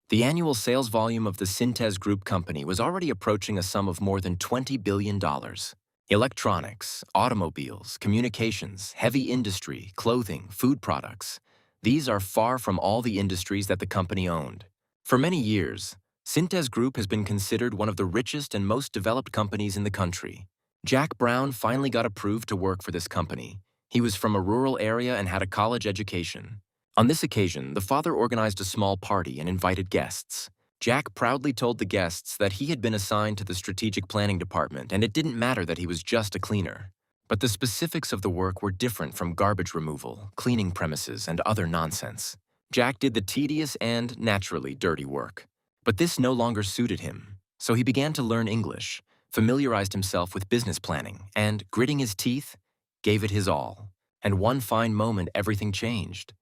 The annual sales volume of the Cintez Group company was already approaching a sum of more than $20 billion. Electronics, automobiles, communications, heavy industry, clothing, food products. These are far from all the industries that the company owned. For many years, Cintez Group has been considered one of the richest and most developed companies in the country. Jack Brown finally got approved to work for this company. He was from a rural area and had a college education. On this occasion, the father organized a small party and invited guests. Jack proudly told the guests that he had been assigned to the strategic planning department and it didn't matter that he was just a cleaner. But the specifics of the work were different from garbage removal, cleaning premises, and other nonsense. Jack did the tedious and, naturally, dirty work. But this no longer suited him, so he began to learn English, familiarized himself with business planning, and, gritting his teeth, gave it his all. And one fine moment, everything changed.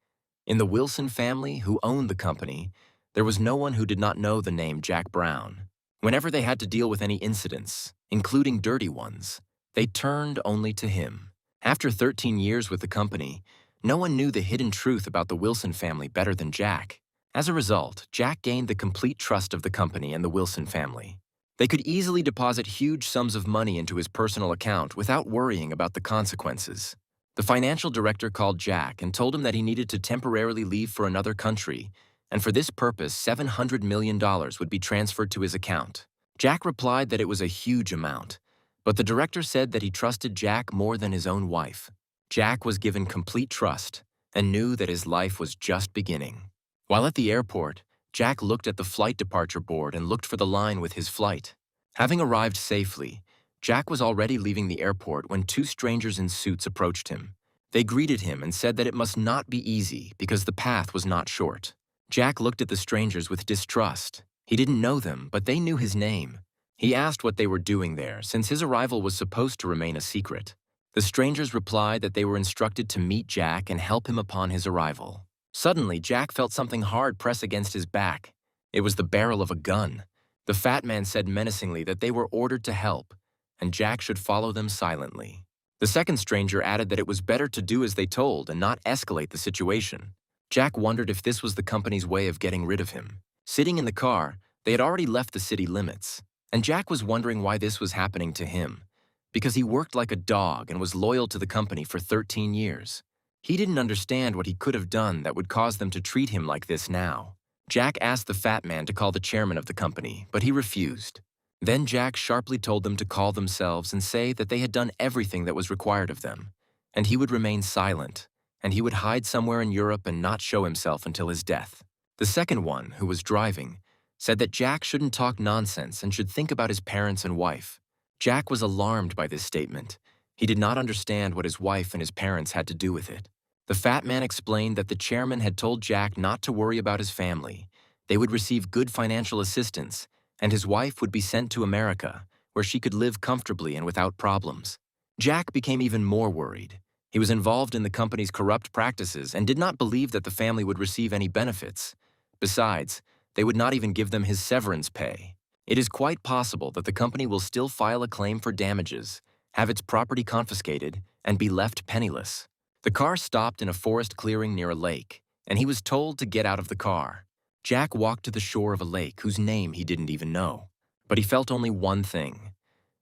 In the Wilson family, who owned the company, there was no one who did not know the name Jack Brown. Whenever they had to deal with any incidents, including dirty ones, they turned only to him. After 13 years with the company, no one knew the hidden truth about the Wilson family better than Jack. As a result, Jack gained the complete trust of the company and the Wilson family. They could easily deposit huge sums of money into his personal account without worrying about the consequences. The financial director called Jack and told him that he needed to temporarily leave for another country, and for this purpose, $700 million would be transferred to his account. Jack replied that it was a huge amount, but the director said that he trusted Jack more than his own wife. Jack was given complete trust and knew that his life was just beginning. While at the airport, Jack looked at the flight departure board and looked for the line with his flight. Having arrived safely, Jack was already leaving the airport when two strangers in suits approached him. They greeted him and said that it must not be easy because the path was not short. Jack looked at the strangers with distrust. He didn't know them, but they knew his name. He asked what they were doing there, since his arrival was supposed to remain a secret. The strangers replied that they were instructed to meet Jack and help him upon his arrival. Suddenly, Jack felt something hard press against his back. It was the barrel of a gun. The fat man said menacingly that they were ordered to help, and Jack should follow them silently. The second stranger added that it was better to do as they told and not escalate the situation. Jack wondered if this was the company's way of getting rid of him. Sitting in the car, they had already left the city limits, and Jack was wondering why this was happening to him, because he worked like a dog and was loyal to the company for 13 years. He didn't understand what he could have done that would cause them to treat him like this now. Jack asked the fat man to call the chairman of the company, but he refused. Then Jack sharply told them to call themselves and say that they had done everything that was required of them, and he would remain silent, and he would hide somewhere in Europe and not show himself until his death. The second one, who was driving, said that Jack shouldn't talk nonsense and should think about his parents and wife. Jack was alarmed by this statement. He did not understand what his wife and his parents had to do with it. The fat man explained that the chairman had told Jack not to worry about his family. They would receive good financial assistance, and his wife would be sent to America, where she could live comfortably and without problems. Jack became even more worried. He was involved in the company's corrupt practices and did not believe that the family would receive any benefits. Besides, they would not even give them his severance pay. It is quite possible that the company will still file a claim for damages, have its property confiscated, and be left penniless. The car stopped in a forest clearing near a lake, and he was told to get out of the car. Jack walked to the shore of a lake whose name he didn't even know. But he felt only one thing,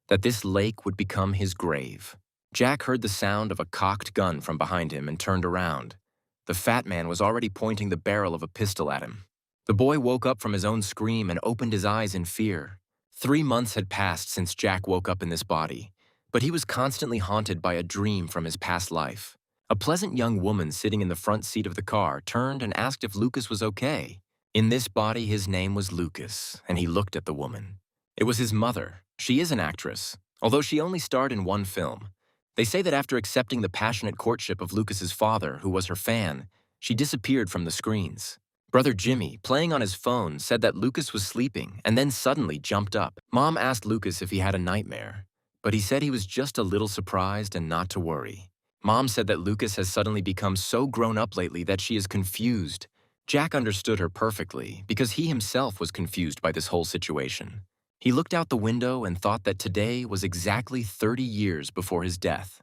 that this lake would become his grave. Jack heard the sound of a cocked gun from behind him and turned around. The fat man was already pointing the barrel of a pistol at him. The boy woke up from his own scream and opened his eyes in fear. 3 months had passed since Jack woke up in this body, but he was constantly haunted by a dream from his past life. A pleasant young woman sitting in the front seat of the car turned and asked if Lucas was okay. In this body, his name was Lucas, and he looked at the woman. It was his mother. She is an actress, although she only starred in one film. They say that after accepting the passionate courtship of Lucas's father, who was her fan, she disappeared from the screens. Brother Jimmy, playing on his phone, said that Lucas was sleeping and then suddenly jumped up. Mom asked Lucas if he had a nightmare, but he said he was just a little surprised and not to worry. Mom said that Lucas has suddenly become so grown up lately that she is confused. Jack understood her perfectly because he himself was confused by this whole situation. He looked out the window and thought that today was exactly 30 years before his death.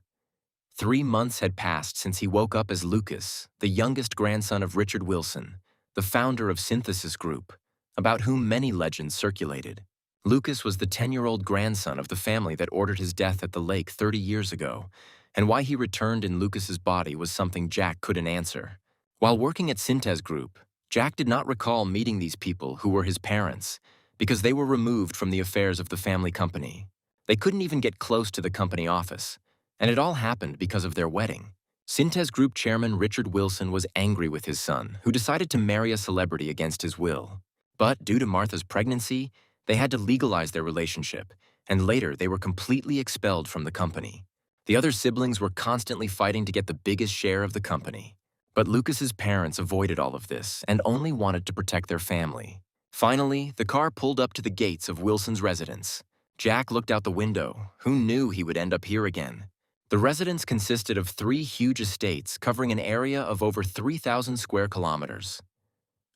3 months had passed since he woke up as Lucas, the youngest grandson of Richard Wilson, the founder of Cintez Group, about whom many legends circulated. Lucas was the 10-year-old grandson of the family that ordered his death at the lake 30 years ago, and why he returned in Lucas's body was something Jack couldn't answer. While working at Cintez Group, Jack did not recall meeting these people who were his parents because they were removed from the affairs of the family company. They couldn't even get close to the company office, and it all happened because of their wedding. Cintez Group chairman Richard Wilson was angry with his son, who decided to marry a celebrity against his will. But due to Martha's pregnancy, they had to legalize their relationship, and later they were completely expelled from the company. The other siblings were constantly fighting to get the biggest share of the company. But Lucas's parents avoided all of this and only wanted to protect their family. Finally, the car pulled up to the gates of Wilson's residence. Jack looked out the window. Who knew he would end up here again? The residence consisted of 3 huge estates covering an area of over 3,000 square kilometers.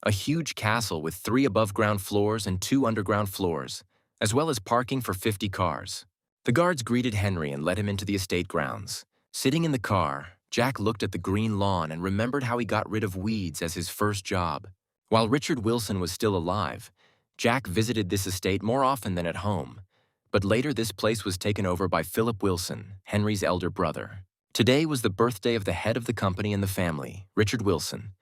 A huge castle with 3 above-ground floors and 2 underground floors, as well as parking for 50 cars. The guards greeted Henry and led him into the estate grounds. Sitting in the car, Jack looked at the green lawn and remembered how he got rid of weeds as his first job. While Richard Wilson was still alive, Jack visited this estate more often than at home. But later this place was taken over by Philip Wilson, Henry's elder brother. Today was the birthday of the head of the company and the family, Richard Wilson.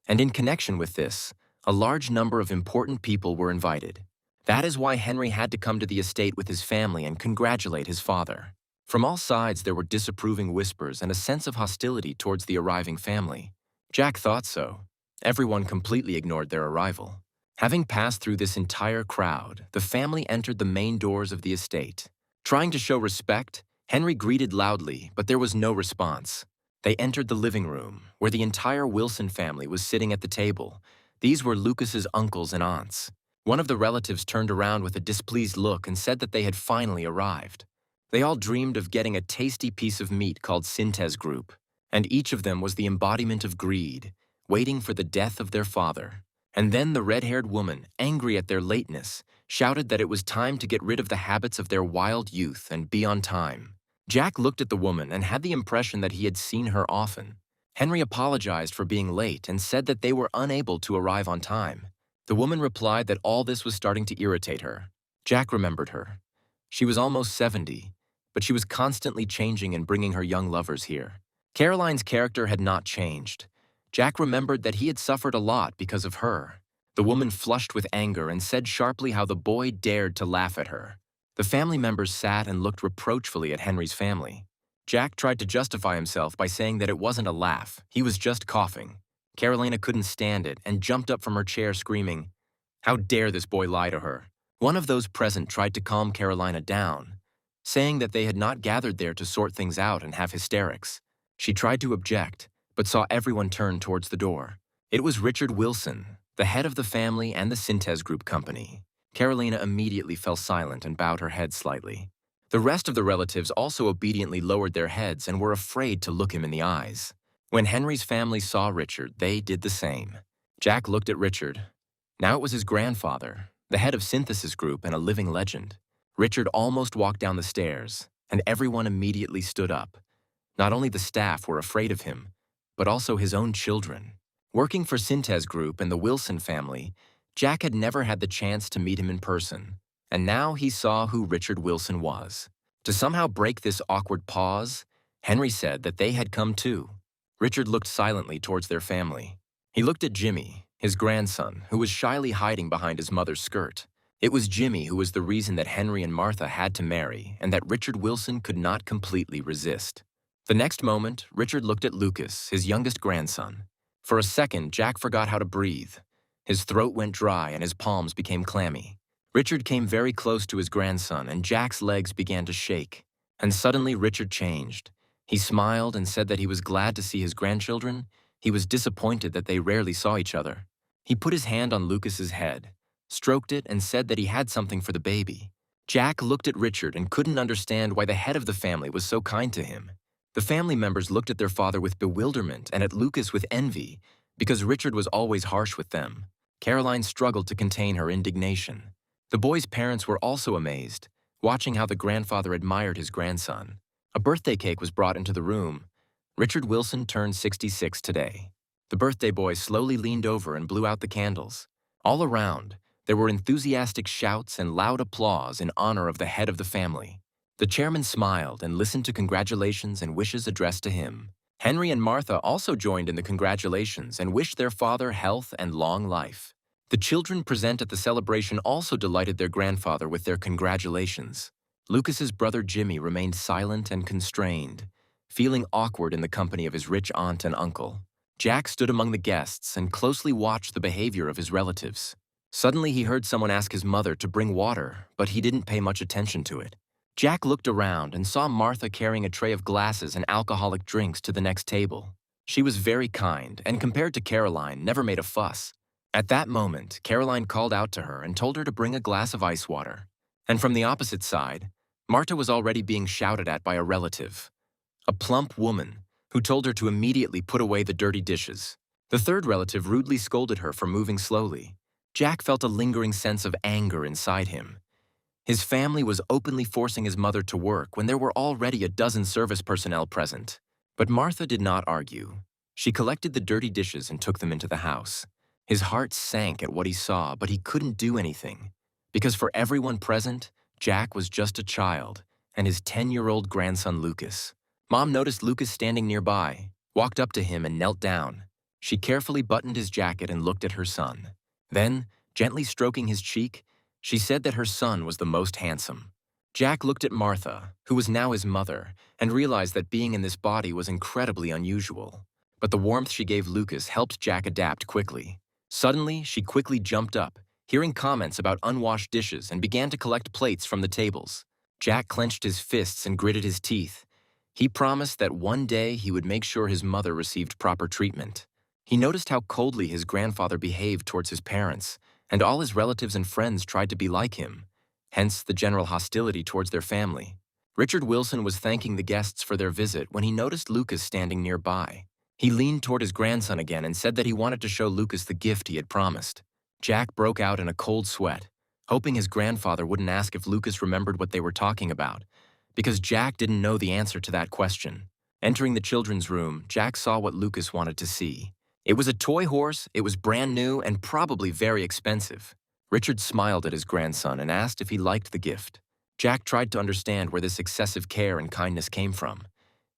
And in connection with this, a large number of important people were invited. That is why Henry had to come to the estate with his family and congratulate his father. From all sides there were disapproving whispers and a sense of hostility towards the arriving family. Jack thought so. Everyone completely ignored their arrival. Having passed through this entire crowd, the family entered the main doors of the estate. Trying to show respect, Henry greeted loudly, but there was no response. They entered the living room, where the entire Wilson family was sitting at the table. These were Lucas's uncles and aunts. One of the relatives turned around with a displeased look and said that they had finally arrived. They all dreamed of getting a tasty piece of meat called Cintez Group, and each of them was the embodiment of greed, waiting for the death of their father. And then the red-haired woman, angry at their lateness, shouted that it was time to get rid of the habits of their wild youth and be on time. Jack looked at the woman and had the impression that he had seen her often. Henry apologized for being late and said that they were unable to arrive on time. The woman replied that all this was starting to irritate her. Jack remembered her. She was almost 70, but she was constantly changing and bringing her young lovers here. Caroline's character had not changed. Jack remembered that he had suffered a lot because of her. The woman flushed with anger and said sharply how the boy dared to laugh at her. The family members sat and looked reproachfully at Henry's family. Jack tried to justify himself by saying that it wasn't a laugh, he was just coughing. Carolina couldn't stand it and jumped up from her chair screaming, "How dare this boy lie to her?" One of those present tried to calm Carolina down, saying that they had not gathered there to sort things out and have hysterics. She tried to object, but saw everyone turn towards the door. It was Richard Wilson, the head of the family and the Cintez Group company. Carolina immediately fell silent and bowed her head slightly. The rest of the relatives also obediently lowered their heads and were afraid to look him in the eyes. When Henry's family saw Richard, they did the same. Jack looked at Richard. Now it was his grandfather, the head of Cintez Group and a living legend. Richard almost walked down the stairs, and everyone immediately stood up. Not only the staff were afraid of him, but also his own children. Working for Cintez Group and the Wilson family, Jack had never had the chance to meet him in person, and now he saw who Richard Wilson was. To somehow break this awkward pause, Henry said that they had come too. Richard looked silently towards their family. He looked at Jimmy, his grandson, who was shyly hiding behind his mother's skirt. It was Jimmy who was the reason that Henry and Martha had to marry and that Richard Wilson could not completely resist. The next moment, Richard looked at Lucas, his youngest grandson. For a second, Jack forgot how to breathe. His throat went dry and his palms became clammy. Richard came very close to his grandson and Jack's legs began to shake. And suddenly Richard changed. He smiled and said that he was glad to see his grandchildren. He was disappointed that they rarely saw each other. He put his hand on Lucas's head, stroked it, and said that he had something for the baby. Jack looked at Richard and couldn't understand why the head of the family was so kind to him. The family members looked at their father with bewilderment and at Lucas with envy, because Richard was always harsh with them. Caroline struggled to contain her indignation. The boy's parents were also amazed, watching how the grandfather admired his grandson. A birthday cake was brought into the room. Richard Wilson turned 66 today. The birthday boy slowly leaned over and blew out the candles. All around, There were enthusiastic shouts and loud applause in honor of the head of the family. The chairman smiled and listened to congratulations and wishes addressed to him. Henry and Martha also joined in the congratulations and wished their father health and long life. The children present at the celebration also delighted their grandfather with their congratulations. Lucas's brother Jimmy remained silent and constrained, feeling awkward in the company of his rich aunt and uncle. Jack stood among the guests and closely watched the behavior of his relatives. Suddenly he heard someone ask his mother to bring water, but he didn't pay much attention to it. Jack looked around and saw Martha carrying a tray of glasses and alcoholic drinks to the next table. She was very kind and, compared to Caroline, never made a fuss. At that moment, Caroline called out to her and told her to bring a glass of ice water. And from the opposite side, Martha was already being shouted at by a relative, a plump woman, who told her to immediately put away the dirty dishes. The third relative rudely scolded her for moving slowly. Jack felt a lingering sense of anger inside him. His family was openly forcing his mother to work when there were already a dozen service personnel present. But Martha did not argue. She collected the dirty dishes and took them into the house. His heart sank at what he saw, but he couldn't do anything. Because for everyone present, Jack was just a child, and his 10-year-old grandson Lucas. Mom noticed Lucas standing nearby, walked up to him and knelt down. She carefully buttoned his jacket and looked at her son. Then, gently stroking his cheek, she said that her son was the most handsome. Jack looked at Martha, who was now his mother, and realized that being in this body was incredibly unusual. But the warmth she gave Lucas helped Jack adapt quickly. Suddenly, she quickly jumped up, hearing comments about unwashed dishes, and began to collect plates from the tables. Jack clenched his fists and gritted his teeth. He promised that one day he would make sure his mother received proper treatment. He noticed how coldly his grandfather behaved towards his parents, and all his relatives and friends tried to be like him, hence the general hostility towards their family. Richard Wilson was thanking the guests for their visit when he noticed Lucas standing nearby. He leaned toward his grandson again and said that he wanted to show Lucas the gift he had promised. Jack broke out in a cold sweat, hoping his grandfather wouldn't ask if Lucas remembered what they were talking about, because Jack didn't know the answer to that question. Entering the children's room, Jack saw what Lucas wanted to see. It was a toy horse, it was brand new, and probably very expensive. Richard smiled at his grandson and asked if he liked the gift. Jack tried to understand where this excessive care and kindness came from.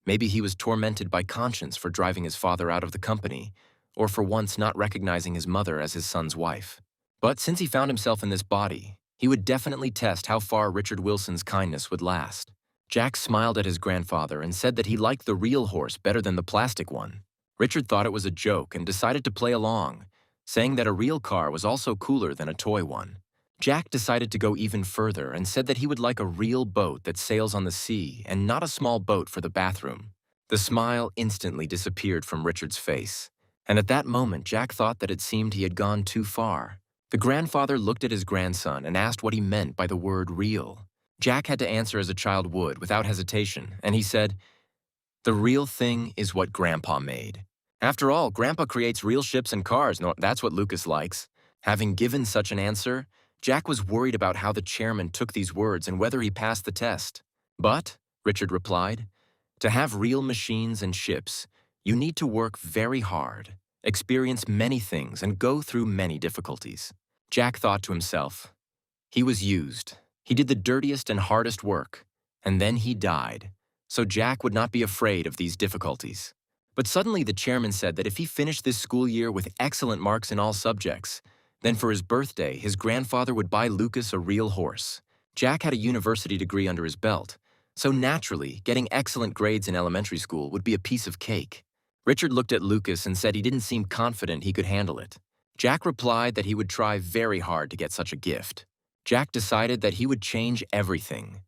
Maybe he was tormented by conscience for driving his father out of the company, or for once not recognizing his mother as his son's wife. But since he found himself in this body, he would definitely test how far Richard Wilson's kindness would last. Jack smiled at his grandfather and said that he liked the real horse better than the plastic one. Richard thought it was a joke and decided to play along, saying that a real car was also cooler than a toy one. Jack decided to go even further and said that he would like a real boat that sails on the sea and not a small boat for the bathroom. The smile instantly disappeared from Richard's face, and at that moment Jack thought that it seemed he had gone too far. The grandfather looked at his grandson and asked what he meant by the word real. Jack had to answer as a child would, without hesitation, and he said, "The real thing is what Grandpa made." After all, Grandpa creates real ships and cars. No, that's what Lucas likes. Having given such an answer, Jack was worried about how the chairman took these words and whether he passed the test. "But," Richard replied, "to have real machines and ships, you need to work very hard, experience many things, and go through many difficulties." Jack thought to himself, he was used. He did the dirtiest and hardest work, and then he died, so Jack would not be afraid of these difficulties. But suddenly the chairman said that if he finished this school year with excellent marks in all subjects, then for his birthday, his grandfather would buy Lucas a real horse. Jack had a university degree under his belt, so naturally, getting excellent grades in elementary school would be a piece of cake. Richard looked at Lucas and said he didn't seem confident he could handle it. Jack replied that he would try very hard to get such a gift. Jack decided that he would change everything,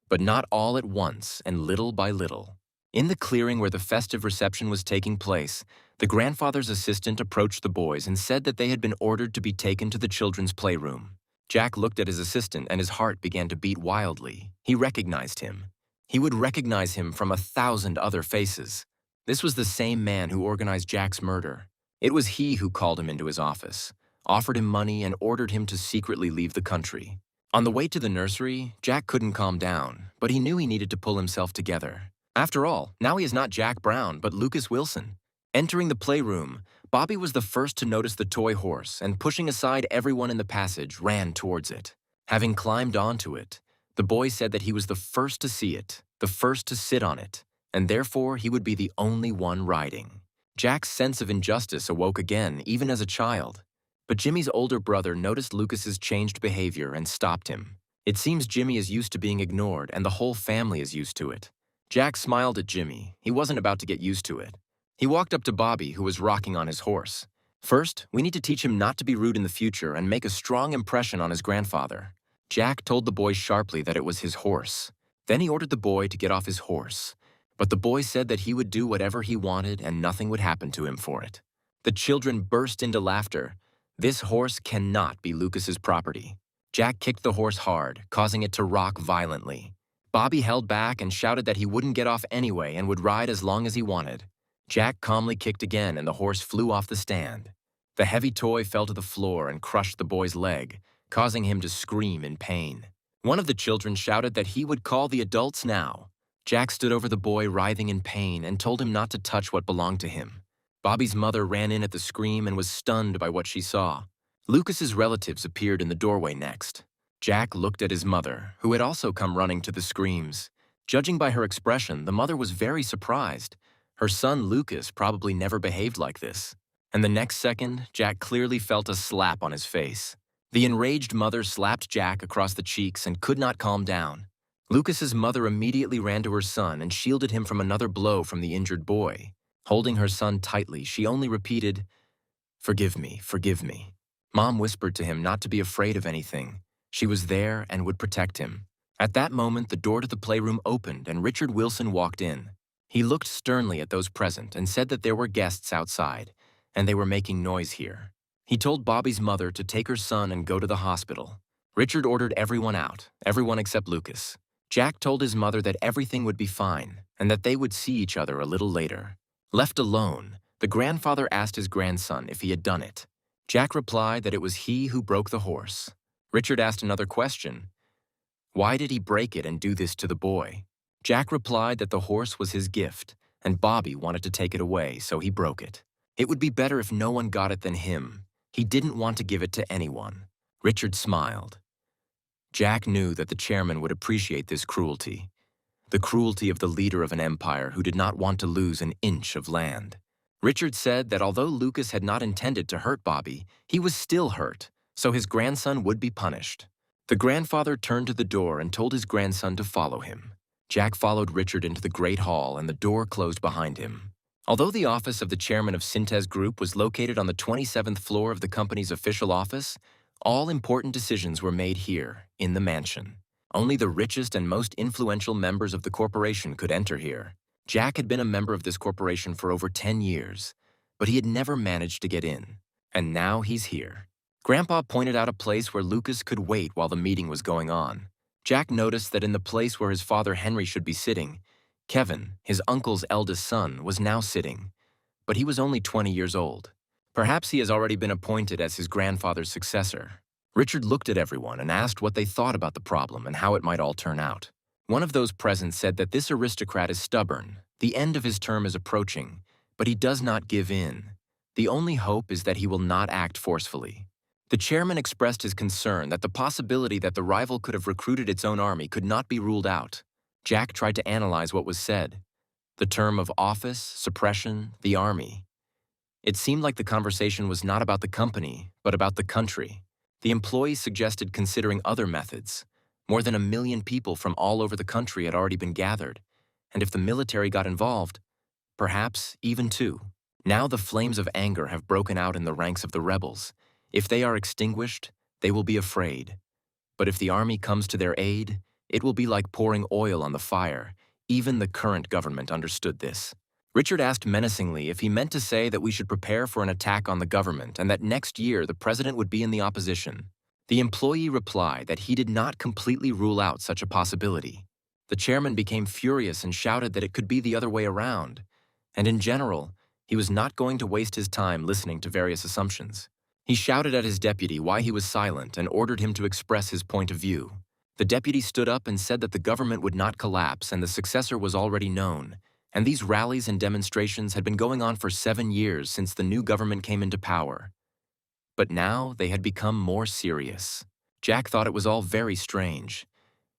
but not all at once and little by little. In the clearing where the festive reception was taking place, the grandfather's assistant approached the boys and said that they had been ordered to be taken to the children's playroom. Jack looked at his assistant and his heart began to beat wildly. He recognized him. He would recognize him from 1,000 other faces. This was the same man who organized Jack's murder. It was he who called him into his office, offered him money, and ordered him to secretly leave the country. On the way to the nursery, Jack couldn't calm down, but he knew he needed to pull himself together. After all, now he is not Jack Brown, but Lucas Wilson. Entering the playroom, Bobby was the first to notice the toy horse and, pushing aside everyone in the passage, ran towards it. Having climbed onto it, the boy said that he was the first to see it, the first to sit on it, and therefore he would be the only one riding. Jack's sense of injustice awoke again, even as a child. But Jimmy's older brother noticed Lucas's changed behavior and stopped him. It seems Jimmy is used to being ignored, and the whole family is used to it. Jack smiled at Jimmy. He wasn't about to get used to it. He walked up to Bobby, who was rocking on his horse. First, we need to teach him not to be rude in the future and make a strong impression on his grandfather. Jack told the boy sharply that it was his horse. Then he ordered the boy to get off his horse. But the boy said that he would do whatever he wanted and nothing would happen to him for it. The children burst into laughter. This horse cannot be Lucas's property. Jack kicked the horse hard, causing it to rock violently. Bobby held back and shouted that he wouldn't get off anyway and would ride as long as he wanted. Jack calmly kicked again and the horse flew off the stand. The heavy toy fell to the floor and crushed the boy's leg, causing him to scream in pain. One of the children shouted that he would call the adults now. Jack stood over the boy writhing in pain and told him not to touch what belonged to him. Bobby's mother ran in at the scream and was stunned by what she saw. Lucas's relatives appeared in the doorway next. Jack looked at his mother, who had also come running to the screams. Judging by her expression, the mother was very surprised. Her son Lucas probably never behaved like this. And the next second, Jack clearly felt a slap on his face. The enraged mother slapped Jack across the cheeks and could not calm down. Lucas's mother immediately ran to her son and shielded him from another blow from the injured boy. Holding her son tightly, she only repeated, "Forgive me, forgive me." Mom whispered to him not to be afraid of anything. She was there and would protect him. At that moment, the door to the playroom opened and Richard Wilson walked in. He looked sternly at those present and said that there were guests outside, and they were making noise here. He told Bobby's mother to take her son and go to the hospital. Richard ordered everyone out, everyone except Lucas. Jack told his mother that everything would be fine and that they would see each other a little later. Left alone, the grandfather asked his grandson if he had done it. Jack replied that it was he who broke the horse. Richard asked another question. Why did he break it and do this to the boy? Jack replied that the horse was his gift, and Bobby wanted to take it away, so he broke it. It would be better if no one got it than him. He didn't want to give it to anyone. Richard smiled. Jack knew that the chairman would appreciate this cruelty. The cruelty of the leader of an empire who did not want to lose an inch of land. Richard said that although Lucas had not intended to hurt Bobby, he was still hurt, so his grandson would be punished. The grandfather turned to the door and told his grandson to follow him. Jack followed Richard into the great hall and the door closed behind him. Although the office of the chairman of Cintez Group was located on the 27th floor of the company's official office, all important decisions were made here, in the mansion. Only the richest and most influential members of the corporation could enter here. Jack had been a member of this corporation for over 10 years, but he had never managed to get in. And now he's here. Grandpa pointed out a place where Lucas could wait while the meeting was going on. Jack noticed that in the place where his father Henry should be sitting, Kevin, his uncle's eldest son, was now sitting. But he was only 20 years old. Perhaps he has already been appointed as his grandfather's successor. Richard looked at everyone and asked what they thought about the problem and how it might all turn out. One of those present said that this aristocrat is stubborn. The end of his term is approaching, but he does not give in. The only hope is that he will not act forcefully. The chairman expressed his concern that the possibility that the rival could have recruited its own army could not be ruled out. Jack tried to analyze what was said. The term of office, suppression, the army. It seemed like the conversation was not about the company, but about the country. The employees suggested considering other methods. More than 1 million people from all over the country had already been gathered, and if the military got involved, perhaps even 2. Now the flames of anger have broken out in the ranks of the rebels. If they are extinguished, they will be afraid. But if the army comes to their aid, it will be like pouring oil on the fire. Even the current government understood this. Richard asked menacingly if he meant to say that we should prepare for an attack on the government and that next year the president would be in the opposition. The employee replied that he did not completely rule out such a possibility. The chairman became furious and shouted that it could be the other way around. And in general, he was not going to waste his time listening to various assumptions. He shouted at his deputy why he was silent and ordered him to express his point of view. The deputy stood up and said that the government would not collapse and the successor was already known, And these rallies and demonstrations had been going on for 7 years since the new government came into power. But now they had become more serious. Jack thought it was all very strange.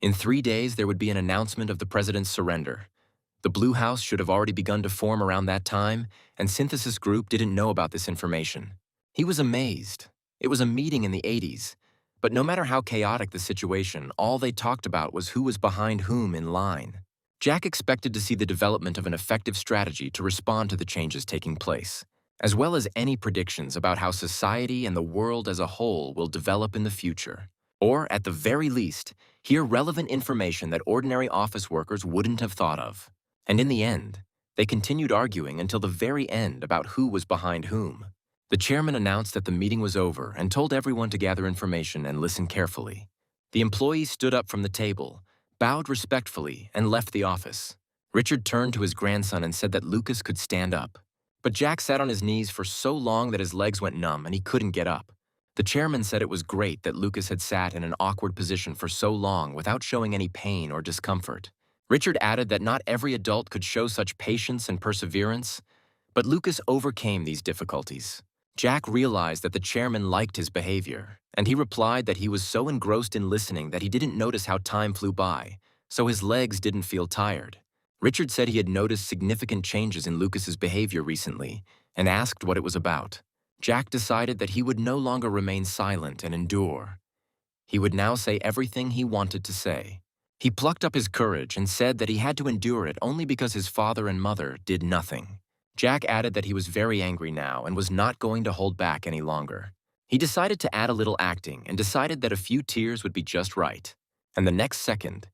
In 3 days, there would be an announcement of the president's surrender. The Blue House should have already begun to form around that time, and Cintez Group didn't know about this information. He was amazed. It was a meeting in the 80s. But no matter how chaotic the situation, all they talked about was who was behind whom in line. Jack expected to see the development of an effective strategy to respond to the changes taking place, as well as any predictions about how society and the world as a whole will develop in the future. Or, at the very least, hear relevant information that ordinary office workers wouldn't have thought of. And in the end, they continued arguing until the very end about who was behind whom. The chairman announced that the meeting was over and told everyone to gather information and listen carefully. The employees stood up from the table, bowed respectfully, and left the office. Richard turned to his grandson and said that Lucas could stand up. But Jack sat on his knees for so long that his legs went numb and he couldn't get up. The chairman said it was great that Lucas had sat in an awkward position for so long without showing any pain or discomfort. Richard added that not every adult could show such patience and perseverance, but Lucas overcame these difficulties. Jack realized that the chairman liked his behavior, and he replied that he was so engrossed in listening that he didn't notice how time flew by, so his legs didn't feel tired. Richard said he had noticed significant changes in Lucas's behavior recently and asked what it was about. Jack decided that he would no longer remain silent and endure. He would now say everything he wanted to say. He plucked up his courage and said that he had to endure it only because his father and mother did nothing. Jack added that he was very angry now and was not going to hold back any longer. He decided to add a little acting and decided that a few tears would be just right. And the next second,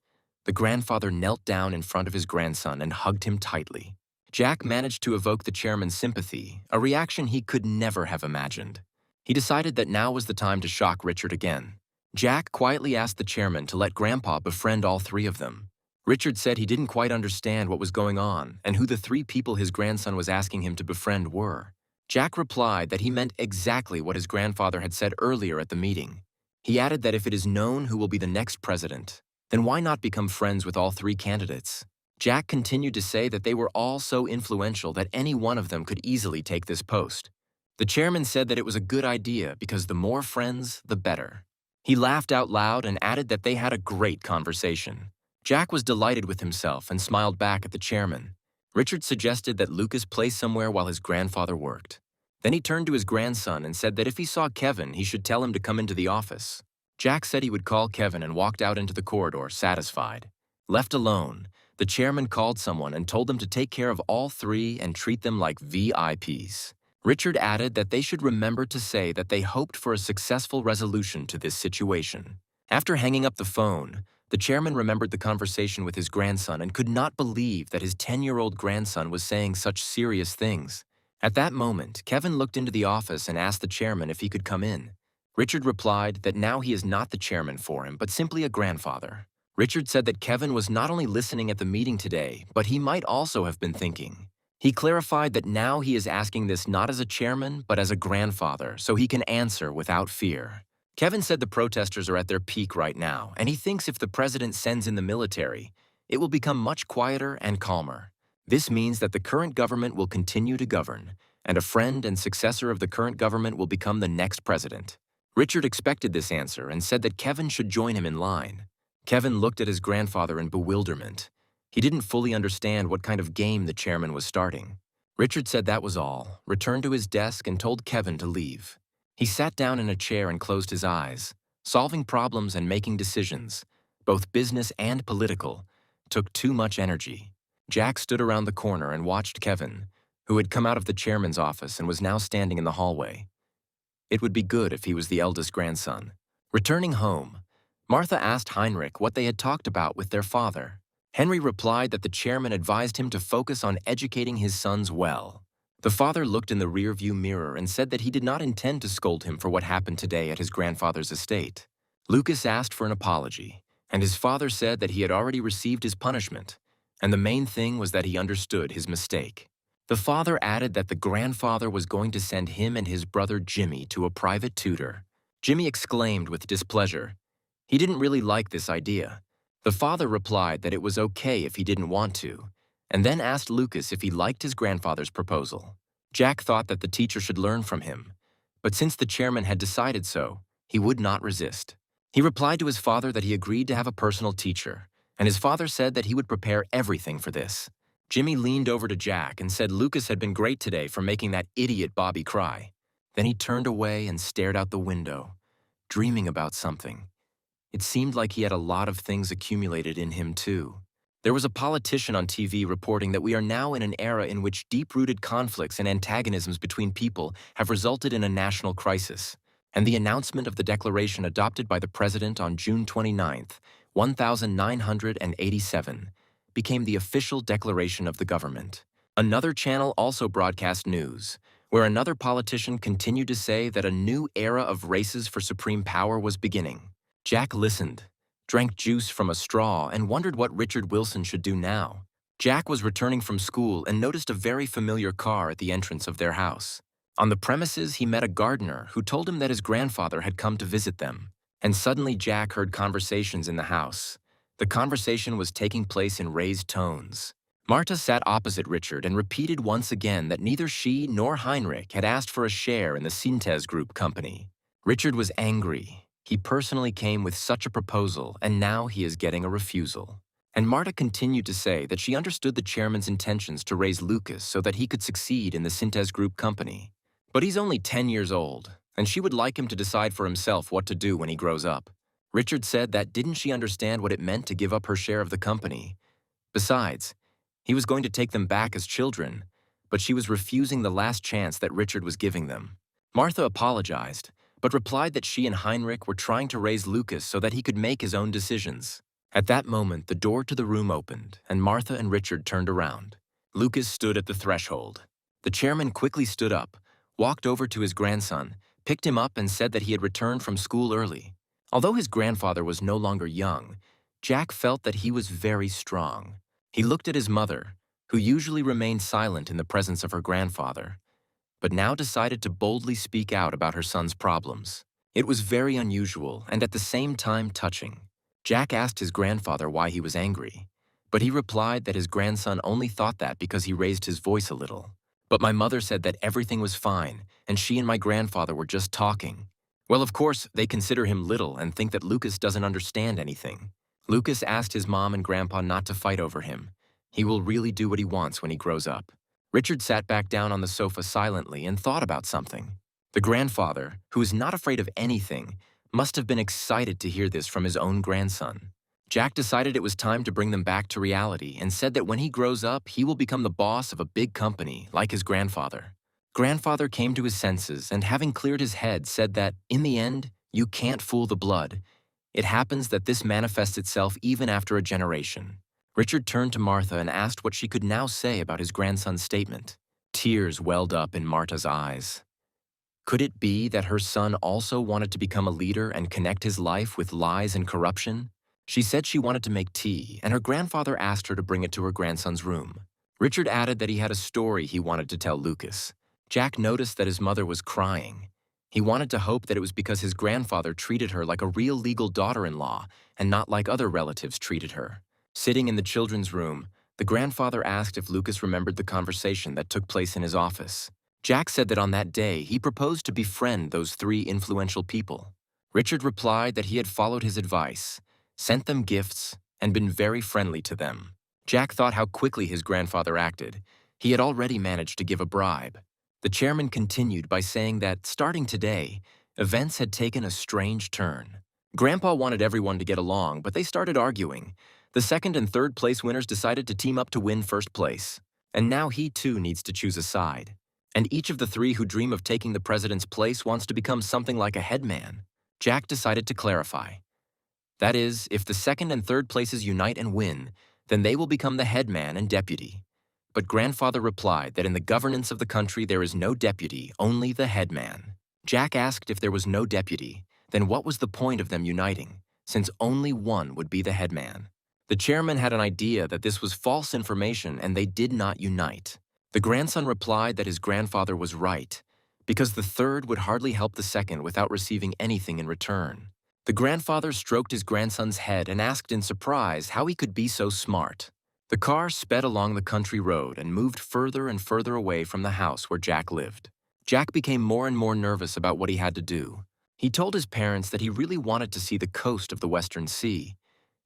the grandfather knelt down in front of his grandson and hugged him tightly. Jack managed to evoke the chairman's sympathy, a reaction he could never have imagined. He decided that now was the time to shock Richard again. Jack quietly asked the chairman to let Grandpa befriend all three of them. Richard said he didn't quite understand what was going on and who the three people his grandson was asking him to befriend were. Jack replied that he meant exactly what his grandfather had said earlier at the meeting. He added that if it is known who will be the next president, then why not become friends with all three candidates? Jack continued to say that they were all so influential that any one of them could easily take this post. The chairman said that it was a good idea because the more friends, the better. He laughed out loud and added that they had a great conversation. Jack was delighted with himself and smiled back at the chairman. Richard suggested that Lucas play somewhere while his grandfather worked. Then he turned to his grandson and said that if he saw Kevin, he should tell him to come into the office. Jack said he would call Kevin and walked out into the corridor, satisfied. Left alone, the chairman called someone and told them to take care of all three and treat them like VIPs. Richard added that they should remember to say that they hoped for a successful resolution to this situation. After hanging up the phone, the chairman remembered the conversation with his grandson and could not believe that his 10-year-old grandson was saying such serious things. At that moment, Kevin looked into the office and asked the chairman if he could come in. Richard replied that now he is not the chairman for him, but simply a grandfather. Richard said that Kevin was not only listening at the meeting today, but he might also have been thinking. He clarified that now he is asking this not as a chairman, but as a grandfather, so he can answer without fear. Kevin said the protesters are at their peak right now, and he thinks if the president sends in the military, it will become much quieter and calmer. This means that the current government will continue to govern, and a friend and successor of the current government will become the next president. Richard expected this answer and said that Kevin should join him in line. Kevin looked at his grandfather in bewilderment. He didn't fully understand what kind of game the chairman was starting. Richard said that was all, returned to his desk and told Kevin to leave. He sat down in a chair and closed his eyes. Solving problems and making decisions, both business and political, took too much energy. Jack stood around the corner and watched Kevin, who had come out of the chairman's office and was now standing in the hallway. It would be good if he was the eldest grandson. Returning home, Martha asked Heinrich what they had talked about with their father. Henry replied that the chairman advised him to focus on educating his sons well. The father looked in the rearview mirror and said that he did not intend to scold him for what happened today at his grandfather's estate. Lucas asked for an apology, and his father said that he had already received his punishment, and the main thing was that he understood his mistake. The father added that the grandfather was going to send him and his brother Jimmy to a private tutor. Jimmy exclaimed with displeasure. He didn't really like this idea. The father replied that it was okay if he didn't want to, and then asked Lucas if he liked his grandfather's proposal. Jack thought that the teacher should learn from him, but since the chairman had decided so, he would not resist. He replied to his father that he agreed to have a personal teacher, and his father said that he would prepare everything for this. Jimmy leaned over to Jack and said Lucas had been great today for making that idiot Bobby cry. Then he turned away and stared out the window, dreaming about something. It seemed like he had a lot of things accumulated in him, too. There was a politician on TV reporting that we are now in an era in which deep-rooted conflicts and antagonisms between people have resulted in a national crisis, and the announcement of the declaration adopted by the president on June 29, 1987, became the official declaration of the government. Another channel also broadcast news, where another politician continued to say that a new era of races for supreme power was beginning. Jack listened, drank juice from a straw, and wondered what Richard Wilson should do now. Jack was returning from school and noticed a very familiar car at the entrance of their house. On the premises, he met a gardener who told him that his grandfather had come to visit them. And suddenly Jack heard conversations in the house. The conversation was taking place in raised tones. Marta sat opposite Richard and repeated once again that neither she nor Heinrich had asked for a share in the Cintez Group company. Richard was angry. He personally came with such a proposal, and now he is getting a refusal. And Marta continued to say that she understood the chairman's intentions to raise Lucas so that he could succeed in the Cintez Group company. But he's only 10 years old, and she would like him to decide for himself what to do when he grows up. Richard said that didn't she understand what it meant to give up her share of the company? Besides, he was going to take them back as children, but she was refusing the last chance that Richard was giving them. Martha apologized, but replied that she and Heinrich were trying to raise Lucas so that he could make his own decisions. At that moment, the door to the room opened, and Martha and Richard turned around. Lucas stood at the threshold. The chairman quickly stood up, walked over to his grandson, picked him up, and said that he had returned from school early. Although his grandfather was no longer young, Jack felt that he was very strong. He looked at his mother, who usually remained silent in the presence of her grandfather, but now decided to boldly speak out about her son's problems. It was very unusual and at the same time touching. Jack asked his grandfather why he was angry, but he replied that his grandson only thought that because he raised his voice a little. But my mother said that everything was fine, and she and my grandfather were just talking. Well, of course, they consider him little and think that Lucas doesn't understand anything. Lucas asked his mom and grandpa not to fight over him. He will really do what he wants when he grows up. Richard sat back down on the sofa silently and thought about something. The grandfather, who is not afraid of anything, must have been excited to hear this from his own grandson. Jack decided it was time to bring them back to reality and said that when he grows up, he will become the boss of a big company, like his grandfather. Grandfather came to his senses and, having cleared his head, said that, in the end, you can't fool the blood. It happens that this manifests itself even after a generation. Richard turned to Martha and asked what she could now say about his grandson's statement. Tears welled up in Marta's eyes. Could it be that her son also wanted to become a leader and connect his life with lies and corruption? She said she wanted to make tea, and her grandfather asked her to bring it to her grandson's room. Richard added that he had a story he wanted to tell Lucas. Jack noticed that his mother was crying. He wanted to hope that it was because his grandfather treated her like a real legal daughter-in-law and not like other relatives treated her. Sitting in the children's room, the grandfather asked if Lucas remembered the conversation that took place in his office. Jack said that on that day, he proposed to befriend those 3 influential people. Richard replied that he had followed his advice, sent them gifts, and been very friendly to them. Jack thought how quickly his grandfather acted. He had already managed to give a bribe. The chairman continued by saying that, starting today, events had taken a strange turn. Grandpa wanted everyone to get along, but they started arguing. The second and third place winners decided to team up to win first place. And now he too needs to choose a side. And each of the 3 who dream of taking the president's place wants to become something like a headman. Jack decided to clarify. That is, if the second and third places unite and win, then they will become the headman and deputy. But grandfather replied that in the governance of the country there is no deputy, only the headman. Jack asked if there was no deputy, then what was the point of them uniting, since only one would be the headman? The chairman had an idea that this was false information and they did not unite. The grandson replied that his grandfather was right, because the third would hardly help the second without receiving anything in return. The grandfather stroked his grandson's head and asked in surprise how he could be so smart. The car sped along the country road and moved further and further away from the house where Jack lived. Jack became more and more nervous about what he had to do. He told his parents that he really wanted to see the coast of the Western Sea,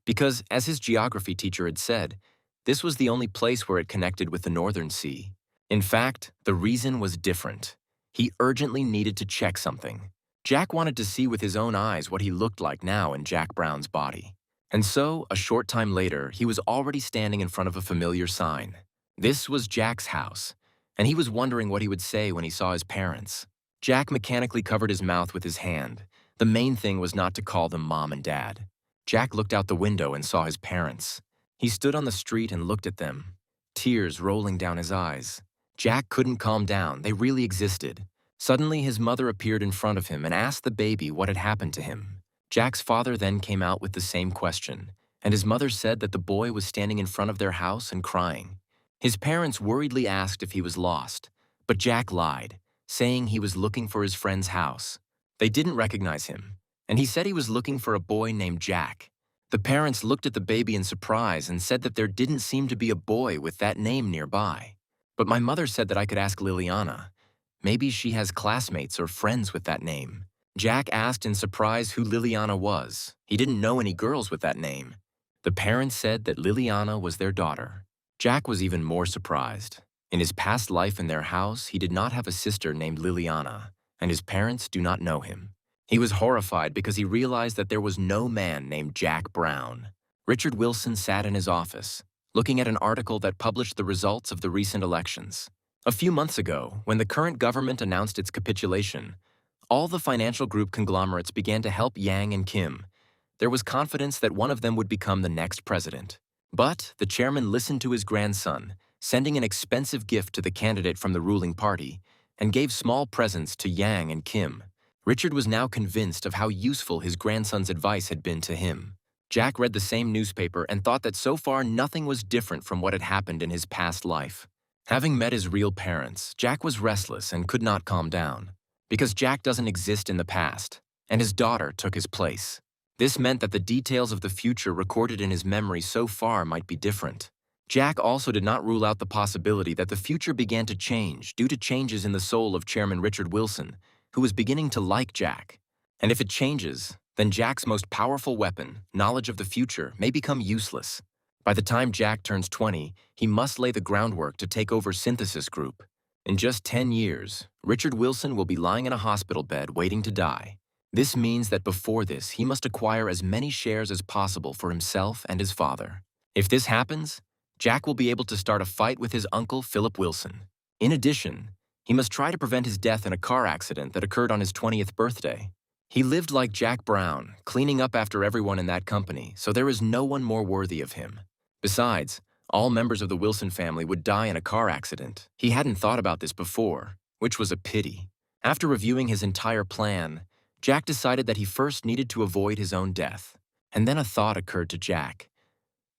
because, as his geography teacher had said, this was the only place where it connected with the Northern Sea. In fact, the reason was different. He urgently needed to check something. Jack wanted to see with his own eyes what he looked like now in Jack Brown's body. And so, a short time later, he was already standing in front of a familiar sign. This was Jack's house, and he was wondering what he would say when he saw his parents. Jack mechanically covered his mouth with his hand. The main thing was not to call them Mom and Dad. Jack looked out the window and saw his parents. He stood on the street and looked at them, tears rolling down his eyes. Jack couldn't calm down. They really existed. Suddenly, his mother appeared in front of him and asked the baby what had happened to him. Jack's father then came out with the same question, and his mother said that the boy was standing in front of their house and crying. His parents worriedly asked if he was lost, but Jack lied, saying he was looking for his friend's house. They didn't recognize him, and he said he was looking for a boy named Jack. The parents looked at the baby in surprise and said that there didn't seem to be a boy with that name nearby. But my mother said that I could ask Liliana. Maybe she has classmates or friends with that name. Jack asked in surprise who Liliana was. He didn't know any girls with that name. The parents said that Liliana was their daughter. Jack was even more surprised. In his past life in their house, he did not have a sister named Liliana, and his parents do not know him. He was horrified because he realized that there was no man named Jack Brown. Richard Wilson sat in his office, looking at an article that published the results of the recent elections. A few months ago, when the current government announced its capitulation, all the financial group conglomerates began to help Yang and Kim. There was confidence that one of them would become the next president. But the chairman listened to his grandson, sending an expensive gift to the candidate from the ruling party, and gave small presents to Yang and Kim. Richard was now convinced of how useful his grandson's advice had been to him. Jack read the same newspaper and thought that so far nothing was different from what had happened in his past life. Having met his real parents, Jack was restless and could not calm down. Because Jack doesn't exist in the past, and his daughter took his place. This meant that the details of the future recorded in his memory so far might be different. Jack also did not rule out the possibility that the future began to change due to changes in the soul of Chairman Richard Wilson, who was beginning to like Jack. And if it changes, then Jack's most powerful weapon, knowledge of the future, may become useless. By the time Jack turns 20, he must lay the groundwork to take over Cintez Group. In just 10 years, Richard Wilson will be lying in a hospital bed waiting to die. This means that before this, he must acquire as many shares as possible for himself and his father. If this happens, Jack will be able to start a fight with his uncle, Philip Wilson. In addition, he must try to prevent his death in a car accident that occurred on his 20th birthday. He lived like Jack Brown, cleaning up after everyone in that company, so there is no one more worthy of him. Besides, all members of the Wilson family would die in a car accident. He hadn't thought about this before, which was a pity. After reviewing his entire plan, Jack decided that he first needed to avoid his own death. And then a thought occurred to Jack.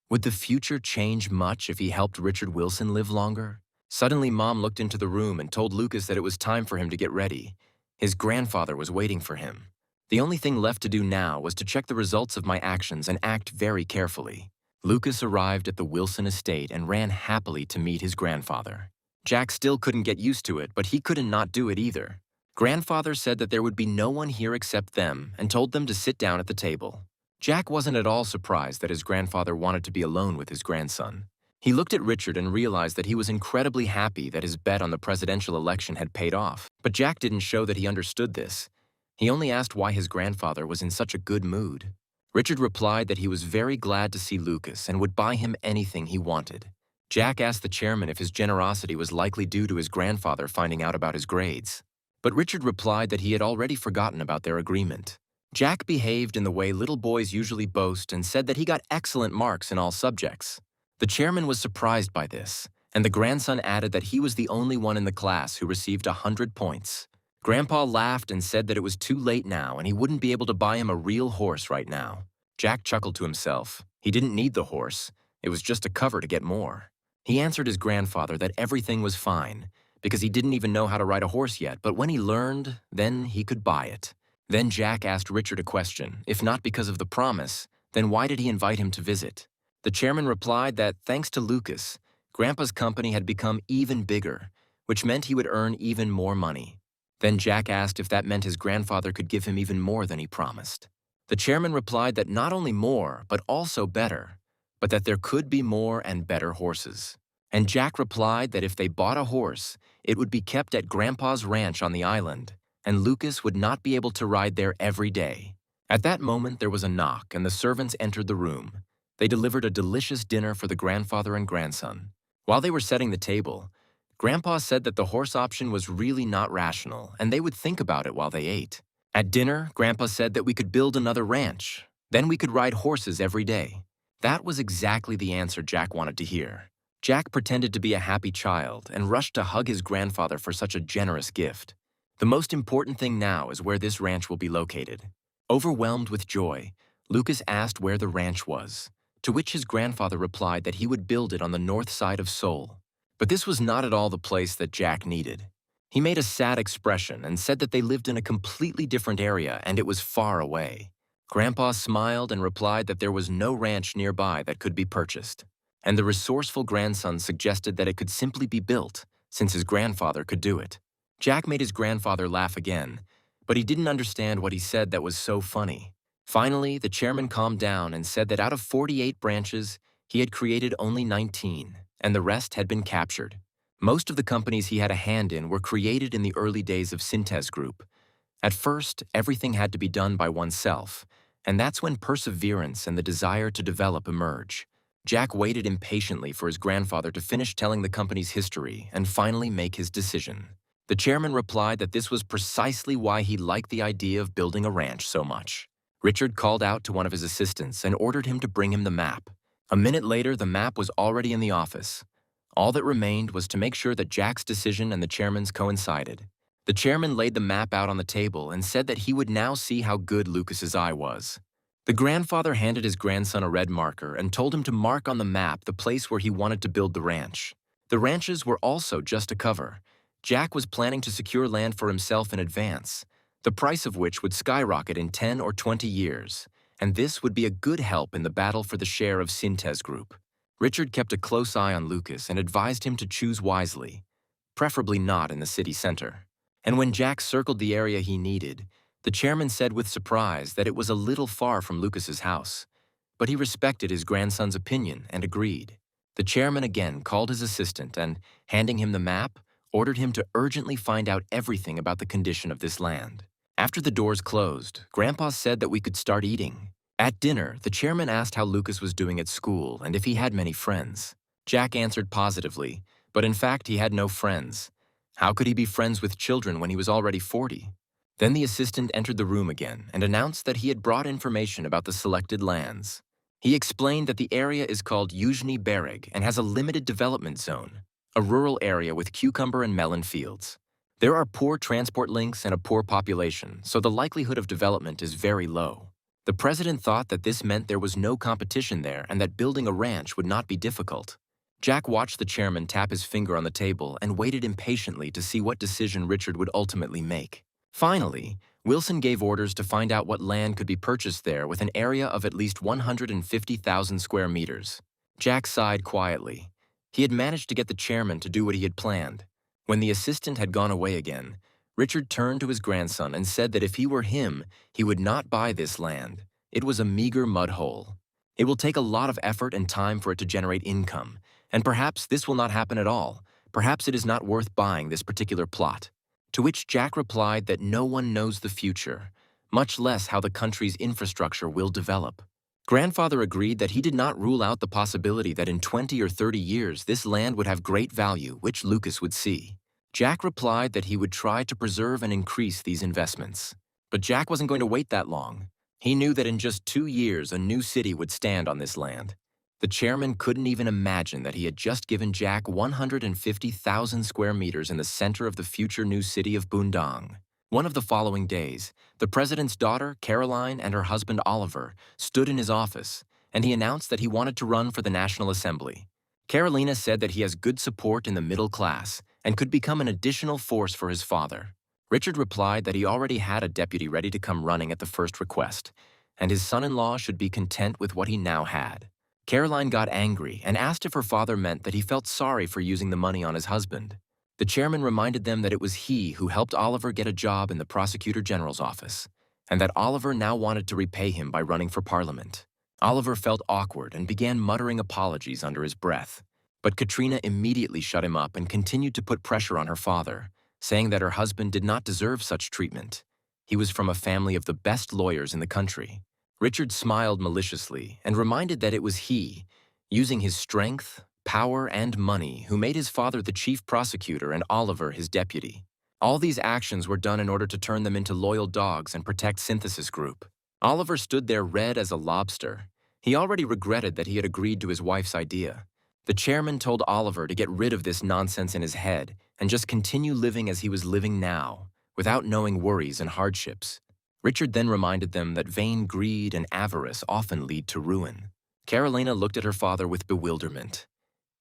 Would the future change much if he helped Richard Wilson live longer? Suddenly, Mom looked into the room and told Lucas that it was time for him to get ready. His grandfather was waiting for him. The only thing left to do now was to check the results of my actions and act very carefully. Lucas arrived at the Wilson estate and ran happily to meet his grandfather. Jack still couldn't get used to it, but he couldn't not do it either. Grandfather said that there would be no one here except them and told them to sit down at the table. Jack wasn't at all surprised that his grandfather wanted to be alone with his grandson. He looked at Richard and realized that he was incredibly happy that his bet on the presidential election had paid off. But Jack didn't show that he understood this. He only asked why his grandfather was in such a good mood. Richard replied that he was very glad to see Lucas and would buy him anything he wanted. Jack asked the chairman if his generosity was likely due to his grandfather finding out about his grades. But Richard replied that he had already forgotten about their agreement. Jack behaved in the way little boys usually boast and said that he got excellent marks in all subjects. The chairman was surprised by this, and the grandson added that he was the only one in the class who received 100 points. Grandpa laughed and said that it was too late now and he wouldn't be able to buy him a real horse right now. Jack chuckled to himself. He didn't need the horse. It was just a cover to get more. He answered his grandfather that everything was fine, because he didn't even know how to ride a horse yet, but when he learned, then he could buy it. Then Jack asked Richard a question. If not because of the promise, then why did he invite him to visit? The chairman replied that thanks to Lucas, Grandpa's company had become even bigger, which meant he would earn even more money. Then Jack asked if that meant his grandfather could give him even more than he promised. The chairman replied that not only more, but also better, but that there could be more and better horses. And Jack replied that if they bought a horse, it would be kept at Grandpa's ranch on the island, and Lucas would not be able to ride there every day. At that moment, there was a knock, and the servants entered the room. They delivered a delicious dinner for the grandfather and grandson. While they were setting the table, Grandpa said that the horse option was really not rational, and they would think about it while they ate. At dinner, Grandpa said that we could build another ranch. Then we could ride horses every day. That was exactly the answer Jack wanted to hear. Jack pretended to be a happy child and rushed to hug his grandfather for such a generous gift. The most important thing now is where this ranch will be located. Overwhelmed with joy, Lucas asked where the ranch was, to which his grandfather replied that he would build it on the north side of Seoul. But this was not at all the place that Jack needed. He made a sad expression and said that they lived in a completely different area and it was far away. Grandpa smiled and replied that there was no ranch nearby that could be purchased. And the resourceful grandson suggested that it could simply be built, since his grandfather could do it. Jack made his grandfather laugh again, but he didn't understand what he said that was so funny. Finally, the chairman calmed down and said that out of 48 branches, he had created only 19, and the rest had been captured. Most of the companies he had a hand in were created in the early days of Cintez Group. At first, everything had to be done by oneself, and that's when perseverance and the desire to develop emerge. Jack waited impatiently for his grandfather to finish telling the company's history and finally make his decision. The chairman replied that this was precisely why he liked the idea of building a ranch so much. Richard called out to one of his assistants and ordered him to bring him the map. A minute later, the map was already in the office. All that remained was to make sure that Jack's decision and the chairman's coincided. The chairman laid the map out on the table and said that he would now see how good Lucas's eye was. The grandfather handed his grandson a red marker and told him to mark on the map the place where he wanted to build the ranch. The ranches were also just a cover. Jack was planning to secure land for himself in advance, the price of which would skyrocket in 10 or 20 years, and this would be a good help in the battle for the share of Cintez Group. Richard kept a close eye on Lucas and advised him to choose wisely, preferably not in the city center. And when Jack circled the area he needed, the chairman said with surprise that it was a little far from Lucas's house, but he respected his grandson's opinion and agreed. The chairman again called his assistant and, handing him the map, ordered him to urgently find out everything about the condition of this land. After the doors closed, Grandpa said that we could start eating. At dinner, the chairman asked how Lucas was doing at school and if he had many friends. Jack answered positively, but in fact he had no friends. How could he be friends with children when he was already 40? Then the assistant entered the room again and announced that he had brought information about the selected lands. He explained that the area is called Yuzhny Bereg and has a limited development zone, a rural area with cucumber and melon fields. There are poor transport links and a poor population, so the likelihood of development is very low. The president thought that this meant there was no competition there and that building a ranch would not be difficult. Jack watched the chairman tap his finger on the table and waited impatiently to see what decision Richard would ultimately make. Finally, Wilson gave orders to find out what land could be purchased there with an area of at least 150,000 square meters. Jack sighed quietly. He had managed to get the chairman to do what he had planned. When the assistant had gone away again, Richard turned to his grandson and said that if he were him, he would not buy this land. It was a meager mud hole. It will take a lot of effort and time for it to generate income, and perhaps this will not happen at all. Perhaps it is not worth buying this particular plot. To which Jack replied that no one knows the future, much less how the country's infrastructure will develop. Grandfather agreed that he did not rule out the possibility that in 20 or 30 years this land would have great value, which Lucas would see. Jack replied that he would try to preserve and increase these investments. But Jack wasn't going to wait that long. He knew that in just 2 years a new city would stand on this land. The chairman couldn't even imagine that he had just given Jack 150,000 square meters in the center of the future new city of Bundang. One of the following days, the president's daughter, Caroline, and her husband, Oliver, stood in his office, and he announced that he wanted to run for the National Assembly. Carolina said that he has good support in the middle class and could become an additional force for his father. Richard replied that he already had a deputy ready to come running at the first request, and his son-in-law should be content with what he now had. Caroline got angry and asked if her father meant that he felt sorry for using the money on his husband. The chairman reminded them that it was he who helped Oliver get a job in the prosecutor general's office, and that Oliver now wanted to repay him by running for parliament. Oliver felt awkward and began muttering apologies under his breath. But Katrina immediately shut him up and continued to put pressure on her father, saying that her husband did not deserve such treatment. He was from a family of the best lawyers in the country. Richard smiled maliciously and reminded that it was he, using his strength, power, and money, who made his father the chief prosecutor and Oliver his deputy. All these actions were done in order to turn them into loyal dogs and protect Cintez Group. Oliver stood there red as a lobster. He already regretted that he had agreed to his wife's idea. The chairman told Oliver to get rid of this nonsense in his head and just continue living as he was living now, without knowing worries and hardships. Richard then reminded them that vain greed and avarice often lead to ruin. Carolina looked at her father with bewilderment.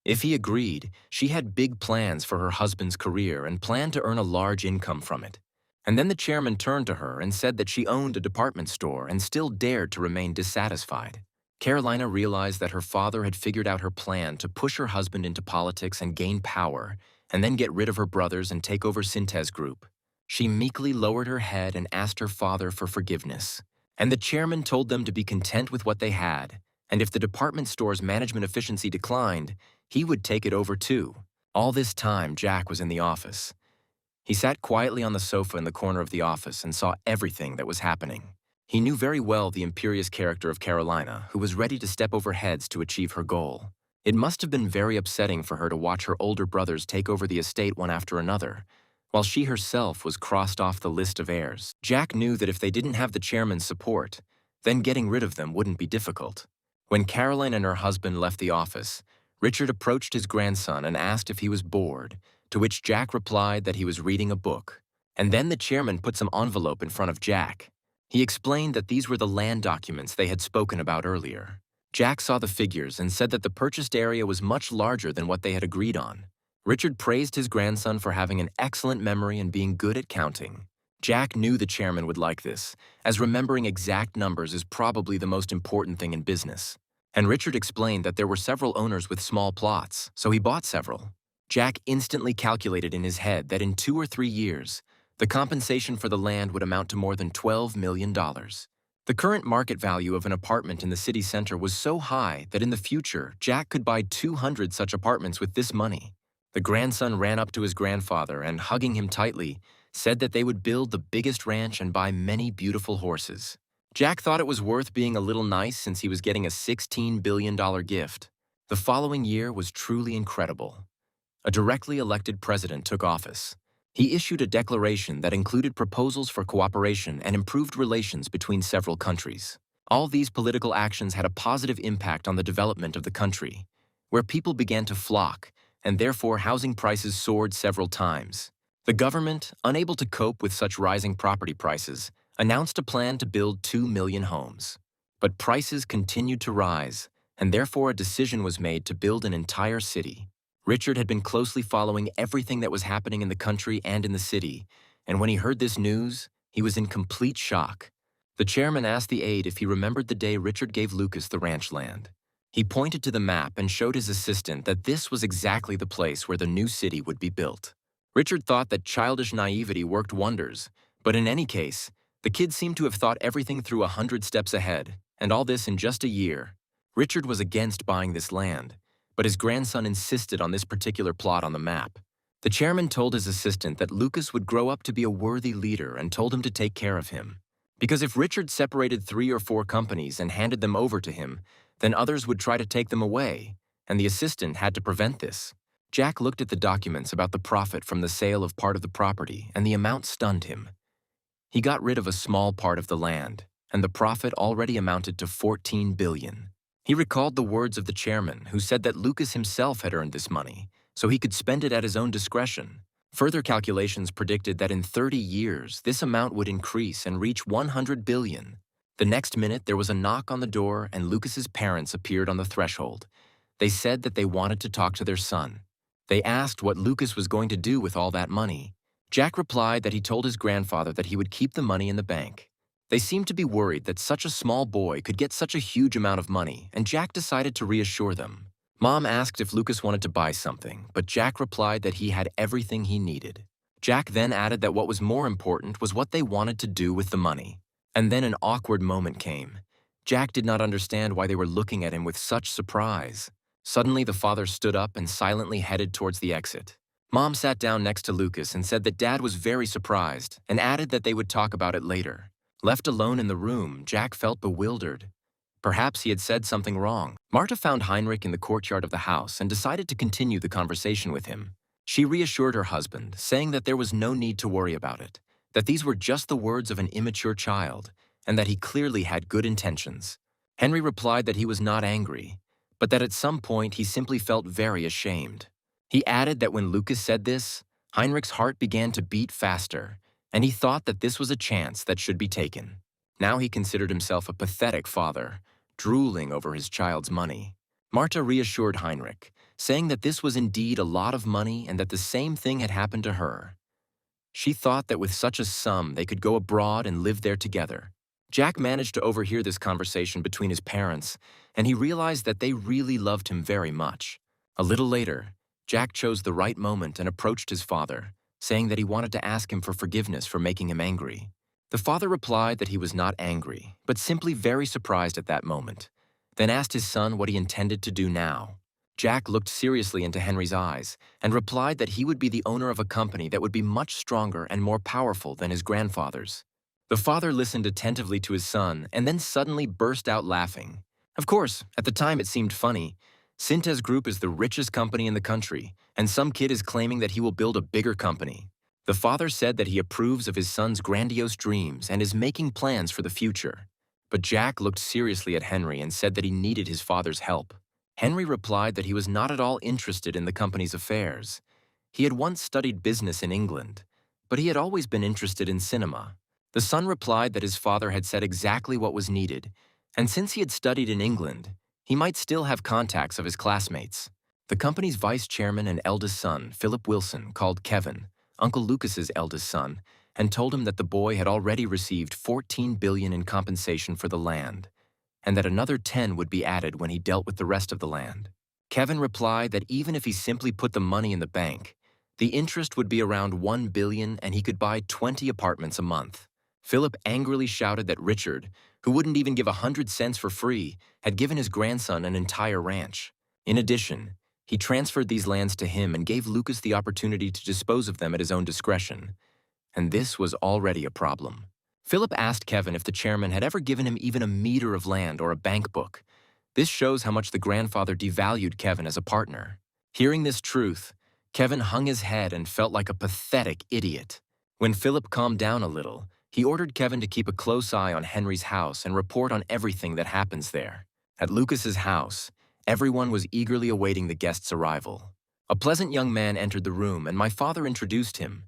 If he agreed, she had big plans for her husband's career and planned to earn a large income from it. And then the chairman turned to her and said that she owned a department store and still dared to remain dissatisfied. Carolina realized that her father had figured out her plan to push her husband into politics and gain power, and then get rid of her brothers and take over Cintez Group. She meekly lowered her head and asked her father for forgiveness. And the chairman told them to be content with what they had, and if the department store's management efficiency declined, he would take it over too. All this time, Jack was in the office. He sat quietly on the sofa in the corner of the office and saw everything that was happening. He knew very well the imperious character of Carolina, who was ready to step over heads to achieve her goal. It must have been very upsetting for her to watch her older brothers take over the estate one after another, while she herself was crossed off the list of heirs. Jack knew that if they didn't have the chairman's support, then getting rid of them wouldn't be difficult. When Caroline and her husband left the office, Richard approached his grandson and asked if he was bored, to which Jack replied that he was reading a book. And then the chairman put some envelope in front of Jack. He explained that these were the land documents they had spoken about earlier. Jack saw the figures and said that the purchased area was much larger than what they had agreed on. Richard praised his grandson for having an excellent memory and being good at counting. Jack knew the chairman would like this, as remembering exact numbers is probably the most important thing in business. And Richard explained that there were several owners with small plots, so he bought several. Jack instantly calculated in his head that in 2 or 3 years, the compensation for the land would amount to more than $12 million. The current market value of an apartment in the city center was so high that in the future, Jack could buy 200 such apartments with this money. The grandson ran up to his grandfather and, hugging him tightly, said that they would build the biggest ranch and buy many beautiful horses. Jack thought it was worth being a little nice since he was getting a $16 billion gift. The following year was truly incredible. A directly elected president took office. He issued a declaration that included proposals for cooperation and improved relations between several countries. All these political actions had a positive impact on the development of the country, where people began to flock, and therefore housing prices soared several times. The government, unable to cope with such rising property prices, announced a plan to build 2 million homes. But prices continued to rise, and therefore a decision was made to build an entire city. Richard had been closely following everything that was happening in the country and in the city, and when he heard this news, he was in complete shock. The chairman asked the aide if he remembered the day Richard gave Lucas the ranch land. He pointed to the map and showed his assistant that this was exactly the place where the new city would be built. Richard thought that childish naivety worked wonders, but in any case, the kid seemed to have thought everything through 100 steps ahead, and all this in just a year. Richard was against buying this land, but his grandson insisted on this particular plot on the map. The chairman told his assistant that Lucas would grow up to be a worthy leader and told him to take care of him. Because if Richard separated 3 or 4 companies and handed them over to him, then others would try to take them away, and the assistant had to prevent this. Jack looked at the documents about the profit from the sale of part of the property, and the amount stunned him. He got rid of a small part of the land, and the profit already amounted to $14 billion. He recalled the words of the chairman, who said that Lucas himself had earned this money, so he could spend it at his own discretion. Further calculations predicted that in 30 years, this amount would increase and reach $100 billion. The next minute, there was a knock on the door and Lucas's parents appeared on the threshold. They said that they wanted to talk to their son. They asked what Lucas was going to do with all that money. Jack replied that he told his grandfather that he would keep the money in the bank. They seemed to be worried that such a small boy could get such a huge amount of money, and Jack decided to reassure them. Mom asked if Lucas wanted to buy something, but Jack replied that he had everything he needed. Jack then added that what was more important was what they wanted to do with the money. And then an awkward moment came. Jack did not understand why they were looking at him with such surprise. Suddenly, the father stood up and silently headed towards the exit. Mom sat down next to Lucas and said that Dad was very surprised and added that they would talk about it later. Left alone in the room, Jack felt bewildered. Perhaps he had said something wrong. Marta found Heinrich in the courtyard of the house and decided to continue the conversation with him. She reassured her husband, saying that there was no need to worry about it, that these were just the words of an immature child, and that he clearly had good intentions. Henry replied that he was not angry, but that at some point he simply felt very ashamed. He added that when Lucas said this, Heinrich's heart began to beat faster, and he thought that this was a chance that should be taken. Now he considered himself a pathetic father, drooling over his child's money. Marta reassured Heinrich, saying that this was indeed a lot of money and that the same thing had happened to her. She thought that with such a sum they could go abroad and live there together. Jack managed to overhear this conversation between his parents, and he realized that they really loved him very much. A little later, Jack chose the right moment and approached his father, saying that he wanted to ask him for forgiveness for making him angry. The father replied that he was not angry, but simply very surprised at that moment, then asked his son what he intended to do now. Jack looked seriously into Henry's eyes and replied that he would be the owner of a company that would be much stronger and more powerful than his grandfather's. The father listened attentively to his son and then suddenly burst out laughing. Of course, at the time it seemed funny. Cintez Group is the richest company in the country, and some kid is claiming that he will build a bigger company. The father said that he approves of his son's grandiose dreams and is making plans for the future. But Jack looked seriously at Henry and said that he needed his father's help. Henry replied that he was not at all interested in the company's affairs. He had once studied business in England, but he had always been interested in cinema. The son replied that his father had said exactly what was needed, and since he had studied in England, he might still have contacts of his classmates. The company's vice chairman and eldest son, Philip Wilson, called Kevin, Uncle Lucas's eldest son, and told him that the boy had already received $14 billion in compensation for the land, and that another 10 would be added when he dealt with the rest of the land. Kevin replied that even if he simply put the money in the bank, the interest would be around $1 billion and he could buy 20 apartments a month. Philip angrily shouted that Richard, who wouldn't even give 100 cents for free, had given his grandson an entire ranch. In addition, he transferred these lands to him and gave Lucas the opportunity to dispose of them at his own discretion. And this was already a problem. Philip asked Kevin if the chairman had ever given him even a meter of land or a bank book. This shows how much the grandfather devalued Kevin as a partner. Hearing this truth, Kevin hung his head and felt like a pathetic idiot. When Philip calmed down a little, he ordered Kevin to keep a close eye on Henry's house and report on everything that happens there. At Lucas's house, everyone was eagerly awaiting the guest's arrival. A pleasant young man entered the room, and my father introduced him.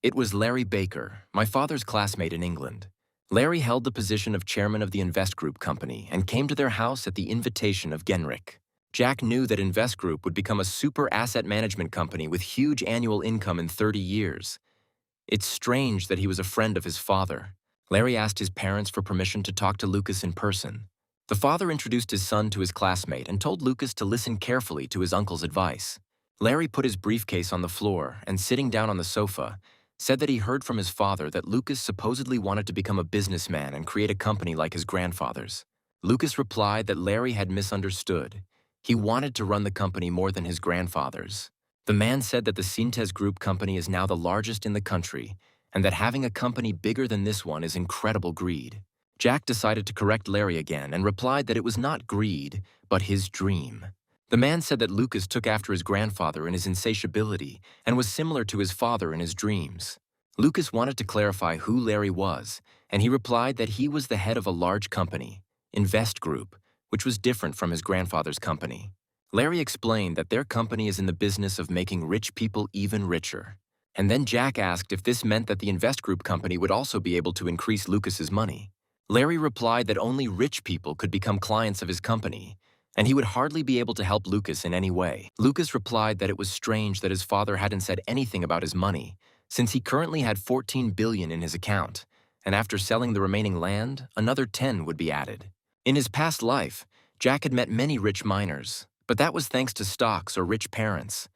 It was Larry Baker, my father's classmate in England. Larry held the position of chairman of the Invest Group company and came to their house at the invitation of Genrich. Jack knew that Invest Group would become a super asset management company with huge annual income in 30 years. It's strange that he was a friend of his father. Larry asked his parents for permission to talk to Lucas in person. The father introduced his son to his classmate and told Lucas to listen carefully to his uncle's advice. Larry put his briefcase on the floor and, sitting down on the sofa, said that he heard from his father that Lucas supposedly wanted to become a businessman and create a company like his grandfather's. Lucas replied that Larry had misunderstood. He wanted to run the company more than his grandfather's. The man said that the Cintez Group company is now the largest in the country, and that having a company bigger than this one is incredible greed. Jack decided to correct Larry again and replied that it was not greed, but his dream. The man said that Lucas took after his grandfather in his insatiability and was similar to his father in his dreams. Lucas wanted to clarify who Larry was, and he replied that he was the head of a large company, Invest Group, which was different from his grandfather's company. Larry explained that their company is in the business of making rich people even richer. And then Jack asked if this meant that the Invest Group company would also be able to increase Lucas's money. Larry replied that only rich people could become clients of his company, and he would hardly be able to help Lucas in any way. Lucas replied that it was strange that his father hadn't said anything about his money, since he currently had $14 billion in his account, and after selling the remaining land, another 10 would be added. In his past life, Jack had met many rich miners, but that was thanks to stocks or rich parents.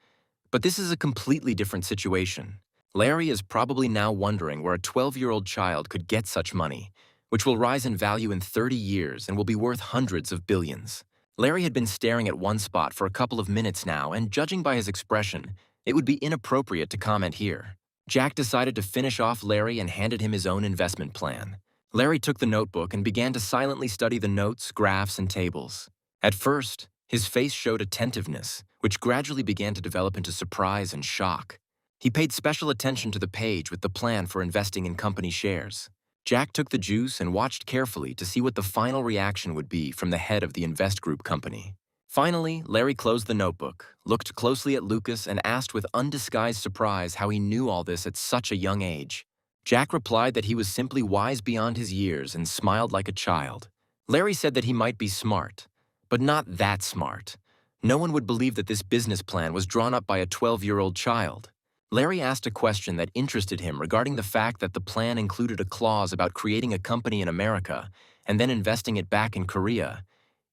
But this is a completely different situation. Larry is probably now wondering where a 12-year-old child could get such money, which will rise in value in 30 years and will be worth hundreds of billions. Larry had been staring at one spot for a couple of minutes now, and judging by his expression, it would be inappropriate to comment here. Jack decided to finish off Larry and handed him his own investment plan. Larry took the notebook and began to silently study the notes, graphs, and tables. At first, his face showed attentiveness, which gradually began to develop into surprise and shock. He paid special attention to the page with the plan for investing in company shares. Jack took the juice and watched carefully to see what the final reaction would be from the head of the Invest Group company. Finally, Larry closed the notebook, looked closely at Lucas, and asked with undisguised surprise how he knew all this at such a young age. Jack replied that he was simply wise beyond his years and smiled like a child. Larry said that he might be smart, but not that smart. No one would believe that this business plan was drawn up by a 12-year-old child. Larry asked a question that interested him regarding the fact that the plan included a clause about creating a company in America and then investing it back in Korea.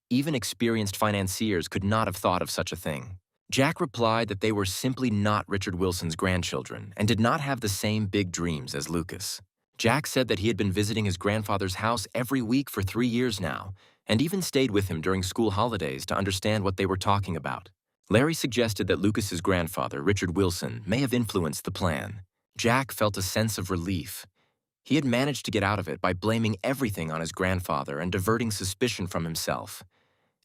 Even experienced financiers could not have thought of such a thing. Jack replied that they were simply not Richard Wilson's grandchildren and did not have the same big dreams as Lucas. Jack said that he had been visiting his grandfather's house every week for 3 years now, and even stayed with him during school holidays to understand what they were talking about. Larry suggested that Lucas's grandfather, Richard Wilson, may have influenced the plan. Jack felt a sense of relief. He had managed to get out of it by blaming everything on his grandfather and diverting suspicion from himself,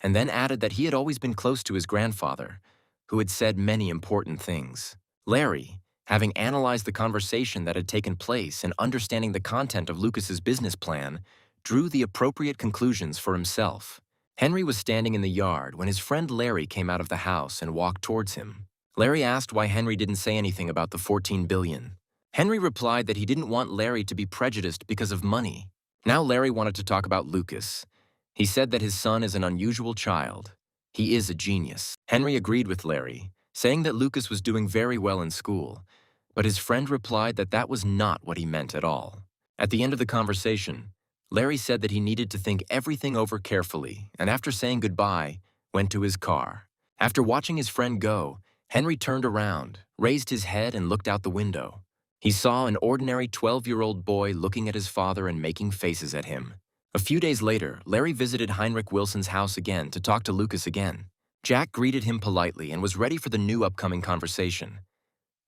and then added that he had always been close to his grandfather, who had said many important things. Larry, having analyzed the conversation that had taken place and understanding the content of Lucas's business plan, drew the appropriate conclusions for himself. Henry was standing in the yard when his friend Larry came out of the house and walked towards him. Larry asked why Henry didn't say anything about the $14 billion. Henry replied that he didn't want Larry to be prejudiced because of money. Now Larry wanted to talk about Lucas. He said that his son is an unusual child. He is a genius. Henry agreed with Larry, saying that Lucas was doing very well in school, but his friend replied that that was not what he meant at all. At the end of the conversation, Larry said that he needed to think everything over carefully, and after saying goodbye, went to his car. After watching his friend go, Henry turned around, raised his head, and looked out the window. He saw an ordinary 12-year-old boy looking at his father and making faces at him. A few days later, Larry visited Heinrich Wilson's house again to talk to Lucas again. Jack greeted him politely and was ready for the new upcoming conversation.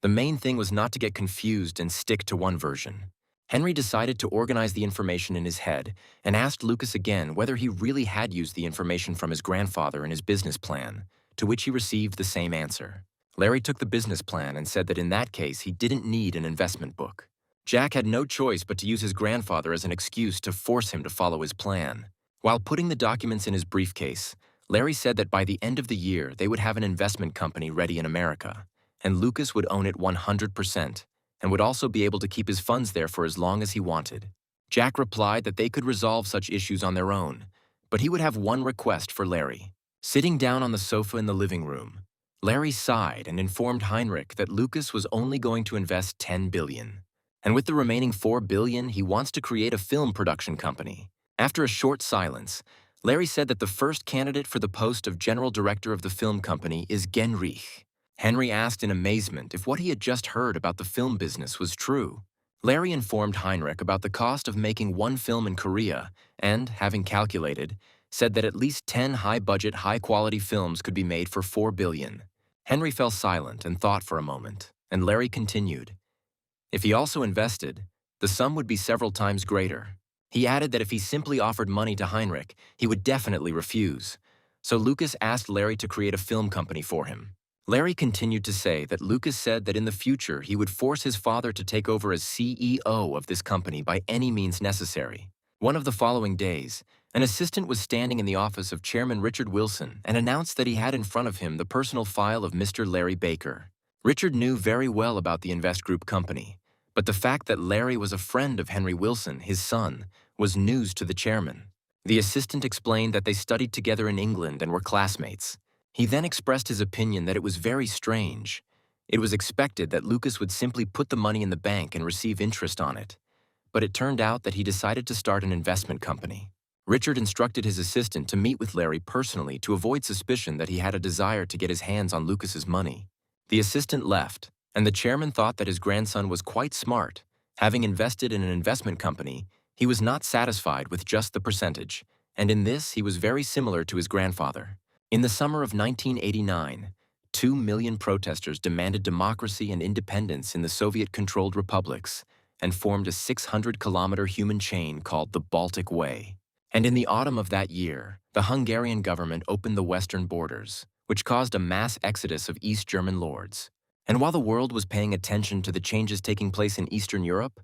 The main thing was not to get confused and stick to one version. Henry decided to organize the information in his head and asked Lucas again whether he really had used the information from his grandfather in his business plan, to which he received the same answer. Larry took the business plan and said that in that case he didn't need an investment book. Jack had no choice but to use his grandfather as an excuse to force him to follow his plan. While putting the documents in his briefcase, Larry said that by the end of the year they would have an investment company ready in America, and Lucas would own it 100%. And would also be able to keep his funds there for as long as he wanted. Jack replied that they could resolve such issues on their own, but he would have one request for Larry. Sitting down on the sofa in the living room, Larry sighed and informed Heinrich that Lucas was only going to invest $10 billion. And with the remaining $4 billion, he wants to create a film production company. After a short silence, Larry said that the first candidate for the post of general director of the film company is Genrich. Henry asked in amazement if what he had just heard about the film business was true. Larry informed Heinrich about the cost of making one film in Korea and, having calculated, said that at least 10 high-budget, high-quality films could be made for $4 billion. Henry fell silent and thought for a moment, and Larry continued. If he also invested, the sum would be several times greater. He added that if he simply offered money to Heinrich, he would definitely refuse. So Lucas asked Larry to create a film company for him. Larry continued to say that Lucas said that in the future he would force his father to take over as CEO of this company by any means necessary. One of the following days, an assistant was standing in the office of Chairman Richard Wilson and announced that he had in front of him the personal file of Mr. Larry Baker. Richard knew very well about the Invest Group company, but the fact that Larry was a friend of Henry Wilson, his son, was news to the chairman. The assistant explained that they studied together in England and were classmates. He then expressed his opinion that it was very strange. It was expected that Lucas would simply put the money in the bank and receive interest on it. but it turned out that he decided to start an investment company. Richard instructed his assistant to meet with Larry personally to avoid suspicion that he had a desire to get his hands on Lucas's money. The assistant left, and the chairman thought that his grandson was quite smart. Having invested in an investment company, he was not satisfied with just the percentage, and in this he was very similar to his grandfather. In the summer of 1989, 2 million protesters demanded democracy and independence in the Soviet-controlled republics and formed a 600-kilometer human chain called the Baltic Way. And in the autumn of that year, the Hungarian government opened the western borders, which caused a mass exodus of East German lords. And while the world was paying attention to the changes taking place in Eastern Europe,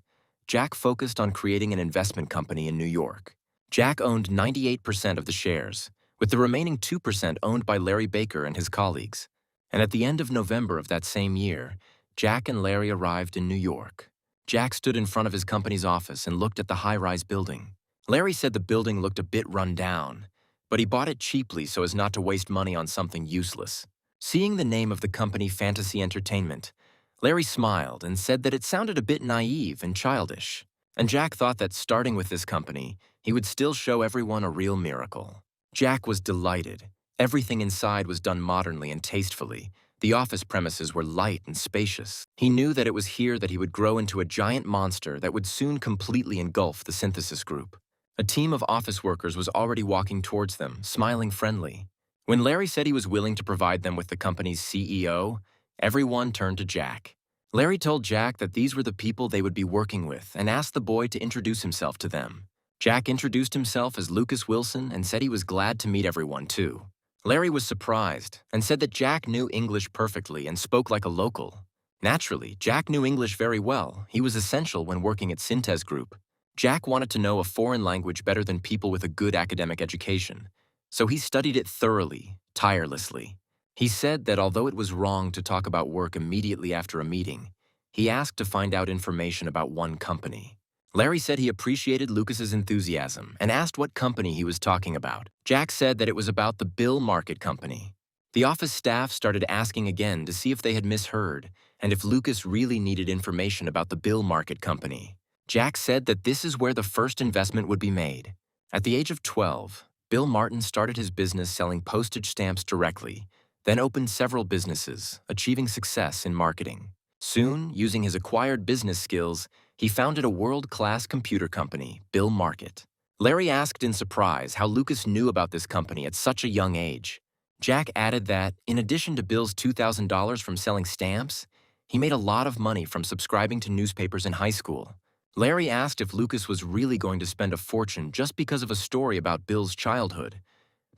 Jack focused on creating an investment company in New York. Jack owned 98% of the shares, with the remaining 2% owned by Larry Baker and his colleagues. And at the end of November of that same year, Jack and Larry arrived in New York. Jack stood in front of his company's office and looked at the high-rise building. Larry said the building looked a bit run down, but he bought it cheaply so as not to waste money on something useless. Seeing the name of the company Fantasy Entertainment, Larry smiled and said that it sounded a bit naive and childish. And Jack thought that starting with this company, he would still show everyone a real miracle. Jack was delighted. Everything inside was done modernly and tastefully. The office premises were light and spacious. He knew that it was here that he would grow into a giant monster that would soon completely engulf the Cintez Group. A team of office workers was already walking towards them, smiling friendly. When Larry said he was willing to provide them with the company's CEO, everyone turned to Jack. Larry told Jack that these were the people they would be working with and asked the boy to introduce himself to them. Jack introduced himself as Lucas Wilson and said he was glad to meet everyone too. Larry was surprised and said that Jack knew English perfectly and spoke like a local. Naturally, Jack knew English very well. He was essential when working at Cintez Group. Jack wanted to know a foreign language better than people with a good academic education, so he studied it thoroughly, tirelessly. He said that although it was wrong to talk about work immediately after a meeting, he asked to find out information about one company. Larry said he appreciated Lucas's enthusiasm and asked what company he was talking about. Jack said that it was about the Bill Market Company. The office staff started asking again to see if they had misheard and if Lucas really needed information about the Bill Market Company. Jack said that this is where the first investment would be made. At the age of 12, Bill Martin started his business selling postage stamps directly, then opened several businesses, achieving success in marketing. Soon, using his acquired business skills, he founded a world-class computer company, Bill Market. Larry asked in surprise how Lucas knew about this company at such a young age. Jack added that, in addition to Bill's $2,000 from selling stamps, he made a lot of money from subscribing to newspapers in high school. Larry asked if Lucas was really going to spend a fortune just because of a story about Bill's childhood.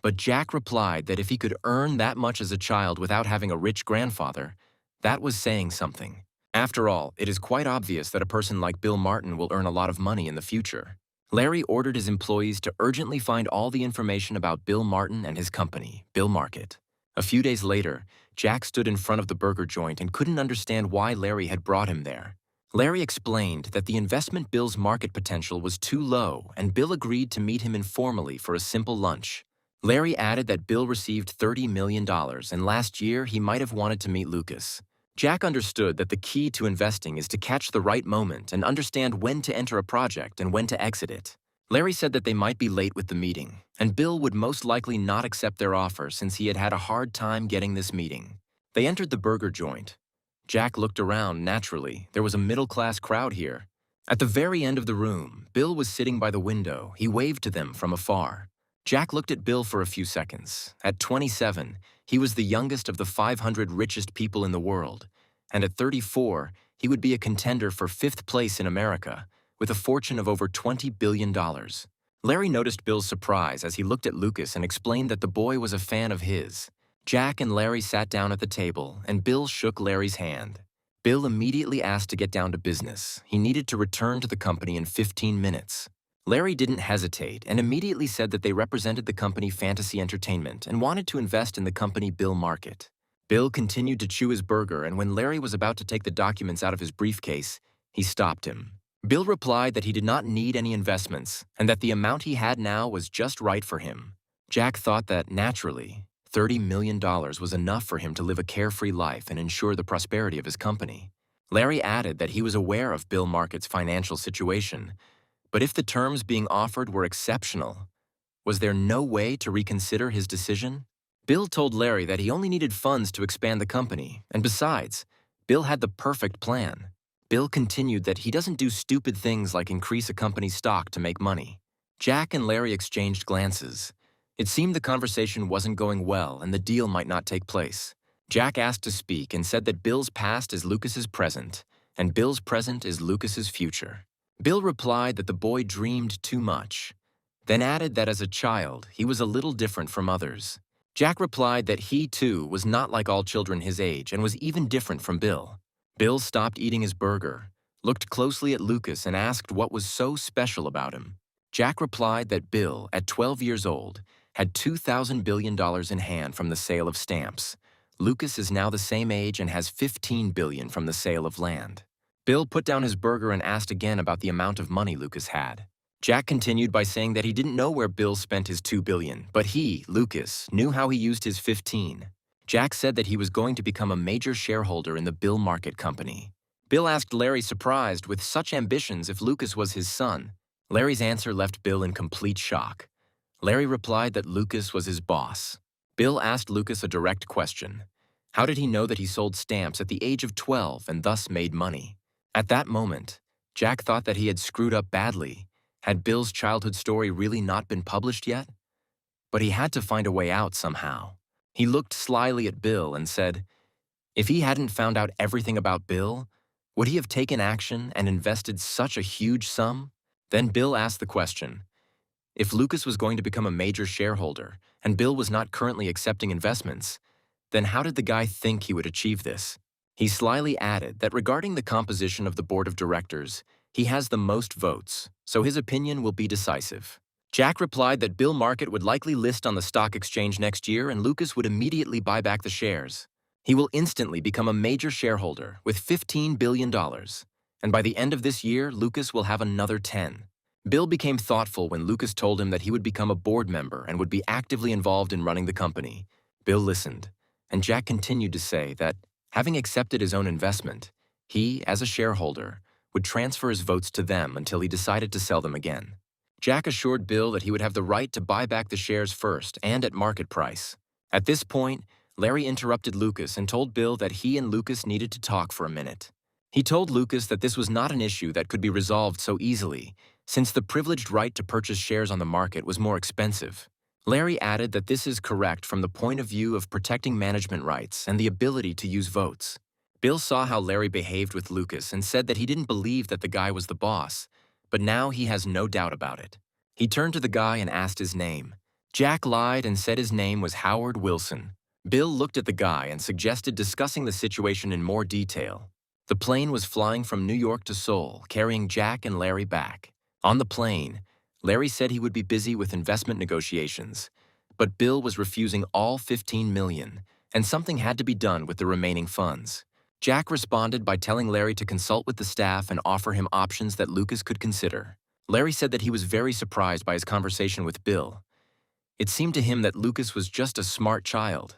But Jack replied that if he could earn that much as a child without having a rich grandfather, that was saying something. After all, it is quite obvious that a person like Bill Martin will earn a lot of money in the future. Larry ordered his employees to urgently find all the information about Bill Martin and his company, Bill Market. A few days later, Jack stood in front of the burger joint and couldn't understand why Larry had brought him there. Larry explained that the investment Bill's market potential was too low, and Bill agreed to meet him informally for a simple lunch. Larry added that Bill received $30 million, and last year he might have wanted to meet Lucas. Jack understood that the key to investing is to catch the right moment and understand when to enter a project and when to exit it. Larry said that they might be late with the meeting, and Bill would most likely not accept their offer since he had had a hard time getting this meeting. They entered the burger joint. Jack looked around naturally. There was a middle-class crowd here. At the very end of the room, Bill was sitting by the window. He waved to them from afar. Jack looked at Bill for a few seconds. At 27, he was the youngest of the 500 richest people in the world, and at 34, he would be a contender for 5th place in America, with a fortune of over $20 billion. Larry noticed Bill's surprise as he looked at Lucas and explained that the boy was a fan of his. Jack and Larry sat down at the table, and Bill shook Larry's hand. Bill immediately asked to get down to business. He needed to return to the company in 15 minutes. Larry didn't hesitate and immediately said that they represented the company Fantasy Entertainment and wanted to invest in the company Bill Market. Bill continued to chew his burger, and when Larry was about to take the documents out of his briefcase, he stopped him. Bill replied that he did not need any investments and that the amount he had now was just right for him. Jack thought that, naturally, $30 million was enough for him to live a carefree life and ensure the prosperity of his company. Larry added that he was aware of Bill Market's financial situation, but if the terms being offered were exceptional, was there no way to reconsider his decision? Bill told Larry that he only needed funds to expand the company, and besides, Bill had the perfect plan. Bill continued that he doesn't do stupid things like increase a company's stock to make money. Jack and Larry exchanged glances. It seemed the conversation wasn't going well and the deal might not take place. Jack asked to speak and said that Bill's past is Lucas's present, and Bill's present is Lucas's future. Bill replied that the boy dreamed too much, then added that as a child, he was a little different from others. Jack replied that he, too, was not like all children his age and was even different from Bill. Bill stopped eating his burger, looked closely at Lucas and asked what was so special about him. Jack replied that Bill, at 12 years old, had $2,000 billion in hand from the sale of stamps. Lucas is now the same age and has $15 billion from the sale of land. Bill put down his burger and asked again about the amount of money Lucas had. Jack continued by saying that he didn't know where Bill spent his $2 billion, but he, Lucas, knew how he used his 15. Jack said that he was going to become a major shareholder in the Bill Market Company. Bill asked Larry, surprised with such ambitions, if Lucas was his son. Larry's answer left Bill in complete shock. Larry replied that Lucas was his boss. Bill asked Lucas a direct question. How did he know that he sold stamps at the age of 12 and thus made money? At that moment, Jack thought that he had screwed up badly. Had Bill's childhood story really not been published yet? But he had to find a way out somehow. He looked slyly at Bill and said, if he hadn't found out everything about Bill, would he have taken action and invested such a huge sum? Then Bill asked the question, if Lucas was going to become a major shareholder and Bill was not currently accepting investments, then how did the guy think he would achieve this? He slyly added that regarding the composition of the board of directors, he has the most votes, so his opinion will be decisive. Jack replied that Bill Market would likely list on the stock exchange next year and Lucas would immediately buy back the shares. He will instantly become a major shareholder with $15 billion, and by the end of this year, Lucas will have another 10. Bill became thoughtful when Lucas told him that he would become a board member and would be actively involved in running the company. Bill listened, and Jack continued to say that, having accepted his own investment, he, as a shareholder, would transfer his votes to them until he decided to sell them again. Jack assured Bill that he would have the right to buy back the shares first and at market price. At this point, Larry interrupted Lucas and told Bill that he and Lucas needed to talk for a minute. He told Lucas that this was not an issue that could be resolved so easily, since the privileged right to purchase shares on the market was more expensive. Larry added that this is correct from the point of view of protecting management rights and the ability to use votes. Bill saw how Larry behaved with Lucas and said that he didn't believe that the guy was the boss, but now he has no doubt about it. He turned to the guy and asked his name. Jack lied and said his name was Howard Wilson. Bill looked at the guy and suggested discussing the situation in more detail. The plane was flying from New York to Seoul, carrying Jack and Larry back. On the plane, Larry said he would be busy with investment negotiations, but Bill was refusing all $15 million, and something had to be done with the remaining funds. Jack responded by telling Larry to consult with the staff and offer him options that Lucas could consider. Larry said that he was very surprised by his conversation with Bill. It seemed to him that Lucas was just a smart child,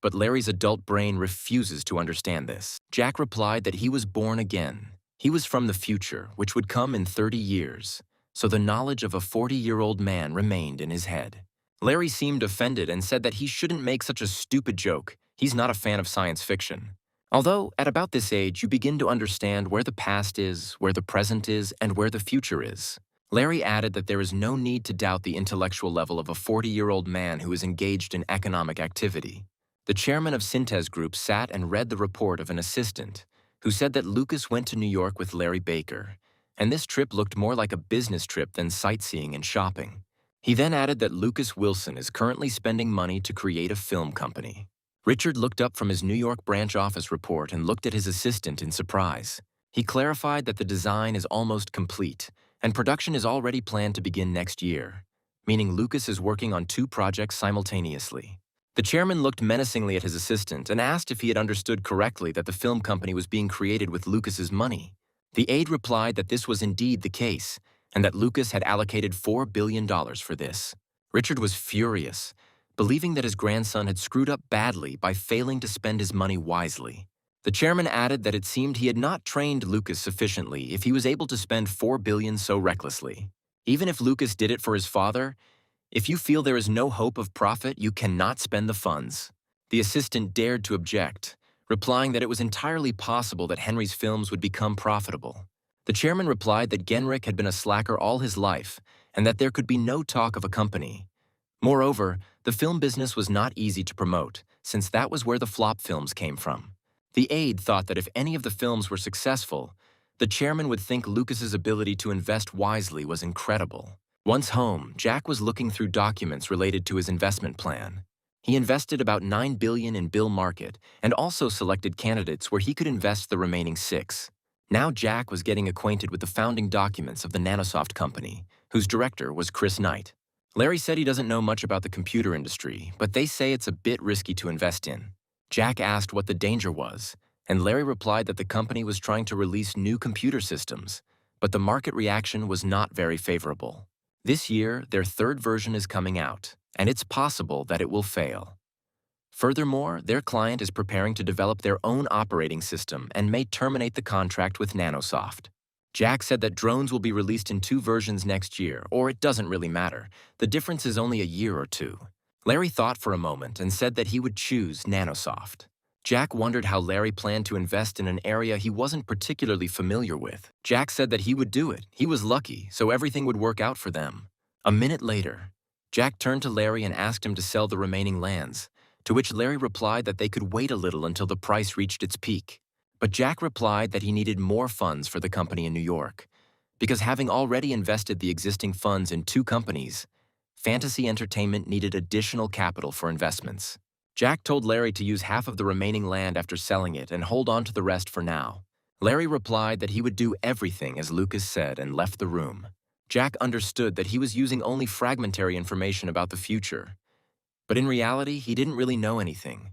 but Larry's adult brain refuses to understand this. Jack replied that he was born again. He was from the future, which would come in 30 years, so the knowledge of a 40-year-old man remained in his head. Larry seemed offended and said that he shouldn't make such a stupid joke. He's not a fan of science fiction. Although, at about this age, you begin to understand where the past is, where the present is, and where the future is. Larry added that there is no need to doubt the intellectual level of a 40-year-old man who is engaged in economic activity. The chairman of Cintez Group sat and read the report of an assistant who said that Lucas went to New York with Larry Baker, and this trip looked more like a business trip than sightseeing and shopping. He then added that Lucas Wilson is currently spending money to create a film company. Richard looked up from his New York branch office report and looked at his assistant in surprise. He clarified that the design is almost complete, and production is already planned to begin next year, meaning Lucas is working on 2 projects simultaneously. The chairman looked menacingly at his assistant and asked if he had understood correctly that the film company was being created with Lucas's money. The aide replied that this was indeed the case, and that Lucas had allocated $4 billion for this. Richard was furious, believing that his grandson had screwed up badly by failing to spend his money wisely. The chairman added that it seemed he had not trained Lucas sufficiently if he was able to spend $4 billion so recklessly. Even if Lucas did it for his father, if you feel there is no hope of profit, you cannot spend the funds. The assistant dared to object, replying that it was entirely possible that Henry's films would become profitable. The chairman replied that Genrick had been a slacker all his life and that there could be no talk of a company. Moreover, the film business was not easy to promote, since that was where the flop films came from. The aide thought that if any of the films were successful, the chairman would think Lucas's ability to invest wisely was incredible. Once home, Jack was looking through documents related to his investment plan. He invested about $9 billion in Bill Market and also selected candidates where he could invest the remaining $6 billion. Now Jack was getting acquainted with the founding documents of the Nanosoft company, whose director was Chris Knight. Larry said he doesn't know much about the computer industry, but they say it's a bit risky to invest in. Jack asked what the danger was, and Larry replied that the company was trying to release new computer systems, but the market reaction was not very favorable. This year, their third version is coming out, and it's possible that it will fail. Furthermore, their client is preparing to develop their own operating system and may terminate the contract with Nanosoft. Jack said that drones will be released in 2 versions next year, or it doesn't really matter. The difference is only a year or 2. Larry thought for a moment and said that he would choose Nanosoft. Jack wondered how Larry planned to invest in an area he wasn't particularly familiar with. Jack said that he would do it. He was lucky, so everything would work out for them. A minute later, Jack turned to Larry and asked him to sell the remaining lands, to which Larry replied that they could wait a little until the price reached its peak. But Jack replied that he needed more funds for the company in New York, because having already invested the existing funds in 2 companies, Fantasy Entertainment needed additional capital for investments. Jack told Larry to use half of the remaining land after selling it and hold on to the rest for now. Larry replied that he would do everything as Lucas said and left the room. Jack understood that he was using only fragmentary information about the future. But in reality, he didn't really know anything.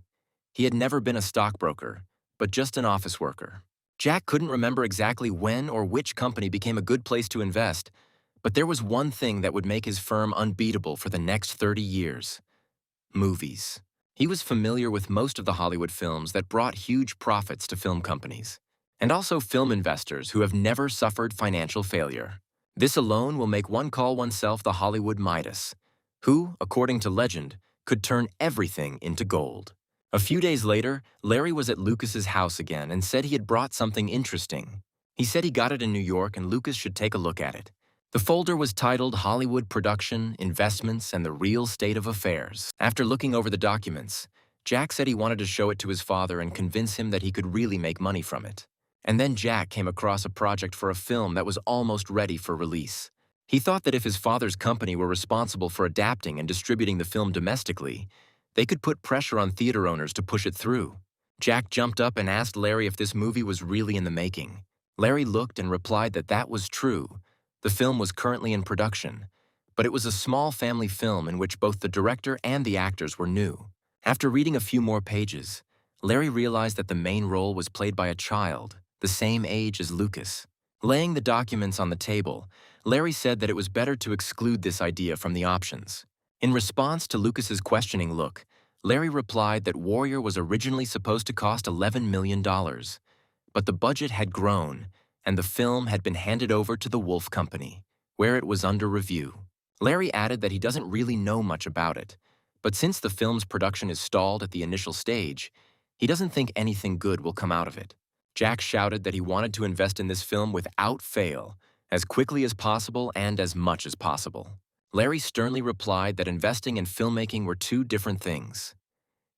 He had never been a stockbroker, but just an office worker. Jack couldn't remember exactly when or which company became a good place to invest, but there was one thing that would make his firm unbeatable for the next 30 years: movies. He was familiar with most of the Hollywood films that brought huge profits to film companies, and also film investors who have never suffered financial failure. This alone will make one call oneself the Hollywood Midas, who, according to legend, could turn everything into gold. A few days later, Larry was at Lucas's house again and said he had brought something interesting. He said he got it in New York and Lucas should take a look at it. The folder was titled Hollywood Production, Investments, and the Real State of Affairs. After looking over the documents, Jack said he wanted to show it to his father and convince him that he could really make money from it. And then Jack came across a project for a film that was almost ready for release. He thought that if his father's company were responsible for adapting and distributing the film domestically, they could put pressure on theater owners to push it through. Jack jumped up and asked Larry if this movie was really in the making. Larry looked and replied that that was true. The film was currently in production, but it was a small family film in which both the director and the actors were new. After reading a few more pages, Larry realized that the main role was played by a child, the same age as Lucas. Laying the documents on the table, Larry said that it was better to exclude this idea from the options. In response to Lucas's questioning look, Larry replied that Warrior was originally supposed to cost $11 million, but the budget had grown, and the film had been handed over to the Wolf Company, where it was under review. Larry added that he doesn't really know much about it, but since the film's production is stalled at the initial stage, he doesn't think anything good will come out of it. Jack shouted that he wanted to invest in this film without fail, as quickly as possible and as much as possible. Larry sternly replied that investing and filmmaking were 2 different things.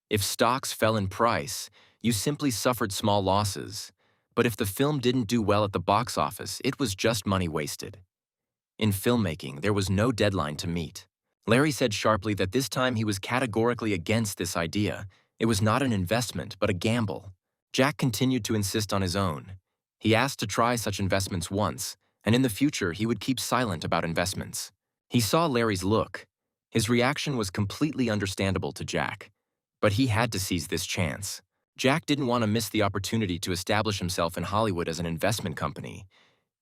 If stocks fell in price, you simply suffered small losses. But if the film didn't do well at the box office, it was just money wasted. In filmmaking, there was no deadline to meet. Larry said sharply that this time he was categorically against this idea. It was not an investment, but a gamble. Jack continued to insist on his own. He asked to try such investments once, and in the future he would keep silent about investments. He saw Larry's look. His reaction was completely understandable to Jack, but he had to seize this chance. Jack didn't want to miss the opportunity to establish himself in Hollywood as an investment company.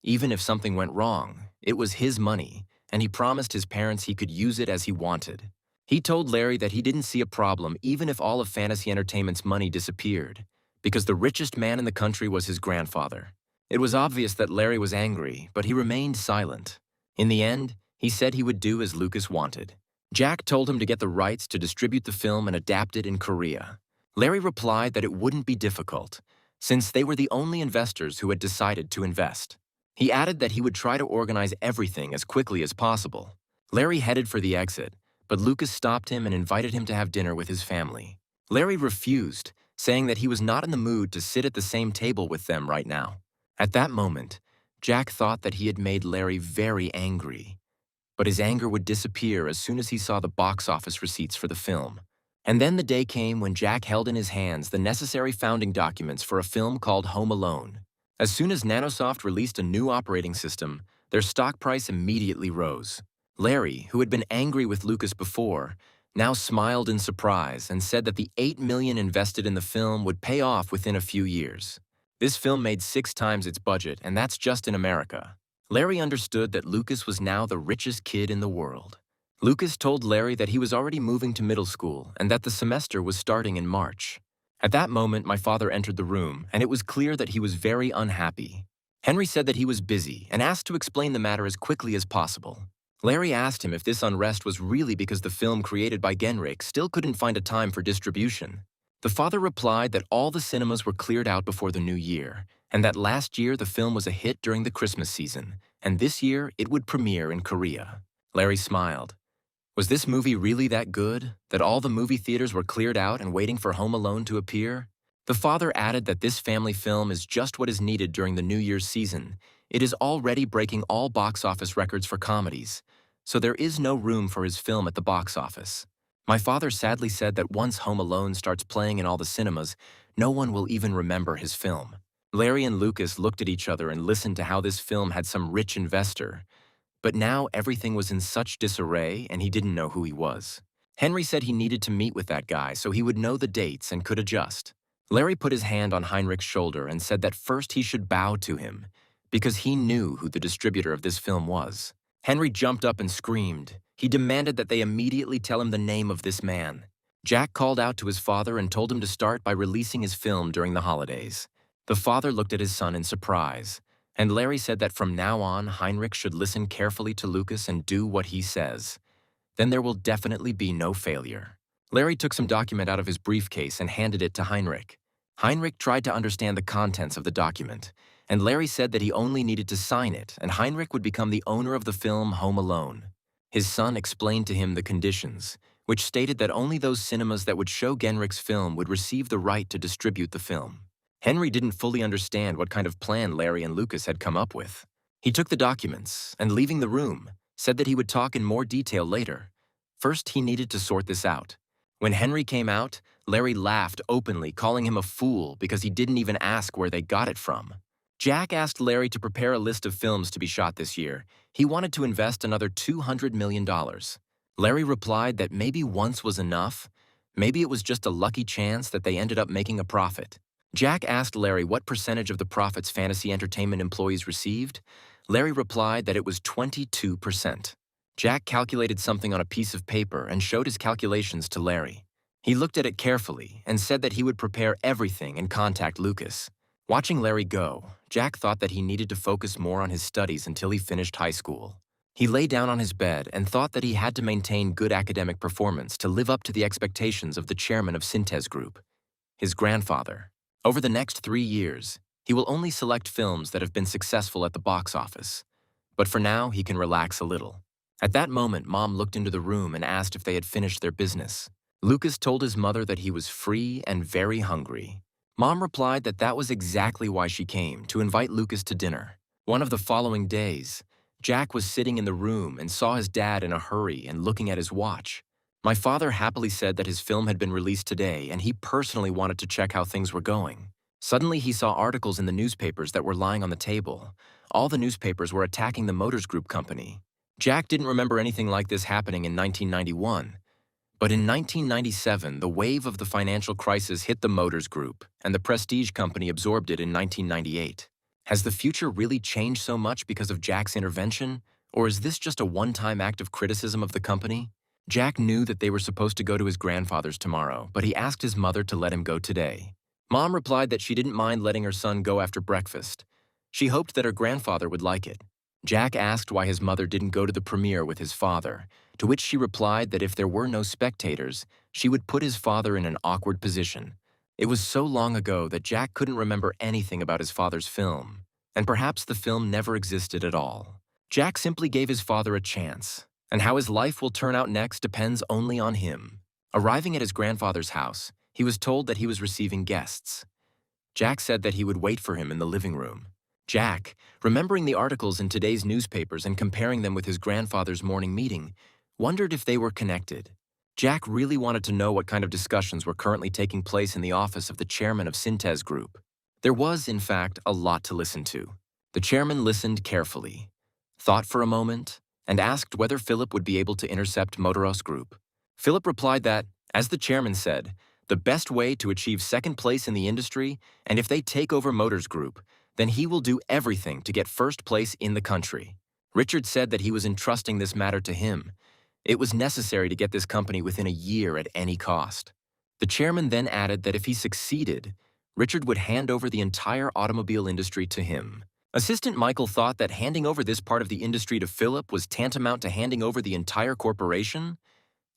Even if something went wrong, it was his money, and he promised his parents he could use it as he wanted. He told Larry that he didn't see a problem even if all of Fantasy Entertainment's money disappeared, because the richest man in the country was his grandfather. It was obvious that Larry was angry, but he remained silent. In the end, he said he would do as Lucas wanted. Jack told him to get the rights to distribute the film and adapt it in Korea. Larry replied that it wouldn't be difficult, since they were the only investors who had decided to invest. He added that he would try to organize everything as quickly as possible. Larry headed for the exit, but Lucas stopped him and invited him to have dinner with his family. Larry refused, saying that he was not in the mood to sit at the same table with them right now. At that moment, Jack thought that he had made Larry very angry. But his anger would disappear as soon as he saw the box office receipts for the film. And then the day came when Jack held in his hands the necessary founding documents for a film called Home Alone. As soon as Nanosoft released a new operating system, their stock price immediately rose. Larry, who had been angry with Lucas before, now smiled in surprise and said that the $8 million invested in the film would pay off within a few years. This film made 6 times its budget, and that's just in America. Larry understood that Lucas was now the richest kid in the world. Lucas told Larry that he was already moving to middle school and that the semester was starting in March. At that moment, my father entered the room, and it was clear that he was very unhappy. Henry said that he was busy and asked to explain the matter as quickly as possible. Larry asked him if this unrest was really because the film created by Genrik still couldn't find a time for distribution. The father replied that all the cinemas were cleared out before the new year, and that last year the film was a hit during the Christmas season, and this year it would premiere in Korea. Larry smiled. Was this movie really that good, that all the movie theaters were cleared out and waiting for Home Alone to appear? The father added that this family film is just what is needed during the New Year's season. It is already breaking all box office records for comedies, so there is no room for his film at the box office. My father sadly said that once Home Alone starts playing in all the cinemas, no one will even remember his film. Larry and Lucas looked at each other and listened to how this film had some rich investor. But now everything was in such disarray and he didn't know who he was. Henry said he needed to meet with that guy so he would know the dates and could adjust. Larry put his hand on Heinrich's shoulder and said that first he should bow to him, because he knew who the distributor of this film was. Henry jumped up and screamed. He demanded that they immediately tell him the name of this man. Jack called out to his father and told him to start by releasing his film during the holidays. The father looked at his son in surprise, and Larry said that from now on, Heinrich should listen carefully to Lucas and do what he says. Then there will definitely be no failure. Larry took some document out of his briefcase and handed it to Heinrich. Heinrich tried to understand the contents of the document, and Larry said that he only needed to sign it, and Heinrich would become the owner of the film Home Alone. His son explained to him the conditions, which stated that only those cinemas that would show Genrik's film would receive the right to distribute the film. Henry didn't fully understand what kind of plan Larry and Lucas had come up with. He took the documents and, leaving the room, said that he would talk in more detail later. First, he needed to sort this out. When Henry came out, Larry laughed openly, calling him a fool because he didn't even ask where they got it from. Jack asked Larry to prepare a list of films to be shot this year. He wanted to invest another $200 million. Larry replied that maybe once was enough. Maybe it was just a lucky chance that they ended up making a profit. Jack asked Larry what percentage of the profits fantasy entertainment employees received. Larry replied that it was 22%. Jack calculated something on a piece of paper and showed his calculations to Larry. He looked at it carefully and said that he would prepare everything and contact Lucas. Watching Larry go, Jack thought that he needed to focus more on his studies until he finished high school. He lay down on his bed and thought that he had to maintain good academic performance to live up to the expectations of the chairman of Cintez Group, his grandfather. Over the next 3 years, he will only select films that have been successful at the box office. But for now, he can relax a little. At that moment, Mom looked into the room and asked if they had finished their business. Lucas told his mother that he was free and very hungry. Mom replied that that was exactly why she came, to invite Lucas to dinner. One of the following days, Jack was sitting in the room and saw his dad in a hurry and looking at his watch. My father happily said that his film had been released today and he personally wanted to check how things were going. Suddenly, he saw articles in the newspapers that were lying on the table. All the newspapers were attacking the Motors Group company. Jack didn't remember anything like this happening in 1991. But in 1997, the wave of the financial crisis hit the Motors Group, and the Prestige company absorbed it in 1998. Has the future really changed so much because of Jack's intervention, or is this just a one-time act of criticism of the company? Jack knew that they were supposed to go to his grandfather's tomorrow, but he asked his mother to let him go today. Mom replied that she didn't mind letting her son go after breakfast. She hoped that her grandfather would like it. Jack asked why his mother didn't go to the premiere with his father, to which she replied that if there were no spectators, she would put his father in an awkward position. It was so long ago that Jack couldn't remember anything about his father's film, and perhaps the film never existed at all. Jack simply gave his father a chance, and how his life will turn out next depends only on him. Arriving at his grandfather's house, he was told that he was receiving guests. Jack said that he would wait for him in the living room. Jack, remembering the articles in today's newspapers and comparing them with his grandfather's morning meeting, wondered if they were connected. Jack really wanted to know what kind of discussions were currently taking place in the office of the chairman of Cintez Group. There was, in fact, a lot to listen to. The chairman listened carefully, thought for a moment, and asked whether Philip would be able to intercept Motors Group. Philip replied that, as the chairman said, the best way to achieve second place in the industry, and if they take over Motors Group, then he will do everything to get first place in the country. Richard said that he was entrusting this matter to him. It was necessary to get this company within a year at any cost. The chairman then added that if he succeeded, Richard would hand over the entire automobile industry to him. Assistant Michael thought that handing over this part of the industry to Philip was tantamount to handing over the entire corporation.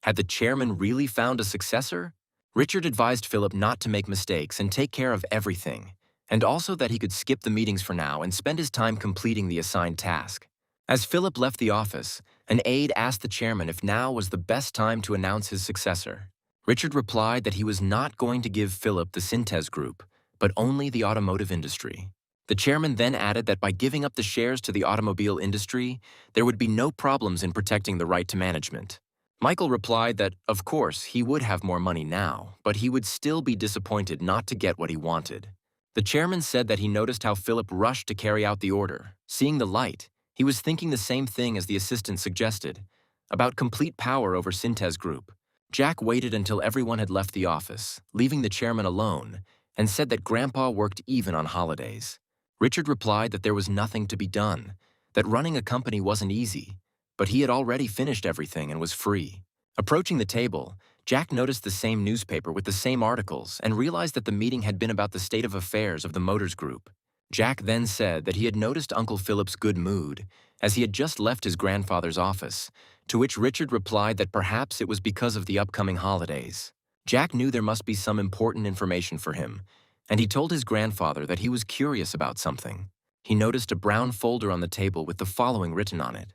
Had the chairman really found a successor? Richard advised Philip not to make mistakes and take care of everything, and also that he could skip the meetings for now and spend his time completing the assigned task. As Philip left the office, an aide asked the chairman if now was the best time to announce his successor. Richard replied that he was not going to give Philip the Cintez Group, but only the automotive industry. The chairman then added that by giving up the shares to the automobile industry, there would be no problems in protecting the right to management. Michael replied that, of course, he would have more money now, but he would still be disappointed not to get what he wanted. The chairman said that he noticed how Philip rushed to carry out the order. Seeing the light, he was thinking the same thing as the assistant suggested, about complete power over Cintez Group. Jack waited until everyone had left the office, leaving the chairman alone, and said that Grandpa worked even on holidays. Richard replied that there was nothing to be done, that running a company wasn't easy, but he had already finished everything and was free. Approaching the table, Jack noticed the same newspaper with the same articles and realized that the meeting had been about the state of affairs of the Motors Group. Jack then said that he had noticed Uncle Philip's good mood, as he had just left his grandfather's office, to which Richard replied that perhaps it was because of the upcoming holidays. Jack knew there must be some important information for him, and he told his grandfather that he was curious about something. He noticed a brown folder on the table with the following written on it: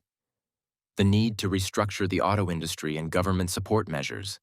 the need to restructure the auto industry and government support measures.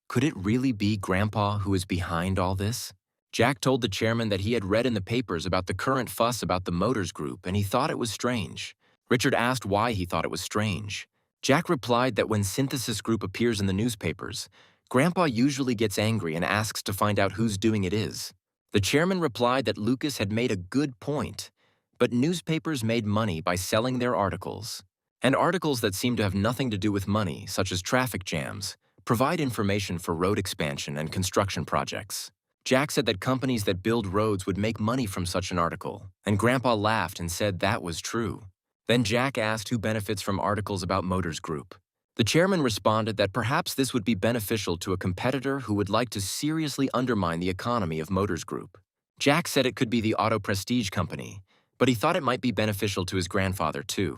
Could it really be Grandpa who is behind all this? Jack told the chairman that he had read in the papers about the current fuss about the Motors Group and he thought it was strange. Richard asked why he thought it was strange. Jack replied that when Cintez Group appears in the newspapers, Grandpa usually gets angry and asks to find out whose doing it is. The chairman replied that Lucas had made a good point, but newspapers made money by selling their articles. And articles that seem to have nothing to do with money, such as traffic jams, provide information for road expansion and construction projects. Jack said that companies that build roads would make money from such an article, and Grandpa laughed and said that was true. Then Jack asked who benefits from articles about Motors Group. The chairman responded that perhaps this would be beneficial to a competitor who would like to seriously undermine the economy of Motors Group. Jack said it could be the Auto Prestige Company, but he thought it might be beneficial to his grandfather too.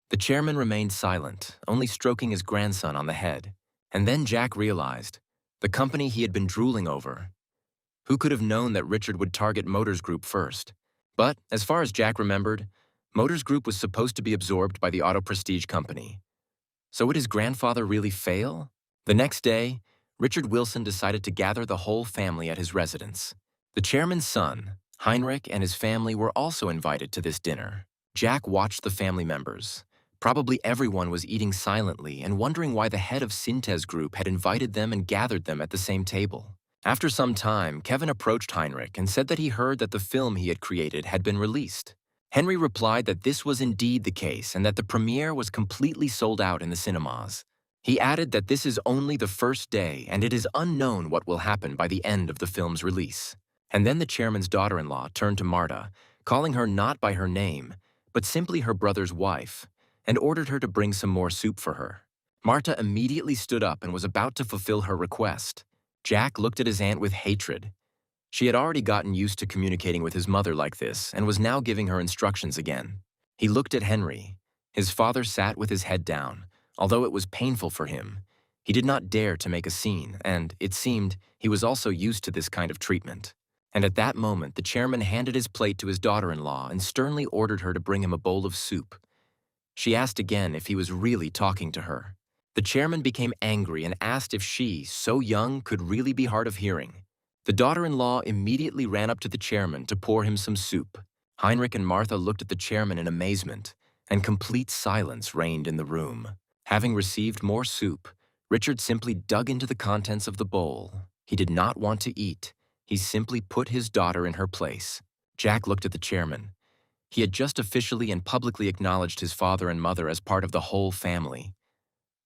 The chairman remained silent, only stroking his grandson on the head. And then Jack realized, the company he had been drooling over. Who could have known that Richard would target Motors Group first? But, as far as Jack remembered, Motors Group was supposed to be absorbed by the Auto Prestige Company. So would his grandfather really fail? The next day, Richard Wilson decided to gather the whole family at his residence. The chairman's son, Heinrich, and his family were also invited to this dinner. Jack watched the family members. Probably everyone was eating silently and wondering why the head of Cintez Group had invited them and gathered them at the same table. After some time, Kevin approached Heinrich and said that he heard that the film he had created had been released. Henry replied that this was indeed the case and that the premiere was completely sold out in the cinemas. He added that this is only the first day and it is unknown what will happen by the end of the film's release. And then the chairman's daughter-in-law turned to Marta, calling her not by her name, but simply her brother's wife, and ordered her to bring some more soup for her. Marta immediately stood up and was about to fulfill her request. Jack looked at his aunt with hatred. She had already gotten used to communicating with his mother like this and was now giving her instructions again. He looked at Henry. His father sat with his head down. Although it was painful for him, he did not dare to make a scene, and, it seemed, he was also used to this kind of treatment. And at that moment, the chairman handed his plate to his daughter-in-law and sternly ordered her to bring him a bowl of soup. She asked again if he was really talking to her. The chairman became angry and asked if she, so young, could really be hard of hearing. The daughter-in-law immediately ran up to the chairman to pour him some soup. Heinrich and Martha looked at the chairman in amazement, and complete silence reigned in the room. Having received more soup, Richard simply dug into the contents of the bowl. He did not want to eat. He simply put his daughter in her place. Jack looked at the chairman. He had just officially and publicly acknowledged his father and mother as part of the whole family.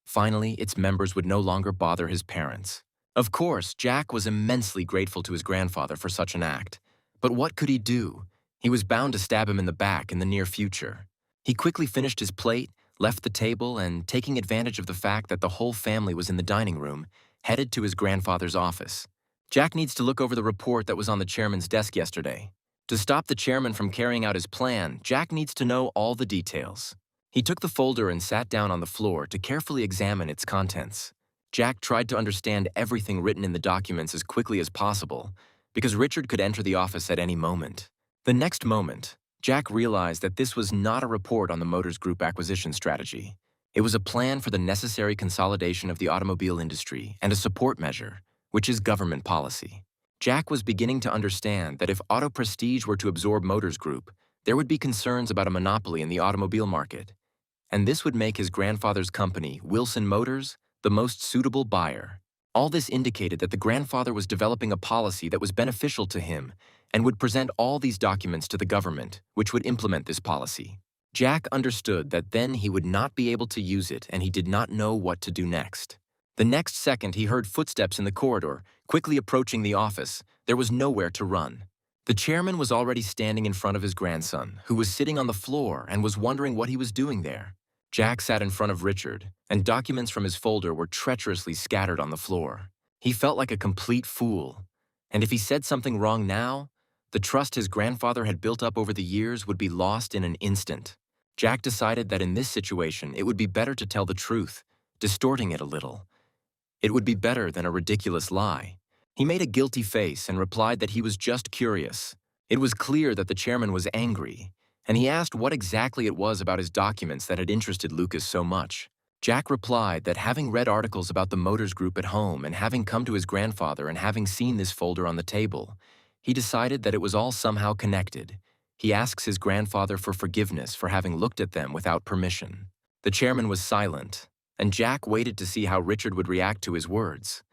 Finally, its members would no longer bother his parents. Of course, Jack was immensely grateful to his grandfather for such an act. But what could he do? He was bound to stab him in the back in the near future. He quickly finished his plate, left the table, and, taking advantage of the fact that the whole family was in the dining room, headed to his grandfather's office. Jack needs to look over the report that was on the chairman's desk yesterday. To stop the chairman from carrying out his plan, Jack needs to know all the details. He took the folder and sat down on the floor to carefully examine its contents. Jack tried to understand everything written in the documents as quickly as possible, because Richard could enter the office at any moment. The next moment, Jack realized that this was not a report on the Motors Group acquisition strategy. It was a plan for the necessary consolidation of the automobile industry and a support measure, which is government policy. Jack was beginning to understand that if Auto Prestige were to absorb Motors Group, there would be concerns about a monopoly in the automobile market, and this would make his grandfather's company, Wilson Motors, the most suitable buyer. All this indicated that the grandfather was developing a policy that was beneficial to him and would present all these documents to the government, which would implement this policy. Jack understood that then he would not be able to use it, and he did not know what to do next. The next second, he heard footsteps in the corridor, quickly approaching the office. There was nowhere to run. The chairman was already standing in front of his grandson, who was sitting on the floor and was wondering what he was doing there. Jack sat in front of Richard, and documents from his folder were treacherously scattered on the floor. He felt like a complete fool, and if he said something wrong now, the trust his grandfather had built up over the years would be lost in an instant. Jack decided that in this situation, it would be better to tell the truth, distorting it a little. It would be better than a ridiculous lie. He made a guilty face and replied that he was just curious. It was clear that the chairman was angry, and he asked what exactly it was about his documents that had interested Lucas so much. Jack replied that having read articles about the Motors Group at home and having come to his grandfather and having seen this folder on the table, he decided that it was all somehow connected. He asks his grandfather for forgiveness for having looked at them without permission. The chairman was silent, and Jack waited to see how Richard would react to his words.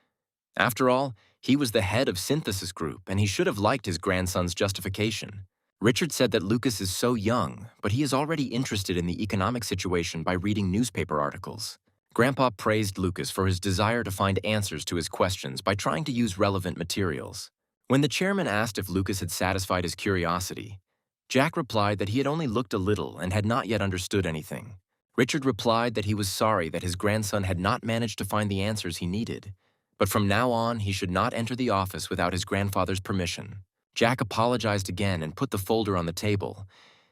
After all, he was the head of Cintez Group, and he should have liked his grandson's justification. Richard said that Lucas is so young, but he is already interested in the economic situation by reading newspaper articles. Grandpa praised Lucas for his desire to find answers to his questions by trying to use relevant materials. When the chairman asked if Lucas had satisfied his curiosity, Jack replied that he had only looked a little and had not yet understood anything. Richard replied that he was sorry that his grandson had not managed to find the answers he needed, but from now on he should not enter the office without his grandfather's permission. Jack apologized again and put the folder on the table.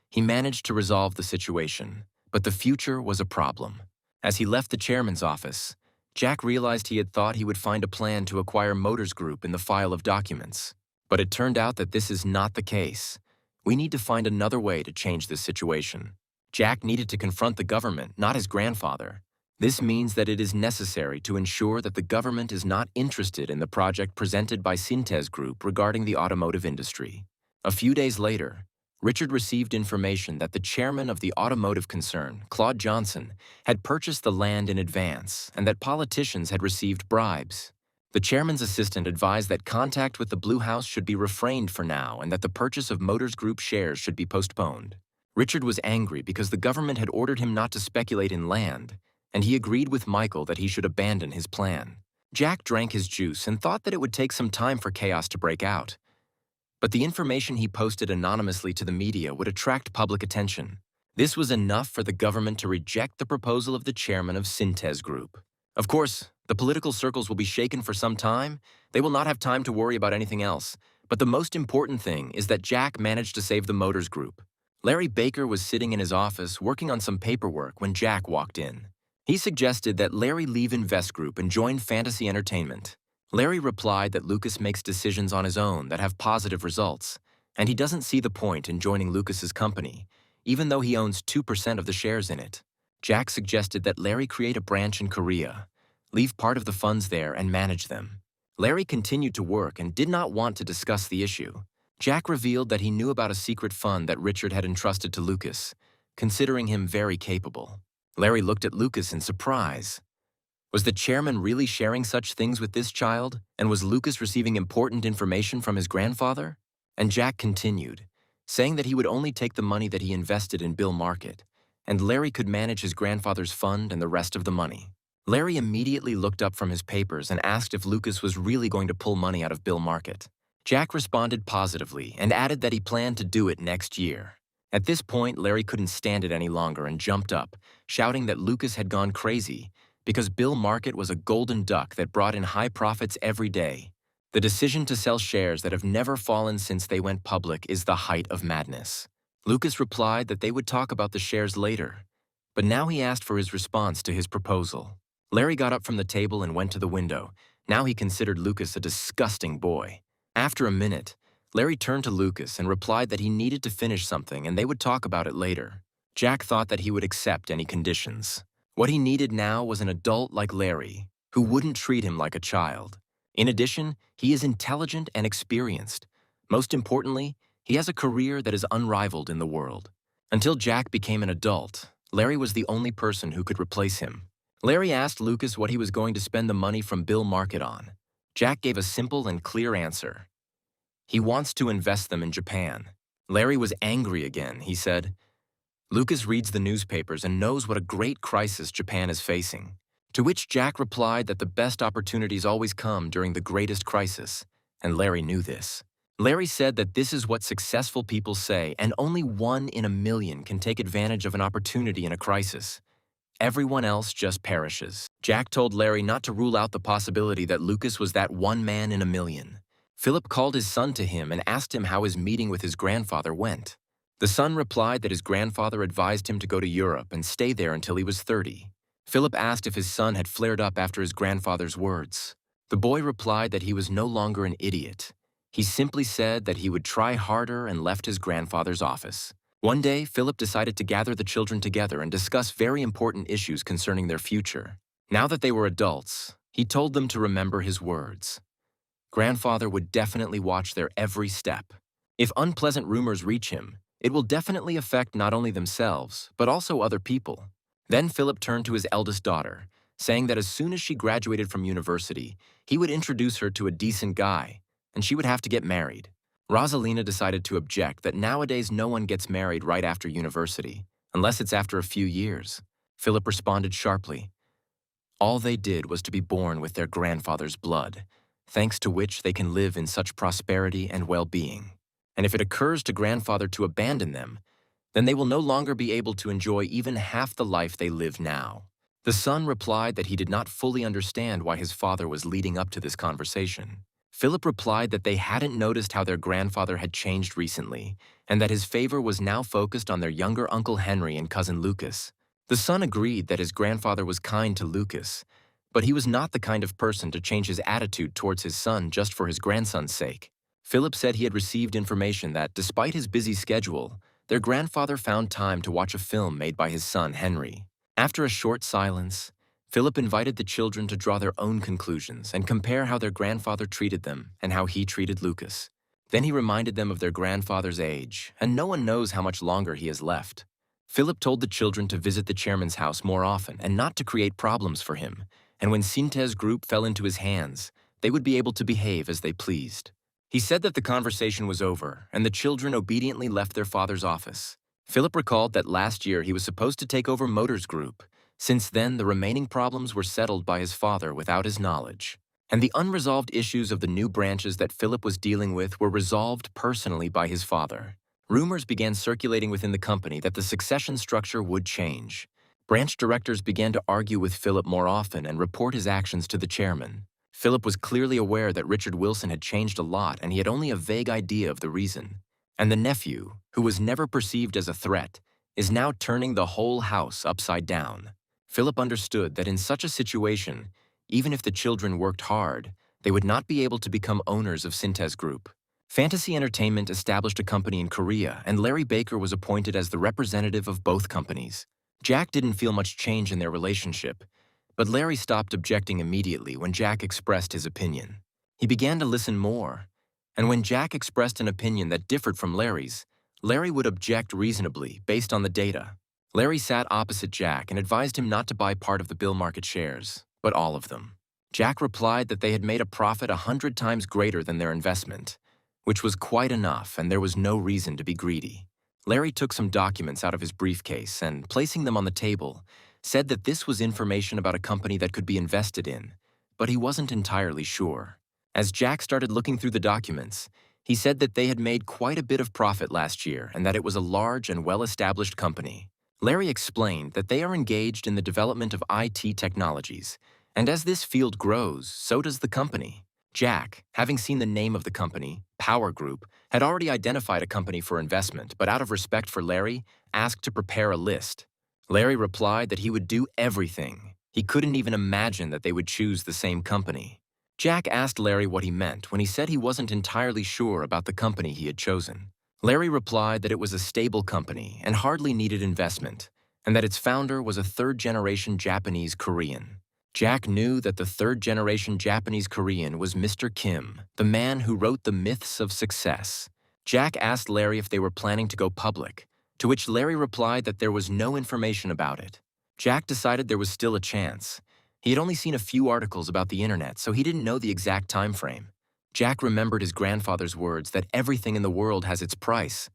He managed to resolve the situation, but the future was a problem. As he left the chairman's office, Jack realized he had thought he would find a plan to acquire Motors Group in the file of documents. But it turned out that this is not the case. We need to find another way to change this situation. Jack needed to confront the government, not his grandfather. This means that it is necessary to ensure that the government is not interested in the project presented by Cintez Group regarding the automotive industry. A few days later, Richard received information that the chairman of the automotive concern, Claude Johnson, had purchased the land in advance and that politicians had received bribes. The chairman's assistant advised that contact with the Blue House should be refrained for now and that the purchase of Motors Group shares should be postponed. Richard was angry because the government had ordered him not to speculate in land, and he agreed with Michael that he should abandon his plan. Jack drank his juice and thought that it would take some time for chaos to break out. But the information he posted anonymously to the media would attract public attention. This was enough for the government to reject the proposal of the chairman of Cintez Group. Of course, the political circles will be shaken for some time. They will not have time to worry about anything else. But the most important thing is that Jack managed to save the Motors Group. Larry Baker was sitting in his office working on some paperwork when Jack walked in. He suggested that Larry leave Invest Group and join Fantasy Entertainment. Larry replied that Lucas makes decisions on his own that have positive results, and he doesn't see the point in joining Lucas's company, even though he owns 2% of the shares in it. Jack suggested that Larry create a branch in Korea, leave part of the funds there and manage them. Larry continued to work and did not want to discuss the issue. Jack revealed that he knew about a secret fund that Richard had entrusted to Lucas, considering him very capable. Larry looked at Lucas in surprise. Was the chairman really sharing such things with this child, and was Lucas receiving important information from his grandfather? And Jack continued, saying that he would only take the money that he invested in Bill Market, and Larry could manage his grandfather's fund and the rest of the money. Larry immediately looked up from his papers and asked if Lucas was really going to pull money out of Bill Market. Jack responded positively and added that he planned to do it next year. At this point, Larry couldn't stand it any longer and jumped up, shouting that Lucas had gone crazy because Bill Market was a golden duck that brought in high profits every day. The decision to sell shares that have never fallen since they went public is the height of madness. Lucas replied that they would talk about the shares later, but now he asked for his response to his proposal. Larry got up from the table and went to the window. Now he considered Lucas a disgusting boy. After a minute, Larry turned to Lucas and replied that he needed to finish something and they would talk about it later. Jack thought that he would accept any conditions. What he needed now was an adult like Larry, who wouldn't treat him like a child. In addition, he is intelligent and experienced. Most importantly, he has a career that is unrivaled in the world. Until Jack became an adult, Larry was the only person who could replace him. Larry asked Lucas what he was going to spend the money from Bill Market on. Jack gave a simple and clear answer. He wants to invest them in Japan. Larry was angry again. He said, Lucas reads the newspapers and knows what a great crisis Japan is facing. To which Jack replied that the best opportunities always come during the greatest crisis, and Larry knew this. Larry said that this is what successful people say, and only 1 in a million can take advantage of an opportunity in a crisis. Everyone else just perishes. Jack told Larry not to rule out the possibility that Lucas was that one man in a million. Philip called his son to him and asked him how his meeting with his grandfather went. The son replied that his grandfather advised him to go to Europe and stay there until he was 30. Philip asked if his son had flared up after his grandfather's words. The boy replied that he was no longer an idiot. He simply said that he would try harder and left his grandfather's office. One day, Philip decided to gather the children together and discuss very important issues concerning their future. Now that they were adults, he told them to remember his words. Grandfather would definitely watch their every step. If unpleasant rumors reach him, it will definitely affect not only themselves, but also other people. Then Philip turned to his eldest daughter, saying that as soon as she graduated from university, he would introduce her to a decent guy, and she would have to get married. Rosalina decided to object that nowadays no one gets married right after university, unless it's after a few years. Philip responded sharply. All they did was to be born with their grandfather's blood, thanks to which they can live in such prosperity and well-being. And if it occurs to grandfather to abandon them, then they will no longer be able to enjoy even half the life they live now. The son replied that he did not fully understand why his father was leading up to this conversation. Philip replied that they hadn't noticed how their grandfather had changed recently, and that his favor was now focused on their younger Uncle Henry and cousin Lucas. The son agreed that his grandfather was kind to Lucas, but he was not the kind of person to change his attitude towards his son just for his grandson's sake. Philip said he had received information that, despite his busy schedule, their grandfather found time to watch a film made by his son Henry. After a short silence, Philip invited the children to draw their own conclusions and compare how their grandfather treated them and how he treated Lucas. Then he reminded them of their grandfather's age, and no one knows how much longer he has left. Philip told the children to visit the chairman's house more often and not to create problems for him, and when Cintez Group fell into his hands, they would be able to behave as they pleased. He said that the conversation was over, and the children obediently left their father's office. Philip recalled that last year he was supposed to take over Motors Group. Since then, the remaining problems were settled by his father without his knowledge. And the unresolved issues of the new branches that Philip was dealing with were resolved personally by his father. Rumors began circulating within the company that the succession structure would change. Branch directors began to argue with Philip more often and report his actions to the chairman. Philip was clearly aware that Richard Wilson had changed a lot and he had only a vague idea of the reason. And the nephew, who was never perceived as a threat, is now turning the whole house upside down. Philip understood that in such a situation, even if the children worked hard, they would not be able to become owners of Cintez Group. Fantasy Entertainment established a company in Korea, and Larry Baker was appointed as the representative of both companies. Jack didn't feel much change in their relationship, but Larry stopped objecting immediately when Jack expressed his opinion. He began to listen more, and when Jack expressed an opinion that differed from Larry's, Larry would object reasonably based on the data. Larry sat opposite Jack and advised him not to buy part of the Bill Market shares, but all of them. Jack replied that they had made a profit 100 times greater than their investment, which was quite enough and there was no reason to be greedy. Larry took some documents out of his briefcase and, placing them on the table, said that this was information about a company that could be invested in, but he wasn't entirely sure. As Jack started looking through the documents, he said that they had made quite a bit of profit last year and that it was a large and well-established company. Larry explained that they are engaged in the development of IT technologies, and as this field grows, so does the company. Jack, having seen the name of the company, Power Group, had already identified a company for investment, but out of respect for Larry, asked to prepare a list. Larry replied that he would do everything. He couldn't even imagine that they would choose the same company. Jack asked Larry what he meant when he said he wasn't entirely sure about the company he had chosen. Larry replied that it was a stable company and hardly needed investment, and that its founder was a third-generation Japanese Korean. Jack knew that the third-generation Japanese Korean was Mr. Kim, the man who wrote the myths of success. Jack asked Larry if they were planning to go public, to which Larry replied that there was no information about it. Jack decided there was still a chance. He had only seen a few articles about the internet, so he didn't know the exact time frame. Jack remembered his grandfather's words that everything in the world has its price.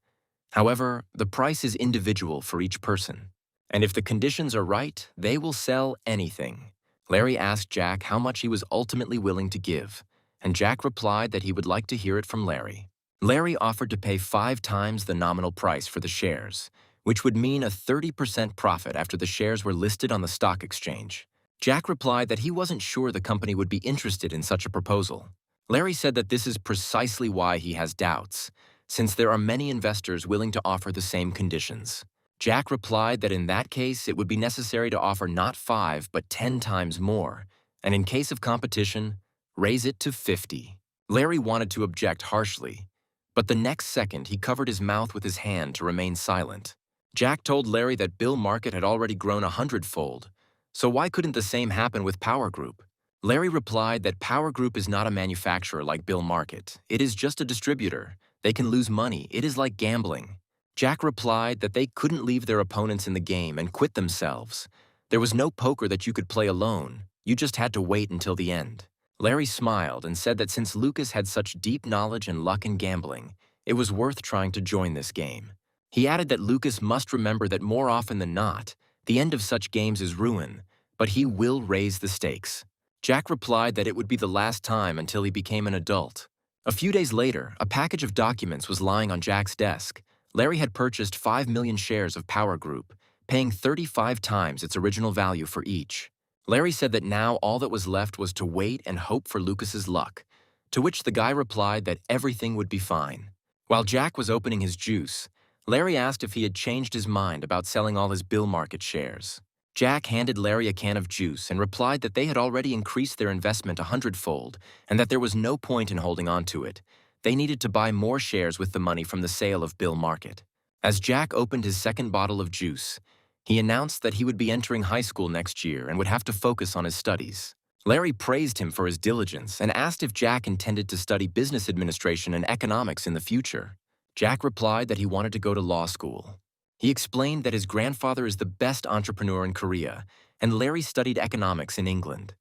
However, the price is individual for each person. And if the conditions are right, they will sell anything. Larry asked Jack how much he was ultimately willing to give, and Jack replied that he would like to hear it from Larry. Larry offered to pay 5 times the nominal price for the shares, which would mean a 30% profit after the shares were listed on the stock exchange. Jack replied that he wasn't sure the company would be interested in such a proposal. Larry said that this is precisely why he has doubts, since there are many investors willing to offer the same conditions. Jack replied that in that case it would be necessary to offer not 5 but 10 times more, and in case of competition, raise it to 50. Larry wanted to object harshly, but the next second he covered his mouth with his hand to remain silent. Jack told Larry that Bill Market had already grown 100-fold, so why couldn't the same happen with Power Group? Larry replied that Power Group is not a manufacturer like Bill Market. It is just a distributor. They can lose money. It is like gambling. Jack replied that they couldn't leave their opponents in the game and quit themselves. There was no poker that you could play alone. You just had to wait until the end. Larry smiled and said that since Lucas had such deep knowledge and luck in gambling, it was worth trying to join this game. He added that Lucas must remember that more often than not, the end of such games is ruin, but he will raise the stakes. Jack replied that it would be the last time until he became an adult. A few days later, a package of documents was lying on Jack's desk. Larry had purchased 5 million shares of Power Group, paying 35 times its original value for each. Larry said that now all that was left was to wait and hope for Lucas's luck, to which the guy replied that everything would be fine. While Jack was opening his juice, Larry asked if he had changed his mind about selling all his Bill Market shares. Jack handed Larry a can of juice and replied that they had already increased their investment 100-fold and that there was no point in holding on to it. They needed to buy more shares with the money from the sale of Bill Market. As Jack opened his second bottle of juice, he announced that he would be entering high school next year and would have to focus on his studies. Larry praised him for his diligence and asked if Jack intended to study business administration and economics in the future. Jack replied that he wanted to go to law school. He explained that his grandfather is the best entrepreneur in Korea, and Larry studied economics in England.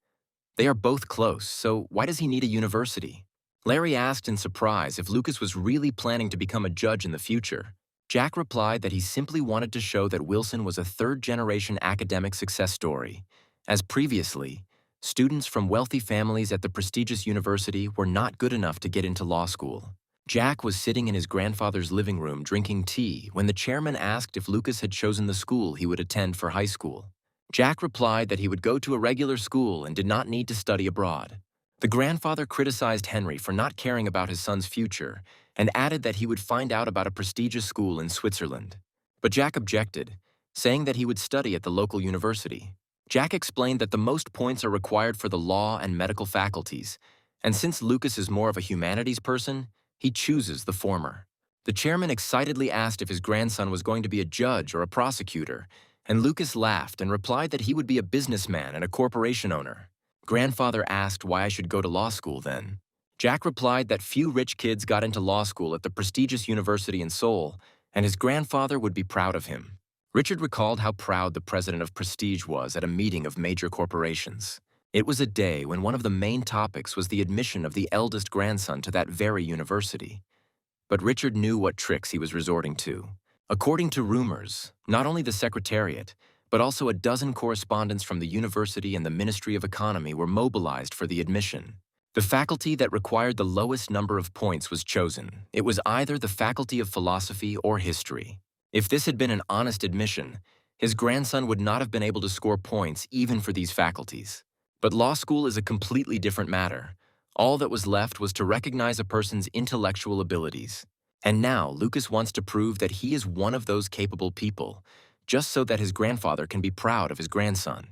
They are both close, so why does he need a university? Larry asked in surprise if Lucas was really planning to become a judge in the future. Jack replied that he simply wanted to show that Wilson was a third-generation academic success story, as previously, students from wealthy families at the prestigious university were not good enough to get into law school. Jack was sitting in his grandfather's living room drinking tea when the chairman asked if Lucas had chosen the school he would attend for high school. Jack replied that he would go to a regular school and did not need to study abroad. The grandfather criticized Henry for not caring about his son's future and added that he would find out about a prestigious school in Switzerland. But Jack objected, saying that he would study at the local university. Jack explained that the most points are required for the law and medical faculties, and since Lucas is more of a humanities person, he chooses the former. The chairman excitedly asked if his grandson was going to be a judge or a prosecutor, and Lucas laughed and replied that he would be a businessman and a corporation owner. Grandfather asked why I should go to law school then. Jack replied that few rich kids got into law school at the prestigious university in Seoul, and his grandfather would be proud of him. Richard recalled how proud the president of Prestige was at a meeting of major corporations. It was a day when one of the main topics was the admission of the eldest grandson to that very university. But Richard knew what tricks he was resorting to. According to rumors, not only the Secretariat, but also a dozen correspondents from the university and the Ministry of Economy were mobilized for the admission. The faculty that required the lowest number of points was chosen. It was either the Faculty of Philosophy or History. If this had been an honest admission, his grandson would not have been able to score points even for these faculties. But law school is a completely different matter. All that was left was to recognize a person's intellectual abilities. And now Lucas wants to prove that he is one of those capable people, just so that his grandfather can be proud of his grandson.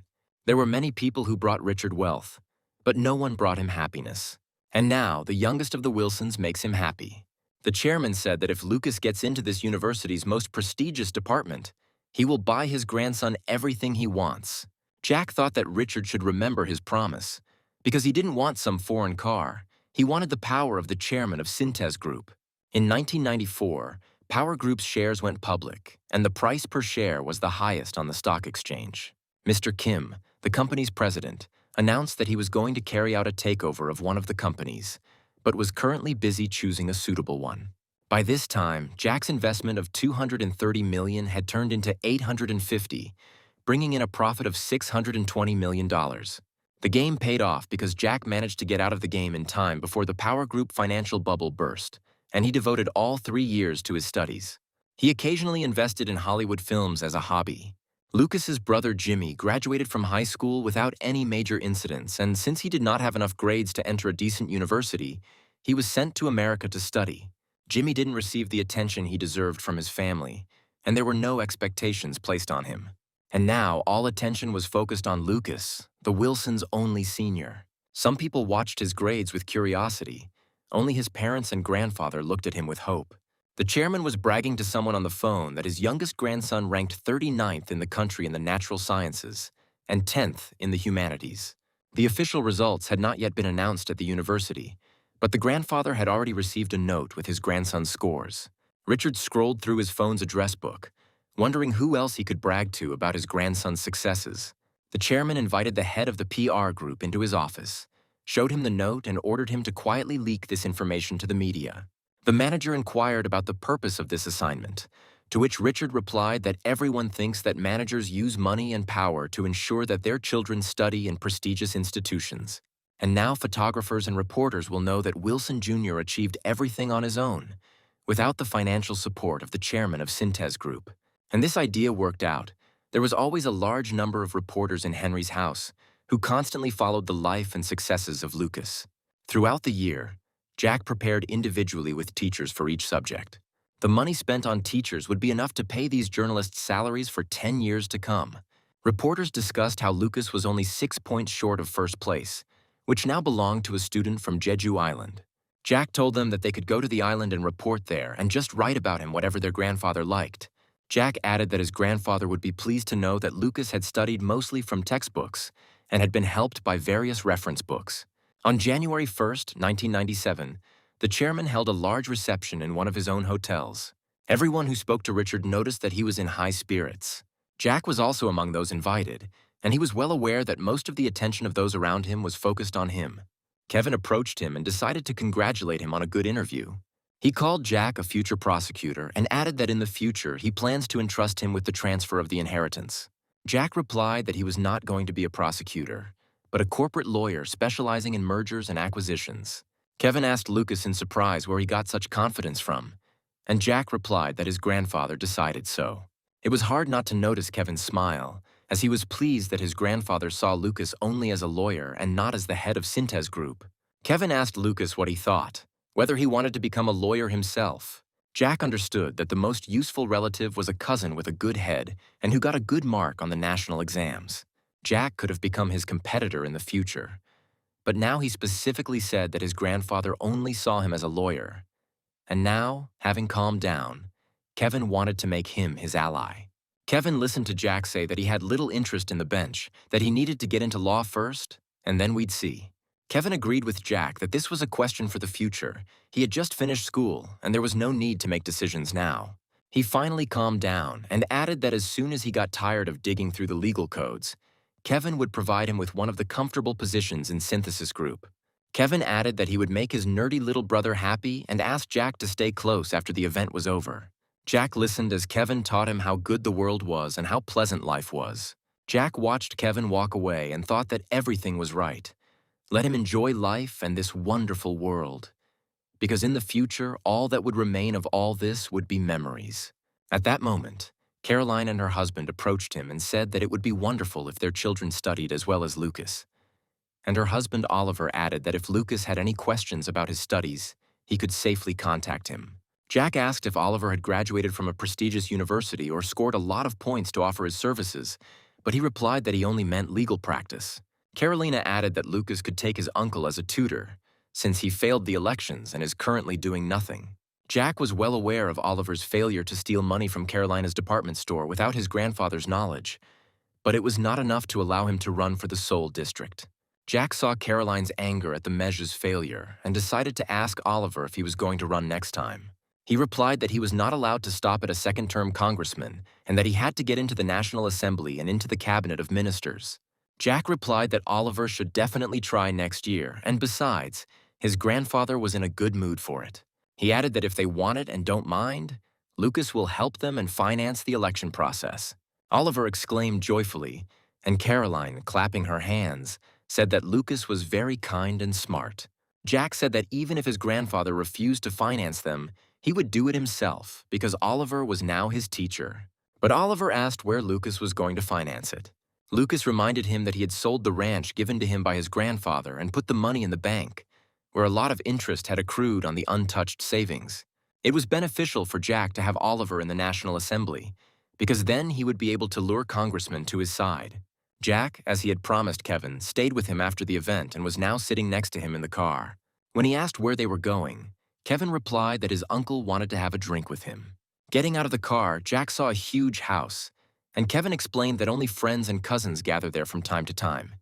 There were many people who brought Richard wealth, but no one brought him happiness. And now, the youngest of the Wilsons makes him happy. The chairman said that if Lucas gets into this university's most prestigious department, he will buy his grandson everything he wants. Jack thought that Richard should remember his promise, because he didn't want some foreign car. He wanted the power of the chairman of Cintez Group. In 1994, Power Group's shares went public, and the price per share was the highest on the stock exchange. Mr. Kim, the company's president, announced that he was going to carry out a takeover of one of the companies, but was currently busy choosing a suitable one. By this time, Jack's investment of $230 million had turned into $850, bringing in a profit of $620 million. The game paid off because Jack managed to get out of the game in time before the Power Group financial bubble burst, and he devoted all 3 years to his studies. He occasionally invested in Hollywood films as a hobby. Lucas's brother Jimmy graduated from high school without any major incidents, and since he did not have enough grades to enter a decent university, he was sent to America to study. Jimmy didn't receive the attention he deserved from his family, and there were no expectations placed on him. And now all attention was focused on Lucas, the Wilsons' only senior. Some people watched his grades with curiosity. Only his parents and grandfather looked at him with hope. The chairman was bragging to someone on the phone that his youngest grandson ranked 39th in the country in the natural sciences and 10th in the humanities. The official results had not yet been announced at the university, but the grandfather had already received a note with his grandson's scores. Richard scrolled through his phone's address book, wondering who else he could brag to about his grandson's successes. The chairman invited the head of the PR group into his office, showed him the note, and ordered him to quietly leak this information to the media. The manager inquired about the purpose of this assignment, to which Richard replied that everyone thinks that managers use money and power to ensure that their children study in prestigious institutions. And now photographers and reporters will know that Wilson Jr. achieved everything on his own, without the financial support of the chairman of Cintez Group. And this idea worked out. There was always a large number of reporters in Henry's house, who constantly followed the life and successes of Lucas. Throughout the year, Jack prepared individually with teachers for each subject. The money spent on teachers would be enough to pay these journalists' salaries for 10 years to come. Reporters discussed how Lucas was only 6 points short of first place, which now belonged to a student from Jeju Island. Jack told them that they could go to the island and report there and just write about him whatever their grandfather liked. Jack added that his grandfather would be pleased to know that Lucas had studied mostly from textbooks and had been helped by various reference books. On January 1st, 1997, the chairman held a large reception in one of his own hotels. Everyone who spoke to Richard noticed that he was in high spirits. Jack was also among those invited, and he was well aware that most of the attention of those around him was focused on him. Kevin approached him and decided to congratulate him on a good interview. He called Jack a future prosecutor and added that in the future he plans to entrust him with the transfer of the inheritance. Jack replied that he was not going to be a prosecutor, but a corporate lawyer specializing in mergers and acquisitions. Kevin asked Lucas in surprise where he got such confidence from, and Jack replied that his grandfather decided so. It was hard not to notice Kevin's smile, as he was pleased that his grandfather saw Lucas only as a lawyer and not as the head of Cintez Group. Kevin asked Lucas what he thought, whether he wanted to become a lawyer himself. Jack understood that the most useful relative was a cousin with a good head and who got a good mark on the national exams. Jack could have become his competitor in the future, but now he specifically said that his grandfather only saw him as a lawyer. And now, having calmed down, Kevin wanted to make him his ally. Kevin listened to Jack say that he had little interest in the bench, that he needed to get into law first, and then we'd see. Kevin agreed with Jack that this was a question for the future. He had just finished school, and there was no need to make decisions now. He finally calmed down and added that as soon as he got tired of digging through the legal codes, Kevin would provide him with one of the comfortable positions in Cintez Group. Kevin added that he would make his nerdy little brother happy and asked Jack to stay close after the event was over. Jack listened as Kevin taught him how good the world was and how pleasant life was. Jack watched Kevin walk away and thought that everything was right. Let him enjoy life and this wonderful world. Because in the future, all that would remain of all this would be memories. At that moment, Caroline and her husband approached him and said that it would be wonderful if their children studied as well as Lucas. And her husband Oliver added that if Lucas had any questions about his studies, he could safely contact him. Jack asked if Oliver had graduated from a prestigious university or scored a lot of points to offer his services, but he replied that he only meant legal practice. Carolina added that Lucas could take his uncle as a tutor, since he failed the elections and is currently doing nothing. Jack was well aware of Oliver's failure to steal money from Carolina's department store without his grandfather's knowledge, but it was not enough to allow him to run for the Seoul district. Jack saw Caroline's anger at the measure's failure and decided to ask Oliver if he was going to run next time. He replied that he was not allowed to stop at a second-term congressman and that he had to get into the National Assembly and into the cabinet of ministers. Jack replied that Oliver should definitely try next year, and besides, his grandfather was in a good mood for it. He added that if they want it and don't mind, Lucas will help them and finance the election process. Oliver exclaimed joyfully, and Caroline, clapping her hands, said that Lucas was very kind and smart. Jack said that even if his grandfather refused to finance them, he would do it himself because Oliver was now his teacher. But Oliver asked where Lucas was going to finance it. Lucas reminded him that he had sold the ranch given to him by his grandfather and put the money in the bank, where a lot of interest had accrued on the untouched savings. It was beneficial for Jack to have Oliver in the National Assembly, because then he would be able to lure congressmen to his side. Jack, as he had promised Kevin, stayed with him after the event and was now sitting next to him in the car. When he asked where they were going, Kevin replied that his uncle wanted to have a drink with him. Getting out of the car, Jack saw a huge house, and Kevin explained that only friends and cousins gather there from time to time.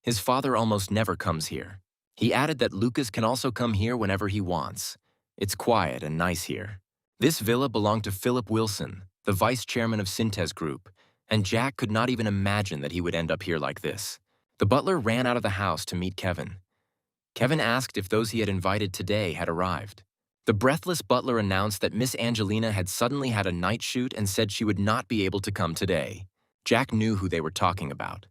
His father almost never comes here. He added that Lucas can also come here whenever he wants. It's quiet and nice here. This villa belonged to Philip Wilson, the vice chairman of Cintez Group, and Jack could not even imagine that he would end up here like this. The butler ran out of the house to meet Kevin. Kevin asked if those he had invited today had arrived. The breathless butler announced that Miss Angelina had suddenly had a night shoot and said she would not be able to come today. Jack knew who they were talking about.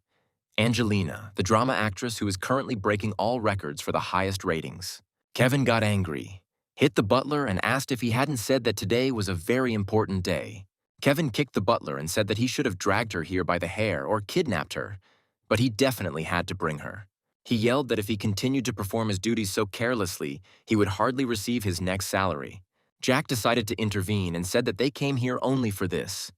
Angelina, the drama actress who is currently breaking all records for the highest ratings. Kevin got angry, hit the butler, and asked if he hadn't said that today was a very important day. Kevin kicked the butler and said that he should have dragged her here by the hair or kidnapped her, but he definitely had to bring her. He yelled that if he continued to perform his duties so carelessly, he would hardly receive his next salary. Jack decided to intervene and said that they came here only for this.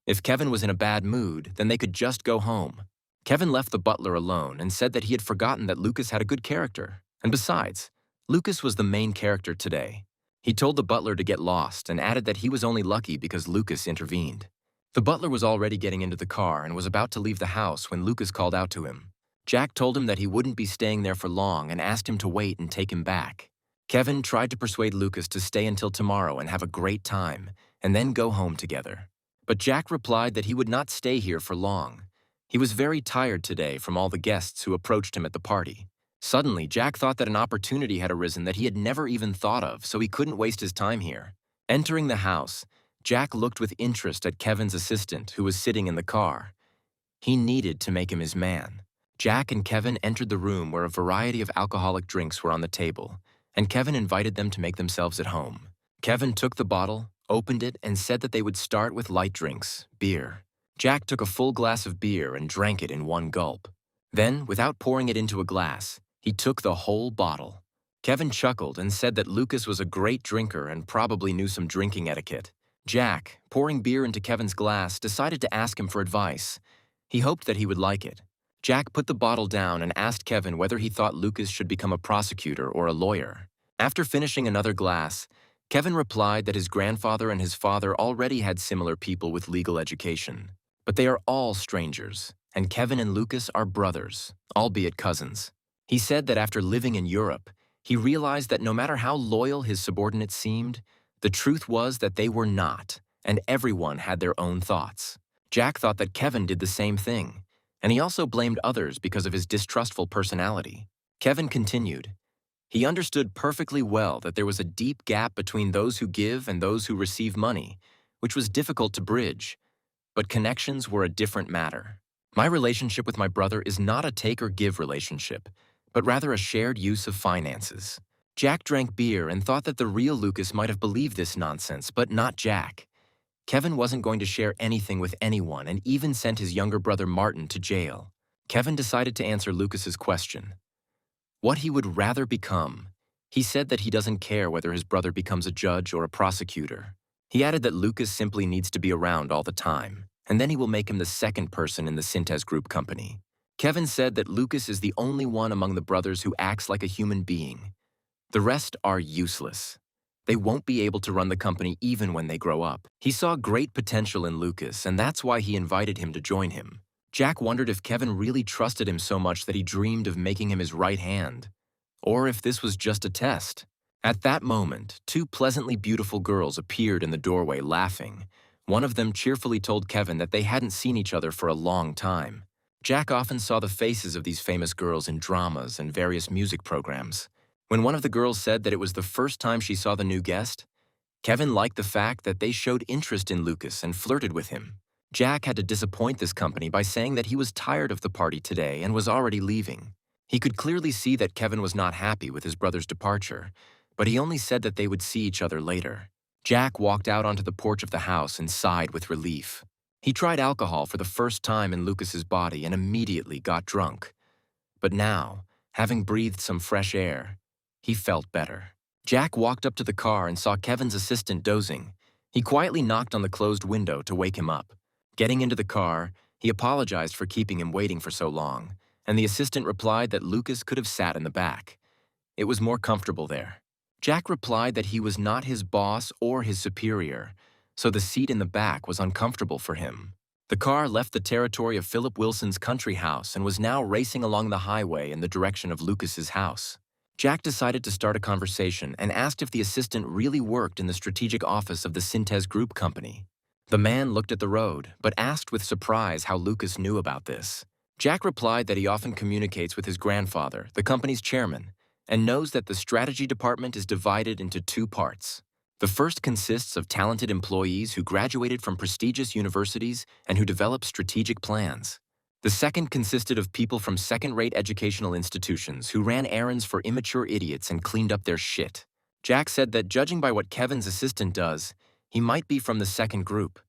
If Kevin was in a bad mood, then they could just go home. Kevin left the butler alone and said that he had forgotten that Lucas had a good character. And besides, Lucas was the main character today. He told the butler to get lost and added that he was only lucky because Lucas intervened. The butler was already getting into the car and was about to leave the house when Lucas called out to him. Jack told him that he wouldn't be staying there for long and asked him to wait and take him back. Kevin tried to persuade Lucas to stay until tomorrow and have a great time, and then go home together. But Jack replied that he would not stay here for long. He was very tired today from all the guests who approached him at the party. Suddenly, Jack thought that an opportunity had arisen that he had never even thought of, so he couldn't waste his time here. Entering the house, Jack looked with interest at Kevin's assistant, who was sitting in the car. He needed to make him his man. Jack and Kevin entered the room where a variety of alcoholic drinks were on the table, and Kevin invited them to make themselves at home. Kevin took the bottle, opened it, and said that they would start with light drinks, beer. Jack took a full glass of beer and drank it in one gulp. Then, without pouring it into a glass, He took the whole bottle. Kevin chuckled and said that Lucas was a great drinker and probably knew some drinking etiquette. Jack, pouring beer into Kevin's glass, decided to ask him for advice. He hoped that he would like it. Jack put the bottle down and asked Kevin whether he thought Lucas should become a prosecutor or a lawyer. After finishing another glass, Kevin replied that his grandfather and his father already had similar people with legal education. But they are all strangers, and Kevin and Lucas are brothers, albeit cousins. He said that after living in Europe, he realized that no matter how loyal his subordinates seemed, the truth was that they were not, and everyone had their own thoughts. Jack thought that Kevin did the same thing, and he also blamed others because of his distrustful personality. Kevin continued, "He understood perfectly well that there was a deep gap between those who give and those who receive money, which was difficult to bridge, but connections were a different matter. My relationship with my brother is not a take or give relationship, but rather a shared use of finances." Jack drank beer and thought that the real Lucas might have believed this nonsense, but not Jack. Kevin wasn't going to share anything with anyone and even sent his younger brother Martin to jail. Kevin decided to answer Lucas's question. What he would rather become. He said that he doesn't care whether his brother becomes a judge or a prosecutor. He added that Lucas simply needs to be around all the time, and then he will make him the second person in the Cintez Group company. Kevin said that Lucas is the only one among the brothers who acts like a human being. The rest are useless. They won't be able to run the company even when they grow up. He saw great potential in Lucas, and that's why he invited him to join him. Jack wondered if Kevin really trusted him so much that he dreamed of making him his right hand, or if this was just a test. At that moment, two pleasantly beautiful girls appeared in the doorway laughing. One of them cheerfully told Kevin that they hadn't seen each other for a long time. Jack often saw the faces of these famous girls in dramas and various music programs. When one of the girls said that it was the first time she saw the new guest, Kevin liked the fact that they showed interest in Lucas and flirted with him. Jack had to disappoint this company by saying that he was tired of the party today and was already leaving. He could clearly see that Kevin was not happy with his brother's departure, but he only said that they would see each other later. Jack walked out onto the porch of the house and sighed with relief. He tried alcohol for the first time in Lucas's body and immediately got drunk. But now, having breathed some fresh air, he felt better. Jack walked up to the car and saw Kevin's assistant dozing. He quietly knocked on the closed window to wake him up. Getting into the car, he apologized for keeping him waiting for so long, and the assistant replied that Lucas could have sat in the back. It was more comfortable there. Jack replied that he was not his boss or his superior, so the seat in the back was uncomfortable for him. The car left the territory of Philip Wilson's country house and was now racing along the highway in the direction of Lucas's house. Jack decided to start a conversation and asked if the assistant really worked in the strategic office of the Cintez Group company. The man looked at the road, but asked with surprise how Lucas knew about this. Jack replied that he often communicates with his grandfather, the company's chairman, and knows that the strategy department is divided into two parts. The first consists of talented employees who graduated from prestigious universities and who develop strategic plans. The second consisted of people from second-rate educational institutions who ran errands for immature idiots and cleaned up their shit. Jack said that judging by what Kevin's assistant does, he might be from the second group.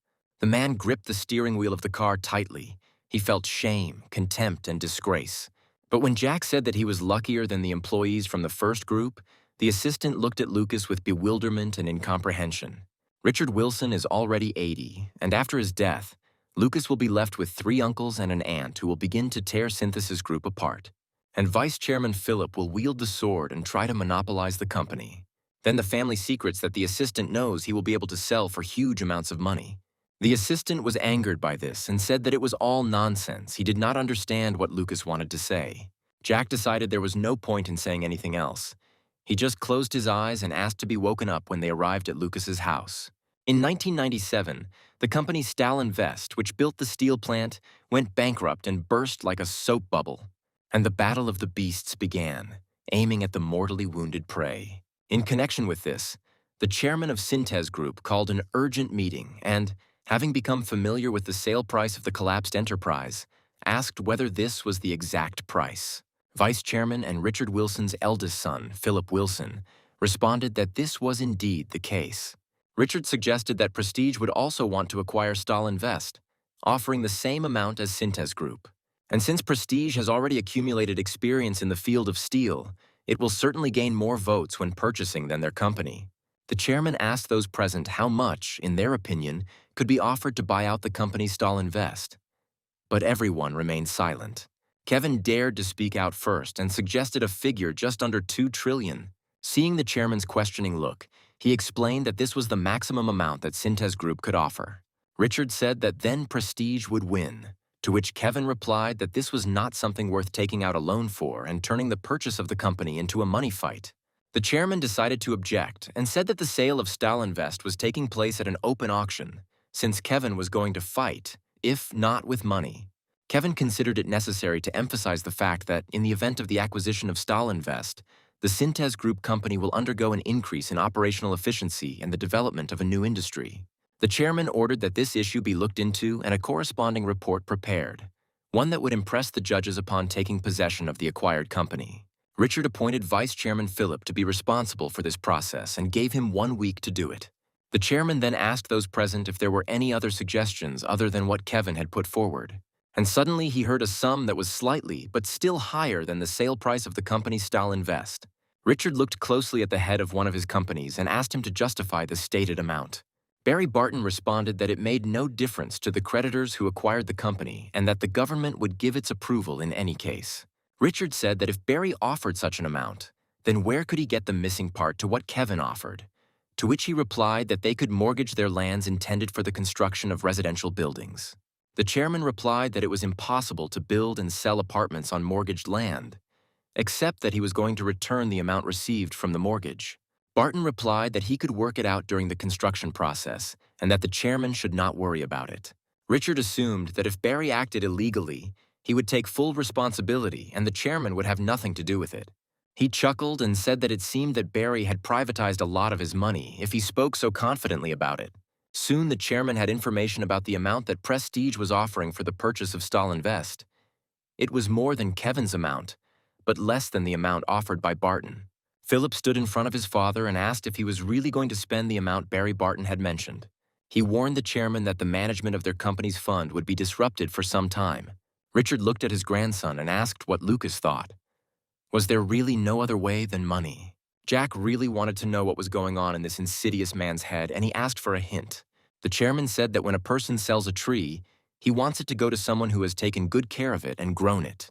The man gripped the steering wheel of the car tightly. He felt shame, contempt, and disgrace. But when Jack said that he was luckier than the employees from the first group, the assistant looked at Lucas with bewilderment and incomprehension. Richard Wilson is already 80, and after his death, Lucas will be left with 3 uncles and an aunt who will begin to tear Cintez Group apart. And Vice Chairman Philip will wield the sword and try to monopolize the company. Then the family secrets that the assistant knows he will be able to sell for huge amounts of money. The assistant was angered by this and said that it was all nonsense. He did not understand what Lucas wanted to say. Jack decided there was no point in saying anything else. He just closed his eyes and asked to be woken up when they arrived at Lucas's house. In 1997, the company Stalinvest, which built the steel plant, went bankrupt and burst like a soap bubble. And the battle of the beasts began, aiming at the mortally wounded prey. In connection with this, the chairman of Cintez Group called an urgent meeting and, having become familiar with the sale price of the collapsed enterprise, asked whether this was the exact price. Vice Chairman and Richard Wilson's eldest son, Philip Wilson, responded that this was indeed the case. Richard suggested that Prestige would also want to acquire Stalinvest, offering the same amount as Cintez Group. And since Prestige has already accumulated experience in the field of steel, it will certainly gain more votes when purchasing than their company. The chairman asked those present how much, in their opinion, could be offered to buy out the company Stalinvest. But everyone remained silent. Kevin dared to speak out first and suggested a figure just under $2 trillion. Seeing the chairman's questioning look, he explained that this was the maximum amount that Cintez Group could offer. Richard said that then Prestige would win, to which Kevin replied that this was not something worth taking out a loan for and turning the purchase of the company into a money fight. The chairman decided to object and said that the sale of Stalinvest was taking place at an open auction, since Kevin was going to fight, if not with money. Kevin considered it necessary to emphasize the fact that, in the event of the acquisition of Stalinvest, the Cintez Group company will undergo an increase in operational efficiency and the development of a new industry. The chairman ordered that this issue be looked into and a corresponding report prepared, one that would impress the judges upon taking possession of the acquired company. Richard appointed Vice Chairman Philip to be responsible for this process and gave him 1 week to do it. The chairman then asked those present if there were any other suggestions other than what Kevin had put forward. And suddenly he heard a sum that was slightly, but still higher than the sale price of the company Stalinvest. Richard looked closely at the head of one of his companies and asked him to justify the stated amount. Barry Barton responded that it made no difference to the creditors who acquired the company and that the government would give its approval in any case. Richard said that if Barry offered such an amount, then where could he get the missing part to what Kevin offered? To which he replied that they could mortgage their lands intended for the construction of residential buildings. The chairman replied that it was impossible to build and sell apartments on mortgaged land, except that he was going to return the amount received from the mortgage. Barton replied that he could work it out during the construction process and that the chairman should not worry about it. Richard assumed that if Barry acted illegally, he would take full responsibility and the chairman would have nothing to do with it. He chuckled and said that it seemed that Barry had privatized a lot of his money if he spoke so confidently about it. Soon the chairman had information about the amount that Prestige was offering for the purchase of Stalinvest. It was more than Kevin's amount, but less than the amount offered by Barton. Philip stood in front of his father and asked if he was really going to spend the amount Barry Barton had mentioned. He warned the chairman that the management of their company's fund would be disrupted for some time. Richard looked at his grandson and asked what Lucas thought. Was there really no other way than money? Jack really wanted to know what was going on in this insidious man's head, and he asked for a hint. The chairman said that when a person sells a tree, he wants it to go to someone who has taken good care of it and grown it,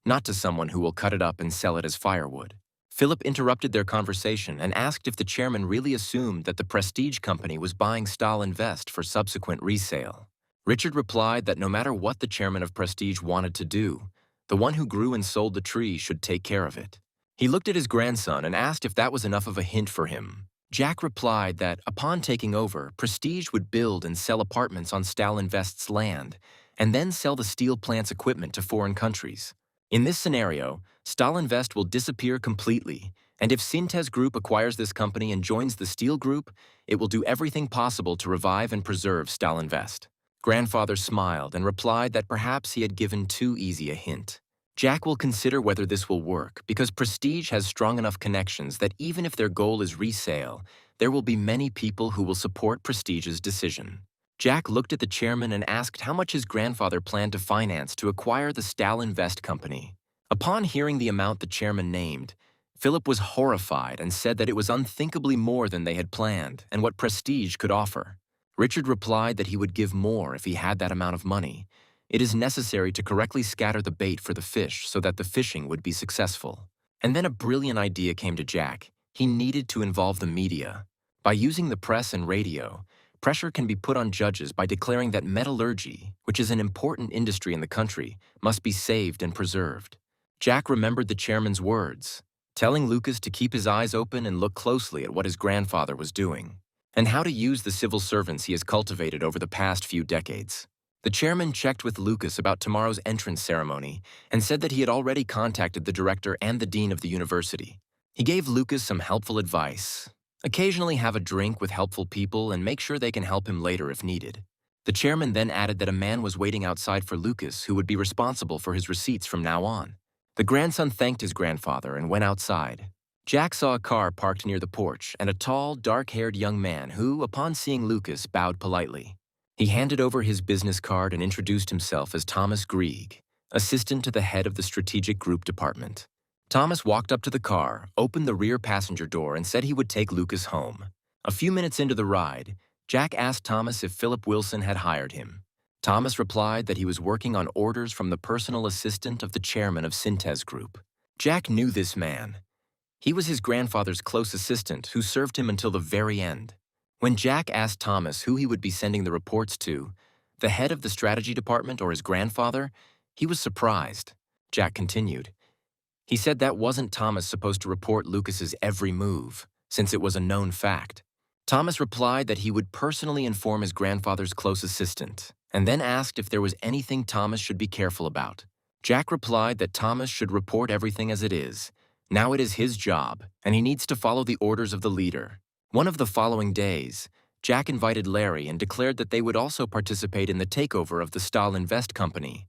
not to someone who will cut it up and sell it as firewood. Philip interrupted their conversation and asked if the chairman really assumed that the Prestige company was buying Stalinvest for subsequent resale. Richard replied that no matter what the chairman of Prestige wanted to do, the one who grew and sold the tree should take care of it. He looked at his grandson and asked if that was enough of a hint for him. Jack replied that, upon taking over, Prestige would build and sell apartments on Stalinvest's land, and then sell the steel plant's equipment to foreign countries. In this scenario, Stalinvest will disappear completely, and if Cintez Group acquires this company and joins the Steel Group, it will do everything possible to revive and preserve Stalinvest. Grandfather smiled and replied that perhaps he had given too easy a hint. Jack will consider whether this will work because Prestige has strong enough connections that even if their goal is resale, there will be many people who will support Prestige's decision. Jack looked at the chairman and asked how much his grandfather planned to finance to acquire the Stalinvest company. Upon hearing the amount the chairman named, Philip was horrified and said that it was unthinkably more than they had planned and what Prestige could offer. Richard replied that he would give more if he had that amount of money. It is necessary to correctly scatter the bait for the fish so that the fishing would be successful. And then a brilliant idea came to Jack. He needed to involve the media. By using the press and radio, pressure can be put on judges by declaring that metallurgy, which is an important industry in the country, must be saved and preserved. Jack remembered the chairman's words, telling Lucas to keep his eyes open and look closely at what his grandfather was doing, and how to use the civil servants he has cultivated over the past few decades. The chairman checked with Lucas about tomorrow's entrance ceremony and said that he had already contacted the director and the dean of the university. He gave Lucas some helpful advice. Occasionally have a drink with helpful people and make sure they can help him later if needed. The chairman then added that a man was waiting outside for Lucas who would be responsible for his receipts from now on. The grandson thanked his grandfather and went outside. Jack saw a car parked near the porch and a tall, dark-haired young man who, upon seeing Lucas, bowed politely. He handed over his business card and introduced himself as Thomas Grieg, assistant to the head of the strategic group department. Thomas walked up to the car, opened the rear passenger door, and said he would take Lucas home. A few minutes into the ride, Jack asked Thomas if Philip Wilson had hired him. Thomas replied that he was working on orders from the personal assistant of the chairman of Cintez Group. Jack knew this man. He was his grandfather's close assistant who served him until the very end. When Jack asked Thomas who he would be sending the reports to, the head of the strategy department or his grandfather, he was surprised. Jack continued. He said that wasn't Thomas supposed to report Lucas's every move, since it was a known fact. Thomas replied that he would personally inform his grandfather's close assistant, and then asked if there was anything Thomas should be careful about. Jack replied that Thomas should report everything as it is. Now it is his job, and he needs to follow the orders of the leader. One of the following days, Jack invited Larry and declared that they would also participate in the takeover of the Stahl Invest company.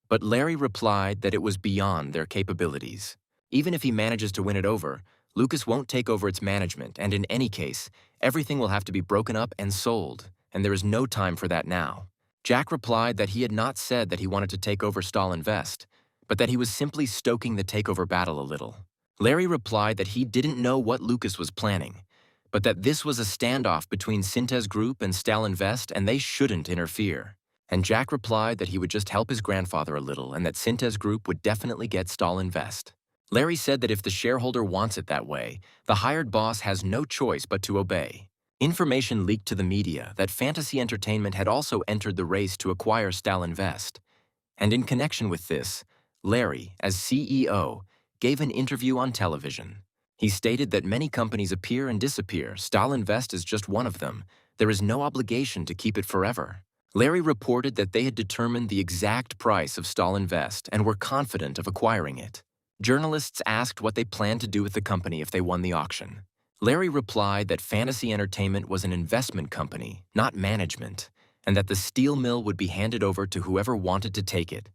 But Larry replied that it was beyond their capabilities. Even if he manages to win it over, Lucas won't take over its management, and in any case, everything will have to be broken up and sold, and there is no time for that now. Jack replied that he had not said that he wanted to take over Stahl Invest, but that he was simply stoking the takeover battle a little. Larry replied that he didn't know what Lucas was planning, but that this was a standoff between Cintez Group and Stahl Invest and they shouldn't interfere. And Jack replied that he would just help his grandfather a little and that Cintez Group would definitely get Stahl Invest. Larry said that if the shareholder wants it that way, the hired boss has no choice but to obey. Information leaked to the media that Fantasy Entertainment had also entered the race to acquire Stahl Invest. And in connection with this, Larry, as CEO, gave an interview on television. He stated that many companies appear and disappear. Stahl Invest is just one of them. There is no obligation to keep it forever. Larry reported that they had determined the exact price of Stahl Invest and were confident of acquiring it. Journalists asked what they planned to do with the company if they won the auction. Larry replied that Fantasy Entertainment was an investment company, not management, and that the steel mill would be handed over to whoever wanted to take it,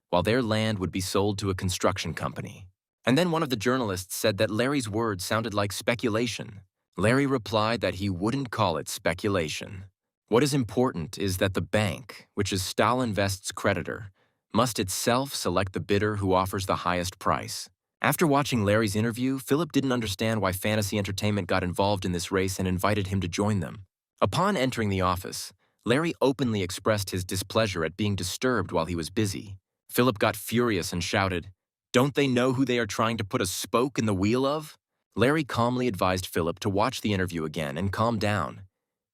while their land would be sold to a construction company. And then one of the journalists said that Larry's words sounded like speculation. Larry replied that he wouldn't call it speculation. What is important is that the bank, which is Stahl Invest's creditor, must itself select the bidder who offers the highest price. After watching Larry's interview, Philip didn't understand why Fantasy Entertainment got involved in this race and invited him to join them. Upon entering the office, Larry openly expressed his displeasure at being disturbed while he was busy. Philip got furious and shouted, "Don't they know who they are trying to put a spoke in the wheel of?" Larry calmly advised Philip to watch the interview again and calm down.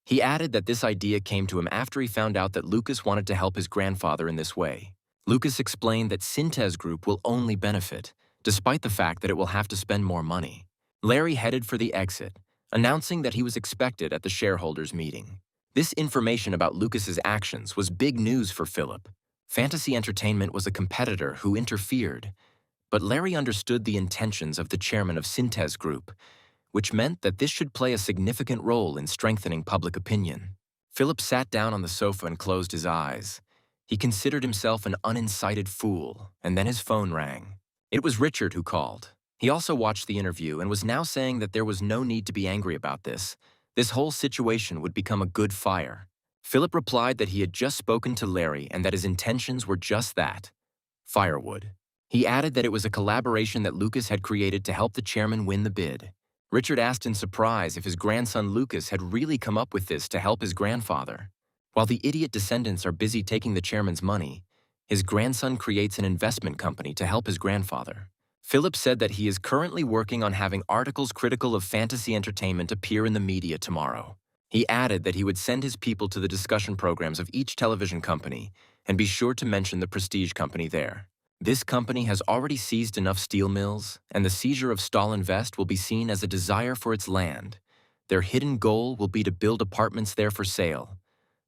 He added that this idea came to him after he found out that Lucas wanted to help his grandfather in this way. Lucas explained that Cintez Group will only benefit, despite the fact that it will have to spend more money. Larry headed for the exit, announcing that he was expected at the shareholders' meeting. This information about Lucas's actions was big news for Philip. Fantasy Entertainment was a competitor who interfered, but Larry understood the intentions of the chairman of Cintez Group, which meant that this should play a significant role in strengthening public opinion. Philip sat down on the sofa and closed his eyes. He considered himself an unincited fool, and then his phone rang. It was Richard who called. He also watched the interview and was now saying that there was no need to be angry about this. This whole situation would become a good fire. Philip replied that he had just spoken to Larry and that his intentions were just that, firewood. He added that it was a collaboration that Lucas had created to help the chairman win the bid. Richard asked in surprise if his grandson Lucas had really come up with this to help his grandfather. While the idiot descendants are busy taking the chairman's money, his grandson creates an investment company to help his grandfather. Philip said that he is currently working on having articles critical of Fantasy Entertainment appear in the media tomorrow. He added that he would send his people to the discussion programs of each television company and be sure to mention the Prestige company there. This company has already seized enough steel mills, and the seizure of Stahl Invest will be seen as a desire for its land. Their hidden goal will be to build apartments there for sale.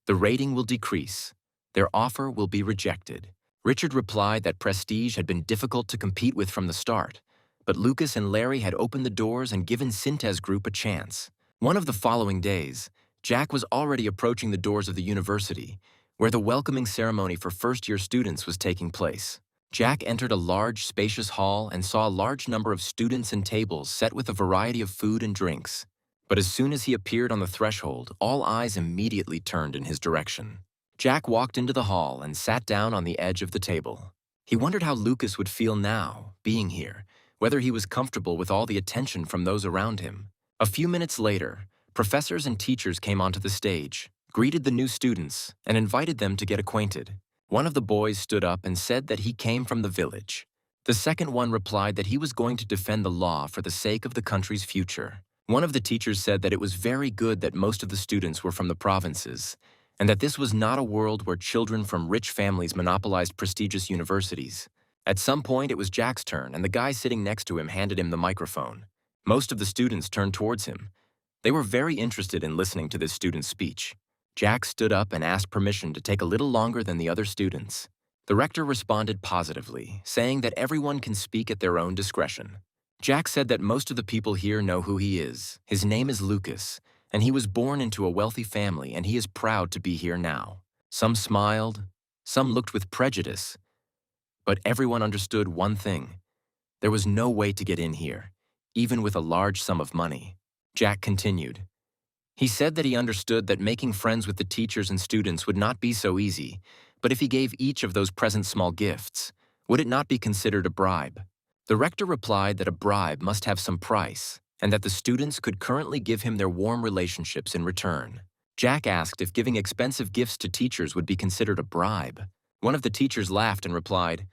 The rating will decrease. Their offer will be rejected. Richard replied that Prestige had been difficult to compete with from the start, but Lucas and Larry had opened the doors and given Cintez Group a chance. One of the following days, Jack was already approaching the doors of the university, where the welcoming ceremony for first-year students was taking place. Jack entered a large, spacious hall and saw a large number of students and tables set with a variety of food and drinks. But as soon as he appeared on the threshold, all eyes immediately turned in his direction. Jack walked into the hall and sat down on the edge of the table. He wondered how Lucas would feel now, being here, whether he was comfortable with all the attention from those around him. A few minutes later, professors and teachers came onto the stage, greeted the new students, and invited them to get acquainted. One of the boys stood up and said that he came from the village. The second one replied that he was going to defend the law for the sake of the country's future. One of the teachers said that it was very good that most of the students were from the provinces, and that this was not a world where children from rich families monopolized prestigious universities. At some point, it was Jack's turn, and the guy sitting next to him handed him the microphone. Most of the students turned towards him. They were very interested in listening to this student's speech. Jack stood up and asked permission to take a little longer than the other students. The rector responded positively, saying that everyone can speak at their own discretion. Jack said that most of the people here know who he is. His name is Lucas, and he was born into a wealthy family, and he is proud to be here now. Some smiled, some looked with prejudice, but everyone understood one thing. There was no way to get in here, even with a large sum of money. Jack continued. He said that he understood that making friends with the teachers and students would not be so easy, but if he gave each of those present small gifts, would it not be considered a bribe? The rector replied that a bribe must have some price, and that the students could currently give him their warm relationships in return. Jack asked if giving expensive gifts to teachers would be considered a bribe. One of the teachers laughed and replied,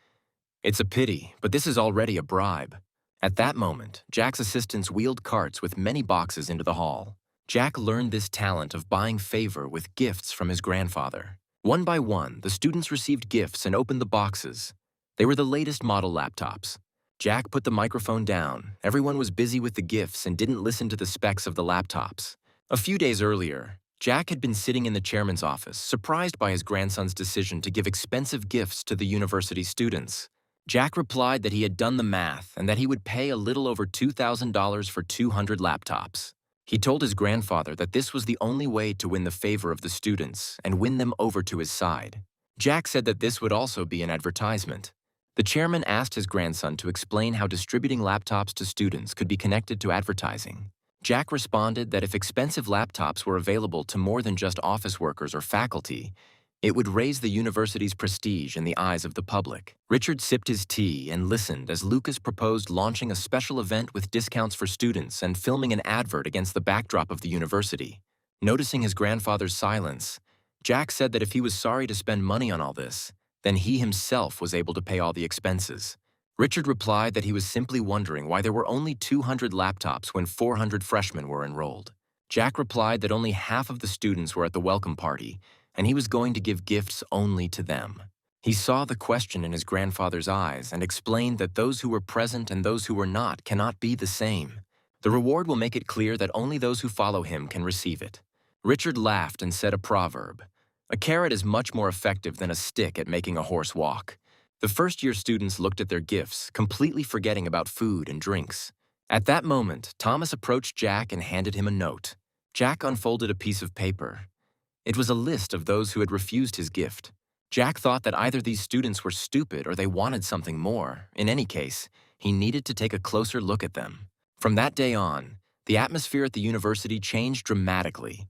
"It's a pity, but this is already a bribe." At that moment, Jack's assistants wheeled carts with many boxes into the hall. Jack learned this talent of buying favor with gifts from his grandfather. One by one, the students received gifts and opened the boxes. They were the latest model laptops. Jack put the microphone down. Everyone was busy with the gifts and didn't listen to the specs of the laptops. A few days earlier, Jack had been sitting in the chairman's office, surprised by his grandson's decision to give expensive gifts to the university students. Jack replied that he had done the math and that he would pay a little over $2,000 for 200 laptops. He told his grandfather that this was the only way to win the favor of the students and win them over to his side. Jack said that this would also be an advertisement. The chairman asked his grandson to explain how distributing laptops to students could be connected to advertising. Jack responded that if expensive laptops were available to more than just office workers or faculty, it would raise the university's prestige in the eyes of the public. Richard sipped his tea and listened as Lucas proposed launching a special event with discounts for students and filming an advert against the backdrop of the university. Noticing his grandfather's silence, Jack said that if he was sorry to spend money on all this, then he himself was able to pay all the expenses. Richard replied that he was simply wondering why there were only 200 laptops when 400 freshmen were enrolled. Jack replied that only half of the students were at the welcome party, and he was going to give gifts only to them. He saw the question in his grandfather's eyes and explained that those who were present and those who were not cannot be the same. The reward will make it clear that only those who follow him can receive it. Richard laughed and said a proverb. A carrot is much more effective than a stick at making a horse walk. The first-year students looked at their gifts, completely forgetting about food and drinks. At that moment, Thomas approached Jack and handed him a note. Jack unfolded a piece of paper. It was a list of those who had refused his gift. Jack thought that either these students were stupid or they wanted something more. In any case, he needed to take a closer look at them. From that day on, the atmosphere at the university changed dramatically.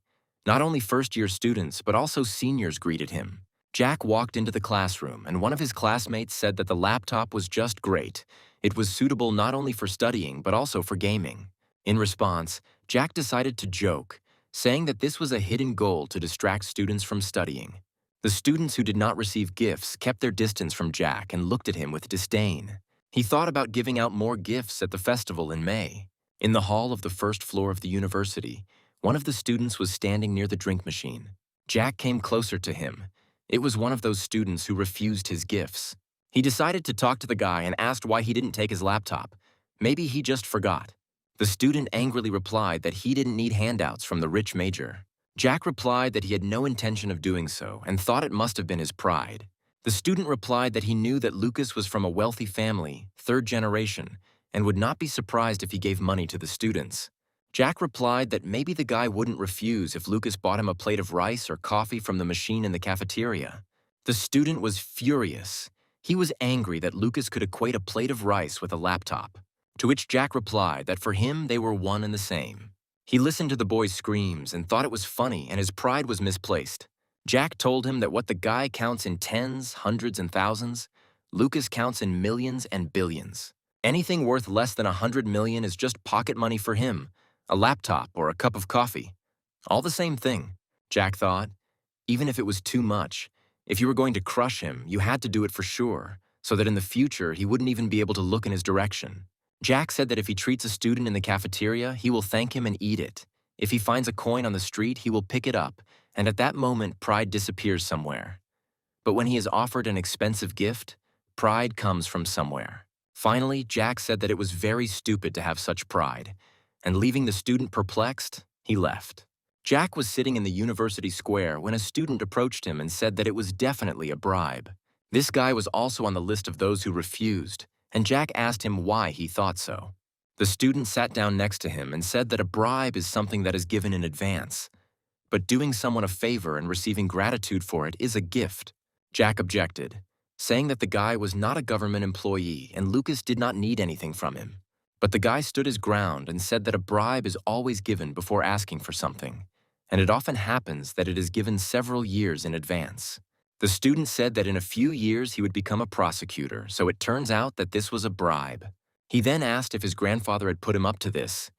Not only first-year students, but also seniors greeted him. Jack walked into the classroom, and one of his classmates said that the laptop was just great. It was suitable not only for studying, but also for gaming. In response, Jack decided to joke, saying that this was a hidden goal to distract students from studying. The students who did not receive gifts kept their distance from Jack and looked at him with disdain. He thought about giving out more gifts at the festival in May. In the hall of the first floor of the university, one of the students was standing near the drink machine. Jack came closer to him. It was one of those students who refused his gifts. He decided to talk to the guy and asked why he didn't take his laptop. Maybe he just forgot. The student angrily replied that he didn't need handouts from the rich major. Jack replied that he had no intention of doing so and thought it must have been his pride. The student replied that he knew that Lucas was from a wealthy family, third generation, and would not be surprised if he gave money to the students. Jack replied that maybe the guy wouldn't refuse if Lucas bought him a plate of rice or coffee from the machine in the cafeteria. The student was furious. He was angry that Lucas could equate a plate of rice with a laptop, to which Jack replied that for him they were one and the same. He listened to the boy's screams and thought it was funny, and his pride was misplaced. Jack told him that what the guy counts in tens, hundreds, and thousands, Lucas counts in millions and billions. Anything worth less than 100 million is just pocket money for him, a laptop or a cup of coffee. All the same thing, Jack thought. Even if it was too much, if you were going to crush him, you had to do it for sure, so that in the future he wouldn't even be able to look in his direction. Jack said that if he treats a student in the cafeteria, he will thank him and eat it. If he finds a coin on the street, he will pick it up, and at that moment, pride disappears somewhere. But when he is offered an expensive gift, pride comes from somewhere. Finally, Jack said that it was very stupid to have such pride, and leaving the student perplexed, he left. Jack was sitting in the university square when a student approached him and said that it was definitely a bribe. This guy was also on the list of those who refused, and Jack asked him why he thought so. The student sat down next to him and said that a bribe is something that is given in advance, but doing someone a favor and receiving gratitude for it is a gift. Jack objected, saying that the guy was not a government employee and Lucas did not need anything from him. But the guy stood his ground and said that a bribe is always given before asking for something, and it often happens that it is given several years in advance. The student said that in a few years he would become a prosecutor, so it turns out that this was a bribe. He then asked if his grandfather had put him up to this.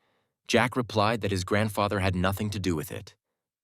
Jack replied that his grandfather had nothing to do with it.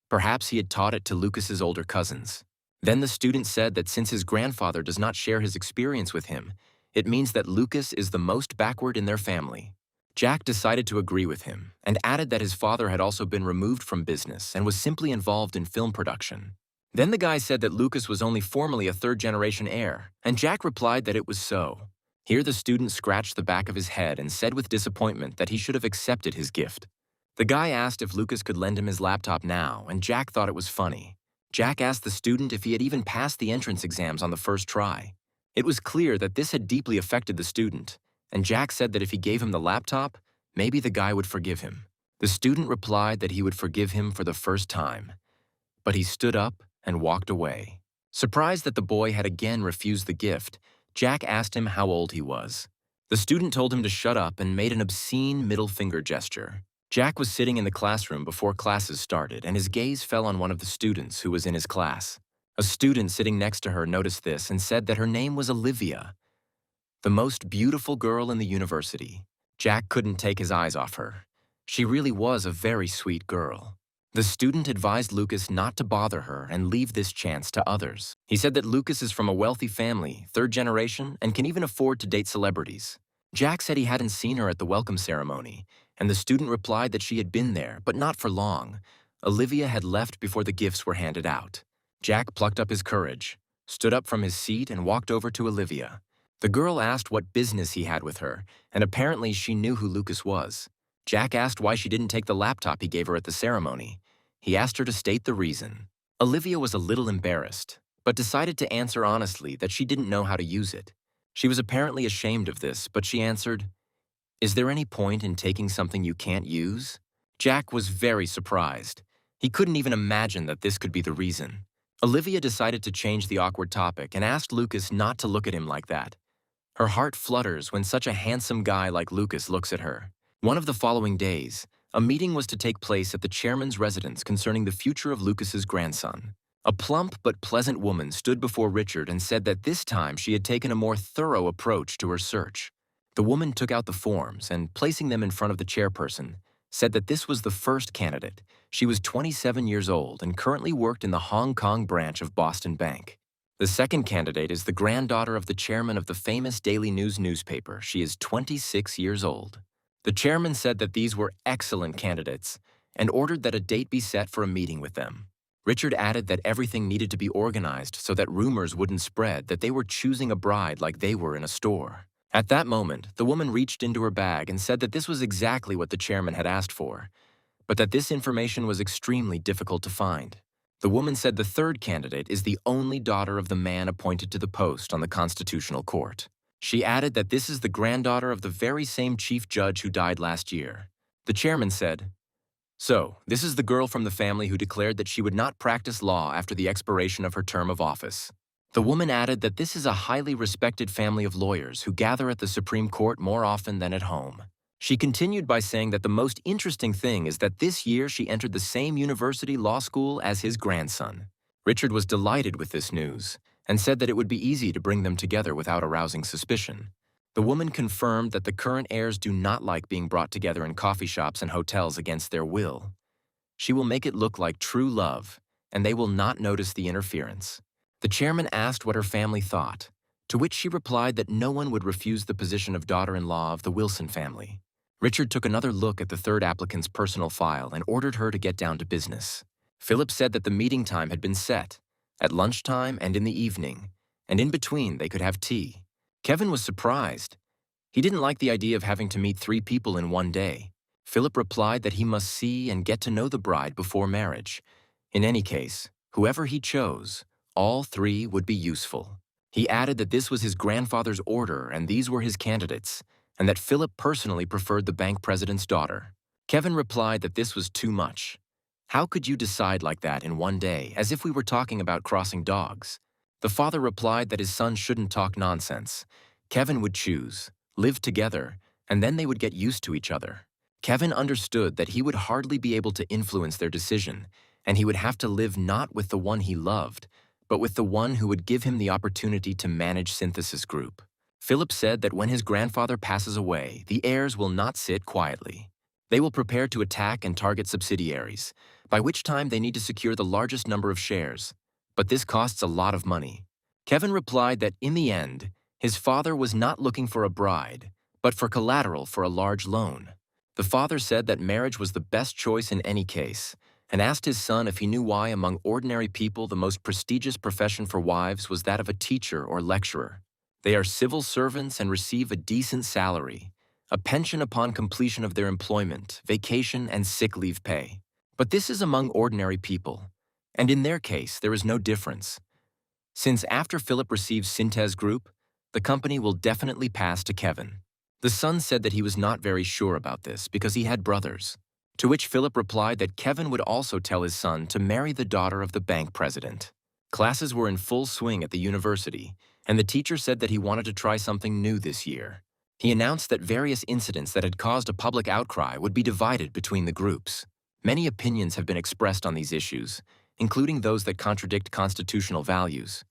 Perhaps he had taught it to Lucas's older cousins. Then the student said that since his grandfather does not share his experience with him, it means that Lucas is the most backward in their family. Jack decided to agree with him and added that his father had also been removed from business and was simply involved in film production. Then the guy said that Lucas was only formally a third-generation heir, and Jack replied that it was so. Here the student scratched the back of his head and said with disappointment that he should have accepted his gift. The guy asked if Lucas could lend him his laptop now, and Jack thought it was funny. Jack asked the student if he had even passed the entrance exams on the first try. It was clear that this had deeply affected the student, and Jack said that if he gave him the laptop, maybe the guy would forgive him. The student replied that he would forgive him for the first time. But he stood up and walked away. Surprised that the boy had again refused the gift, Jack asked him how old he was. The student told him to shut up and made an obscene middle finger gesture. Jack was sitting in the classroom before classes started, and his gaze fell on one of the students who was in his class. A student sitting next to her noticed this and said that her name was Olivia, the most beautiful girl in the university. Jack couldn't take his eyes off her. She really was a very sweet girl. The student advised Lucas not to bother her and leave this chance to others. He said that Lucas is from a wealthy family, third generation, and can even afford to date celebrities. Jack said he hadn't seen her at the welcome ceremony, and the student replied that she had been there, but not for long. Olivia had left before the gifts were handed out. Jack plucked up his courage, stood up from his seat, and walked over to Olivia. The girl asked what business he had with her, and apparently she knew who Lucas was. Jack asked why she didn't take the laptop he gave her at the ceremony. He asked her to state the reason. Olivia was a little embarrassed, but decided to answer honestly that she didn't know how to use it. She was apparently ashamed of this, but she answered, "Is there any point in taking something you can't use?" Jack was very surprised. He couldn't even imagine that this could be the reason. Olivia decided to change the awkward topic and asked Lucas not to look at him like that. Her heart flutters when such a handsome guy like Lucas looks at her. One of the following days, a meeting was to take place at the chairman's residence concerning the future of Lucas's grandson. A plump but pleasant woman stood before Richard and said that this time she had taken a more thorough approach to her search. The woman took out the forms and, placing them in front of the chairperson, said that this was the first candidate. She was 27 years old and currently worked in the Hong Kong branch of Boston Bank. The second candidate is the granddaughter of the chairman of the famous Daily News newspaper. She is 26 years old. The chairman said that these were excellent candidates and ordered that a date be set for a meeting with them. Richard added that everything needed to be organized so that rumors wouldn't spread that they were choosing a bride like they were in a store. At that moment, the woman reached into her bag and said that this was exactly what the chairman had asked for, but that this information was extremely difficult to find. The woman said the third candidate is the only daughter of the man appointed to the post on the Constitutional Court. She added that this is the granddaughter of the very same chief judge who died last year. The chairman said, "So, this is the girl from the family who declared that she would not practice law after the expiration of her term of office." The woman added that this is a highly respected family of lawyers who gather at the Supreme Court more often than at home. She continued by saying that the most interesting thing is that this year she entered the same university law school as his grandson. Richard was delighted with this news, and said that it would be easy to bring them together without arousing suspicion. The woman confirmed that the current heirs do not like being brought together in coffee shops and hotels against their will. She will make it look like true love, and they will not notice the interference. The chairman asked what her family thought, to which she replied that no one would refuse the position of daughter-in-law of the Wilson family. Richard took another look at the third applicant's personal file and ordered her to get down to business. Philip said that the meeting time had been set, at lunchtime and in the evening, and in between they could have tea. Kevin was surprised. He didn't like the idea of having to meet 3 people in one day. Philip replied that he must see and get to know the bride before marriage. In any case, whoever he chose, all 3 would be useful. He added that this was his grandfather's order and these were his candidates, and that Philip personally preferred the bank president's daughter. Kevin replied that this was too much. How could you decide like that in one day, as if we were talking about crossing dogs? The father replied that his son shouldn't talk nonsense. Kevin would choose, live together, and then they would get used to each other. Kevin understood that he would hardly be able to influence their decision, and he would have to live not with the one he loved, but with the one who would give him the opportunity to manage Cintez Group. Philip said that when his grandfather passes away, the heirs will not sit quietly. They will prepare to attack and target subsidiaries, by which time they need to secure the largest number of shares. But this costs a lot of money. Kevin replied that in the end, his father was not looking for a bride, but for collateral for a large loan. The father said that marriage was the best choice in any case, and asked his son if he knew why among ordinary people the most prestigious profession for wives was that of a teacher or lecturer. They are civil servants and receive a decent salary, a pension upon completion of their employment, vacation, and sick leave pay. But this is among ordinary people, and in their case there is no difference. Since after Philip receives Cintez Group, the company will definitely pass to Kevin. The son said that he was not very sure about this because he had brothers, to which Philip replied that Kevin would also tell his son to marry the daughter of the bank president. Classes were in full swing at the university, and the teacher said that he wanted to try something new this year. He announced that various incidents that had caused a public outcry would be divided between the groups. Many opinions have been expressed on these issues, including those that contradict constitutional values.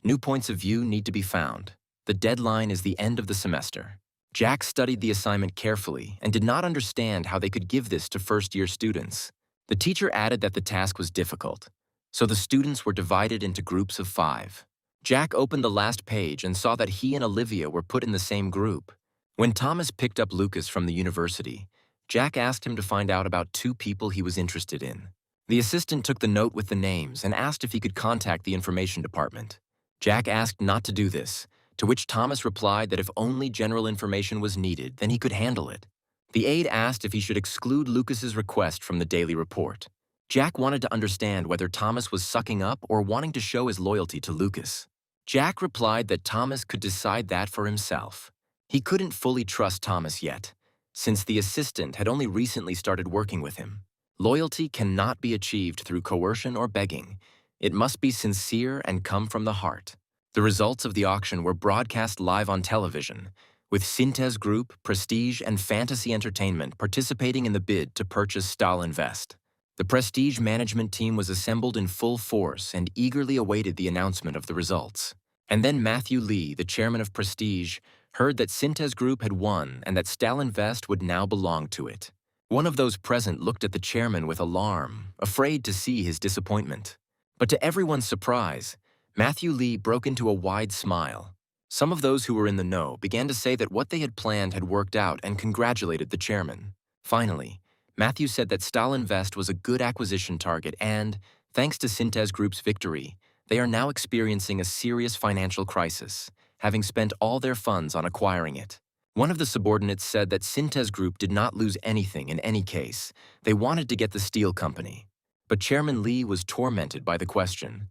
New points of view need to be found. The deadline is the end of the semester. Jack studied the assignment carefully and did not understand how they could give this to first-year students. The teacher added that the task was difficult, so the students were divided into groups of 5. Jack opened the last page and saw that he and Olivia were put in the same group. When Thomas picked up Lucas from the university, Jack asked him to find out about 2 people he was interested in. The assistant took the note with the names and asked if he could contact the information department. Jack asked not to do this, to which Thomas replied that if only general information was needed, then he could handle it. The aide asked if he should exclude Lucas's request from the daily report. Jack wanted to understand whether Thomas was sucking up or wanting to show his loyalty to Lucas. Jack replied that Thomas could decide that for himself. He couldn't fully trust Thomas yet, since the assistant had only recently started working with him. Loyalty cannot be achieved through coercion or begging. It must be sincere and come from the heart. The results of the auction were broadcast live on television, with Cintez Group, Prestige, and Fantasy Entertainment participating in the bid to purchase Stalinvest. The Prestige management team was assembled in full force and eagerly awaited the announcement of the results. And then Matthew Lee, the chairman of Prestige, heard that Cintez Group had won and that Stalinvest would now belong to it. One of those present looked at the chairman with alarm, afraid to see his disappointment. But to everyone's surprise, Matthew Lee broke into a wide smile. Some of those who were in the know began to say that what they had planned had worked out and congratulated the chairman. Finally, Matthew said that Stalinvest was a good acquisition target and, thanks to Cintez Group's victory, they are now experiencing a serious financial crisis, having spent all their funds on acquiring it. One of the subordinates said that Cintez Group did not lose anything in any case. They wanted to get the steel company. But Chairman Lee was tormented by the question.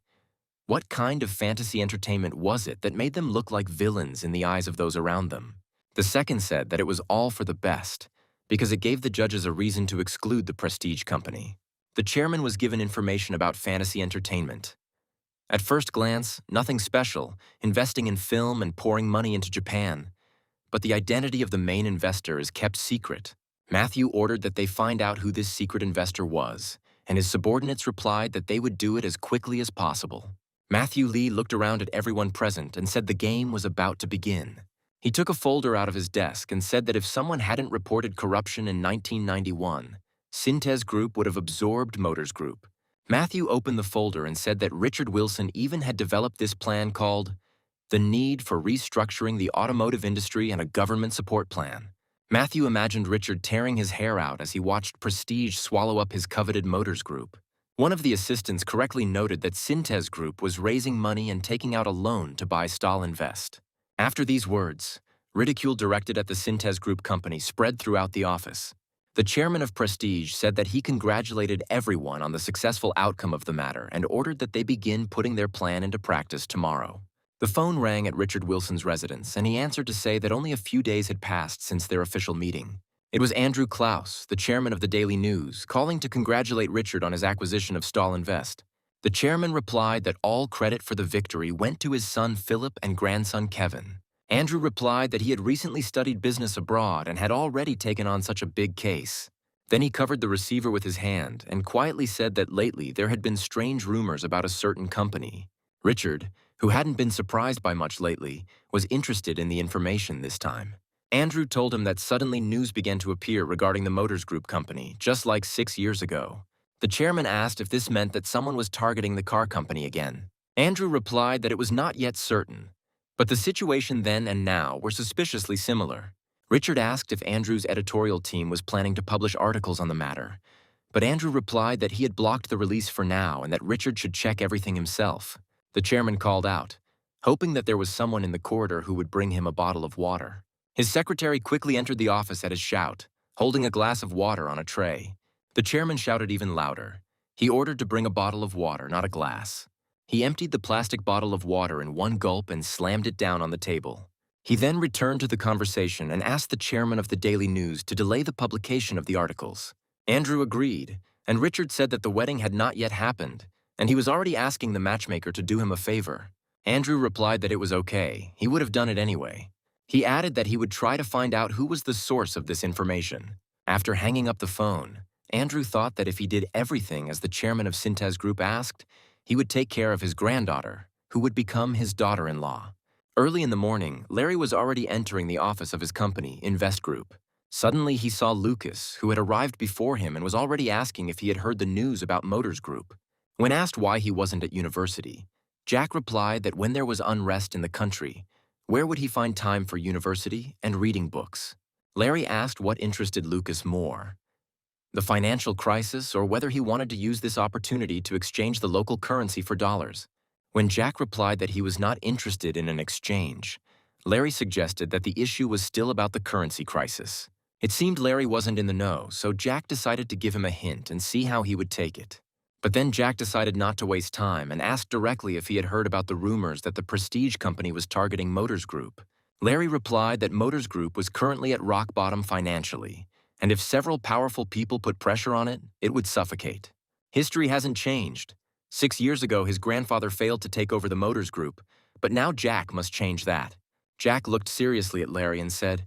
What kind of fantasy entertainment was it that made them look like villains in the eyes of those around them? The second said that it was all for the best, because it gave the judges a reason to exclude the Prestige company. The chairman was given information about fantasy entertainment. At first glance, nothing special, investing in film and pouring money into Japan. But the identity of the main investor is kept secret. Matthew ordered that they find out who this secret investor was, and his subordinates replied that they would do it as quickly as possible. Matthew Lee looked around at everyone present and said the game was about to begin. He took a folder out of his desk and said that if someone hadn't reported corruption in 1991, Cintez Group would have absorbed Motors Group. Matthew opened the folder and said that Richard Wilson even had developed this plan called The Need for Restructuring the Automotive Industry and a Government Support Plan. Matthew imagined Richard tearing his hair out as he watched Prestige swallow up his coveted Motors Group. One of the assistants correctly noted that Cintez Group was raising money and taking out a loan to buy Stalinvest. After these words, ridicule directed at the Cintez Group company spread throughout the office. The chairman of Prestige said that he congratulated everyone on the successful outcome of the matter and ordered that they begin putting their plan into practice tomorrow. The phone rang at Richard Wilson's residence, and he answered to say that only a few days had passed since their official meeting. It was Andrew Klaus, the chairman of the Daily News, calling to congratulate Richard on his acquisition of Stalinvest. The chairman replied that all credit for the victory went to his son Philip and grandson Kevin. Andrew replied that he had recently studied business abroad and had already taken on such a big case. Then he covered the receiver with his hand and quietly said that lately there had been strange rumors about a certain company. Richard, who hadn't been surprised by much lately, was interested in the information this time. Andrew told him that suddenly news began to appear regarding the Motors Group company, just like 6 years ago. The chairman asked if this meant that someone was targeting the car company again. Andrew replied that it was not yet certain, but the situation then and now were suspiciously similar. Richard asked if Andrew's editorial team was planning to publish articles on the matter, but Andrew replied that he had blocked the release for now and that Richard should check everything himself. The chairman called out, hoping that there was someone in the corridor who would bring him a bottle of water. His secretary quickly entered the office at his shout, holding a glass of water on a tray. The chairman shouted even louder. He ordered to bring a bottle of water, not a glass. He emptied the plastic bottle of water in one gulp and slammed it down on the table. He then returned to the conversation and asked the chairman of the Daily News to delay the publication of the articles. Andrew agreed, and Richard said that the wedding had not yet happened, and he was already asking the matchmaker to do him a favor. Andrew replied that it was okay, he would have done it anyway. He added that he would try to find out who was the source of this information. After hanging up the phone, Andrew thought that if he did everything as the chairman of Cintez Group asked, he would take care of his granddaughter, who would become his daughter-in-law. Early in the morning, Larry was already entering the office of his company, Invest Group. Suddenly, he saw Lucas, who had arrived before him and was already asking if he had heard the news about Motors Group. When asked why he wasn't at university, Jack replied that when there was unrest in the country, where would he find time for university and reading books? Larry asked what interested Lucas more, the financial crisis or whether he wanted to use this opportunity to exchange the local currency for dollars. When Jack replied that he was not interested in an exchange, Larry suggested that the issue was still about the currency crisis. It seemed Larry wasn't in the know, so Jack decided to give him a hint and see how he would take it. But then Jack decided not to waste time and asked directly if he had heard about the rumors that the Prestige company was targeting Motors Group. Larry replied that Motors Group was currently at rock bottom financially, and if several powerful people put pressure on it, it would suffocate. History hasn't changed. 6 years ago, his grandfather failed to take over the Motors Group, but now Jack must change that. Jack looked seriously at Larry and said,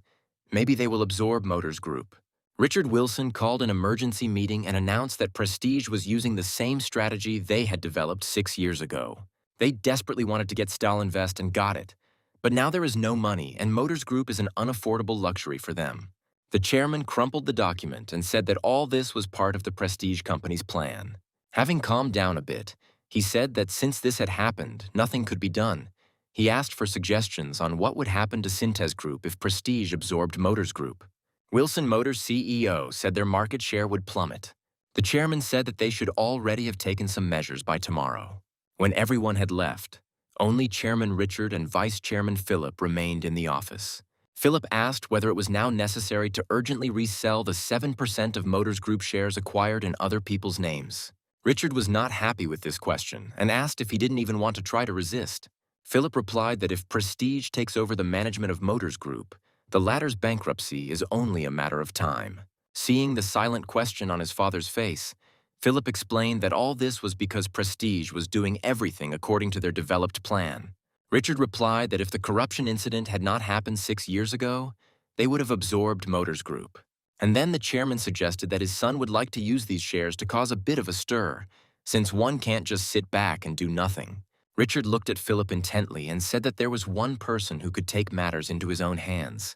"Maybe they will absorb Motors Group." Richard Wilson called an emergency meeting and announced that Prestige was using the same strategy they had developed 6 years ago. They desperately wanted to get Stalinvest and got it. But now there is no money, and Motors Group is an unaffordable luxury for them. The chairman crumpled the document and said that all this was part of the Prestige company's plan. Having calmed down a bit, he said that since this had happened, nothing could be done. He asked for suggestions on what would happen to Cintez Group if Prestige absorbed Motors Group. Wilson Motors' CEO said their market share would plummet. The chairman said that they should already have taken some measures by tomorrow. When everyone had left, only Chairman Richard and Vice Chairman Philip remained in the office. Philip asked whether it was now necessary to urgently resell the 7% of Motors Group shares acquired in other people's names. Richard was not happy with this question and asked if he didn't even want to try to resist. Philip replied that if Prestige takes over the management of Motors Group, the latter's bankruptcy is only a matter of time. Seeing the silent question on his father's face, Philip explained that all this was because Prestige was doing everything according to their developed plan. Richard replied that if the corruption incident had not happened 6 years ago, they would have absorbed Motors Group. And then the chairman suggested that his son would like to use these shares to cause a bit of a stir, since one can't just sit back and do nothing. Richard looked at Philip intently and said that there was one person who could take matters into his own hands.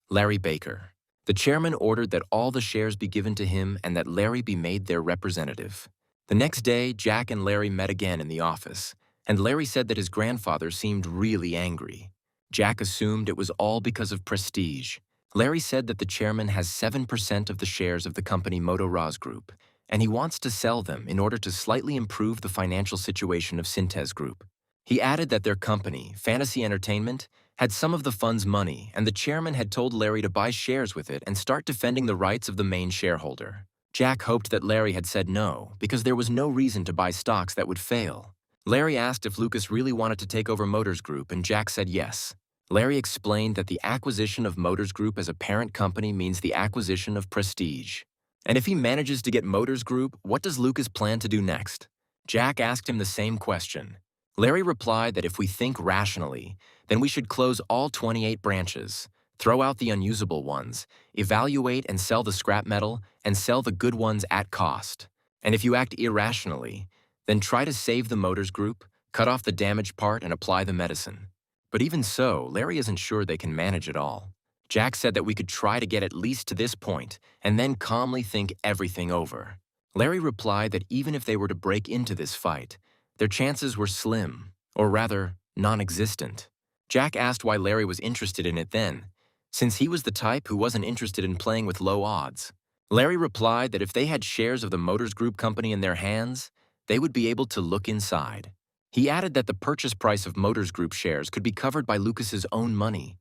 Larry Baker. The chairman ordered that all the shares be given to him and that Larry be made their representative. The next day, Jack and Larry met again in the office, and Larry said that his grandfather seemed really angry. Jack assumed it was all because of prestige. Larry said that the chairman has 7% of the shares of the company Motoraz Group, and he wants to sell them in order to slightly improve the financial situation of Cintez Group. He added that their company, Fantasy Entertainment, had some of the fund's money, and the chairman had told Larry to buy shares with it and start defending the rights of the main shareholder. Jack hoped that Larry had said no, because there was no reason to buy stocks that would fail. Larry asked if Lucas really wanted to take over Motors Group, and Jack said yes. Larry explained that the acquisition of Motors Group as a parent company means the acquisition of prestige. And if he manages to get Motors Group, what does Lucas plan to do next? Jack asked him the same question. Larry replied that if we think rationally, then we should close all 28 branches, throw out the unusable ones, evaluate and sell the scrap metal, and sell the good ones at cost. And if you act irrationally, then try to save the Motors Group, cut off the damaged part, and apply the medicine. But even so, Larry isn't sure they can manage it all. Jack said that we could try to get at least to this point, and then calmly think everything over. Larry replied that even if they were to break into this fight, their chances were slim, or rather, non-existent. Jack asked why Larry was interested in it then, since he was the type who wasn't interested in playing with low odds. Larry replied that if they had shares of the Motors Group company in their hands, they would be able to look inside. He added that the purchase price of Motors Group shares could be covered by Lucas's own money.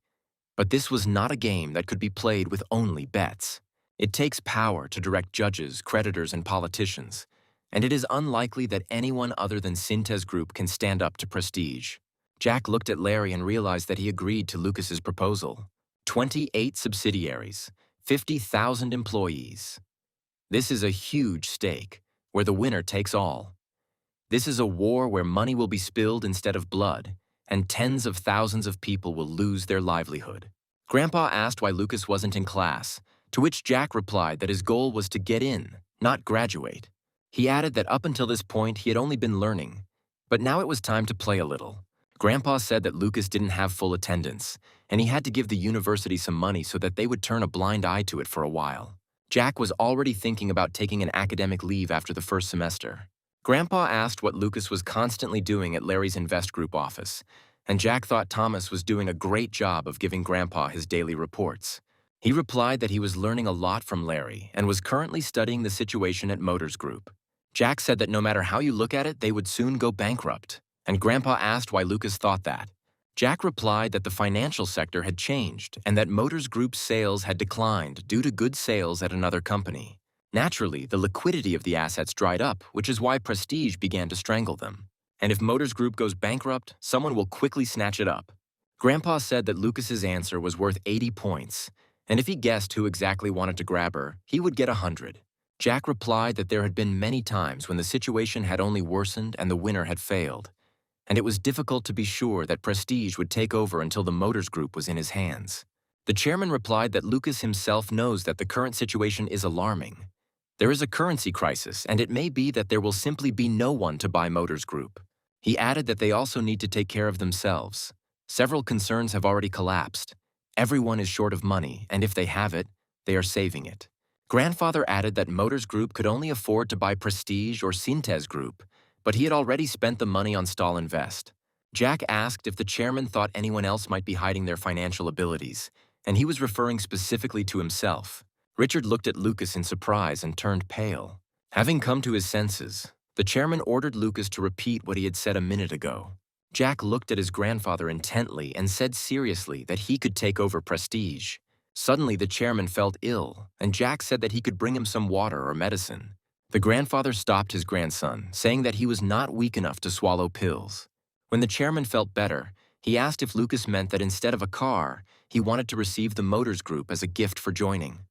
But this was not a game that could be played with only bets. It takes power to direct judges, creditors, and politicians, and it is unlikely that anyone other than Cintez Group can stand up to prestige. Jack looked at Larry and realized that he agreed to Lucas's proposal. 28 subsidiaries, 50,000 employees. This is a huge stake, where the winner takes all. This is a war where money will be spilled instead of blood, and tens of thousands of people will lose their livelihood. Grandpa asked why Lucas wasn't in class, to which Jack replied that his goal was to get in, not graduate. He added that up until this point he had only been learning, but now it was time to play a little. Grandpa said that Lucas didn't have full attendance, and he had to give the university some money so that they would turn a blind eye to it for a while. Jack was already thinking about taking an academic leave after the first semester. Grandpa asked what Lucas was constantly doing at Larry's Invest Group office, and Jack thought Thomas was doing a great job of giving Grandpa his daily reports. He replied that he was learning a lot from Larry and was currently studying the situation at Motors Group. Jack said that no matter how you look at it, they would soon go bankrupt, and Grandpa asked why Lucas thought that. Jack replied that the financial sector had changed and that Motors Group's sales had declined due to good sales at another company. Naturally, the liquidity of the assets dried up, which is why prestige began to strangle them. And if Motors Group goes bankrupt, someone will quickly snatch it up. Grandpa said that Lucas's answer was worth 80 points, and if he guessed who exactly wanted to grab her, he would get 100. Jack replied that there had been many times when the situation had only worsened and the winner had failed, and it was difficult to be sure that prestige would take over until the Motors Group was in his hands. The chairman replied that Lucas himself knows that the current situation is alarming. There is a currency crisis, and it may be that there will simply be no one to buy Motors Group. He added that they also need to take care of themselves. Several concerns have already collapsed. Everyone is short of money, and if they have it, they are saving it. Grandfather added that Motors Group could only afford to buy Prestige or Cintez Group, but he had already spent the money on Stall Invest. Jack asked if the chairman thought anyone else might be hiding their financial abilities, and he was referring specifically to himself. Richard looked at Lucas in surprise and turned pale. Having come to his senses, the chairman ordered Lucas to repeat what he had said a minute ago. Jack looked at his grandfather intently and said seriously that he could take over Prestige. Suddenly, the chairman felt ill, and Jack said that he could bring him some water or medicine. The grandfather stopped his grandson, saying that he was not weak enough to swallow pills. When the chairman felt better, he asked if Lucas meant that instead of a car, he wanted to receive the Motors Group as a gift for joining.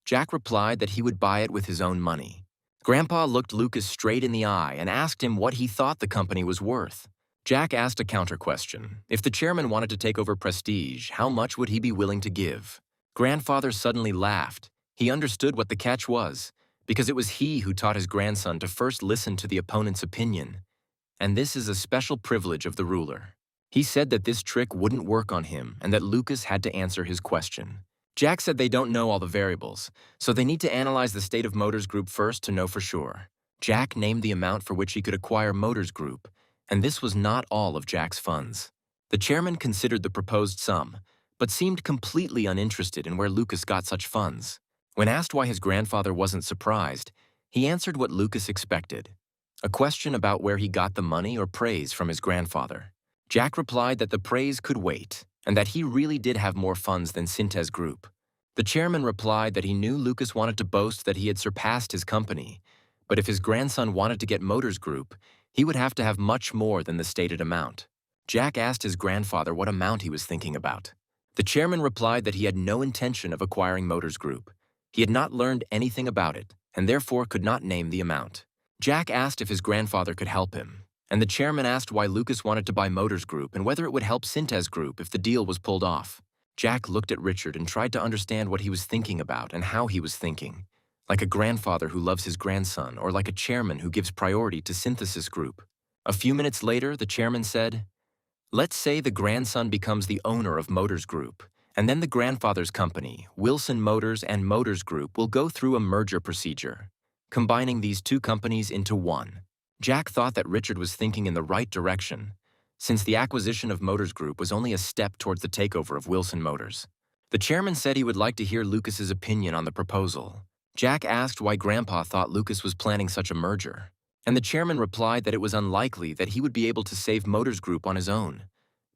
Jack replied that he would buy it with his own money. Grandpa looked Lucas straight in the eye and asked him what he thought the company was worth. Jack asked a counter question. If the chairman wanted to take over Prestige, how much would he be willing to give? Grandfather suddenly laughed. He understood what the catch was, because it was he who taught his grandson to first listen to the opponent's opinion. and this is a special privilege of the ruler. He said that this trick wouldn't work on him and that Lucas had to answer his question. Jack said they don't know all the variables, so they need to analyze the state of Motors Group first to know for sure. Jack named the amount for which he could acquire Motors Group, and this was not all of Jack's funds. The chairman considered the proposed sum, but seemed completely uninterested in where Lucas got such funds. When asked why his grandfather wasn't surprised, he answered what Lucas expected, a question about where he got the money or praise from his grandfather. Jack replied that the praise could wait, and that he really did have more funds than Cintez Group. The chairman replied that he knew Lucas wanted to boast that he had surpassed his company, but if his grandson wanted to get Motors Group, he would have to have much more than the stated amount. Jack asked his grandfather what amount he was thinking about. The chairman replied that he had no intention of acquiring Motors Group. He had not learned anything about it, and therefore could not name the amount. Jack asked if his grandfather could help him, and the chairman asked why Lucas wanted to buy Motors Group and whether it would help Cintez Group if the deal was pulled off. Jack looked at Richard and tried to understand what he was thinking about and how he was thinking, like a grandfather who loves his grandson or like a chairman who gives priority to Cintez Group. A few minutes later, the chairman said, "Let's say the grandson becomes the owner of Motors Group, and then the grandfather's company, Wilson Motors and Motors Group, will go through a merger procedure, combining these two companies into one." Jack thought that Richard was thinking in the right direction, since the acquisition of Motors Group was only a step towards the takeover of Wilson Motors. The chairman said he would like to hear Lucas's opinion on the proposal. Jack asked why Grandpa thought Lucas was planning such a merger, and the chairman replied that it was unlikely that he would be able to save Motors Group on his own.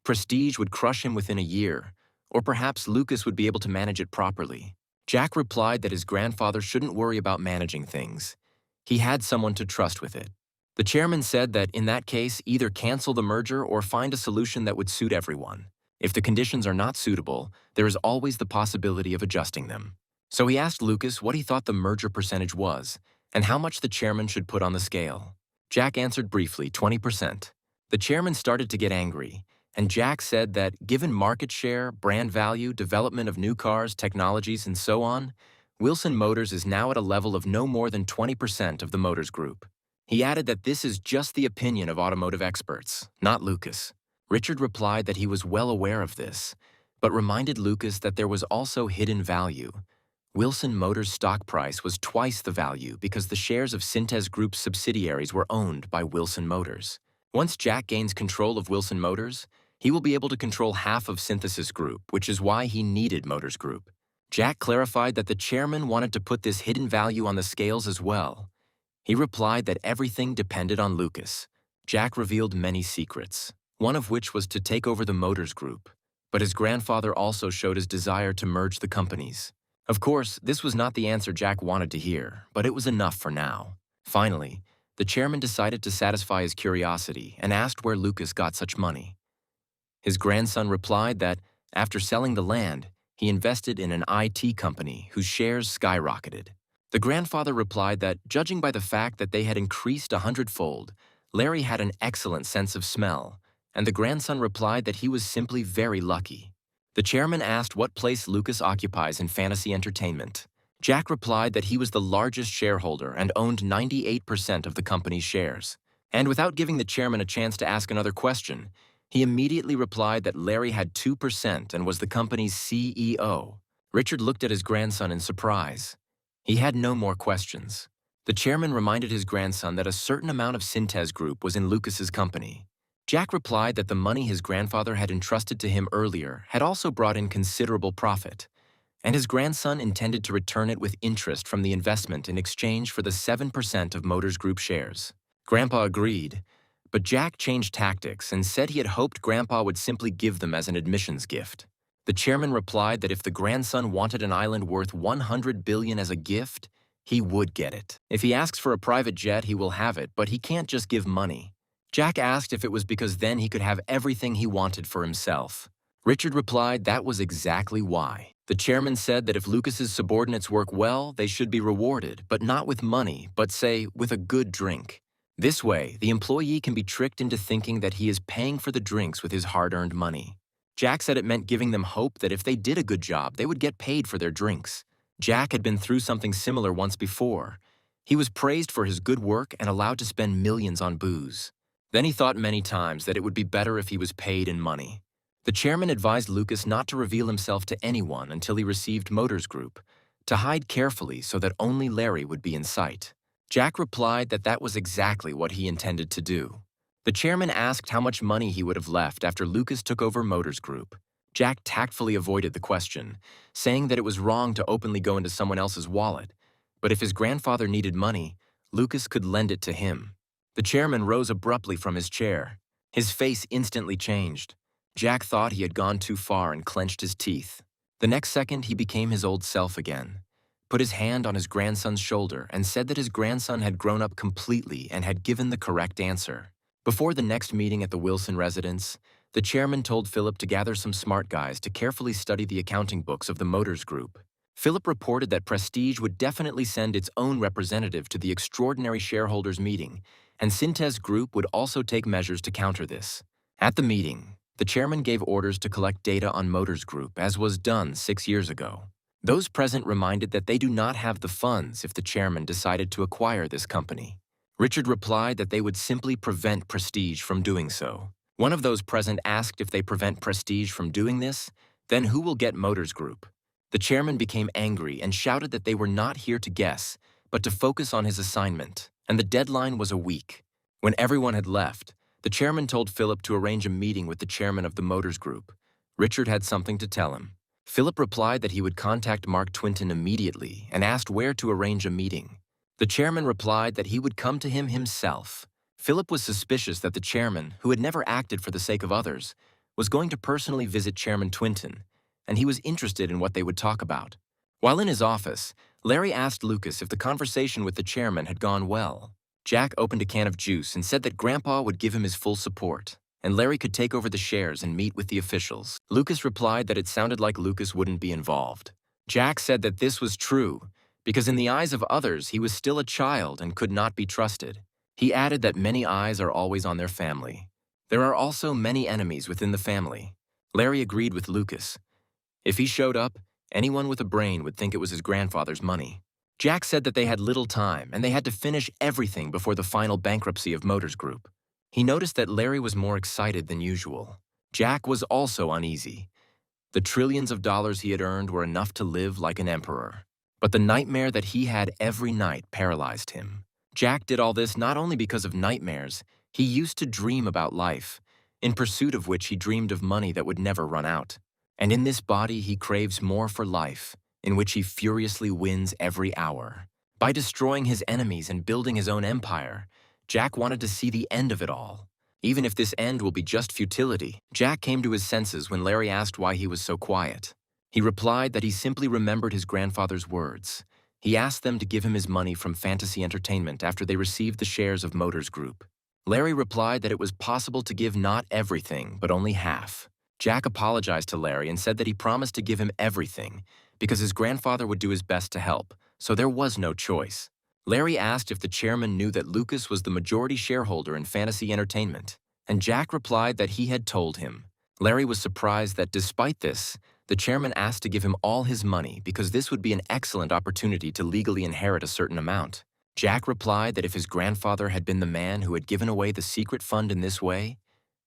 Prestige would crush him within a year, or perhaps Lucas would be able to manage it properly. Jack replied that his grandfather shouldn't worry about managing things. He had someone to trust with it. The chairman said that in that case, either cancel the merger or find a solution that would suit everyone. If the conditions are not suitable, there is always the possibility of adjusting them. So he asked Lucas what he thought the merger percentage was and how much the chairman should put on the scale. Jack answered briefly, 20%. The chairman started to get angry, and Jack said that given market share, brand value, development of new cars, technologies, and so on, Wilson Motors is now at a level of no more than 20% of the Motors Group. He added that this is just the opinion of automotive experts, not Lucas. Richard replied that he was well aware of this, but reminded Lucas that there was also hidden value. Wilson Motors' stock price was twice the value because the shares of Cintez Group's subsidiaries were owned by Wilson Motors. Once Jack gains control of Wilson Motors, he will be able to control half of Cintez Group, which is why he needed Motors Group. Jack clarified that the chairman wanted to put this hidden value on the scales as well. He replied that everything depended on Lucas. Jack revealed many secrets, one of which was to take over the Motors Group, but his grandfather also showed his desire to merge the companies. Of course, this was not the answer Jack wanted to hear, but it was enough for now. Finally, the chairman decided to satisfy his curiosity and asked where Lucas got such money. His grandson replied that, after selling the land, he invested in an IT company whose shares skyrocketed. The grandfather replied that, judging by the fact that they had increased 100-fold, Larry had an excellent sense of smell, and the grandson replied that he was simply very lucky. The chairman asked what place Lucas occupies in fantasy entertainment. Jack replied that he was the largest shareholder and owned 98% of the company's shares. And without giving the chairman a chance to ask another question, he immediately replied that Larry had 2% and was the company's CEO. Richard looked at his grandson in surprise. He had no more questions. The chairman reminded his grandson that a certain amount of Cintez Group was in Lucas's company. Jack replied that the money his grandfather had entrusted to him earlier had also brought in considerable profit, and his grandson intended to return it with interest from the investment in exchange for the 7% of Motors Group shares. Grandpa agreed, but Jack changed tactics and said he had hoped Grandpa would simply give them as an admissions gift. The chairman replied that if the grandson wanted an island worth $100 billion as a gift, he would get it. If he asks for a private jet, he will have it, but he can't just give money. Jack asked if it was because then he could have everything he wanted for himself. Richard replied that was exactly why. The chairman said that if Lucas's subordinates work well, they should be rewarded, but not with money, but say, with a good drink. This way, the employee can be tricked into thinking that he is paying for the drinks with his hard-earned money. Jack said it meant giving them hope that if they did a good job, they would get paid for their drinks. Jack had been through something similar once before. He was praised for his good work and allowed to spend millions on booze. Then he thought many times that it would be better if he was paid in money. The chairman advised Lucas not to reveal himself to anyone until he received Motors Group, to hide carefully so that only Larry would be in sight. Jack replied that that was exactly what he intended to do. The chairman asked how much money he would have left after Lucas took over Motors Group. Jack tactfully avoided the question, saying that it was wrong to openly go into someone else's wallet, but if his grandfather needed money, Lucas could lend it to him. The chairman rose abruptly from his chair. His face instantly changed. Jack thought he had gone too far and clenched his teeth. The next second, he became his old self again, put his hand on his grandson's shoulder and said that his grandson had grown up completely and had given the correct answer. Before the next meeting at the Wilson residence, the chairman told Philip to gather some smart guys to carefully study the accounting books of the Motors Group. Philip reported that Prestige would definitely send its own representative to the extraordinary shareholders meeting, and Cintez Group would also take measures to counter this. At the meeting, the chairman gave orders to collect data on Motors Group, as was done 6 years ago. Those present reminded that they do not have the funds if the chairman decided to acquire this company. Richard replied that they would simply prevent Prestige from doing so. One of those present asked if they prevent Prestige from doing this, then who will get Motors Group? The chairman became angry and shouted that they were not here to guess, but to focus on his assignment, and the deadline was a week. When everyone had left, the chairman told Philip to arrange a meeting with the chairman of the Motors Group. Richard had something to tell him. Philip replied that he would contact Mark Twinton immediately and asked where to arrange a meeting. The chairman replied that he would come to him himself. Philip was suspicious that the chairman, who had never acted for the sake of others, was going to personally visit Chairman Twinton, and he was interested in what they would talk about. While in his office, Larry asked Lucas if the conversation with the chairman had gone well. Jack opened a can of juice and said that Grandpa would give him his full support, and Larry could take over the shares and meet with the officials. Lucas replied that it sounded like Lucas wouldn't be involved. Jack said that this was true, because in the eyes of others he was still a child and could not be trusted. He added that many eyes are always on their family. There are also many enemies within the family. Larry agreed with Lucas. If he showed up, anyone with a brain would think it was his grandfather's money. Jack said that they had little time and they had to finish everything before the final bankruptcy of Motors Group. He noticed that Larry was more excited than usual. Jack was also uneasy. The trillions of dollars he had earned were enough to live like an emperor. But the nightmare that he had every night paralyzed him. Jack did all this not only because of nightmares. He used to dream about life, in pursuit of which he dreamed of money that would never run out. And in this body he craves more for life, in which he furiously wins every hour. By destroying his enemies and building his own empire, Jack wanted to see the end of it all. Even if this end will be just futility. Jack came to his senses when Larry asked why he was so quiet. He replied that he simply remembered his grandfather's words. He asked them to give him his money from Fantasy Entertainment after they received the shares of Motors Group. Larry replied that it was possible to give not everything, but only half. Jack apologized to Larry and said that he promised to give him everything, because his grandfather would do his best to help, so there was no choice. Larry asked if the chairman knew that Lucas was the majority shareholder in Fantasy Entertainment, and Jack replied that he had told him. Larry was surprised that despite this, the chairman asked to give him all his money because this would be an excellent opportunity to legally inherit a certain amount. Jack replied that if his grandfather had been the man who had given away the secret fund in this way,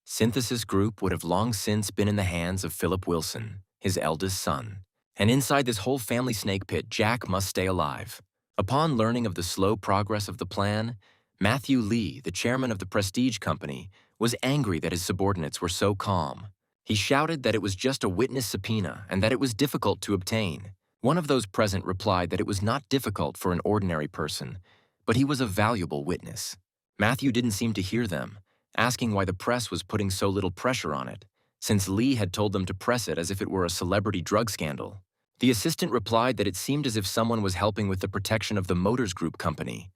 Cintez Group would have long since been in the hands of Philip Wilson, his eldest son. And inside this whole family snake pit, Jack must stay alive. Upon learning of the slow progress of the plan, Matthew Lee, the chairman of the Prestige Company, was angry that his subordinates were so calm. He shouted that it was just a witness subpoena and that it was difficult to obtain. One of those present replied that it was not difficult for an ordinary person, but he was a valuable witness. Matthew didn't seem to hear them, asking why the press was putting so little pressure on it, since Lee had told them to press it as if it were a celebrity drug scandal. The assistant replied that it seemed as if someone was helping with the protection of the Motors Group company.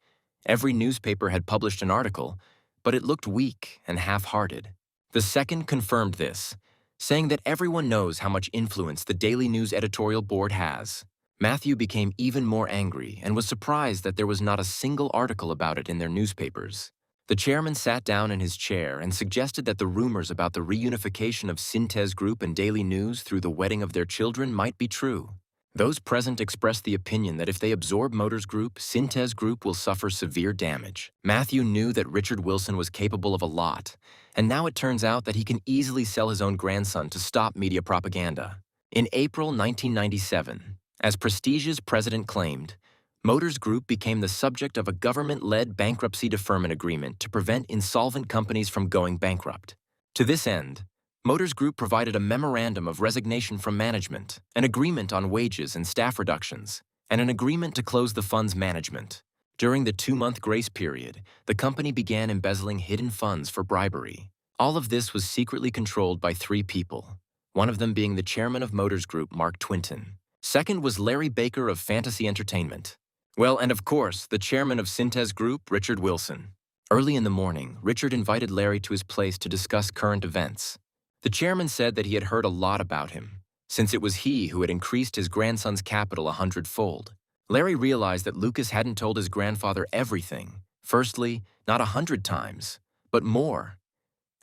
Every newspaper had published an article, but it looked weak and half-hearted. The second confirmed this, saying that everyone knows how much influence the Daily News editorial board has. Matthew became even more angry and was surprised that there was not a single article about it in their newspapers. The chairman sat down in his chair and suggested that the rumors about the reunification of Cintez Group and Daily News through the wedding of their children might be true. Those present expressed the opinion that if they absorb Motors Group, Cintez Group will suffer severe damage. Matthew knew that Richard Wilson was capable of a lot, and now it turns out that he can easily sell his own grandson to stop media propaganda. In April 1997, as Prestige's president claimed, Motors Group became the subject of a government-led bankruptcy deferment agreement to prevent insolvent companies from going bankrupt. To this end, Motors Group provided a memorandum of resignation from management, an agreement on wages and staff reductions, and an agreement to close the fund's management. During the 2-month grace period, the company began embezzling hidden funds for bribery. All of this was secretly controlled by 3 people, one of them being the chairman of Motors Group, Mark Twinton. Second was Larry Baker of Fantasy Entertainment. Well, and of course, the chairman of Cintez Group, Richard Wilson. Early in the morning, Richard invited Larry to his place to discuss current events. The chairman said that he had heard a lot about him, since it was he who had increased his grandson's capital 100-fold. Larry realized that Lucas hadn't told his grandfather everything. Firstly, not 100 times, but more.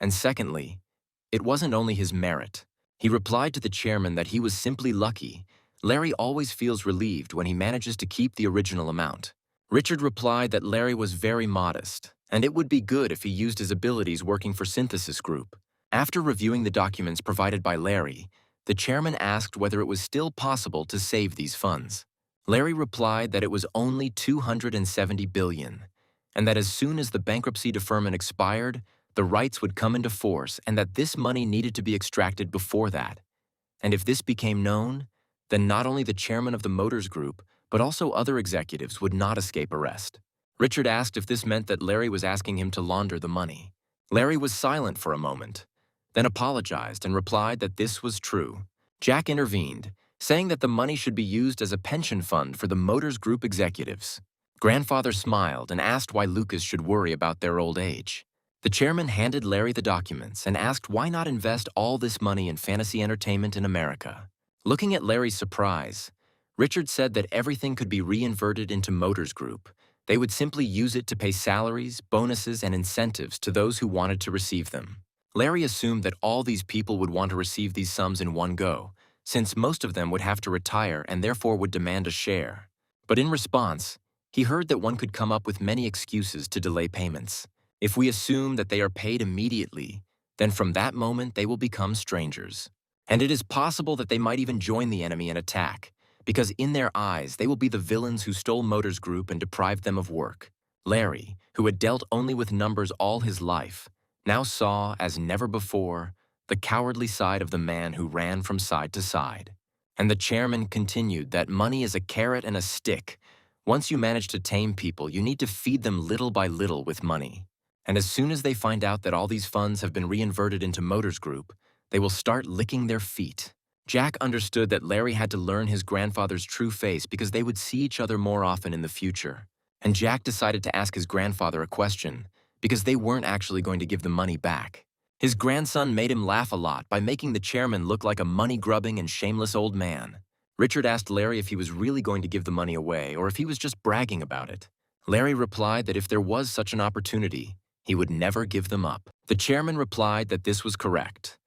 And secondly, it wasn't only his merit. He replied to the chairman that he was simply lucky. Larry always feels relieved when he manages to keep the original amount. Richard replied that Larry was very modest, and it would be good if he used his abilities working for Cintez Group. After reviewing the documents provided by Larry, the chairman asked whether it was still possible to save these funds. Larry replied that it was only $270 billion, and that as soon as the bankruptcy deferment expired, the rights would come into force and that this money needed to be extracted before that. And if this became known, then not only the chairman of the Motors Group, but also other executives would not escape arrest. Richard asked if this meant that Larry was asking him to launder the money. Larry was silent for a moment, then apologized and replied that this was true. Jack intervened, saying that the money should be used as a pension fund for the Motors Group executives. Grandfather smiled and asked why Lucas should worry about their old age. The chairman handed Larry the documents and asked why not invest all this money in fantasy entertainment in America. Looking at Larry's surprise, Richard said that everything could be reinverted into Motors Group. They would simply use it to pay salaries, bonuses, and incentives to those who wanted to receive them. Larry assumed that all these people would want to receive these sums in one go, since most of them would have to retire and therefore would demand a share. But in response, he heard that one could come up with many excuses to delay payments. If we assume that they are paid immediately, then from that moment they will become strangers. And it is possible that they might even join the enemy and attack, because in their eyes they will be the villains who stole Motors Group and deprived them of work. Larry, who had dealt only with numbers all his life, now saw, as never before, the cowardly side of the man who ran from side to side. And the chairman continued that money is a carrot and a stick. Once you manage to tame people, you need to feed them little by little with money. And as soon as they find out that all these funds have been reinverted into Motors Group, they will start licking their feet. Jack understood that Larry had to learn his grandfather's true face because they would see each other more often in the future. And Jack decided to ask his grandfather a question, because they weren't actually going to give the money back. His grandson made him laugh a lot by making the chairman look like a money-grubbing and shameless old man. Richard asked Larry if he was really going to give the money away or if he was just bragging about it. Larry replied that if there was such an opportunity, he would never give them up. The chairman replied that this was correct.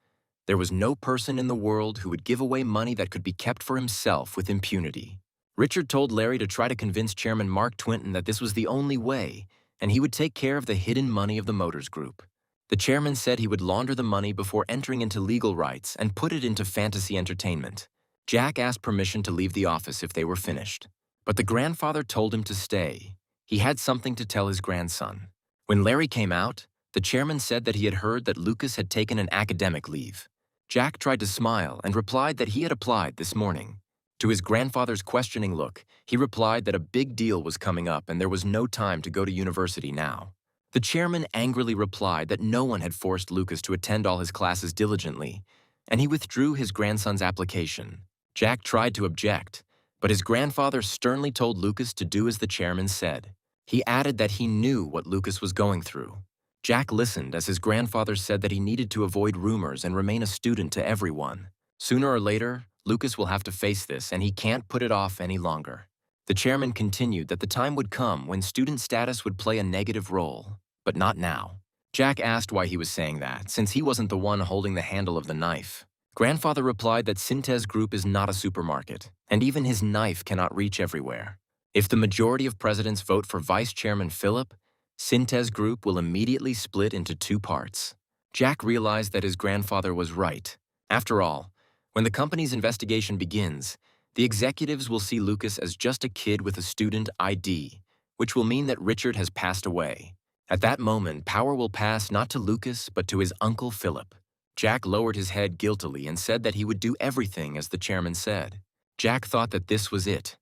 There was no person in the world who would give away money that could be kept for himself with impunity. Richard told Larry to try to convince Chairman Mark Twinton that this was the only way, and he would take care of the hidden money of the Motors Group. The chairman said he would launder the money before entering into legal rights and put it into fantasy entertainment. Jack asked permission to leave the office if they were finished, but the grandfather told him to stay. He had something to tell his grandson. When Larry came out, the chairman said that he had heard that Lucas had taken an academic leave. Jack tried to smile and replied that he had applied this morning. To his grandfather's questioning look, he replied that a big deal was coming up and there was no time to go to university now. The chairman angrily replied that no one had forced Lucas to attend all his classes diligently, and he withdrew his grandson's application. Jack tried to object, but his grandfather sternly told Lucas to do as the chairman said. He added that he knew what Lucas was going through. Jack listened as his grandfather said that he needed to avoid rumors and remain a student to everyone. Sooner or later, Lucas will have to face this, and he can't put it off any longer. The chairman continued that the time would come when student status would play a negative role, but not now. Jack asked why he was saying that, since he wasn't the one holding the handle of the knife. Grandfather replied that Cintez Group is not a supermarket, and even his knife cannot reach everywhere. If the majority of presidents vote for Vice Chairman Philip, Cintez Group will immediately split into two parts. Jack realized that his grandfather was right. After all, when the company's investigation begins, the executives will see Lucas as just a kid with a student ID, which will mean that Richard has passed away. At that moment, power will pass not to Lucas, but to his uncle Philip. Jack lowered his head guiltily and said that he would do everything as the chairman said. Jack thought that this was it.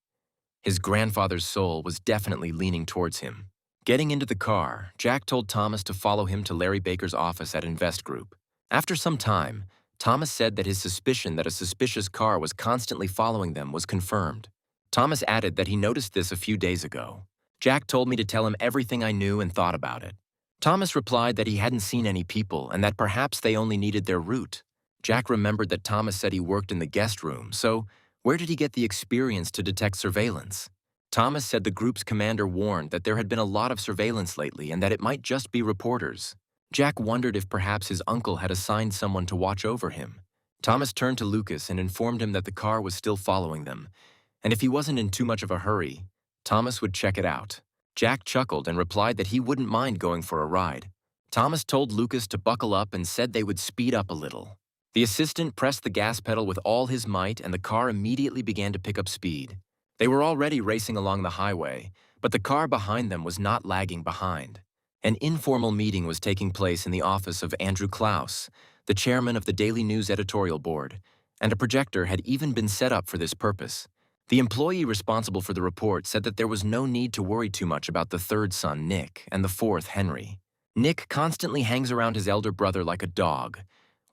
His grandfather's soul was definitely leaning towards him. Getting into the car, Jack told Thomas to follow him to Larry Baker's office at Invest Group. After some time, Thomas said that his suspicion that a suspicious car was constantly following them was confirmed. Thomas added that he noticed this a few days ago. Jack told me to tell him everything I knew and thought about it. Thomas replied that he hadn't seen any people and that perhaps they only needed their route. Jack remembered that Thomas said he worked in the guest room, so where did he get the experience to detect surveillance? Thomas said the group's commander warned that there had been a lot of surveillance lately and that it might just be reporters. Jack wondered if perhaps his uncle had assigned someone to watch over him. Thomas turned to Lucas and informed him that the car was still following them, and if he wasn't in too much of a hurry, Thomas would check it out. Jack chuckled and replied that he wouldn't mind going for a ride. Thomas told Lucas to buckle up and said they would speed up a little. The assistant pressed the gas pedal with all his might and the car immediately began to pick up speed. They were already racing along the highway, but the car behind them was not lagging behind. An informal meeting was taking place in the office of Andrew Klaus, the chairman of the Daily News editorial board, and a projector had even been set up for this purpose. The employee responsible for the report said that there was no need to worry too much about the third son, Nick, and the fourth, Henry. Nick constantly hangs around his elder brother like a dog,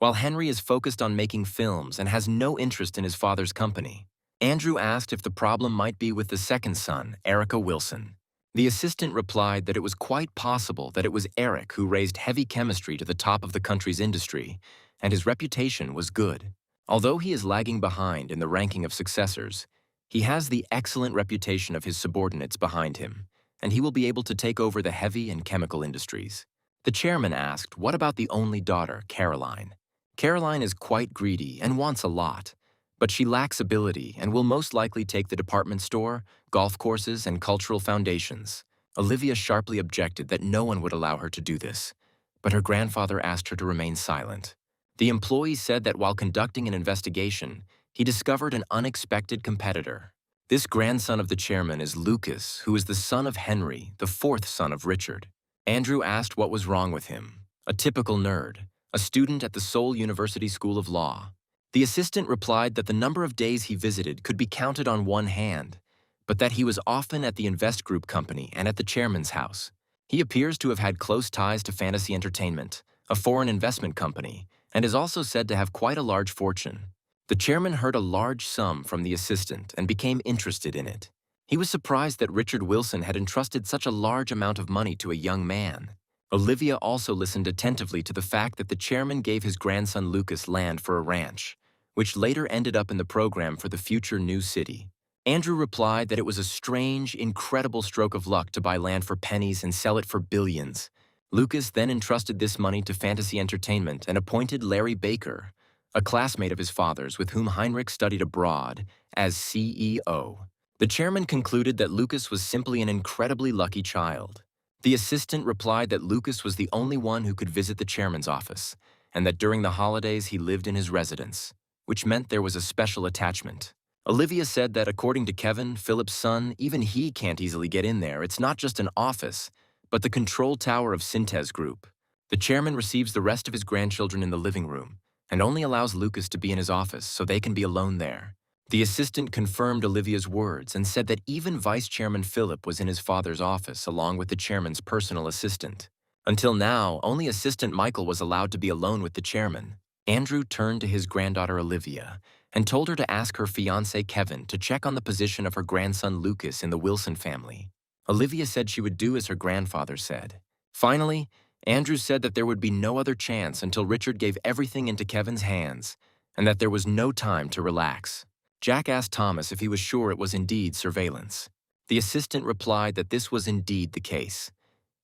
while Henry is focused on making films and has no interest in his father's company. Andrew asked if the problem might be with the second son, Erica Wilson. The assistant replied that it was quite possible that it was Eric who raised heavy chemistry to the top of the country's industry, and his reputation was good. Although he is lagging behind in the ranking of successors, he has the excellent reputation of his subordinates behind him, and he will be able to take over the heavy and chemical industries. The chairman asked, what about the only daughter, Caroline? Caroline is quite greedy and wants a lot, but she lacks ability and will most likely take the department store, golf courses, and cultural foundations. Olivia sharply objected that no one would allow her to do this, but her grandfather asked her to remain silent. The employee said that while conducting an investigation, he discovered an unexpected competitor. This grandson of the chairman is Lucas, who is the son of Henry, the fourth son of Richard. Andrew asked what was wrong with him. A typical nerd, a student at the Seoul University School of Law. The assistant replied that the number of days he visited could be counted on one hand, but that he was often at the Invest Group company and at the chairman's house. He appears to have had close ties to Fantasy Entertainment, a foreign investment company, and is also said to have quite a large fortune. The chairman heard a large sum from the assistant and became interested in it. He was surprised that Richard Wilson had entrusted such a large amount of money to a young man. Olivia also listened attentively to the fact that the chairman gave his grandson Lucas land for a ranch, which later ended up in the program for the future new city. Andrew replied that it was a strange, incredible stroke of luck to buy land for pennies and sell it for billions. Lucas then entrusted this money to Fantasy Entertainment and appointed Larry Baker, a classmate of his father's with whom Heinrich studied abroad, as CEO. The chairman concluded that Lucas was simply an incredibly lucky child. The assistant replied that Lucas was the only one who could visit the chairman's office, and that during the holidays he lived in his residence, which meant there was a special attachment. Olivia said that according to Kevin, Philip's son, even he can't easily get in there. It's not just an office, but the control tower of Cintez Group. The chairman receives the rest of his grandchildren in the living room, and only allows Lucas to be in his office so they can be alone there. The assistant confirmed Olivia's words and said that even Vice Chairman Philip was in his father's office along with the chairman's personal assistant. Until now, only Assistant Michael was allowed to be alone with the chairman. Andrew turned to his granddaughter Olivia and told her to ask her fiancé Kevin to check on the position of her grandson Lucas in the Wilson family. Olivia said she would do as her grandfather said. Finally, Andrew said that there would be no other chance until Richard gave everything into Kevin's hands, and that there was no time to relax. Jack asked Thomas if he was sure it was indeed surveillance. The assistant replied that this was indeed the case.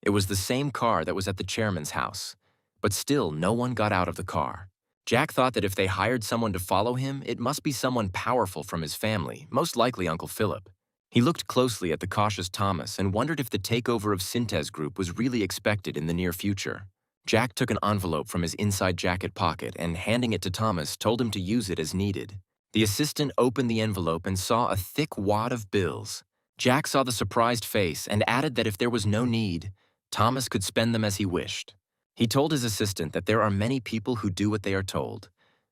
It was the same car that was at the chairman's house, but still no one got out of the car. Jack thought that if they hired someone to follow him, it must be someone powerful from his family, most likely Uncle Philip. He looked closely at the cautious Thomas and wondered if the takeover of Cintez Group was really expected in the near future. Jack took an envelope from his inside jacket pocket and, handing it to Thomas, told him to use it as needed. The assistant opened the envelope and saw a thick wad of bills. Jack saw the surprised face and added that if there was no need, Thomas could spend them as he wished. He told his assistant that there are many people who do what they are told,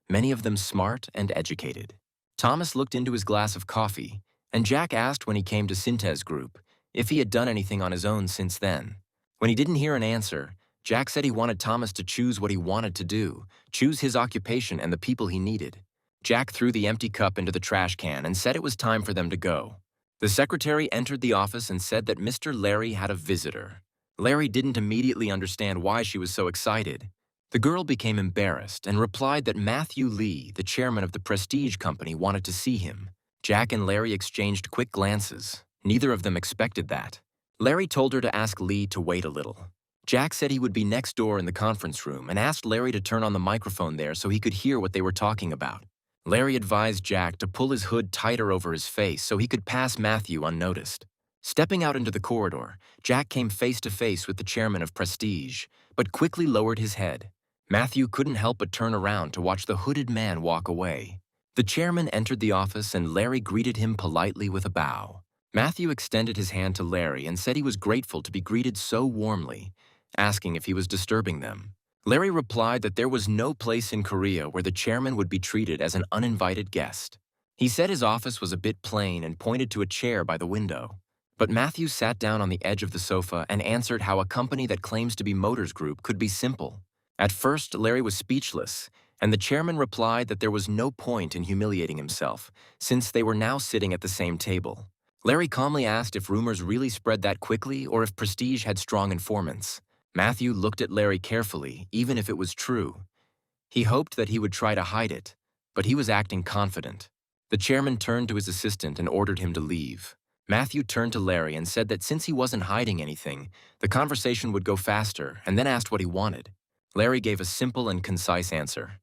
many of them smart and educated. Thomas looked into his glass of coffee, and Jack asked when he came to Cintez Group if he had done anything on his own since then. When he didn't hear an answer, Jack said he wanted Thomas to choose what he wanted to do, choose his occupation and the people he needed. Jack threw the empty cup into the trash can and said it was time for them to go. The secretary entered the office and said that Mr. Larry had a visitor. Larry didn't immediately understand why she was so excited. The girl became embarrassed and replied that Matthew Lee, the chairman of the Prestige Company, wanted to see him. Jack and Larry exchanged quick glances. Neither of them expected that. Larry told her to ask Lee to wait a little. Jack said he would be next door in the conference room and asked Larry to turn on the microphone there so he could hear what they were talking about. Larry advised Jack to pull his hood tighter over his face so he could pass Matthew unnoticed. Stepping out into the corridor, Jack came face to face with the chairman of Prestige, but quickly lowered his head. Matthew couldn't help but turn around to watch the hooded man walk away. The chairman entered the office and Larry greeted him politely with a bow. Matthew extended his hand to Larry and said he was grateful to be greeted so warmly, asking if he was disturbing them. Larry replied that there was no place in Korea where the chairman would be treated as an uninvited guest. He said his office was a bit plain and pointed to a chair by the window. But Matthew sat down on the edge of the sofa and answered how a company that claims to be Motors Group could be simple. At first, Larry was speechless, and the chairman replied that there was no point in humiliating himself, since they were now sitting at the same table. Larry calmly asked if rumors really spread that quickly or if Prestige had strong informants. Matthew looked at Larry carefully, even if it was true. He hoped that he would try to hide it, but he was acting confident. The chairman turned to his assistant and ordered him to leave. Matthew turned to Larry and said that since he wasn't hiding anything, the conversation would go faster, and then asked what he wanted. Larry gave a simple and concise answer.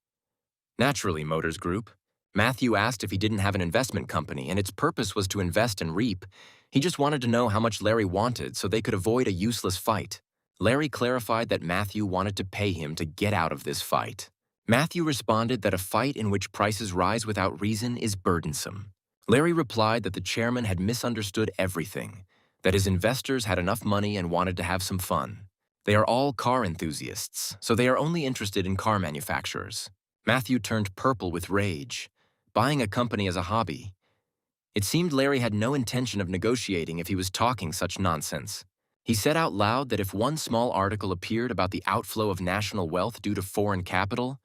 Naturally, Motors Group. Matthew asked if he didn't have an investment company, and its purpose was to invest and reap. He just wanted to know how much Larry wanted so they could avoid a useless fight. Larry clarified that Matthew wanted to pay him to get out of this fight. Matthew responded that a fight in which prices rise without reason is burdensome. Larry replied that the chairman had misunderstood everything, that his investors had enough money and wanted to have some fun. They are all car enthusiasts, so they are only interested in car manufacturers. Matthew turned purple with rage. Buying a company as a hobby. It seemed Larry had no intention of negotiating if he was talking such nonsense. He said out loud that if one small article appeared about the outflow of national wealth due to foreign capital,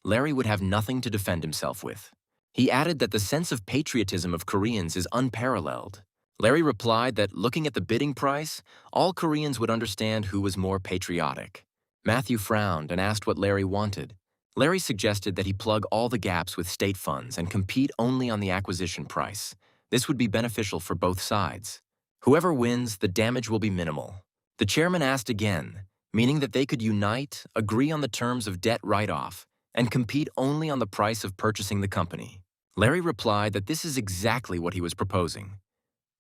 Larry would have nothing to defend himself with. He added that the sense of patriotism of Koreans is unparalleled. Larry replied that, looking at the bidding price, all Koreans would understand who was more patriotic. Matthew frowned and asked what Larry wanted. Larry suggested that he plug all the gaps with state funds and compete only on the acquisition price. This would be beneficial for both sides. Whoever wins, the damage will be minimal. The chairman asked again, meaning that they could unite, agree on the terms of debt write-off, and compete only on the price of purchasing the company. Larry replied that this is exactly what he was proposing.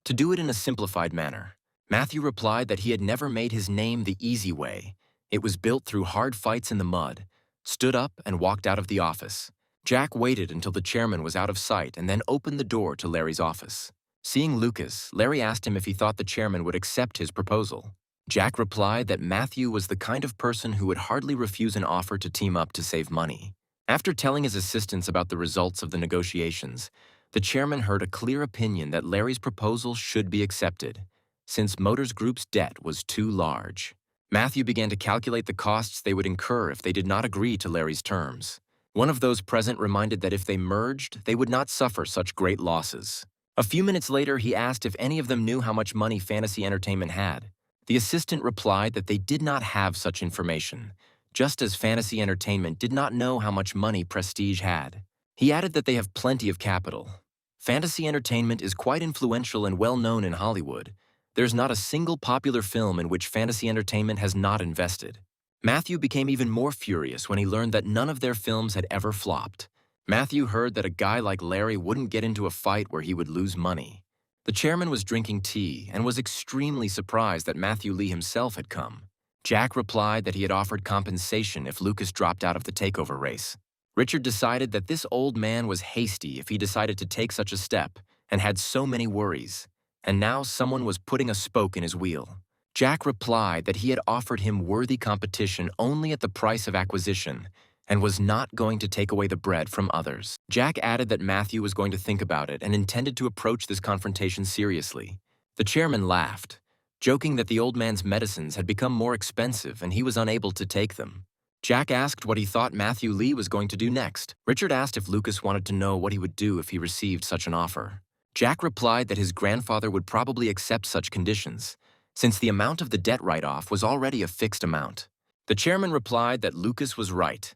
To do it in a simplified manner. Matthew replied that he had never made his name the easy way. It was built through hard fights in the mud, stood up and walked out of the office. Jack waited until the chairman was out of sight and then opened the door to Larry's office. Seeing Lucas, Larry asked him if he thought the chairman would accept his proposal. Jack replied that Matthew was the kind of person who would hardly refuse an offer to team up to save money. After telling his assistants about the results of the negotiations, the chairman heard a clear opinion that Larry's proposal should be accepted, since Motors Group's debt was too large. Matthew began to calculate the costs they would incur if they did not agree to Larry's terms. One of those present reminded that if they merged, they would not suffer such great losses. A few minutes later, he asked if any of them knew how much money Fantasy Entertainment had. The assistant replied that they did not have such information, just as Fantasy Entertainment did not know how much money Prestige had. He added that they have plenty of capital. Fantasy Entertainment is quite influential and well-known in Hollywood. There's not a single popular film in which Fantasy Entertainment has not invested. Matthew became even more furious when he learned that none of their films had ever flopped. Matthew heard that a guy like Larry wouldn't get into a fight where he would lose money. The chairman was drinking tea and was extremely surprised that Matthew Lee himself had come. Jack replied that he had offered compensation if Lucas dropped out of the takeover race. Richard decided that this old man was hasty if he decided to take such a step and had so many worries, and now someone was putting a spoke in his wheel. Jack replied that he had offered him worthy competition only at the price of acquisition and was not going to take away the bread from others. Jack added that Matthew was going to think about it and intended to approach this confrontation seriously. The chairman laughed, joking that the old man's medicines had become more expensive and he was unable to take them. Jack asked what he thought Matthew Lee was going to do next. Richard asked if Lucas wanted to know what he would do if he received such an offer. Jack replied that his grandfather would probably accept such conditions, since the amount of the debt write-off was already a fixed amount. The chairman replied that Lucas was right.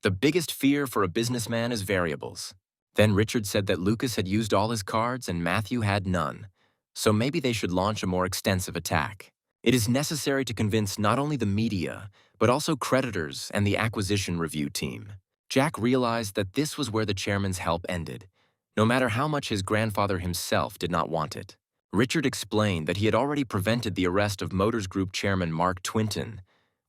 The biggest fear for a businessman is variables. Then Richard said that Lucas had used all his cards and Matthew had none, so maybe they should launch a more extensive attack. It is necessary to convince not only the media, but also creditors and the acquisition review team. Jack realized that this was where the chairman's help ended, no matter how much his grandfather himself did not want it. Richard explained that he had already prevented the arrest of Motors Group chairman Mark Twinton,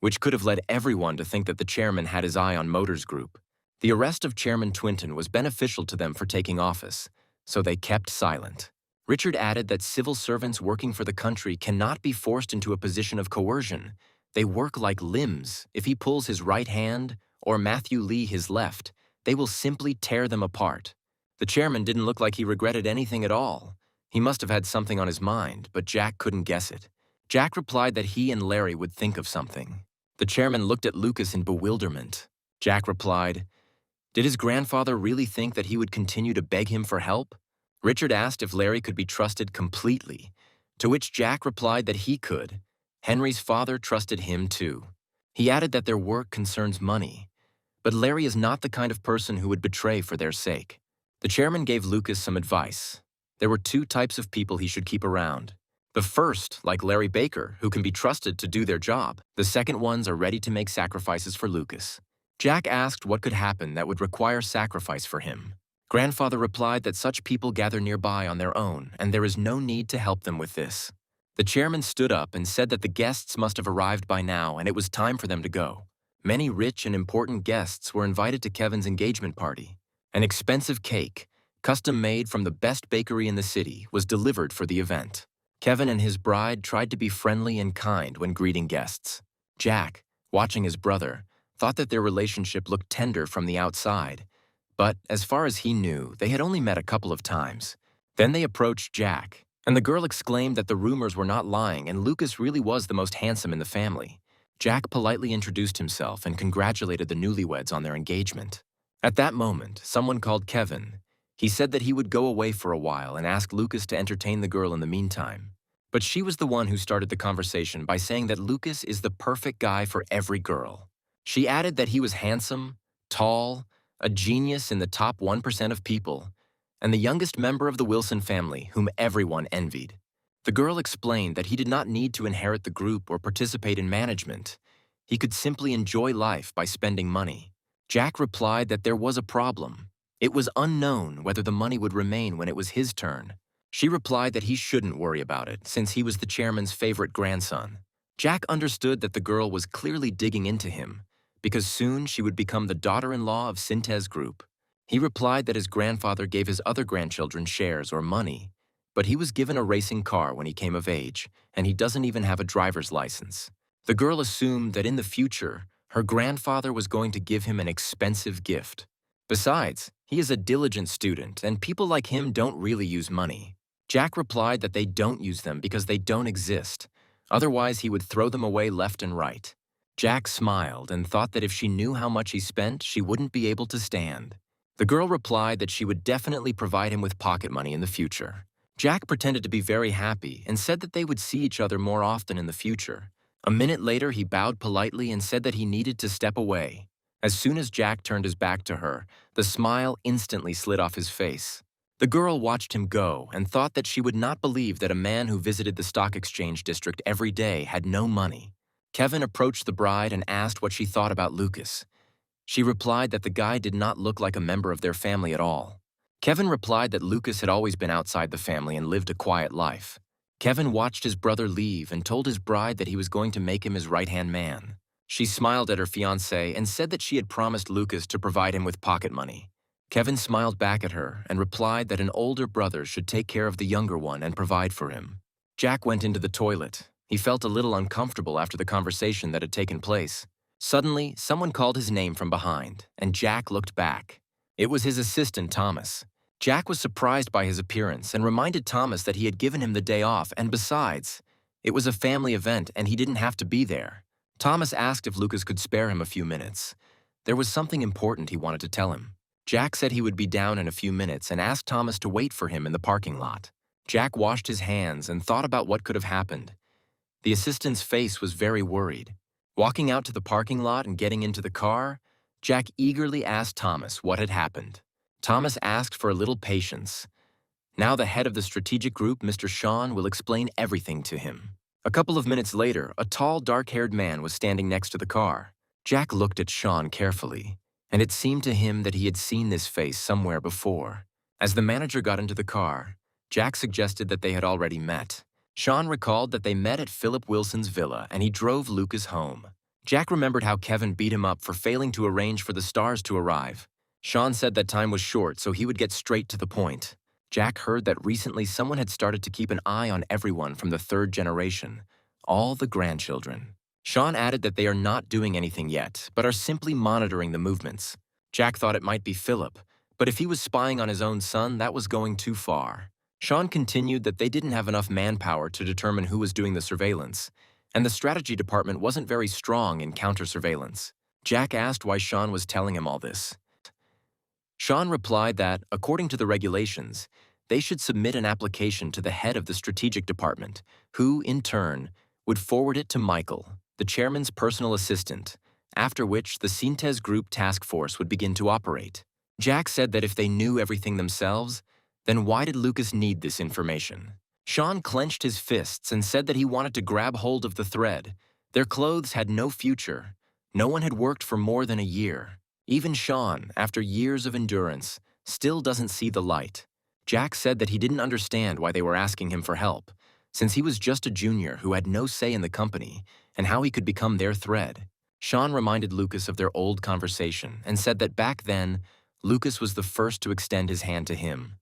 which could have led everyone to think that the chairman had his eye on Motors Group. The arrest of Chairman Twinton was beneficial to them for taking office, so they kept silent. Richard added that civil servants working for the country cannot be forced into a position of coercion. They work like limbs. If he pulls his right hand, or Matthew Lee his left, they will simply tear them apart. The chairman didn't look like he regretted anything at all. He must have had something on his mind, but Jack couldn't guess it. Jack replied that he and Larry would think of something. The chairman looked at Lucas in bewilderment. Jack replied, "Did his grandfather really think that he would continue to beg him for help?" Richard asked if Larry could be trusted completely, to which Jack replied that he could. Henry's father trusted him too. He added that their work concerns money, but Larry is not the kind of person who would betray for their sake. The chairman gave Lucas some advice. There were two types of people he should keep around. The first, like Larry Baker, who can be trusted to do their job. The second ones are ready to make sacrifices for Lucas. Jack asked what could happen that would require sacrifice for him. Grandfather replied that such people gather nearby on their own, and there is no need to help them with this. The chairman stood up and said that the guests must have arrived by now and it was time for them to go. Many rich and important guests were invited to Kevin's engagement party. An expensive cake, custom-made from the best bakery in the city, was delivered for the event. Kevin and his bride tried to be friendly and kind when greeting guests. Jack, watching his brother, thought that their relationship looked tender from the outside, but as far as he knew, they had only met a couple of times. Then they approached Jack, and the girl exclaimed that the rumors were not lying and Lucas really was the most handsome in the family. Jack politely introduced himself and congratulated the newlyweds on their engagement. At that moment, someone called Kevin. He said that he would go away for a while and ask Lucas to entertain the girl in the meantime. But she was the one who started the conversation by saying that Lucas is the perfect guy for every girl. She added that he was handsome, tall, a genius in the top 1% of people, and the youngest member of the Wilson family, whom everyone envied. The girl explained that he did not need to inherit the group or participate in management. He could simply enjoy life by spending money. Jack replied that there was a problem. It was unknown whether the money would remain when it was his turn. She replied that he shouldn't worry about it, since he was the chairman's favorite grandson. Jack understood that the girl was clearly digging into him, because soon she would become the daughter-in-law of Cintez Group. He replied that his grandfather gave his other grandchildren shares or money, but he was given a racing car when he came of age, and he doesn't even have a driver's license. The girl assumed that in the future, her grandfather was going to give him an expensive gift. Besides, he is a diligent student, and people like him don't really use money. Jack replied that they don't use them because they don't exist. Otherwise, he would throw them away left and right. Jack smiled and thought that if she knew how much he spent, she wouldn't be able to stand. The girl replied that she would definitely provide him with pocket money in the future. Jack pretended to be very happy and said that they would see each other more often in the future. A minute later, he bowed politely and said that he needed to step away. As soon as Jack turned his back to her, the smile instantly slid off his face. The girl watched him go and thought that she would not believe that a man who visited the stock exchange district every day had no money. Kevin approached the bride and asked what she thought about Lucas. She replied that the guy did not look like a member of their family at all. Kevin replied that Lucas had always been outside the family and lived a quiet life. Kevin watched his brother leave and told his bride that he was going to make him his right-hand man. She smiled at her fiancé and said that she had promised Lucas to provide him with pocket money. Kevin smiled back at her and replied that an older brother should take care of the younger one and provide for him. Jack went into the toilet. He felt a little uncomfortable after the conversation that had taken place. Suddenly, someone called his name from behind, and Jack looked back. It was his assistant, Thomas. Jack was surprised by his appearance and reminded Thomas that he had given him the day off, and besides, it was a family event and he didn't have to be there. Thomas asked if Lucas could spare him a few minutes. There was something important he wanted to tell him. Jack said he would be down in a few minutes and asked Thomas to wait for him in the parking lot. Jack washed his hands and thought about what could have happened. The assistant's face was very worried. Walking out to the parking lot and getting into the car, Jack eagerly asked Thomas what had happened. Thomas asked for a little patience. Now the head of the strategic group, Mr. Sean, will explain everything to him. A couple of minutes later, a tall, dark-haired man was standing next to the car. Jack looked at Sean carefully, and it seemed to him that he had seen this face somewhere before. As the manager got into the car, Jack suggested that they had already met. Sean recalled that they met at Philip Wilson's villa and he drove Lucas home. Jack remembered how Kevin beat him up for failing to arrange for the stars to arrive. Sean said that time was short, so he would get straight to the point. Jack heard that recently someone had started to keep an eye on everyone from the third generation, all the grandchildren. Sean added that they are not doing anything yet, but are simply monitoring the movements. Jack thought it might be Philip, but if he was spying on his own son, that was going too far. Sean continued that they didn't have enough manpower to determine who was doing the surveillance, and the strategy department wasn't very strong in counter-surveillance. Jack asked why Sean was telling him all this. Sean replied that, according to the regulations, they should submit an application to the head of the strategic department, who, in turn, would forward it to Michael, the chairman's personal assistant, after which the Cintez Group task force would begin to operate. Jack said that if they knew everything themselves, then why did Lucas need this information? Sean clenched his fists and said that he wanted to grab hold of the thread. Their clothes had no future. No one had worked for more than a year. Even Sean, after years of endurance, still doesn't see the light. Jack said that he didn't understand why they were asking him for help, since he was just a junior who had no say in the company and how he could become their thread. Sean reminded Lucas of their old conversation and said that back then, Lucas was the first to extend his hand to him.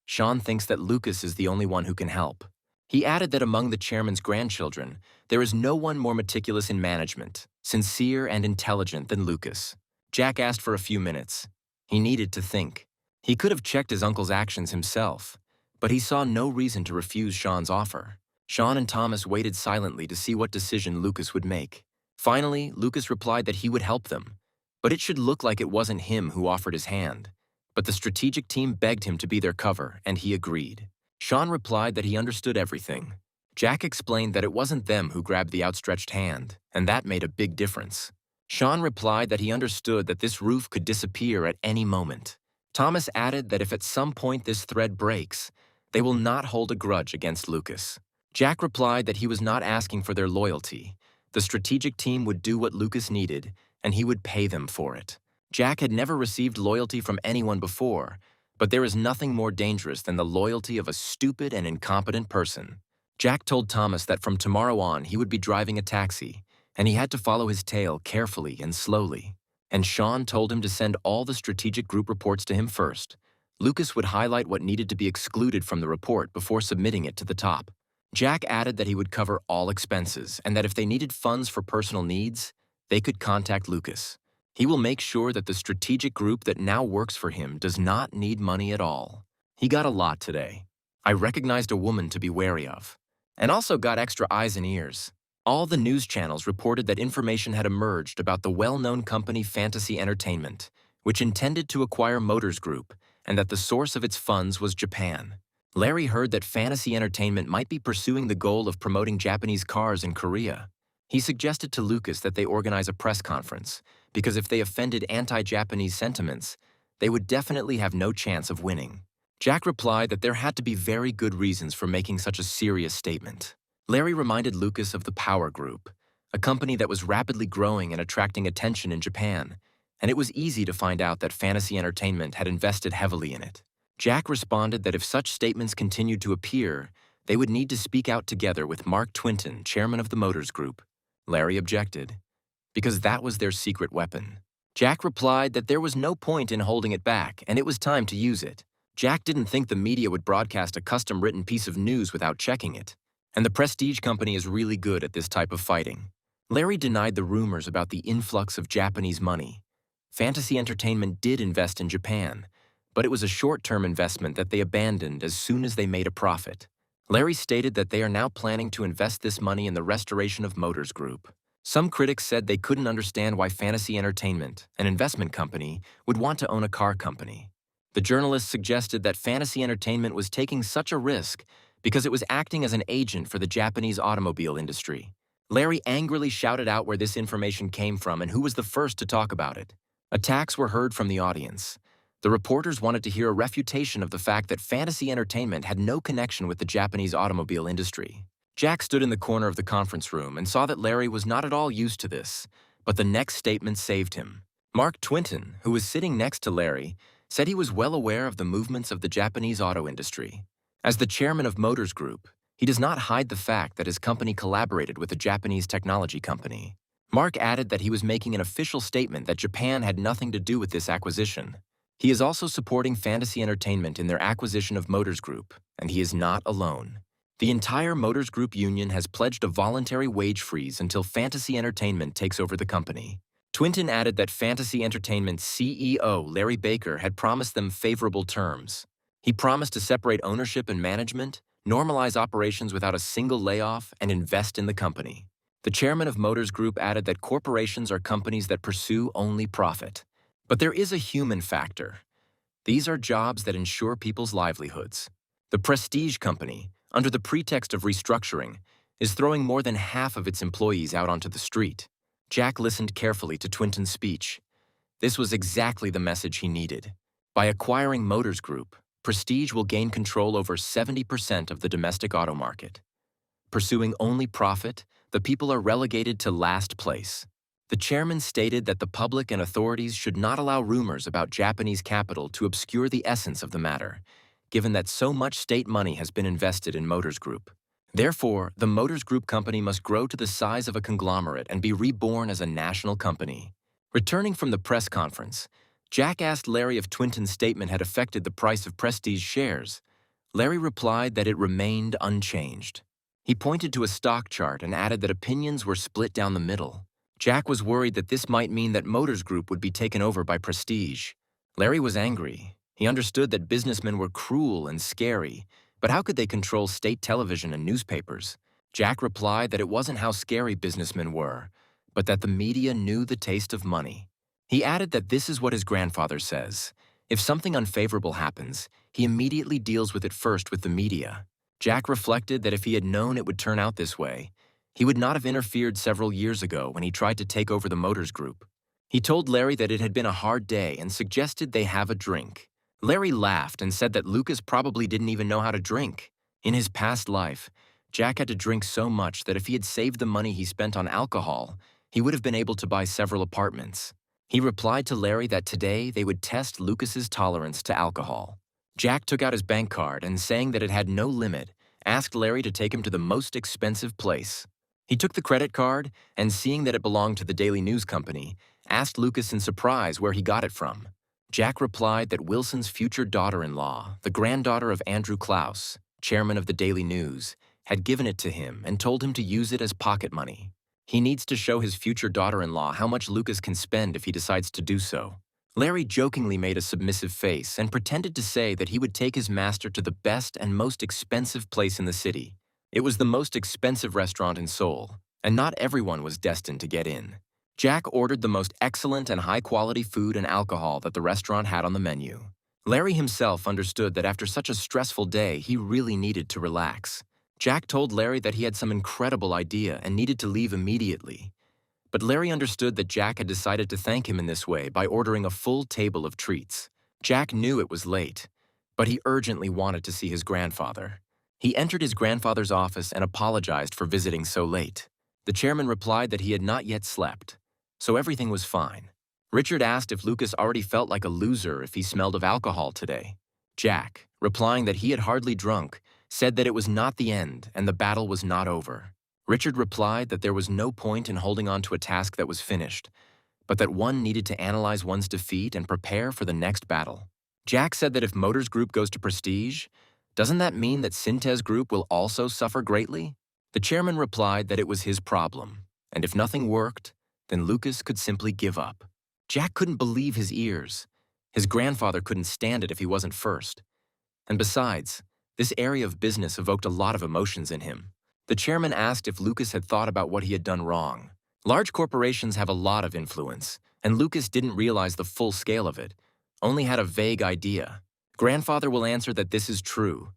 Sean thinks that Lucas is the only one who can help. He added that among the chairman's grandchildren, there is no one more meticulous in management, sincere and intelligent than Lucas. Jack asked for a few minutes. He needed to think. He could have checked his uncle's actions himself, but he saw no reason to refuse Sean's offer. Sean and Thomas waited silently to see what decision Lucas would make. Finally, Lucas replied that he would help them, but it should look like it wasn't him who offered his hand. But the strategic team begged him to be their cover, and he agreed. Sean replied that he understood everything. Jack explained that it wasn't them who grabbed the outstretched hand, and that made a big difference. Sean replied that he understood that this roof could disappear at any moment. Thomas added that if at some point this thread breaks, they will not hold a grudge against Lucas. Jack replied that he was not asking for their loyalty. The strategic team would do what Lucas needed, and he would pay them for it. Jack had never received loyalty from anyone before, but there is nothing more dangerous than the loyalty of a stupid and incompetent person. Jack told Thomas that from tomorrow on he would be driving a taxi, and he had to follow his tail carefully and slowly. And Sean told him to send all the strategic group reports to him first. Lucas would highlight what needed to be excluded from the report before submitting it to the top. Jack added that he would cover all expenses and that if they needed funds for personal needs, they could contact Lucas. He will make sure that the strategic group that now works for him does not need money at all. He got a lot today. I recognized a woman to be wary of, and also got extra eyes and ears. All the news channels reported that information had emerged about the well-known company Fantasy Entertainment, which intended to acquire Motors Group, and that the source of its funds was Japan. Larry heard that Fantasy Entertainment might be pursuing the goal of promoting Japanese cars in Korea. He suggested to Lucas that they organize a press conference, because if they offended anti-Japanese sentiments, they would definitely have no chance of winning. Jack replied that there had to be very good reasons for making such a serious statement. Larry reminded Lucas of the Power Group, a company that was rapidly growing and attracting attention in Japan, and it was easy to find out that Fantasy Entertainment had invested heavily in it. Jack responded that if such statements continued to appear, they would need to speak out together with Mark Twinton, chairman of the Motors Group. Larry objected, because that was their secret weapon. Jack replied that there was no point in holding it back, and it was time to use it. Jack didn't think the media would broadcast a custom-written piece of news without checking it, and the Prestige company is really good at this type of fighting. Larry denied the rumors about the influx of Japanese money. Fantasy Entertainment did invest in Japan, but it was a short-term investment that they abandoned as soon as they made a profit. Larry stated that they are now planning to invest this money in the restoration of Motors Group. Some critics said they couldn't understand why Fantasy Entertainment, an investment company, would want to own a car company. The journalists suggested that Fantasy Entertainment was taking such a risk because it was acting as an agent for the Japanese automobile industry. Larry angrily shouted out where this information came from and who was the first to talk about it. Attacks were heard from the audience. The reporters wanted to hear a refutation of the fact that Fantasy Entertainment had no connection with the Japanese automobile industry. Jack stood in the corner of the conference room and saw that Larry was not at all used to this, but the next statement saved him. Mark Twinton, who was sitting next to Larry, said he was well aware of the movements of the Japanese auto industry. As the chairman of Motors Group, he does not hide the fact that his company collaborated with a Japanese technology company. Mark added that he was making an official statement that Japan had nothing to do with this acquisition. He is also supporting Fantasy Entertainment in their acquisition of Motors Group, and he is not alone. The entire Motors Group union has pledged a voluntary wage freeze until Fantasy Entertainment takes over the company. Twinton added that Fantasy Entertainment's CEO, Larry Baker, had promised them favorable terms. He promised to separate ownership and management, normalize operations without a single layoff, and invest in the company. The chairman of Motors Group added that corporations are companies that pursue only profit. But there is a human factor. These are jobs that ensure people's livelihoods. The Prestige company, under the pretext of restructuring, is throwing more than half of its employees out onto the street. Jack listened carefully to Twinton's speech. This was exactly the message he needed. By acquiring Motors Group, Prestige will gain control over 70% of the domestic auto market. Pursuing only profit, the people are relegated to last place. The chairman stated that the public and authorities should not allow rumors about Japanese capital to obscure the essence of the matter, given that so much state money has been invested in Motors Group. Therefore, the Motors Group company must grow to the size of a conglomerate and be reborn as a national company. Returning from the press conference, Jack asked Larry if Twinton's statement had affected the price of Prestige shares. Larry replied that it remained unchanged. He pointed to a stock chart and added that opinions were split down the middle. Jack was worried that this might mean that Motors Group would be taken over by Prestige. Larry was angry. He understood that businessmen were cruel and scary, but how could they control state television and newspapers? Jack replied that it wasn't how scary businessmen were, but that the media knew the taste of money. He added that this is what his grandfather says. If something unfavorable happens, he immediately deals with it first with the media. Jack reflected that if he had known it would turn out this way, he would not have interfered several years ago when he tried to take over the Motors Group. He told Larry that it had been a hard day and suggested they have a drink. Larry laughed and said that Lucas probably didn't even know how to drink. In his past life, Jack had to drink so much that if he had saved the money he spent on alcohol, he would have been able to buy several apartments. He replied to Larry that today they would test Lucas's tolerance to alcohol. Jack took out his bank card and, saying that it had no limit, asked Larry to take him to the most expensive place. He took the credit card and, seeing that it belonged to the Daily News Company, asked Lucas in surprise where he got it from. Jack replied that Wilson's future daughter-in-law, the granddaughter of Andrew Klaus, chairman of the Daily News, had given it to him and told him to use it as pocket money. He needs to show his future daughter-in-law how much Lucas can spend if he decides to do so. Larry jokingly made a submissive face and pretended to say that he would take his master to the best and most expensive place in the city. It was the most expensive restaurant in Seoul, and not everyone was destined to get in. Jack ordered the most excellent and high-quality food and alcohol that the restaurant had on the menu. Larry himself understood that after such a stressful day, he really needed to relax. Jack told Larry that he had some incredible idea and needed to leave immediately. But Larry understood that Jack had decided to thank him in this way by ordering a full table of treats. Jack knew it was late, but he urgently wanted to see his grandfather. He entered his grandfather's office and apologized for visiting so late. The chairman replied that he had not yet slept, so everything was fine. Richard asked if Lucas already felt like a loser if he smelled of alcohol today. Jack, replying that he had hardly drunk, said that it was not the end and the battle was not over. Richard replied that there was no point in holding on to a task that was finished, but that one needed to analyze one's defeat and prepare for the next battle. Jack said that if Motors Group goes to prestige, doesn't that mean that Cintez Group will also suffer greatly? The chairman replied that it was his problem, and if nothing worked, then Lucas could simply give up. Jack couldn't believe his ears. His grandfather couldn't stand it if he wasn't first. And besides, this area of business evoked a lot of emotions in him. The chairman asked if Lucas had thought about what he had done wrong. Large corporations have a lot of influence, and Lucas didn't realize the full scale of it, only had a vague idea. Grandfather will answer that this is true.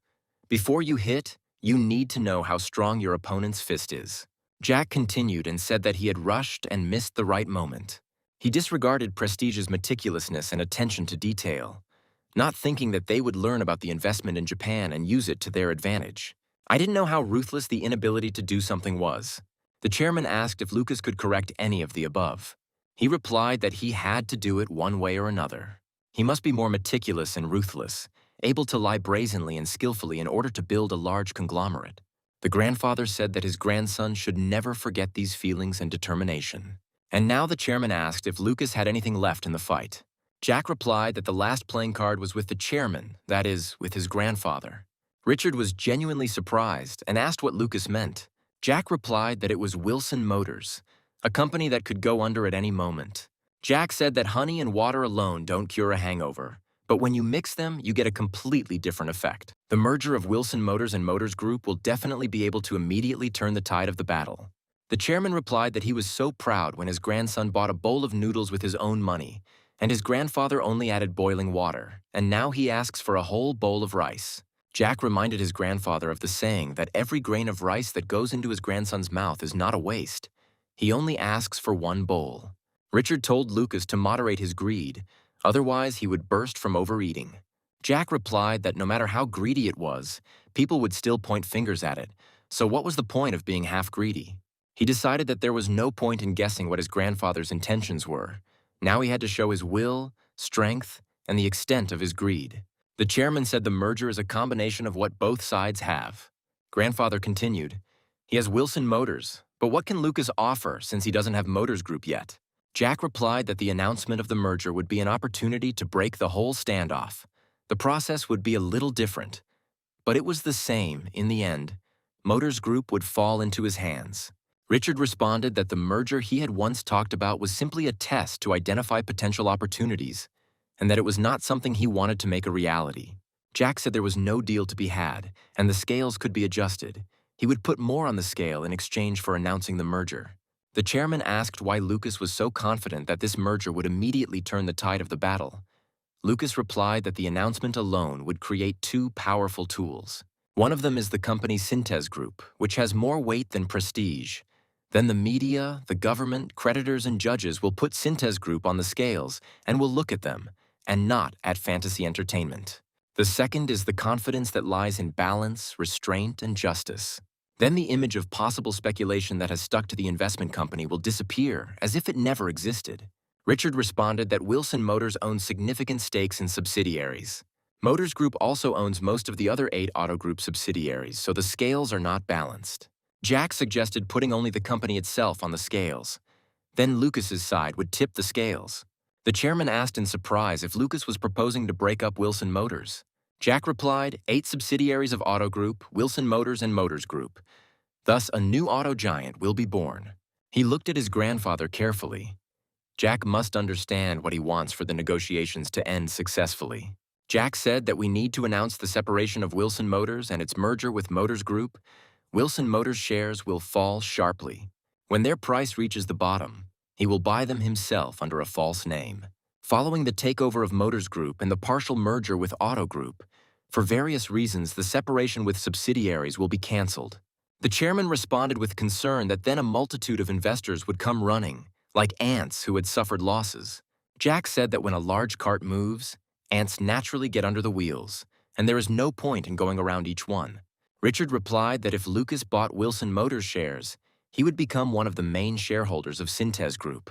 Before you hit, you need to know how strong your opponent's fist is. Jack continued and said that he had rushed and missed the right moment. He disregarded Prestige's meticulousness and attention to detail, not thinking that they would learn about the investment in Japan and use it to their advantage. I didn't know how ruthless the inability to do something was. The chairman asked if Lucas could correct any of the above. He replied that he had to do it one way or another. He must be more meticulous and ruthless, able to lie brazenly and skillfully in order to build a large conglomerate. The grandfather said that his grandson should never forget these feelings and determination. And now the chairman asked if Lucas had anything left in the fight. Jack replied that the last playing card was with the chairman, that is, with his grandfather. Richard was genuinely surprised and asked what Lucas meant. Jack replied that it was Wilson Motors, a company that could go under at any moment. Jack said that honey and water alone don't cure a hangover, but when you mix them, you get a completely different effect. The merger of Wilson Motors and Motors Group will definitely be able to immediately turn the tide of the battle. The chairman replied that he was so proud when his grandson bought a bowl of noodles with his own money, and his grandfather only added boiling water, and now he asks for a whole bowl of rice. Jack reminded his grandfather of the saying that every grain of rice that goes into his grandson's mouth is not a waste. He only asks for one bowl. Richard told Lucas to moderate his greed, otherwise he would burst from overeating. Jack replied that no matter how greedy it was, people would still point fingers at it, so what was the point of being half greedy? He decided that there was no point in guessing what his grandfather's intentions were. Now he had to show his will, strength, and the extent of his greed. The chairman said the merger is a combination of what both sides have. Grandfather continued, he has Wilson Motors, but what can Lucas offer since he doesn't have Motors Group yet? Jack replied that the announcement of the merger would be an opportunity to break the whole standoff. The process would be a little different, but it was the same in the end. Motors Group would fall into his hands. Richard responded that the merger he had once talked about was simply a test to identify potential opportunities, and that it was not something he wanted to make a reality. Jack said there was no deal to be had, and the scales could be adjusted. He would put more on the scale in exchange for announcing the merger. The chairman asked why Lucas was so confident that this merger would immediately turn the tide of the battle. Lucas replied that the announcement alone would create two powerful tools. One of them is the company Cintez Group, which has more weight than prestige. Then the media, the government, creditors, and judges will put Cintez Group on the scales and will look at them, and not at fantasy entertainment. The second is the confidence that lies in balance, restraint, and justice. Then the image of possible speculation that has stuck to the investment company will disappear as if it never existed. Richard responded that Wilson Motors owns significant stakes in subsidiaries. Motors Group also owns most of the other 8 Auto Group subsidiaries, so the scales are not balanced. Jack suggested putting only the company itself on the scales. Then Lucas's side would tip the scales. The chairman asked in surprise if Lucas was proposing to break up Wilson Motors. Jack replied, 8 subsidiaries of Auto Group, Wilson Motors, and Motors Group. Thus, a new auto giant will be born. He looked at his grandfather carefully. Jack must understand what he wants for the negotiations to end successfully. Jack said that we need to announce the separation of Wilson Motors and its merger with Motors Group. Wilson Motors shares will fall sharply. When their price reaches the bottom, he will buy them himself under a false name. Following the takeover of Motors Group and the partial merger with Auto Group, for various reasons, the separation with subsidiaries will be canceled. The chairman responded with concern that then a multitude of investors would come running, like ants who had suffered losses. Jack said that when a large cart moves, ants naturally get under the wheels, and there is no point in going around each one. Richard replied that if Lucas bought Wilson Motors shares, He would become one of the main shareholders of Cintez Group.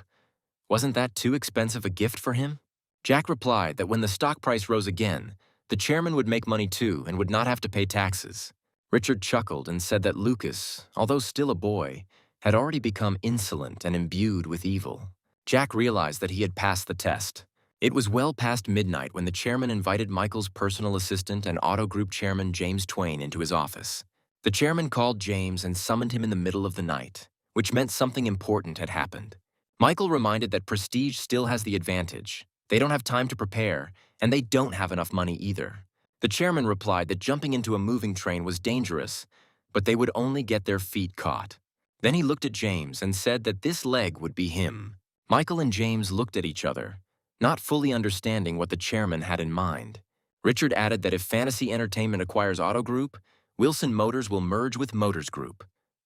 Wasn't that too expensive a gift for him? Jack replied that when the stock price rose again, the chairman would make money too and would not have to pay taxes. Richard chuckled and said that Lucas, although still a boy, had already become insolent and imbued with evil. Jack realized that he had passed the test. It was well past midnight when the chairman invited Michael's personal assistant and Auto Group chairman James Twain into his office. The chairman called James and summoned him in the middle of the night, which meant something important had happened. Michael reminded that Prestige still has the advantage. They don't have time to prepare, and they don't have enough money either. The chairman replied that jumping into a moving train was dangerous, but they would only get their feet caught. Then he looked at James and said that this leg would be him. Michael and James looked at each other, not fully understanding what the chairman had in mind. Richard added that if Fantasy Entertainment acquires Auto Group, Wilson Motors will merge with Motors Group.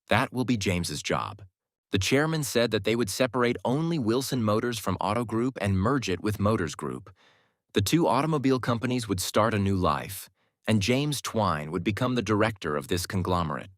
That will be James's job. The chairman said that they would separate only Wilson Motors from Auto Group and merge it with Motors Group. The two automobile companies would start a new life, and James Twine would become the director of this conglomerate.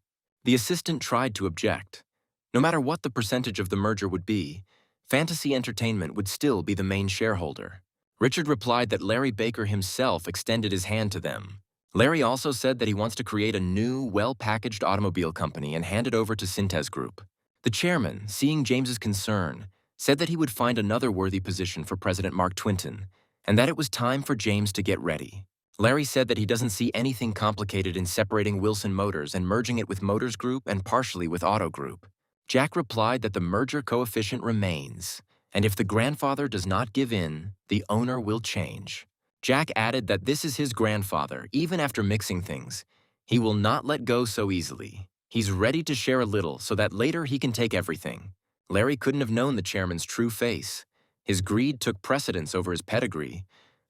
The assistant tried to object. No matter what the percentage of the merger would be, Fantasy Entertainment would still be the main shareholder. Richard replied that Larry Baker himself extended his hand to them. Larry also said that he wants to create a new, well-packaged automobile company and hand it over to Cintez Group. The chairman, seeing James's concern, said that he would find another worthy position for President Mark Twinton, and that it was time for James to get ready. Larry said that he doesn't see anything complicated in separating Wilson Motors and merging it with Motors Group and partially with Auto Group. Jack replied that the merger coefficient remains, and if the grandfather does not give in, the owner will change. Jack added that this is his grandfather, even after mixing things. He will not let go so easily. He's ready to share a little so that later he can take everything. Larry couldn't have known the chairman's true face. His greed took precedence over his pedigree.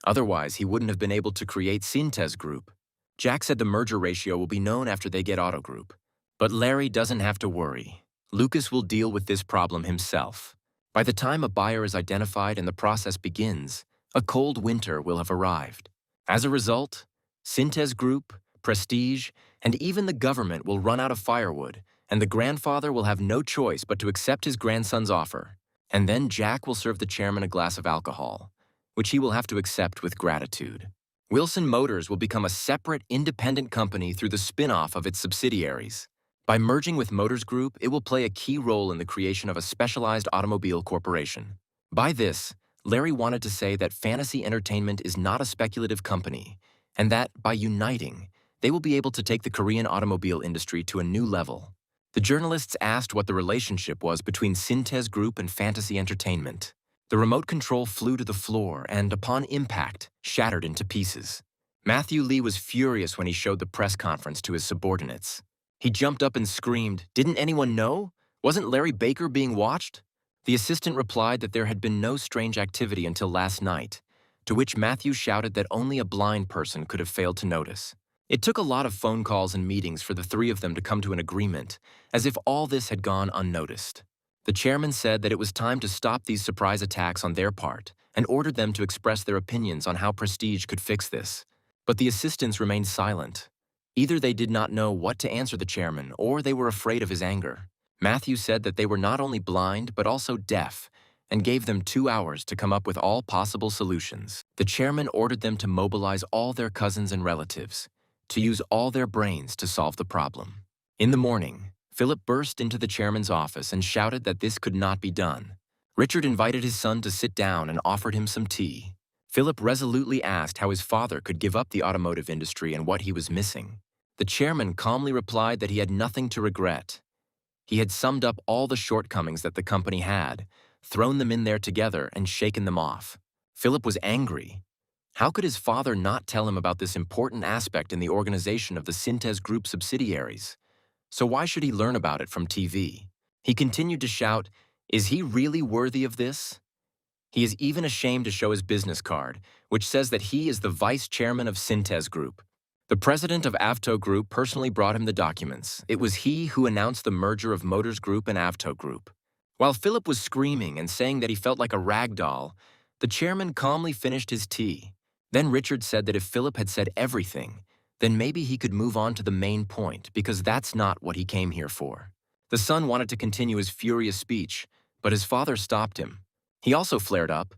Otherwise, he wouldn't have been able to create Cintez Group. Jack said the merger ratio will be known after they get Auto Group. But Larry doesn't have to worry. Lucas will deal with this problem himself. By the time a buyer is identified and the process begins, a cold winter will have arrived. As a result, Cintez Group, Prestige, and even the government will run out of firewood, and the grandfather will have no choice but to accept his grandson's offer. And then Jack will serve the chairman a glass of alcohol, which he will have to accept with gratitude. Wilson Motors will become a separate, independent company through the spin-off of its subsidiaries. By merging with Motors Group, it will play a key role in the creation of a specialized automobile corporation. By this, Larry wanted to say that Fantasy Entertainment is not a speculative company, and that, by uniting, they will be able to take the Korean automobile industry to a new level. The journalists asked what the relationship was between Cintez Group and Fantasy Entertainment. The remote control flew to the floor and, upon impact, shattered into pieces. Matthew Lee was furious when he showed the press conference to his subordinates. He jumped up and screamed, "Didn't anyone know? Wasn't Larry Baker being watched?" The assistant replied that there had been no strange activity until last night, to which Matthew shouted that only a blind person could have failed to notice. It took a lot of phone calls and meetings for the three of them to come to an agreement, as if all this had gone unnoticed. The chairman said that it was time to stop these surprise attacks on their part and ordered them to express their opinions on how Prestige could fix this. But the assistants remained silent. Either they did not know what to answer the chairman or they were afraid of his anger. Matthew said that they were not only blind but also deaf and gave them 2 hours to come up with all possible solutions. The chairman ordered them to mobilize all their cousins and relatives, to use all their brains to solve the problem. In the morning, Philip burst into the chairman's office and shouted that this could not be done. Richard invited his son to sit down and offered him some tea. Philip resolutely asked how his father could give up the automotive industry and what he was missing. The chairman calmly replied that he had nothing to regret. He had summed up all the shortcomings that the company had, thrown them in there together, and shaken them off. Philip was angry. How could his father not tell him about this important aspect in the organization of the Cintez Group subsidiaries? So why should he learn about it from TV? He continued to shout, "Is he really worthy of this?" He is even ashamed to show his business card, which says that he is the vice chairman of Cintez Group. The president of Avto Group personally brought him the documents. It was he who announced the merger of Motors Group and Avto Group. While Philip was screaming and saying that he felt like a rag doll, the chairman calmly finished his tea. Then Richard said that if Philip had said everything, then maybe he could move on to the main point, because that's not what he came here for. The son wanted to continue his furious speech, but his father stopped him. He also flared up.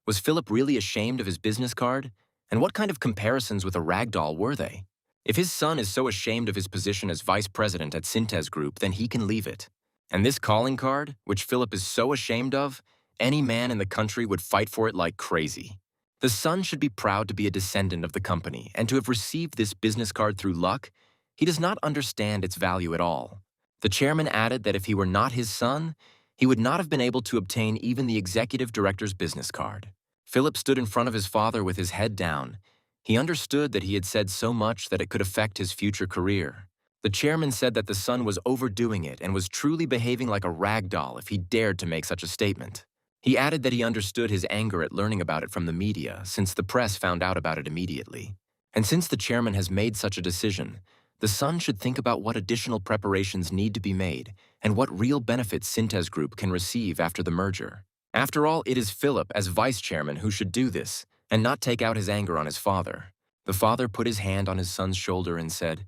Was Philip really ashamed of his business card? And what kind of comparisons with a ragdoll were they? If his son is so ashamed of his position as vice president at Cintez Group, then he can leave it. And this calling card, which Philip is so ashamed of, any man in the country would fight for it like crazy. The son should be proud to be a descendant of the company and to have received this business card through luck. He does not understand its value at all. The chairman added that if he were not his son, he would not have been able to obtain even the executive director's business card. Philip stood in front of his father with his head down. He understood that he had said so much that it could affect his future career. The chairman said that the son was overdoing it and was truly behaving like a rag doll if he dared to make such a statement. He added that he understood his anger at learning about it from the media, since the press found out about it immediately. And since the chairman has made such a decision, the son should think about what additional preparations need to be made and what real benefits Cintez Group can receive after the merger. After all, it is Philip, as vice chairman, who should do this, and not take out his anger on his father. The father put his hand on his son's shoulder and said,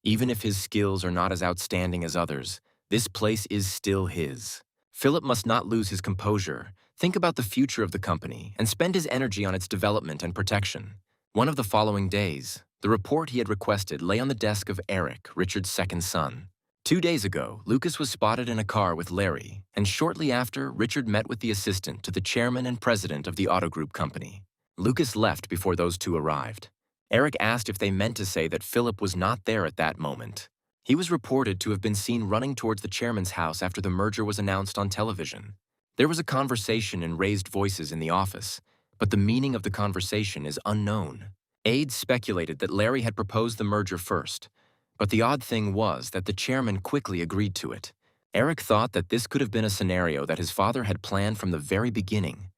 "Even if his skills are not as outstanding as others, this place is still his." Philip must not lose his composure, think about the future of the company, and spend his energy on its development and protection. One of the following days, the report he had requested lay on the desk of Eric, Richard's second son. 2 days ago, Lucas was spotted in a car with Larry, and shortly after, Richard met with the assistant to the chairman and president of the auto group company. Lucas left before those two arrived. Eric asked if they meant to say that Philip was not there at that moment. He was reported to have been seen running towards the chairman's house after the merger was announced on television. There was a conversation in raised voices in the office, but the meaning of the conversation is unknown. Aides speculated that Larry had proposed the merger first, but the odd thing was that the chairman quickly agreed to it. Eric thought that this could have been a scenario that his father had planned from the very beginning,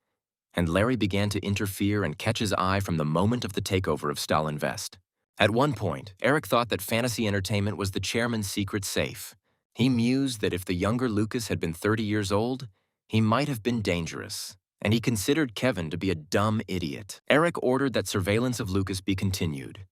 and Larry began to interfere and catch his eye from the moment of the takeover of Stalinvest. At one point, Eric thought that fantasy entertainment was the chairman's secret safe. He mused that if the younger Lucas had been 30 years old, he might have been dangerous, and he considered Kevin to be a dumb idiot. Eric ordered that surveillance of Lucas be continued.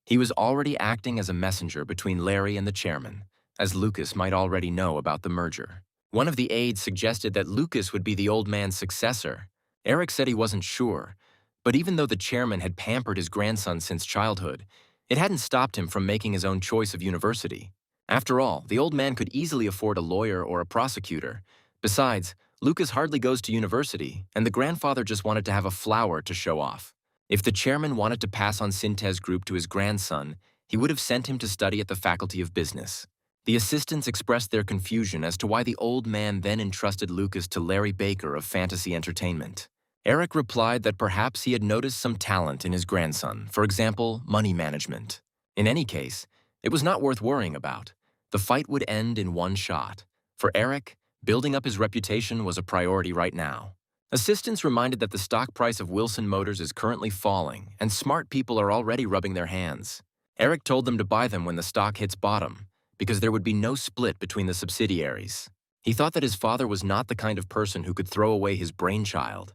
He was already acting as a messenger between Larry and the chairman, as Lucas might already know about the merger. One of the aides suggested that Lucas would be the old man's successor. Eric said he wasn't sure, but even though the chairman had pampered his grandson since childhood, it hadn't stopped him from making his own choice of university. After all, the old man could easily afford a lawyer or a prosecutor. Besides, Lucas hardly goes to university, and the grandfather just wanted to have a flower to show off. If the chairman wanted to pass on Cintez Group to his grandson, he would have sent him to study at the Faculty of Business. The assistants expressed their confusion as to why the old man then entrusted Lucas to Larry Baker of Fantasy Entertainment. Eric replied that perhaps he had noticed some talent in his grandson, for example, money management. In any case, it was not worth worrying about. The fight would end in one shot. For Eric, building up his reputation was a priority right now. Assistants reminded that the stock price of Wilson Motors is currently falling, and smart people are already rubbing their hands. Eric told them to buy them when the stock hits bottom, because there would be no split between the subsidiaries. He thought that his father was not the kind of person who could throw away his brainchild.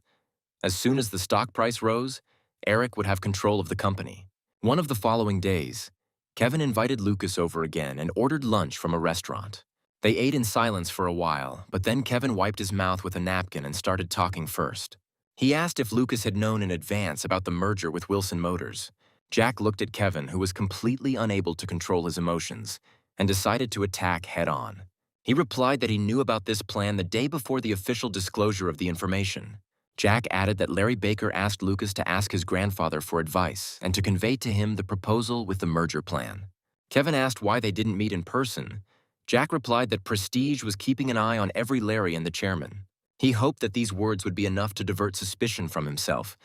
As soon as the stock price rose, Eric would have control of the company. One of the following days, Kevin invited Lucas over again and ordered lunch from a restaurant. They ate in silence for a while, but then Kevin wiped his mouth with a napkin and started talking first. He asked if Lucas had known in advance about the merger with Wilson Motors. Jack looked at Kevin, who was completely unable to control his emotions, and decided to attack head-on. He replied that he knew about this plan the day before the official disclosure of the information. Jack added that Larry Baker asked Lucas to ask his grandfather for advice and to convey to him the proposal with the merger plan. Kevin asked why they didn't meet in person. Jack replied that prestige was keeping an eye on every Larry and the chairman. He hoped that these words would be enough to divert suspicion from himself.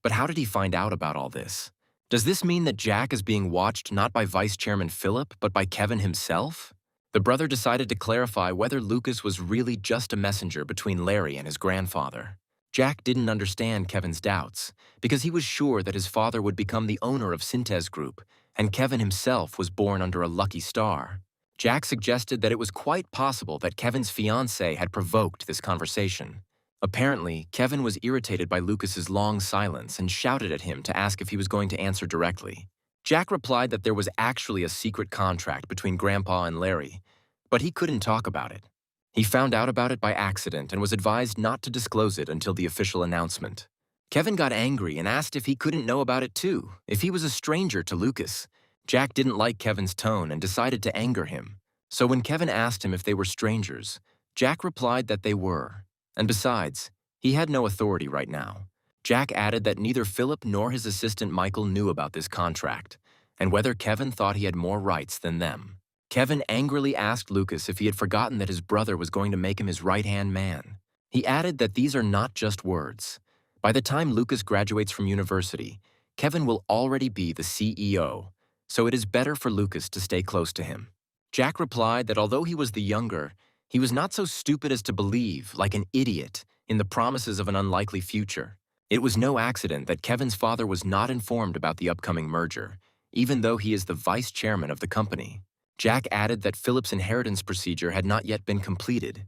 But how did he find out about all this? Does this mean that Jack is being watched not by Vice Chairman Philip, but by Kevin himself? The brother decided to clarify whether Lucas was really just a messenger between Larry and his grandfather. Jack didn't understand Kevin's doubts, because he was sure that his father would become the owner of Cintez Group, and Kevin himself was born under a lucky star. Jack suggested that it was quite possible that Kevin's fiancée had provoked this conversation. Apparently, Kevin was irritated by Lucas's long silence and shouted at him to ask if he was going to answer directly. Jack replied that there was actually a secret contract between Grandpa and Larry, But he couldn't talk about it. He found out about it by accident and was advised not to disclose it until the official announcement. Kevin got angry and asked if he couldn't know about it too, if he was a stranger to Lucas. Jack didn't like Kevin's tone and decided to anger him. So when Kevin asked him if they were strangers, Jack replied that they were. And besides, he had no authority right now. Jack added that neither Philip nor his assistant Michael knew about this contract, and whether Kevin thought he had more rights than them. Kevin angrily asked Lucas if he had forgotten that his brother was going to make him his right-hand man. He added that these are not just words. By the time Lucas graduates from university, Kevin will already be the CEO, so it is better for Lucas to stay close to him. Jack replied that although he was the younger, he was not so stupid as to believe, like an idiot, in the promises of an unlikely future. It was no accident that Kevin's father was not informed about the upcoming merger, even though he is the vice chairman of the company. Jack added that Philip's inheritance procedure had not yet been completed,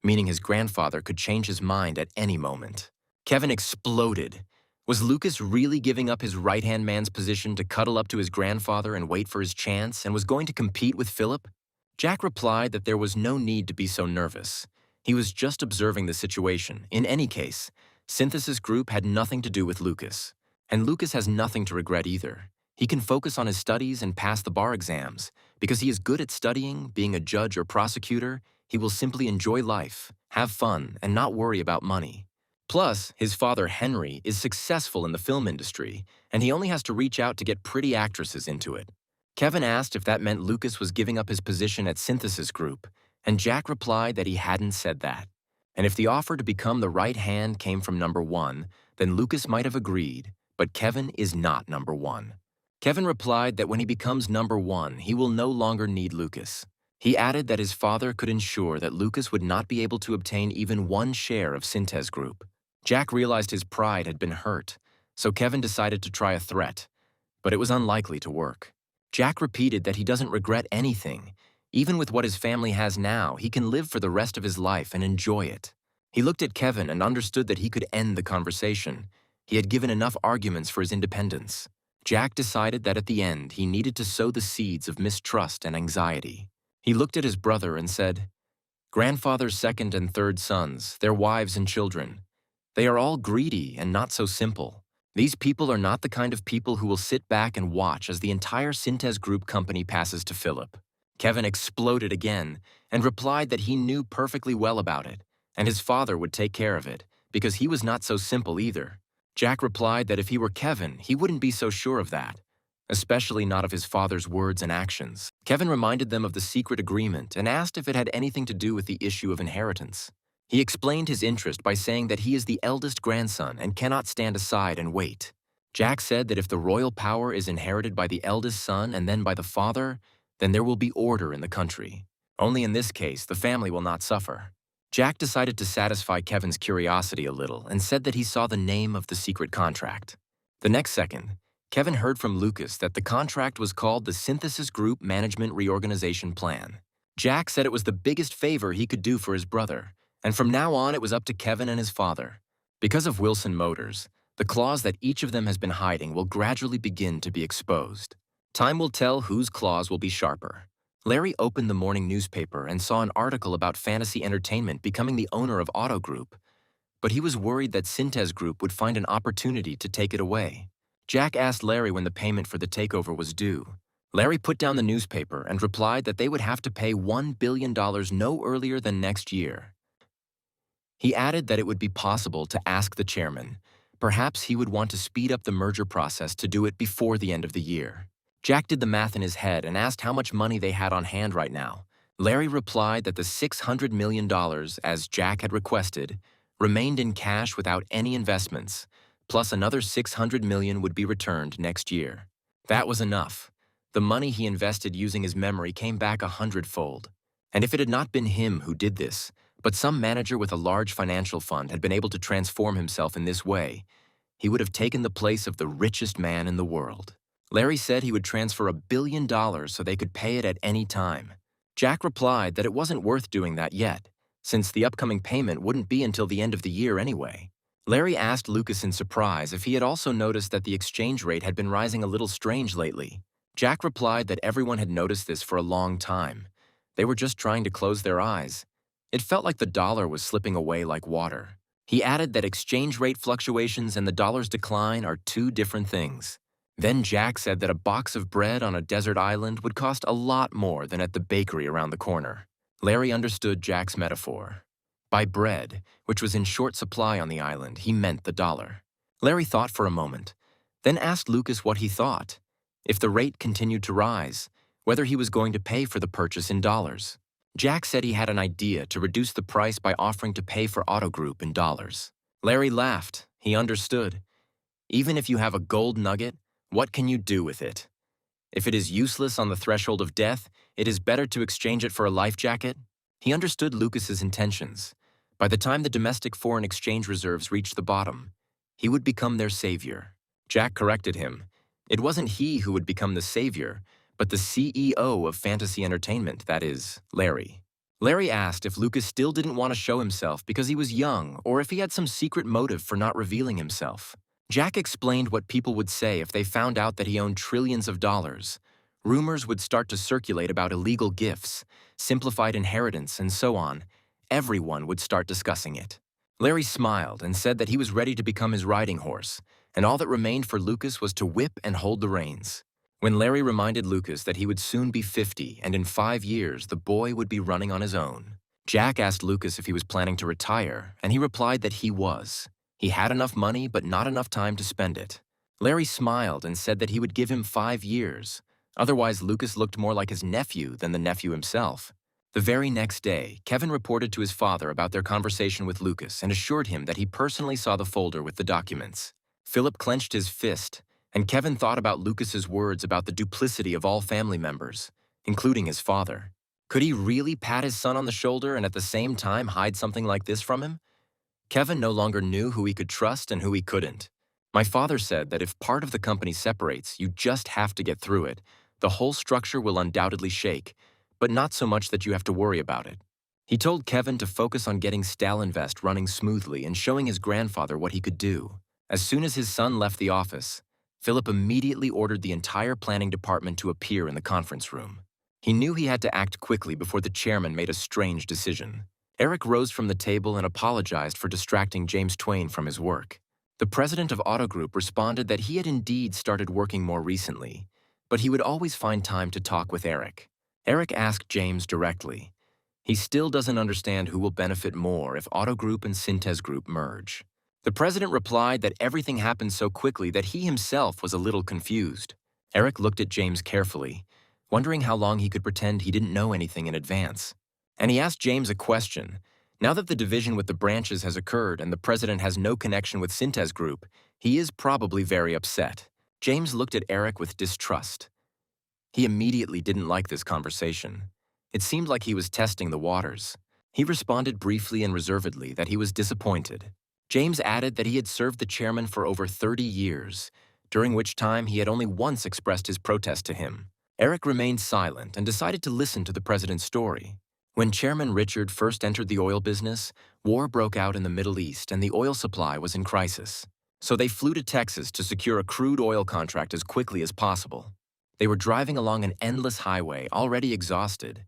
meaning his grandfather could change his mind at any moment. Kevin exploded. Was Lucas really giving up his right-hand man's position to cuddle up to his grandfather and wait for his chance, and was going to compete with Philip? Jack replied that there was no need to be so nervous. He was just observing the situation. In any case, Cintez Group had nothing to do with Lucas. And Lucas has nothing to regret either. He can focus on his studies and pass the bar exams. Because he is good at studying, being a judge or prosecutor, he will simply enjoy life, have fun, and not worry about money. Plus, his father Henry is successful in the film industry, and he only has to reach out to get pretty actresses into it. Kevin asked if that meant Lucas was giving up his position at Cintez Group, and Jack replied that he hadn't said that. And if the offer to become the right hand came from number one, then Lucas might have agreed, but Kevin is not number one. Kevin replied that when he becomes number one, he will no longer need Lucas. He added that his father could ensure that Lucas would not be able to obtain even one share of Cintez Group. Jack realized his pride had been hurt, so Kevin decided to try a threat, but it was unlikely to work. Jack repeated that he doesn't regret anything. Even with what his family has now, he can live for the rest of his life and enjoy it. He looked at Kevin and understood that he could end the conversation. He had given enough arguments for his independence. Jack decided that at the end, he needed to sow the seeds of mistrust and anxiety. He looked at his brother and said, "Grandfather's second and third sons, their wives and children. They are all greedy and not so simple. These people are not the kind of people who will sit back and watch as the entire Cintez Group company passes to Philip." Kevin exploded again and replied that he knew perfectly well about it, and his father would take care of it, because he was not so simple either. Jack replied that if he were Kevin, he wouldn't be so sure of that, especially not of his father's words and actions. Kevin reminded them of the secret agreement and asked if it had anything to do with the issue of inheritance. He explained his interest by saying that he is the eldest grandson and cannot stand aside and wait. Jack said that if the royal power is inherited by the eldest son and then by the father, then there will be order in the country. Only in this case, the family will not suffer. Jack decided to satisfy Kevin's curiosity a little and said that he saw the name of the secret contract. The next second, Kevin heard from Lucas that the contract was called the Cintez Group Management Reorganization Plan. Jack said it was the biggest favor he could do for his brother, and from now on it was up to Kevin and his father. Because of Wilson Motors, the clause that each of them has been hiding will gradually begin to be exposed. Time will tell whose claws will be sharper. Larry opened the morning newspaper and saw an article about Fantasy Entertainment becoming the owner of Auto Group, but he was worried that Cintez Group would find an opportunity to take it away. Jack asked Larry when the payment for the takeover was due. Larry put down the newspaper and replied that they would have to pay $1 billion no earlier than next year. He added that it would be possible to ask the chairman. Perhaps he would want to speed up the merger process to do it before the end of the year. Jack did the math in his head and asked how much money they had on hand right now. Larry replied that the $600 million, as Jack had requested, remained in cash without any investments, plus another $600 million would be returned next year. That was enough. The money he invested using his memory came back 100-fold. And if it had not been him who did this, but some manager with a large financial fund had been able to transform himself in this way, he would have taken the place of the richest man in the world. Larry said he would transfer $1 billion so they could pay it at any time. Jack replied that it wasn't worth doing that yet, since the upcoming payment wouldn't be until the end of the year anyway. Larry asked Lucas in surprise if he had also noticed that the exchange rate had been rising a little strange lately. Jack replied that everyone had noticed this for a long time, They were just trying to close their eyes. It felt like the dollar was slipping away like water. He added that exchange rate fluctuations and the dollar's decline are two different things. Then Jack said that a box of bread on a desert island would cost a lot more than at the bakery around the corner. Larry understood Jack's metaphor. By bread, which was in short supply on the island, he meant the dollar. Larry thought for a moment, then asked Lucas what he thought. If the rate continued to rise, whether he was going to pay for the purchase in dollars. Jack said he had an idea to reduce the price by offering to pay for Auto Group in dollars. Larry laughed. He understood. Even if you have a gold nugget, what can you do with it? If it is useless on the threshold of death, it is better to exchange it for a life jacket. He understood Lucas's intentions. By the time the domestic foreign exchange reserves reached the bottom, he would become their savior. Jack corrected him. It wasn't he who would become the savior, but the CEO of fantasy entertainment, that is, Larry. Larry asked if Lucas still didn't want to show himself because he was young or if he had some secret motive for not revealing himself. Jack explained what people would say if they found out that he owned trillions of dollars. Rumors would start to circulate about illegal gifts, simplified inheritance, and so on. Everyone would start discussing it. Larry smiled and said that he was ready to become his riding horse, and all that remained for Lucas was to whip and hold the reins. When Larry reminded Lucas that he would soon be 50 and in 5 years the boy would be running on his own, Jack asked Lucas if he was planning to retire, and he replied that he was. He had enough money but not enough time to spend it. Larry smiled and said that he would give him 5 years. Otherwise, Lucas looked more like his nephew than the nephew himself. The very next day, Kevin reported to his father about their conversation with Lucas and assured him that he personally saw the folder with the documents. Philip clenched his fist, and Kevin thought about Lucas's words about the duplicity of all family members, including his father. Could he really pat his son on the shoulder and at the same time hide something like this from him? Kevin no longer knew who he could trust and who he couldn't. My father said that if part of the company separates, you just have to get through it. The whole structure will undoubtedly shake, but not so much that you have to worry about it. He told Kevin to focus on getting Stalinvest running smoothly and showing his grandfather what he could do. As soon as his son left the office, Philip immediately ordered the entire planning department to appear in the conference room. He knew he had to act quickly before the chairman made a strange decision. Eric rose from the table and apologized for distracting James Twain from his work. The president of Auto Group responded that he had indeed started working more recently, but he would always find time to talk with Eric. Eric asked James directly. He still doesn't understand who will benefit more if Auto Group and Cintez Group merge. The president replied that everything happened so quickly that he himself was a little confused. Eric looked at James carefully, wondering how long he could pretend he didn't know anything in advance. And he asked James a question. Now that the division with the branches has occurred and the president has no connection with Cintez Group, he is probably very upset. James looked at Eric with distrust. He immediately didn't like this conversation. It seemed like he was testing the waters. He responded briefly and reservedly that he was disappointed. James added that he had served the chairman for over 30 years, during which time he had only once expressed his protest to him. Eric remained silent and decided to listen to the president's story. When Chairman Richard first entered the oil business, war broke out in the Middle East and the oil supply was in crisis. So they flew to Texas to secure a crude oil contract as quickly as possible. They were driving along an endless highway, already exhausted,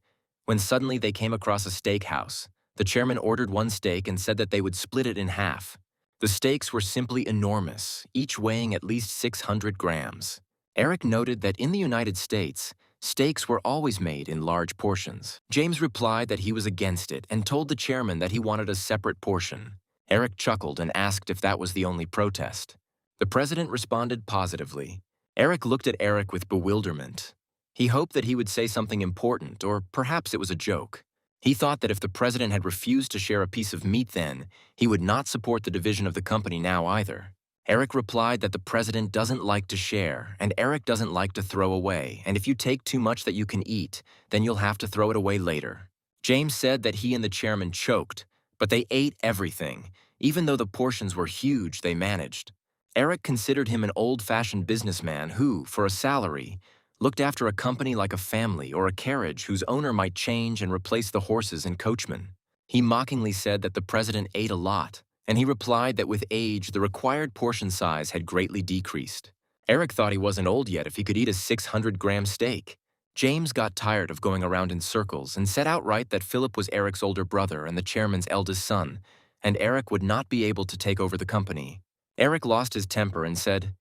when suddenly they came across a steakhouse. The chairman ordered one steak and said that they would split it in half. The steaks were simply enormous, each weighing at least 600 grams. Eric noted that in the United States, steaks were always made in large portions. James replied that he was against it and told the chairman that he wanted a separate portion. Eric chuckled and asked if that was the only protest. The president responded positively. Eric looked at Eric with bewilderment. He hoped that he would say something important, or perhaps it was a joke. He thought that if the president had refused to share a piece of meat then, he would not support the division of the company now either. Eric replied that the president doesn't like to share, and Eric doesn't like to throw away, and if you take too much that you can eat, then you'll have to throw it away later. James said that he and the chairman choked, but they ate everything. Even though the portions were huge, they managed. Eric considered him an old-fashioned businessman who, for a salary, looked after a company like a family or a carriage whose owner might change and replace the horses and coachman. He mockingly said that the president ate a lot, and he replied that with age, the required portion size had greatly decreased. Eric thought he wasn't old yet if he could eat a 600-gram steak. James got tired of going around in circles and said outright that Philip was Eric's older brother and the chairman's eldest son, and Eric would not be able to take over the company. Eric lost his temper and said,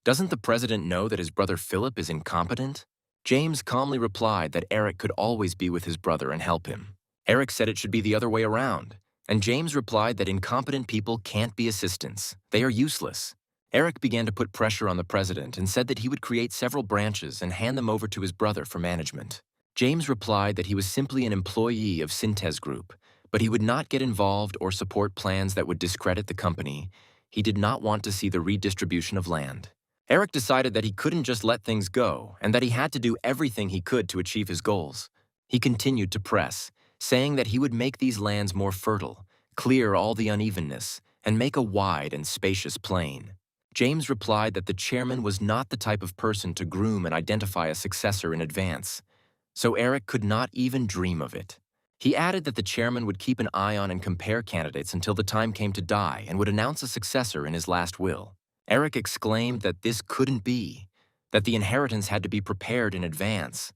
"Doesn't the president know that his brother Philip is incompetent?" James calmly replied that Eric could always be with his brother and help him. Eric said it should be the other way around, and James replied that incompetent people can't be assistants. They are useless. Eric began to put pressure on the president and said that he would create several branches and hand them over to his brother for management. James replied that he was simply an employee of Cintez Group, but he would not get involved or support plans that would discredit the company. He did not want to see the redistribution of land. Eric decided that he couldn't just let things go and that he had to do everything he could to achieve his goals. He continued to press, saying that he would make these lands more fertile, clear all the unevenness, and make a wide and spacious plain. James replied that the chairman was not the type of person to groom and identify a successor in advance, so Eric could not even dream of it. He added that the chairman would keep an eye on and compare candidates until the time came to die and would announce a successor in his last will. Eric exclaimed that this couldn't be, that the inheritance had to be prepared in advance.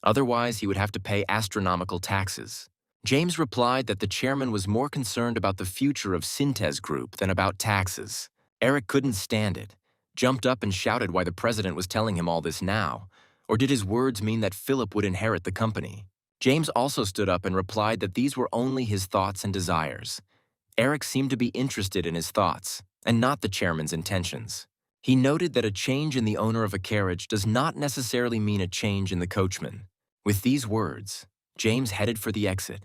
Otherwise, he would have to pay astronomical taxes. James replied that the chairman was more concerned about the future of Cintez Group than about taxes. Eric couldn't stand it, jumped up and shouted why the president was telling him all this now, or did his words mean that Philip would inherit the company? James also stood up and replied that these were only his thoughts and desires. Eric seemed to be interested in his thoughts, and not the chairman's intentions. He noted that a change in the owner of a carriage does not necessarily mean a change in the coachman. With these words, James headed for the exit,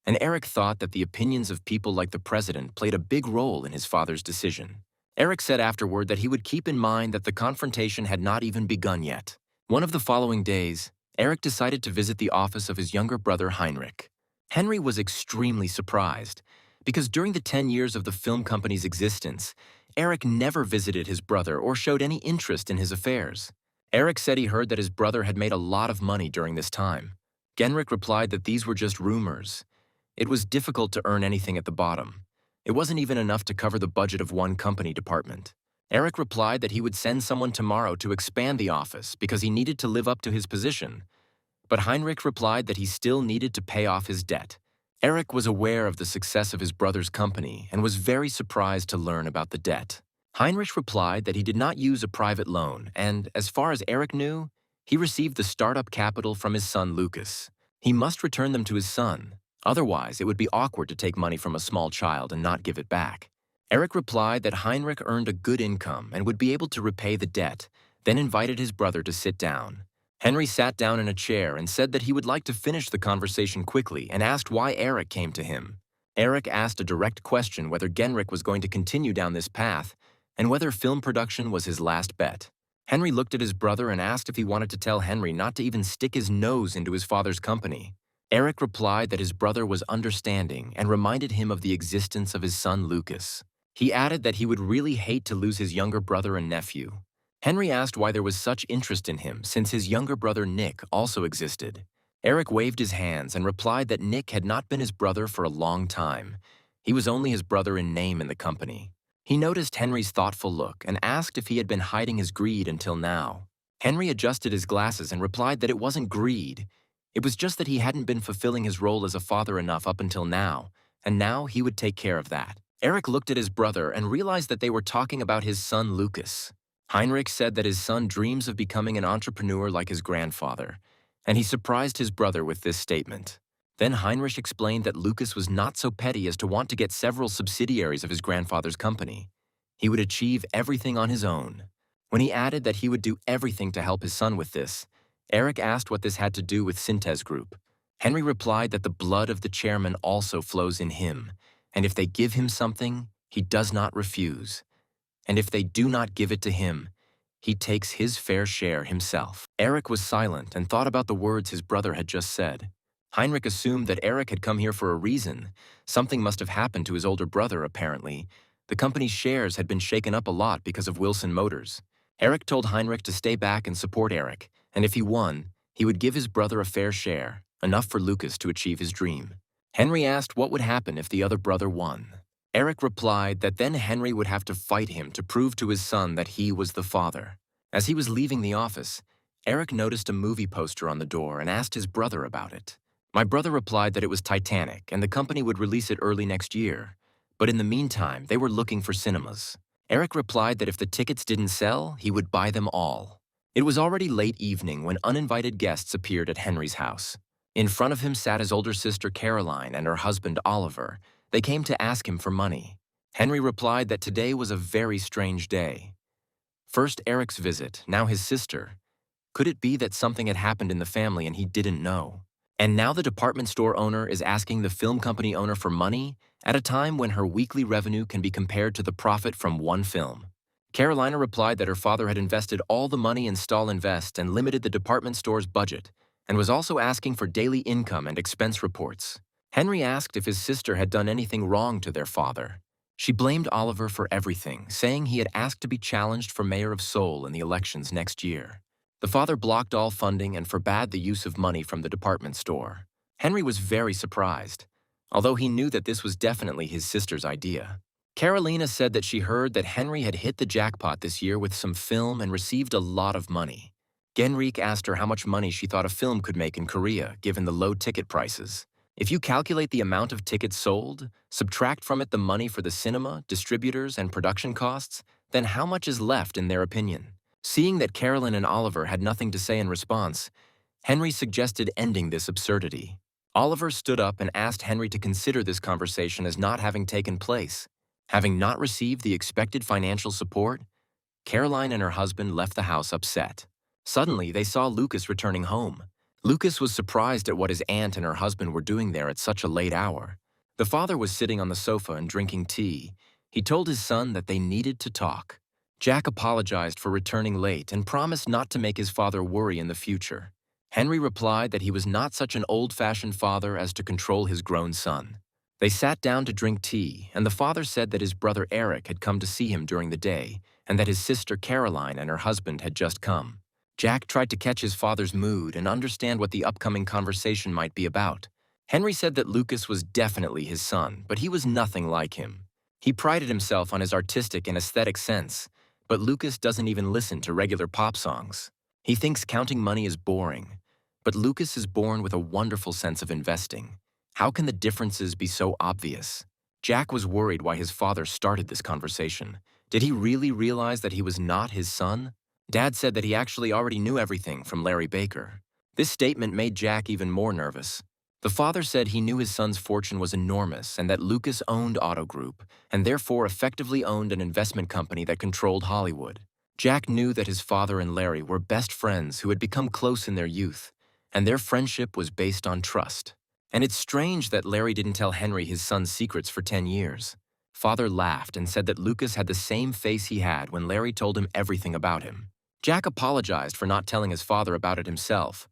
and Eric thought that the opinions of people like the president played a big role in his father's decision. Eric said afterward that he would keep in mind that the confrontation had not even begun yet. One of the following days, Eric decided to visit the office of his younger brother Heinrich. Henry was extremely surprised, because during the 10 years of the film company's existence, Eric never visited his brother or showed any interest in his affairs. Eric said he heard that his brother had made a lot of money during this time. Genrich replied that these were just rumors. It was difficult to earn anything at the bottom. It wasn't even enough to cover the budget of one company department. Eric replied that he would send someone tomorrow to expand the office because he needed to live up to his position. But Heinrich replied that he still needed to pay off his debt. Eric was aware of the success of his brother's company and was very surprised to learn about the debt. Heinrich replied that he did not use a private loan and, as far as Eric knew, he received the startup capital from his son Lucas. He must return them to his son. Otherwise, it would be awkward to take money from a small child and not give it back. Eric replied that Heinrich earned a good income and would be able to repay the debt, then invited his brother to sit down. Henry sat down in a chair and said that he would like to finish the conversation quickly and asked why Eric came to him. Eric asked a direct question whether Genrich was going to continue down this path and whether film production was his last bet. Henry looked at his brother and asked if he wanted to tell Henry not to even stick his nose into his father's company. Eric replied that his brother was understanding and reminded him of the existence of his son Lucas. He added that he would really hate to lose his younger brother and nephew. Henry asked why there was such interest in him since his younger brother Nick also existed. Eric waved his hands and replied that Nick had not been his brother for a long time. He was only his brother in name in the company. He noticed Henry's thoughtful look and asked if he had been hiding his greed until now. Henry adjusted his glasses and replied that it wasn't greed. It was just that he hadn't been fulfilling his role as a father enough up until now, and now he would take care of that. Eric looked at his brother and realized that they were talking about his son Lucas. Heinrich said that his son dreams of becoming an entrepreneur like his grandfather, and he surprised his brother with this statement. Then Heinrich explained that Lucas was not so petty as to want to get several subsidiaries of his grandfather's company. He would achieve everything on his own. When he added that he would do everything to help his son with this, Eric asked what this had to do with Cintez Group. Henry replied that the blood of the chairman also flows in him, and if they give him something, he does not refuse. And if they do not give it to him, he takes his fair share himself. Eric was silent and thought about the words his brother had just said. Heinrich assumed that Eric had come here for a reason. Something must have happened to his older brother, apparently. The company's shares had been shaken up a lot because of Wilson Motors. Eric told Heinrich to stay back and support Eric, and if he won, he would give his brother a fair share, enough for Lucas to achieve his dream. Henry asked what would happen if the other brother won. Eric replied that then Henry would have to fight him to prove to his son that he was the father. As he was leaving the office, Eric noticed a movie poster on the door and asked his brother about it. My brother replied that it was Titanic and the company would release it early next year. But in the meantime, they were looking for cinemas. Eric replied that if the tickets didn't sell, he would buy them all. It was already late evening when uninvited guests appeared at Henry's house. In front of him sat his older sister Caroline and her husband Oliver. They came to ask him for money. Henry replied that today was a very strange day. First Eric's visit, now his sister. Could it be that something had happened in the family and he didn't know? And now the department store owner is asking the film company owner for money at a time when her weekly revenue can be compared to the profit from one film. Carolina replied that her father had invested all the money in Stall Invest and limited the department store's budget, and was also asking for daily income and expense reports. Henry asked if his sister had done anything wrong to their father. She blamed Oliver for everything, saying he had asked to be challenged for mayor of Seoul in the elections next year. The father blocked all funding and forbade the use of money from the department store. Henry was very surprised, although he knew that this was definitely his sister's idea. Carolina said that she heard that Henry had hit the jackpot this year with some film and received a lot of money. Genrik asked her how much money she thought a film could make in Korea, given the low ticket prices. If you calculate the amount of tickets sold, subtract from it the money for the cinema, distributors, and production costs, then how much is left in their opinion? Seeing that Carolyn and Oliver had nothing to say in response, Henry suggested ending this absurdity. Oliver stood up and asked Henry to consider this conversation as not having taken place. Having not received the expected financial support, Caroline and her husband left the house upset. Suddenly, they saw Lucas returning home. Lucas was surprised at what his aunt and her husband were doing there at such a late hour. The father was sitting on the sofa and drinking tea. He told his son that they needed to talk. Jack apologized for returning late and promised not to make his father worry in the future. Henry replied that he was not such an old-fashioned father as to control his grown son. They sat down to drink tea, and the father said that his brother Eric had come to see him during the day, and that his sister Caroline and her husband had just come. Jack tried to catch his father's mood and understand what the upcoming conversation might be about. Henry said that Lucas was definitely his son, but he was nothing like him. He prided himself on his artistic and aesthetic sense, but Lucas doesn't even listen to regular pop songs. He thinks counting money is boring, but Lucas is born with a wonderful sense of investing. How can the differences be so obvious? Jack was worried why his father started this conversation. Did he really realize that he was not his son? Dad said that he actually already knew everything from Larry Baker. This statement made Jack even more nervous. The father said he knew his son's fortune was enormous and that Lucas owned Auto Group and therefore effectively owned an investment company that controlled Hollywood. Jack knew that his father and Larry were best friends who had become close in their youth, and their friendship was based on trust. And it's strange that Larry didn't tell Henry his son's secrets for 10 years. Father laughed and said that Lucas had the same face he had when Larry told him everything about him. Jack apologized for not telling his father about it himself,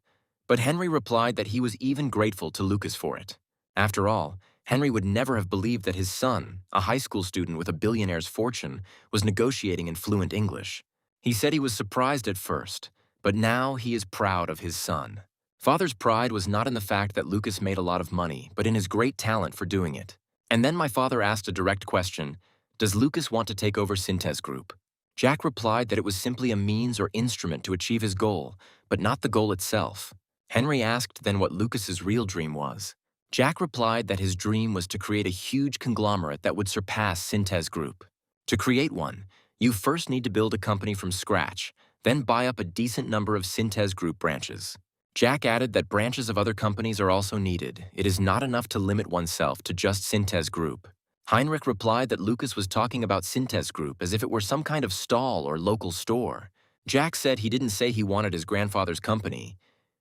but Henry replied that he was even grateful to Lucas for it. After all, Henry would never have believed that his son, a high school student with a billionaire's fortune, was negotiating in fluent English. He said he was surprised at first, but now he is proud of his son. Father's pride was not in the fact that Lucas made a lot of money, but in his great talent for doing it. And then my father asked a direct question: does Lucas want to take over Cintez Group? Jack replied that it was simply a means or instrument to achieve his goal, but not the goal itself. Henry asked then what Lucas's real dream was. Jack replied that his dream was to create a huge conglomerate that would surpass Cintez Group. To create one, you first need to build a company from scratch, then buy up a decent number of Cintez Group branches. Jack added that branches of other companies are also needed. It is not enough to limit oneself to just Cintez Group. Heinrich replied that Lucas was talking about Cintez Group as if it were some kind of stall or local store. Jack said he didn't say he wanted his grandfather's company.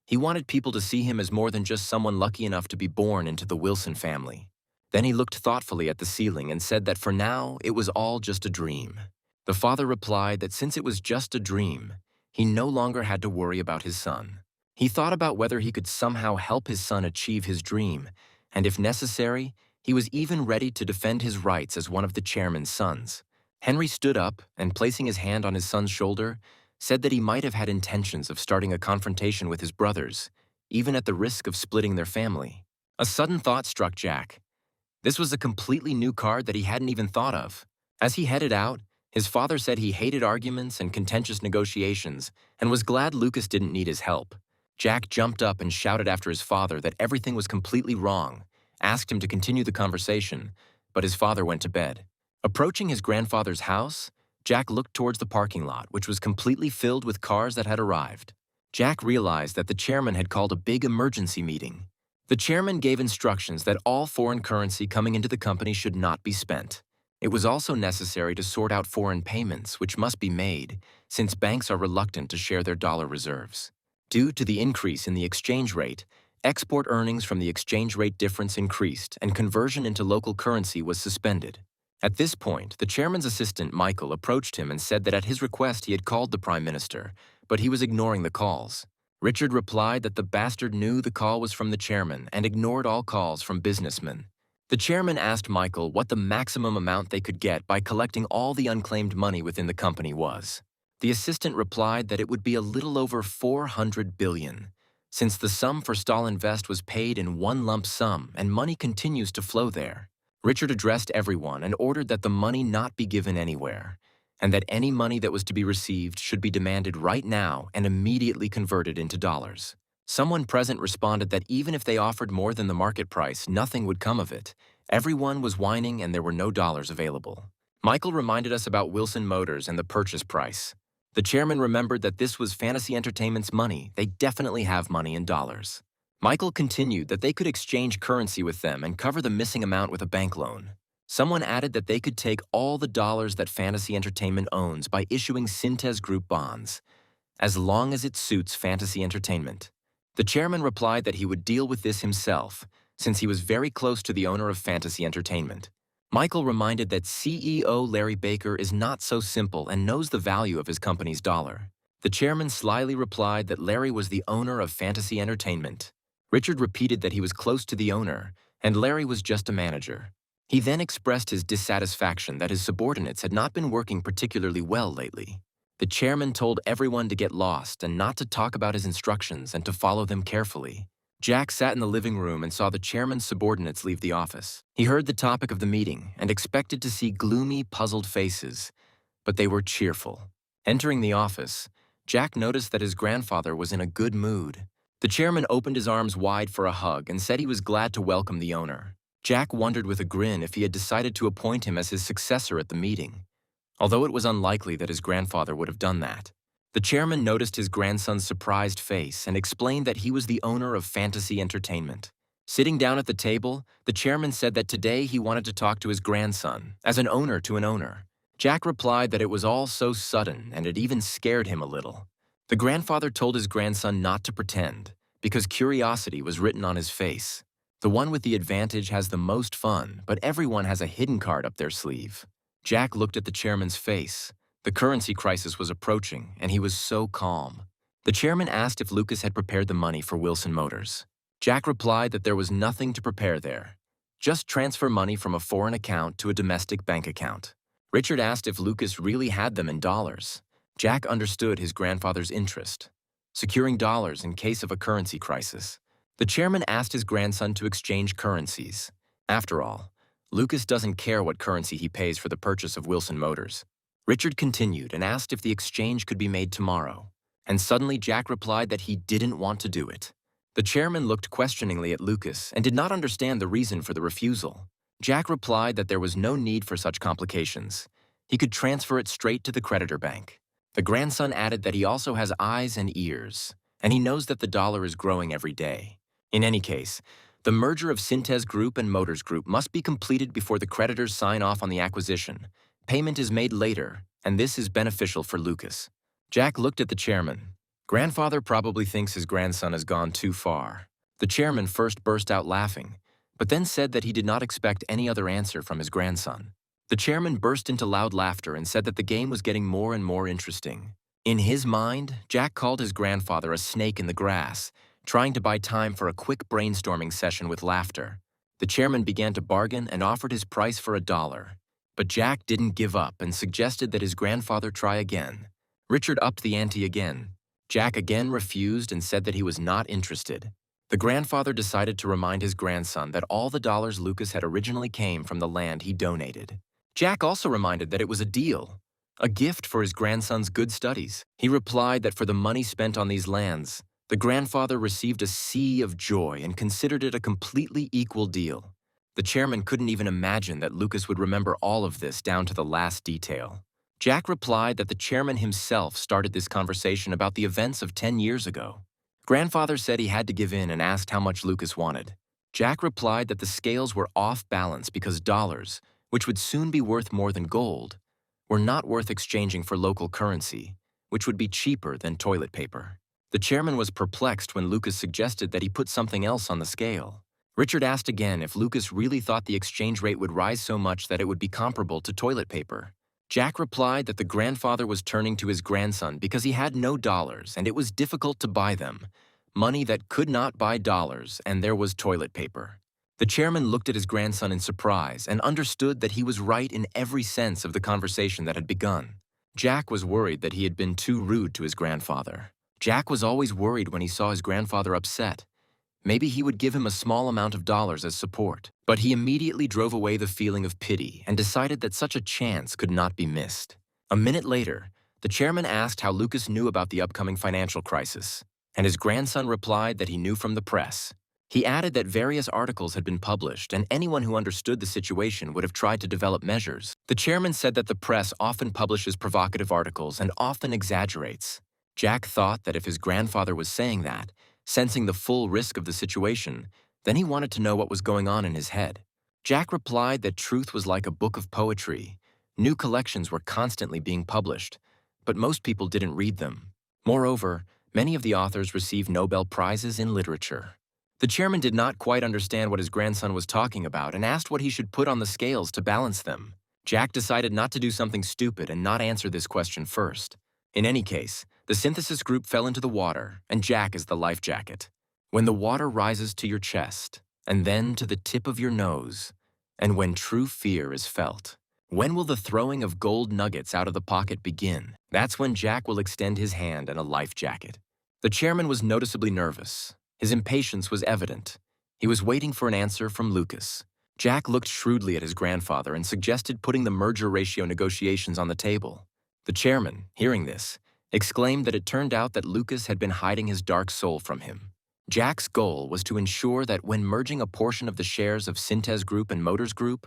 He wanted people to see him as more than just someone lucky enough to be born into the Wilson family. Then he looked thoughtfully at the ceiling and said that for now, it was all just a dream. The father replied that since it was just a dream, he no longer had to worry about his son. He thought about whether he could somehow help his son achieve his dream, and if necessary, he was even ready to defend his rights as one of the chairman's sons. Henry stood up and, placing his hand on his son's shoulder, said that he might have had intentions of starting a confrontation with his brothers, even at the risk of splitting their family. A sudden thought struck Jack. This was a completely new card that he hadn't even thought of. As he headed out, His father said he hated arguments and contentious negotiations and was glad Lucas didn't need his help. Jack jumped up and shouted after his father that everything was completely wrong, asked him to continue the conversation, but his father went to bed. Approaching his grandfather's house, Jack looked towards the parking lot, which was completely filled with cars that had arrived. Jack realized that the chairman had called a big emergency meeting. The chairman gave instructions that all foreign currency coming into the company should not be spent. It was also necessary to sort out foreign payments, which must be made, since banks are reluctant to share their dollar reserves. Due to the increase in the exchange rate, export earnings from the exchange rate difference increased and conversion into local currency was suspended. At this point, the chairman's assistant, Michael, approached him and said that at his request he had called the prime minister, but he was ignoring the calls. Richard replied that the bastard knew the call was from the chairman and ignored all calls from businessmen. The chairman asked Michael what the maximum amount they could get by collecting all the unclaimed money within the company was. The assistant replied that it would be a little over 400 billion, since the sum for Stalinvest was paid in one lump sum and money continues to flow there. Richard addressed everyone and ordered that the money not be given anywhere, and that any money that was to be received should be demanded right now and immediately converted into dollars. Someone present responded that even if they offered more than the market price, nothing would come of it. Everyone was whining and there were no dollars available. Michael reminded us about Wilson Motors and the purchase price. The chairman remembered that this was Fantasy Entertainment's money. They definitely have money in dollars. Michael continued that they could exchange currency with them and cover the missing amount with a bank loan. Someone added that they could take all the dollars that Fantasy Entertainment owns by issuing Cintez Group bonds, as long as it suits Fantasy Entertainment. The chairman replied that he would deal with this himself, since he was very close to the owner of Fantasy Entertainment. Michael reminded that CEO Larry Baker is not so simple and knows the value of his company's dollar. The chairman slyly replied that Larry was the owner of Fantasy Entertainment. Richard repeated that he was close to the owner, and Larry was just a manager. He then expressed his dissatisfaction that his subordinates had not been working particularly well lately. The chairman told everyone to get lost and not to talk about his instructions and to follow them carefully. Jack sat in the living room and saw the chairman's subordinates leave the office. He heard the topic of the meeting and expected to see gloomy, puzzled faces, but they were cheerful. Entering the office, Jack noticed that his grandfather was in a good mood. The chairman opened his arms wide for a hug and said he was glad to welcome the owner. Jack wondered with a grin if he had decided to appoint him as his successor at the meeting, although it was unlikely that his grandfather would have done that. The chairman noticed his grandson's surprised face and explained that he was the owner of Fantasy Entertainment. Sitting down at the table, the chairman said that today he wanted to talk to his grandson, as an owner to an owner. Jack replied that it was all so sudden and it even scared him a little. The grandfather told his grandson not to pretend, because curiosity was written on his face. The one with the advantage has the most fun, but everyone has a hidden card up their sleeve. Jack looked at the chairman's face. The currency crisis was approaching, and he was so calm. The chairman asked if Lucas had prepared the money for Wilson Motors. Jack replied that there was nothing to prepare there. Just transfer money from a foreign account to a domestic bank account. Richard asked if Lucas really had them in dollars. Jack understood his grandfather's interest, securing dollars in case of a currency crisis. The chairman asked his grandson to exchange currencies. After all, Lucas doesn't care what currency he pays for the purchase of Wilson Motors. Richard continued and asked if the exchange could be made tomorrow, and suddenly Jack replied that he didn't want to do it. The chairman looked questioningly at Lucas and did not understand the reason for the refusal. Jack replied that there was no need for such complications. He could transfer it straight to the creditor bank. The grandson added that he also has eyes and ears, and he knows that the dollar is growing every day. In any case, the merger of Cintez Group and Motors Group must be completed before the creditors sign off on the acquisition. Payment is made later, and this is beneficial for Lucas. Jack looked at the chairman. Grandfather probably thinks his grandson has gone too far. The chairman first burst out laughing, but then said that he did not expect any other answer from his grandson. The chairman burst into loud laughter and said that the game was getting more and more interesting. In his mind, Jack called his grandfather a snake in the grass, trying to buy time for a quick brainstorming session with laughter. The chairman began to bargain and offered his price for $1. But Jack didn't give up and suggested that his grandfather try again. Richard upped the ante again. Jack again refused and said that he was not interested. The grandfather decided to remind his grandson that all the dollars Lucas had originally came from the land he donated. Jack also reminded that it was a deal. A gift for his grandson's good studies. He replied that for the money spent on these lands, the grandfather received a sea of joy and considered it a completely equal deal. The chairman couldn't even imagine that Lucas would remember all of this down to the last detail. Jack replied that the chairman himself started this conversation about the events of 10 years ago. Grandfather said he had to give in and asked how much Lucas wanted. Jack replied that the scales were off balance because dollars, which would soon be worth more than gold, were not worth exchanging for local currency, which would be cheaper than toilet paper. The chairman was perplexed when Lucas suggested that he put something else on the scale. Richard asked again if Lucas really thought the exchange rate would rise so much that it would be comparable to toilet paper. Jack replied that the grandfather was turning to his grandson because he had no dollars and it was difficult to buy them, money that could not buy dollars, and there was toilet paper. The chairman looked at his grandson in surprise and understood that he was right in every sense of the conversation that had begun. Jack was worried that he had been too rude to his grandfather. Jack was always worried when he saw his grandfather upset. Maybe he would give him a small amount of dollars as support, but he immediately drove away the feeling of pity and decided that such a chance could not be missed. A minute later, the chairman asked how Lucas knew about the upcoming financial crisis, and his grandson replied that he knew from the press. He added that various articles had been published, and anyone who understood the situation would have tried to develop measures. The chairman said that the press often publishes provocative articles and often exaggerates. Jack thought that if his grandfather was saying that, sensing the full risk of the situation, then he wanted to know what was going on in his head. Jack replied that truth was like a book of poetry. New collections were constantly being published, but most people didn't read them. Moreover, many of the authors received Nobel Prizes in literature. The chairman did not quite understand what his grandson was talking about and asked what he should put on the scales to balance them. Jack decided not to do something stupid and not answer this question first. In any case, the Cintez Group fell into the water, and Jack is the life jacket. When the water rises to your chest, and then to the tip of your nose, and when true fear is felt, when will the throwing of gold nuggets out of the pocket begin? That's when Jack will extend his hand and a life jacket. The chairman was noticeably nervous. His impatience was evident. He was waiting for an answer from Lucas. Jack looked shrewdly at his grandfather and suggested putting the merger ratio negotiations on the table. The chairman, hearing this, exclaimed that it turned out that Lucas had been hiding his dark soul from him. Jack's goal was to ensure that when merging a portion of the shares of Cintez Group and Motors Group,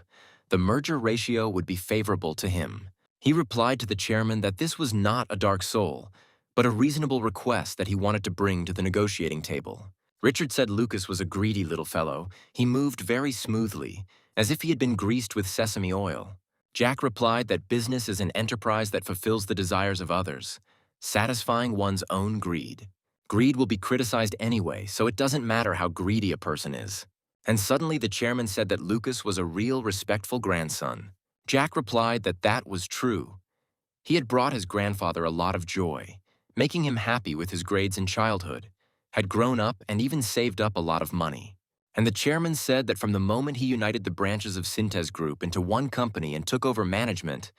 the merger ratio would be favorable to him. He replied to the chairman that this was not a dark soul, but a reasonable request that he wanted to bring to the negotiating table. Richard said Lucas was a greedy little fellow. He moved very smoothly, as if he had been greased with sesame oil. Jack replied that business is an enterprise that fulfills the desires of others, satisfying one's own greed. Greed will be criticized anyway, so it doesn't matter how greedy a person is. And suddenly the chairman said that Lucas was a real respectful grandson. Jack replied that that was true. He had brought his grandfather a lot of joy, making him happy with his grades in childhood, had grown up and even saved up a lot of money. And the chairman said that from the moment he united the branches of Cintez Group into one company and took over management,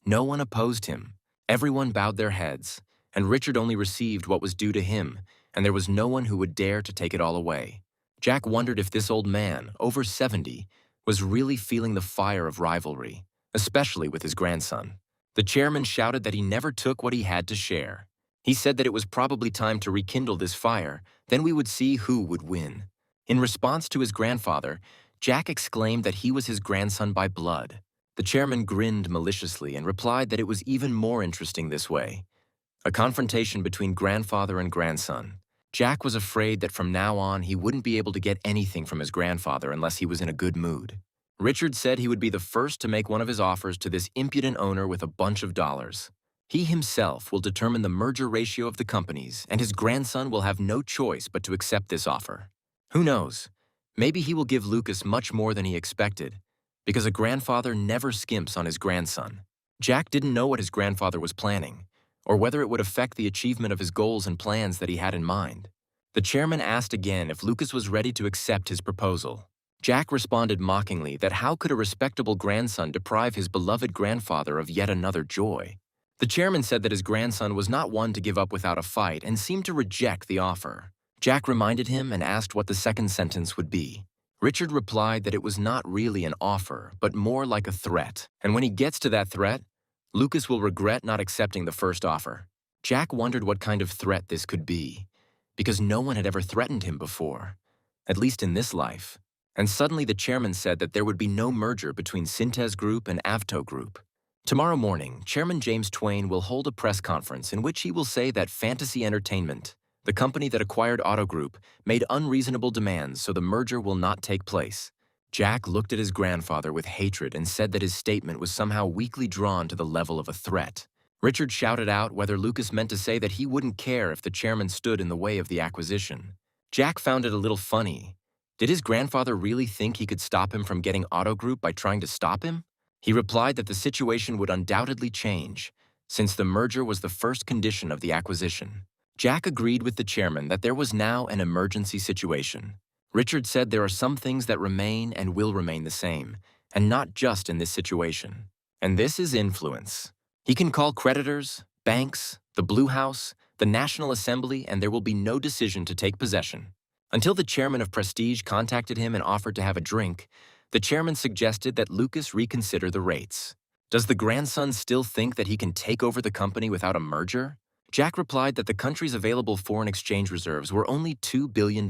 no one opposed him. Everyone bowed their heads, and Richard only received what was due to him, and there was no one who would dare to take it all away. Jack wondered if this old man, over 70, was really feeling the fire of rivalry, especially with his grandson. The chairman shouted that he never took what he had to share. He said that it was probably time to rekindle this fire, then we would see who would win. In response to his grandfather, Jack exclaimed that he was his grandson by blood. The chairman grinned maliciously and replied that it was even more interesting this way. A confrontation between grandfather and grandson. Jack was afraid that from now on he wouldn't be able to get anything from his grandfather unless he was in a good mood. Richard said he would be the first to make one of his offers to this impudent owner with a bunch of dollars. He himself will determine the merger ratio of the companies, and his grandson will have no choice but to accept this offer. Who knows? Maybe he will give Lucas much more than he expected, because a grandfather never skimps on his grandson. Jack didn't know what his grandfather was planning, or whether it would affect the achievement of his goals and plans that he had in mind. The chairman asked again if Lucas was ready to accept his proposal. Jack responded mockingly that how could a respectable grandson deprive his beloved grandfather of yet another joy? The chairman said that his grandson was not one to give up without a fight and seemed to reject the offer. Jack reminded him and asked what the second sentence would be. Richard replied that it was not really an offer, but more like a threat, and when he gets to that threat, Lucas will regret not accepting the first offer. Jack wondered what kind of threat this could be, because no one had ever threatened him before, at least in this life. And suddenly the chairman said that there would be no merger between Cintez Group and Avto Group. Tomorrow morning, Chairman James Twain will hold a press conference in which he will say that Fantasy Entertainment, the company that acquired Auto Group, made unreasonable demands so the merger will not take place. Jack looked at his grandfather with hatred and said that his statement was somehow weakly drawn to the level of a threat. Richard shouted out whether Lucas meant to say that he wouldn't care if the chairman stood in the way of the acquisition. Jack found it a little funny. Did his grandfather really think he could stop him from getting Auto Group by trying to stop him? He replied that the situation would undoubtedly change, since the merger was the first condition of the acquisition. Jack agreed with the chairman that there was now an emergency situation. Richard said there are some things that remain and will remain the same, and not just in this situation. And this is influence. He can call creditors, banks, the Blue House, the National Assembly, and there will be no decision to take possession. Until the chairman of Prestige contacted him and offered to have a drink, the chairman suggested that Lucas reconsider the rates. Does the grandson still think that he can take over the company without a merger? Jack replied that the country's available foreign exchange reserves were only $2 billion,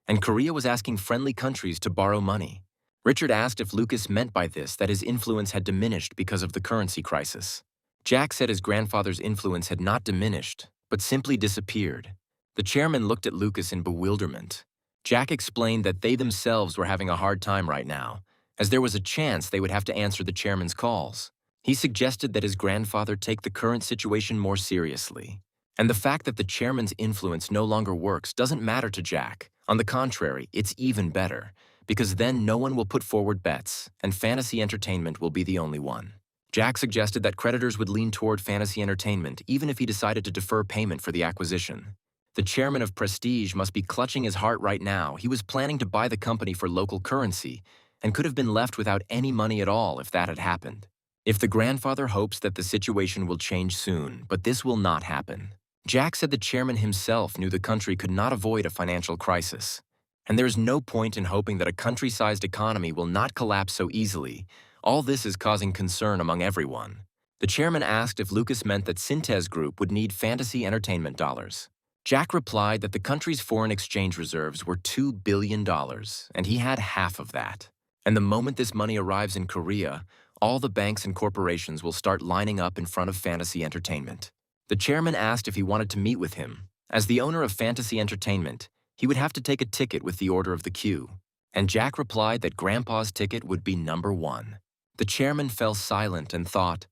and Korea was asking friendly countries to borrow money. Richard asked if Lucas meant by this that his influence had diminished because of the currency crisis. Jack said his grandfather's influence had not diminished, but simply disappeared. The chairman looked at Lucas in bewilderment. Jack explained that they themselves were having a hard time right now, as there was a chance they would have to answer the chairman's calls. He suggested that his grandfather take the current situation more seriously. And the fact that the chairman's influence no longer works doesn't matter to Jack. On the contrary, it's even better, because then no one will put forward bets, and Fantasy Entertainment will be the only one. Jack suggested that creditors would lean toward Fantasy Entertainment even if he decided to defer payment for the acquisition. The chairman of Prestige must be clutching his heart right now. He was planning to buy the company for local currency and could have been left without any money at all if that had happened. If the grandfather hopes that the situation will change soon, but this will not happen. Jack said the chairman himself knew the country could not avoid a financial crisis, and there is no point in hoping that a country-sized economy will not collapse so easily. All this is causing concern among everyone. The chairman asked if Lucas meant that Cintez Group would need Fantasy Entertainment dollars. Jack replied that the country's foreign exchange reserves were $2 billion, and he had half of that. And the moment this money arrives in Korea, all the banks and corporations will start lining up in front of Fantasy Entertainment. The chairman asked if he wanted to meet with him. As the owner of Fantasy Entertainment, he would have to take a ticket with the order of the queue. And Jack replied that Grandpa's ticket would be number 1. The chairman fell silent and thought.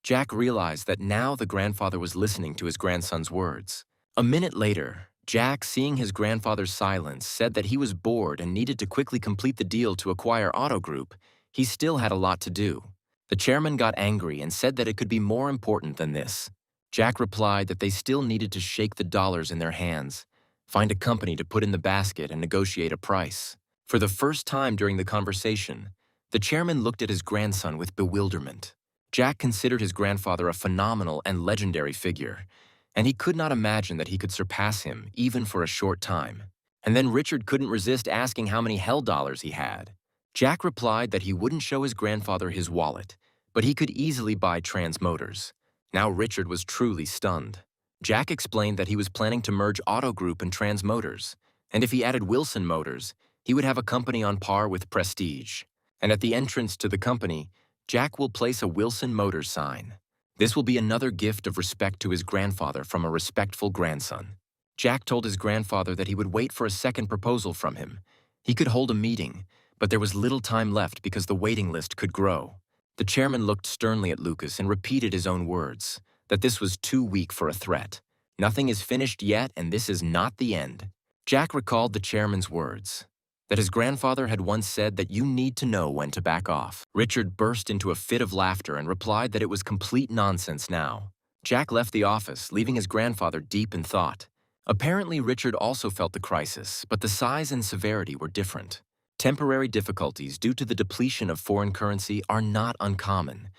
Jack realized that now the grandfather was listening to his grandson's words. A minute later, Jack, seeing his grandfather's silence, said that he was bored and needed to quickly complete the deal to acquire Auto Group. He still had a lot to do. The chairman got angry and said that it could be more important than this. Jack replied that they still needed to shake the dollars in their hands, find a company to put in the basket and negotiate a price. For the first time during the conversation, the chairman looked at his grandson with bewilderment. Jack considered his grandfather a phenomenal and legendary figure, and he could not imagine that he could surpass him even for a short time. And then Richard couldn't resist asking how many hell dollars he had. Jack replied that he wouldn't show his grandfather his wallet, but he could easily buy Trans Motors. Now Richard was truly stunned. Jack explained that he was planning to merge Auto Group and Trans Motors, and if he added Wilson Motors, he would have a company on par with Prestige. And at the entrance to the company, Jack will place a Wilson Motors sign. This will be another gift of respect to his grandfather from a respectful grandson. Jack told his grandfather that he would wait for a second proposal from him. He could hold a meeting, but there was little time left because the waiting list could grow. The chairman looked sternly at Lucas and repeated his own words, that this was too weak for a threat. Nothing is finished yet, and this is not the end. Jack recalled the chairman's words, that his grandfather had once said that you need to know when to back off. Richard burst into a fit of laughter and replied that it was complete nonsense now. Jack left the office, leaving his grandfather deep in thought. Apparently, Richard also felt the crisis, but the size and severity were different. Temporary difficulties due to the depletion of foreign currency are not uncommon.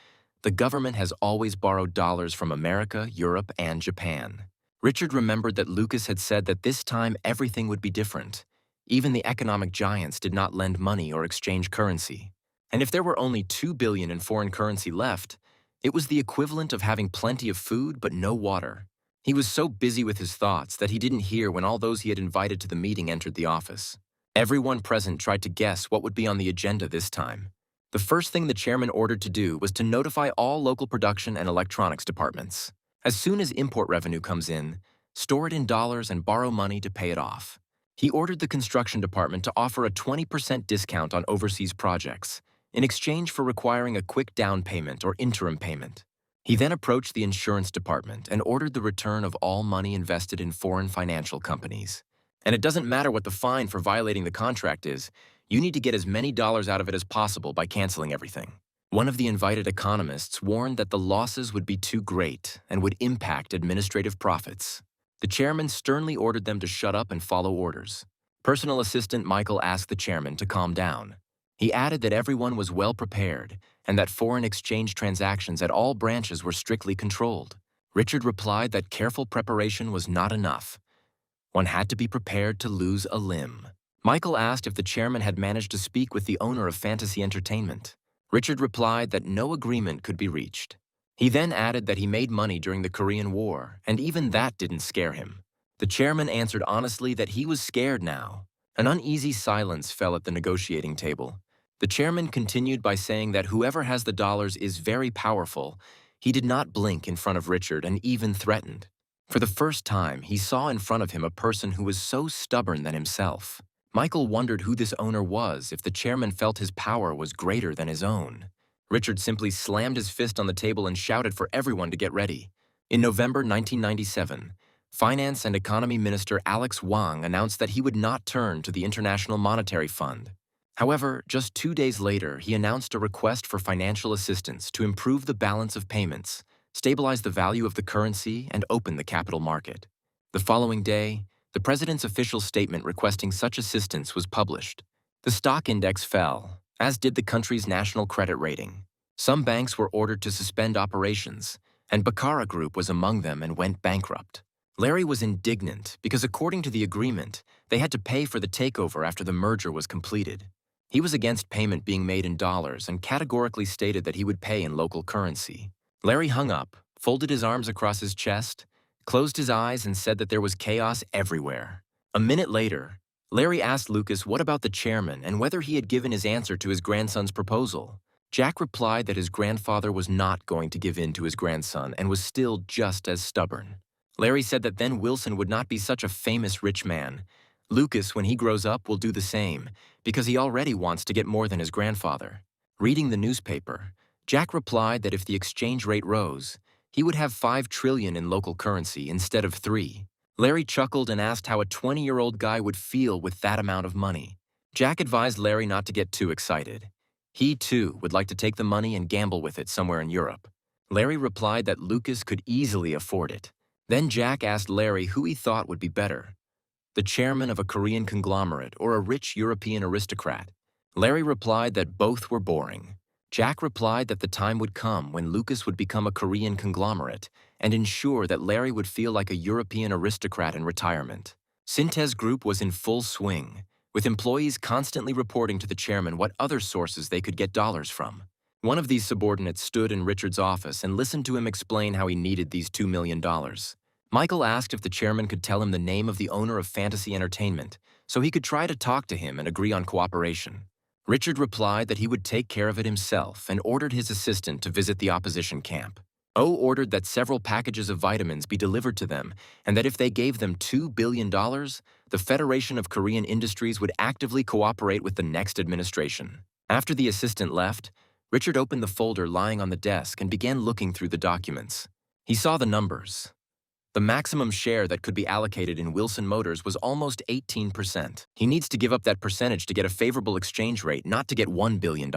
The government has always borrowed dollars from America, Europe, and Japan. Richard remembered that Lucas had said that this time everything would be different. Even the economic giants did not lend money or exchange currency. And if there were only $2 billion in foreign currency left, It was the equivalent of having plenty of food but no water. He was so busy with his thoughts that he didn't hear when all those he had invited to the meeting entered the office. Everyone present tried to guess what would be on the agenda this time. The first thing the chairman ordered to do was to notify all local production and electronics departments. As soon as import revenue comes in, store it in dollars and borrow money to pay it off. He ordered the construction department to offer a 20% discount on overseas projects, in exchange for requiring a quick down payment or interim payment. He then approached the insurance department and ordered the return of all money invested in foreign financial companies. And it doesn't matter what the fine for violating the contract is, you need to get as many dollars out of it as possible by canceling everything. One of the invited economists warned that the losses would be too great and would impact administrative profits. The chairman sternly ordered them to shut up and follow orders. Personal assistant Michael asked the chairman to calm down. He added that everyone was well prepared and that foreign exchange transactions at all branches were strictly controlled. Richard replied that careful preparation was not enough. One had to be prepared to lose a limb. Michael asked if the chairman had managed to speak with the owner of Fantasy Entertainment. Richard replied that no agreement could be reached. He then added that he made money during the Korean War, and even that didn't scare him. The chairman answered honestly that he was scared now. An uneasy silence fell at the negotiating table. The chairman continued by saying that whoever has the dollars is very powerful. He did not blink in front of Richard and even threatened. For the first time, he saw in front of him a person who was so stubborn than himself. Michael wondered who this owner was if the chairman felt his power was greater than his own. Richard simply slammed his fist on the table and shouted for everyone to get ready. In November 1997, Finance and Economy Minister Alex Wang announced that he would not turn to the International Monetary Fund. However, just 2 days later, he announced a request for financial assistance to improve the balance of payments, stabilize the value of the currency, and open the capital market. The following day, the president's official statement requesting such assistance was published. The stock index fell, as did the country's national credit rating. Some banks were ordered to suspend operations, and Cintez Group was among them and went bankrupt. Larry was indignant because according to the agreement, they had to pay for the takeover after the merger was completed. He was against payment being made in dollars and categorically stated that he would pay in local currency. Larry hung up, folded his arms across his chest, closed his eyes and said that there was chaos everywhere. A minute later, Larry asked Lucas what about the chairman and whether he had given his answer to his grandson's proposal. Jack replied that his grandfather was not going to give in to his grandson and was still just as stubborn. Larry said that then Wilson would not be such a famous rich man. Lucas, when he grows up, will do the same, because he already wants to get more than his grandfather. Reading the newspaper, Jack replied that if the exchange rate rose, he would have $5 trillion in local currency instead of 3. Larry chuckled and asked how a 20-year-old guy would feel with that amount of money. Jack advised Larry not to get too excited. He, too, would like to take the money and gamble with it somewhere in Europe. Larry replied that Lucas could easily afford it. Then Jack asked Larry who he thought would be better, the chairman of a Korean conglomerate or a rich European aristocrat. Larry replied that both were boring. Jack replied that the time would come when Lucas would become a Korean conglomerate and ensure that Larry would feel like a European aristocrat in retirement. Cintez Group was in full swing, with employees constantly reporting to the chairman what other sources they could get dollars from. One of these subordinates stood in Richard's office and listened to him explain how he needed these $2 million. Michael asked if the chairman could tell him the name of the owner of Fantasy Entertainment so he could try to talk to him and agree on cooperation. Richard replied that he would take care of it himself and ordered his assistant to visit the opposition camp. O ordered that several packages of vitamins be delivered to them and that if they gave them $2 billion, the Federation of Korean Industries would actively cooperate with the next administration. After the assistant left, Richard opened the folder lying on the desk and began looking through the documents. He saw the numbers. The maximum share that could be allocated in Wilson Motors was almost 18%. He needs to give up that percentage to get a favorable exchange rate, not to get $1 billion.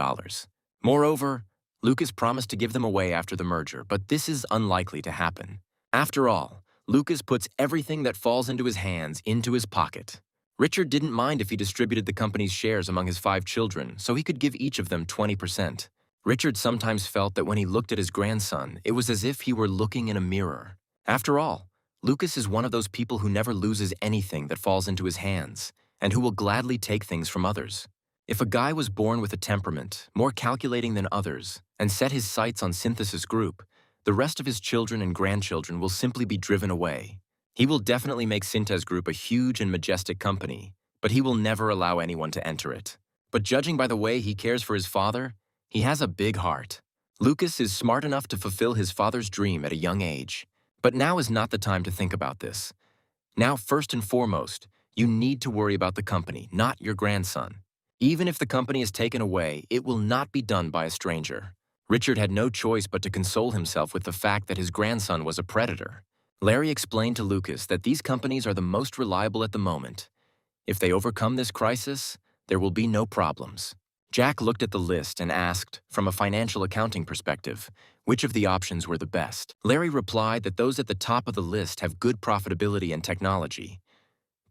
Moreover, Lucas promised to give them away after the merger, but this is unlikely to happen. After all, Lucas puts everything that falls into his hands into his pocket. Richard didn't mind if he distributed the company's shares among his 5 children, so he could give each of them 20%. Richard sometimes felt that when he looked at his grandson, it was as if he were looking in a mirror. After all, Lucas is one of those people who never loses anything that falls into his hands, and who will gladly take things from others. If a guy was born with a temperament, more calculating than others, and set his sights on Cintez Group, the rest of his children and grandchildren will simply be driven away. He will definitely make Cintez Group a huge and majestic company, but he will never allow anyone to enter it. But judging by the way he cares for his father, he has a big heart. Lucas is smart enough to fulfill his father's dream at a young age. But now is not the time to think about this. Now, first and foremost, you need to worry about the company, not your grandson. Even if the company is taken away, it will not be done by a stranger. Richard had no choice but to console himself with the fact that his grandson was a predator. Larry explained to Lucas that these companies are the most reliable at the moment. If they overcome this crisis, there will be no problems. Jack looked at the list and asked, from a financial accounting perspective, which of the options were the best. Larry replied that those at the top of the list have good profitability and technology.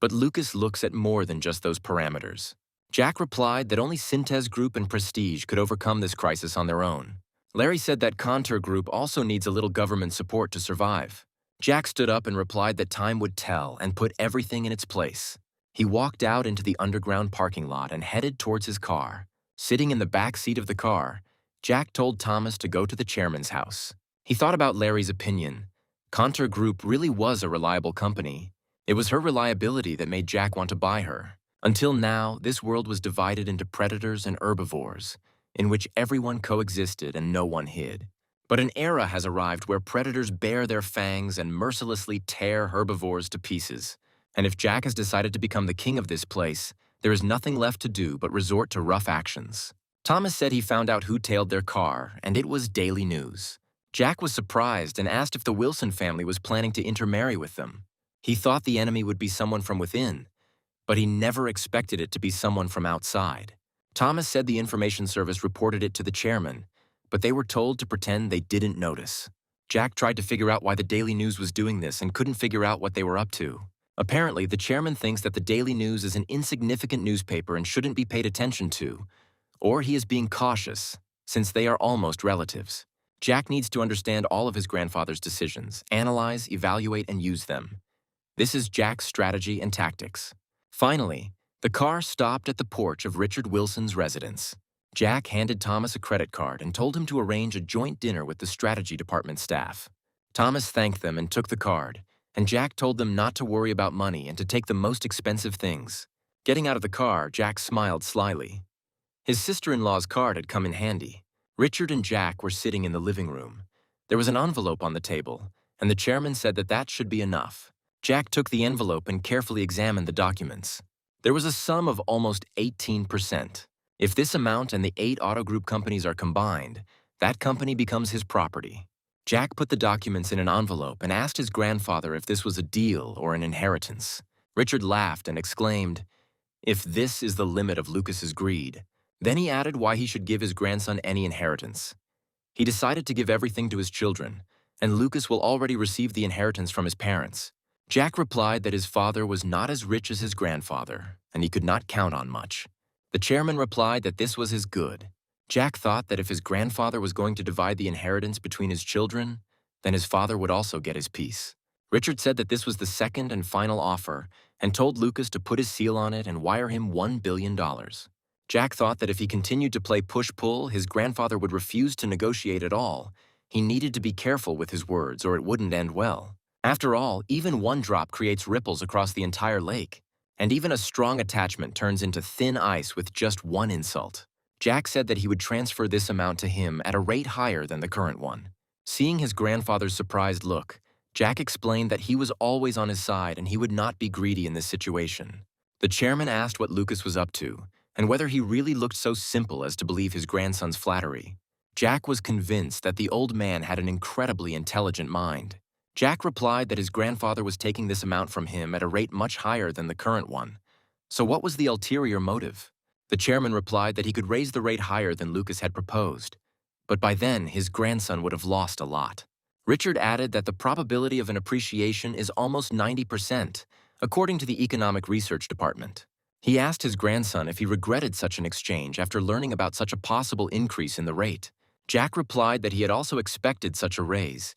But Lucas looks at more than just those parameters. Jack replied that only Cintez Group and Prestige could overcome this crisis on their own. Larry said that Consolidating Group also needs a little government support to survive. Jack stood up and replied that time would tell and put everything in its place. He walked out into the underground parking lot and headed towards his car. Sitting in the back seat of the car, Jack told Thomas to go to the chairman's house. He thought about Larry's opinion. Consolidating Group really was a reliable company. It was her reliability that made Jack want to buy her. Until now, this world was divided into predators and herbivores, in which everyone coexisted and no one hid. But an era has arrived where predators bare their fangs and mercilessly tear herbivores to pieces. And if Jack has decided to become the king of this place, there is nothing left to do but resort to rough actions. Thomas said he found out who tailed their car, and it was Daily News. Jack was surprised and asked if the Wilson family was planning to intermarry with them. He thought the enemy would be someone from within, but he never expected it to be someone from outside. Thomas said the information service reported it to the chairman, but they were told to pretend they didn't notice. Jack tried to figure out why the Daily News was doing this and couldn't figure out what they were up to. Apparently, the chairman thinks that the Daily News is an insignificant newspaper and shouldn't be paid attention to, or he is being cautious, since they are almost relatives. Jack needs to understand all of his grandfather's decisions, analyze, evaluate, and use them. This is Jack's strategy and tactics. Finally, the car stopped at the porch of Richard Wilson's residence. Jack handed Thomas a credit card and told him to arrange a joint dinner with the strategy department staff. Thomas thanked them and took the card, and Jack told them not to worry about money and to take the most expensive things. Getting out of the car, Jack smiled slyly. His sister-in-law's card had come in handy. Richard and Jack were sitting in the living room. There was an envelope on the table, and the chairman said that that should be enough. Jack took the envelope and carefully examined the documents. There was a sum of almost 18%. If this amount and the 8 auto group companies are combined, that company becomes his property. Jack put the documents in an envelope and asked his grandfather if this was a deal or an inheritance. Richard laughed and exclaimed, "If this is the limit of Lucas's greed." Then he added why he should give his grandson any inheritance. He decided to give everything to his children, and Lucas will already receive the inheritance from his parents. Jack replied that his father was not as rich as his grandfather, and he could not count on much. The chairman replied that this was his good. Jack thought that if his grandfather was going to divide the inheritance between his children, then his father would also get his piece. Richard said that this was the second and final offer and told Lucas to put his seal on it and wire him $1 billion. Jack thought that if he continued to play push-pull, his grandfather would refuse to negotiate at all. He needed to be careful with his words or it wouldn't end well. After all, even one drop creates ripples across the entire lake, and even a strong attachment turns into thin ice with just one insult. Jack said that he would transfer this amount to him at a rate higher than the current one. Seeing his grandfather's surprised look, Jack explained that he was always on his side and he would not be greedy in this situation. The chairman asked what Lucas was up to, and whether he really looked so simple as to believe his grandson's flattery. Jack was convinced that the old man had an incredibly intelligent mind. Jack replied that his grandfather was taking this amount from him at a rate much higher than the current one. So what was the ulterior motive? The chairman replied that he could raise the rate higher than Lucas had proposed, but by then his grandson would have lost a lot. Richard added that the probability of an appreciation is almost 90%, according to the Economic Research Department. He asked his grandson if he regretted such an exchange after learning about such a possible increase in the rate. Jack replied that he had also expected such a raise,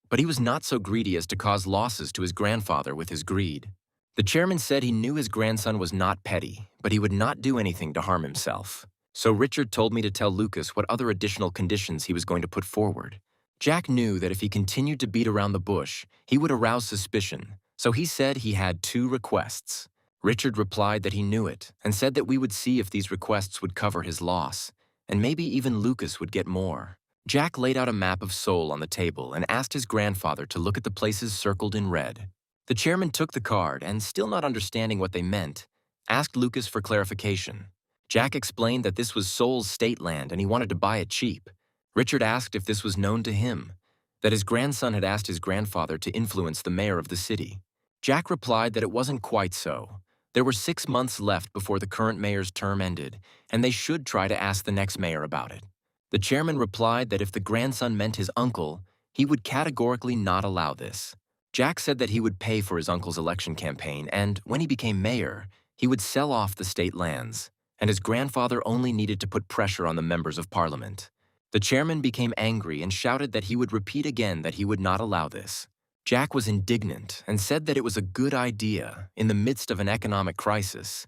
but he was not so greedy as to cause losses to his grandfather with his greed. The chairman said he knew his grandson was not petty, but he would not do anything to harm himself. So Richard told me to tell Lucas what other additional conditions he was going to put forward. Jack knew that if he continued to beat around the bush, he would arouse suspicion, so he said he had 2 requests. Richard replied that he knew it and said that we would see if these requests would cover his loss, and maybe even Lucas would get more. Jack laid out a map of Seoul on the table and asked his grandfather to look at the places circled in red. The chairman took the card and, still not understanding what they meant, asked Lucas for clarification. Jack explained that this was Seoul's state land and he wanted to buy it cheap. Richard asked if this was known to him, that his grandson had asked his grandfather to influence the mayor of the city. Jack replied that it wasn't quite so. There were 6 months left before the current mayor's term ended, and they should try to ask the next mayor about it. The chairman replied that if the grandson meant his uncle, he would categorically not allow this. Jack said that he would pay for his uncle's election campaign, and when he became mayor, he would sell off the state lands, and his grandfather only needed to put pressure on the members of parliament. The chairman became angry and shouted that he would repeat again that he would not allow this. Jack was indignant and said that it was a good idea in the midst of an economic crisis.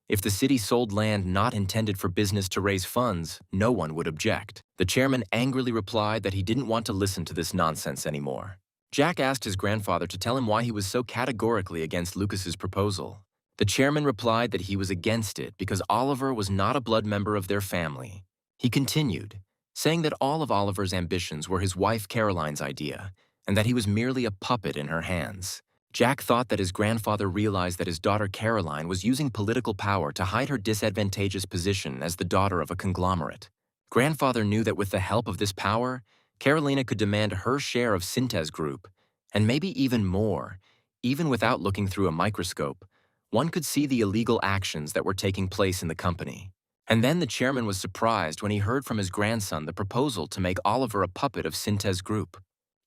If the city sold land not intended for business to raise funds, no one would object. The chairman angrily replied that he didn't want to listen to this nonsense anymore. Jack asked his grandfather to tell him why he was so categorically against Lucas's proposal. The chairman replied that he was against it because Oliver was not a blood member of their family. He continued, saying that all of Oliver's ambitions were his wife Caroline's idea, and that he was merely a puppet in her hands. Jack thought that his grandfather realized that his daughter Caroline was using political power to hide her disadvantageous position as the daughter of a conglomerate. Grandfather knew that with the help of this power, Carolina could demand her share of Cintez Group, and maybe even more. Even without looking through a microscope, one could see the illegal actions that were taking place in the company. And then the chairman was surprised when he heard from his grandson the proposal to make Oliver a puppet of Cintez Group.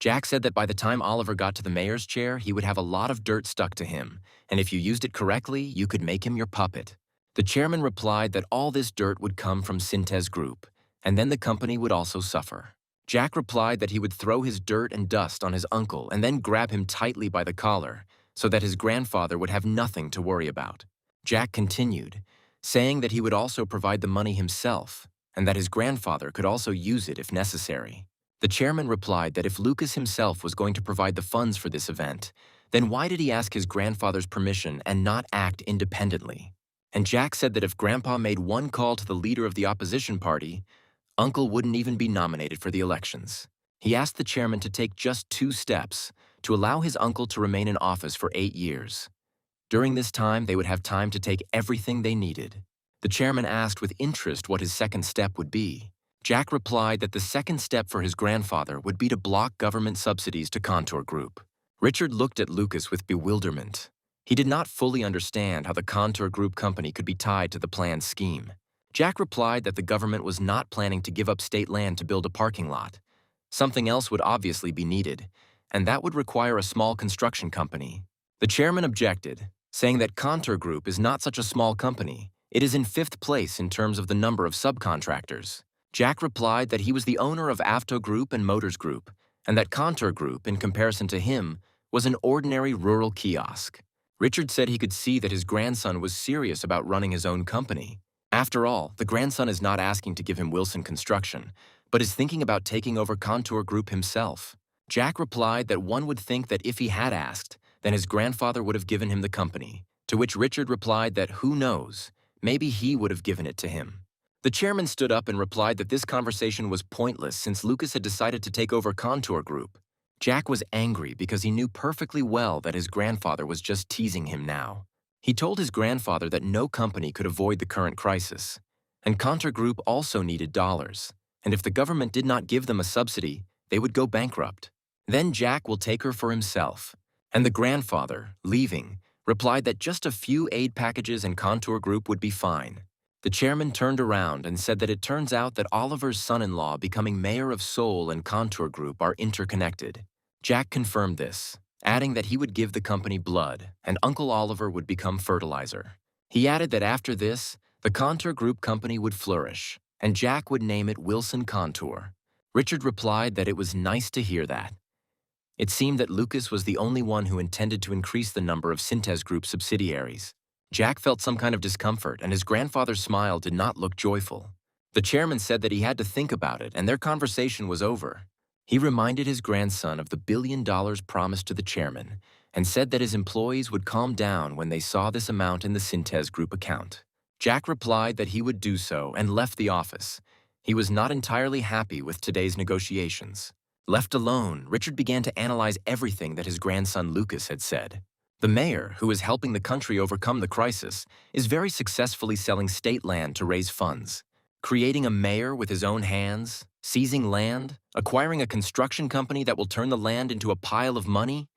Jack said that by the time Oliver got to the mayor's chair, he would have a lot of dirt stuck to him, and if you used it correctly, you could make him your puppet. The chairman replied that all this dirt would come from Cintez Group, and then the company would also suffer. Jack replied that he would throw his dirt and dust on his uncle and then grab him tightly by the collar, so that his grandfather would have nothing to worry about. Jack continued, saying that he would also provide the money himself, and that his grandfather could also use it if necessary. The chairman replied that if Lucas himself was going to provide the funds for this event, then why did he ask his grandfather's permission and not act independently? And Jack said that if Grandpa made one call to the leader of the opposition party, Uncle wouldn't even be nominated for the elections. He asked the chairman to take just 2 steps to allow his uncle to remain in office for 8 years. During this time, they would have time to take everything they needed. The chairman asked with interest what his second step would be. Jack replied that the second step for his grandfather would be to block government subsidies to Contour Group. Richard looked at Lucas with bewilderment. He did not fully understand how the Contour Group company could be tied to the planned scheme. Jack replied that the government was not planning to give up state land to build a parking lot. Something else would obviously be needed, and that would require a small construction company. The chairman objected, saying that Contour Group is not such a small company. It is in 5th place in terms of the number of subcontractors. Jack replied that he was the owner of Avto Group and Motors Group, and that Contour Group, in comparison to him, was an ordinary rural kiosk. Richard said he could see that his grandson was serious about running his own company. After all, the grandson is not asking to give him Wilson Construction, but is thinking about taking over Contour Group himself. Jack replied that one would think that if he had asked, then his grandfather would have given him the company, to which Richard replied that who knows, maybe he would have given it to him. The chairman stood up and replied that this conversation was pointless since Lucas had decided to take over Contour Group. Jack was angry because he knew perfectly well that his grandfather was just teasing him now. He told his grandfather that no company could avoid the current crisis, and Contour Group also needed dollars, and if the government did not give them a subsidy, they would go bankrupt. Then Jack will take her for himself. And the grandfather, leaving, replied that just a few aid packages and Contour Group would be fine. The chairman turned around and said that it turns out that Oliver's son-in-law becoming mayor of Seoul and Contour Group are interconnected. Jack confirmed this, adding that he would give the company blood and Uncle Oliver would become fertilizer. He added that after this, the Contour Group company would flourish, and Jack would name it Wilson Contour. Richard replied that it was nice to hear that. It seemed that Lucas was the only one who intended to increase the number of Cintez Group subsidiaries. Jack felt some kind of discomfort, and his grandfather's smile did not look joyful. The chairman said that he had to think about it, and their conversation was over. He reminded his grandson of the $1 billion promised to the chairman and said that his employees would calm down when they saw this amount in the Cintez Group account. Jack replied that he would do so and left the office. He was not entirely happy with today's negotiations. Left alone, Richard began to analyze everything that his grandson Lucas had said. The mayor, who is helping the country overcome the crisis, is very successfully selling state land to raise funds. Creating a mayor with his own hands, seizing land, acquiring a construction company that will turn the land into a pile of money?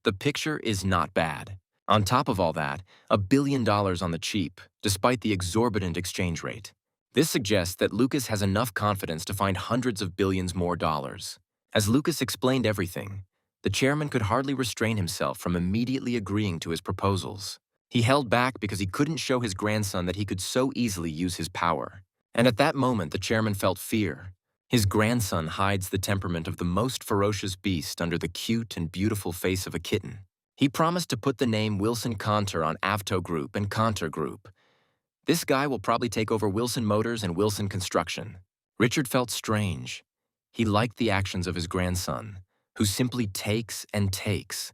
The picture is not bad. On top of all that, $1 billion on the cheap, despite the exorbitant exchange rate. This suggests that Lucas has enough confidence to find hundreds of billions more dollars. As Lucas explained everything, the chairman could hardly restrain himself from immediately agreeing to his proposals. He held back because he couldn't show his grandson that he could so easily use his power. And at that moment, the chairman felt fear. His grandson hides the temperament of the most ferocious beast under the cute and beautiful face of a kitten. He promised to put the name Wilson Conter on Avto Group and Conter Group. This guy will probably take over Wilson Motors and Wilson Construction. Richard felt strange. He liked the actions of his grandson, who simply takes and takes,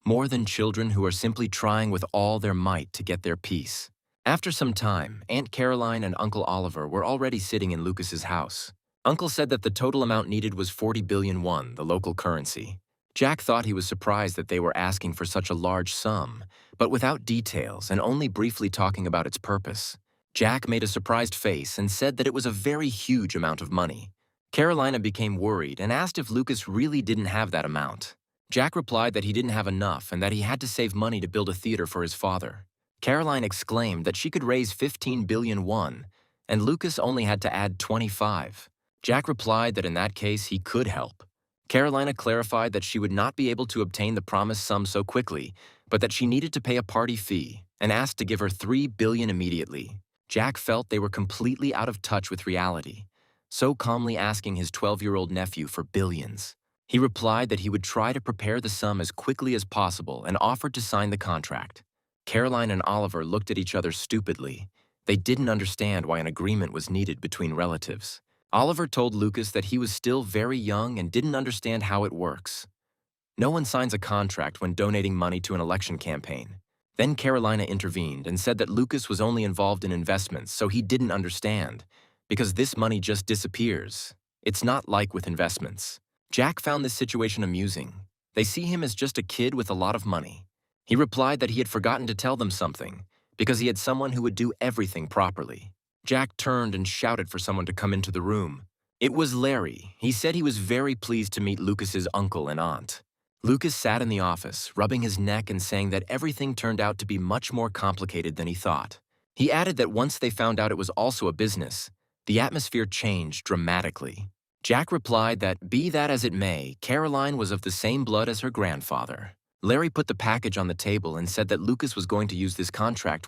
more than children who are simply trying with all their might to get their piece. After some time, Aunt Caroline and Uncle Oliver were already sitting in Lucas's house. Uncle said that the total amount needed was 40 billion won, the local currency. Jack thought he was surprised that they were asking for such a large sum, but without details and only briefly talking about its purpose. Jack made a surprised face and said that it was a very huge amount of money. Carolina became worried and asked if Lucas really didn't have that amount. Jack replied that he didn't have enough and that he had to save money to build a theater for his father. Caroline exclaimed that she could raise 15 billion won, and Lucas only had to add 25. Jack replied that in that case he could help. Carolina clarified that she would not be able to obtain the promised sum so quickly, but that she needed to pay a party fee, and asked to give her 3 billion immediately. Jack felt they were completely out of touch with reality, so calmly asking his 12-year-old nephew for billions. He replied that he would try to prepare the sum as quickly as possible and offered to sign the contract. Caroline and Oliver looked at each other stupidly. They didn't understand why an agreement was needed between relatives. Oliver told Lucas that he was still very young and didn't understand how it works. No one signs a contract when donating money to an election campaign. Then Carolina intervened and said that Lucas was only involved in investments, so he didn't understand, because this money just disappears. It's not like with investments. Jack found this situation amusing. They see him as just a kid with a lot of money. He replied that he had forgotten to tell them something, because he had someone who would do everything properly. Jack turned and shouted for someone to come into the room. It was Larry. He said he was very pleased to meet Lucas's uncle and aunt. Lucas sat in the office, rubbing his neck and saying that everything turned out to be much more complicated than he thought. He added that once they found out it was also a business, the atmosphere changed dramatically. Jack replied that, be that as it may, Caroline was of the same blood as her grandfather. Larry put the package on the table and said that Lucas was going to use this contract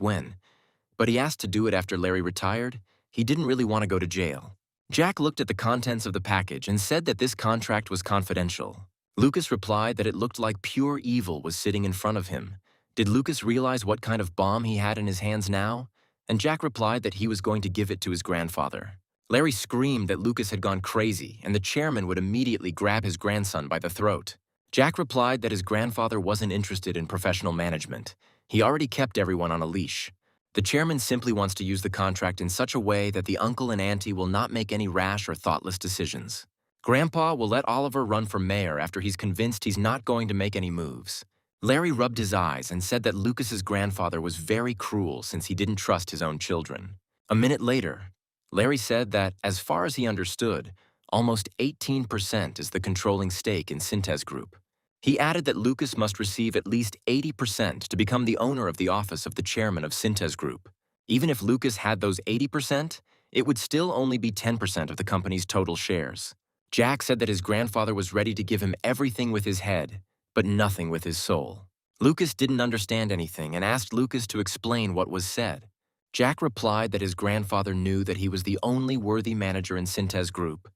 but he asked to do it after Larry retired. He didn't really want to go to jail. Jack looked at the contents of the package and said that this contract was confidential. Lucas replied that it looked like pure evil was sitting in front of him. Did Lucas realize what kind of bomb he had in his hands now? And Jack replied that he was going to give it to his grandfather. Larry screamed that Lucas had gone crazy and the chairman would immediately grab his grandson by the throat. Jack replied that his grandfather wasn't interested in professional management. He already kept everyone on a leash. The chairman simply wants to use the contract in such a way that the uncle and auntie will not make any rash or thoughtless decisions. Grandpa will let Oliver run for mayor after he's convinced he's not going to make any moves. Larry rubbed his eyes and said that Lucas's grandfather was very cruel since he didn't trust his own children. A minute later, Larry said that, as far as he understood, almost 18% is the controlling stake in Cintez Group. He added that Lucas must receive at least 80% to become the owner of the office of the chairman of Cintez Group. Even if Lucas had those 80%, it would still only be 10% of the company's total shares. Jack said that his grandfather was ready to give him everything with his head, but nothing with his soul. Lucas didn't understand anything and asked Lucas to explain what was said. Jack replied that his grandfather knew that he was the only worthy manager in Cintez Group,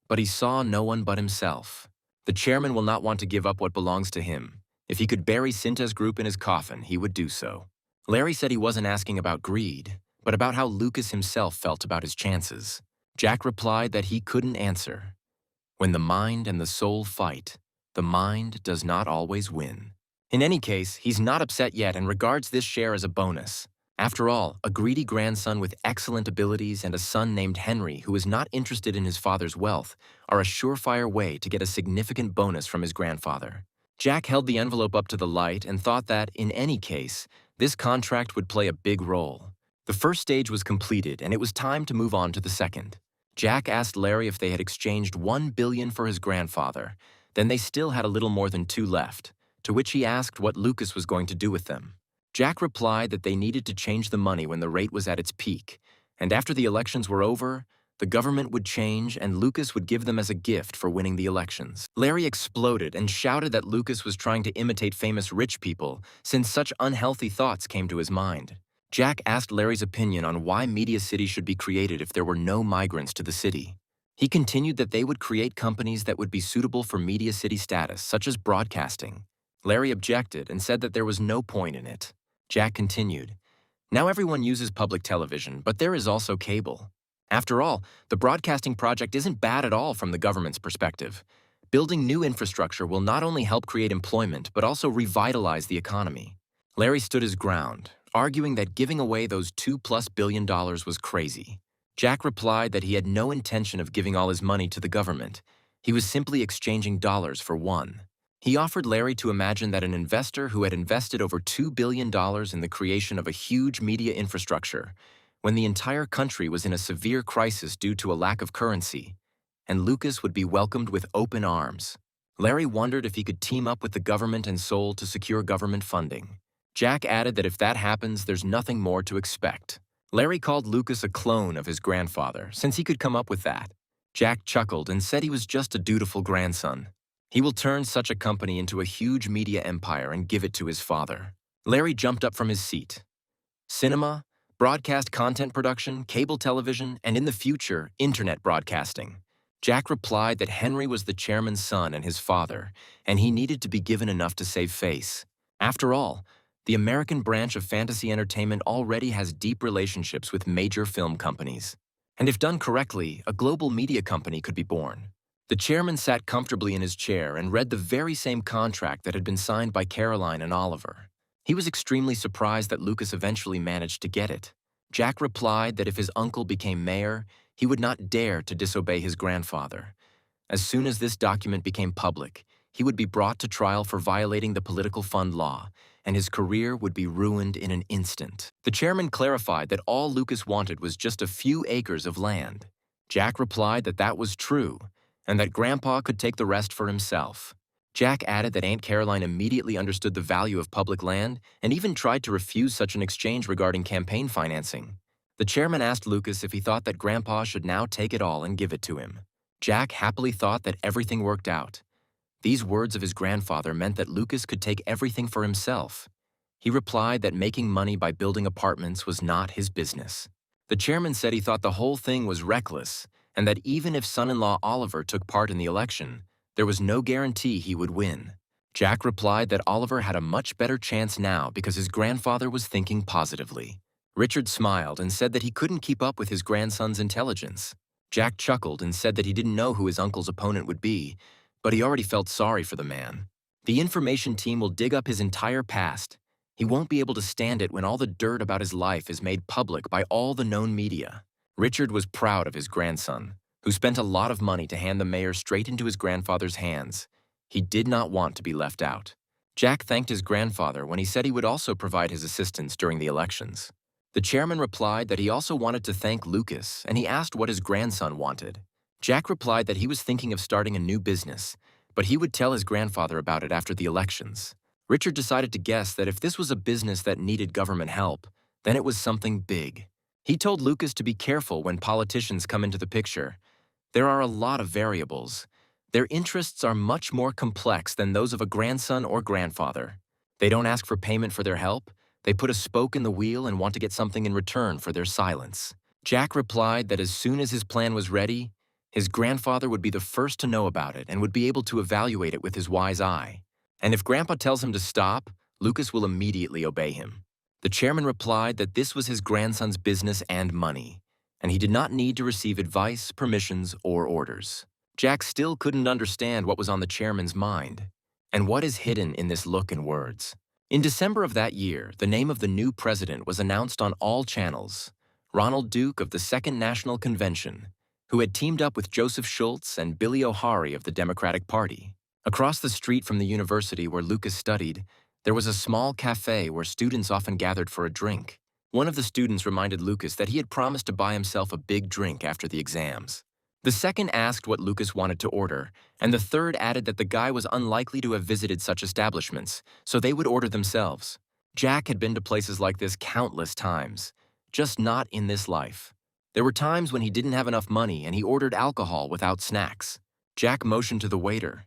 but he saw no one but himself. The chairman will not want to give up what belongs to him. If he could bury Cintez Group in his coffin, he would do so. Larry said he wasn't asking about greed, but about how Lucas himself felt about his chances. Jack replied that he couldn't answer. When the mind and the soul fight, the mind does not always win. In any case, he's not upset yet and regards this share as a bonus. After all, a greedy grandson with excellent abilities and a son named Henry who is not interested in his father's wealth are a surefire way to get a significant bonus from his grandfather. Jack held the envelope up to the light and thought that, in any case, this contract would play a big role. The first stage was completed, and it was time to move on to the second. Jack asked Larry if they had exchanged $1 billion for his grandfather. Then they still had a little more than 2 left, to which he asked what Lucas was going to do with them. Jack replied that they needed to change the money when the rate was at its peak, and after the elections were over, the government would change and Lucas would give them as a gift for winning the elections. Larry exploded and shouted that Lucas was trying to imitate famous rich people since such unhealthy thoughts came to his mind. Jack asked Larry's opinion on why Media City should be created if there were no migrants to the city. He continued that they would create companies that would be suitable for Media City status, such as broadcasting. Larry objected and said that there was no point in it. Jack continued, "Now everyone uses public television, but there is also cable. After all, the broadcasting project isn't bad at all from the government's perspective. Building new infrastructure will not only help create employment, but also revitalize the economy." Larry stood his ground, arguing that giving away those $2+ billion was crazy. Jack replied that he had no intention of giving all his money to the government. He was simply exchanging dollars for one. He offered Larry to imagine that an investor who had invested over $2 billion in the creation of a huge media infrastructure, when the entire country was in a severe crisis due to a lack of currency, and Lucas would be welcomed with open arms. Larry wondered if he could team up with the government and Seoul to secure government funding. Jack added that if that happens, there's nothing more to expect. Larry called Lucas a clone of his grandfather, since he could come up with that. Jack chuckled and said he was just a dutiful grandson. He will turn such a company into a huge media empire and give it to his father. Larry jumped up from his seat. Cinema, broadcast content production, cable television, and in the future, internet broadcasting. Jack replied that Henry was the chairman's son and his father, and he needed to be given enough to save face. After all, the American branch of fantasy entertainment already has deep relationships with major film companies. And if done correctly, a global media company could be born. The chairman sat comfortably in his chair and read the very same contract that had been signed by Caroline and Oliver. He was extremely surprised that Lucas eventually managed to get it. Jack replied that if his uncle became mayor, he would not dare to disobey his grandfather. As soon as this document became public, he would be brought to trial for violating the political fund law, and his career would be ruined in an instant. The chairman clarified that all Lucas wanted was just a few acres of land. Jack replied that that was true, and that Grandpa could take the rest for himself. Jack added that Aunt Caroline immediately understood the value of public land and even tried to refuse such an exchange regarding campaign financing. The chairman asked Lucas if he thought that Grandpa should now take it all and give it to him. Jack happily thought that everything worked out. These words of his grandfather meant that Lucas could take everything for himself. He replied that making money by building apartments was not his business. The chairman said he thought the whole thing was reckless, and that even if son-in-law Oliver took part in the election, there was no guarantee he would win. Jack replied that Oliver had a much better chance now because his grandfather was thinking positively. Richard smiled and said that he couldn't keep up with his grandson's intelligence. Jack chuckled and said that he didn't know who his uncle's opponent would be, but he already felt sorry for the man. The information team will dig up his entire past. He won't be able to stand it when all the dirt about his life is made public by all the known media. Richard was proud of his grandson, who spent a lot of money to hand the mayor straight into his grandfather's hands. He did not want to be left out. Jack thanked his grandfather when he said he would also provide his assistance during the elections. The chairman replied that he also wanted to thank Lucas, and he asked what his grandson wanted. Jack replied that he was thinking of starting a new business, but he would tell his grandfather about it after the elections. Richard decided to guess that if this was a business that needed government help, then it was something big. He told Lucas to be careful when politicians come into the picture. There are a lot of variables. Their interests are much more complex than those of a grandson or grandfather. They don't ask for payment for their help. They put a spoke in the wheel and want to get something in return for their silence. Jack replied that as soon as his plan was ready, his grandfather would be the first to know about it and would be able to evaluate it with his wise eye. And if Grandpa tells him to stop, Lucas will immediately obey him. The chairman replied that this was his grandson's business and money. and he did not need to receive advice, permissions, or orders. Jack still couldn't understand what was on the chairman's mind, and what is hidden in this look and words. In December of that year, the name of the new president was announced on all channels: Ronald Duke of the Second National Convention, who had teamed up with Joseph Schultz and Billy O'Hari of the Democratic Party. Across the street from the university where Lucas studied, there was a small cafe where students often gathered for a drink. One of the students reminded Lucas that he had promised to buy himself a big drink after the exams. The second asked what Lucas wanted to order, and the third added that the guy was unlikely to have visited such establishments, so they would order themselves. Jack had been to places like this countless times, just not in this life. There were times when he didn't have enough money and he ordered alcohol without snacks. Jack motioned to the waiter.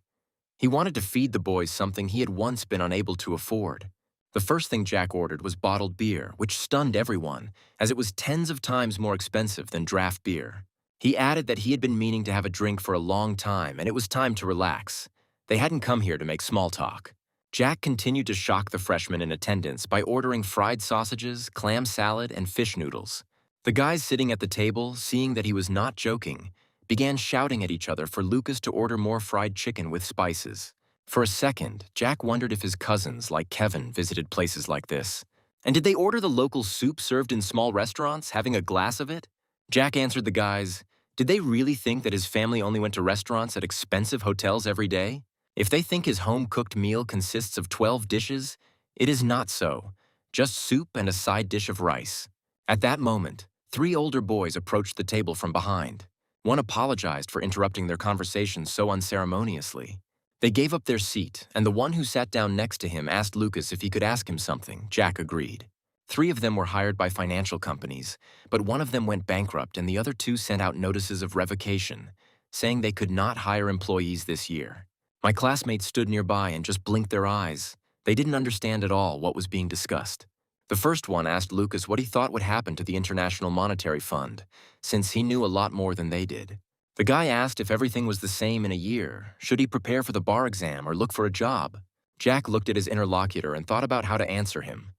He wanted to feed the boys something he had once been unable to afford. The first thing Jack ordered was bottled beer, which stunned everyone, as it was tens of times more expensive than draft beer. He added that he had been meaning to have a drink for a long time and it was time to relax. They hadn't come here to make small talk. Jack continued to shock the freshmen in attendance by ordering fried sausages, clam salad, and fish noodles. The guys sitting at the table, seeing that he was not joking, began shouting at each other for Lucas to order more fried chicken with spices. For a second, Jack wondered if his cousins, like Kevin, visited places like this. And did they order the local soup served in small restaurants, having a glass of it? Jack answered the guys. Did they really think that his family only went to restaurants at expensive hotels every day? If they think his home-cooked meal consists of 12 dishes, it is not so. Just soup and a side dish of rice. At that moment, 3 older boys approached the table from behind. One apologized for interrupting their conversation so unceremoniously. They gave up their seat, and the one who sat down next to him asked Lucas if he could ask him something. Jack agreed. 3 of them were hired by financial companies, but one of them went bankrupt and the other 2 sent out notices of revocation, saying they could not hire employees this year. My classmates stood nearby and just blinked their eyes. They didn't understand at all what was being discussed. The first one asked Lucas what he thought would happen to the International Monetary Fund, since he knew a lot more than they did. The guy asked if everything was the same in a year. Should he prepare for the bar exam or look for a job? Jack looked at his interlocutor and thought about how to answer him.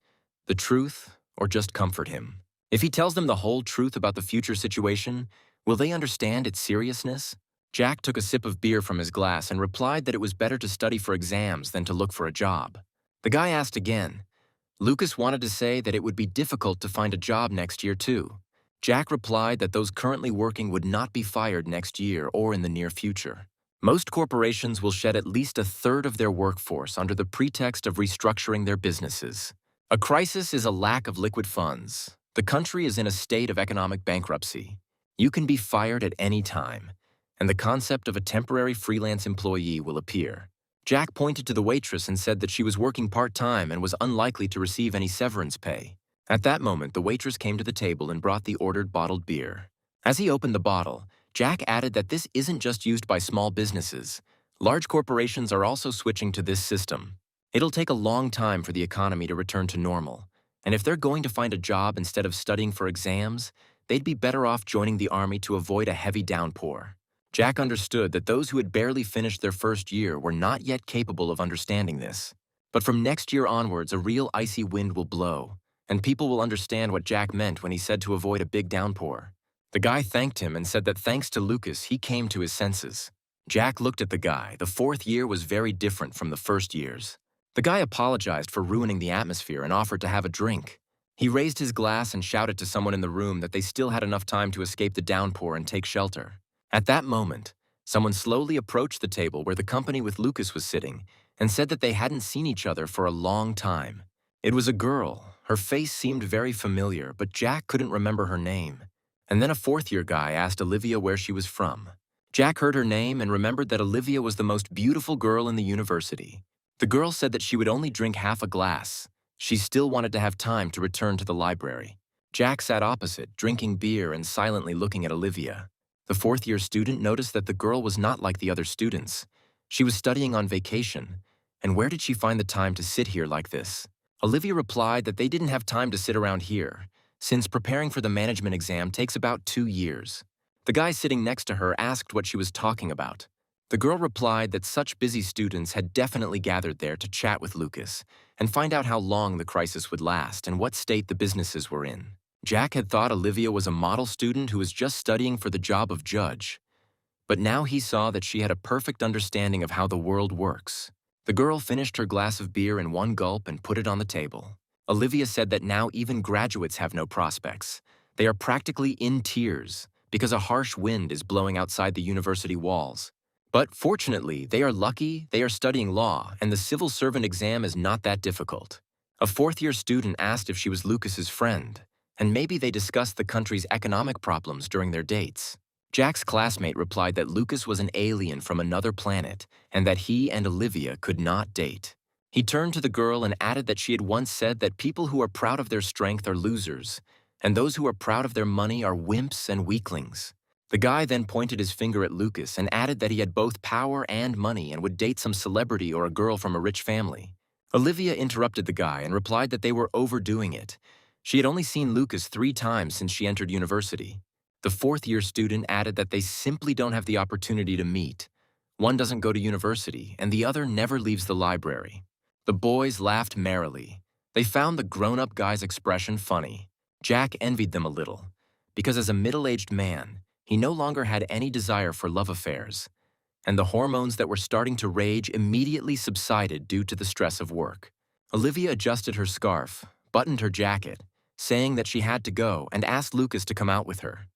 The truth, or just comfort him? If he tells them the whole truth about the future situation, will they understand its seriousness? Jack took a sip of beer from his glass and replied that it was better to study for exams than to look for a job. The guy asked again. Lucas wanted to say that it would be difficult to find a job next year too. Jack replied that those currently working would not be fired next year or in the near future. Most corporations will shed at least a third of their workforce under the pretext of restructuring their businesses. A crisis is a lack of liquid funds. The country is in a state of economic bankruptcy. You can be fired at any time, and the concept of a temporary freelance employee will appear. Jack pointed to the waitress and said that she was working part-time and was unlikely to receive any severance pay. At that moment, the waitress came to the table and brought the ordered bottled beer. As he opened the bottle, Jack added that this isn't just used by small businesses. Large corporations are also switching to this system. It'll take a long time for the economy to return to normal, and if they're going to find a job instead of studying for exams, they'd be better off joining the army to avoid a heavy downpour. Jack understood that those who had barely finished their first year were not yet capable of understanding this. But from next year onwards, a real icy wind will blow, and people will understand what Jack meant when he said to avoid a big downpour. The guy thanked him and said that thanks to Lucas, he came to his senses. Jack looked at the guy. The 4th year was very different from the first years. The guy apologized for ruining the atmosphere and offered to have a drink. He raised his glass and shouted to someone in the room that they still had enough time to escape the downpour and take shelter. At that moment, someone slowly approached the table where the company with Lucas was sitting and said that they hadn't seen each other for a long time. It was a girl. Her face seemed very familiar, but Jack couldn't remember her name. And then a 4th-year guy asked Olivia where she was from. Jack heard her name and remembered that Olivia was the most beautiful girl in the university. The girl said that she would only drink half a glass. She still wanted to have time to return to the library. Jack sat opposite, drinking beer and silently looking at Olivia. The 4th-year student noticed that the girl was not like the other students. She was studying on vacation, and where did she find the time to sit here like this? Olivia replied that they didn't have time to sit around here, since preparing for the management exam takes about 2 years. The guy sitting next to her asked what she was talking about. The girl replied that such busy students had definitely gathered there to chat with Lucas and find out how long the crisis would last and what state the businesses were in. Jack had thought Olivia was a model student who was just studying for the job of judge, but now he saw that she had a perfect understanding of how the world works. The girl finished her glass of beer in one gulp and put it on the table. Olivia said that now even graduates have no prospects. They are practically in tears because a harsh wind is blowing outside the university walls. But fortunately, they are lucky, they are studying law, and the civil servant exam is not that difficult. A fourth-year student asked if she was Lucas's friend, and maybe they discussed the country's economic problems during their dates. Jack's classmate replied that Lucas was an alien from another planet and that he and Olivia could not date. He turned to the girl and added that she had once said that people who are proud of their strength are losers, and those who are proud of their money are wimps and weaklings. The guy then pointed his finger at Lucas and added that he had both power and money and would date some celebrity or a girl from a rich family. Olivia interrupted the guy and replied that they were overdoing it. She had only seen Lucas 3 times since she entered university. The fourth-year student added that they simply don't have the opportunity to meet. One doesn't go to university, and the other never leaves the library. The boys laughed merrily. They found the grown-up guy's expression funny. Jack envied them a little, because as a middle-aged man, he no longer had any desire for love affairs, and the hormones that were starting to rage immediately subsided due to the stress of work. Olivia adjusted her scarf, buttoned her jacket, saying that she had to go, and asked Lucas to come out with her.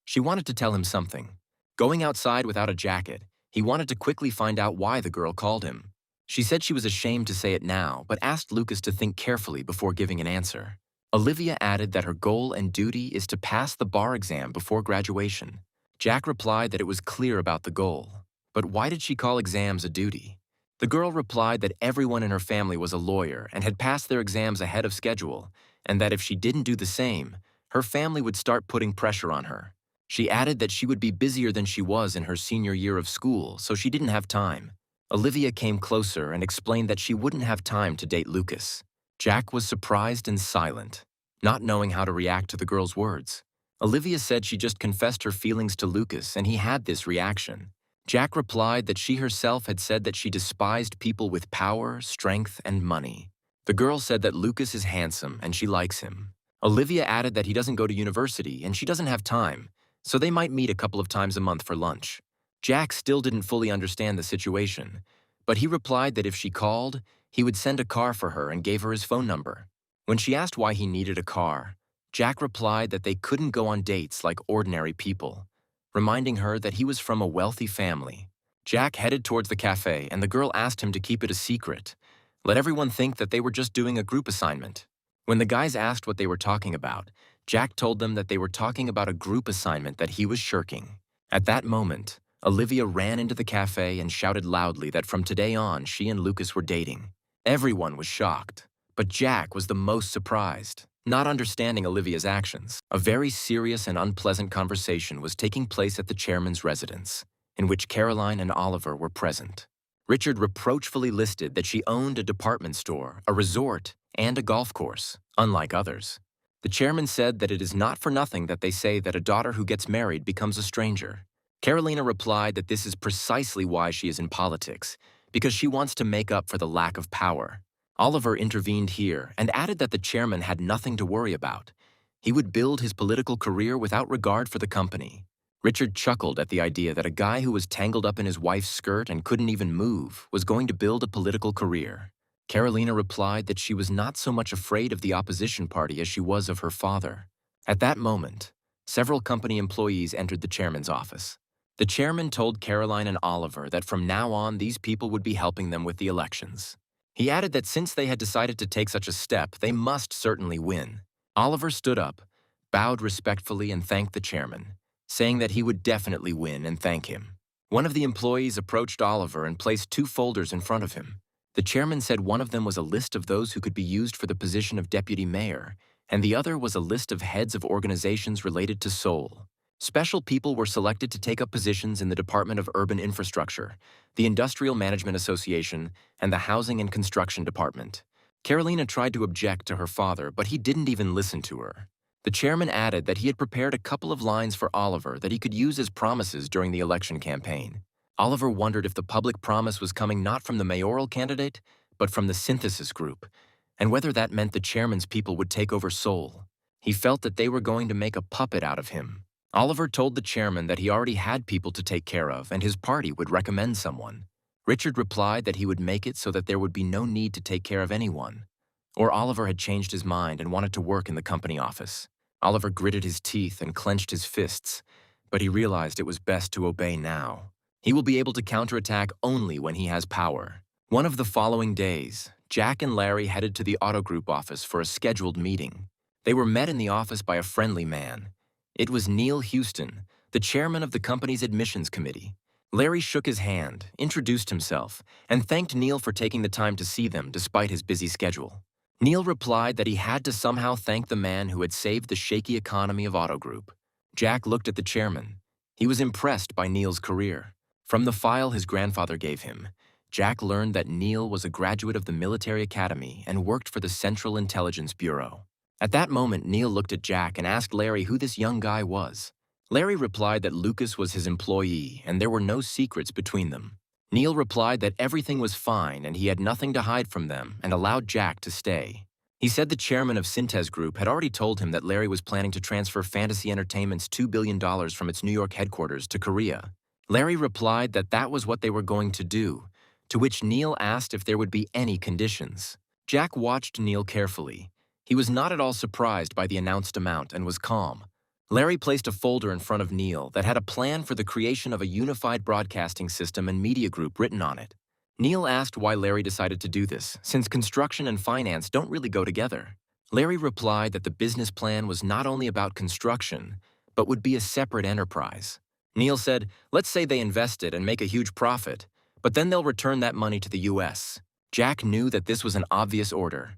She wanted to tell him something. Going outside without a jacket, he wanted to quickly find out why the girl called him. She said she was ashamed to say it now, but asked Lucas to think carefully before giving an answer. Olivia added that her goal and duty is to pass the bar exam before graduation. Jack replied that it was clear about the goal. But why did she call exams a duty? The girl replied that everyone in her family was a lawyer and had passed their exams ahead of schedule, and that if she didn't do the same, her family would start putting pressure on her. She added that she would be busier than she was in her senior year of school, so she didn't have time. Olivia came closer and explained that she wouldn't have time to date Lucas. Jack was surprised and silent, not knowing how to react to the girl's words. Olivia said she just confessed her feelings to Lucas and he had this reaction. Jack replied that she herself had said that she despised people with power, strength, and money. The girl said that Lucas is handsome and she likes him. Olivia added that he doesn't go to university and she doesn't have time, so they might meet a couple of times a month for lunch. Jack still didn't fully understand the situation, but he replied that if she called, he would send a car for her and gave her his phone number. When she asked why he needed a car, Jack replied that they couldn't go on dates like ordinary people, reminding her that he was from a wealthy family. Jack headed towards the cafe and the girl asked him to keep it a secret. Let everyone think that they were just doing a group assignment. When the guys asked what they were talking about, Jack told them that they were talking about a group assignment that he was shirking. At that moment, Olivia ran into the cafe and shouted loudly that from today on she and Lucas were dating. Everyone was shocked, but Jack was the most surprised, not understanding Olivia's actions. A very serious and unpleasant conversation was taking place at the chairman's residence, in which Caroline and Oliver were present. Richard reproachfully listed that she owned a department store, a resort, and a golf course, unlike others. The chairman said that it is not for nothing that they say that a daughter who gets married becomes a stranger. Carolina replied that this is precisely why she is in politics, because she wants to make up for the lack of power. Oliver intervened here and added that the chairman had nothing to worry about. He would build his political career without regard for the company. Richard chuckled at the idea that a guy who was tangled up in his wife's skirt and couldn't even move was going to build a political career. Carolina replied that she was not so much afraid of the opposition party as she was of her father. At that moment, several company employees entered the chairman's office. The chairman told Caroline and Oliver that from now on these people would be helping them with the elections. He added that since they had decided to take such a step, they must certainly win. Oliver stood up, bowed respectfully and thanked the chairman, saying that he would definitely win and thank him. One of the employees approached Oliver and placed 2 folders in front of him. The chairman said one of them was a list of those who could be used for the position of deputy mayor, and the other was a list of heads of organizations related to Seoul. Special people were selected to take up positions in the Department of Urban Infrastructure, the Industrial Management Association, and the Housing and Construction Department. Carolina tried to object to her father, but he didn't even listen to her. The chairman added that he had prepared a couple of lines for Oliver that he could use as promises during the election campaign. Oliver wondered if the public promise was coming not from the mayoral candidate, but from the Cintez Group, and whether that meant the chairman's people would take over Seoul. He felt that they were going to make a puppet out of him. Oliver told the chairman that he already had people to take care of and his party would recommend someone. Richard replied that he would make it so that there would be no need to take care of anyone. Or Oliver had changed his mind and wanted to work in the company office. Oliver gritted his teeth and clenched his fists, but he realized it was best to obey now. He will be able to counterattack only when he has power. One of the following days, Jack and Larry headed to the Auto Group office for a scheduled meeting. They were met in the office by a friendly man. It was Neil Houston, the chairman of the company's admissions committee. Larry shook his hand, introduced himself, and thanked Neil for taking the time to see them despite his busy schedule. Neil replied that he had to somehow thank the man who had saved the shaky economy of Auto Group. Jack looked at the chairman. He was impressed by Neil's career. From the file his grandfather gave him, Jack learned that Neil was a graduate of the military academy and worked for the Central Intelligence Bureau. At that moment, Neil looked at Jack and asked Larry who this young guy was. Larry replied that Lucas was his employee and there were no secrets between them. Neil replied that everything was fine and he had nothing to hide from them and allowed Jack to stay. He said the chairman of Cintez Group had already told him that Larry was planning to transfer Fantasy Entertainment's $2 billion from its New York headquarters to Korea. Larry replied that that was what they were going to do, to which Neil asked if there would be any conditions. Jack watched Neil carefully. He was not at all surprised by the announced amount and was calm. Larry placed a folder in front of Neil that had a plan for the creation of a unified broadcasting system and media group written on it. Neil asked why Larry decided to do this, since construction and finance don't really go together. Larry replied that the business plan was not only about construction, but would be a separate enterprise. Neil said, let's say they invested and make a huge profit, but then they'll return that money to the US. Jack knew that this was an obvious order.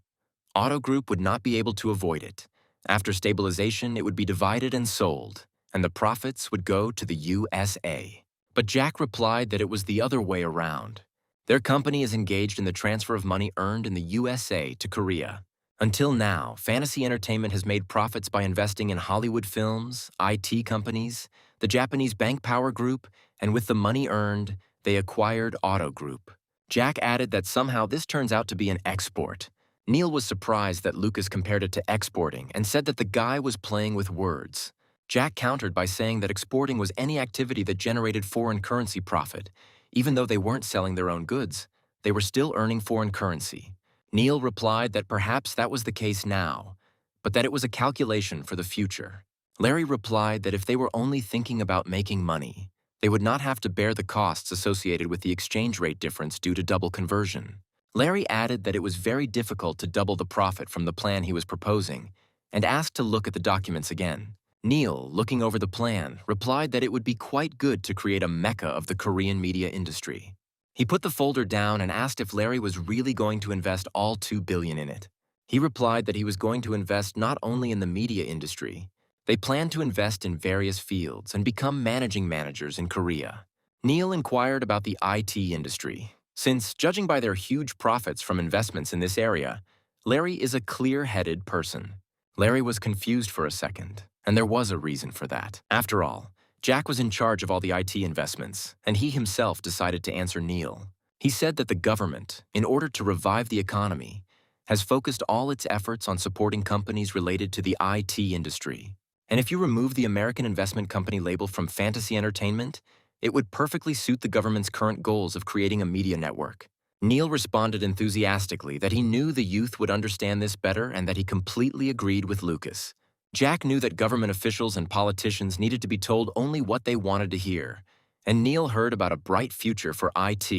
Auto Group would not be able to avoid it. After stabilization, it would be divided and sold, and the profits would go to the USA. But Jack replied that it was the other way around. Their company is engaged in the transfer of money earned in the USA to Korea. Until now, Fantasy Entertainment has made profits by investing in Hollywood films, IT companies, the Japanese Bank Power Group, and with the money earned, they acquired Auto Group. Jack added that somehow this turns out to be an export. Neil was surprised that Lucas compared it to exporting and said that the guy was playing with words. Jack countered by saying that exporting was any activity that generated foreign currency profit. Even though they weren't selling their own goods, they were still earning foreign currency. Neil replied that perhaps that was the case now, but that it was a calculation for the future. Larry replied that if they were only thinking about making money, they would not have to bear the costs associated with the exchange rate difference due to double conversion. Larry added that it was very difficult to double the profit from the plan he was proposing and asked to look at the documents again. Neil, looking over the plan, replied that it would be quite good to create a mecca of the Korean media industry. He put the folder down and asked if Larry was really going to invest all $2 billion in it. He replied that he was going to invest not only in the media industry, they planned to invest in various fields and become managing managers in Korea. Neil inquired about the IT industry, since, judging by their huge profits from investments in this area, Larry is a clear-headed person. Larry was confused for a second, and there was a reason for that. After all, Jack was in charge of all the IT investments, and he himself decided to answer Neil. He said that the government, in order to revive the economy, has focused all its efforts on supporting companies related to the IT industry. And if you remove the American investment company label from Fantasy Entertainment, it would perfectly suit the government's current goals of creating a media network. Neil responded enthusiastically that he knew the youth would understand this better and that he completely agreed with Lucas. Jack knew that government officials and politicians needed to be told only what they wanted to hear, and Neil heard about a bright future for IT.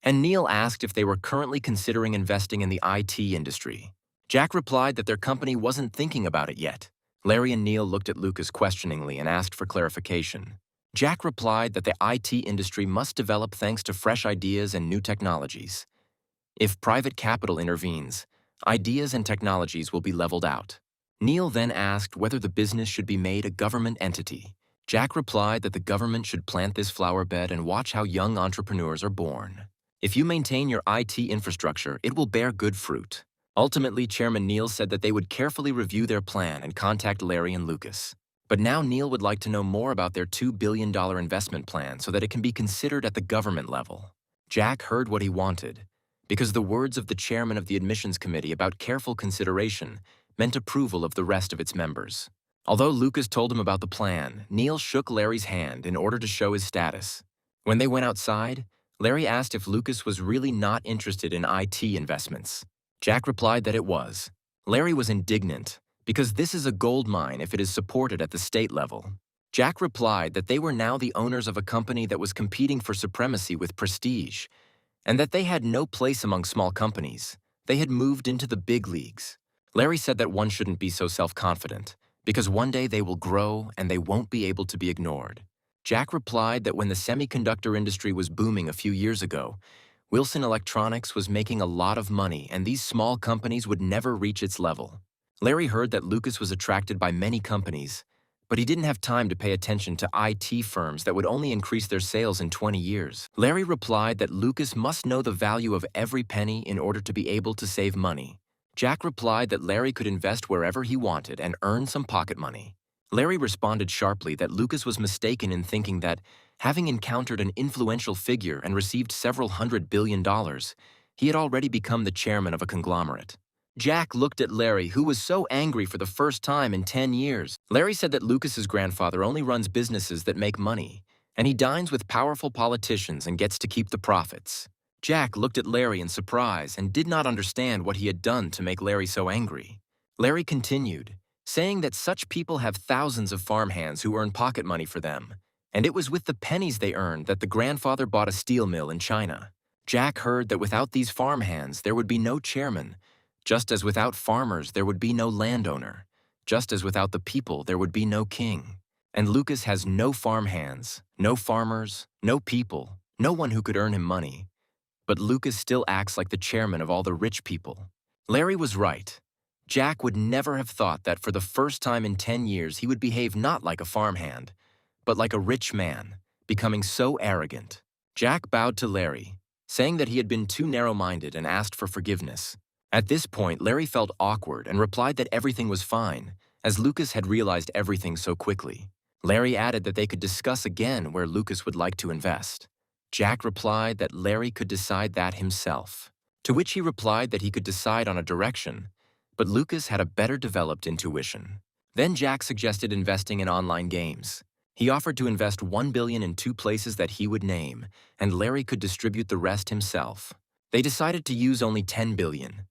And Neil asked if they were currently considering investing in the IT industry. Jack replied that their company wasn't thinking about it yet. Larry and Neil looked at Lucas questioningly and asked for clarification. Jack replied that the IT industry must develop thanks to fresh ideas and new technologies. If private capital intervenes, ideas and technologies will be leveled out. Neil then asked whether the business should be made a government entity. Jack replied that the government should plant this flower bed and watch how young entrepreneurs are born. If you maintain your IT infrastructure, it will bear good fruit. Ultimately, Chairman Neil said that they would carefully review their plan and contact Larry and Lucas. But now Neil would like to know more about their $2 billion investment plan so that it can be considered at the government level. Jack heard what he wanted, because the words of the chairman of the admissions committee about careful consideration meant approval of the rest of its members. Although Lucas told him about the plan, Neil shook Larry's hand in order to show his status. When they went outside, Larry asked if Lucas was really not interested in IT investments. Jack replied that it was. Larry was indignant, because this is a gold mine if it is supported at the state level. Jack replied that they were now the owners of a company that was competing for supremacy with prestige, and that they had no place among small companies. They had moved into the big leagues. Larry said that one shouldn't be so self-confident, because one day they will grow and they won't be able to be ignored. Jack replied that when the semiconductor industry was booming a few years ago, Wilson Electronics was making a lot of money and these small companies would never reach its level. Larry heard that Lucas was attracted by many companies, but he didn't have time to pay attention to IT firms that would only increase their sales in 20 years. Larry replied that Lucas must know the value of every penny in order to be able to save money. Jack replied that Larry could invest wherever he wanted and earn some pocket money. Larry responded sharply that Lucas was mistaken in thinking that, having encountered an influential figure and received several $100 billion, he had already become the chairman of a conglomerate. Jack looked at Larry, who was so angry for the first time in 10 years. Larry said that Lucas's grandfather only runs businesses that make money, and he dines with powerful politicians and gets to keep the profits. Jack looked at Larry in surprise and did not understand what he had done to make Larry so angry. Larry continued, saying that such people have thousands of farmhands who earn pocket money for them, and it was with the pennies they earned that the grandfather bought a steel mill in China. Jack heard that without these farmhands there would be no chairman, just as without farmers there would be no landowner, just as without the people there would be no king. And Lucas has no farmhands, no farmers, no people, no one who could earn him money. But Lucas still acts like the chairman of all the rich people. Larry was right. Jack would never have thought that for the first time in 10 years he would behave not like a farmhand, but like a rich man, becoming so arrogant. Jack bowed to Larry, saying that he had been too narrow-minded and asked for forgiveness. At this point, Larry felt awkward and replied that everything was fine, as Lucas had realized everything so quickly. Larry added that they could discuss again where Lucas would like to invest. Jack replied that Larry could decide that himself, to which he replied that he could decide on a direction, but Lucas had a better developed intuition. Then Jack suggested investing in online games. He offered to invest $1 billion in 2 places that he would name, and Larry could distribute the rest himself. They decided to use only $10 billion.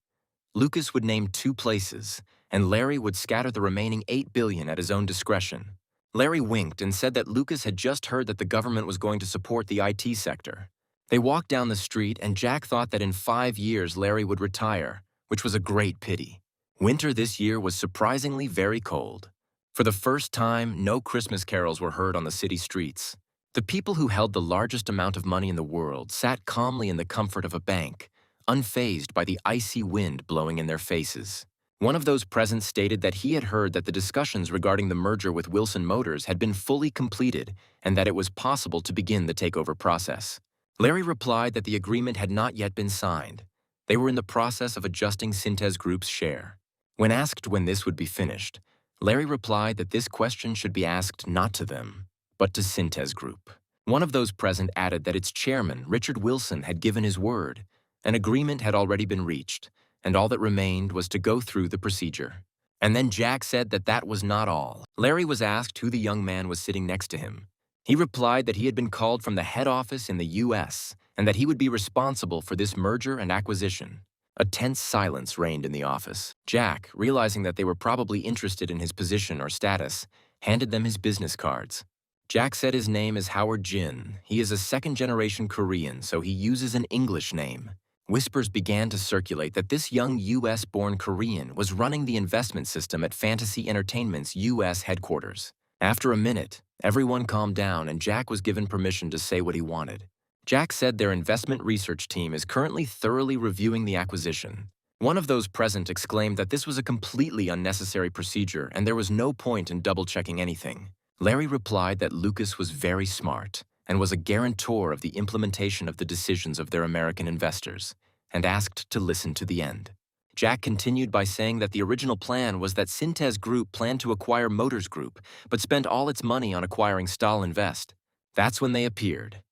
Lucas would name 2 places, and Larry would scatter the remaining $8 billion at his own discretion. Larry winked and said that Lucas had just heard that the government was going to support the IT sector. They walked down the street, and Jack thought that in 5 years Larry would retire, which was a great pity. Winter this year was surprisingly very cold. For the first time, no Christmas carols were heard on the city streets. The people who held the largest amount of money in the world sat calmly in the comfort of a bank, unfazed by the icy wind blowing in their faces. One of those present stated that he had heard that the discussions regarding the merger with Wilson Motors had been fully completed and that it was possible to begin the takeover process. Larry replied that the agreement had not yet been signed. They were in the process of adjusting Cintez Group's share. When asked when this would be finished, Larry replied that this question should be asked not to them, but to Cintez Group. One of those present added that its chairman, Richard Wilson, had given his word. An agreement had already been reached, and all that remained was to go through the procedure. And then Jack said that that was not all. Larry was asked who the young man was sitting next to him. He replied that he had been called from the head office in the U.S. and that he would be responsible for this merger and acquisition. A tense silence reigned in the office. Jack, realizing that they were probably interested in his position or status, handed them his business cards. Jack said his name is Howard Jin. He is a second-generation Korean, so he uses an English name. Whispers began to circulate that this young U.S.-born Korean was running the investment system at Fantasy Entertainment's U.S. headquarters. After a minute, everyone calmed down and Jack was given permission to say what he wanted. Jack said their investment research team is currently thoroughly reviewing the acquisition. One of those present exclaimed that this was a completely unnecessary procedure and there was no point in double-checking anything. Larry replied that Lucas was very smart and was a guarantor of the implementation of the decisions of their American investors, and asked to listen to the end. Jack continued by saying that the original plan was that Cintez Group planned to acquire Motors Group, but spent all its money on acquiring Stahl Invest. That's when they appeared.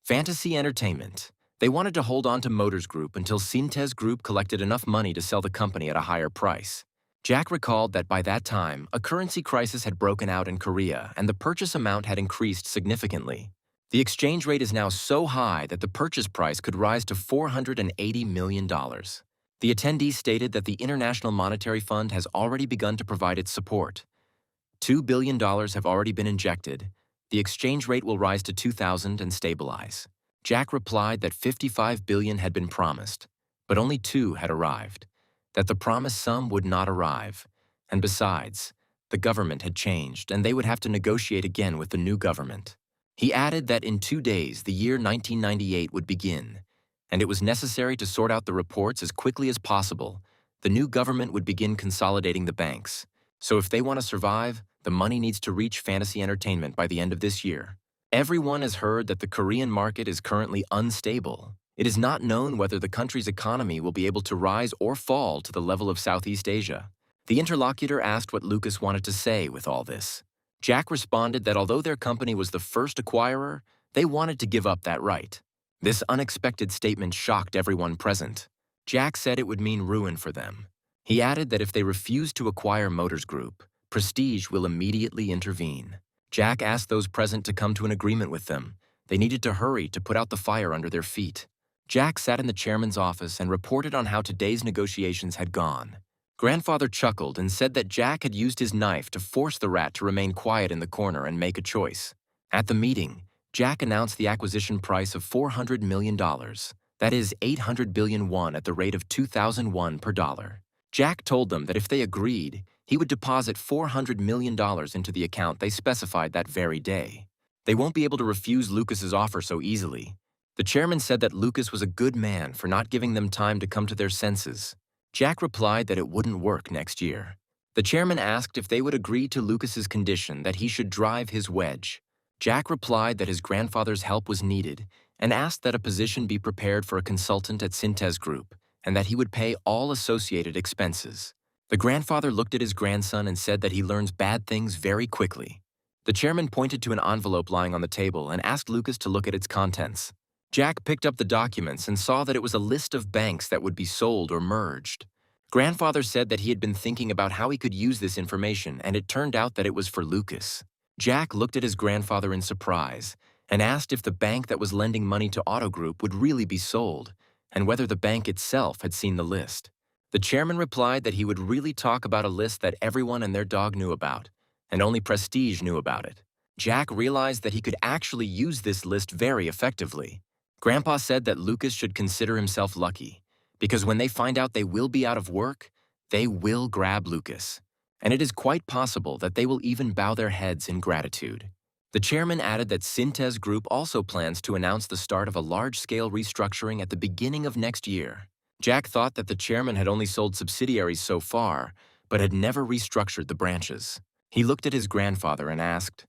Fantasy Entertainment. They wanted to hold on to Motors Group until Cintez Group collected enough money to sell the company at a higher price. Jack recalled that by that time, a currency crisis had broken out in Korea and the purchase amount had increased significantly. The exchange rate is now so high that the purchase price could rise to $480 million. The attendees stated that the International Monetary Fund has already begun to provide its support. $2 billion have already been injected. The exchange rate will rise to 2,000 and stabilize. Jack replied that $55 billion had been promised, but only 2 had arrived, that the promised sum would not arrive, and besides, the government had changed and they would have to negotiate again with the new government. He added that in 2 days the year 1998 would begin, and it was necessary to sort out the reports as quickly as possible. The new government would begin consolidating the banks. So if they want to survive, the money needs to reach fantasy entertainment by the end of this year. Everyone has heard that the Korean market is currently unstable. It is not known whether the country's economy will be able to rise or fall to the level of Southeast Asia. The interlocutor asked what Lucas wanted to say with all this. Jack responded that although their company was the first acquirer, they wanted to give up that right. This unexpected statement shocked everyone present. Jack said it would mean ruin for them. He added that if they refuse to acquire Motors Group, Prestige will immediately intervene. Jack asked those present to come to an agreement with them. They needed to hurry to put out the fire under their feet. Jack sat in the chairman's office and reported on how today's negotiations had gone. Grandfather chuckled and said that Jack had used his knife to force the rat to remain quiet in the corner and make a choice. At the meeting, Jack announced the acquisition price of $400 million. That is 800 billion won at the rate of 2,001 per dollar. Jack told them that if they agreed, he would deposit $400 million into the account they specified that very day. They won't be able to refuse Lucas's offer so easily. The chairman said that Lucas was a good man for not giving them time to come to their senses. Jack replied that it wouldn't work next year. The chairman asked if they would agree to Lucas's condition that he should drive his wedge. Jack replied that his grandfather's help was needed and asked that a position be prepared for a consultant at Cintez Group and that he would pay all associated expenses. The grandfather looked at his grandson and said that he learns bad things very quickly. The chairman pointed to an envelope lying on the table and asked Lucas to look at its contents. Jack picked up the documents and saw that it was a list of banks that would be sold or merged. Grandfather said that he had been thinking about how he could use this information, and it turned out that it was for Lucas. Jack looked at his grandfather in surprise and asked if the bank that was lending money to Auto Group would really be sold, and whether the bank itself had seen the list. The chairman replied that he would really talk about a list that everyone and their dog knew about, and only Prestige knew about it. Jack realized that he could actually use this list very effectively. Grandpa said that Lucas should consider himself lucky, because when they find out they will be out of work, they will grab Lucas. And it is quite possible that they will even bow their heads in gratitude. The chairman added that Cintez Group also plans to announce the start of a large-scale restructuring at the beginning of next year. Jack thought that the chairman had only sold subsidiaries so far, but had never restructured the branches. He looked at his grandfather and asked,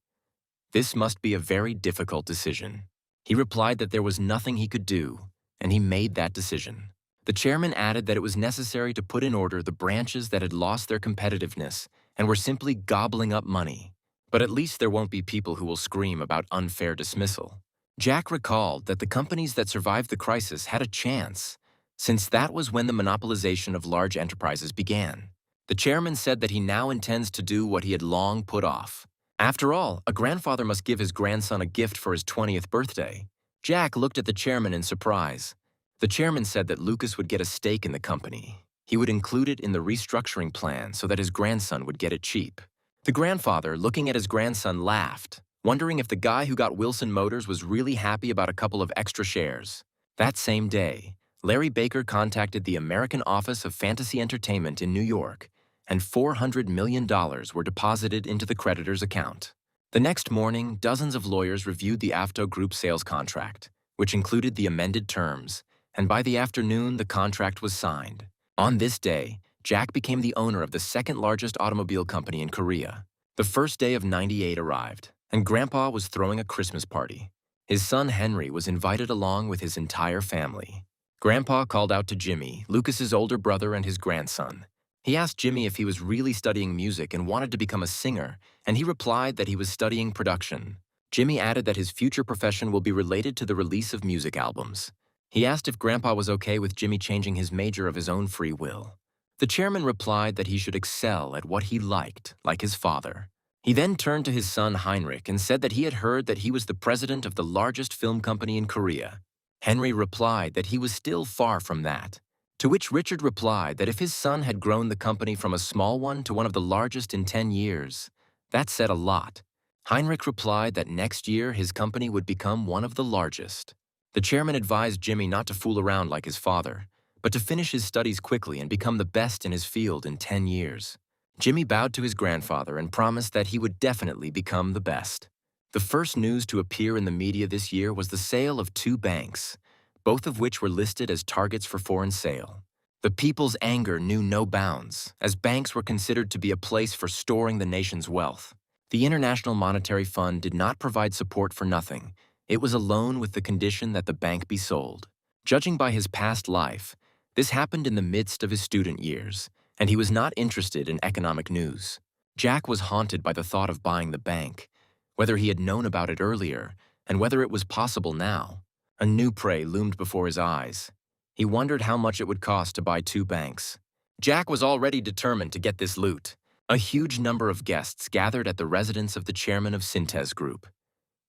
"This must be a very difficult decision." He replied that there was nothing he could do, and he made that decision. The chairman added that it was necessary to put in order the branches that had lost their competitiveness and were simply gobbling up money. But at least there won't be people who will scream about unfair dismissal. Jack recalled that the companies that survived the crisis had a chance, since that was when the monopolization of large enterprises began. The chairman said that he now intends to do what he had long put off. After all, a grandfather must give his grandson a gift for his 20th birthday. Jack looked at the chairman in surprise. The chairman said that Lucas would get a stake in the company. He would include it in the restructuring plan so that his grandson would get it cheap. The grandfather, looking at his grandson, laughed, wondering if the guy who got Wilson Motors was really happy about a couple of extra shares. That same day, Larry Baker contacted the American Office of Fantasy Entertainment in New York, and $400 million were deposited into the creditor's account. The next morning, dozens of lawyers reviewed the Auto Group sales contract, which included the amended terms, and by the afternoon, the contract was signed. On this day, Jack became the owner of the second-largest automobile company in Korea. The first day of '98 arrived, and Grandpa was throwing a Christmas party. His son Henry was invited along with his entire family. Grandpa called out to Jimmy, Lucas's older brother, and his grandson. He asked Jimmy if he was really studying music and wanted to become a singer, and he replied that he was studying production. Jimmy added that his future profession will be related to the release of music albums. He asked if Grandpa was okay with Jimmy changing his major of his own free will. The chairman replied that he should excel at what he liked, like his father. He then turned to his son Heinrich and said that he had heard that he was the president of the largest film company in Korea. Henry replied that he was still far from that, to which Richard replied that if his son had grown the company from a small one to one of the largest in 10 years, that said a lot. Heinrich replied that next year his company would become one of the largest. The chairman advised Jimmy not to fool around like his father, but to finish his studies quickly and become the best in his field in 10 years. Jimmy bowed to his grandfather and promised that he would definitely become the best. The first news to appear in the media this year was the sale of 2 banks, both of which were listed as targets for foreign sale. The people's anger knew no bounds, as banks were considered to be a place for storing the nation's wealth. The International Monetary Fund did not provide support for nothing. It was a loan with the condition that the bank be sold. Judging by his past life, this happened in the midst of his student years, and he was not interested in economic news. Jack was haunted by the thought of buying the bank, whether he had known about it earlier, and whether it was possible now. A new prey loomed before his eyes. He wondered how much it would cost to buy 2 banks. Jack was already determined to get this loot. A huge number of guests gathered at the residence of the chairman of Cintez Group.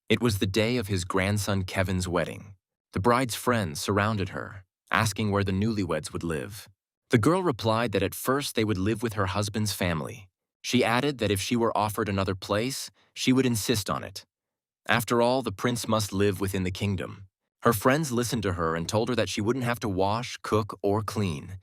It was the day of his grandson Kevin's wedding. The bride's friends surrounded her, asking where the newlyweds would live. The girl replied that at first they would live with her husband's family. She added that if she were offered another place, she would insist on it. After all, the prince must live within the kingdom. Her friends listened to her and told her that she wouldn't have to wash, cook, or clean.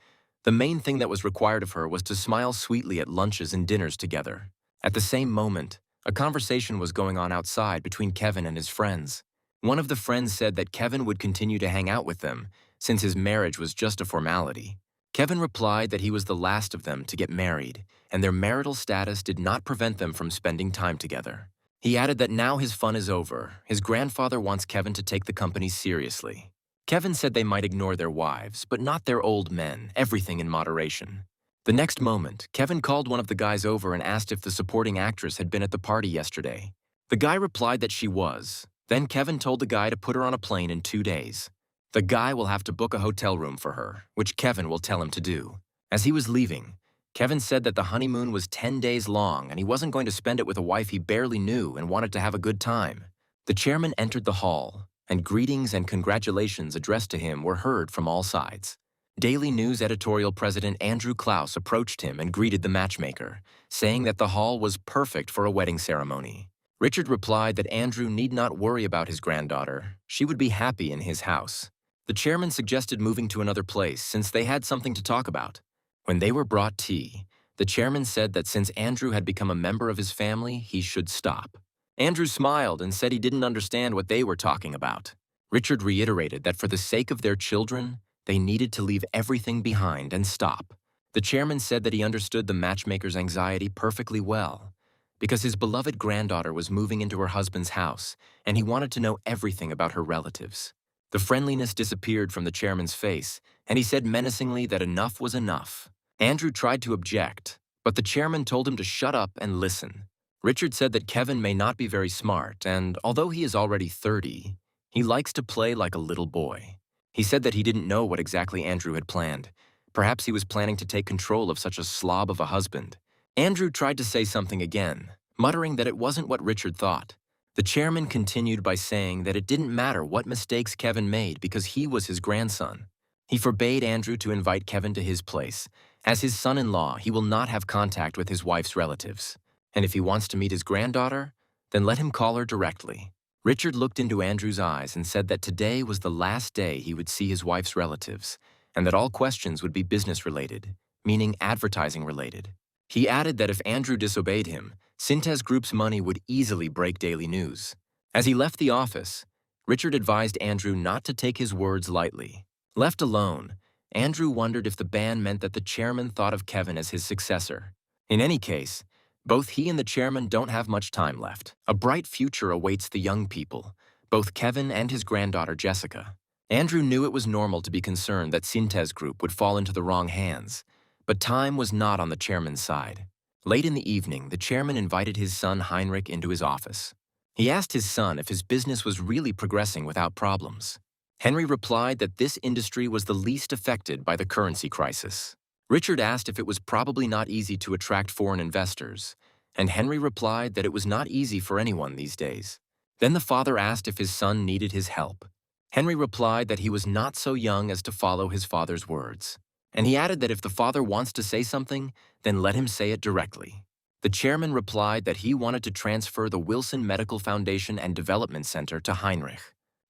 The main thing that was required of her was to smile sweetly at lunches and dinners together. At the same moment, a conversation was going on outside between Kevin and his friends. One of the friends said that Kevin would continue to hang out with them, since his marriage was just a formality. Kevin replied that he was the last of them to get married, and their marital status did not prevent them from spending time together. He added that now his fun is over. His grandfather wants Kevin to take the company seriously. Kevin said they might ignore their wives, but not their old men, everything in moderation. The next moment, Kevin called one of the guys over and asked if the supporting actress had been at the party yesterday. The guy replied that she was. Then Kevin told the guy to put her on a plane in 2 days. The guy will have to book a hotel room for her, which Kevin will tell him to do. As he was leaving, Kevin said that the honeymoon was 10 days long and he wasn't going to spend it with a wife he barely knew and wanted to have a good time. The chairman entered the hall, and greetings and congratulations addressed to him were heard from all sides. Daily News editorial president Andrew Klaus approached him and greeted the matchmaker, saying that the hall was perfect for a wedding ceremony. Richard replied that Andrew need not worry about his granddaughter. She would be happy in his house. The chairman suggested moving to another place since they had something to talk about. When they were brought tea, the chairman said that since Andrew had become a member of his family, he should stop. Andrew smiled and said he didn't understand what they were talking about. Richard reiterated that for the sake of their children, they needed to leave everything behind and stop. The chairman said that he understood the matchmaker's anxiety perfectly well, because his beloved granddaughter was moving into her husband's house, and he wanted to know everything about her relatives. The friendliness disappeared from the chairman's face, and he said menacingly that enough was enough. Andrew tried to object, but the chairman told him to shut up and listen. Richard said that Kevin may not be very smart, and although he is already 30, he likes to play like a little boy. He said that he didn't know what exactly Andrew had planned. Perhaps he was planning to take control of such a slob of a husband. Andrew tried to say something again, muttering that it wasn't what Richard thought. The chairman continued by saying that it didn't matter what mistakes Kevin made because he was his grandson. He forbade Andrew to invite Kevin to his place. As his son-in-law, he will not have contact with his wife's relatives. And if he wants to meet his granddaughter, then let him call her directly. Richard looked into Andrew's eyes and said that today was the last day he would see his wife's relatives, and that all questions would be business-related, meaning advertising-related. He added that if Andrew disobeyed him, Cintez Group's money would easily break Daily News. As he left the office, Richard advised Andrew not to take his words lightly. Left alone, Andrew wondered if the ban meant that the chairman thought of Kevin as his successor. In any case, both he and the chairman don't have much time left. A bright future awaits the young people, both Kevin and his granddaughter Jessica. Andrew knew it was normal to be concerned that Cintez Group would fall into the wrong hands, but time was not on the chairman's side. Late in the evening, the chairman invited his son Heinrich into his office. He asked his son if his business was really progressing without problems. Henry replied that this industry was the least affected by the currency crisis. Richard asked if it was probably not easy to attract foreign investors, and Henry replied that it was not easy for anyone these days. Then the father asked if his son needed his help. Henry replied that he was not so young as to follow his father's words, and he added that if the father wants to say something, then let him say it directly. The chairman replied that he wanted to transfer the Wilson Medical Foundation and Development Center to Heinrich.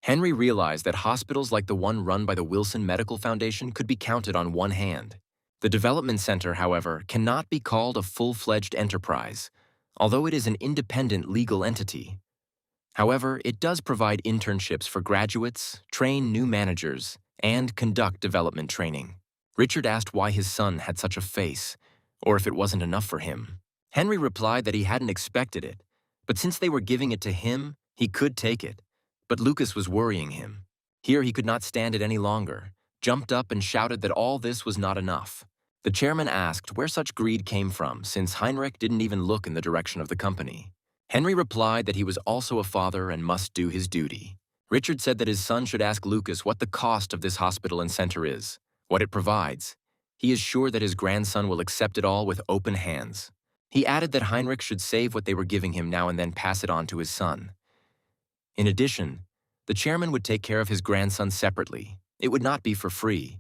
Henry realized that hospitals like the one run by the Wilson Medical Foundation could be counted on one hand. The Development Center, however, cannot be called a full-fledged enterprise, although it is an independent legal entity. However, it does provide internships for graduates, train new managers, and conduct development training. Richard asked why his son had such a face, or if it wasn't enough for him. Henry replied that he hadn't expected it, but since they were giving it to him, he could take it. But Lucas was worrying him. Here he could not stand it any longer, jumped up and shouted that all this was not enough. The chairman asked where such greed came from, since Heinrich didn't even look in the direction of the company. Henry replied that he was also a father and must do his duty. Richard said that his son should ask Lucas what the cost of this hospital and center is, what it provides. He is sure that his grandson will accept it all with open hands. He added that Heinrich should save what they were giving him now and then pass it on to his son. In addition, the chairman would take care of his grandson separately. It would not be for free,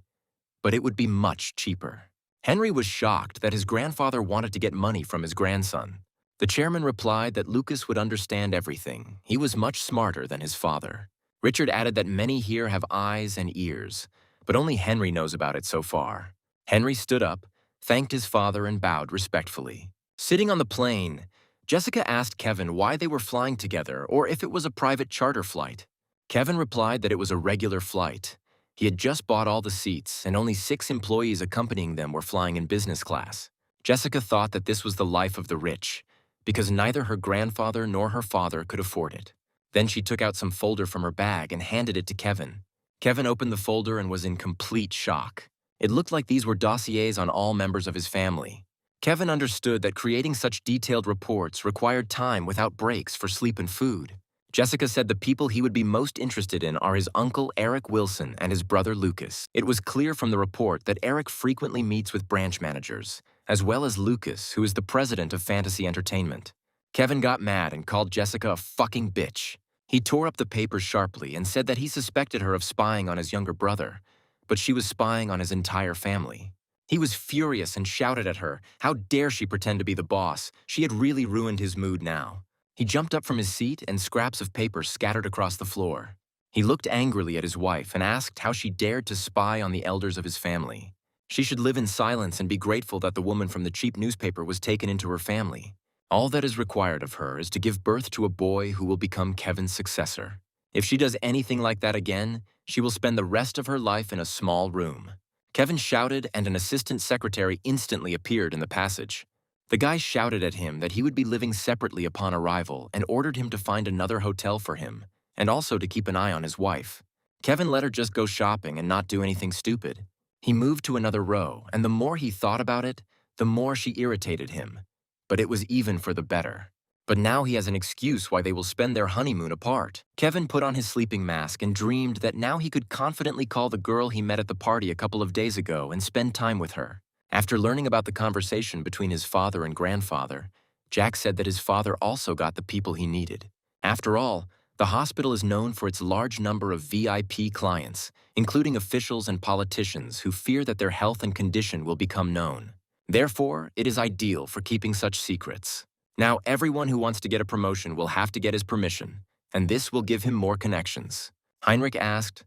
but it would be much cheaper. Henry was shocked that his grandfather wanted to get money from his grandson. The chairman replied that Lucas would understand everything. He was much smarter than his father. Richard added that many here have eyes and ears, but only Henry knows about it so far. Henry stood up, thanked his father, and bowed respectfully. Sitting on the plane, Jessica asked Kevin why they were flying together or if it was a private charter flight. Kevin replied that it was a regular flight. He had just bought all the seats, and only 6 employees accompanying them were flying in business class. Jessica thought that this was the life of the rich, because neither her grandfather nor her father could afford it. Then she took out some folder from her bag and handed it to Kevin. Kevin opened the folder and was in complete shock. It looked like these were dossiers on all members of his family. Kevin understood that creating such detailed reports required time without breaks for sleep and food. Jessica said the people he would be most interested in are his uncle Eric Wilson and his brother Lucas. It was clear from the report that Eric frequently meets with branch managers, as well as Lucas, who is the president of Fantasy Entertainment. Kevin got mad and called Jessica a fucking bitch. He tore up the papers sharply and said that he suspected her of spying on his younger brother, but she was spying on his entire family. He was furious and shouted at her, how dare she pretend to be the boss? She had really ruined his mood now. He jumped up from his seat and scraps of paper scattered across the floor. He looked angrily at his wife and asked how she dared to spy on the elders of his family. She should live in silence and be grateful that the woman from the cheap newspaper was taken into her family. All that is required of her is to give birth to a boy who will become Kevin's successor. If she does anything like that again, she will spend the rest of her life in a small room. Kevin shouted, and an assistant secretary instantly appeared in the passage. The guy shouted at him that he would be living separately upon arrival and ordered him to find another hotel for him, and also to keep an eye on his wife. Kevin let her just go shopping and not do anything stupid. He moved to another row, and the more he thought about it, the more she irritated him. But it was even for the better. But now he has an excuse why they will spend their honeymoon apart. Kevin put on his sleeping mask and dreamed that now he could confidently call the girl he met at the party a couple of days ago and spend time with her. After learning about the conversation between his father and grandfather, Jack said that his father also got the people he needed. After all, the hospital is known for its large number of VIP clients, including officials and politicians who fear that their health and condition will become known. Therefore, it is ideal for keeping such secrets. Now, everyone who wants to get a promotion will have to get his permission, and this will give him more connections. Heinrich asked,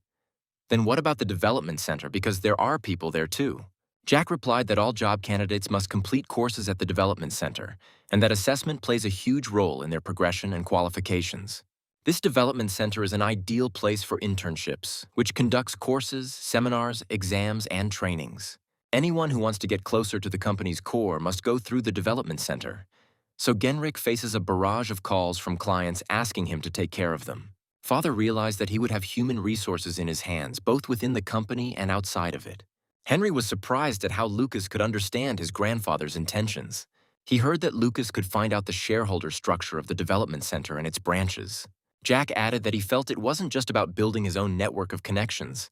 "Then what about the development center, because there are people there too?" Jack replied that all job candidates must complete courses at the development center, and that assessment plays a huge role in their progression and qualifications. This development center is an ideal place for internships, which conducts courses, seminars, exams, and trainings. Anyone who wants to get closer to the company's core must go through the development center. So Genrich faces a barrage of calls from clients asking him to take care of them. Father realized that he would have human resources in his hands, both within the company and outside of it. Henry was surprised at how Lucas could understand his grandfather's intentions. He heard that Lucas could find out the shareholder structure of the development center and its branches. Jack added that he felt it wasn't just about building his own network of connections.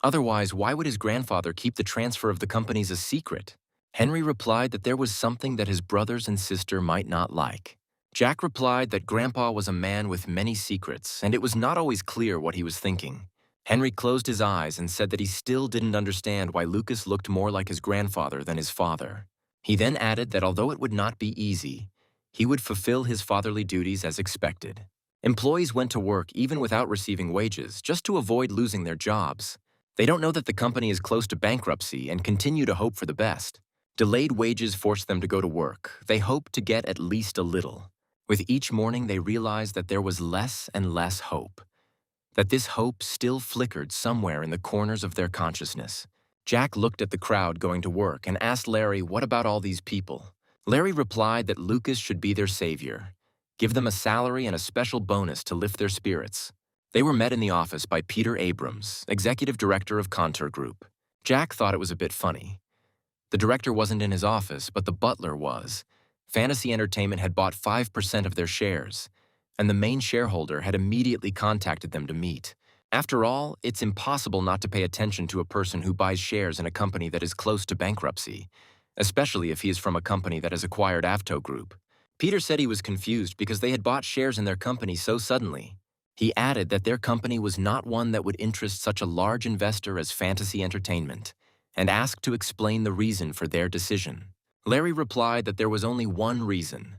Otherwise, why would his grandfather keep the transfer of the companies a secret? Henry replied that there was something that his brothers and sister might not like. Jack replied that Grandpa was a man with many secrets, and it was not always clear what he was thinking. Henry closed his eyes and said that he still didn't understand why Lucas looked more like his grandfather than his father. He then added that although it would not be easy, he would fulfill his fatherly duties as expected. Employees went to work even without receiving wages, just to avoid losing their jobs. They don't know that the company is close to bankruptcy and continue to hope for the best. Delayed wages forced them to go to work. They hoped to get at least a little. With each morning, they realized that there was less and less hope, that this hope still flickered somewhere in the corners of their consciousness. Jack looked at the crowd going to work and asked Larry, what about all these people? Larry replied that Lucas should be their savior, give them a salary and a special bonus to lift their spirits. They were met in the office by Peter Abrams, executive director of Cintez Group. Jack thought it was a bit funny. The director wasn't in his office, but the butler was. Fantasy Entertainment had bought 5% of their shares, and the main shareholder had immediately contacted them to meet. After all, it's impossible not to pay attention to a person who buys shares in a company that is close to bankruptcy, especially if he is from a company that has acquired Avto Group. Peter said he was confused because they had bought shares in their company so suddenly. He added that their company was not one that would interest such a large investor as Fantasy Entertainment, and asked to explain the reason for their decision. Larry replied that there was only one reason: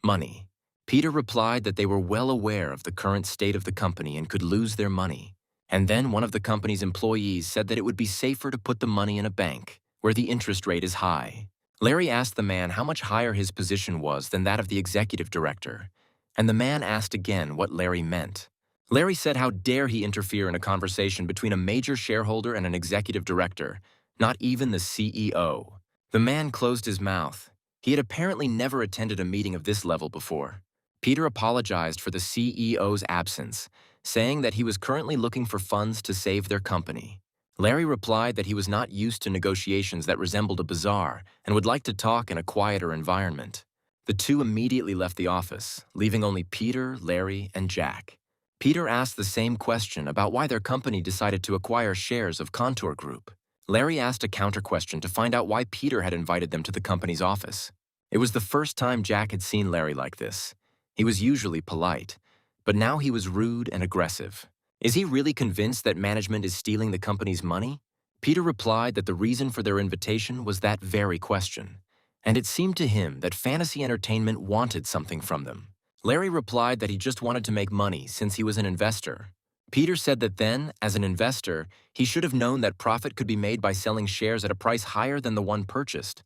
money. Peter replied that they were well aware of the current state of the company and could lose their money. And then one of the company's employees said that it would be safer to put the money in a bank, where the interest rate is high. Larry asked the man how much higher his position was than that of the executive director, and the man asked again what Larry meant. Larry said how dare he interfere in a conversation between a major shareholder and an executive director, not even the CEO. The man closed his mouth. He had apparently never attended a meeting of this level before. Peter apologized for the CEO's absence, saying that he was currently looking for funds to save their company. Larry replied that he was not used to negotiations that resembled a bazaar and would like to talk in a quieter environment. The two immediately left the office, leaving only Peter, Larry, and Jack. Peter asked the same question about why their company decided to acquire shares of Cintez Group. Larry asked a counter-question to find out why Peter had invited them to the company's office. It was the first time Jack had seen Larry like this. He was usually polite, but now he was rude and aggressive. Is he really convinced that management is stealing the company's money? Peter replied that the reason for their invitation was that very question, and it seemed to him that Fantasy Entertainment wanted something from them. Larry replied that he just wanted to make money since he was an investor. Peter said that then, as an investor, he should have known that profit could be made by selling shares at a price higher than the one purchased.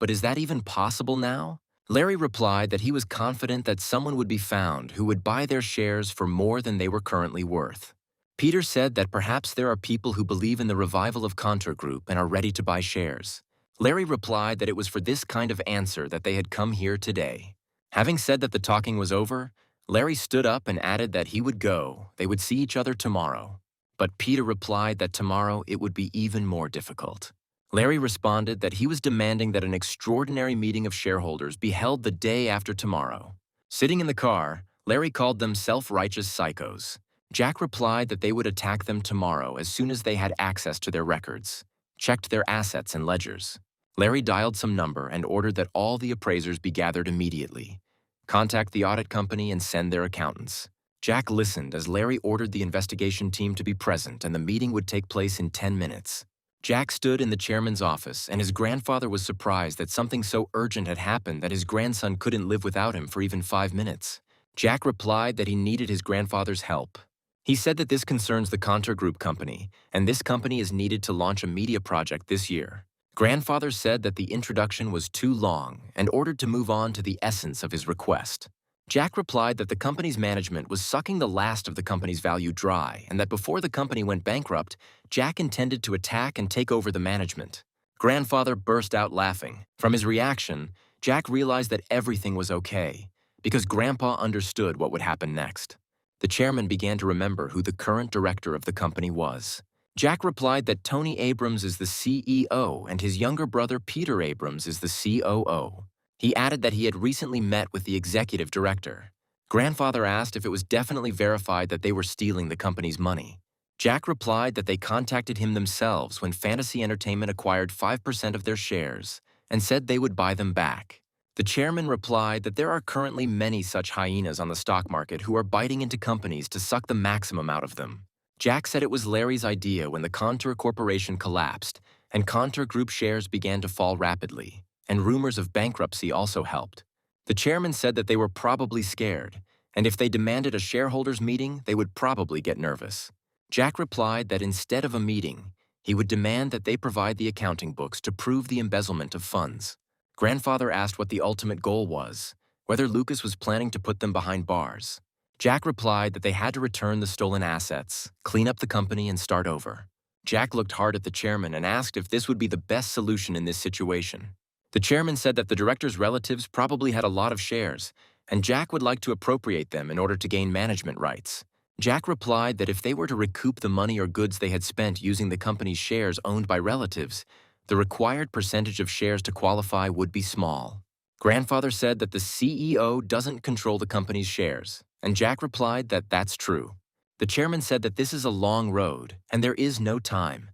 But is that even possible now? Larry replied that he was confident that someone would be found who would buy their shares for more than they were currently worth. Peter said that perhaps there are people who believe in the revival of Cintez Group and are ready to buy shares. Larry replied that it was for this kind of answer that they had come here today. Having said that the talking was over, Larry stood up and added that he would go. They would see each other tomorrow. But Peter replied that tomorrow it would be even more difficult. Larry responded that he was demanding that an extraordinary meeting of shareholders be held the day after tomorrow. Sitting in the car, Larry called them self-righteous psychos. Jack replied that they would attack them tomorrow as soon as they had access to their records, checked their assets and ledgers. Larry dialed some number and ordered that all the appraisers be gathered immediately, contact the audit company and send their accountants. Jack listened as Larry ordered the investigation team to be present and the meeting would take place in 10 minutes. Jack stood in the chairman's office, and his grandfather was surprised that something so urgent had happened that his grandson couldn't live without him for even 5 minutes. Jack replied that he needed his grandfather's help. He said that this concerns the Cintez Group company, and this company is needed to launch a media project this year. Grandfather said that the introduction was too long and ordered to move on to the essence of his request. Jack replied that the company's management was sucking the last of the company's value dry and that before the company went bankrupt, Jack intended to attack and take over the management. Grandfather burst out laughing. From his reaction, Jack realized that everything was okay, because Grandpa understood what would happen next. The chairman began to remember who the current director of the company was. Jack replied that Tony Abrams is the CEO and his younger brother Peter Abrams is the COO. He added that he had recently met with the executive director. Grandfather asked if it was definitely verified that they were stealing the company's money. Jack replied that they contacted him themselves when Fantasy Entertainment acquired 5% of their shares and said they would buy them back. The chairman replied that there are currently many such hyenas on the stock market who are biting into companies to suck the maximum out of them. Jack said it was Larry's idea when the Contour Corporation collapsed and Contour Group shares began to fall rapidly, and rumors of bankruptcy also helped. The chairman said that they were probably scared, and if they demanded a shareholders' meeting, they would probably get nervous. Jack replied that instead of a meeting, he would demand that they provide the accounting books to prove the embezzlement of funds. Grandfather asked what the ultimate goal was, whether Lucas was planning to put them behind bars. Jack replied that they had to return the stolen assets, clean up the company, and start over. Jack looked hard at the chairman and asked if this would be the best solution in this situation. The chairman said that the director's relatives probably had a lot of shares, and Jack would like to appropriate them in order to gain management rights. Jack replied that if they were to recoup the money or goods they had spent using the company's shares owned by relatives, the required percentage of shares to qualify would be small. Grandfather said that the CEO doesn't control the company's shares, and Jack replied that that's true. The chairman said that this is a long road, and there is no time.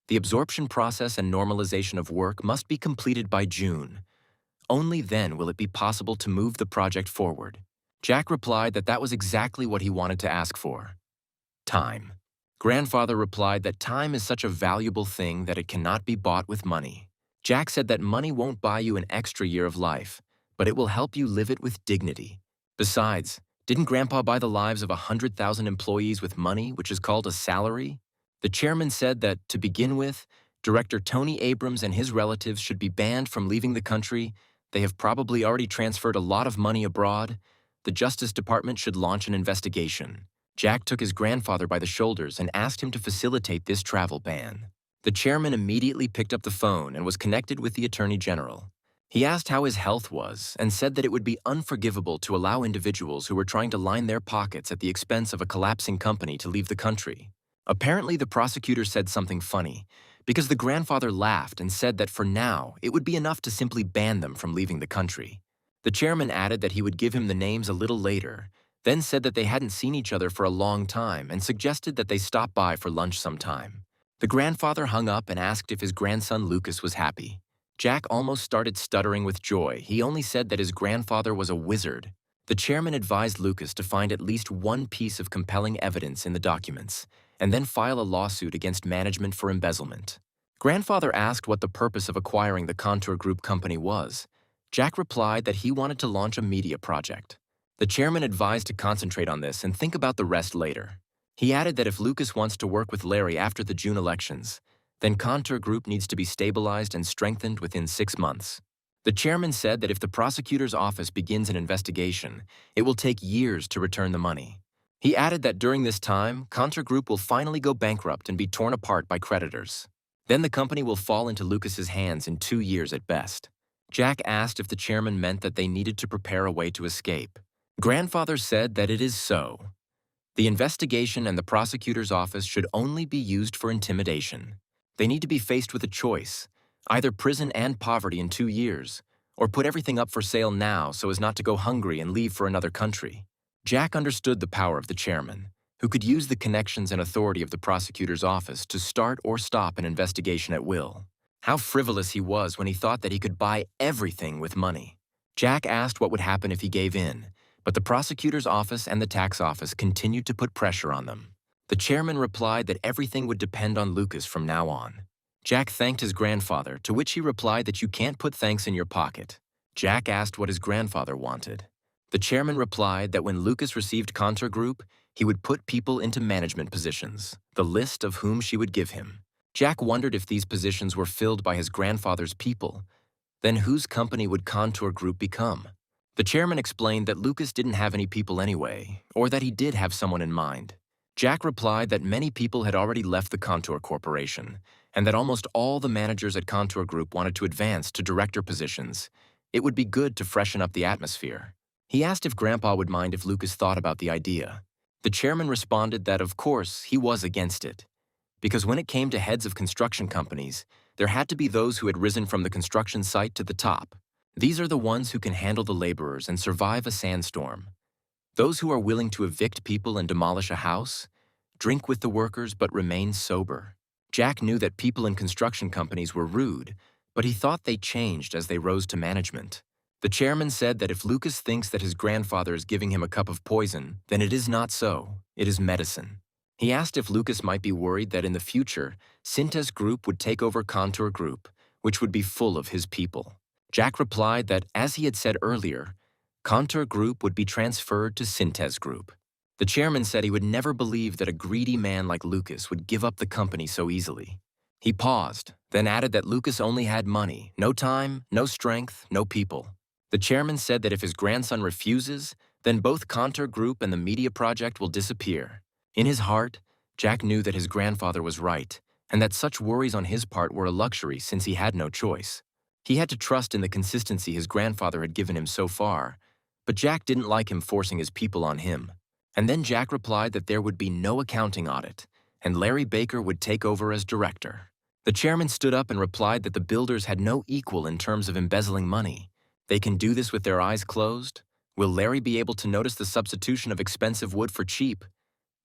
The absorption process and normalization of work must be completed by June. Only then will it be possible to move the project forward. Jack replied that that was exactly what he wanted to ask for. Time. Grandfather replied that time is such a valuable thing that it cannot be bought with money. Jack said that money won't buy you an extra year of life, but it will help you live it with dignity. Besides, didn't Grandpa buy the lives of 100,000 employees with money, which is called a salary? The chairman said that, to begin with, Director Tony Abrams and his relatives should be banned from leaving the country. They have probably already transferred a lot of money abroad. The Justice Department should launch an investigation. Jack took his grandfather by the shoulders and asked him to facilitate this travel ban. The chairman immediately picked up the phone and was connected with the Attorney General. He asked how his health was and said that it would be unforgivable to allow individuals who were trying to line their pockets at the expense of a collapsing company to leave the country. Apparently, the prosecutor said something funny, because the grandfather laughed and said that for now, it would be enough to simply ban them from leaving the country. The chairman added that he would give him the names a little later, then said that they hadn't seen each other for a long time and suggested that they stop by for lunch sometime. The grandfather hung up and asked if his grandson Lucas was happy. Jack almost started stuttering with joy. He only said that his grandfather was a wizard. The chairman advised Lucas to find at least one piece of compelling evidence in the documents, and then file a lawsuit against management for embezzlement. Grandfather asked what the purpose of acquiring the Contour Group company was. Jack replied that he wanted to launch a media project. The chairman advised to concentrate on this and think about the rest later. He added that if Lucas wants to work with Larry after the June elections, then Contour Group needs to be stabilized and strengthened within 6 months. The chairman said that if the prosecutor's office begins an investigation, it will take years to return the money. He added that during this time, Contour Group will finally go bankrupt and be torn apart by creditors. Then the company will fall into Lucas's hands in 2 years at best. Jack asked if the chairman meant that they needed to prepare a way to escape. Grandfather said that it is so. The investigation and the prosecutor's office should only be used for intimidation. They need to be faced with a choice, either prison and poverty in 2 years, or put everything up for sale now so as not to go hungry and leave for another country. Jack understood the power of the chairman, who could use the connections and authority of the prosecutor's office to start or stop an investigation at will. How frivolous he was when he thought that he could buy everything with money. Jack asked what would happen if he gave in, but the prosecutor's office and the tax office continued to put pressure on them. The chairman replied that everything would depend on Lucas from now on. Jack thanked his grandfather, to which he replied that you can't put thanks in your pocket. Jack asked what his grandfather wanted. The chairman replied that when Lucas received Contour Group, he would put people into management positions, the list of whom she would give him. Jack wondered if these positions were filled by his grandfather's people. Then whose company would Contour Group become? The chairman explained that Lucas didn't have any people anyway, or that he did have someone in mind. Jack replied that many people had already left the Contour Corporation, and that almost all the managers at Contour Group wanted to advance to director positions. It would be good to freshen up the atmosphere. He asked if Grandpa would mind if Lucas thought about the idea. The chairman responded that, of course, he was against it, because when it came to heads of construction companies, there had to be those who had risen from the construction site to the top. These are the ones who can handle the laborers and survive a sandstorm. Those who are willing to evict people and demolish a house. drink with the workers but remain sober. Jack knew that people in construction companies were rude, but he thought they changed as they rose to management. The chairman said that if Lucas thinks that his grandfather is giving him a cup of poison, then it is not so, it is medicine. He asked if Lucas might be worried that in the future, Cintez Group would take over Contour Group, which would be full of his people. Jack replied that, as he had said earlier, Contour Group would be transferred to Cintez Group. The chairman said he would never believe that a greedy man like Lucas would give up the company so easily. He paused, then added that Lucas only had money, no time, no strength, no people. The chairman said that if his grandson refuses, then both Contour Group and the media project will disappear. In his heart, Jack knew that his grandfather was right, and that such worries on his part were a luxury since he had no choice. He had to trust in the consistency his grandfather had given him so far, but Jack didn't like him forcing his people on him. And then Jack replied that there would be no accounting audit, and Larry Baker would take over as director. The chairman stood up and replied that the builders had no equal in terms of embezzling money. They can do this with their eyes closed. Will Larry be able to notice the substitution of expensive wood for cheap?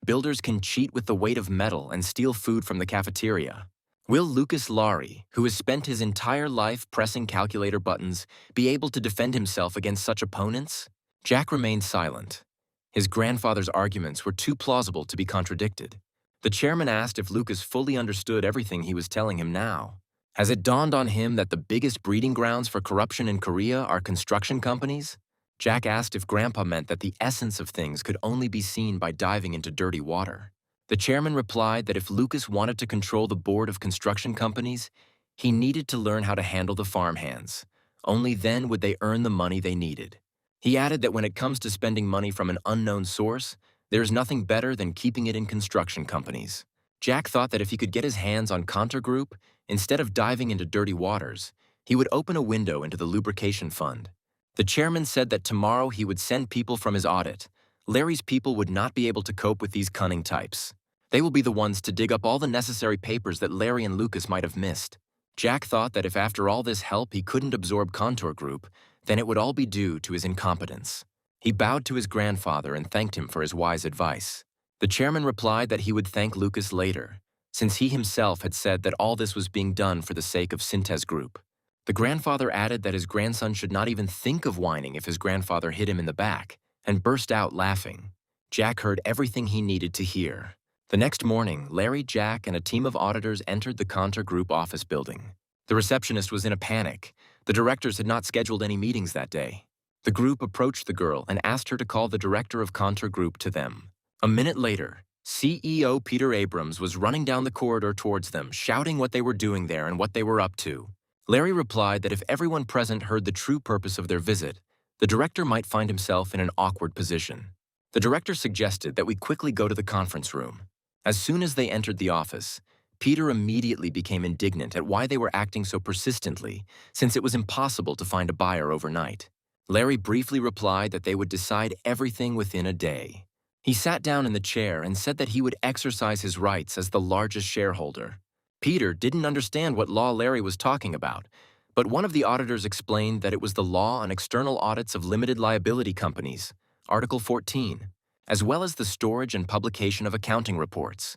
Builders can cheat with the weight of metal and steal food from the cafeteria. Will Lucas Laurie, who has spent his entire life pressing calculator buttons, be able to defend himself against such opponents? Jack remained silent. His grandfather's arguments were too plausible to be contradicted. The chairman asked if Lucas fully understood everything he was telling him now. Has it dawned on him that the biggest breeding grounds for corruption in Korea are construction companies? Jack asked if Grandpa meant that the essence of things could only be seen by diving into dirty water. The chairman replied that if Lucas wanted to control the board of construction companies, he needed to learn how to handle the farmhands. Only then would they earn the money they needed. He added that when it comes to spending money from an unknown source, there is nothing better than keeping it in construction companies. Jack thought that if he could get his hands on Contour Group, instead of diving into dirty waters, he would open a window into the lubrication fund. The chairman said that tomorrow he would send people from his audit. Larry's people would not be able to cope with these cunning types. They will be the ones to dig up all the necessary papers that Larry and Lucas might have missed. Jack thought that if after all this help he couldn't absorb Contour Group, then it would all be due to his incompetence. He bowed to his grandfather and thanked him for his wise advice. The chairman replied that he would thank Lucas later, since he himself had said that all this was being done for the sake of Cintez Group. The grandfather added that his grandson should not even think of whining if his grandfather hit him in the back, and burst out laughing. Jack heard everything he needed to hear. The next morning, Larry, Jack, and a team of auditors entered the Contour Group office building. The receptionist was in a panic. The directors had not scheduled any meetings that day. The group approached the girl and asked her to call the director of Contour Group to them. A minute later, CEO Peter Abrams was running down the corridor towards them, shouting what they were doing there and what they were up to. Larry replied that if everyone present heard the true purpose of their visit, the director might find himself in an awkward position. The director suggested that we quickly go to the conference room. As soon as they entered the office, Peter immediately became indignant at why they were acting so persistently, since it was impossible to find a buyer overnight. Larry briefly replied that they would decide everything within a day. He sat down in the chair and said that he would exercise his rights as the largest shareholder. Peter didn't understand what law Larry was talking about, but one of the auditors explained that it was the law on external audits of limited liability companies, Article 14, as well as the storage and publication of accounting reports.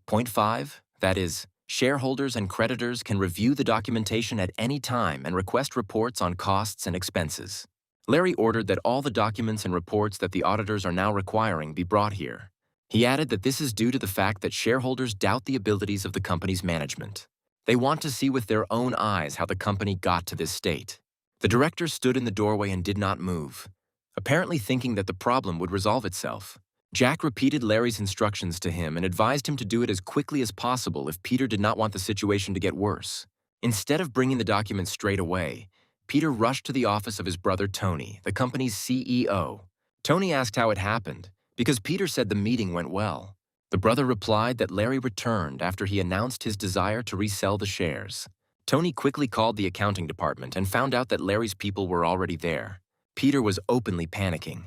Point 5, that is, shareholders and creditors can review the documentation at any time and request reports on costs and expenses. Larry ordered that all the documents and reports that the auditors are now requiring be brought here. He added that this is due to the fact that shareholders doubt the abilities of the company's management. They want to see with their own eyes how the company got to this state. The director stood in the doorway and did not move, apparently thinking that the problem would resolve itself. Jack repeated Larry's instructions to him and advised him to do it as quickly as possible if Peter did not want the situation to get worse. Instead of bringing the documents straight away, Peter rushed to the office of his brother Tony, the company's CEO. Tony asked how it happened, because Peter said the meeting went well. The brother replied that Larry returned after he announced his desire to resell the shares. Tony quickly called the accounting department and found out that Larry's people were already there. Peter was openly panicking,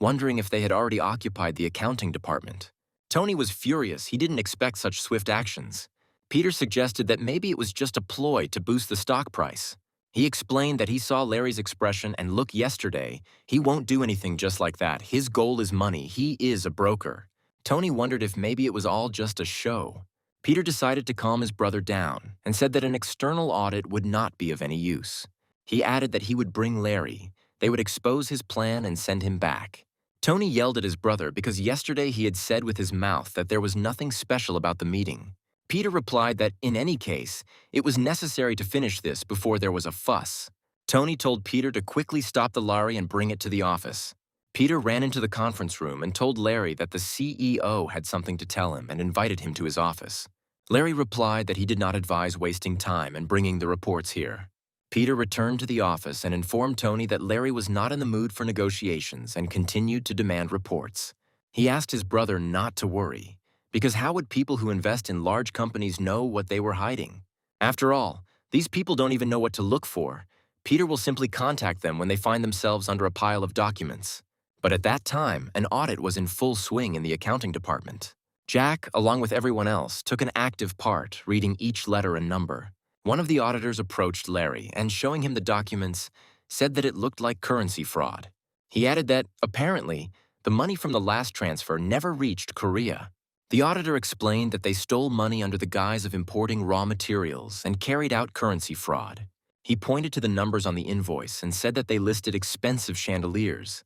wondering if they had already occupied the accounting department. Tony was furious. He didn't expect such swift actions. Peter suggested that maybe it was just a ploy to boost the stock price. He explained that he saw Larry's expression and look yesterday. He won't do anything just like that. His goal is money. He is a broker. Tony wondered if maybe it was all just a show. Peter decided to calm his brother down and said that an external audit would not be of any use. He added that he would bring Larry. They would expose his plan and send him back. Tony yelled at his brother because yesterday he had said with his mouth that there was nothing special about the meeting. Peter replied that, in any case, it was necessary to finish this before there was a fuss. Tony told Peter to quickly stop the lorry and bring it to the office. Peter ran into the conference room and told Larry that the CEO had something to tell him and invited him to his office. Larry replied that he did not advise wasting time and bringing the reports here. Peter returned to the office and informed Tony that Larry was not in the mood for negotiations and continued to demand reports. He asked his brother not to worry, because how would people who invest in large companies know what they were hiding? After all, these people don't even know what to look for. Peter will simply contact them when they find themselves under a pile of documents. But at that time, an audit was in full swing in the accounting department. Jack, along with everyone else, took an active part, reading each letter and number. One of the auditors approached Larry and, showing him the documents, said that it looked like currency fraud. He added that, apparently, the money from the last transfer never reached Korea. The auditor explained that they stole money under the guise of importing raw materials and carried out currency fraud. He pointed to the numbers on the invoice and said that they listed expensive chandeliers.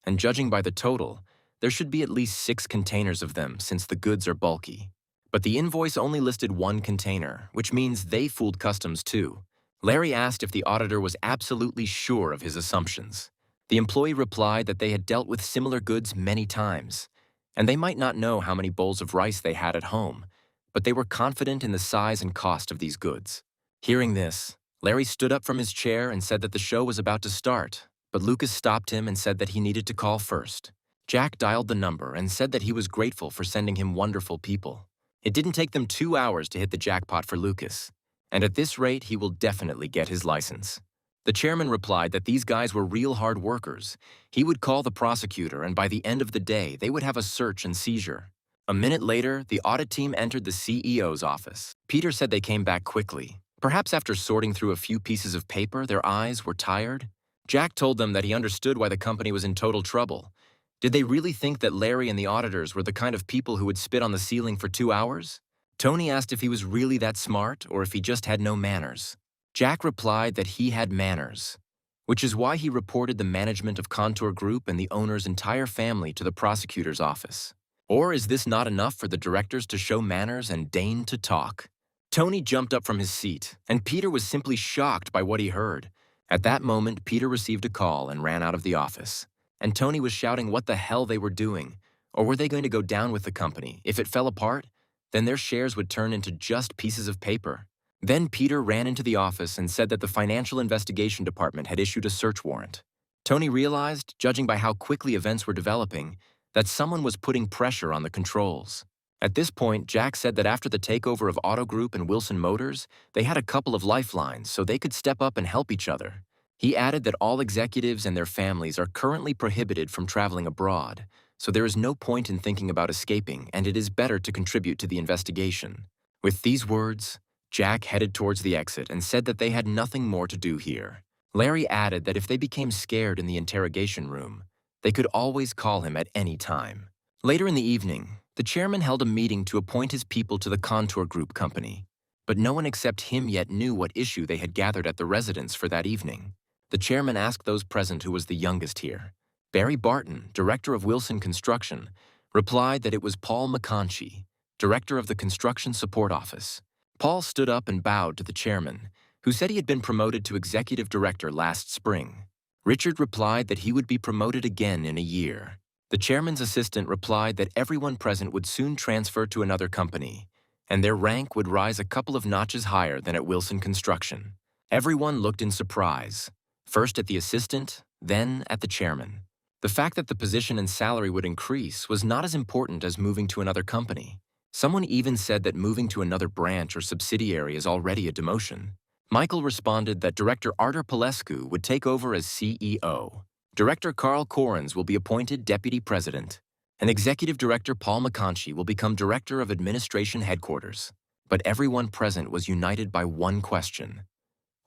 And judging by the total, there should be at least 6 containers of them since the goods are bulky. But the invoice only listed 1 container, which means they fooled customs too. Larry asked if the auditor was absolutely sure of his assumptions. The employee replied that they had dealt with similar goods many times, and they might not know how many bowls of rice they had at home, but they were confident in the size and cost of these goods. Hearing this, Larry stood up from his chair and said that the show was about to start, but Lucas stopped him and said that he needed to call first. Jack dialed the number and said that he was grateful for sending him wonderful people. It didn't take them 2 hours to hit the jackpot for Lucas, and at this rate, he will definitely get his license. The chairman replied that these guys were real hard workers. He would call the prosecutor, and by the end of the day, they would have a search and seizure. A minute later, the audit team entered the CEO's office. Peter said they came back quickly. Perhaps after sorting through a few pieces of paper, their eyes were tired. Jack told them that he understood why the company was in total trouble. Did they really think that Larry and the auditors were the kind of people who would spit on the ceiling for 2 hours? Tony asked if he was really that smart or if he just had no manners. Jack replied that he had manners, which is why he reported the management of Contour Group and the owner's entire family to the prosecutor's office. Or is this not enough for the directors to show manners and deign to talk? Tony jumped up from his seat, and Peter was simply shocked by what he heard. At that moment, Peter received a call and ran out of the office. And Tony was shouting what the hell they were doing. Or were they going to go down with the company? If it fell apart, then their shares would turn into just pieces of paper. Then Peter ran into the office and said that the Financial Investigation Department had issued a search warrant. Tony realized, judging by how quickly events were developing, that someone was putting pressure on the controls. At this point, Jack said that after the takeover of Auto Group and Wilson Motors, they had a couple of lifelines so they could step up and help each other. He added that all executives and their families are currently prohibited from traveling abroad, so there is no point in thinking about escaping, and it is better to contribute to the investigation. With these words, Jack headed towards the exit and said that they had nothing more to do here. Larry added that if they became scared in the interrogation room, they could always call him at any time. Later in the evening, the chairman held a meeting to appoint his people to the Contour Group company, but no one except him yet knew what issue they had gathered at the residence for that evening. The chairman asked those present who was the youngest here. Barry Barton, director of Wilson Construction, replied that it was Paul McConchie, director of the Construction Support Office. Paul stood up and bowed to the chairman, who said he had been promoted to executive director last spring. Richard replied that he would be promoted again in a year. The chairman's assistant replied that everyone present would soon transfer to another company, and their rank would rise a couple of notches higher than at Wilson Construction. Everyone looked in surprise, first at the assistant, then at the chairman. The fact that the position and salary would increase was not as important as moving to another company. Someone even said that moving to another branch or subsidiary is already a demotion. Michael responded that Director Artur Pelescu would take over as CEO. Director Carl Correns will be appointed Deputy President, and Executive Director Paul McConchie will become Director of Administration Headquarters. But everyone present was united by one question.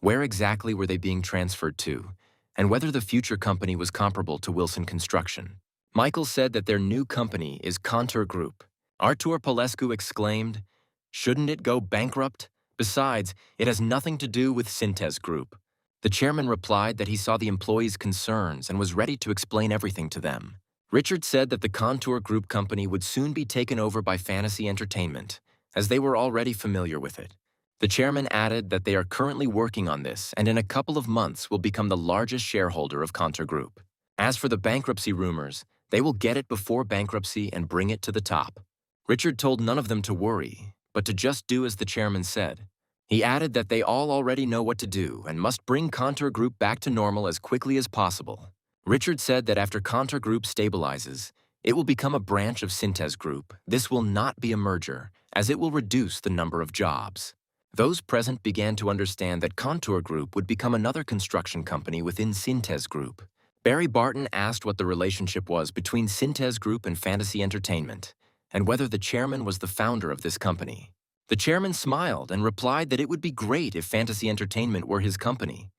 Where exactly were they being transferred to, and whether the future company was comparable to Wilson Construction? Michael said that their new company is Cintez Group. Artur Palescu exclaimed, "Shouldn't it go bankrupt? Besides, it has nothing to do with Cintez Group." The chairman replied that he saw the employees' concerns and was ready to explain everything to them. Richard said that the Cintez Group company would soon be taken over by Fantasy Entertainment, as they were already familiar with it. The chairman added that they are currently working on this and in a couple of months will become the largest shareholder of Cintez Group. As for the bankruptcy rumors, they will get it before bankruptcy and bring it to the top. Richard told none of them to worry, but to just do as the chairman said. He added that they all already know what to do and must bring Cintez Group back to normal as quickly as possible. Richard said that after Cintez Group stabilizes, it will become a branch of Cintez Group. This will not be a merger, as it will reduce the number of jobs. Those present began to understand that Cintez Group would become another construction company within Cintez Group. Barry Barton asked what the relationship was between Cintez Group and Fantasy Entertainment, and whether the chairman was the founder of this company. The chairman smiled and replied that it would be great if Fantasy Entertainment were his company,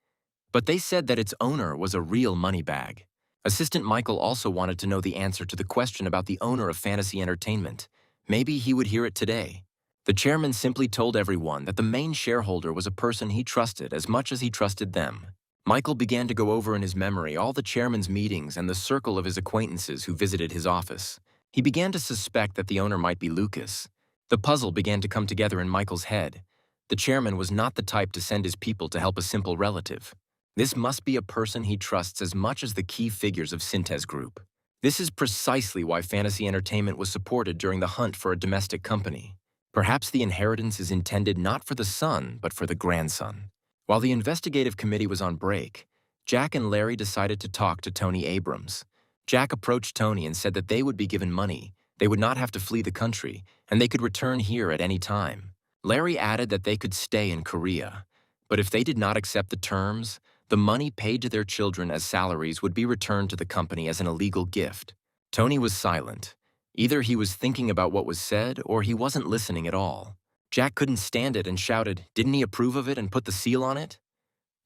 but they said that its owner was a real money bag. Assistant Michael also wanted to know the answer to the question about the owner of Fantasy Entertainment. Maybe he would hear it today. The chairman simply told everyone that the main shareholder was a person he trusted as much as he trusted them. Michael began to go over in his memory all the chairman's meetings and the circle of his acquaintances who visited his office. He began to suspect that the owner might be Lucas. The puzzle began to come together in Michael's head. The chairman was not the type to send his people to help a simple relative. This must be a person he trusts as much as the key figures of Cintez Group. This is precisely why Fantasy Entertainment was supported during the hunt for a domestic company. Perhaps the inheritance is intended not for the son, but for the grandson. While the investigative committee was on break, Jack and Larry decided to talk to Tony Abrams. Jack approached Tony and said that they would be given money, they would not have to flee the country, and they could return here at any time. Larry added that they could stay in Korea, but if they did not accept the terms, the money paid to their children as salaries would be returned to the company as an illegal gift. Tony was silent. Either he was thinking about what was said, or he wasn't listening at all. Jack couldn't stand it and shouted, "Didn't he approve of it and put the seal on it?"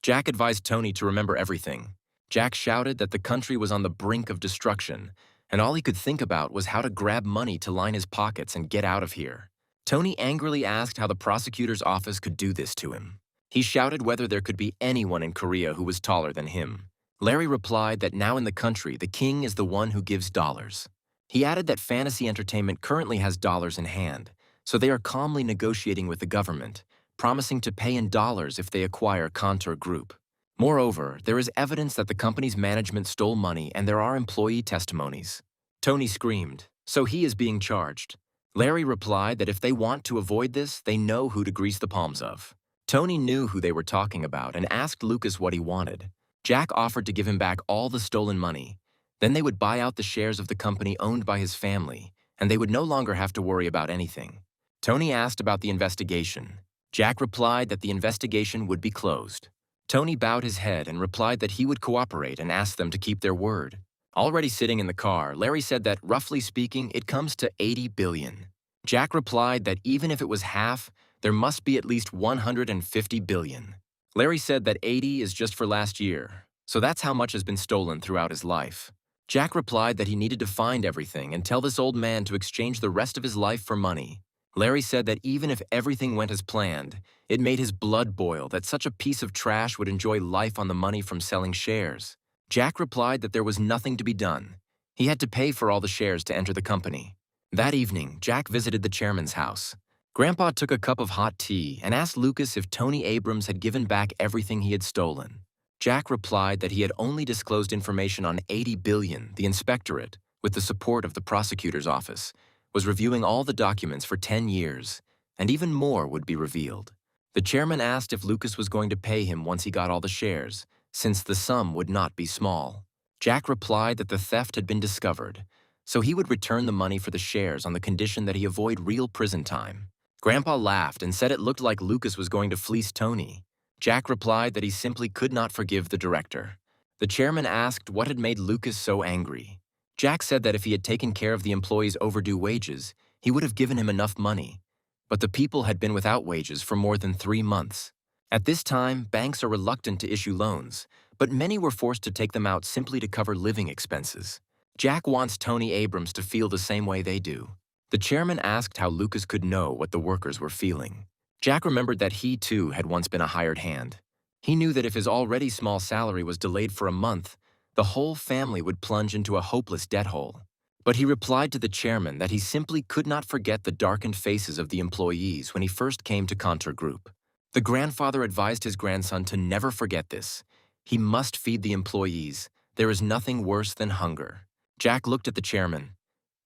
Jack advised Tony to remember everything. Jack shouted that the country was on the brink of destruction, and all he could think about was how to grab money to line his pockets and get out of here. Tony angrily asked how the prosecutor's office could do this to him. He shouted whether there could be anyone in Korea who was taller than him. Larry replied that now in the country, the king is the one who gives dollars. He added that Fantasy Entertainment currently has dollars in hand, so they are calmly negotiating with the government, promising to pay in dollars if they acquire Cintez Group. Moreover, there is evidence that the company's management stole money and there are employee testimonies. Tony screamed, "So he is being charged." Larry replied that if they want to avoid this, they know who to grease the palms of. Tony knew who they were talking about and asked Lucas what he wanted. Jack offered to give him back all the stolen money. Then they would buy out the shares of the company owned by his family, and they would no longer have to worry about anything. Tony asked about the investigation. Jack replied that the investigation would be closed. Tony bowed his head and replied that he would cooperate and asked them to keep their word. Already sitting in the car, Larry said that, roughly speaking, it comes to 80 billion. Jack replied that even if it was half, there must be at least 150 billion. Larry said that 80 is just for last year, so that's how much has been stolen throughout his life. Jack replied that he needed to find everything and tell this old man to exchange the rest of his life for money. Larry said that even if everything went as planned, it made his blood boil that such a piece of trash would enjoy life on the money from selling shares. Jack replied that there was nothing to be done. He had to pay for all the shares to enter the company. That evening, Jack visited the chairman's house. Grandpa took a cup of hot tea and asked Lucas if Tony Abrams had given back everything he had stolen. Jack replied that he had only disclosed information on 80 billion. The inspectorate, with the support of the prosecutor's office, was reviewing all the documents for 10 years, and even more would be revealed. The chairman asked if Lucas was going to pay him once he got all the shares, since the sum would not be small. Jack replied that the theft had been discovered, so he would return the money for the shares on the condition that he avoid real prison time. Grandpa laughed and said it looked like Lucas was going to fleece Tony. Jack replied that he simply could not forgive the director. The chairman asked what had made Lucas so angry. Jack said that if he had taken care of the employees' overdue wages, he would have given him enough money. But the people had been without wages for more than 3 months. At this time, banks are reluctant to issue loans, but many were forced to take them out simply to cover living expenses. Jack wants Tony Abrams to feel the same way they do. The chairman asked how Lucas could know what the workers were feeling. Jack remembered that he, too, had once been a hired hand. He knew that if his already small salary was delayed for a month, the whole family would plunge into a hopeless debt hole. But he replied to the chairman that he simply could not forget the darkened faces of the employees when he first came to Cintez Group. The grandfather advised his grandson to never forget this. He must feed the employees. There is nothing worse than hunger. Jack looked at the chairman.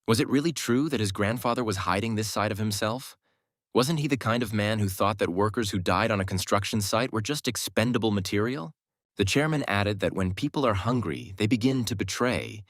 Was it really true that his grandfather was hiding this side of himself? Wasn't he the kind of man who thought that workers who died on a construction site were just expendable material? The chairman added that when people are hungry, they begin to betray.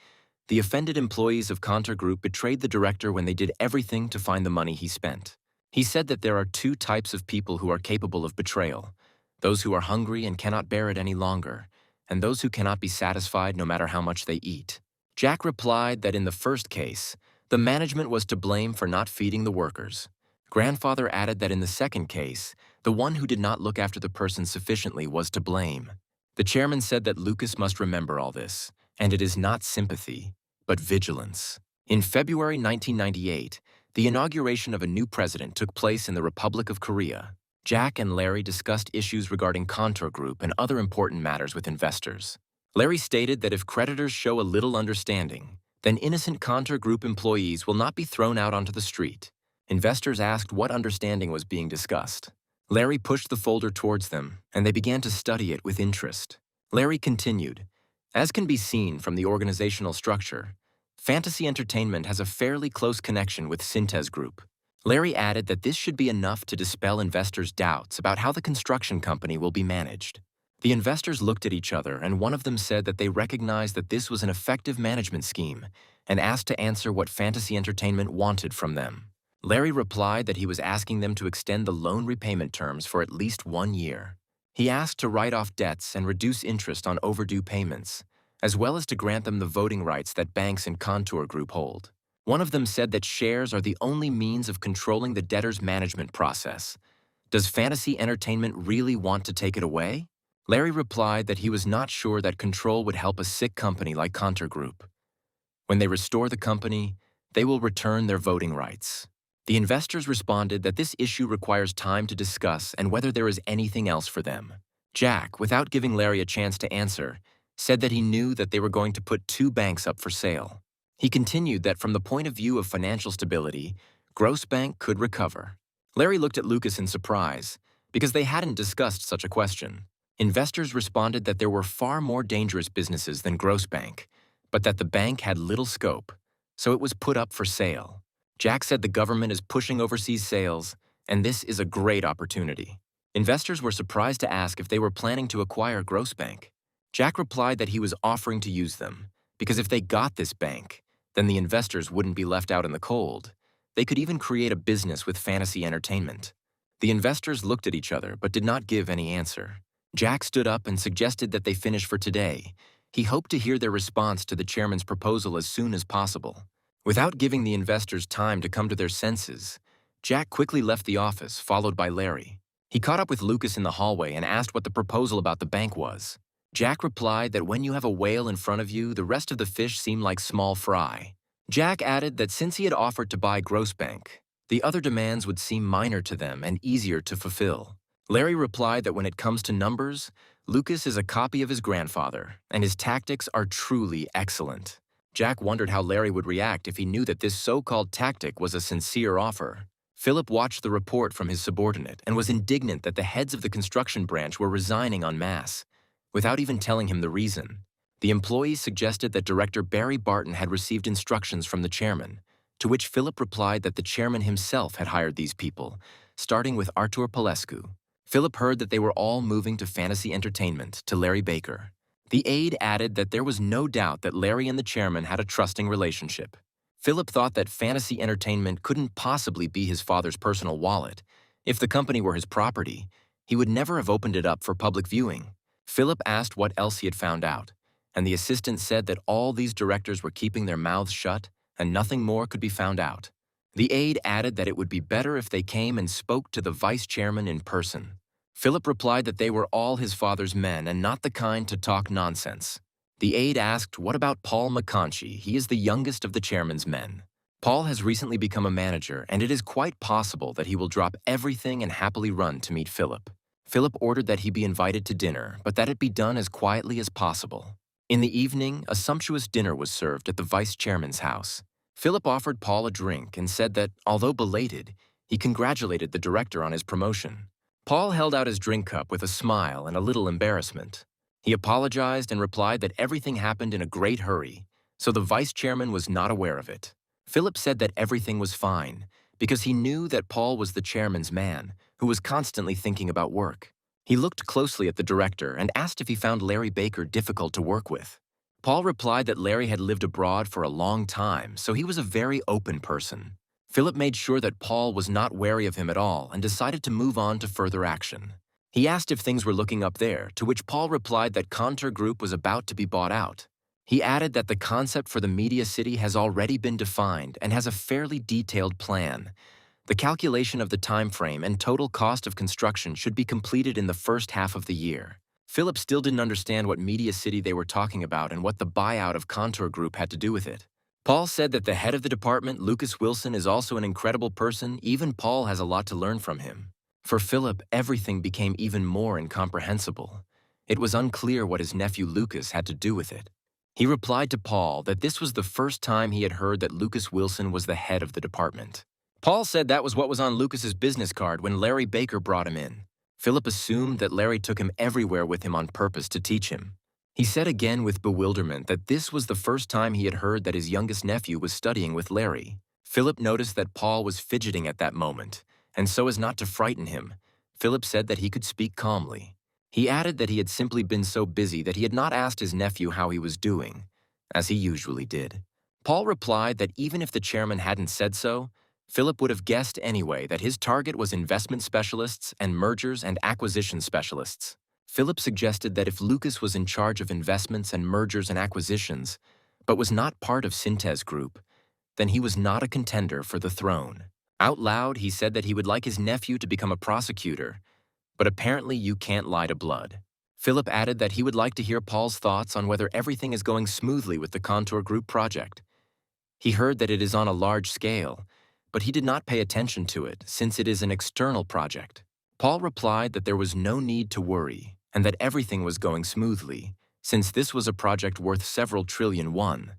The offended employees of Cintez Group betrayed the director when they did everything to find the money he spent. He said that there are two types of people who are capable of betrayal: those who are hungry and cannot bear it any longer, and those who cannot be satisfied no matter how much they eat. Jack replied that in the first case, the management was to blame for not feeding the workers. Grandfather added that in the second case, the one who did not look after the person sufficiently was to blame. The chairman said that Lucas must remember all this, and it is not sympathy, but vigilance. In February 1998, the inauguration of a new president took place in the Republic of Korea. Jack and Larry discussed issues regarding Cintez Group and other important matters with investors. Larry stated that if creditors show a little understanding, then innocent Cintez Group employees will not be thrown out onto the street. Investors asked what understanding was being discussed. Larry pushed the folder towards them, and they began to study it with interest. Larry continued, "As can be seen from the organizational structure, Fantasy Entertainment has a fairly close connection with Cintez Group." Larry added that this should be enough to dispel investors' doubts about how the construction company will be managed. The investors looked at each other, and one of them said that they recognized that this was an effective management scheme and asked to answer what Fantasy Entertainment wanted from them. Larry replied that he was asking them to extend the loan repayment terms for at least 1 year. He asked to write off debts and reduce interest on overdue payments, as well as to grant them the voting rights that banks in Cintez Group hold. One of them said that shares are the only means of controlling the debtor's management process. Does Fantasy Entertainment really want to take it away? Larry replied that he was not sure that control would help a sick company like Cintez Group. When they restore the company, they will return their voting rights. The investors responded that this issue requires time to discuss and whether there is anything else for them. Jack, without giving Larry a chance to answer, said that he knew that they were going to put 2 banks up for sale. He continued that from the point of view of financial stability, Grossbank could recover. Larry looked at Lucas in surprise, because they hadn't discussed such a question. Investors responded that there were far more dangerous businesses than Grossbank, but that the bank had little scope, so it was put up for sale. Jack said the government is pushing overseas sales, and this is a great opportunity. Investors were surprised to ask if they were planning to acquire Grossbank. Jack replied that he was offering to use them, because if they got this bank, then the investors wouldn't be left out in the cold. They could even create a business with Fantasy Entertainment. The investors looked at each other but did not give any answer. Jack stood up and suggested that they finish for today. He hoped to hear their response to the chairman's proposal as soon as possible. Without giving the investors time to come to their senses, Jack quickly left the office, followed by Larry. He caught up with Lucas in the hallway and asked what the proposal about the bank was. Jack replied that when you have a whale in front of you, the rest of the fish seem like small fry. Jack added that since he had offered to buy Grossbank, the other demands would seem minor to them and easier to fulfill. Larry replied that when it comes to numbers, Lucas is a copy of his grandfather, and his tactics are truly excellent. Jack wondered how Larry would react if he knew that this so-called tactic was a sincere offer. Philip watched the report from his subordinate and was indignant that the heads of the construction branch were resigning en masse, without even telling him the reason. The employees suggested that Director Barry Barton had received instructions from the chairman, to which Philip replied that the chairman himself had hired these people, starting with Artur Palescu. Philip heard that they were all moving to Fantasy Entertainment, to Larry Baker. The aide added that there was no doubt that Larry and the chairman had a trusting relationship. Philip thought that Fantasy Entertainment couldn't possibly be his father's personal wallet. If the company were his property, he would never have opened it up for public viewing. Philip asked what else he had found out, and the assistant said that all these directors were keeping their mouths shut and nothing more could be found out. The aide added that it would be better if they came and spoke to the vice chairman in person. Philip replied that they were all his father's men and not the kind to talk nonsense. The aide asked, "What about Paul McConchie? He is the youngest of the chairman's men." Paul has recently become a manager, and it is quite possible that he will drop everything and happily run to meet Philip. Philip ordered that he be invited to dinner, but that it be done as quietly as possible. In the evening, a sumptuous dinner was served at the vice chairman's house. Philip offered Paul a drink and said that, although belated, he congratulated the director on his promotion. Paul held out his drink cup with a smile and a little embarrassment. He apologized and replied that everything happened in a great hurry, so the vice chairman was not aware of it. Philip said that everything was fine, because he knew that Paul was the chairman's man, who was constantly thinking about work. He looked closely at the director and asked if he found Larry Baker difficult to work with. Paul replied that Larry had lived abroad for a long time, so he was a very open person. Philip made sure that Paul was not wary of him at all and decided to move on to further action. He asked if things were looking up there, to which Paul replied that Cintez Group was about to be bought out. He added that the concept for the media city has already been defined and has a fairly detailed plan. The calculation of the time frame and total cost of construction should be completed in the first half of the year. Philip still didn't understand what media city they were talking about and what the buyout of Cintez Group had to do with it. Paul said that the head of the department, Lucas Wilson, is also an incredible person. Even Paul has a lot to learn from him. For Philip, everything became even more incomprehensible. It was unclear what his nephew Lucas had to do with it. He replied to Paul that this was the first time he had heard that Lucas Wilson was the head of the department. Paul said that was what was on Lucas's business card when Larry Baker brought him in. Philip assumed that Larry took him everywhere with him on purpose to teach him. He said again with bewilderment that this was the first time he had heard that his youngest nephew was studying with Larry. Philip noticed that Paul was fidgeting at that moment, and so as not to frighten him, Philip said that he could speak calmly. He added that he had simply been so busy that he had not asked his nephew how he was doing, as he usually did. Paul replied that even if the chairman hadn't said so, Philip would have guessed anyway that his target was investment specialists and mergers and acquisition specialists. Philip suggested that if Lucas was in charge of investments and mergers and acquisitions, but was not part of Cintez Group, then he was not a contender for the throne. Out loud, he said that he would like his nephew to become a prosecutor, but apparently you can't lie to blood. Philip added that he would like to hear Paul's thoughts on whether everything is going smoothly with the Cintez Group project. He heard that it is on a large scale, but he did not pay attention to it since it is an external project. Paul replied that there was no need to worry and that everything was going smoothly, since this was a project worth several trillion won,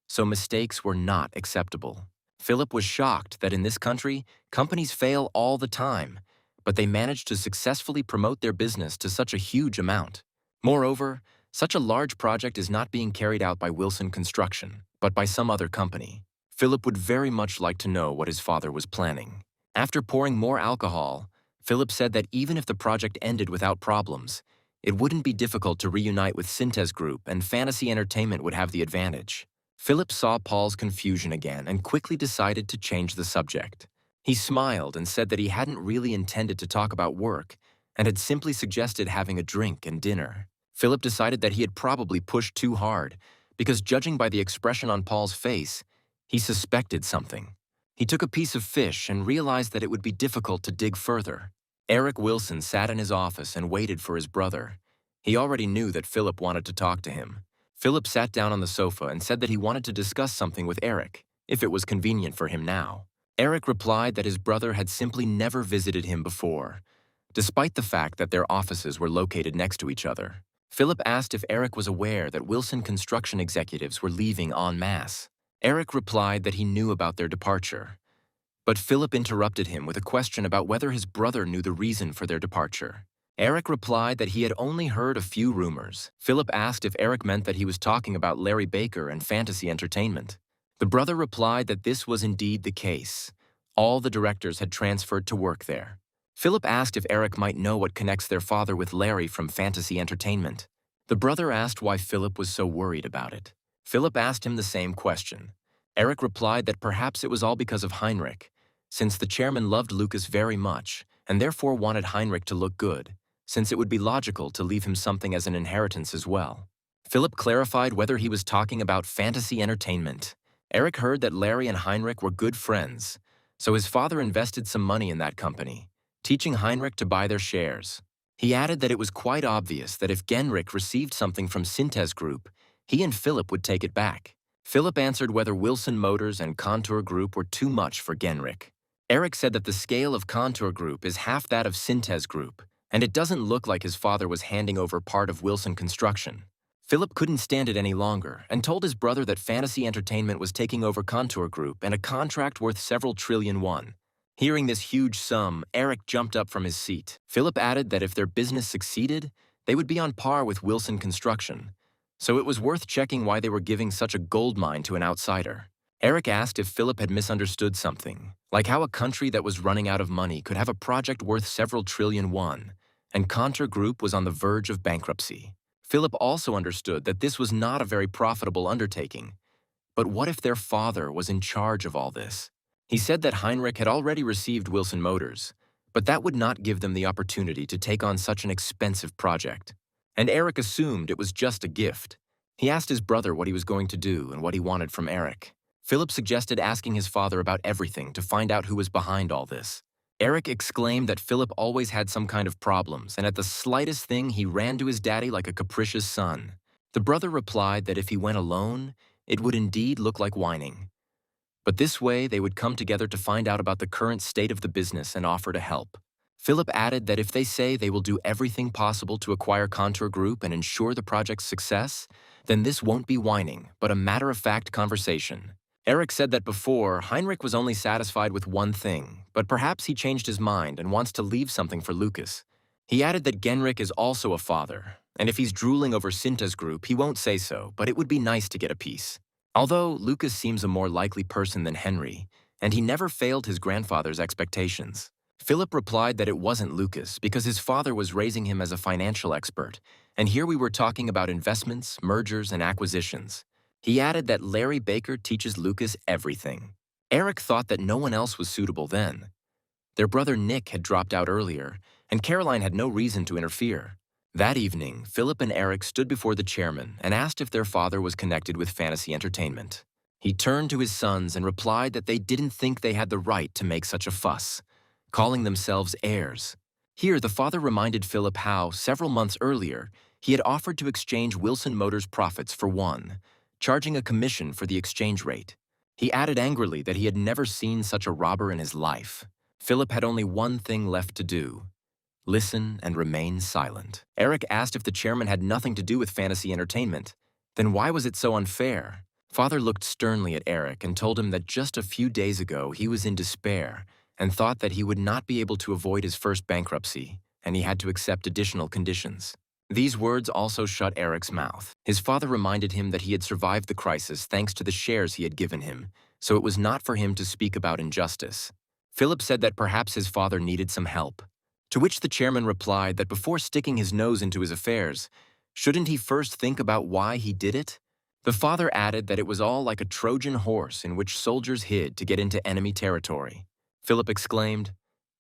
so mistakes were not acceptable. Philip was shocked that in this country, companies fail all the time, but they managed to successfully promote their business to such a huge amount. Moreover, such a large project is not being carried out by Wilson Construction, but by some other company. Philip would very much like to know what his father was planning. After pouring more alcohol, Philip said that even if the project ended without problems, it wouldn't be difficult to reunite with Cintez Group and Fantasy Entertainment would have the advantage. Philip saw Paul's confusion again and quickly decided to change the subject. He smiled and said that he hadn't really intended to talk about work and had simply suggested having a drink and dinner. Philip decided that he had probably pushed too hard because, judging by the expression on Paul's face, he suspected something. He took a piece of fish and realized that it would be difficult to dig further. Eric Wilson sat in his office and waited for his brother. He already knew that Philip wanted to talk to him. Philip sat down on the sofa and said that he wanted to discuss something with Eric, if it was convenient for him now. Eric replied that his brother had simply never visited him before, despite the fact that their offices were located next to each other. Philip asked if Eric was aware that Wilson Construction executives were leaving en masse. Eric replied that he knew about their departure. But Philip interrupted him with a question about whether his brother knew the reason for their departure. Eric replied that he had only heard a few rumors. Philip asked if Eric meant that he was talking about Larry Baker and Fantasy Entertainment. The brother replied that this was indeed the case. All the directors had transferred to work there. Philip asked if Eric might know what connects their father with Larry from Fantasy Entertainment. The brother asked why Philip was so worried about it. Philip asked him the same question. Eric replied that perhaps it was all because of Heinrich, since the chairman loved Lucas very much and therefore wanted Heinrich to look good, since it would be logical to leave him something as an inheritance as well. Philip clarified whether he was talking about Fantasy Entertainment. Eric heard that Larry and Heinrich were good friends, so his father invested some money in that company, teaching Heinrich to buy their shares. He added that it was quite obvious that if Genrich received something from Cintez Group, he and Philip would take it back. Philip answered whether Wilson Motors and Contour Group were too much for Genrich. Eric said that the scale of Contour Group is half that of Cintez Group, and it doesn't look like his father was handing over part of Wilson Construction. Philip couldn't stand it any longer and told his brother that Fantasy Entertainment was taking over Contour Group and a contract worth several trillion won. Hearing this huge sum, Eric jumped up from his seat. Philip added that if their business succeeded, they would be on par with Wilson Construction. So it was worth checking why they were giving such a gold mine to an outsider. Eric asked if Philip had misunderstood something, like how a country that was running out of money could have a project worth several trillion won, and Contour Group was on the verge of bankruptcy. Philip also understood that this was not a very profitable undertaking. But what if their father was in charge of all this? He said that Heinrich had already received Wilson Motors, but that would not give them the opportunity to take on such an expensive project. And Eric assumed it was just a gift. He asked his brother what he was going to do and what he wanted from Eric. Philip suggested asking his father about everything to find out who was behind all this. Eric exclaimed that Philip always had some kind of problems, and at the slightest thing he ran to his daddy like a capricious son. The brother replied that if he went alone, it would indeed look like whining. But this way, they would come together to find out about the current state of the business and offer to help. Philip added that if they say they will do everything possible to acquire Contour Group and ensure the project's success, then this won't be whining, but a matter-of-fact conversation. Eric said that before, Heinrich was only satisfied with one thing, but perhaps he changed his mind and wants to leave something for Lucas. He added that Genrich is also a father, and if he's drooling over Cintez Group, he won't say so, but it would be nice to get a piece. Although Lucas seems a more likely person than Henry, and he never failed his grandfather's expectations. Philip replied that it wasn't Lucas because his father was raising him as a financial expert, and here we were talking about investments, mergers, and acquisitions. He added that Larry Baker teaches Lucas everything. Eric thought that no one else was suitable then. Their brother Nick had dropped out earlier, and Caroline had no reason to interfere. That evening, Philip and Eric stood before the chairman and asked if their father was connected with Fantasy Entertainment. He turned to his sons and replied that they didn't think they had the right to make such a fuss, calling themselves heirs. Here, the father reminded Philip how, several months earlier, he had offered to exchange Wilson Motors' profits for one, charging a commission for the exchange rate. He added angrily that he had never seen such a robber in his life. Philip had only one thing left to do: listen and remain silent. Eric asked if the chairman had nothing to do with Fantasy Entertainment. Then why was it so unfair? Father looked sternly at Eric and told him that just a few days ago he was in despair and thought that he would not be able to avoid his first bankruptcy, and he had to accept additional conditions. These words also shut Eric's mouth. His father reminded him that he had survived the crisis thanks to the shares he had given him, so it was not for him to speak about injustice. Philip said that perhaps his father needed some help, to which the chairman replied that before sticking his nose into his affairs, shouldn't he first think about why he did it? The father added that it was all like a Trojan horse in which soldiers hid to get into enemy territory. Philip exclaimed,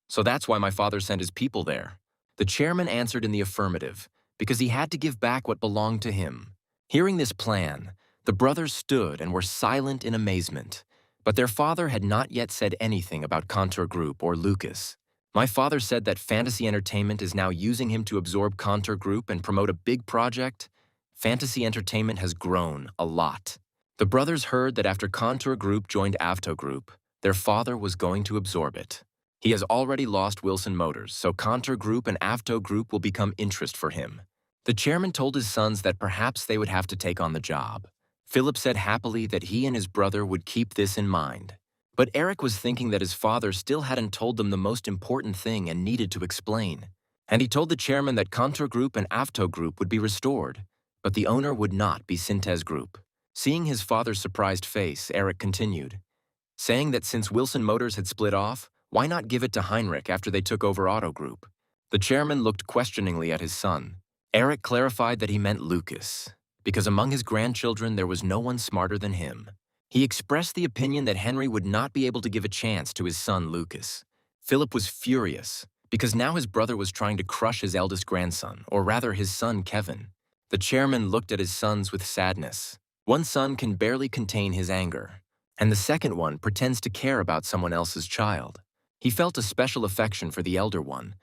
"So that's why my father sent his people there." The chairman answered in the affirmative, because he had to give back what belonged to him. Hearing this plan, the brothers stood and were silent in amazement, but their father had not yet said anything about Contour Group or Lucas. "My father said that Fantasy Entertainment is now using him to absorb Contour Group and promote a big project. Fantasy Entertainment has grown a lot." The brothers heard that after Contour Group joined Avto Group, their father was going to absorb it. He has already lost Wilson Motors, so Contour Group and Avto Group will become interest for him. The chairman told his sons that perhaps they would have to take on the job. Philip said happily that he and his brother would keep this in mind. But Eric was thinking that his father still hadn't told them the most important thing and needed to explain. And he told the chairman that Contour Group and Avto Group would be restored, but the owner would not be Cintez Group. Seeing his father's surprised face, Eric continued, saying that since Wilson Motors had split off, why not give it to Heinrich after they took over Auto Group? The chairman looked questioningly at his son. Eric clarified that he meant Lucas, because among his grandchildren there was no one smarter than him. He expressed the opinion that Henry would not be able to give a chance to his son Lucas. Philip was furious, because now his brother was trying to crush his eldest grandson, or rather his son Kevin. The chairman looked at his sons with sadness. One son can barely contain his anger, and the second one pretends to care about someone else's child. He felt a special affection for the elder one,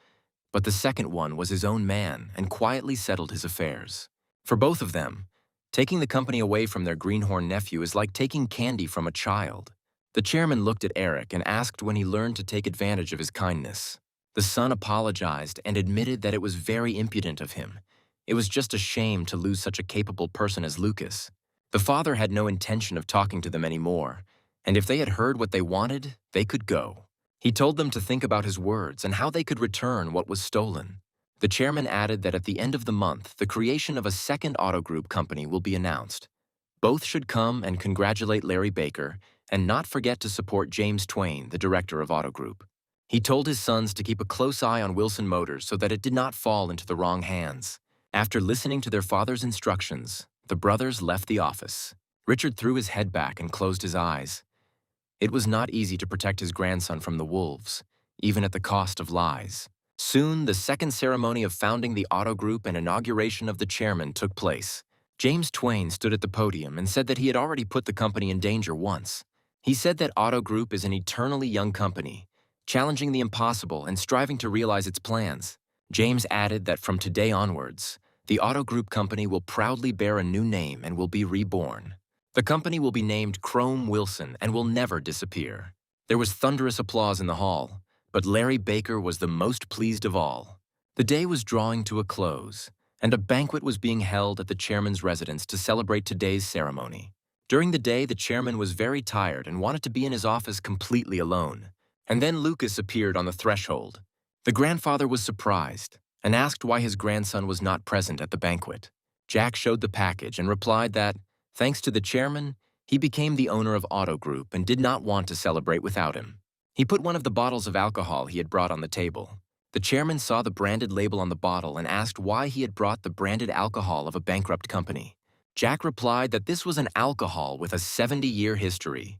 but the second one was his own man and quietly settled his affairs. For both of them, Taking the company away from their greenhorn nephew is like taking candy from a child. The chairman looked at Eric and asked when he learned to take advantage of his kindness. The son apologized and admitted that it was very impudent of him. It was just a shame to lose such a capable person as Lucas. The father had no intention of talking to them anymore, and if they had heard what they wanted, they could go. He told them to think about his words and how they could return what was stolen. The chairman added that at the end of the month, the creation of a second auto group company will be announced. Both should come and congratulate Larry Baker and not forget to support James Twain, the director of Auto Group. He told his sons to keep a close eye on Wilson Motors so that it did not fall into the wrong hands. After listening to their father's instructions, the brothers left the office. Richard threw his head back and closed his eyes. It was not easy to protect his grandson from the wolves, even at the cost of lies. Soon, the second ceremony of founding the Auto Group and inauguration of the chairman took place. James Twain stood at the podium and said that he had already put the company in danger once. He said that Auto Group is an eternally young company, challenging the impossible and striving to realize its plans. James added that from today onwards, the Auto Group company will proudly bear a new name and will be reborn. The company will be named Chrome Wilson and will never disappear. There was thunderous applause in the hall, but Larry Baker was the most pleased of all. The day was drawing to a close, and a banquet was being held at the chairman's residence to celebrate today's ceremony. During the day, the chairman was very tired and wanted to be in his office completely alone. And then Lucas appeared on the threshold. The grandfather was surprised and asked why his grandson was not present at the banquet. Jack showed the package and replied that, thanks to the chairman, he became the owner of Auto Group and did not want to celebrate without him. He put one of the bottles of alcohol he had brought on the table. The chairman saw the branded label on the bottle and asked why he had brought the branded alcohol of a bankrupt company. Jack replied that this was an alcohol with a 70-year history.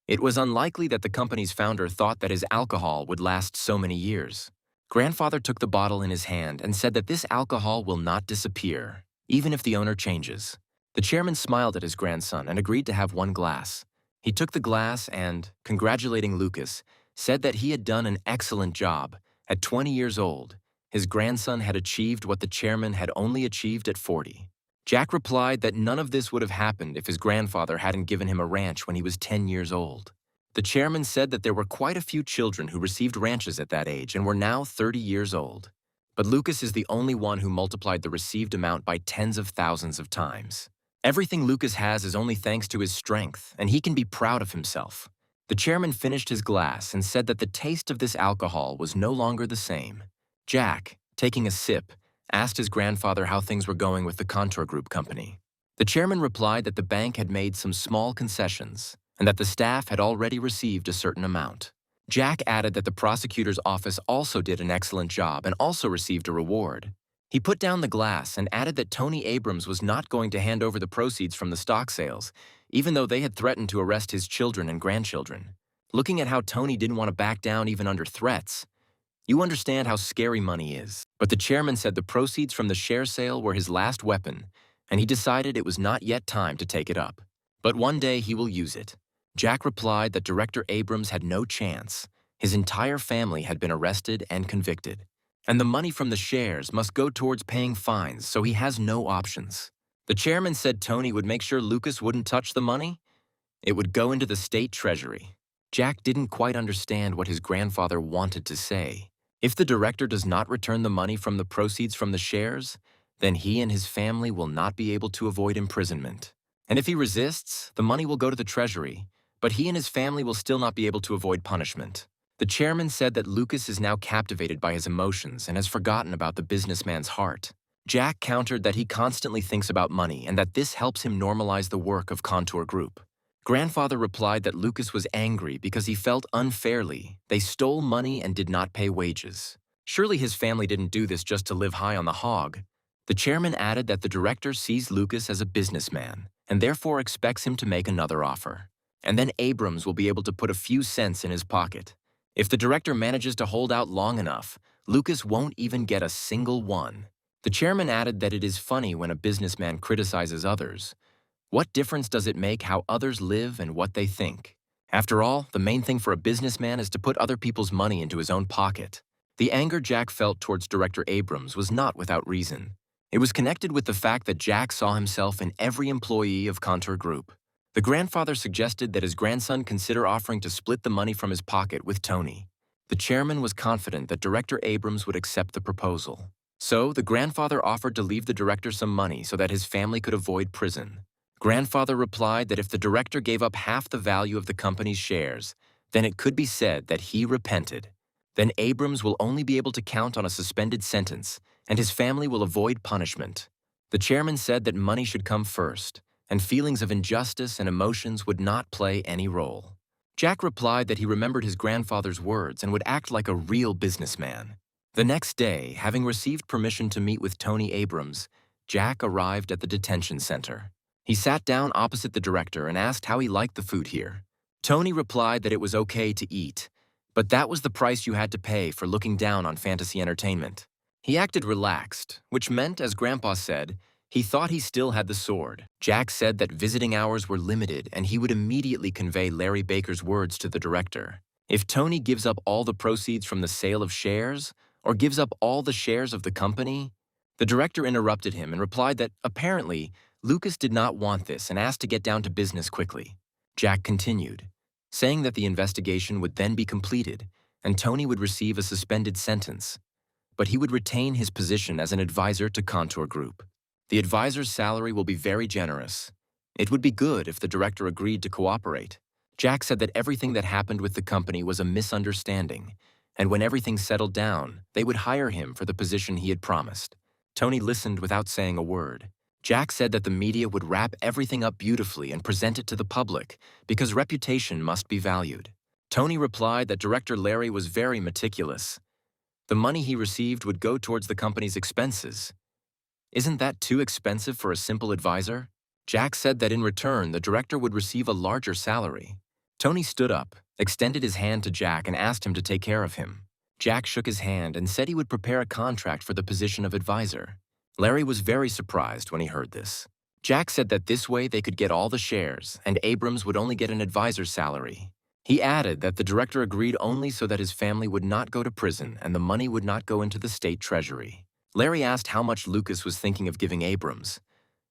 It was unlikely that the company's founder thought that his alcohol would last so many years. Grandfather took the bottle in his hand and said that this alcohol will not disappear, even if the owner changes. The chairman smiled at his grandson and agreed to have one glass. He took the glass and, congratulating Lucas, said that he had done an excellent job. At 20 years old, his grandson had achieved what the chairman had only achieved at 40. Jack replied that none of this would have happened if his grandfather hadn't given him a ranch when he was 10 years old. The chairman said that there were quite a few children who received ranches at that age and were now 30 years old. But Lucas is the only one who multiplied the received amount by tens of thousands of times. Everything Lucas has is only thanks to his strength, and he can be proud of himself. The chairman finished his glass and said that the taste of this alcohol was no longer the same. Jack, taking a sip, asked his grandfather how things were going with the Contour Group company. The chairman replied that the bank had made some small concessions and that the staff had already received a certain amount. Jack added that the prosecutor's office also did an excellent job and also received a reward. He put down the glass and added that Tony Abrams was not going to hand over the proceeds from the stock sales, even though they had threatened to arrest his children and grandchildren. Looking at how Tony didn't want to back down even under threats, you understand how scary money is. But the chairman said the proceeds from the share sale were his last weapon, and he decided it was not yet time to take it up. But one day he will use it. Jack replied that Director Abrams had no chance. His entire family had been arrested and convicted, and the money from the shares must go towards paying fines, so he has no options. The chairman said Tony would make sure Lucas wouldn't touch the money. It would go into the state treasury. Jack didn't quite understand what his grandfather wanted to say. If the director does not return the money from the proceeds from the shares, then he and his family will not be able to avoid imprisonment. And if he resists, the money will go to the treasury, but he and his family will still not be able to avoid punishment. The chairman said that Lucas is now captivated by his emotions and has forgotten about the businessman's heart. Jack countered that he constantly thinks about money and that this helps him normalize the work of Contour Group. Grandfather replied that Lucas was angry because he felt unfairly they stole money and did not pay wages. Surely his family didn't do this just to live high on the hog. The chairman added that the director sees Lucas as a businessman and therefore expects him to make another offer. And then Abrams will be able to put a few cents in his pocket. If the director manages to hold out long enough, Lucas won't even get a single one. The chairman added that it is funny when a businessman criticizes others. What difference does it make how others live and what they think? After all, the main thing for a businessman is to put other people's money into his own pocket. The anger Jack felt towards Director Abrams was not without reason. It was connected with the fact that Jack saw himself in every employee of Contour Group. The grandfather suggested that his grandson consider offering to split the money from his pocket with Tony. The chairman was confident that Director Abrams would accept the proposal. So, the grandfather offered to leave the director some money so that his family could avoid prison. Grandfather replied that if the director gave up half the value of the company's shares, then it could be said that he repented. Then Abrams will only be able to count on a suspended sentence, and his family will avoid punishment. The chairman said that money should come first, and feelings of injustice and emotions would not play any role. Jack replied that he remembered his grandfather's words and would act like a real businessman. The next day, having received permission to meet with Tony Abrams, Jack arrived at the detention center. He sat down opposite the director and asked how he liked the food here. Tony replied that it was okay to eat, but that was the price you had to pay for looking down on fantasy entertainment. He acted relaxed, which meant, as Grandpa said, he thought he still had the sword. Jack said that visiting hours were limited and he would immediately convey Larry Baker's words to the director. If Tony gives up all the proceeds from the sale of shares, or gives up all the shares of the company, the director interrupted him and replied that, apparently, Lucas did not want this and asked to get down to business quickly. Jack continued, saying that the investigation would then be completed and Tony would receive a suspended sentence, but he would retain his position as an advisor to Contour Group. The advisor's salary will be very generous. It would be good if the director agreed to cooperate. Jack said that everything that happened with the company was a misunderstanding, and when everything settled down, they would hire him for the position he had promised. Tony listened without saying a word. Jack said that the media would wrap everything up beautifully and present it to the public because reputation must be valued. Tony replied that Director Larry was very meticulous. The money he received would go towards the company's expenses. Isn't that too expensive for a simple advisor? Jack said that in return, the director would receive a larger salary. Tony stood up, extended his hand to Jack and asked him to take care of him. Jack shook his hand and said he would prepare a contract for the position of advisor. Larry was very surprised when he heard this. Jack said that this way they could get all the shares, and Abrams would only get an advisor's salary. He added that the director agreed only so that his family would not go to prison and the money would not go into the state treasury. Larry asked how much Lucas was thinking of giving Abrams.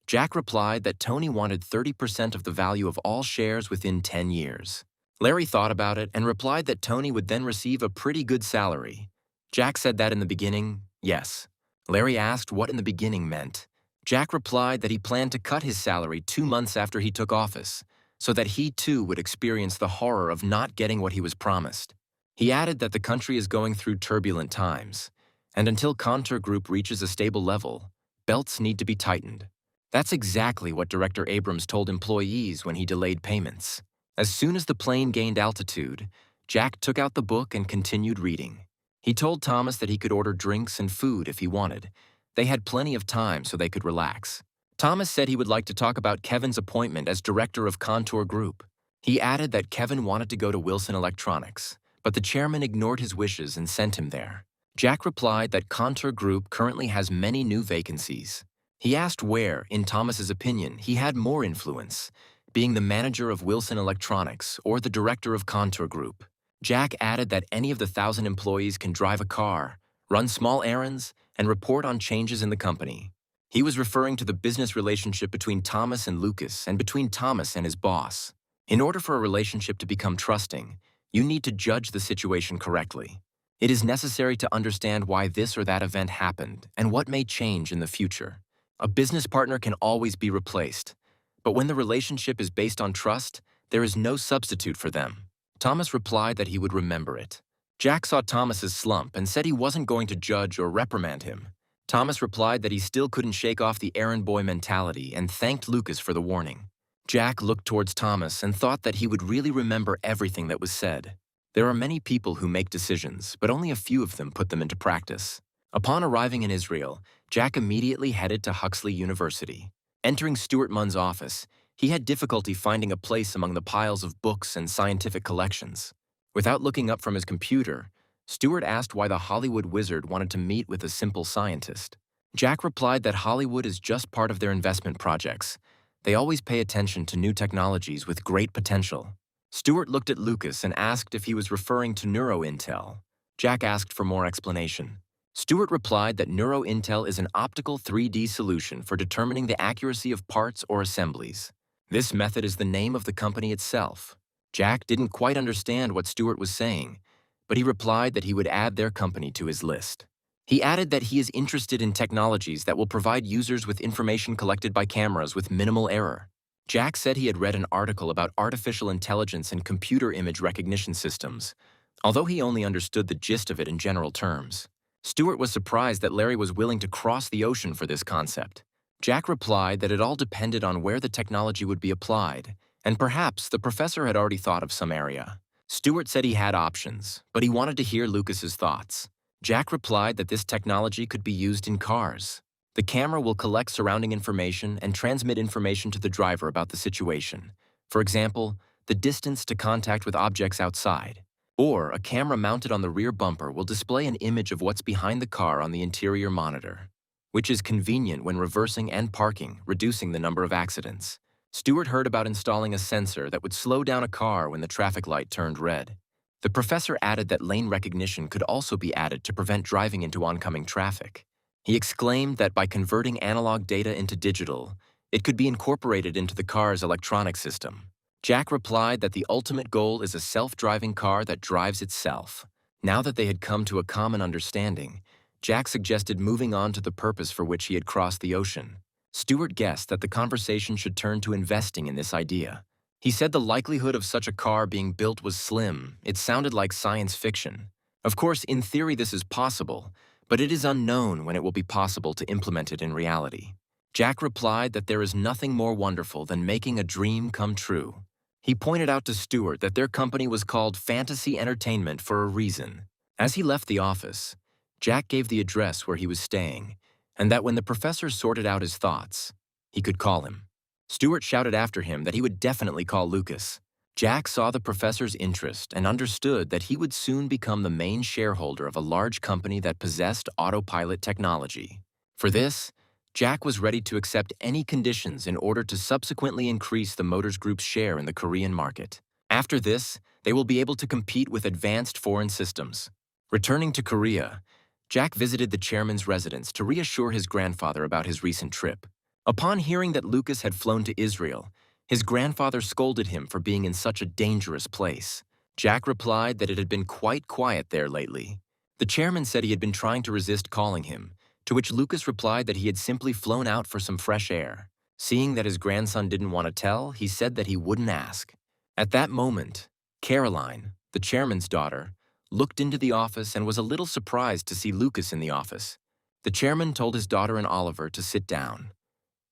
Jack replied that Tony wanted 30% of the value of all shares within 10 years. Larry thought about it and replied that Tony would then receive a pretty good salary. Jack said that in the beginning, yes. Larry asked what in the beginning meant. Jack replied that he planned to cut his salary 2 months after he took office, so that he too would experience the horror of not getting what he was promised. He added that the country is going through turbulent times, and until Contour Group reaches a stable level, belts need to be tightened. That's exactly what Director Abrams told employees when he delayed payments. As soon as the plane gained altitude, Jack took out the book and continued reading. He told Thomas that he could order drinks and food if he wanted. They had plenty of time so they could relax. Thomas said he would like to talk about Kevin's appointment as director of Contour Group. He added that Kevin wanted to go to Wilson Electronics, but the chairman ignored his wishes and sent him there. Jack replied that Contour Group currently has many new vacancies. He asked where, in Thomas's opinion, he had more influence, being the manager of Wilson Electronics or the director of Contour Group. Jack added that any of the 1,000 employees can drive a car, run small errands, and report on changes in the company. He was referring to the business relationship between Thomas and Lucas and between Thomas and his boss. In order for a relationship to become trusting, you need to judge the situation correctly. It is necessary to understand why this or that event happened and what may change in the future. A business partner can always be replaced, but when the relationship is based on trust, there is no substitute for them. Thomas replied that he would remember it. Jack saw Thomas's slump and said he wasn't going to judge or reprimand him. Thomas replied that he still couldn't shake off the errand boy mentality and thanked Lucas for the warning. Jack looked towards Thomas and thought that he would really remember everything that was said. There are many people who make decisions, but only a few of them put them into practice. Upon arriving in Israel, Jack immediately headed to Huxley University. Entering Stuart Munn's office, he had difficulty finding a place among the piles of books and scientific collections. Without looking up from his computer, Stuart asked why the Hollywood wizard wanted to meet with a simple scientist. Jack replied that Hollywood is just part of their investment projects. They always pay attention to new technologies with great potential. Stuart looked at Lucas and asked if he was referring to NeuroIntel. Jack asked for more explanation. Stewart replied that NeuroIntel is an optical 3D solution for determining the accuracy of parts or assemblies. This method is the name of the company itself. Jack didn't quite understand what Stewart was saying, but he replied that he would add their company to his list. He added that he is interested in technologies that will provide users with information collected by cameras with minimal error. Jack said he had read an article about artificial intelligence and computer image recognition systems, although he only understood the gist of it in general terms. Stewart was surprised that Larry was willing to cross the ocean for this concept. Jack replied that it all depended on where the technology would be applied, and perhaps the professor had already thought of some area. Stewart said he had options, but he wanted to hear Lucas's thoughts. Jack replied that this technology could be used in cars. The camera will collect surrounding information and transmit information to the driver about the situation. For example, the distance to contact with objects outside. Or a camera mounted on the rear bumper will display an image of what's behind the car on the interior monitor, which is convenient when reversing and parking, reducing the number of accidents. Stewart heard about installing a sensor that would slow down a car when the traffic light turned red. The professor added that lane recognition could also be added to prevent driving into oncoming traffic. He exclaimed that by converting analog data into digital, it could be incorporated into the car's electronic system. Jack replied that the ultimate goal is a self-driving car that drives itself. Now that they had come to a common understanding, Jack suggested moving on to the purpose for which he had crossed the ocean. Stewart guessed that the conversation should turn to investing in this idea. He said the likelihood of such a car being built was slim. It sounded like science fiction. Of course, in theory this is possible, but it is unknown when it will be possible to implement it in reality. Jack replied that there is nothing more wonderful than making a dream come true. He pointed out to Stewart that their company was called Fantasy Entertainment for a reason. As he left the office, Jack gave the address where he was staying, and that when the professor sorted out his thoughts, he could call him. Stewart shouted after him that he would definitely call Lucas. Jack saw the professor's interest and understood that he would soon become the main shareholder of a large company that possessed autopilot technology. For this, Jack was ready to accept any conditions in order to subsequently increase the Motors Group's share in the Korean market. After this, they will be able to compete with advanced foreign systems. Returning to Korea, Jack visited the chairman's residence to reassure his grandfather about his recent trip. Upon hearing that Lucas had flown to Israel, his grandfather scolded him for being in such a dangerous place. Jack replied that it had been quite quiet there lately. The chairman said he had been trying to resist calling him, to which Lucas replied that he had simply flown out for some fresh air. Seeing that his grandson didn't want to tell, he said that he wouldn't ask. At that moment, Caroline, the chairman's daughter, looked into the office and was a little surprised to see Lucas in the office. The chairman told his daughter and Oliver to sit down.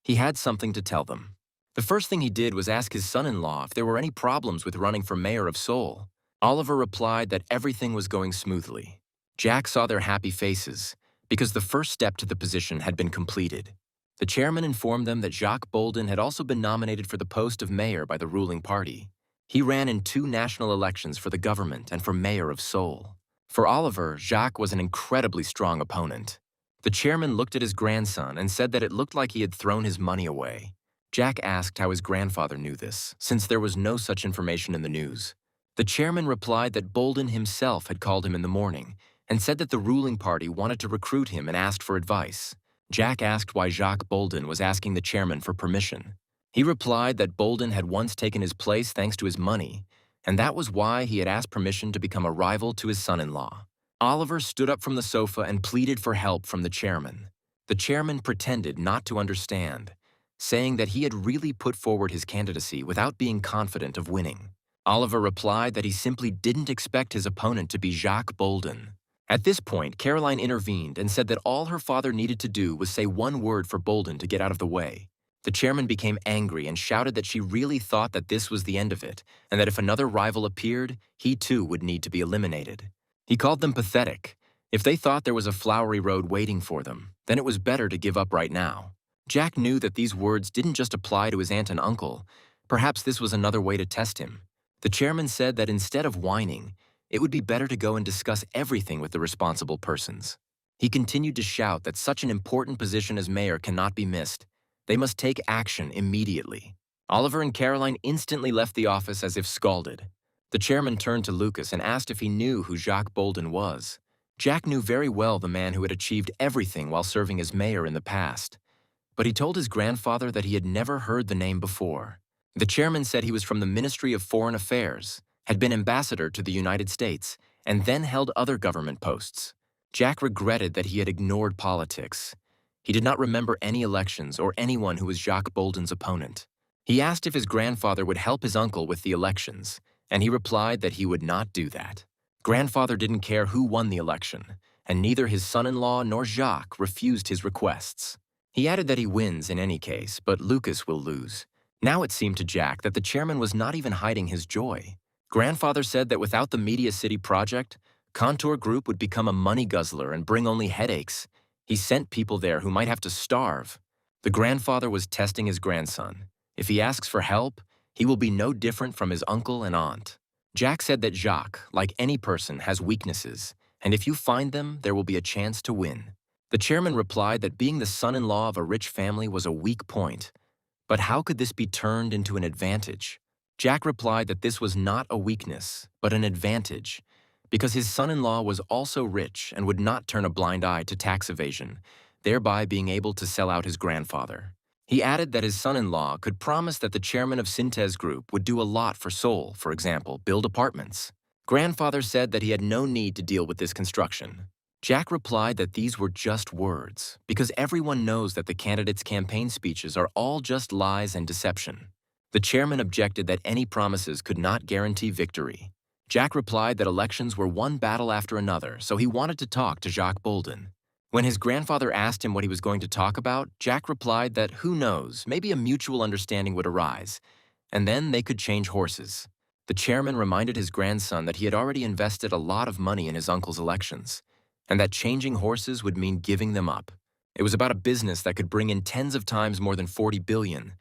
He had something to tell them. The first thing he did was ask his son-in-law if there were any problems with running for mayor of Seoul. Oliver replied that everything was going smoothly. Jack saw their happy faces, because the first step to the position had been completed. The chairman informed them that Jacques Bolden had also been nominated for the post of mayor by the ruling party. He ran in 2 national elections for the government and for mayor of Seoul. For Oliver, Jacques was an incredibly strong opponent. The chairman looked at his grandson and said that it looked like he had thrown his money away. Jack asked how his grandfather knew this, since there was no such information in the news. The chairman replied that Bolden himself had called him in the morning and said that the ruling party wanted to recruit him and asked for advice. Jack asked why Jacques Bolden was asking the chairman for permission. He replied that Bolden had once taken his place thanks to his money, and that was why he had asked permission to become a rival to his son-in-law. Oliver stood up from the sofa and pleaded for help from the chairman. The chairman pretended not to understand, saying that he had really put forward his candidacy without being confident of winning. Oliver replied that he simply didn't expect his opponent to be Jacques Bolden. At this point, Caroline intervened and said that all her father needed to do was say one word for Bolden to get out of the way. The chairman became angry and shouted that she really thought that this was the end of it, and that if another rival appeared, he too would need to be eliminated. He called them pathetic. If they thought there was a flowery road waiting for them, then it was better to give up right now. Jack knew that these words didn't just apply to his aunt and uncle. Perhaps this was another way to test him. The chairman said that instead of whining, it would be better to go and discuss everything with the responsible persons. He continued to shout that such an important position as mayor cannot be missed. They must take action immediately. Oliver and Caroline instantly left the office as if scalded. The chairman turned to Lucas and asked if he knew who Jacques Bolden was. Jack knew very well the man who had achieved everything while serving as mayor in the past, but he told his grandfather that he had never heard the name before. The chairman said he was from the Ministry of Foreign Affairs, had been ambassador to the United States, and then held other government posts. Jack regretted that he had ignored politics. He did not remember any elections or anyone who was Jacques Bolden's opponent. He asked if his grandfather would help his uncle with the elections, and he replied that he would not do that. Grandfather didn't care who won the election, and neither his son-in-law nor Jacques refused his requests. He added that he wins in any case, but Lucas will lose. Now it seemed to Jack that the chairman was not even hiding his joy. Grandfather said that without the Media City project, Contour Group would become a money guzzler and bring only headaches. He sent people there who might have to starve. The grandfather was testing his grandson. If he asks for help, he will be no different from his uncle and aunt. Jack said that Jacques, like any person, has weaknesses, and if you find them, there will be a chance to win. The chairman replied that being the son-in-law of a rich family was a weak point. But how could this be turned into an advantage? Jack replied that this was not a weakness, but an advantage, because his son-in-law was also rich and would not turn a blind eye to tax evasion, thereby being able to sell out his grandfather. He added that his son-in-law could promise that the chairman of Cintez Group would do a lot for Seoul, for example, build apartments. Grandfather said that he had no need to deal with this construction. Jack replied that these were just words, because everyone knows that the candidates' campaign speeches are all just lies and deception. The chairman objected that any promises could not guarantee victory. Jack replied that elections were one battle after another, so he wanted to talk to Jacques Bolden. When his grandfather asked him what he was going to talk about, Jack replied that who knows, maybe a mutual understanding would arise, and then they could change horses. The chairman reminded his grandson that he had already invested a lot of money in his uncle's elections, and that changing horses would mean giving them up. It was about a business that could bring in tens of times more than 40 billion,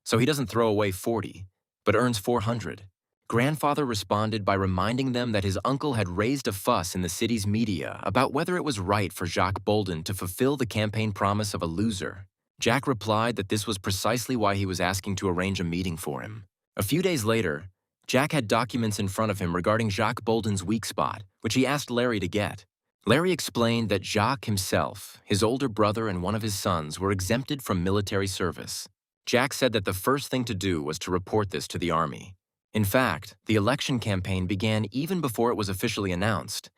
so he doesn't throw away 40, but earns 400. Grandfather responded by reminding them that his uncle had raised a fuss in the city's media about whether it was right for Jacques Bolden to fulfill the campaign promise of a loser. Jack replied that this was precisely why he was asking to arrange a meeting for him. A few days later, Jack had documents in front of him regarding Jacques Bolden's weak spot, which he asked Larry to get. Larry explained that Jacques himself, his older brother, and one of his sons were exempted from military service. Jack said that the first thing to do was to report this to the army. In fact, the election campaign began even before it was officially announced.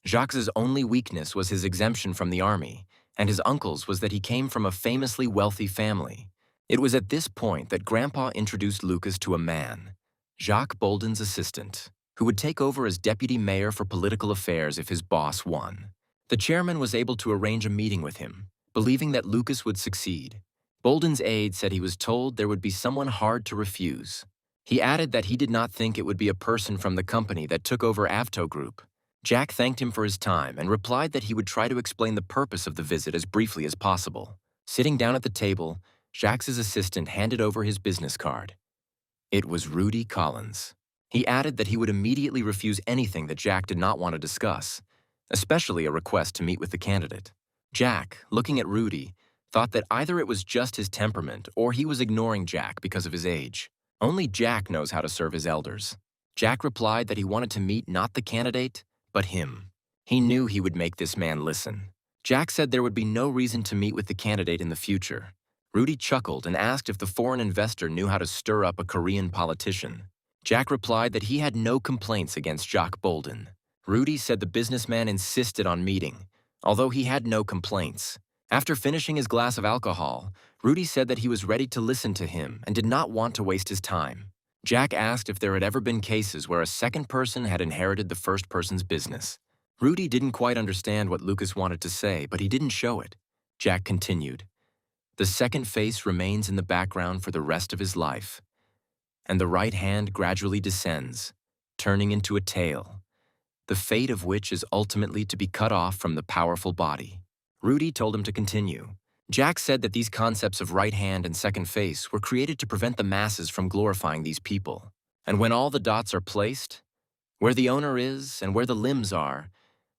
Jacques' only weakness was his exemption from the army, and his uncle's was that he came from a famously wealthy family. It was at this point that Grandpa introduced Lucas to a man, Jacques Bolden's assistant, who would take over as deputy mayor for political affairs if his boss won. The chairman was able to arrange a meeting with him, believing that Lucas would succeed. Bolden's aide said he was told there would be someone hard to refuse. He added that he did not think it would be a person from the company that took over Avto Group. Jack thanked him for his time and replied that he would try to explain the purpose of the visit as briefly as possible. Sitting down at the table, Jacques' assistant handed over his business card. It was Rudy Collins. He added that he would immediately refuse anything that Jack did not want to discuss, especially a request to meet with the candidate. Jack, looking at Rudy, thought that either it was just his temperament or he was ignoring Jack because of his age. Only Jack knows how to serve his elders. Jack replied that he wanted to meet not the candidate, but him. He knew he would make this man listen. Jack said there would be no reason to meet with the candidate in the future. Rudy chuckled and asked if the foreign investor knew how to stir up a Korean politician. Jack replied that he had no complaints against Jacques Bolden. Rudy said the businessman insisted on meeting, although he had no complaints. After finishing his glass of alcohol, Rudy said that he was ready to listen to him and did not want to waste his time. Jack asked if there had ever been cases where a second person had inherited the first person's business. Rudy didn't quite understand what Lucas wanted to say, but he didn't show it. Jack continued, "The second face remains in the background for the rest of his life, and the right hand gradually descends, turning into a tail, the fate of which is ultimately to be cut off from the powerful body." Rudy told him to continue. Jack said that these concepts of right hand and second face were created to prevent the masses from glorifying these people. And when all the dots are placed, where the owner is and where the limbs are,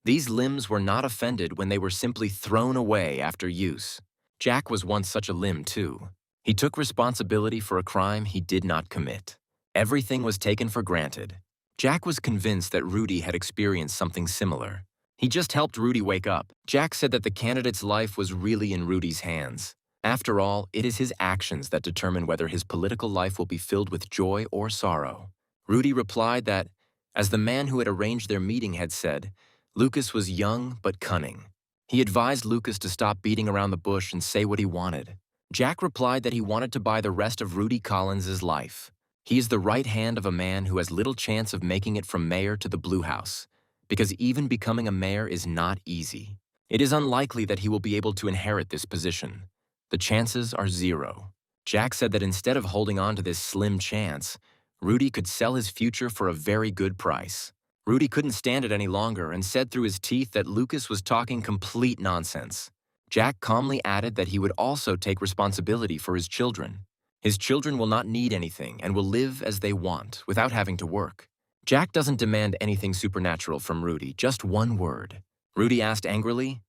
these limbs were not offended when they were simply thrown away after use. Jack was once such a limb too. He took responsibility for a crime he did not commit. Everything was taken for granted. Jack was convinced that Rudy had experienced something similar. He just helped Rudy wake up. Jack said that the candidate's life was really in Rudy's hands. After all, it is his actions that determine whether his political life will be filled with joy or sorrow. Rudy replied that, as the man who had arranged their meeting had said, Lucas was young but cunning. He advised Lucas to stop beating around the bush and say what he wanted. Jack replied that he wanted to buy the rest of Rudy Collins's life. He is the right hand of a man who has little chance of making it from mayor to the Blue House, because even becoming a mayor is not easy. It is unlikely that he will be able to inherit this position. The chances are zero. Jack said that instead of holding on to this slim chance, Rudy could sell his future for a very good price. Rudy couldn't stand it any longer and said through his teeth that Lucas was talking complete nonsense. Jack calmly added that he would also take responsibility for his children. His children will not need anything and will live as they want without having to work. Jack doesn't demand anything supernatural from Rudy, just one word. Rudy asked angrily,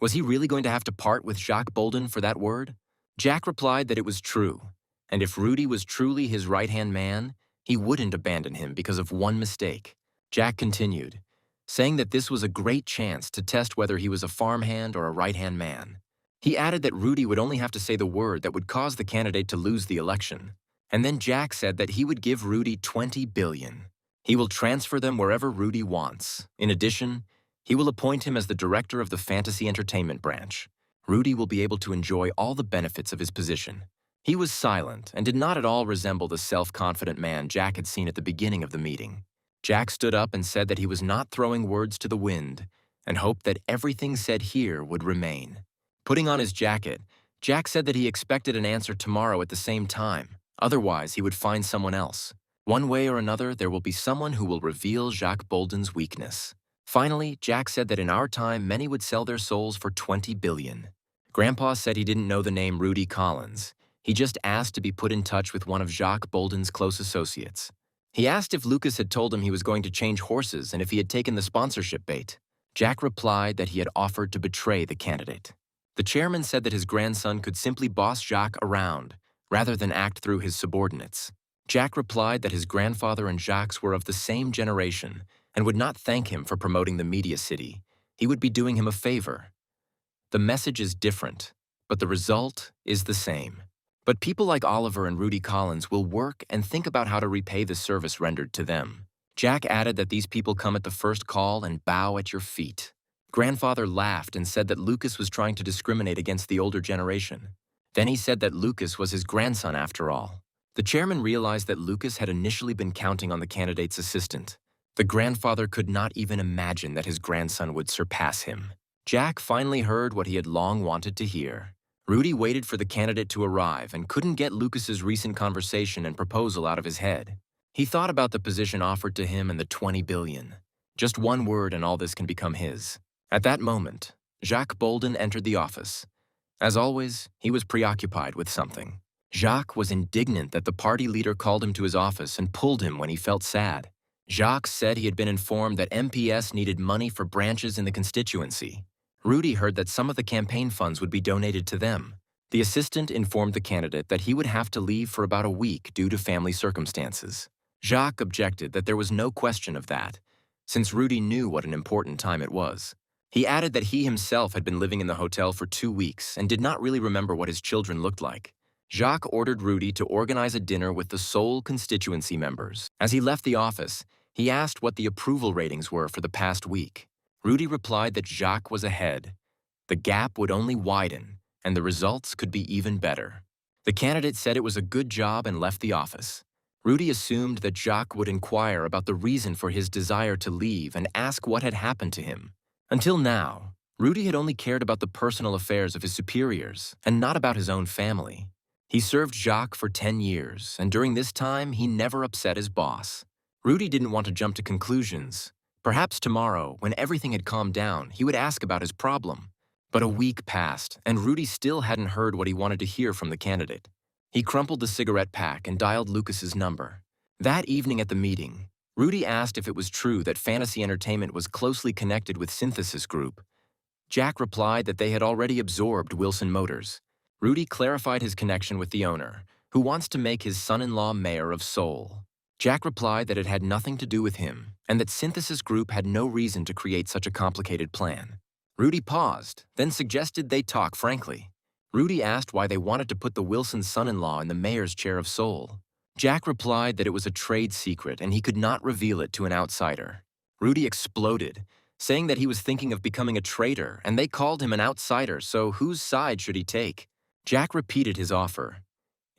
was he really going to have to part with Jacques Bolden for that word? Jack replied that it was true, and if Rudy was truly his right-hand man, he wouldn't abandon him because of one mistake. Jack continued, saying that this was a great chance to test whether he was a farmhand or a right-hand man. He added that Rudy would only have to say the word that would cause the candidate to lose the election. And then Jack said that he would give Rudy $20 billion. He will transfer them wherever Rudy wants. In addition, he will appoint him as the director of the fantasy entertainment branch. Rudy will be able to enjoy all the benefits of his position. He was silent and did not at all resemble the self-confident man Jack had seen at the beginning of the meeting. Jack stood up and said that he was not throwing words to the wind and hoped that everything said here would remain. Putting on his jacket, Jack said that he expected an answer tomorrow at the same time. Otherwise, he would find someone else. One way or another, there will be someone who will reveal Jacques Bolden's weakness. Finally, Jack said that in our time, many would sell their souls for $20 billion. Grandpa said he didn't know the name Rudy Collins. He just asked to be put in touch with one of Jacques Bolden's close associates. He asked if Lucas had told him he was going to change horses and if he had taken the sponsorship bait. Jack replied that he had offered to betray the candidate. The chairman said that his grandson could simply boss Jacques around, rather than act through his subordinates. Jack replied that his grandfather and Jacques were of the same generation and would not thank him for promoting the media city. He would be doing him a favor. The message is different, but the result is the same. But people like Oliver and Rudy Collins will work and think about how to repay the service rendered to them. Jack added that these people come at the first call and bow at your feet. Grandfather laughed and said that Lucas was trying to discriminate against the older generation. Then he said that Lucas was his grandson after all. The chairman realized that Lucas had initially been counting on the candidate's assistant. The grandfather could not even imagine that his grandson would surpass him. Jack finally heard what he had long wanted to hear. Rudy waited for the candidate to arrive and couldn't get Lucas's recent conversation and proposal out of his head. He thought about the position offered to him and the $20 billion. Just one word and all this can become his. At that moment, Jacques Bolden entered the office. As always, he was preoccupied with something. Jacques was indignant that the party leader called him to his office and pulled him when he felt sad. Jacques said he had been informed that MPS needed money for branches in the constituency. Rudy heard that some of the campaign funds would be donated to them. The assistant informed the candidate that he would have to leave for about a week due to family circumstances. Jacques objected that there was no question of that, since Rudy knew what an important time it was. He added that he himself had been living in the hotel for 2 weeks and did not really remember what his children looked like. Jacques ordered Rudy to organize a dinner with the sole constituency members. As he left the office, he asked what the approval ratings were for the past week. Rudy replied that Jacques was ahead. The gap would only widen, and the results could be even better. The candidate said it was a good job and left the office. Rudy assumed that Jacques would inquire about the reason for his desire to leave and ask what had happened to him. Until now, Rudy had only cared about the personal affairs of his superiors and not about his own family. He served Jacques for 10 years, and during this time, he never upset his boss. Rudy didn't want to jump to conclusions. Perhaps tomorrow, when everything had calmed down, he would ask about his problem. But a week passed, and Rudy still hadn't heard what he wanted to hear from the candidate. He crumpled the cigarette pack and dialed Lucas's number. That evening at the meeting, Rudy asked if it was true that fantasy entertainment was closely connected with Cintez Group. Jack replied that they had already absorbed Wilson Motors. Rudy clarified his connection with the owner, who wants to make his son-in-law mayor of Seoul. Jack replied that it had nothing to do with him and that Cintez Group had no reason to create such a complicated plan. Rudy paused, then suggested they talk frankly. Rudy asked why they wanted to put the Wilson son-in-law in the mayor's chair of Seoul. Jack replied that it was a trade secret and he could not reveal it to an outsider. Rudy exploded, saying that he was thinking of becoming a traitor and they called him an outsider, so whose side should he take? Jack repeated his offer.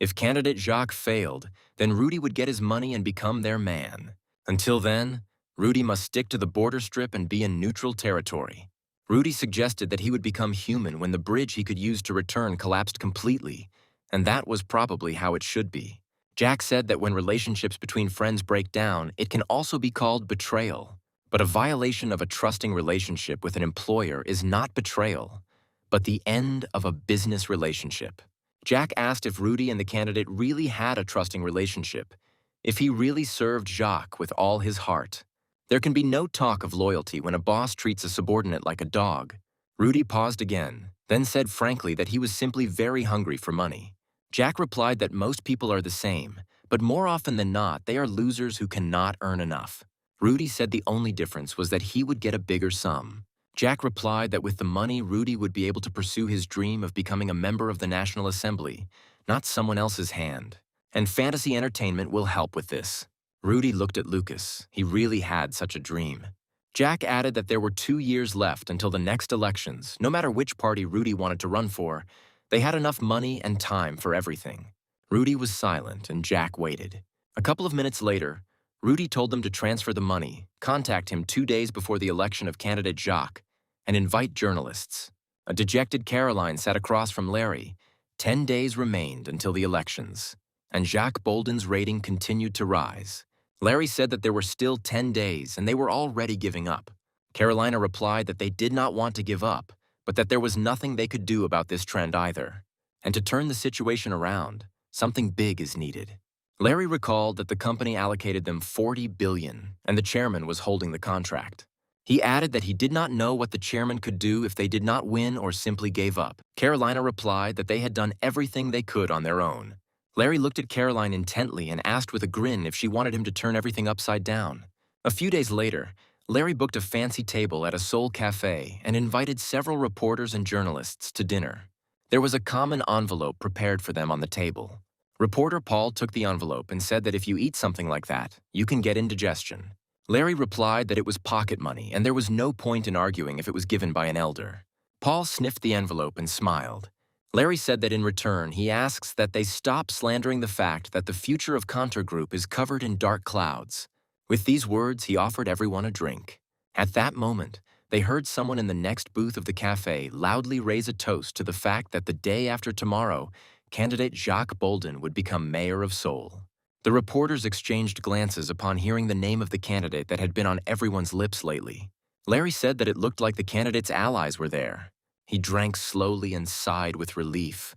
If candidate Jacques failed, then Rudy would get his money and become their man. Until then, Rudy must stick to the border strip and be in neutral territory. Rudy suggested that he would become human when the bridge he could use to return collapsed completely, and that was probably how it should be. Jack said that when relationships between friends break down, it can also be called betrayal. But a violation of a trusting relationship with an employer is not betrayal, but the end of a business relationship. Jack asked if Rudy and the candidate really had a trusting relationship, if he really served Jacques with all his heart. There can be no talk of loyalty when a boss treats a subordinate like a dog. Rudy paused again, then said frankly that he was simply very hungry for money. Jack replied that most people are the same, but more often than not, they are losers who cannot earn enough. Rudy said the only difference was that he would get a bigger sum. Jack replied that with the money, Rudy would be able to pursue his dream of becoming a member of the National Assembly, not someone else's hand. And fantasy entertainment will help with this. Rudy looked at Lucas. He really had such a dream. Jack added that there were 2 years left until the next elections. No matter which party Rudy wanted to run for, they had enough money and time for everything. Rudy was silent and Jack waited. A couple of minutes later, Rudy told them to transfer the money, contact him 2 days before the election of candidate Jacques, and invite journalists. A dejected Caroline sat across from Larry. 10 days remained until the elections, and Jacques Bolden's rating continued to rise. Larry said that there were still 10 days and they were already giving up. Carolina replied that they did not want to give up, but that there was nothing they could do about this trend either. And to turn the situation around, something big is needed. Larry recalled that the company allocated them $40 billion, and the chairman was holding the contract. He added that he did not know what the chairman could do if they did not win or simply gave up. Carolina replied that they had done everything they could on their own. Larry looked at Caroline intently and asked with a grin if she wanted him to turn everything upside down. A few days later, Larry booked a fancy table at a Seoul cafe and invited several reporters and journalists to dinner. There was a common envelope prepared for them on the table. Reporter Paul took the envelope and said that if you eat something like that, you can get indigestion. Larry replied that it was pocket money and there was no point in arguing if it was given by an elder. Paul sniffed the envelope and smiled. Larry said that in return, he asks that they stop slandering the fact that the future of Cintez Group is covered in dark clouds. With these words, he offered everyone a drink. At that moment, they heard someone in the next booth of the cafe loudly raise a toast to the fact that the day after tomorrow, candidate Jacques Bolden would become mayor of Seoul. The reporters exchanged glances upon hearing the name of the candidate that had been on everyone's lips lately. Larry said that it looked like the candidate's allies were there. He drank slowly and sighed with relief.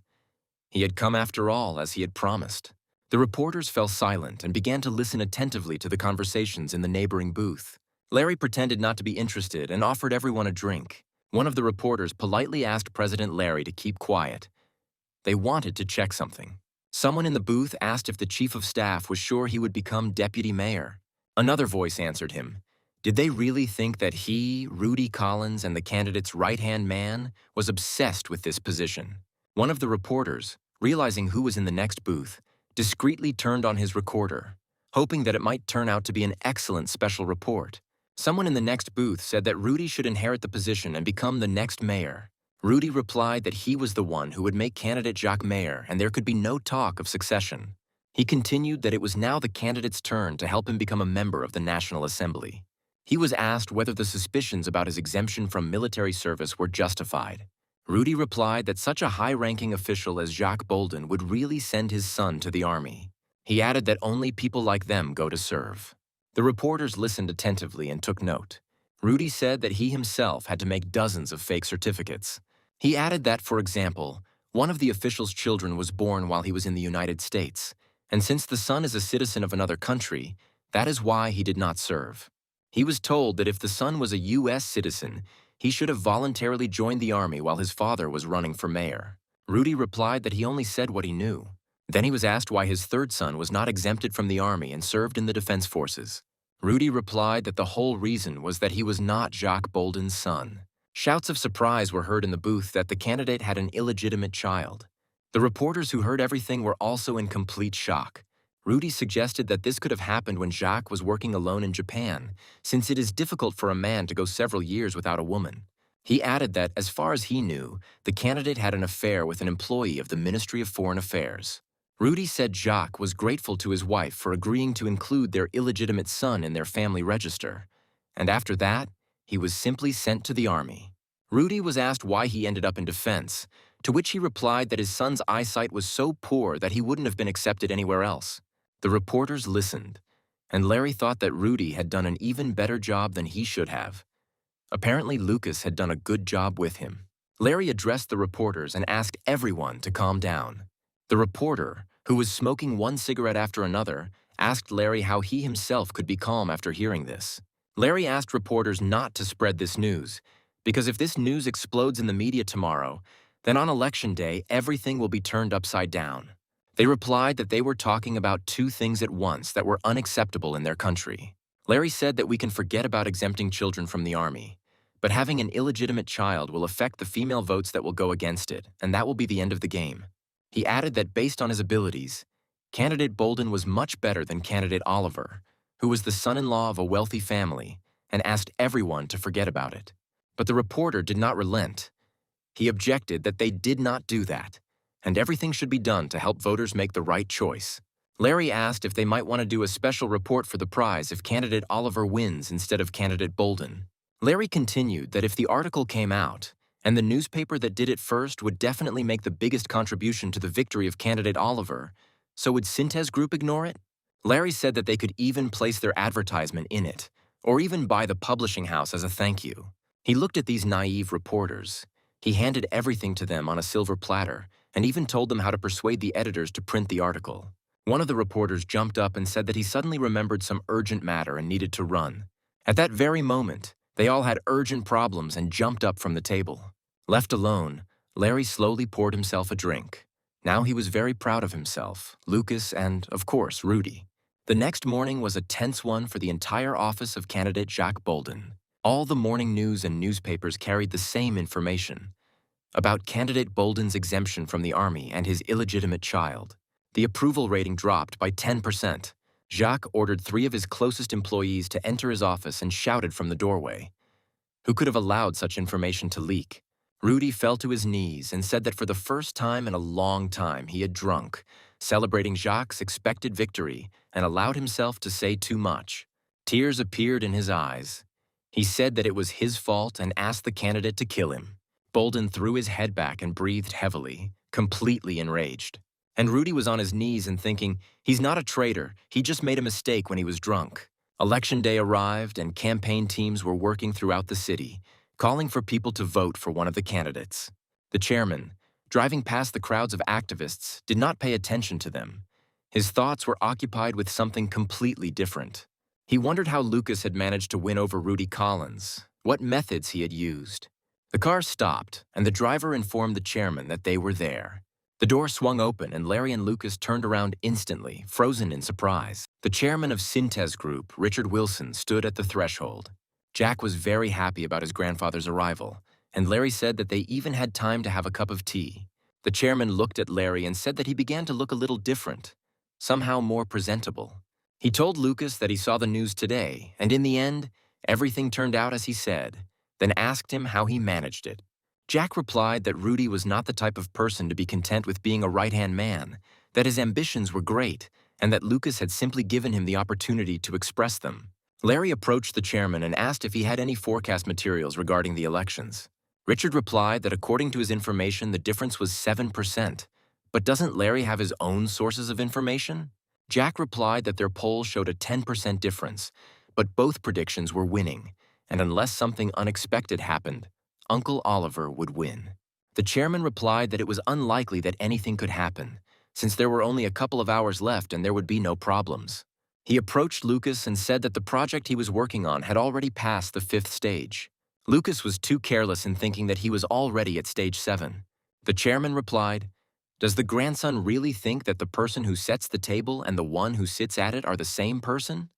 He had come after all, as he had promised. The reporters fell silent and began to listen attentively to the conversations in the neighboring booth. Larry pretended not to be interested and offered everyone a drink. One of the reporters politely asked President Larry to keep quiet. They wanted to check something. Someone in the booth asked if the chief of staff was sure he would become deputy mayor. Another voice answered him. Did they really think that he, Rudy Collins, and the candidate's right-hand man, was obsessed with this position? One of the reporters, realizing who was in the next booth, discreetly turned on his recorder, hoping that it might turn out to be an excellent special report. Someone in the next booth said that Rudy should inherit the position and become the next mayor. Rudy replied that he was the one who would make candidate Jacques mayor and there could be no talk of succession. He continued that it was now the candidate's turn to help him become a member of the National Assembly. He was asked whether the suspicions about his exemption from military service were justified. Rudy replied that such a high-ranking official as Jacques Bolden would really send his son to the army. He added that only people like them go to serve. The reporters listened attentively and took note. Rudy said that he himself had to make dozens of fake certificates. He added that, for example, one of the official's children was born while he was in the United States, and since the son is a citizen of another country, that is why he did not serve. He was told that if the son was a U.S. citizen, he should have voluntarily joined the army while his father was running for mayor. Rudy replied that he only said what he knew. Then he was asked why his third son was not exempted from the army and served in the defense forces. Rudy replied that the whole reason was that he was not Jacques Bolden's son. Shouts of surprise were heard in the booth that the candidate had an illegitimate child. The reporters who heard everything were also in complete shock. Rudy suggested that this could have happened when Jacques was working alone in Japan, since it is difficult for a man to go several years without a woman. He added that, as far as he knew, the candidate had an affair with an employee of the Ministry of Foreign Affairs. Rudy said Jacques was grateful to his wife for agreeing to include their illegitimate son in their family register, and after that, he was simply sent to the army. Rudy was asked why he ended up in defense, to which he replied that his son's eyesight was so poor that he wouldn't have been accepted anywhere else. The reporters listened, and Larry thought that Rudy had done an even better job than he should have. Apparently, Lucas had done a good job with him. Larry addressed the reporters and asked everyone to calm down. The reporter, who was smoking one cigarette after another, asked Larry how he himself could be calm after hearing this. Larry asked reporters not to spread this news, because if this news explodes in the media tomorrow, then on election day, everything will be turned upside down. They replied that they were talking about two things at once that were unacceptable in their country. Larry said that we can forget about exempting children from the army, but having an illegitimate child will affect the female votes that will go against it, and that will be the end of the game. He added that based on his abilities, candidate Bolden was much better than candidate Oliver, who was the son-in-law of a wealthy family, and asked everyone to forget about it. But the reporter did not relent. He objected that they did not do that, and everything should be done to help voters make the right choice. Larry asked if they might want to do a special report for the prize if candidate Oliver wins instead of candidate Bolden. Larry continued that if the article came out, and the newspaper that did it first would definitely make the biggest contribution to the victory of candidate Oliver, so would Cintez Group ignore it? Larry said that they could even place their advertisement in it, or even buy the publishing house as a thank you. He looked at these naive reporters. He handed everything to them on a silver platter, and even told them how to persuade the editors to print the article. One of the reporters jumped up and said that he suddenly remembered some urgent matter and needed to run. At that very moment, they all had urgent problems and jumped up from the table. Left alone, Larry slowly poured himself a drink. Now he was very proud of himself, Lucas, and, of course, Rudy. The next morning was a tense one for the entire office of candidate Jacques Bolden. All the morning news and newspapers carried the same information about candidate Bolden's exemption from the army and his illegitimate child. The approval rating dropped by 10%. Jacques ordered 3 of his closest employees to enter his office and shouted from the doorway. Who could have allowed such information to leak? Rudy fell to his knees and said that for the first time in a long time he had drunk, celebrating Jacques' expected victory, and allowed himself to say too much. Tears appeared in his eyes. He said that it was his fault and asked the candidate to kill him. Bolden threw his head back and breathed heavily, completely enraged. And Rudy was on his knees and thinking, he's not a traitor, he just made a mistake when he was drunk. Election day arrived and campaign teams were working throughout the city, calling for people to vote for one of the candidates. The chairman, driving past the crowds of activists, did not pay attention to them. His thoughts were occupied with something completely different. He wondered how Lucas had managed to win over Rudy Collins, what methods he had used. The car stopped, and the driver informed the chairman that they were there. The door swung open, and Larry and Lucas turned around instantly, frozen in surprise. The chairman of Cintez Group, Richard Wilson, stood at the threshold. Jack was very happy about his grandfather's arrival, and Larry said that they even had time to have a cup of tea. The chairman looked at Larry and said that he began to look a little different, somehow more presentable. He told Lucas that he saw the news today, and in the end, everything turned out as he said, then asked him how he managed it. Jack replied that Rudy was not the type of person to be content with being a right-hand man, that his ambitions were great, and that Lucas had simply given him the opportunity to express them. Larry approached the chairman and asked if he had any forecast materials regarding the elections. Richard replied that according to his information, the difference was 7%. But doesn't Larry have his own sources of information? Jack replied that their polls showed a 10% difference, but both predictions were winning, and unless something unexpected happened, Uncle Oliver would win. The chairman replied that it was unlikely that anything could happen, since there were only a couple of hours left and there would be no problems. He approached Lucas and said that the project he was working on had already passed the 5th stage. Lucas was too careless in thinking that he was already at stage 7. The chairman replied, Does the grandson really think that the person who sets the table and the one who sits at it are the same person?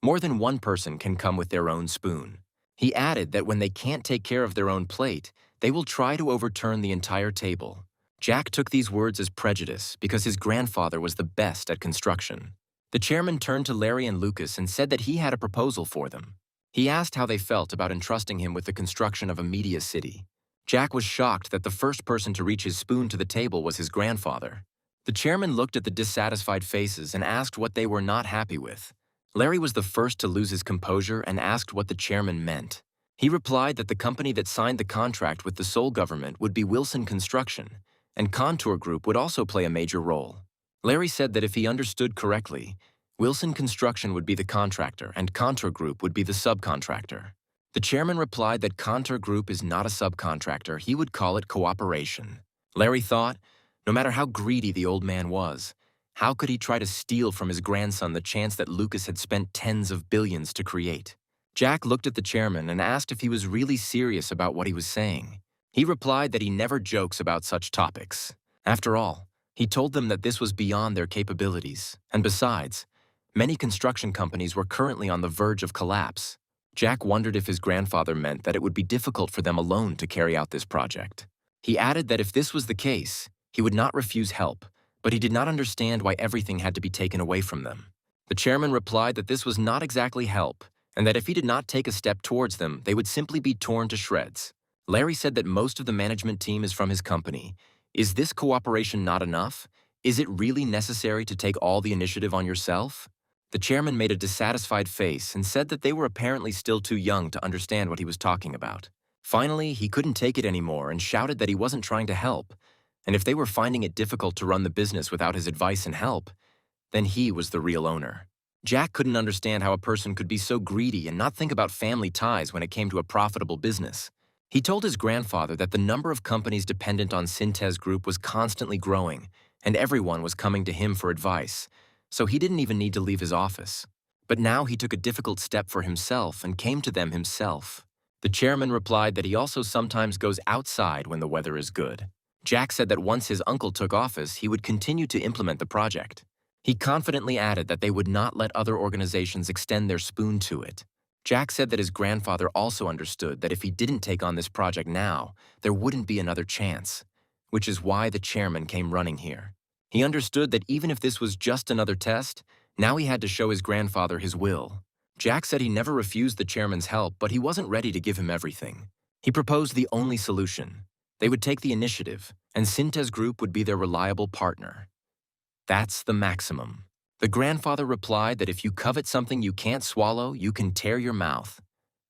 More than one person can come with their own spoon. He added that when they can't take care of their own plate, they will try to overturn the entire table. Jack took these words as prejudice because his grandfather was the best at construction. The chairman turned to Larry and Lucas and said that he had a proposal for them. He asked how they felt about entrusting him with the construction of a media city. Jack was shocked that the first person to reach his spoon to the table was his grandfather. The chairman looked at the dissatisfied faces and asked what they were not happy with. Larry was the first to lose his composure and asked what the chairman meant. He replied that the company that signed the contract with the Seoul government would be Wilson Construction, and Contour Group would also play a major role. Larry said that if he understood correctly, Wilson Construction would be the contractor and Contour Group would be the subcontractor. The chairman replied that Contour Group is not a subcontractor, he would call it cooperation. Larry thought, no matter how greedy the old man was, how could he try to steal from his grandson the chance that Lucas had spent tens of billions to create? Jack looked at the chairman and asked if he was really serious about what he was saying. He replied that he never jokes about such topics. After all, he told them that this was beyond their capabilities, and besides, many construction companies were currently on the verge of collapse. Jack wondered if his grandfather meant that it would be difficult for them alone to carry out this project. He added that if this was the case, he would not refuse help, but he did not understand why everything had to be taken away from them. The chairman replied that this was not exactly help, and that if he did not take a step towards them, they would simply be torn to shreds. Larry said that most of the management team is from his company. Is this cooperation not enough? Is it really necessary to take all the initiative on yourself? The chairman made a dissatisfied face and said that they were apparently still too young to understand what he was talking about. Finally, he couldn't take it anymore and shouted that he wasn't trying to help, and if they were finding it difficult to run the business without his advice and help, then he was the real owner. Jack couldn't understand how a person could be so greedy and not think about family ties when it came to a profitable business. He told his grandfather that the number of companies dependent on Cintez Group was constantly growing, and everyone was coming to him for advice, so he didn't even need to leave his office. But now he took a difficult step for himself and came to them himself. The chairman replied that he also sometimes goes outside when the weather is good. Jack said that once his uncle took office, he would continue to implement the project. He confidently added that they would not let other organizations extend their spoon to it. Jack said that his grandfather also understood that if he didn't take on this project now, there wouldn't be another chance, which is why the chairman came running here. He understood that even if this was just another test, now he had to show his grandfather his will. Jack said he never refused the chairman's help, but he wasn't ready to give him everything. He proposed the only solution. They would take the initiative, and Cintez Group would be their reliable partner. That's the maximum. The grandfather replied that if you covet something you can't swallow, you can tear your mouth.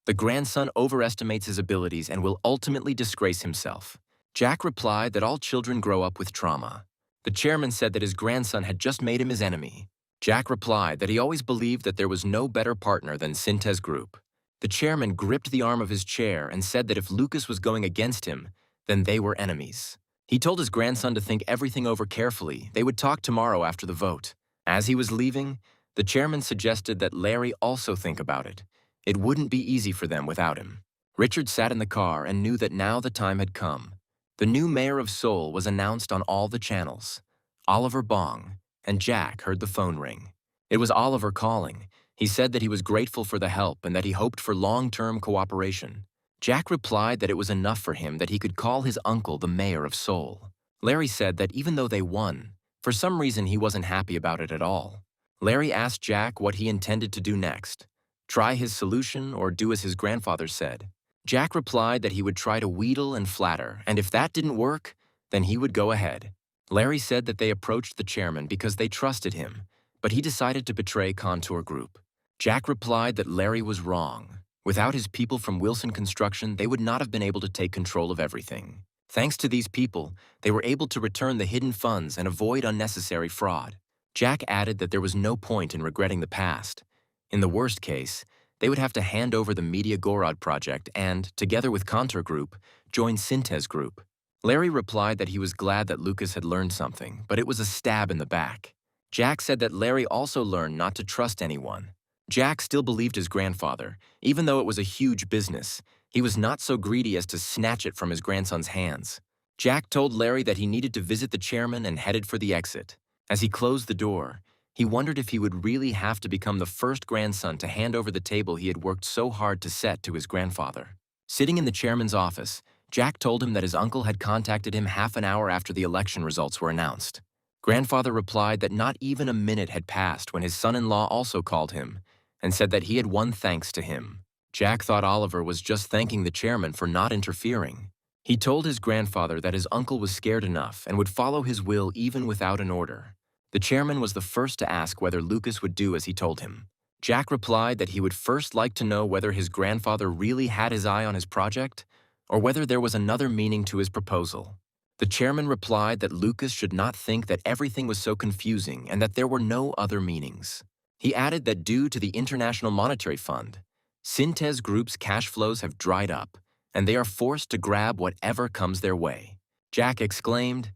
The grandson overestimates his abilities and will ultimately disgrace himself. Jack replied that all children grow up with trauma. The chairman said that his grandson had just made him his enemy. Jack replied that he always believed that there was no better partner than Cintez Group. The chairman gripped the arm of his chair and said that if Lucas was going against him, then they were enemies. He told his grandson to think everything over carefully. They would talk tomorrow after the vote. As he was leaving, the chairman suggested that Larry also think about it. It wouldn't be easy for them without him. Richard sat in the car and knew that now the time had come. The new mayor of Seoul was announced on all the channels. Oliver Bong, and Jack heard the phone ring. It was Oliver calling. He said that he was grateful for the help and that he hoped for long-term cooperation. Jack replied that it was enough for him that he could call his uncle the mayor of Seoul. Larry said that even though they won, for some reason he wasn't happy about it at all. Larry asked Jack what he intended to do next. Try his solution or do as his grandfather said. Jack replied that he would try to wheedle and flatter, and if that didn't work, then he would go ahead. Larry said that they approached the chairman because they trusted him, but he decided to betray Contour Group. Jack replied that Larry was wrong. Without his people from Wilson Construction, they would not have been able to take control of everything. Thanks to these people, they were able to return the hidden funds and avoid unnecessary fraud. Jack added that there was no point in regretting the past. In the worst case, they would have to hand over the Media Gorod project and, together with Contour Group, join Cintez Group. Larry replied that he was glad that Lucas had learned something, but it was a stab in the back. Jack said that Larry also learned not to trust anyone. Jack still believed his grandfather. Even though it was a huge business, he was not so greedy as to snatch it from his grandson's hands. Jack told Larry that he needed to visit the chairman and headed for the exit. As he closed the door, he wondered if he would really have to become the first grandson to hand over the table he had worked so hard to set to his grandfather. Sitting in the chairman's office, Jack told him that his uncle had contacted him half an hour after the election results were announced. Grandfather replied that not even a minute had passed when his son-in-law also called him and said that he had won thanks to him. Jack thought Oliver was just thanking the chairman for not interfering. He told his grandfather that his uncle was scared enough and would follow his will even without an order. The chairman was the first to ask whether Lucas would do as he told him. Jack replied that he would first like to know whether his grandfather really had his eye on his project or whether there was another meaning to his proposal. The chairman replied that Lucas should not think that everything was so confusing and that there were no other meanings. He added that due to the International Monetary Fund, Cintez Group's cash flows have dried up, and they are forced to grab whatever comes their way. Jack exclaimed,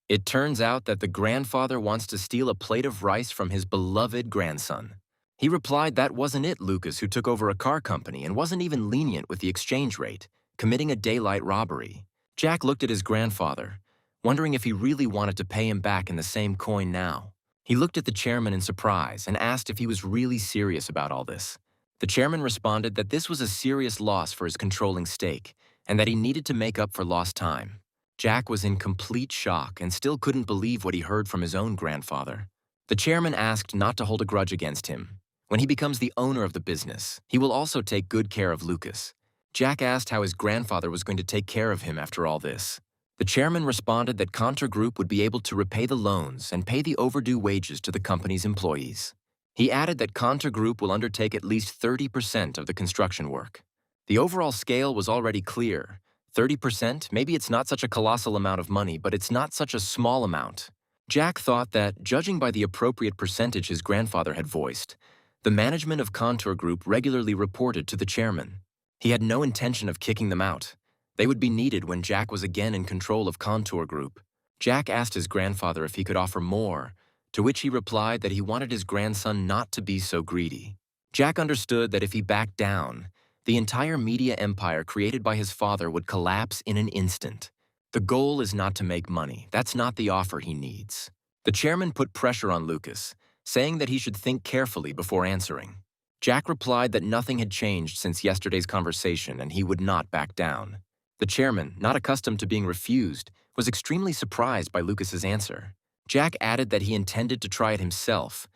"It turns out that the grandfather wants to steal a plate of rice from his beloved grandson." He replied that wasn't it, Lucas, who took over a car company and wasn't even lenient with the exchange rate, committing a daylight robbery. Jack looked at his grandfather, wondering if he really wanted to pay him back in the same coin now. He looked at the chairman in surprise and asked if he was really serious about all this. The chairman responded that this was a serious loss for his controlling stake and that he needed to make up for lost time. Jack was in complete shock and still couldn't believe what he heard from his own grandfather. The chairman asked not to hold a grudge against him. When he becomes the owner of the business, he will also take good care of Lucas. Jack asked how his grandfather was going to take care of him after all this. The chairman responded that Cintez Group would be able to repay the loans and pay the overdue wages to the company's employees. He added that Cintez Group will undertake at least 30% of the construction work. The overall scale was already clear. 30%, maybe it's not such a colossal amount of money, but it's not such a small amount. Jack thought that, judging by the appropriate percentage his grandfather had voiced, the management of Cintez Group regularly reported to the chairman. He had no intention of kicking them out. They would be needed when Jack was again in control of Cintez Group. Jack asked his grandfather if he could offer more, to which he replied that he wanted his grandson not to be so greedy. Jack understood that if he backed down, the entire media empire created by his father would collapse in an instant. The goal is not to make money. That's not the offer he needs. The chairman put pressure on Lucas, saying that he should think carefully before answering. Jack replied that nothing had changed since yesterday's conversation and he would not back down. The chairman, not accustomed to being refused, was extremely surprised by Lucas's answer. Jack added that he intended to try it himself,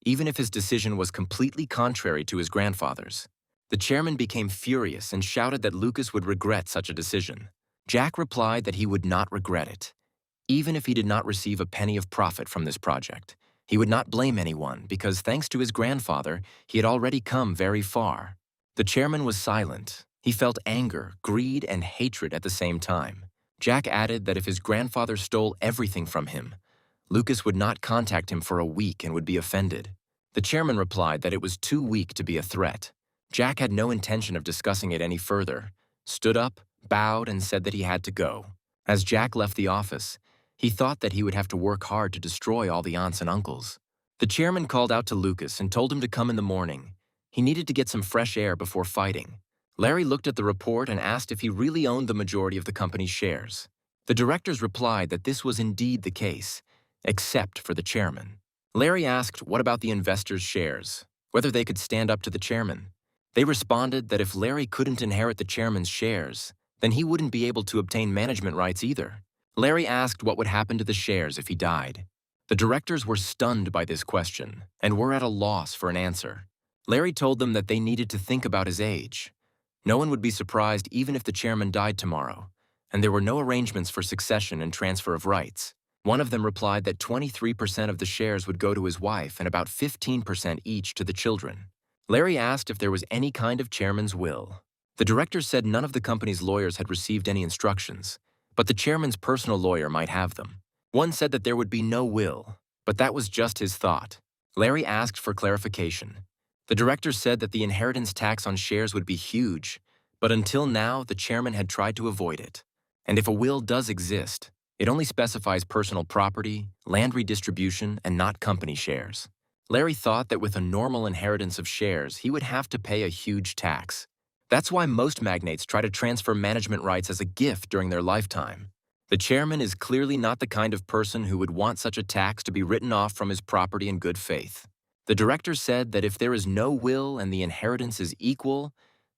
even if his decision was completely contrary to his grandfather's. The chairman became furious and shouted that Lucas would regret such a decision. Jack replied that he would not regret it. Even if he did not receive a penny of profit from this project, he would not blame anyone because thanks to his grandfather, he had already come very far. The chairman was silent. He felt anger, greed, and hatred at the same time. Jack added that if his grandfather stole everything from him, Lucas would not contact him for a week and would be offended. The chairman replied that it was too weak to be a threat. Jack had no intention of discussing it any further, stood up, bowed, and said that he had to go. As Jack left the office, he thought that he would have to work hard to destroy all the aunts and uncles. The chairman called out to Lucas and told him to come in the morning. He needed to get some fresh air before fighting. Larry looked at the report and asked if he really owned the majority of the company's shares. The directors replied that this was indeed the case, except for the chairman. Larry asked what about the investors' shares, whether they could stand up to the chairman. They responded that if Larry couldn't inherit the chairman's shares, then he wouldn't be able to obtain management rights either. Larry asked what would happen to the shares if he died. The directors were stunned by this question and were at a loss for an answer. Larry told them that they needed to think about his age. No one would be surprised even if the chairman died tomorrow, and there were no arrangements for succession and transfer of rights. One of them replied that 23% of the shares would go to his wife and about 15% each to the children. Larry asked if there was any kind of chairman's will. The directors said none of the company's lawyers had received any instructions, but the chairman's personal lawyer might have them. One said that there would be no will, but that was just his thought. Larry asked for clarification. The directors said that the inheritance tax on shares would be huge, but until now the chairman had tried to avoid it. And if a will does exist, it only specifies personal property, land redistribution, and not company shares. Larry thought that with a normal inheritance of shares, he would have to pay a huge tax. That's why most magnates try to transfer management rights as a gift during their lifetime. The chairman is clearly not the kind of person who would want such a tax to be written off from his property in good faith. The director said that if there is no will and the inheritance is equal,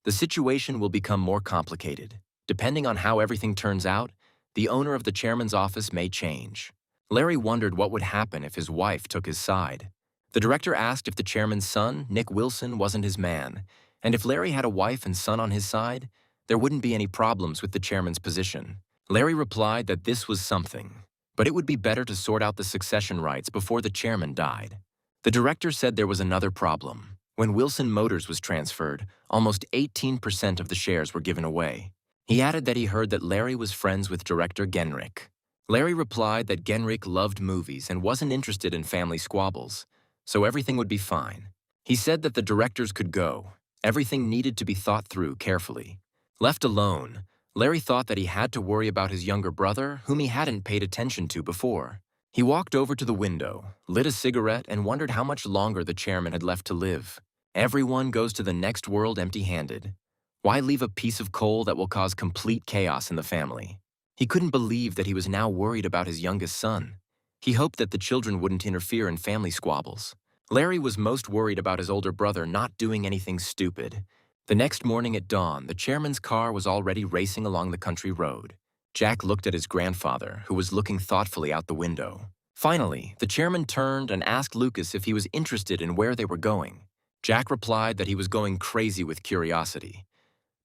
the situation will become more complicated. Depending on how everything turns out, the owner of the chairman's office may change. Larry wondered what would happen if his wife took his side. The director asked if the chairman's son, Nick Wilson, wasn't his man, and if Larry had a wife and son on his side, there wouldn't be any problems with the chairman's position. Larry replied that this was something, but it would be better to sort out the succession rights before the chairman died. The director said there was another problem. When Wilson Motors was transferred, almost 18% of the shares were given away. He added that he heard that Larry was friends with director Genrich. Larry replied that Genrich loved movies and wasn't interested in family squabbles, so everything would be fine. He said that the directors could go. Everything needed to be thought through carefully. Left alone, Larry thought that he had to worry about his younger brother, whom he hadn't paid attention to before. He walked over to the window, lit a cigarette, and wondered how much longer the chairman had left to live. Everyone goes to the next world empty-handed. Why leave a piece of coal that will cause complete chaos in the family? He couldn't believe that he was now worried about his youngest son. He hoped that the children wouldn't interfere in family squabbles. Larry was most worried about his older brother not doing anything stupid. The next morning at dawn, the chairman's car was already racing along the country road. Jack looked at his grandfather, who was looking thoughtfully out the window. Finally, the chairman turned and asked Lucas if he was interested in where they were going. Jack replied that he was going crazy with curiosity.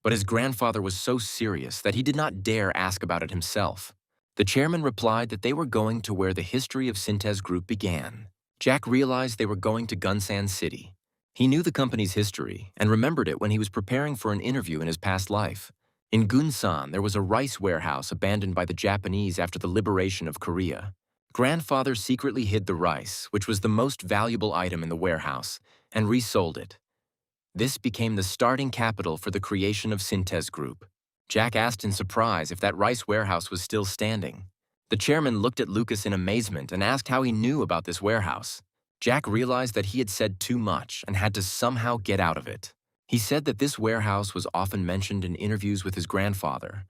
But his grandfather was so serious that he did not dare ask about it himself. The chairman replied that they were going to where the history of Cintez Group began. Jack realized they were going to Gunsan City. He knew the company's history and remembered it when he was preparing for an interview in his past life. In Gunsan, there was a rice warehouse abandoned by the Japanese after the liberation of Korea. Grandfather secretly hid the rice, which was the most valuable item in the warehouse, and resold it. This became the starting capital for the creation of Cintez Group. Jack asked in surprise if that rice warehouse was still standing. The chairman looked at Lucas in amazement and asked how he knew about this warehouse. Jack realized that he had said too much and had to somehow get out of it. He said that this warehouse was often mentioned in interviews with his grandfather.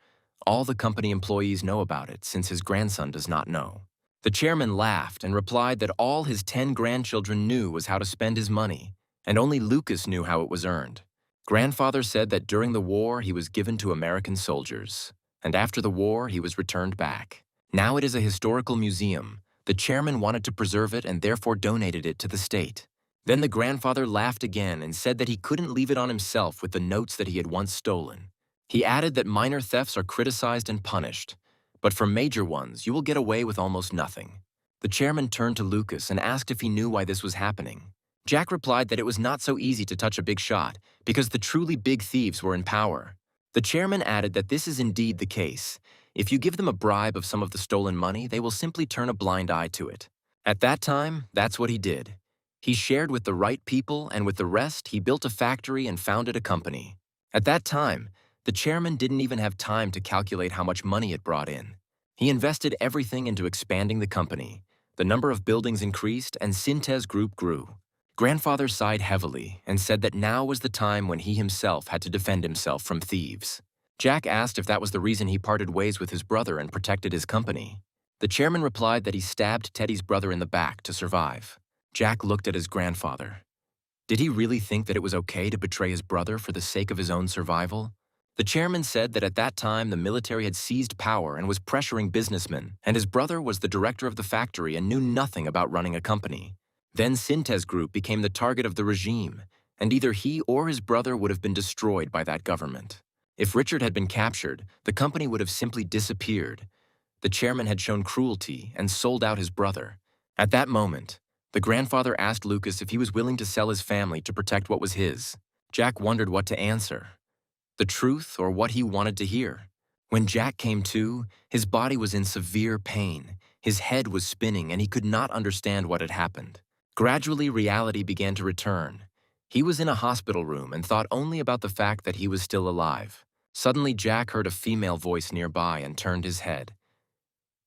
All the company employees know about it since his grandson does not know. The chairman laughed and replied that all his 10 grandchildren knew was how to spend his money, and only Lucas knew how it was earned. Grandfather said that during the war he was given to American soldiers, and after the war he was returned back. Now it is a historical museum. The chairman wanted to preserve it and therefore donated it to the state. Then the grandfather laughed again and said that he couldn't leave it on himself with the notes that he had once stolen. He added that minor thefts are criticized and punished, but for major ones you will get away with almost nothing. The chairman turned to Lucas and asked if he knew why this was happening. Jack replied that it was not so easy to touch a big shot because the truly big thieves were in power. The chairman added that this is indeed the case. If you give them a bribe of some of the stolen money, they will simply turn a blind eye to it. At that time, that's what he did. He shared with the right people, and with the rest, he built a factory and founded a company. At that time, the chairman didn't even have time to calculate how much money it brought in. He invested everything into expanding the company. The number of buildings increased, and Cintez Group grew. Grandfather sighed heavily and said that now was the time when he himself had to defend himself from thieves. Jack asked if that was the reason he parted ways with his brother and protected his company. The chairman replied that he stabbed Teddy's brother in the back to survive. Jack looked at his grandfather. Did he really think that it was okay to betray his brother for the sake of his own survival? The chairman said that at that time the military had seized power and was pressuring businessmen, and his brother was the director of the factory and knew nothing about running a company. Then Cintez Group became the target of the regime, and either he or his brother would have been destroyed by that government. If Richard had been captured, the company would have simply disappeared. The chairman had shown cruelty and sold out his brother. At that moment, the grandfather asked Lucas if he was willing to sell his family to protect what was his. Jack wondered what to answer. The truth or what he wanted to hear. When Jack came to, his body was in severe pain. His head was spinning and he could not understand what had happened. Gradually, reality began to return. He was in a hospital room and thought only about the fact that he was still alive. Suddenly, Jack heard a female voice nearby and turned his head.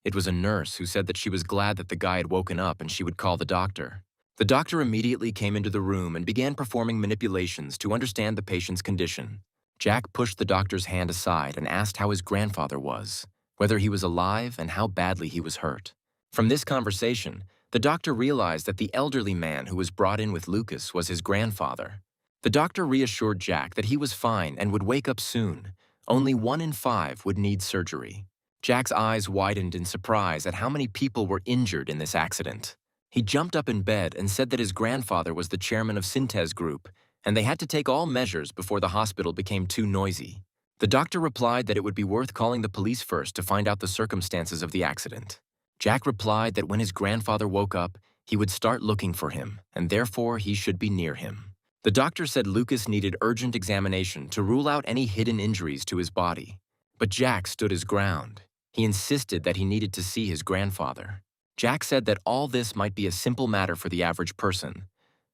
It was a nurse who said that she was glad that the guy had woken up and she would call the doctor. The doctor immediately came into the room and began performing manipulations to understand the patient's condition. Jack pushed the doctor's hand aside and asked how his grandfather was. whether he was alive and how badly he was hurt. From this conversation, the doctor realized that the elderly man who was brought in with Lucas was his grandfather. The doctor reassured Jack that he was fine and would wake up soon. Only 1 in 5 would need surgery. Jack's eyes widened in surprise at how many people were injured in this accident. He jumped up in bed and said that his grandfather was the chairman of Cintez Group, and they had to take all measures before the hospital became too noisy. The doctor replied that it would be worth calling the police first to find out the circumstances of the accident. Jack replied that when his grandfather woke up, he would start looking for him, and therefore he should be near him. The doctor said Lucas needed urgent examination to rule out any hidden injuries to his body. But Jack stood his ground. He insisted that he needed to see his grandfather. Jack said that all this might be a simple matter for the average person,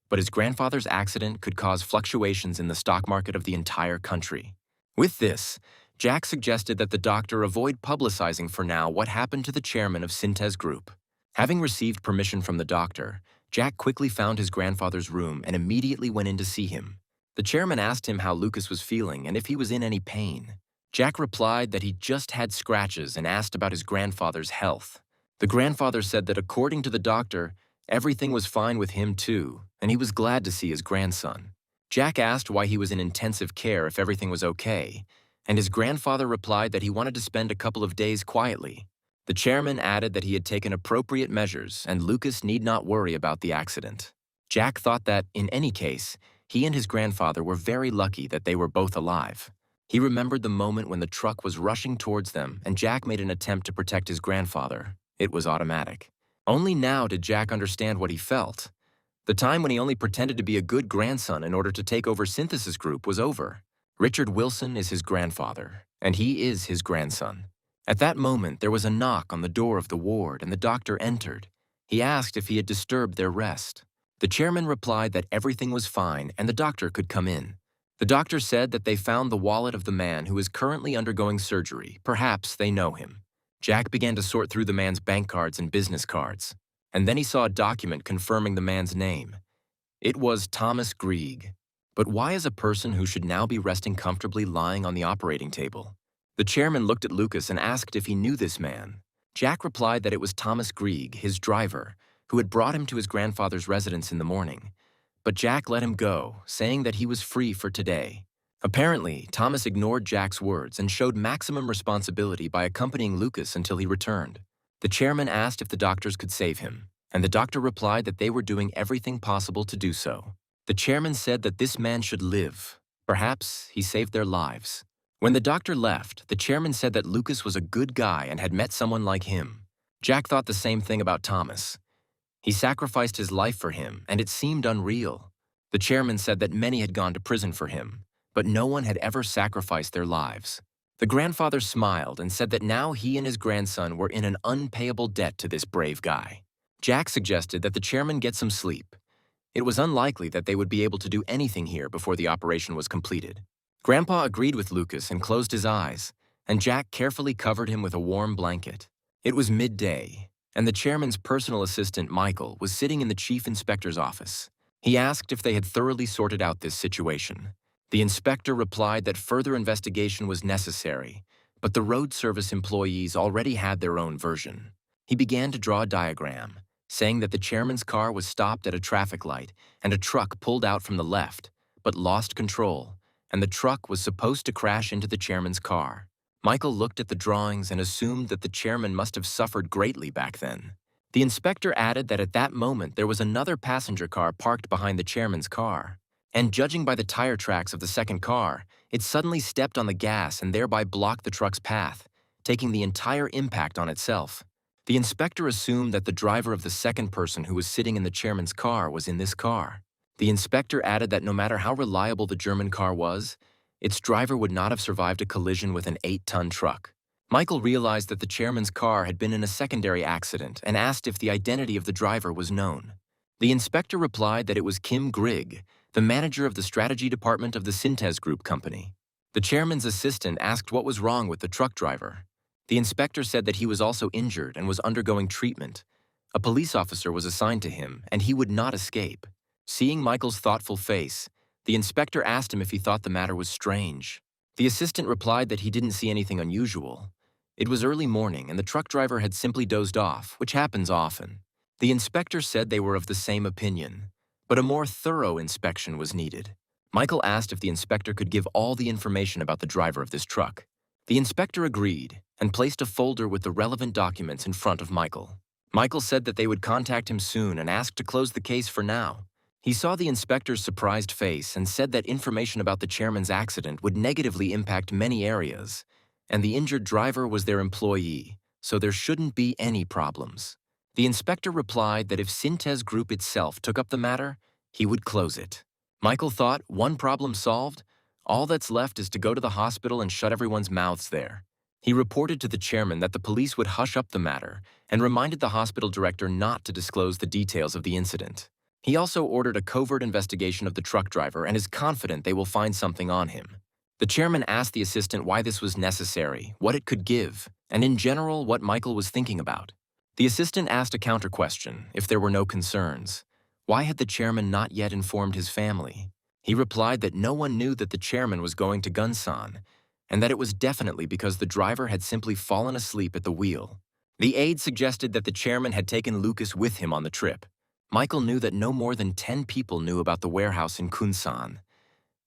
but his grandfather's accident could cause fluctuations in the stock market of the entire country. With this, Jack suggested that the doctor avoid publicizing for now what happened to the chairman of Cintez Group. Having received permission from the doctor, Jack quickly found his grandfather's room and immediately went in to see him. The chairman asked him how Lucas was feeling and if he was in any pain. Jack replied that he just had scratches and asked about his grandfather's health. The grandfather said that according to the doctor, everything was fine with him too, and he was glad to see his grandson. Jack asked why he was in intensive care if everything was okay, and his grandfather replied that he wanted to spend a couple of days quietly. The chairman added that he had taken appropriate measures and Lucas need not worry about the accident. Jack thought that, in any case, he and his grandfather were very lucky that they were both alive. He remembered the moment when the truck was rushing towards them and Jack made an attempt to protect his grandfather. It was automatic. Only now did Jack understand what he felt. The time when he only pretended to be a good grandson in order to take over Cintez Group was over. Richard Wilson is his grandfather, and he is his grandson. At that moment, there was a knock on the door of the ward, and the doctor entered. He asked if he had disturbed their rest. The chairman replied that everything was fine and the doctor could come in. The doctor said that they found the wallet of the man who is currently undergoing surgery. Perhaps they know him. Jack began to sort through the man's bank cards and business cards, and then he saw a document confirming the man's name. It was Thomas Grieg. But why is a person who should now be resting comfortably lying on the operating table? The chairman looked at Lucas and asked if he knew this man. Jack replied that it was Thomas Grieg, his driver, who had brought him to his grandfather's residence in the morning. But Jack let him go, saying that he was free for today. Apparently, Thomas ignored Jack's words and showed maximum responsibility by accompanying Lucas until he returned. The chairman asked if the doctors could save him, and the doctor replied that they were doing everything possible to do so. The chairman said that this man should live. Perhaps he saved their lives. When the doctor left, the chairman said that Lucas was a good guy and had met someone like him. Jack thought the same thing about Thomas. He sacrificed his life for him, and it seemed unreal. The chairman said that many had gone to prison for him, but no one had ever sacrificed their lives. The grandfather smiled and said that now he and his grandson were in an unpayable debt to this brave guy. Jack suggested that the chairman get some sleep. It was unlikely that they would be able to do anything here before the operation was completed. Grandpa agreed with Lucas and closed his eyes, and Jack carefully covered him with a warm blanket. It was midday, and the chairman's personal assistant, Michael, was sitting in the chief inspector's office. He asked if they had thoroughly sorted out this situation. The inspector replied that further investigation was necessary, but the road service employees already had their own version. He began to draw a diagram, saying that the chairman's car was stopped at a traffic light and a truck pulled out from the left, but lost control, and the truck was supposed to crash into the chairman's car. Michael looked at the drawings and assumed that the chairman must have suffered greatly back then. The inspector added that at that moment there was another passenger car parked behind the chairman's car, and judging by the tire tracks of the second car, it suddenly stepped on the gas and thereby blocked the truck's path, taking the entire impact on itself. The inspector assumed that the driver of the second person who was sitting in the chairman's car was in this car. The inspector added that no matter how reliable the German car was, its driver would not have survived a collision with an 8-ton truck. Michael realized that the chairman's car had been in a secondary accident and asked if the identity of the driver was known. The inspector replied that it was Kim Grigg, the manager of the strategy department of the Cintez Group company. The chairman's assistant asked what was wrong with the truck driver. The inspector said that he was also injured and was undergoing treatment. A police officer was assigned to him, and he would not escape. Seeing Michael's thoughtful face, the inspector asked him if he thought the matter was strange. The assistant replied that he didn't see anything unusual. It was early morning and the truck driver had simply dozed off, which happens often. The inspector said they were of the same opinion, but a more thorough inspection was needed. Michael asked if the inspector could give all the information about the driver of this truck. The inspector agreed and placed a folder with the relevant documents in front of Michael. Michael said that they would contact him soon and asked to close the case for now. He saw the inspector's surprised face and said that information about the chairman's accident would negatively impact many areas, and the injured driver was their employee, so there shouldn't be any problems. The inspector replied that if Cintez Group itself took up the matter, he would close it. Michael thought, one problem solved, all that's left is to go to the hospital and shut everyone's mouths there. He reported to the chairman that the police would hush up the matter and reminded the hospital director not to disclose the details of the incident. He also ordered a covert investigation of the truck driver and is confident they will find something on him. The chairman asked the assistant why this was necessary, what it could give, and in general what Michael was thinking about. The assistant asked a counter-question, if there were no concerns. Why had the chairman not yet informed his family? He replied that no one knew that the chairman was going to Gunsan, and that it was definitely because the driver had simply fallen asleep at the wheel. The aide suggested that the chairman had taken Lucas with him on the trip. Michael knew that no more than 10 people knew about the warehouse in Kunsan,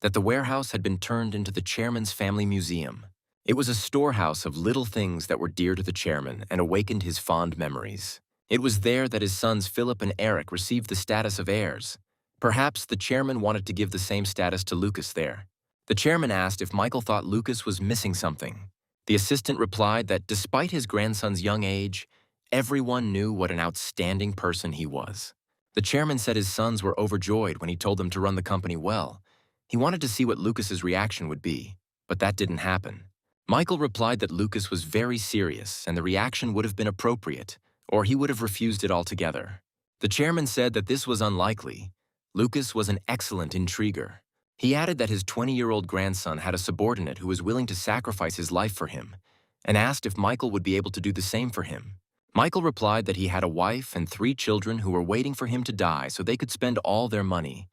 that the warehouse had been turned into the chairman's family museum. It was a storehouse of little things that were dear to the chairman and awakened his fond memories. It was there that his sons Philip and Eric received the status of heirs. Perhaps the chairman wanted to give the same status to Lucas there. The chairman asked if Michael thought Lucas was missing something. The assistant replied that despite his grandson's young age, everyone knew what an outstanding person he was. The chairman said his sons were overjoyed when he told them to run the company well. He wanted to see what Lucas's reaction would be, but that didn't happen. Michael replied that Lucas was very serious and the reaction would have been appropriate, or he would have refused it altogether. The chairman said that this was unlikely. Lucas was an excellent intriguer. He added that his 20-year-old grandson had a subordinate who was willing to sacrifice his life for him, and asked if Michael would be able to do the same for him. Michael replied that he had a wife and 3 children who were waiting for him to die so they could spend all their money,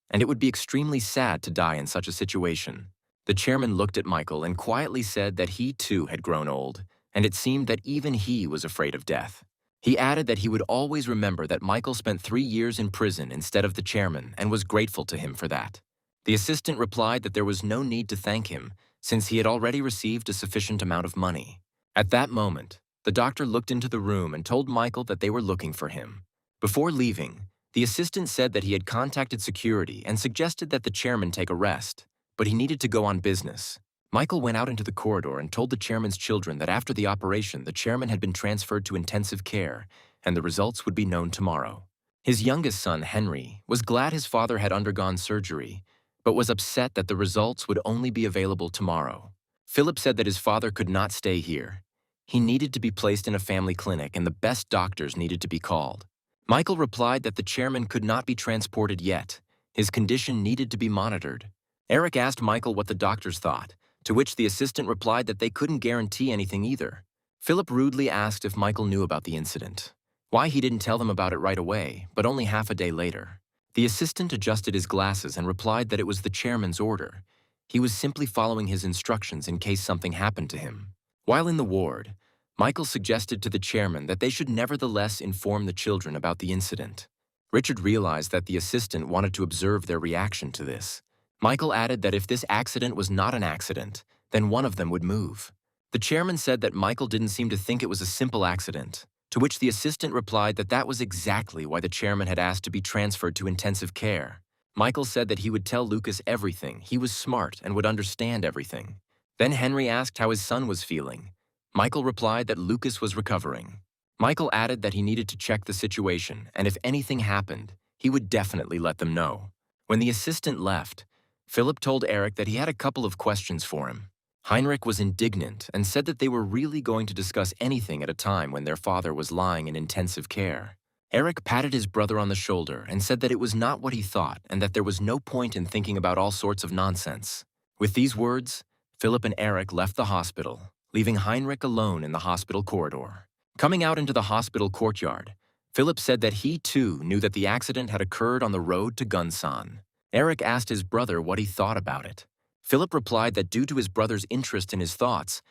and it would be extremely sad to die in such a situation. The chairman looked at Michael and quietly said that he too had grown old, and it seemed that even he was afraid of death. He added that he would always remember that Michael spent 3 years in prison instead of the chairman and was grateful to him for that. The assistant replied that there was no need to thank him since he had already received a sufficient amount of money. At that moment, the doctor looked into the room and told Michael that they were looking for him. Before leaving, the assistant said that he had contacted security and suggested that the chairman take a rest, but he needed to go on business. Michael went out into the corridor and told the chairman's children that after the operation, the chairman had been transferred to intensive care and the results would be known tomorrow. His youngest son, Henry, was glad his father had undergone surgery, but was upset that the results would only be available tomorrow. Philip said that his father could not stay here. He needed to be placed in a family clinic and the best doctors needed to be called. Michael replied that the chairman could not be transported yet. His condition needed to be monitored. Eric asked Michael what the doctors thought, to which the assistant replied that they couldn't guarantee anything either. Philip rudely asked if Michael knew about the incident, why he didn't tell them about it right away, but only half a day later. The assistant adjusted his glasses and replied that it was the chairman's order. He was simply following his instructions in case something happened to him. While in the ward, Michael suggested to the chairman that they should nevertheless inform the children about the incident. Richard realized that the assistant wanted to observe their reaction to this. Michael added that if this accident was not an accident, then one of them would move. The chairman said that Michael didn't seem to think it was a simple accident, to which the assistant replied that that was exactly why the chairman had asked to be transferred to intensive care. Michael said that he would tell Lucas everything, he was smart and would understand everything. Then Henry asked how his son was feeling. Michael replied that Lucas was recovering. Michael added that he needed to check the situation, and if anything happened, he would definitely let them know. When the assistant left, Philip told Eric that he had a couple of questions for him. Heinrich was indignant and said that they were really going to discuss anything at a time when their father was lying in intensive care. Eric patted his brother on the shoulder and said that it was not what he thought and that there was no point in thinking about all sorts of nonsense. With these words, Philip and Eric left the hospital, leaving Heinrich alone in the hospital corridor. Coming out into the hospital courtyard, Philip said that he too knew that the accident had occurred on the road to Gunsan. Eric asked his brother what he thought about it. Philip replied that due to his brother's interest in his thoughts,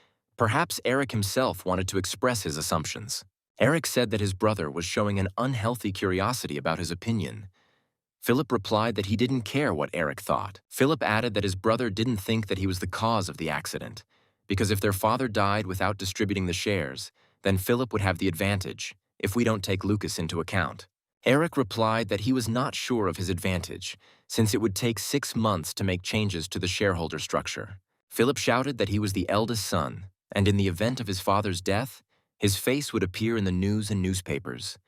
Perhaps Eric himself wanted to express his assumptions. Eric said that his brother was showing an unhealthy curiosity about his opinion. Philip replied that he didn't care what Eric thought. Philip added that his brother didn't think that he was the cause of the accident, because if their father died without distributing the shares, then Philip would have the advantage, if we don't take Lucas into account. Eric replied that he was not sure of his advantage, since it would take 6 months to make changes to the shareholder structure. Philip shouted that he was the eldest son, and in the event of his father's death, his face would appear in the news and newspapers.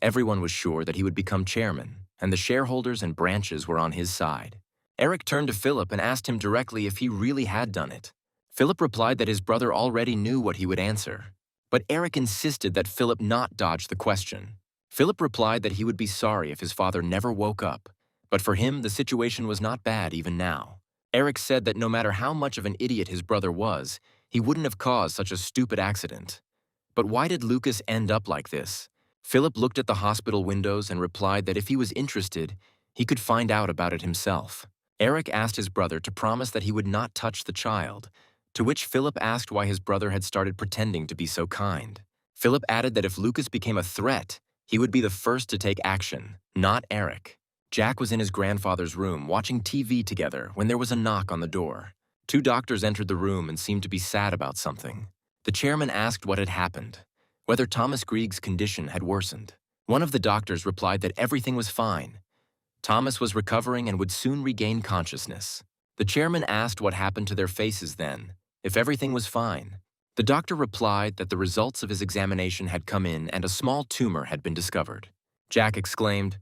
Everyone was sure that he would become chairman, and the shareholders and branches were on his side. Eric turned to Philip and asked him directly if he really had done it. Philip replied that his brother already knew what he would answer, but Eric insisted that Philip not dodge the question. Philip replied that he would be sorry if his father never woke up, but for him the situation was not bad even now. Eric said that no matter how much of an idiot his brother was, he wouldn't have caused such a stupid accident. But why did Lucas end up like this? Philip looked at the hospital windows and replied that if he was interested, he could find out about it himself. Eric asked his brother to promise that he would not touch the child, to which Philip asked why his brother had started pretending to be so kind. Philip added that if Lucas became a threat, he would be the first to take action, not Eric. Jack was in his grandfather's room watching TV together when there was a knock on the door. 2 doctors entered the room and seemed to be sad about something. The chairman asked what had happened, whether Thomas Grieg's condition had worsened. One of the doctors replied that everything was fine. Thomas was recovering and would soon regain consciousness. The chairman asked what happened to their faces then, if everything was fine. The doctor replied that the results of his examination had come in and a small tumor had been discovered. Jack exclaimed,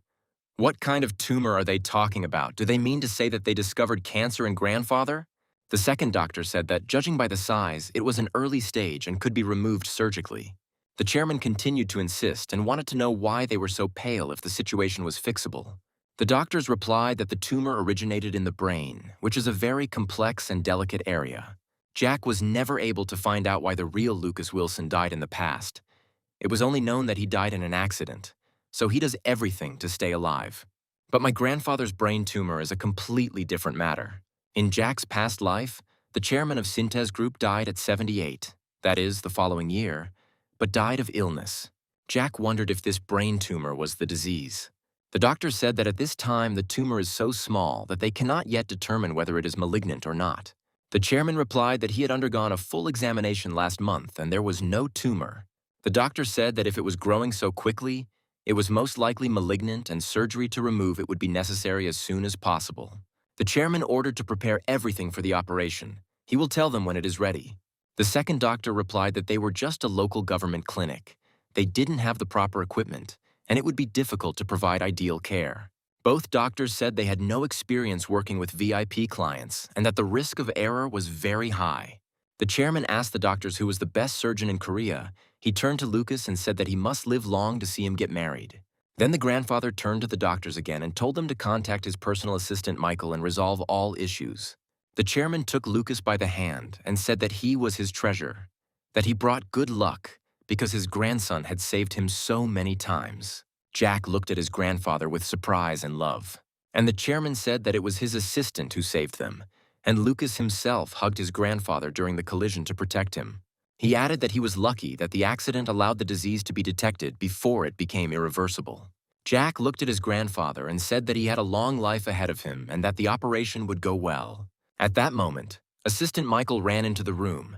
"What kind of tumor are they talking about? Do they mean to say that they discovered cancer in grandfather?" The second doctor said that, judging by the size, it was an early stage and could be removed surgically. The chairman continued to insist and wanted to know why they were so pale if the situation was fixable. The doctors replied that the tumor originated in the brain, which is a very complex and delicate area. Jack was never able to find out why the real Lucas Wilson died in the past. It was only known that he died in an accident, so he does everything to stay alive. But my grandfather's brain tumor is a completely different matter. In Jack's past life, the chairman of Cintez Group died at 78, that is, the following year, but died of illness. Jack wondered if this brain tumor was the disease. The doctor said that at this time the tumor is so small that they cannot yet determine whether it is malignant or not. The chairman replied that he had undergone a full examination last month and there was no tumor. The doctor said that if it was growing so quickly, it was most likely malignant and surgery to remove it would be necessary as soon as possible. The chairman ordered to prepare everything for the operation. He will tell them when it is ready. The second doctor replied that they were just a local government clinic. They didn't have the proper equipment, and it would be difficult to provide ideal care. Both doctors said they had no experience working with VIP clients and that the risk of error was very high. The chairman asked the doctors who was the best surgeon in Korea. He turned to Lucas and said that he must live long to see him get married. Then the grandfather turned to the doctors again and told them to contact his personal assistant Michael and resolve all issues. The chairman took Lucas by the hand and said that he was his treasure, that he brought good luck because his grandson had saved him so many times. Jack looked at his grandfather with surprise and love, and the chairman said that it was his assistant who saved them, and Lucas himself hugged his grandfather during the collision to protect him. He added that he was lucky that the accident allowed the disease to be detected before it became irreversible. Jack looked at his grandfather and said that he had a long life ahead of him and that the operation would go well. At that moment, Assistant Michael ran into the room.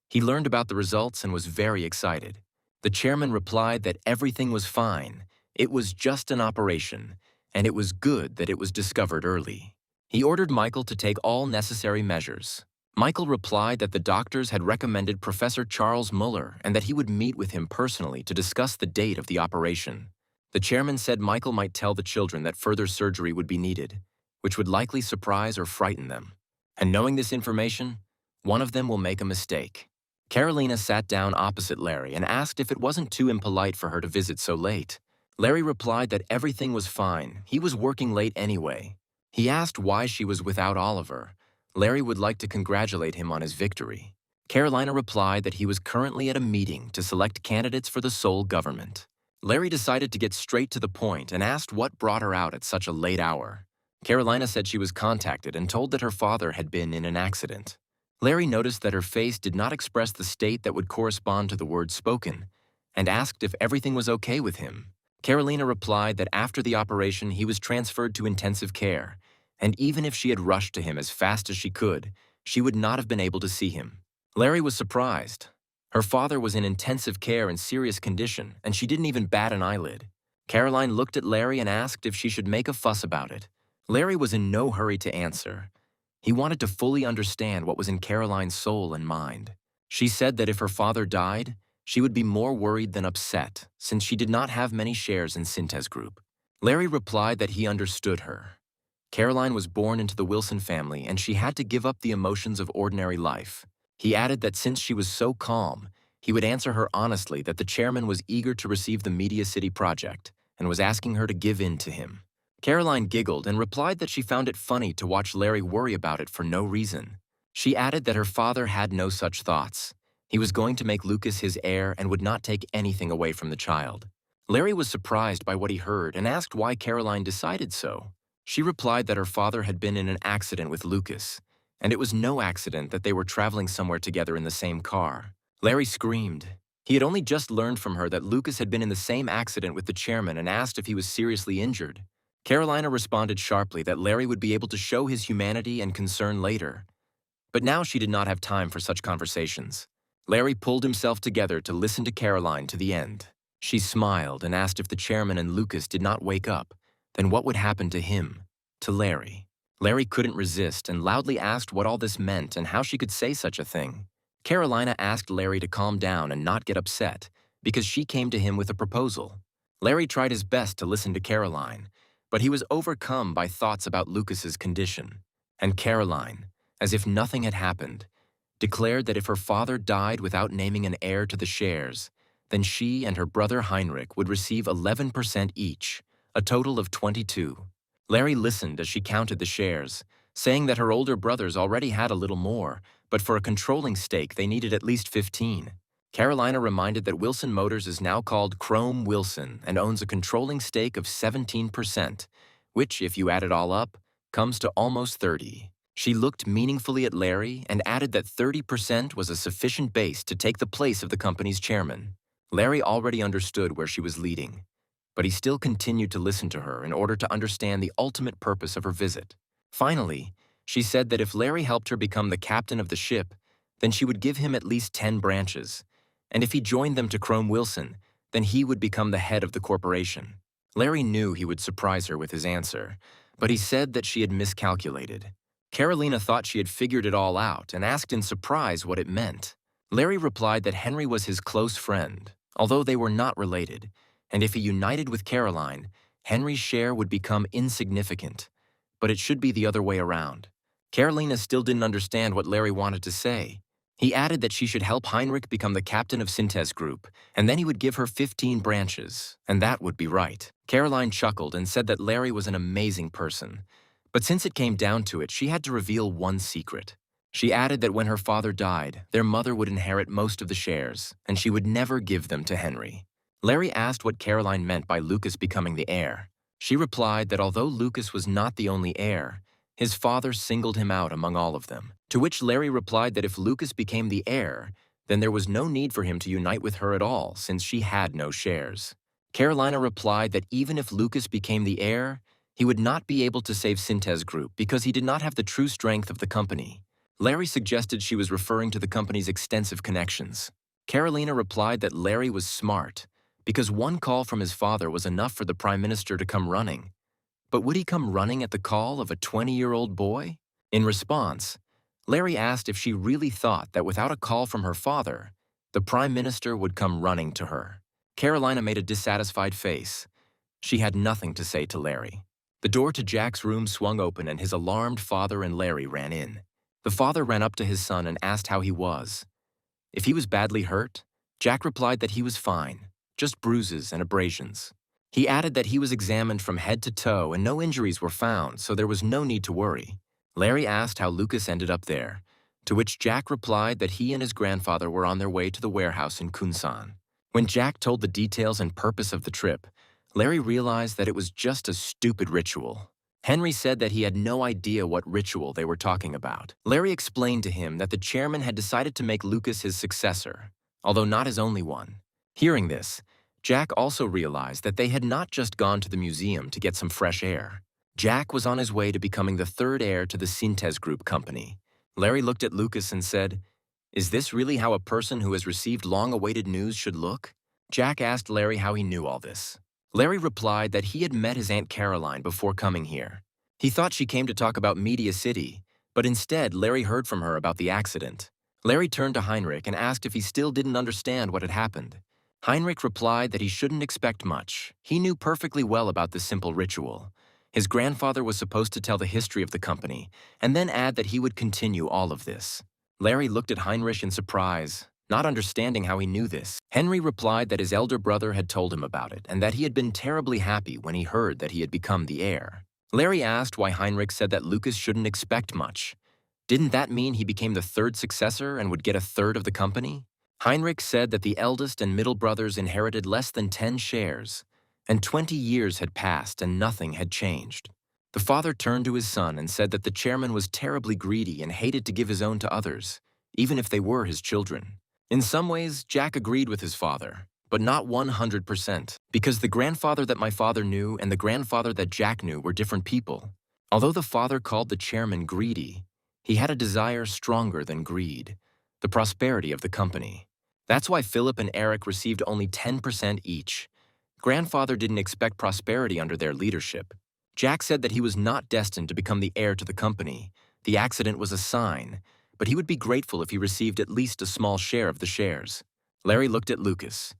He learned about the results and was very excited. The chairman replied that everything was fine. It was just an operation, and it was good that it was discovered early. He ordered Michael to take all necessary measures. Michael replied that the doctors had recommended Professor Charles Muller and that he would meet with him personally to discuss the date of the operation. The chairman said Michael might tell the children that further surgery would be needed, which would likely surprise or frighten them. And knowing this information, one of them will make a mistake. Carolina sat down opposite Larry and asked if it wasn't too impolite for her to visit so late. Larry replied that everything was fine. He was working late anyway. He asked why she was without Oliver. Larry would like to congratulate him on his victory. Carolina replied that he was currently at a meeting to select candidates for the Seoul government. Larry decided to get straight to the point and asked what brought her out at such a late hour. Carolina said she was contacted and told that her father had been in an accident. Larry noticed that her face did not express the state that would correspond to the words spoken, and asked if everything was okay with him. Carolina replied that after the operation he was transferred to intensive care, and even if she had rushed to him as fast as she could, she would not have been able to see him. Larry was surprised. Her father was in intensive care in serious condition, and she didn't even bat an eyelid. Caroline looked at Larry and asked if she should make a fuss about it. Larry was in no hurry to answer. He wanted to fully understand what was in Caroline's soul and mind. She said that if her father died, she would be more worried than upset, since she did not have many shares in Cintez Group. Larry replied that he understood her. Caroline was born into the Wilson family, and she had to give up the emotions of ordinary life. He added that since she was so calm, he would answer her honestly that the chairman was eager to receive the Media City project and was asking her to give in to him. Caroline giggled and replied that she found it funny to watch Larry worry about it for no reason. She added that her father had no such thoughts. He was going to make Lucas his heir and would not take anything away from the child. Larry was surprised by what he heard and asked why Caroline decided so. She replied that her father had been in an accident with Lucas, and it was no accident that they were traveling somewhere together in the same car. Larry screamed. He had only just learned from her that Lucas had been in the same accident with the chairman and asked if he was seriously injured. Carolina responded sharply that Larry would be able to show his humanity and concern later. But now she did not have time for such conversations. Larry pulled himself together to listen to Caroline to the end. She smiled and asked if the chairman and Lucas did not wake up, then what would happen to him, to Larry? Larry couldn't resist and loudly asked what all this meant and how she could say such a thing. Carolina asked Larry to calm down and not get upset, because she came to him with a proposal. Larry tried his best to listen to Caroline, but he was overcome by thoughts about Lucas's condition. And Caroline, as if nothing had happened, declared that if her father died without naming an heir to the shares, then she and her brother Heinrich would receive 11% each, a total of 22. Larry listened as she counted the shares, saying that her older brothers already had a little more, but for a controlling stake they needed at least 15. Carolina reminded that Wilson Motors is now called Chrome Wilson and owns a controlling stake of 17%, which, if you add it all up, comes to almost 30. She looked meaningfully at Larry and added that 30% was a sufficient base to take the place of the company's chairman. Larry already understood where she was leading, but he still continued to listen to her in order to understand the ultimate purpose of her visit. Finally, she said that if Larry helped her become the captain of the ship, then she would give him at least 10 branches, and if he joined them to Chrome Wilson, then he would become the head of the corporation. Larry knew he would surprise her with his answer, but he said that she had miscalculated. Carolina thought she had figured it all out and asked in surprise what it meant. Larry replied that Henry was his close friend, although they were not related, and if he united with Caroline, Henry's share would become insignificant. But it should be the other way around. Carolina still didn't understand what Larry wanted to say. He added that she should help Heinrich become the captain of Cintez Group, and then he would give her 15 branches, and that would be right. Caroline chuckled and said that Larry was an amazing person. But since it came down to it, she had to reveal one secret. She added that when her father died, their mother would inherit most of the shares, and she would never give them to Henry. Larry asked what Caroline meant by Lucas becoming the heir. She replied that although Lucas was not the only heir, his father singled him out among all of them. To which Larry replied that if Lucas became the heir, then there was no need for him to unite with her at all since she had no shares. Carolina replied that even if Lucas became the heir, he would not be able to save Cintez Group because he did not have the true strength of the company. Larry suggested she was referring to the company's extensive connections. Carolina replied that Larry was smart because one call from his father was enough for the Prime Minister to come running. But would he come running at the call of a 20-year-old boy? In response, Larry asked if she really thought that without a call from her father, the Prime Minister would come running to her. Carolina made a dissatisfied face. She had nothing to say to Larry. The door to Jack's room swung open and his alarmed father and Larry ran in. The father ran up to his son and asked how he was. If he was badly hurt, Jack replied that he was fine, just bruises and abrasions. He added that he was examined from head to toe and no injuries were found, so there was no need to worry. Larry asked how Lucas ended up there, to which Jack replied that he and his grandfather were on their way to the warehouse in Kunsan. When Jack told the details and purpose of the trip, Larry realized that it was just a stupid ritual. Henry said that he had no idea what ritual they were talking about. Larry explained to him that the chairman had decided to make Lucas his successor, although not his only one. Hearing this, Jack also realized that they had not just gone to the museum to get some fresh air. Jack was on his way to becoming the third heir to the Cintez Group company. Larry looked at Lucas and said, "Is this really how a person who has received long-awaited news should look?" Jack asked Larry how he knew all this. Larry replied that he had met his Aunt Caroline before coming here. He thought she came to talk about Media City, but instead Larry heard from her about the accident. Larry turned to Heinrich and asked if he still didn't understand what had happened. Heinrich replied that he shouldn't expect much. He knew perfectly well about this simple ritual. His grandfather was supposed to tell the history of the company, and then add that he would continue all of this. Larry looked at Heinrich in surprise, not understanding how he knew this. Henry replied that his elder brother had told him about it, and that he had been terribly happy when he heard that he had become the heir. Larry asked why Heinrich said that Lucas shouldn't expect much. Didn't that mean he became the third successor and would get a third of the company? Heinrich said that the eldest and middle brothers inherited less than 10 shares, and 20 years had passed and nothing had changed. The father turned to his son and said that the chairman was terribly greedy and hated to give his own to others, even if they were his children. In some ways, Jack agreed with his father, but not 100%, because the grandfather that my father knew and the grandfather that Jack knew were different people. Although the father called the chairman greedy, he had a desire stronger than greed: the prosperity of the company. That's why Philip and Eric received only 10% each. Grandfather didn't expect prosperity under their leadership. Jack said that he was not destined to become the heir to the company. The accident was a sign, but he would be grateful if he received at least a small share of the shares. Larry looked at Lucas.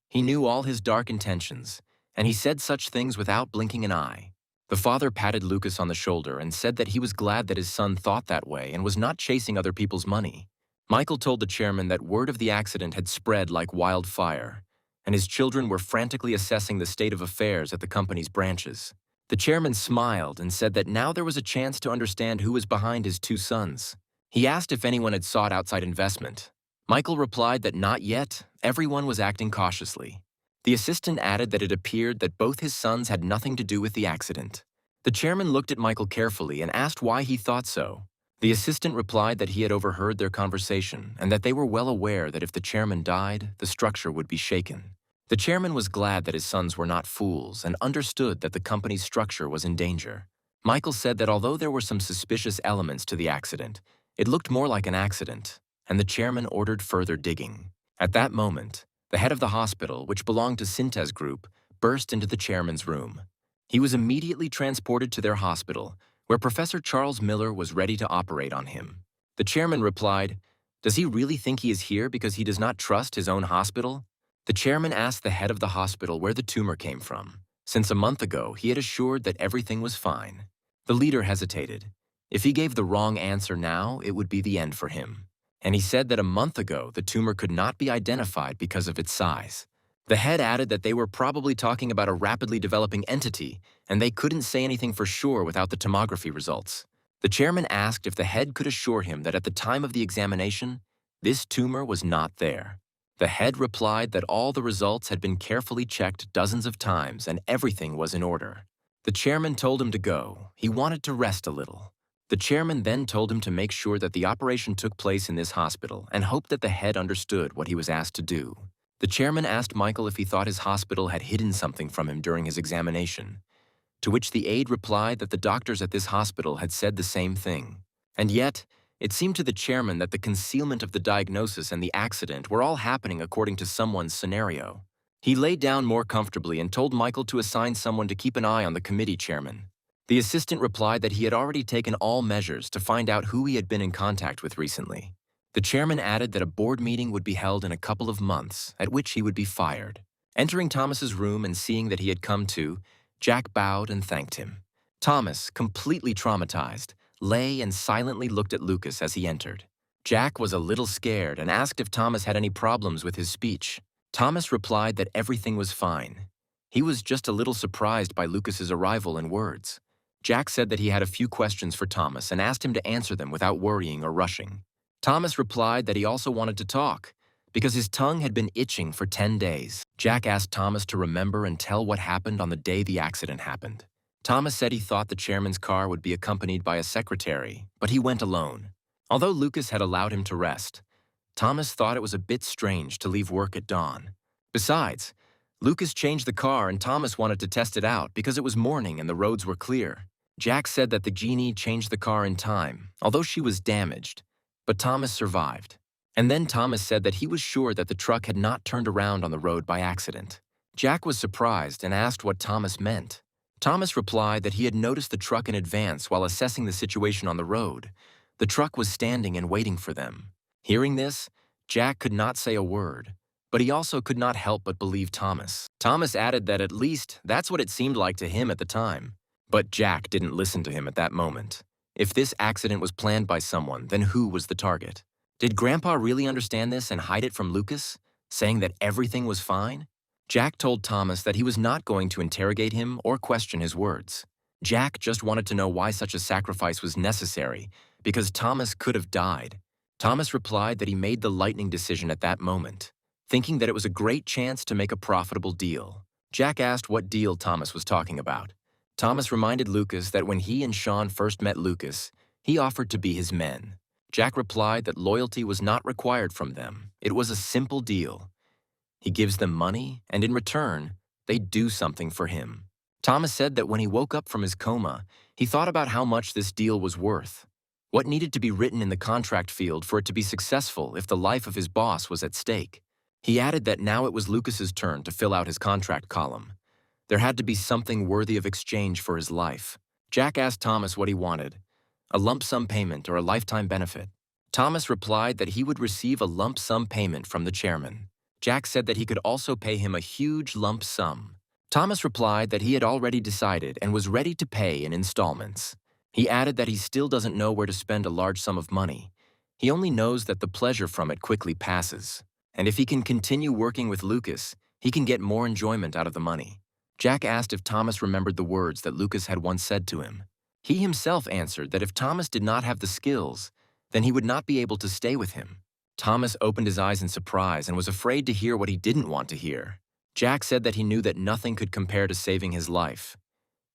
He knew all his dark intentions, and he said such things without blinking an eye. The father patted Lucas on the shoulder and said that he was glad that his son thought that way and was not chasing other people's money. Michael told the chairman that word of the accident had spread like wildfire, and his children were frantically assessing the state of affairs at the company's branches. The chairman smiled and said that now there was a chance to understand who was behind his two sons. He asked if anyone had sought outside investment. Michael replied that not yet, everyone was acting cautiously. The assistant added that it appeared that both his sons had nothing to do with the accident. The chairman looked at Michael carefully and asked why he thought so. The assistant replied that he had overheard their conversation and that they were well aware that if the chairman died, the structure would be shaken. The chairman was glad that his sons were not fools and understood that the company's structure was in danger. Michael said that although there were some suspicious elements to the accident, it looked more like an accident, and the chairman ordered further digging. At that moment, the head of the hospital, which belonged to Cintez Group, burst into the chairman's room. He was immediately transported to their hospital, where Professor Charles Miller was ready to operate on him. The chairman replied, "Does he really think he is here because he does not trust his own hospital?" The chairman asked the head of the hospital where the tumor came from, since a month ago he had assured that everything was fine. The leader hesitated. If he gave the wrong answer now, it would be the end for him. And he said that a month ago the tumor could not be identified because of its size. The head added that they were probably talking about a rapidly developing entity, and they couldn't say anything for sure without the tomography results. The chairman asked if the head could assure him that at the time of the examination, this tumor was not there. The head replied that all the results had been carefully checked dozens of times and everything was in order. The chairman told him to go. He wanted to rest a little. The chairman then told him to make sure that the operation took place in this hospital and hoped that the head understood what he was asked to do. The chairman asked Michael if he thought his hospital had hidden something from him during his examination, to which the aide replied that the doctors at this hospital had said the same thing. And yet, it seemed to the chairman that the concealment of the diagnosis and the accident were all happening according to someone's scenario. He lay down more comfortably and told Michael to assign someone to keep an eye on the committee chairman. The assistant replied that he had already taken all measures to find out who he had been in contact with recently. The chairman added that a board meeting would be held in a couple of months, at which he would be fired. Entering Thomas's room and seeing that he had come to, Jack bowed and thanked him. Thomas, completely traumatized, lay and silently looked at Lucas as he entered. Jack was a little scared and asked if Thomas had any problems with his speech. Thomas replied that everything was fine. He was just a little surprised by Lucas's arrival and words. Jack said that he had a few questions for Thomas and asked him to answer them without worrying or rushing. Thomas replied that he also wanted to talk, because his tongue had been itching for 10 days. Jack asked Thomas to remember and tell what happened on the day the accident happened. Thomas said he thought the chairman's car would be accompanied by a secretary, but he went alone. Although Lucas had allowed him to rest, Thomas thought it was a bit strange to leave work at dawn. Besides, Lucas changed the car and Thomas wanted to test it out because it was morning and the roads were clear. Jack said that the genie changed the car in time, although she was damaged, but Thomas survived. And then Thomas said that he was sure that the truck had not turned around on the road by accident. Jack was surprised and asked what Thomas meant. Thomas replied that he had noticed the truck in advance while assessing the situation on the road. The truck was standing and waiting for them. Hearing this, Jack could not say a word, but he also could not help but believe Thomas. Thomas added that at least that's what it seemed like to him at the time. But Jack didn't listen to him at that moment. If this accident was planned by someone, then who was the target? Did Grandpa really understand this and hide it from Lucas, saying that everything was fine? Jack told Thomas that he was not going to interrogate him or question his words. Jack just wanted to know why such a sacrifice was necessary, because Thomas could have died. Thomas replied that he made the lightning decision at that moment, thinking that it was a great chance to make a profitable deal. Jack asked what deal Thomas was talking about. Thomas reminded Lucas that when he and Sean first met Lucas, he offered to be his men. Jack replied that loyalty was not required from them. It was a simple deal. He gives them money, and in return, they do something for him. Thomas said that when he woke up from his coma, he thought about how much this deal was worth. What needed to be written in the contract field for it to be successful if the life of his boss was at stake? He added that now it was Lucas's turn to fill out his contract column. There had to be something worthy of exchange for his life. Jack asked Thomas what he wanted, a lump sum payment or a lifetime benefit. Thomas replied that he would receive a lump sum payment from the chairman. Jack said that he could also pay him a huge lump sum. Thomas replied that he had already decided and was ready to pay in installments. He added that he still doesn't know where to spend a large sum of money. He only knows that the pleasure from it quickly passes. And if he can continue working with Lucas, he can get more enjoyment out of the money. Jack asked if Thomas remembered the words that Lucas had once said to him. He himself answered that if Thomas did not have the skills, then he would not be able to stay with him. Thomas opened his eyes in surprise and was afraid to hear what he didn't want to hear. Jack said that he knew that nothing could compare to saving his life.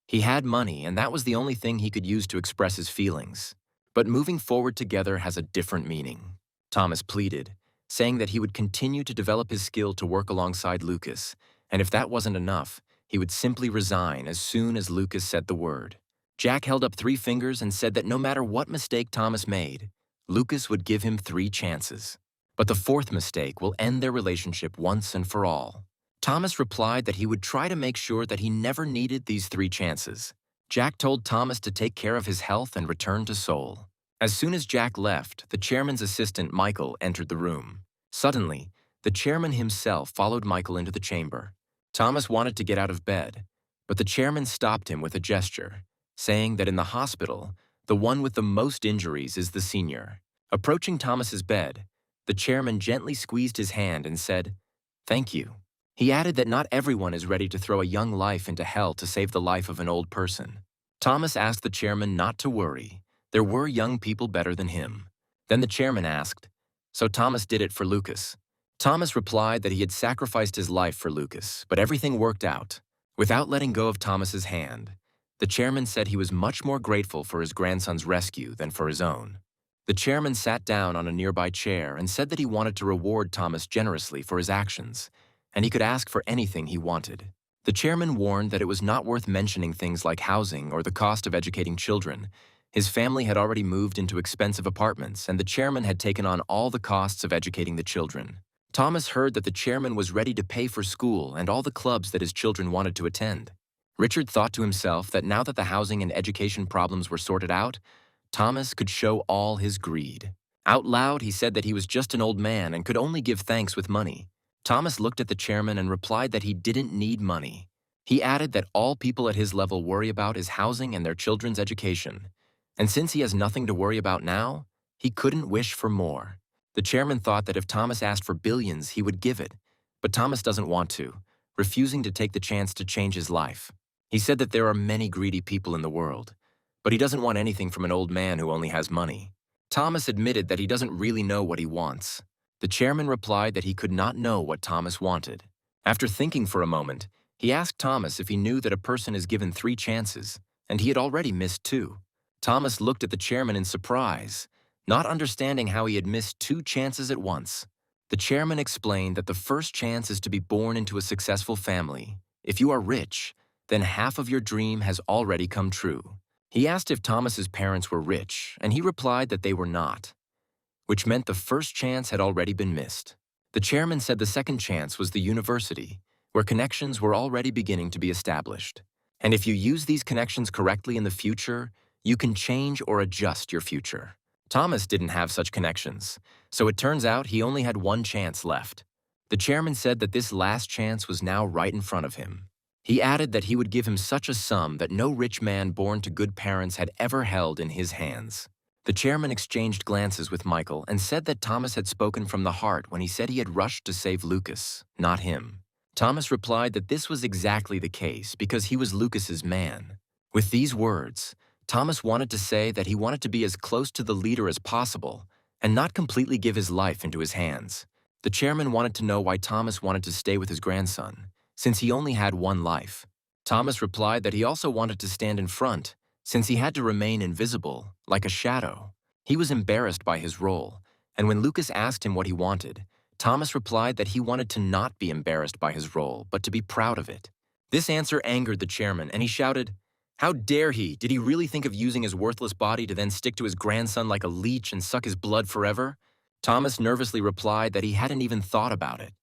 He had money, and that was the only thing he could use to express his feelings. But moving forward together has a different meaning. Thomas pleaded, saying that he would continue to develop his skill to work alongside Lucas, and if that wasn't enough, he would simply resign as soon as Lucas said the word. Jack held up 3 fingers and said that no matter what mistake Thomas made, Lucas would give him 3 chances. But the 4th mistake will end their relationship once and for all. Thomas replied that he would try to make sure that he never needed these 3 chances. Jack told Thomas to take care of his health and return to Seoul. As soon as Jack left, the chairman's assistant, Michael, entered the room. Suddenly, the chairman himself followed Michael into the chamber. Thomas wanted to get out of bed, but the chairman stopped him with a gesture, saying that in the hospital, the one with the most injuries is the senior. Approaching Thomas's bed, the chairman gently squeezed his hand and said, "Thank you." He added that not everyone is ready to throw a young life into hell to save the life of an old person. Thomas asked the chairman not to worry. There were young people better than him. Then the chairman asked, "So Thomas did it for Lucas?" Thomas replied that he had sacrificed his life for Lucas, but everything worked out. Without letting go of Thomas's hand, the chairman said he was much more grateful for his grandson's rescue than for his own. The chairman sat down on a nearby chair and said that he wanted to reward Thomas generously for his actions, and he could ask for anything he wanted. The chairman warned that it was not worth mentioning things like housing or the cost of educating children. His family had already moved into expensive apartments, and the chairman had taken on all the costs of educating the children. Thomas heard that the chairman was ready to pay for school and all the clubs that his children wanted to attend. Richard thought to himself that now that the housing and education problems were sorted out, Thomas could show all his greed. Out loud, he said that he was just an old man and could only give thanks with money. Thomas looked at the chairman and replied that he didn't need money. He added that all people at his level worry about is housing and their children's education. And since he has nothing to worry about now, he couldn't wish for more. The chairman thought that if Thomas asked for billions, he would give it. But Thomas doesn't want to, refusing to take the chance to change his life. He said that there are many greedy people in the world, but he doesn't want anything from an old man who only has money. Thomas admitted that he doesn't really know what he wants. The chairman replied that he could not know what Thomas wanted. After thinking for a moment, He asked Thomas if he knew that a person is given 3 chances, and he had already missed 2. Thomas looked at the chairman in surprise, not understanding how he had missed 2 chances at once. The chairman explained that the first chance is to be born into a successful family. If you are rich, then half of your dream has already come true. He asked if Thomas's parents were rich, and he replied that they were not, which meant the first chance had already been missed. The chairman said the second chance was the university, where connections were already beginning to be established. And if you use these connections correctly in the future, you can change or adjust your future. Thomas didn't have such connections, so it turns out he only had 1 chance left. The chairman said that this last chance was now right in front of him. He added that he would give him such a sum that no rich man born to good parents had ever held in his hands. The chairman exchanged glances with Michael and said that Thomas had spoken from the heart when he said he had rushed to save Lucas, not him. Thomas replied that this was exactly the case because he was Lucas's man. With these words, Thomas wanted to say that he wanted to be as close to the leader as possible and not completely give his life into his hands. The chairman wanted to know why Thomas wanted to stay with his grandson, since he only had 1 life. Thomas replied that he also wanted to stand in front, since he had to remain invisible, like a shadow. He was embarrassed by his role, and when Lucas asked him what he wanted, Thomas replied that he wanted to not be embarrassed by his role, but to be proud of it. This answer angered the chairman, and he shouted, "How dare he? Did he really think of using his worthless body to then stick to his grandson like a leech and suck his blood forever?" Thomas nervously replied that he hadn't even thought about it.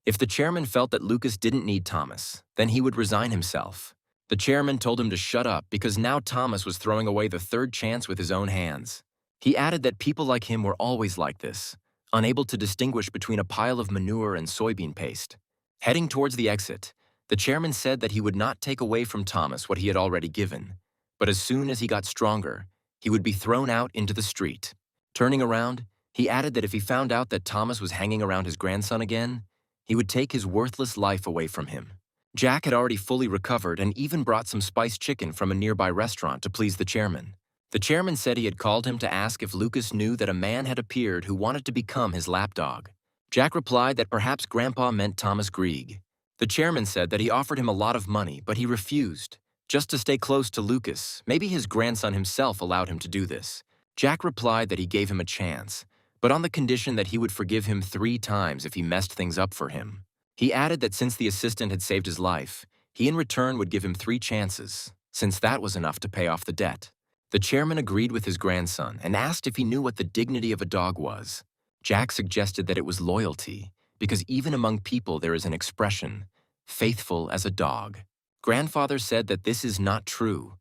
If the chairman felt that Lucas didn't need Thomas, then he would resign himself. The chairman told him to shut up because now Thomas was throwing away the 3rd chance with his own hands. He added that people like him were always like this, unable to distinguish between a pile of manure and soybean paste. Heading towards the exit, the chairman said that he would not take away from Thomas what he had already given, but as soon as he got stronger, he would be thrown out into the street. Turning around, he added that if he found out that Thomas was hanging around his grandson again, he would take his worthless life away from him. Jack had already fully recovered and even brought some spiced chicken from a nearby restaurant to please the chairman. The chairman said he had called him to ask if Lucas knew that a man had appeared who wanted to become his lapdog. Jack replied that perhaps Grandpa meant Thomas Grieg. The chairman said that he offered him a lot of money, but he refused, just to stay close to Lucas. Maybe his grandson himself allowed him to do this. Jack replied that he gave him a chance, but on the condition that he would forgive him 3 times if he messed things up for him. He added that since the assistant had saved his life, he in return would give him 3 chances, since that was enough to pay off the debt. The chairman agreed with his grandson and asked if he knew what the dignity of a dog was. Jack suggested that it was loyalty, because even among people there is an expression, faithful as a dog. Grandfather said that this is not true.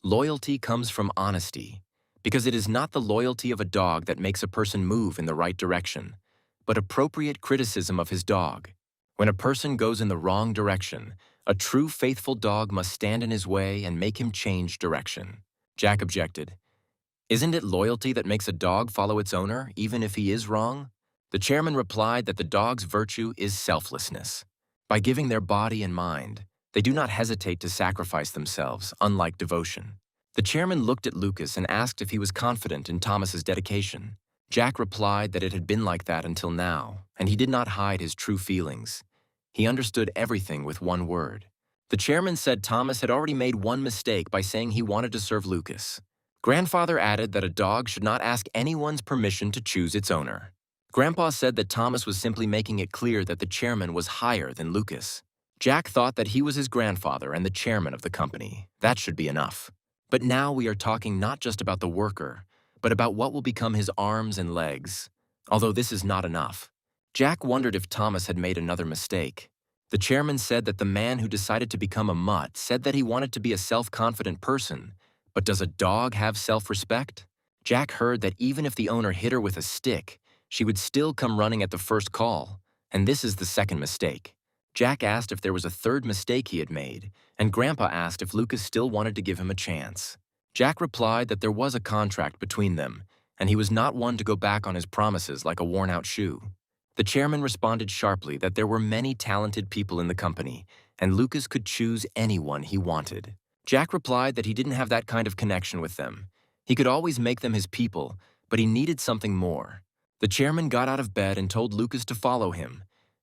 Loyalty comes from honesty, because it is not the loyalty of a dog that makes a person move in the right direction, but appropriate criticism of his dog. When a person goes in the wrong direction, a true faithful dog must stand in his way and make him change direction. Jack objected. Isn't it loyalty that makes a dog follow its owner, even if he is wrong? The chairman replied that the dog's virtue is selflessness. By giving their body and mind, they do not hesitate to sacrifice themselves, unlike devotion. The chairman looked at Lucas and asked if he was confident in Thomas's dedication. Jack replied that it had been like that until now, and he did not hide his true feelings. He understood everything with 1 word. The chairman said Thomas had already made 1 mistake by saying he wanted to serve Lucas. Grandfather added that a dog should not ask anyone's permission to choose its owner. Grandpa said that Thomas was simply making it clear that the chairman was higher than Lucas. Jack thought that he was his grandfather and the chairman of the company. That should be enough. But now we are talking not just about the worker, but about what will become his arms and legs. Although this is not enough. Jack wondered if Thomas had made another mistake. The chairman said that the man who decided to become a mutt said that he wanted to be a self-confident person, but does a dog have self-respect? Jack heard that even if the owner hit her with a stick, she would still come running at the first call, and this is the second mistake. Jack asked if there was a 3rd mistake he had made, and Grandpa asked if Lucas still wanted to give him a chance. Jack replied that there was a contract between them, and he was not one to go back on his promises like a worn-out shoe. The chairman responded sharply that there were many talented people in the company, and Lucas could choose anyone he wanted. Jack replied that he didn't have that kind of connection with them. He could always make them his people, but he needed something more. The chairman got out of bed and told Lucas to follow him.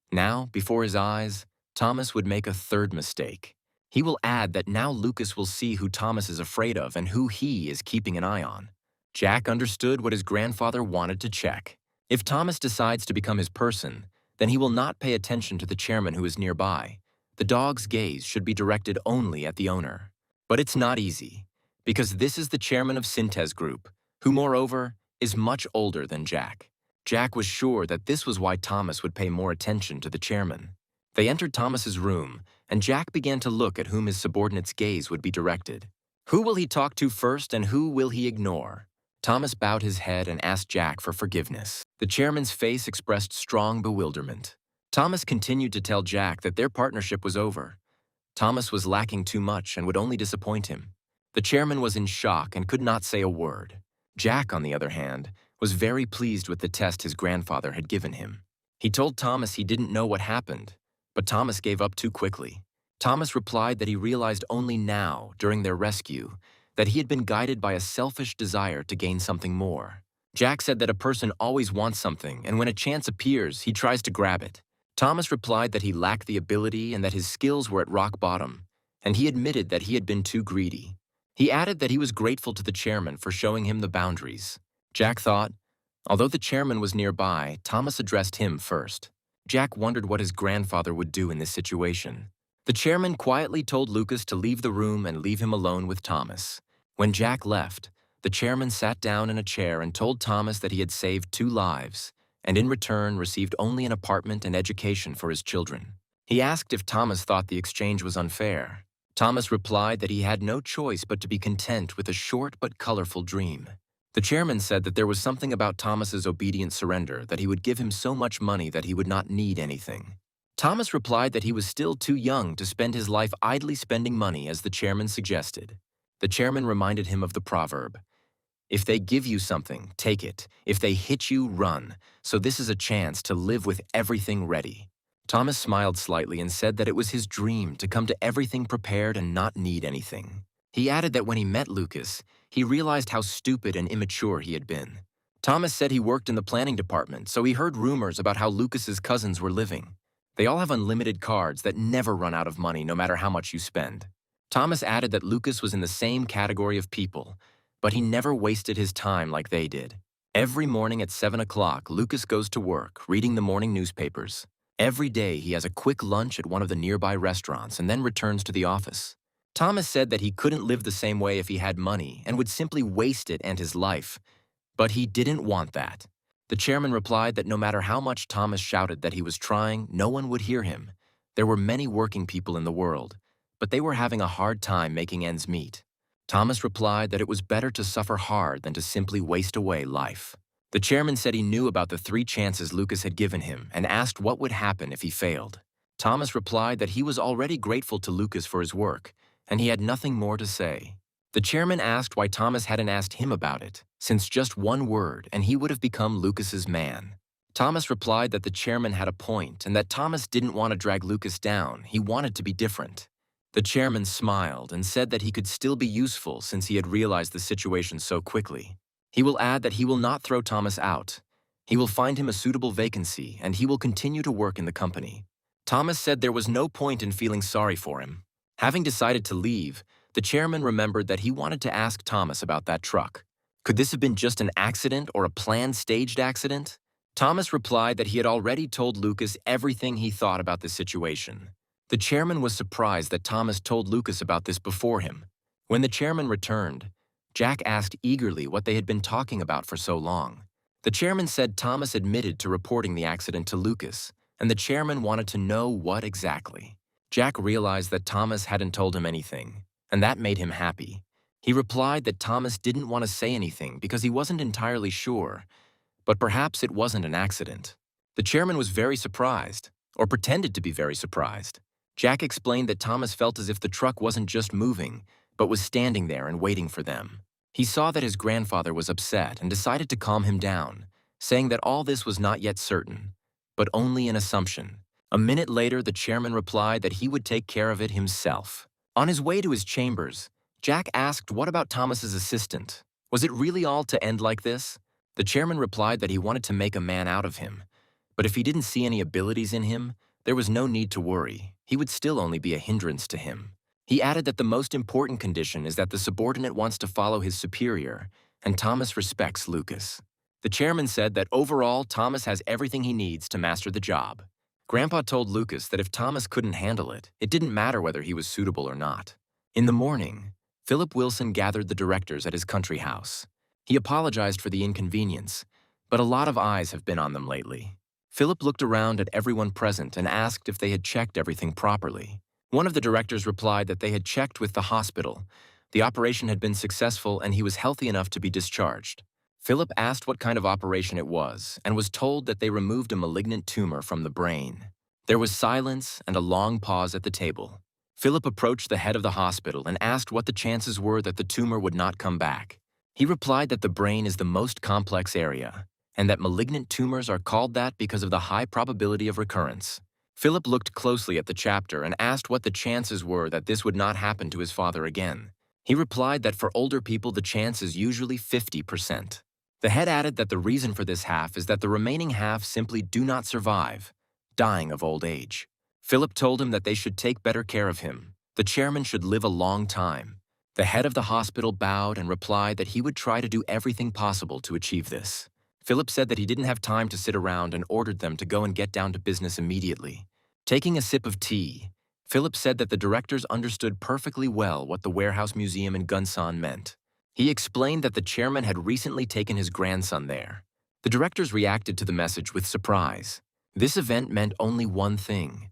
Now, before his eyes, Thomas would make a third mistake. He will add that now Lucas will see who Thomas is afraid of and who he is keeping an eye on. Jack understood what his grandfather wanted to check. If Thomas decides to become his person, then he will not pay attention to the chairman who is nearby. The dog's gaze should be directed only at the owner. But it's not easy, because this is the chairman of Cintez Group, who moreover is much older than Jack. Jack was sure that this was why Thomas would pay more attention to the chairman. They entered Thomas's room, and Jack began to look at whom his subordinate's gaze would be directed. Who will he talk to first and who will he ignore? Thomas bowed his head and asked Jack for forgiveness. The chairman's face expressed strong bewilderment. Thomas continued to tell Jack that their partnership was over. Thomas was lacking too much and would only disappoint him. The chairman was in shock and could not say a word. Jack, on the other hand, was very pleased with the test his grandfather had given him. He told Thomas he didn't know what happened, but Thomas gave up too quickly. Thomas replied that he realized only now, during their rescue, that he had been guided by a selfish desire to gain something more. Jack said that a person always wants something, and when a chance appears, he tries to grab it. Thomas replied that he lacked the ability and that his skills were at rock bottom, and he admitted that he had been too greedy. He added that he was grateful to the chairman for showing him the boundaries. Jack thought, although the chairman was nearby, Thomas addressed him first. Jack wondered what his grandfather would do in this situation. The chairman quietly told Lucas to leave the room and leave him alone with Thomas. When Jack left, the chairman sat down in a chair and told Thomas that he had saved 2 lives, and in return received only an apartment and education for his children. He asked if Thomas thought the exchange was unfair. Thomas replied that he had no choice but to be content with a short but colorful dream. The chairman said that there was something about Thomas's obedient surrender that he would give him so much money that he would not need anything. Thomas replied that he was still too young to spend his life idly spending money as the chairman suggested. The chairman reminded him of the proverb, "If they give you something, take it. If they hit you, run. So this is a chance to live with everything ready." Thomas smiled slightly and said that it was his dream to come to everything prepared and not need anything. He added that when he met Lucas, he realized how stupid and immature he had been. Thomas said he worked in the planning department, so he heard rumors about how Lucas's cousins were living. They all have unlimited cards that never run out of money no matter how much you spend. Thomas added that Lucas was in the same category of people, but he never wasted his time like they did. Every morning at 7 o'clock, Lucas goes to work, reading the morning newspapers. Every day he has a quick lunch at one of the nearby restaurants and then returns to the office. Thomas said that he couldn't live the same way if he had money and would simply waste it and his life. But he didn't want that. The chairman replied that no matter how much Thomas shouted that he was trying, no one would hear him. There were many working people in the world, but they were having a hard time making ends meet. Thomas replied that it was better to suffer hard than to simply waste away life. The chairman said he knew about the 3 chances Lucas had given him and asked what would happen if he failed. Thomas replied that he was already grateful to Lucas for his work, and he had nothing more to say. The chairman asked why Thomas hadn't asked him about it, since just one word and he would have become Lucas's man. Thomas replied that the chairman had a point and that Thomas didn't want to drag Lucas down, he wanted to be different. The chairman smiled and said that he could still be useful since he had realized the situation so quickly. He will add that he will not throw Thomas out. He will find him a suitable vacancy and he will continue to work in the company. Thomas said there was no point in feeling sorry for him. Having decided to leave, the chairman remembered that he wanted to ask Thomas about that truck. Could this have been just an accident or a planned staged accident? Thomas replied that he had already told Lucas everything he thought about the situation. The chairman was surprised that Thomas told Lucas about this before him. When the chairman returned, Jack asked eagerly what they had been talking about for so long. The chairman said Thomas admitted to reporting the accident to Lucas, and the chairman wanted to know what exactly. Jack realized that Thomas hadn't told him anything, and that made him happy. He replied that Thomas didn't want to say anything because he wasn't entirely sure, but perhaps it wasn't an accident. The chairman was very surprised, or pretended to be very surprised. Jack explained that Thomas felt as if the truck wasn't just moving, but was standing there and waiting for them. He saw that his grandfather was upset and decided to calm him down, saying that all this was not yet certain, but only an assumption. A minute later, the chairman replied that he would take care of it himself. On his way to his chambers, Jack asked what about Thomas's assistant? Was it really all to end like this? The chairman replied that he wanted to make a man out of him, but if he didn't see any abilities in him, there was no need to worry. He would still only be a hindrance to him. He added that the most important condition is that the subordinate wants to follow his superior, and Thomas respects Lucas. The chairman said that overall, Thomas has everything he needs to master the job. Grandpa told Lucas that if Thomas couldn't handle it, it didn't matter whether he was suitable or not. In the morning, Philip Wilson gathered the directors at his country house. He apologized for the inconvenience, but a lot of eyes have been on them lately. Philip looked around at everyone present and asked if they had checked everything properly. One of the directors replied that they had checked with the hospital. The operation had been successful and he was healthy enough to be discharged. Philip asked what kind of operation it was and was told that they removed a malignant tumor from the brain. There was silence and a long pause at the table. Philip approached the head of the hospital and asked what the chances were that the tumor would not come back. He replied that the brain is the most complex area, and that malignant tumors are called that because of the high probability of recurrence. Philip looked closely at the chapter and asked what the chances were that this would not happen to his father again. He replied that for older people the chance is usually 50%. The head added that the reason for this half is that the remaining half simply do not survive, dying of old age. Philip told him that they should take better care of him. The chairman should live a long time. The head of the hospital bowed and replied that he would try to do everything possible to achieve this. Philip said that he didn't have time to sit around and ordered them to go and get down to business immediately. Taking a sip of tea, Philip said that the directors understood perfectly well what the warehouse museum in Gunsan meant. He explained that the chairman had recently taken his grandson there. The directors reacted to the message with surprise. This event meant only one thing.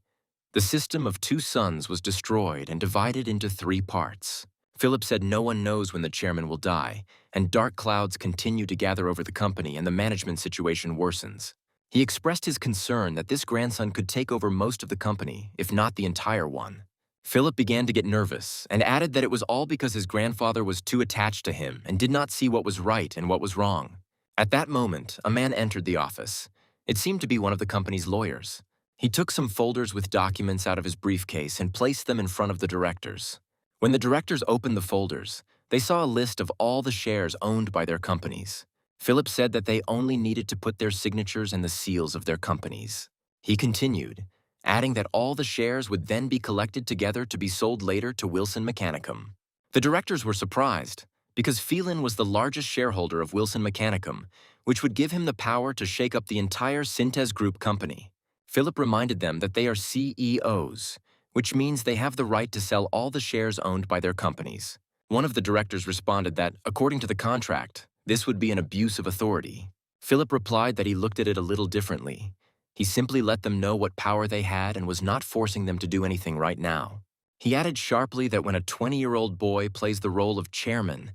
The system of two suns was destroyed and divided into 3 parts. Philip said no one knows when the chairman will die, and dark clouds continue to gather over the company and the management situation worsens. He expressed his concern that this grandson could take over most of the company, if not the entire one. Philip began to get nervous and added that it was all because his grandfather was too attached to him and did not see what was right and what was wrong. At that moment, a man entered the office. It seemed to be one of the company's lawyers. He took some folders with documents out of his briefcase and placed them in front of the directors. When the directors opened the folders, they saw a list of all the shares owned by their companies. Philip said that they only needed to put their signatures and the seals of their companies. He continued, adding that all the shares would then be collected together to be sold later to Wilson Mechanicum. The directors were surprised, because Phelan was the largest shareholder of Wilson Mechanicum, which would give him the power to shake up the entire Cintez Group company. Philip reminded them that they are CEOs, which means they have the right to sell all the shares owned by their companies. One of the directors responded that, according to the contract, this would be an abuse of authority. Philip replied that he looked at it a little differently. He simply let them know what power they had and was not forcing them to do anything right now. He added sharply that when a 20-year-old boy plays the role of chairman,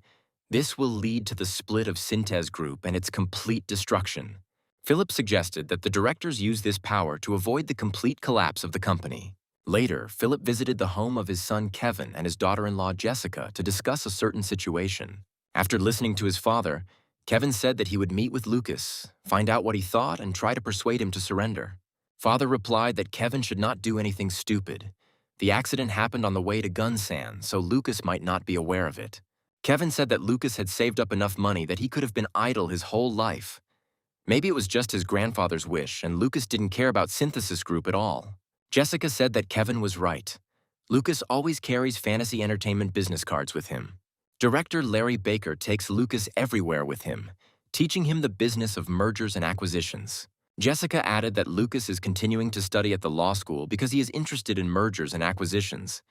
this will lead to the split of Cintez Group and its complete destruction. Philip suggested that the directors use this power to avoid the complete collapse of the company. Later, Philip visited the home of his son Kevin and his daughter-in-law Jessica to discuss a certain situation. After listening to his father, Kevin said that he would meet with Lucas, find out what he thought, and try to persuade him to surrender. Father replied that Kevin should not do anything stupid. The accident happened on the way to Gunsan, so Lucas might not be aware of it. Kevin said that Lucas had saved up enough money that he could have been idle his whole life. Maybe it was just his grandfather's wish, and Lucas didn't care about Cintez Group at all. Jessica said that Kevin was right. Lucas always carries fantasy entertainment business cards with him. Director Larry Baker takes Lucas everywhere with him, teaching him the business of mergers and acquisitions. Jessica added that Lucas is continuing to study at the law school because he is interested in mergers and acquisitions.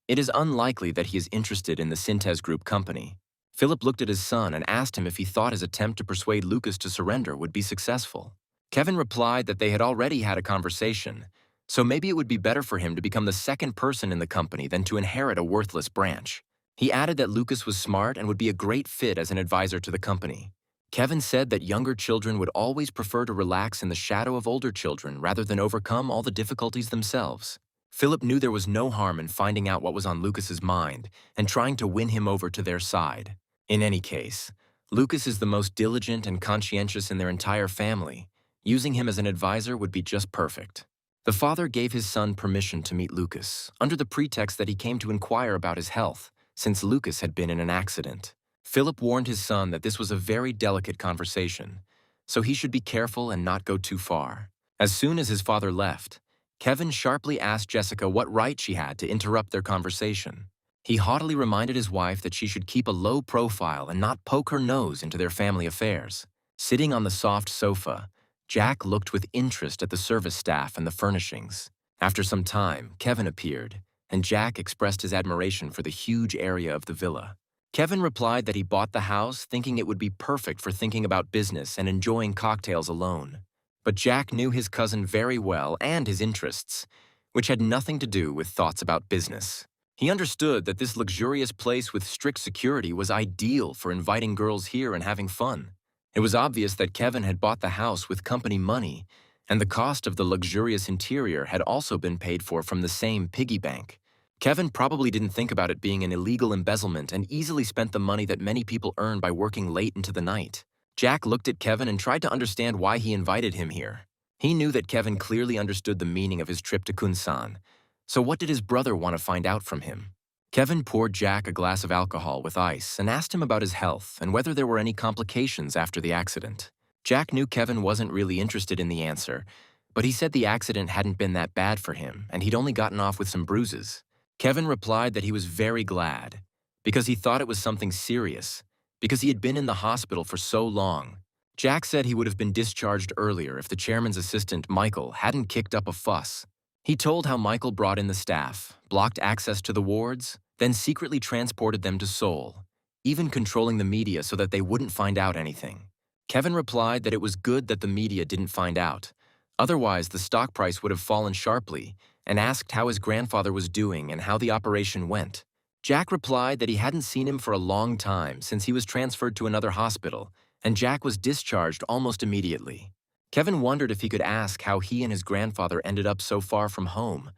It is unlikely that he is interested in the Cintez Group company. Philip looked at his son and asked him if he thought his attempt to persuade Lucas to surrender would be successful. Kevin replied that they had already had a conversation, so maybe it would be better for him to become the second person in the company than to inherit a worthless branch. He added that Lucas was smart and would be a great fit as an advisor to the company. Kevin said that younger children would always prefer to relax in the shadow of older children rather than overcome all the difficulties themselves. Philip knew there was no harm in finding out what was on Lucas's mind and trying to win him over to their side. In any case, Lucas is the most diligent and conscientious in their entire family. Using him as an advisor would be just perfect. The father gave his son permission to meet Lucas, under the pretext that he came to inquire about his health, since Lucas had been in an accident. Philip warned his son that this was a very delicate conversation, so he should be careful and not go too far. As soon as his father left, Kevin sharply asked Jessica what right she had to interrupt their conversation. He haughtily reminded his wife that she should keep a low profile and not poke her nose into their family affairs. Sitting on the soft sofa, Jack looked with interest at the service staff and the furnishings. After some time, Kevin appeared, and Jack expressed his admiration for the huge area of the villa. Kevin replied that he bought the house thinking it would be perfect for thinking about business and enjoying cocktails alone. But Jack knew his cousin very well and his interests, which had nothing to do with thoughts about business. He understood that this luxurious place with strict security was ideal for inviting girls here and having fun. It was obvious that Kevin had bought the house with company money, and the cost of the luxurious interior had also been paid for from the same piggy bank. Kevin probably didn't think about it being an illegal embezzlement and easily spent the money that many people earn by working late into the night. Jack looked at Kevin and tried to understand why he invited him here. He knew that Kevin clearly understood the meaning of his trip to Kunsan, so what did his brother want to find out from him? Kevin poured Jack a glass of alcohol with ice and asked him about his health and whether there were any complications after the accident. Jack knew Kevin wasn't really interested in the answer, but he said the accident hadn't been that bad for him and he'd only gotten off with some bruises. Kevin replied that he was very glad, because he thought it was something serious, because he had been in the hospital for so long. Jack said he would have been discharged earlier if the chairman's assistant, Michael, hadn't kicked up a fuss. He told how Michael brought in the staff, blocked access to the wards, then secretly transported them to Seoul, even controlling the media so that they wouldn't find out anything. Kevin replied that it was good that the media didn't find out. Otherwise, the stock price would have fallen sharply, and asked how his grandfather was doing and how the operation went. Jack replied that he hadn't seen him for a long time since he was transferred to another hospital, and Jack was discharged almost immediately. Kevin wondered if he could ask how he and his grandfather ended up so far from home,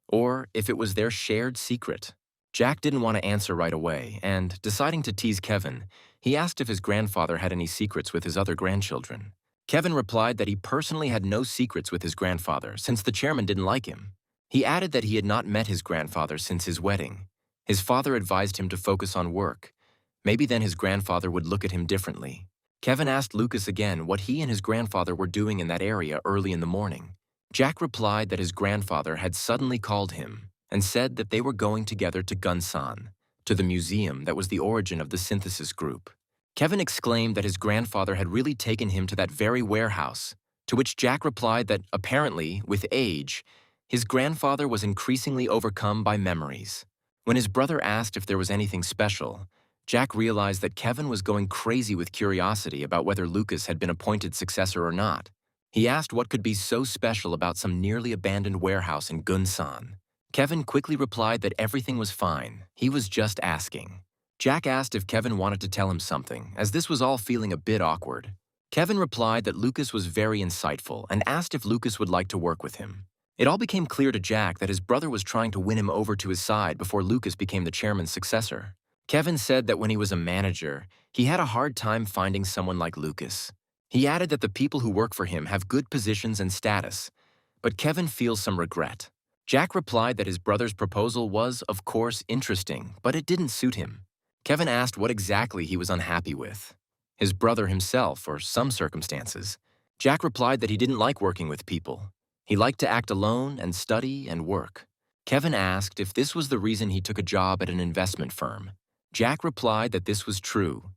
or if it was their shared secret. Jack didn't want to answer right away, and, deciding to tease Kevin, he asked if his grandfather had any secrets with his other grandchildren. Kevin replied that he personally had no secrets with his grandfather since the chairman didn't like him. He added that he had not met his grandfather since his wedding. His father advised him to focus on work. Maybe then his grandfather would look at him differently. Kevin asked Lucas again what he and his grandfather were doing in that area early in the morning. Jack replied that his grandfather had suddenly called him and said that they were going together to Gunsan, to the museum that was the origin of the Cintez Group. Kevin exclaimed that his grandfather had really taken him to that very warehouse, to which Jack replied that, apparently, with age, his grandfather was increasingly overcome by memories. When his brother asked if there was anything special, Jack realized that Kevin was going crazy with curiosity about whether Lucas had been appointed successor or not. He asked what could be so special about some nearly abandoned warehouse in Gunsan. Kevin quickly replied that everything was fine, he was just asking. Jack asked if Kevin wanted to tell him something, as this was all feeling a bit awkward. Kevin replied that Lucas was very insightful and asked if Lucas would like to work with him. It all became clear to Jack that his brother was trying to win him over to his side before Lucas became the chairman's successor. Kevin said that when he was a manager, he had a hard time finding someone like Lucas. He added that the people who work for him have good positions and status, but Kevin feels some regret. Jack replied that his brother's proposal was, of course, interesting, but it didn't suit him. Kevin asked what exactly he was unhappy with. His brother himself, or some circumstances. Jack replied that he didn't like working with people. He liked to act alone and study and work. Kevin asked if this was the reason he took a job at an investment firm. Jack replied that this was true.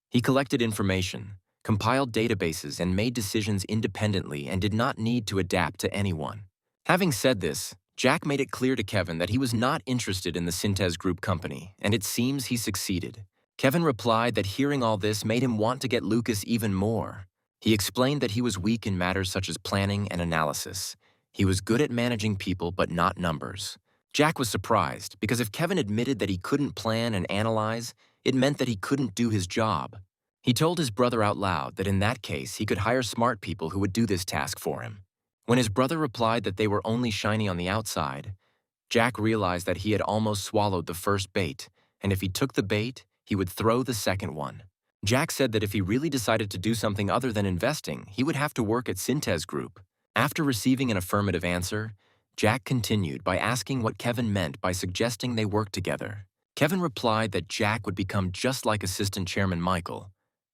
He collected information, compiled databases, and made decisions independently and did not need to adapt to anyone. Having said this, Jack made it clear to Kevin that he was not interested in the Cintez Group company, and it seems he succeeded. Kevin replied that hearing all this made him want to get Lucas even more. He explained that he was weak in matters such as planning and analysis. He was good at managing people but not numbers. Jack was surprised because if Kevin admitted that he couldn't plan and analyze, it meant that he couldn't do his job. He told his brother out loud that in that case he could hire smart people who would do this task for him. When his brother replied that they were only shiny on the outside, Jack realized that he had almost swallowed the first bait, and if he took the bait, he would throw the second one. Jack said that if he really decided to do something other than investing, he would have to work at Cintez Group. After receiving an affirmative answer, Jack continued by asking what Kevin meant by suggesting they work together. Kevin replied that Jack would become just like Assistant Chairman Michael,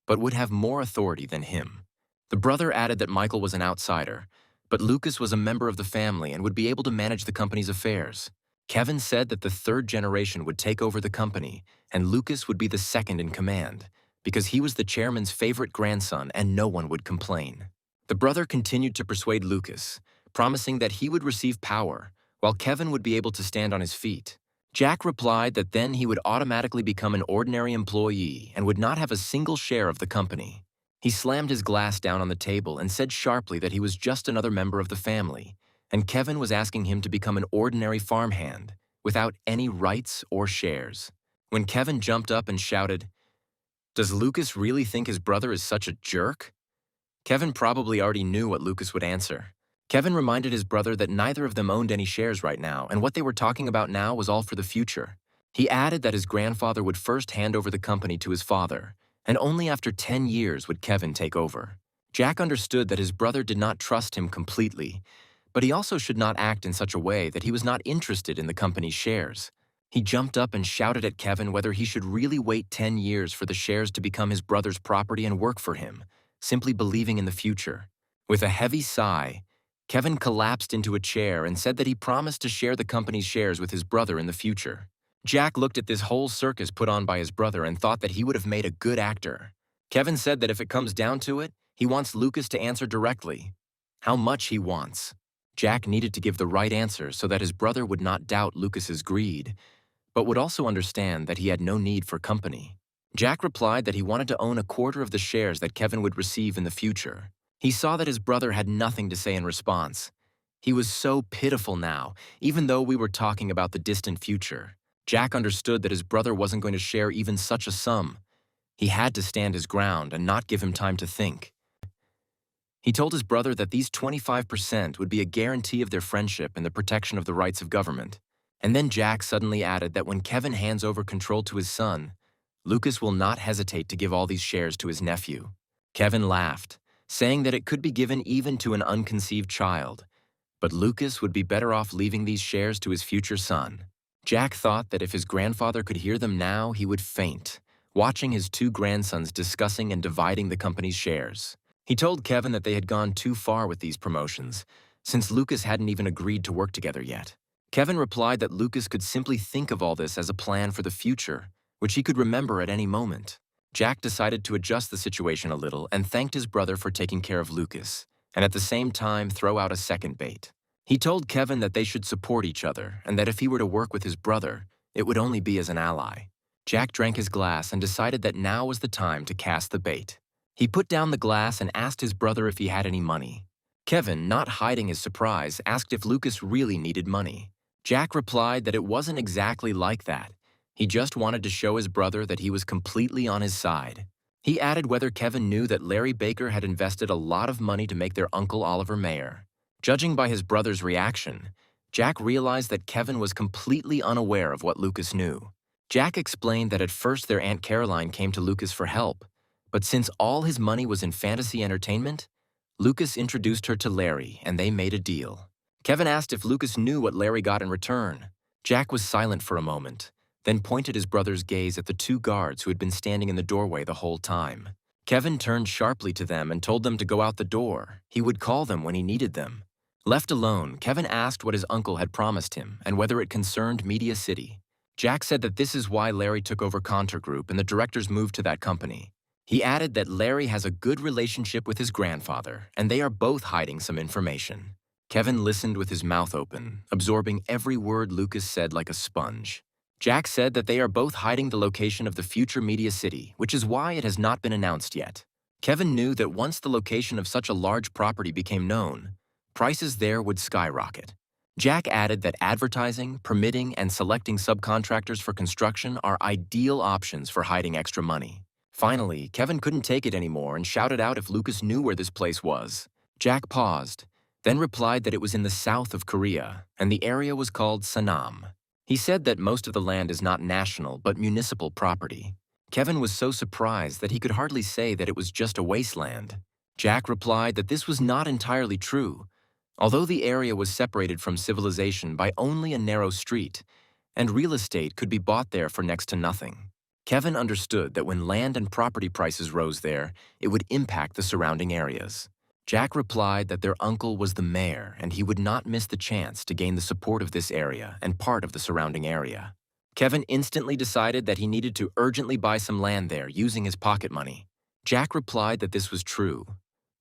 but would have more authority than him. The brother added that Michael was an outsider, But Lucas was a member of the family and would be able to manage the company's affairs. Kevin said that the third generation would take over the company, and Lucas would be the second in command, because he was the chairman's favorite grandson and no one would complain. The brother continued to persuade Lucas, promising that he would receive power, while Kevin would be able to stand on his feet. Jack replied that then he would automatically become an ordinary employee and would not have a single share of the company. He slammed his glass down on the table and said sharply that he was just another member of the family, and Kevin was asking him to become an ordinary farmhand, without any rights or shares. When Kevin jumped up and shouted, "Does Lucas really think his brother is such a jerk?" Kevin probably already knew what Lucas would answer. Kevin reminded his brother that neither of them owned any shares right now, and what they were talking about now was all for the future. He added that his grandfather would first hand over the company to his father, and only after 10 years would Kevin take over. Jack understood that his brother did not trust him completely, but he also should not act in such a way that he was not interested in the company's shares. He jumped up and shouted at Kevin whether he should really wait 10 years for the shares to become his brother's property and work for him, simply believing in the future. With a heavy sigh, Kevin collapsed into a chair and said that he promised to share the company's shares with his brother in the future. Jack looked at this whole circus put on by his brother and thought that he would have made a good actor. Kevin said that if it comes down to it, he wants Lucas to answer directly how much he wants. Jack needed to give the right answer so that his brother would not doubt Lucas's greed, but would also understand that he had no need for company. Jack replied that he wanted to own a quarter of the shares that Kevin would receive in the future. He saw that his brother had nothing to say in response. He was so pitiful now, even though we were talking about the distant future. Jack understood that his brother wasn't going to share even such a sum. He had to stand his ground and not give him time to think. He told his brother that these 25% would be a guarantee of their friendship and the protection of the rights of government. And then Jack suddenly added that when Kevin hands over control to his son, Lucas will not hesitate to give all these shares to his nephew. Kevin laughed, saying that it could be given even to an unconceived child, but Lucas would be better off leaving these shares to his future son. Jack thought that if his grandfather could hear them now, he would faint, watching his two grandsons discussing and dividing the company's shares. He told Kevin that they had gone too far with these promotions, since Lucas hadn't even agreed to work together yet. Kevin replied that Lucas could simply think of all this as a plan for the future, which he could remember at any moment. Jack decided to adjust the situation a little and thanked his brother for taking care of Lucas, and at the same time throw out a second bait. He told Kevin that they should support each other and that if he were to work with his brother, it would only be as an ally. Jack drank his glass and decided that now was the time to cast the bait. He put down the glass and asked his brother if he had any money. Kevin, not hiding his surprise, asked if Lucas really needed money. Jack replied that it wasn't exactly like that. He just wanted to show his brother that he was completely on his side. He added whether Kevin knew that Larry Baker had invested a lot of money to make their uncle Oliver mayor. Judging by his brother's reaction, Jack realized that Kevin was completely unaware of what Lucas knew. Jack explained that at first their Aunt Caroline came to Lucas for help, but since all his money was in fantasy entertainment, Lucas introduced her to Larry and they made a deal. Kevin asked if Lucas knew what Larry got in return. Jack was silent for a moment, then pointed his brother's gaze at the two guards who had been standing in the doorway the whole time. Kevin turned sharply to them and told them to go out the door. He would call them when he needed them. Left alone, Kevin asked what his uncle had promised him and whether it concerned Media City. Jack said that this is why Larry took over Cintez Group and the directors moved to that company. He added that Larry has a good relationship with his grandfather and they are both hiding some information. Kevin listened with his mouth open, absorbing every word Lucas said like a sponge. Jack said that they are both hiding the location of the future Media City, which is why it has not been announced yet. Kevin knew that once the location of such a large property became known, prices there would skyrocket. Jack added that advertising, permitting, and selecting subcontractors for construction are ideal options for hiding extra money. Finally, Kevin couldn't take it anymore and shouted out if Lucas knew where this place was. Jack paused, then replied that it was in the south of Korea, and the area was called Sanam. He said that most of the land is not national but municipal property. Kevin was so surprised that he could hardly say that it was just a wasteland. Jack replied that this was not entirely true, although the area was separated from civilization by only a narrow street, and real estate could be bought there for next to nothing. Kevin understood that when land and property prices rose there, it would impact the surrounding areas. Jack replied that their uncle was the mayor and he would not miss the chance to gain the support of this area and part of the surrounding area. Kevin instantly decided that he needed to urgently buy some land there using his pocket money. Jack replied that this was true,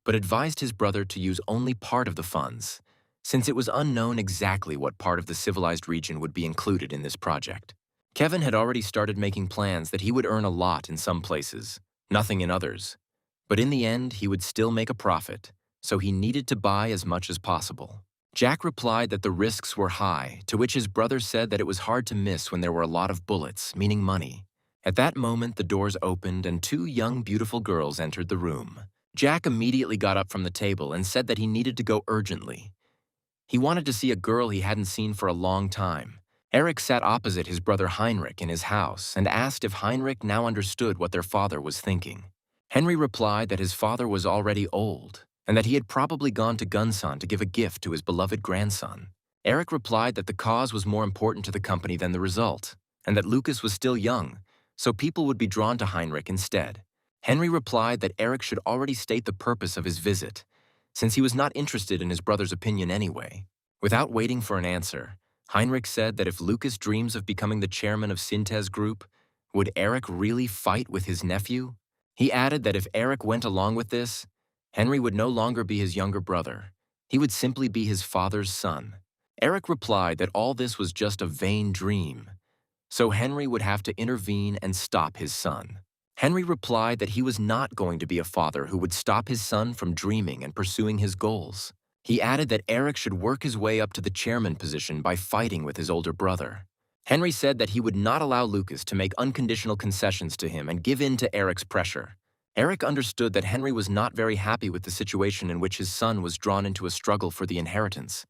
but advised his brother to use only part of the funds, since it was unknown exactly what part of the civilized region would be included in this project. Kevin had already started making plans that he would earn a lot in some places, nothing in others, but in the end he would still make a profit, so he needed to buy as much as possible. Jack replied that the risks were high, to which his brother said that it was hard to miss when there were a lot of bullets, meaning money. At that moment, the doors opened and two young, beautiful girls entered the room. Jack immediately got up from the table and said that he needed to go urgently. He wanted to see a girl he hadn't seen for a long time. Eric sat opposite his brother Heinrich in his house and asked if Heinrich now understood what their father was thinking. Henry replied that his father was already old and that he had probably gone to Gunsan to give a gift to his beloved grandson. Eric replied that the cause was more important to the company than the result, and that Lucas was still young, so people would be drawn to Heinrich instead. Henry replied that Eric should already state the purpose of his visit, since he was not interested in his brother's opinion anyway. Without waiting for an answer, Heinrich said that if Lucas dreams of becoming the chairman of Cintez Group, would Eric really fight with his nephew? He added that if Eric went along with this, Henry would no longer be his younger brother. He would simply be his father's son. Eric replied that all this was just a vain dream, so Henry would have to intervene and stop his son. Henry replied that he was not going to be a father who would stop his son from dreaming and pursuing his goals. He added that Eric should work his way up to the chairman position by fighting with his older brother. Henry said that he would not allow Lucas to make unconditional concessions to him and give in to Eric's pressure. Eric understood that Henry was not very happy with the situation in which his son was drawn into a struggle for the inheritance,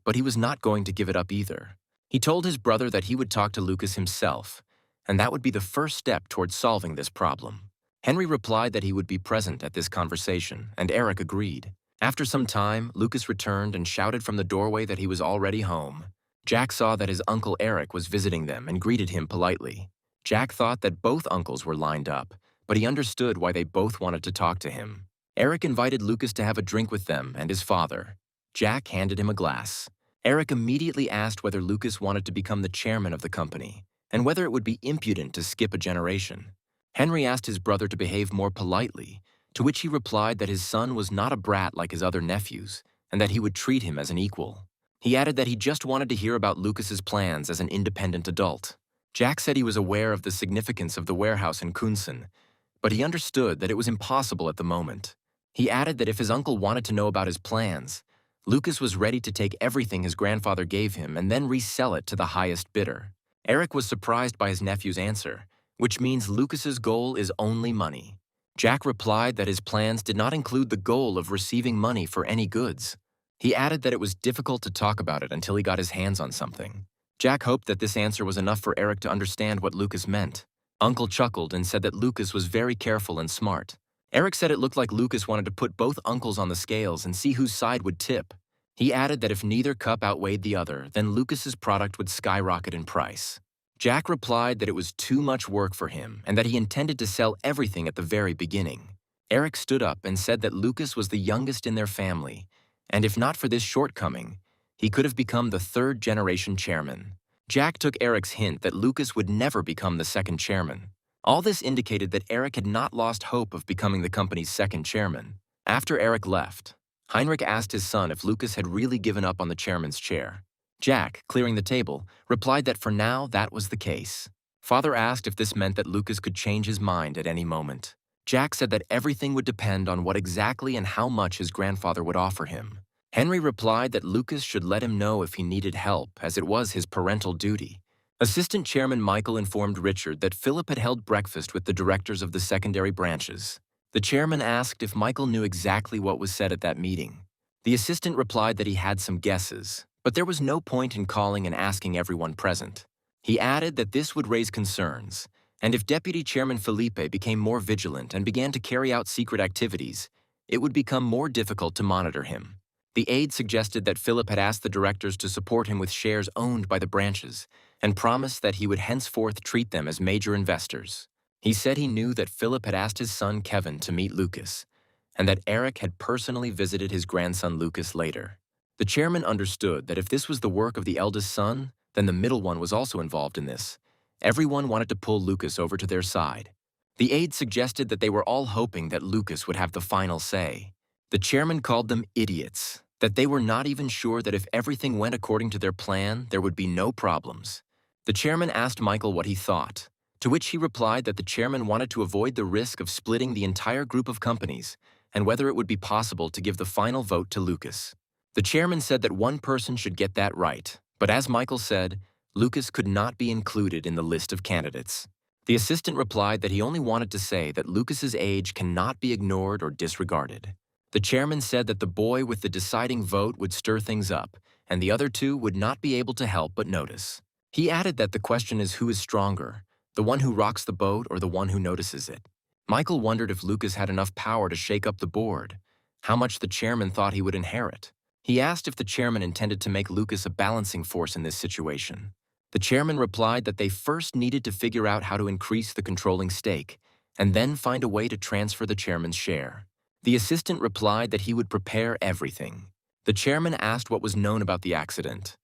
but he was not going to give it up either. He told his brother that he would talk to Lucas himself, and that would be the first step towards solving this problem. Henry replied that he would be present at this conversation, and Eric agreed. After some time, Lucas returned and shouted from the doorway that he was already home. Jack saw that his uncle Eric was visiting them and greeted him politely. Jack thought that both uncles were lined up, but he understood why they both wanted to talk to him. Eric invited Lucas to have a drink with them and his father. Jack handed him a glass. Eric immediately asked whether Lucas wanted to become the chairman of the company, and whether it would be impudent to skip a generation. Henry asked his brother to behave more politely, to which he replied that his son was not a brat like his other nephews, and that he would treat him as an equal. He added that he just wanted to hear about Lucas's plans as an independent adult. Jack said he was aware of the significance of the warehouse in Kunsan, but he understood that it was impossible at the moment. He added that if his uncle wanted to know about his plans, Lucas was ready to take everything his grandfather gave him and then resell it to the highest bidder. Eric was surprised by his nephew's answer, which means Lucas's goal is only money. Jack replied that his plans did not include the goal of receiving money for any goods. He added that it was difficult to talk about it until he got his hands on something. Jack hoped that this answer was enough for Eric to understand what Lucas meant. Uncle chuckled and said that Lucas was very careful and smart. Eric said it looked like Lucas wanted to put both uncles on the scales and see whose side would tip. He added that if neither cup outweighed the other, then Lucas's product would skyrocket in price. Jack replied that it was too much work for him and that he intended to sell everything at the very beginning. Eric stood up and said that Lucas was the youngest in their family, and if not for this shortcoming, he could have become the third-generation chairman. Jack took Eric's hint that Lucas would never become the second chairman. All this indicated that Eric had not lost hope of becoming the company's second chairman. After Eric left, Heinrich asked his son if Lucas had really given up on the chairman's chair. Jack, clearing the table, replied that for now that was the case. Father asked if this meant that Lucas could change his mind at any moment. Jack said that everything would depend on what exactly and how much his grandfather would offer him. Henry replied that Lucas should let him know if he needed help, as it was his parental duty. Assistant Chairman Michael informed Richard that Philip had held breakfast with the directors of the secondary branches. The chairman asked if Michael knew exactly what was said at that meeting. The assistant replied that he had some guesses, but there was no point in calling and asking everyone present. He added that this would raise concerns, and if Deputy Chairman Felipe became more vigilant and began to carry out secret activities, it would become more difficult to monitor him. The aide suggested that Philip had asked the directors to support him with shares owned by the branches and promised that he would henceforth treat them as major investors. He said he knew that Philip had asked his son Kevin to meet Lucas, and that Eric had personally visited his grandson Lucas later. The chairman understood that if this was the work of the eldest son, then the middle one was also involved in this. Everyone wanted to pull Lucas over to their side. The aides suggested that they were all hoping that Lucas would have the final say. The chairman called them idiots, that they were not even sure that if everything went according to their plan, there would be no problems. The chairman asked Michael what he thought, to which he replied that the chairman wanted to avoid the risk of splitting the entire group of companies and whether it would be possible to give the final vote to Lucas. The chairman said that one person should get that right, but as Michael said, Lucas could not be included in the list of candidates. The assistant replied that he only wanted to say that Lucas's age cannot be ignored or disregarded. The chairman said that the boy with the deciding vote would stir things up, and the other two would not be able to help but notice. He added that the question is who is stronger, the one who rocks the boat or the one who notices it. Michael wondered if Lucas had enough power to shake up the board, how much the chairman thought he would inherit. He asked if the chairman intended to make Lucas a balancing force in this situation. The chairman replied that they first needed to figure out how to increase the controlling stake, and then find a way to transfer the chairman's share. The assistant replied that he would prepare everything. The chairman asked what was known about the accident.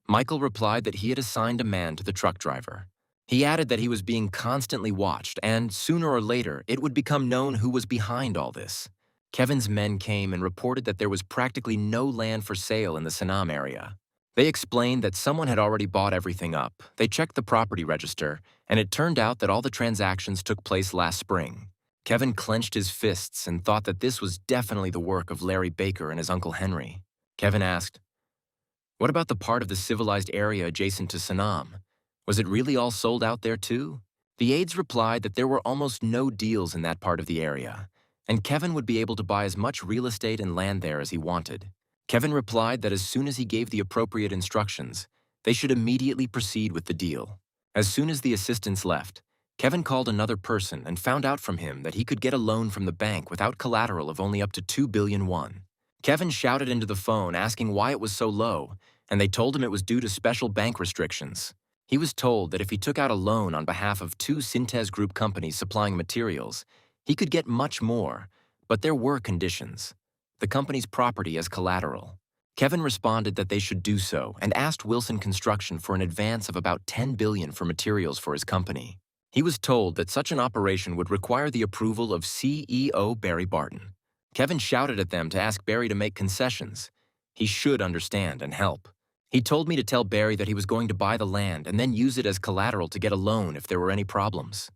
Michael replied that he had assigned a man to the truck driver. He added that he was being constantly watched, and sooner or later, it would become known who was behind all this. Kevin's men came and reported that there was practically no land for sale in the Sanam area. They explained that someone had already bought everything up. They checked the property register, and it turned out that all the transactions took place last spring. Kevin clenched his fists and thought that this was definitely the work of Larry Baker and his Uncle Henry. Kevin asked, "What about the part of the civilized area adjacent to Sanam? Was it really all sold out there too?" The aides replied that there were almost no deals in that part of the area, and Kevin would be able to buy as much real estate and land there as he wanted. Kevin replied that as soon as he gave the appropriate instructions, they should immediately proceed with the deal. As soon as the assistants left, Kevin called another person and found out from him that he could get a loan from the bank without collateral of only up to 2 billion won. Kevin shouted into the phone asking why it was so low, and they told him it was due to special bank restrictions. He was told that if he took out a loan on behalf of 2 Cintez Group companies supplying materials, he could get much more, but there were conditions. The company's property as collateral. Kevin responded that they should do so and asked Wilson Construction for an advance of about 10 billion for materials for his company. He was told that such an operation would require the approval of CEO Barry Barton. Kevin shouted at them to ask Barry to make concessions. He should understand and help. He told me to tell Barry that he was going to buy the land and then use it as collateral to get a loan if there were any problems.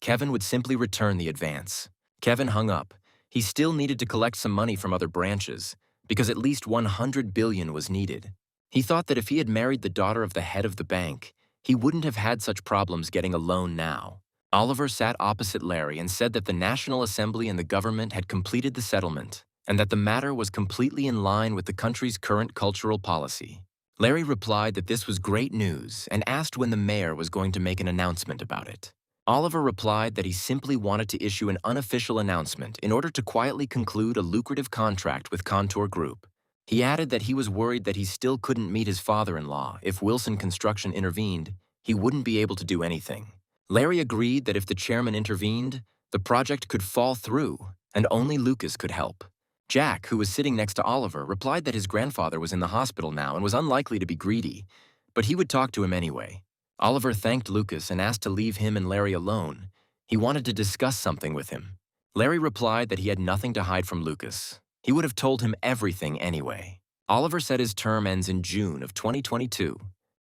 Kevin would simply return the advance. Kevin hung up. He still needed to collect some money from other branches, because at least 100 billion was needed. He thought that if he had married the daughter of the head of the bank, he wouldn't have had such problems getting a loan now. Oliver sat opposite Larry and said that the National Assembly and the government had completed the settlement, and that the matter was completely in line with the country's current cultural policy. Larry replied that this was great news and asked when the mayor was going to make an announcement about it. Oliver replied that he simply wanted to issue an unofficial announcement in order to quietly conclude a lucrative contract with Contour Group. He added that he was worried that he still couldn't meet his father-in-law. If Wilson Construction intervened, he wouldn't be able to do anything. Larry agreed that if the chairman intervened, the project could fall through, and only Lucas could help. Jack, who was sitting next to Oliver, replied that his grandfather was in the hospital now and was unlikely to be greedy, but he would talk to him anyway. Oliver thanked Lucas and asked to leave him and Larry alone. He wanted to discuss something with him. Larry replied that he had nothing to hide from Lucas. He would have told him everything anyway. Oliver said his term ends in June of 2022.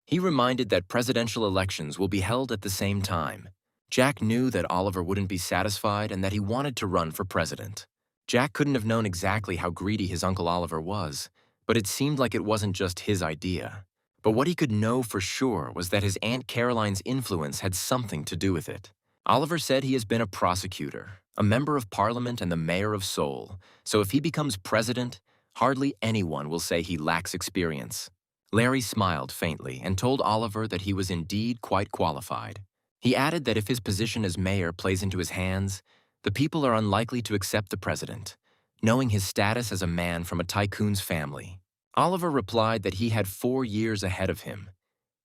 He reminded that presidential elections will be held at the same time. Jack knew that Oliver wouldn't be satisfied and that he wanted to run for president. Jack couldn't have known exactly how greedy his Uncle Oliver was, but it seemed like it wasn't just his idea. But what he could know for sure was that his Aunt Caroline's influence had something to do with it. Oliver said he has been a prosecutor, a member of parliament and the mayor of Seoul, so if he becomes president, hardly anyone will say he lacks experience. Larry smiled faintly and told Oliver that he was indeed quite qualified. He added that if his position as mayor plays into his hands, the people are unlikely to accept the president, knowing his status as a man from a tycoon's family. Oliver replied that he had 4 years ahead of him.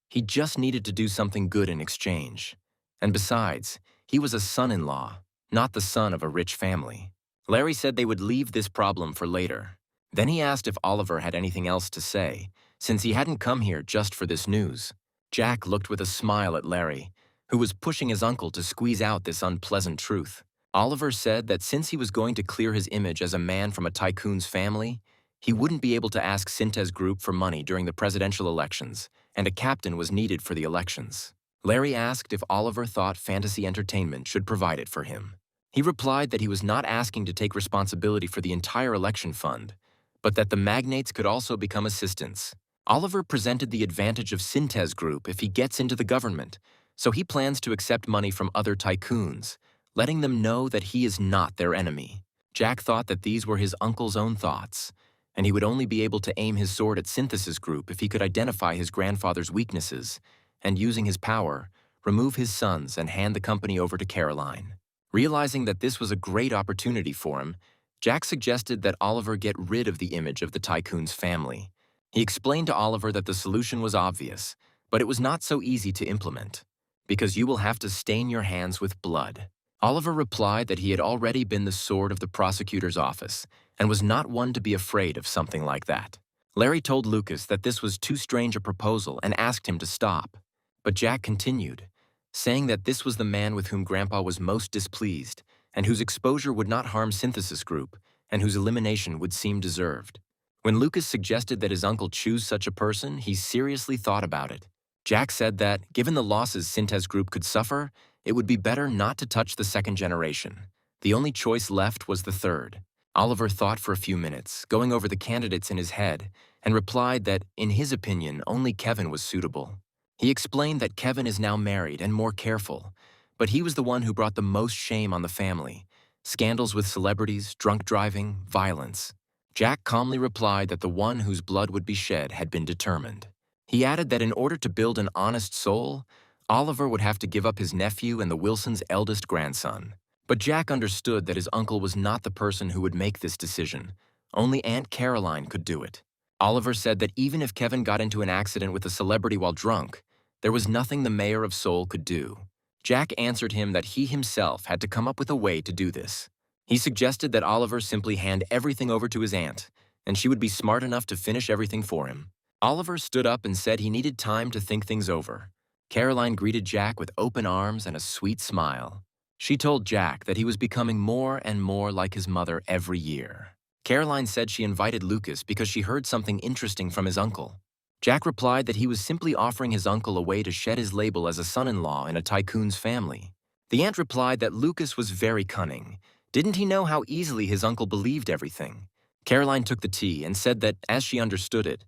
He just needed to do something good in exchange. And besides, he was a son-in-law, not the son of a rich family. Larry said they would leave this problem for later. Then he asked if Oliver had anything else to say, since he hadn't come here just for this news. Jack looked with a smile at Larry, who was pushing his uncle to squeeze out this unpleasant truth. Oliver said that since he was going to clear his image as a man from a tycoon's family, he wouldn't be able to ask Cintez Group for money during the presidential elections, and a captain was needed for the elections. Larry asked if Oliver thought Fantasy Entertainment should provide it for him. He replied that he was not asking to take responsibility for the entire election fund, but that the magnates could also become assistants. Oliver presented the advantage of Cintez Group if he gets into the government, so he plans to accept money from other tycoons, letting them know that he is not their enemy. Jack thought that these were his uncle's own thoughts, and he would only be able to aim his sword at Cintez Group if he could identify his grandfather's weaknesses and, using his power, remove his sons and hand the company over to Caroline. Realizing that this was a great opportunity for him, Jack suggested that Oliver get rid of the image of the tycoon's family. He explained to Oliver that the solution was obvious, but it was not so easy to implement, because you will have to stain your hands with blood. Oliver replied that he had already been the sword of the prosecutor's office and was not one to be afraid of something like that. Larry told Lucas that this was too strange a proposal and asked him to stop, but Jack continued, saying that this was the man with whom Grandpa was most displeased and whose exposure would not harm Cintez Group and whose elimination would seem deserved. When Lucas suggested that his uncle choose such a person, he seriously thought about it. Jack said that, given the losses Cintez Group could suffer, it would be better not to touch the second generation. The only choice left was the third. Oliver thought for a few minutes, going over the candidates in his head, and replied that, in his opinion, only Kevin was suitable. He explained that Kevin is now married and more careful, but he was the one who brought the most shame on the family. Scandals with celebrities, drunk driving, violence. Jack calmly replied that the one whose blood would be shed had been determined. He added that in order to build an honest soul, Oliver would have to give up his nephew and the Wilsons' eldest grandson. But Jack understood that his uncle was not the person who would make this decision. Only Aunt Caroline could do it. Oliver said that even if Kevin got into an accident with a celebrity while drunk, there was nothing the mayor of Seoul could do. Jack answered him that he himself had to come up with a way to do this. He suggested that Oliver simply hand everything over to his aunt, and she would be smart enough to finish everything for him. Oliver stood up and said he needed time to think things over. Caroline greeted Jack with open arms and a sweet smile. She told Jack that he was becoming more and more like his mother every year. Caroline said she invited Lucas because she heard something interesting from his uncle. Jack replied that he was simply offering his uncle a way to shed his label as a son-in-law in a tycoon's family. The aunt replied that Lucas was very cunning. Didn't he know how easily his uncle believed everything? Caroline took the tea and said that, as she understood it,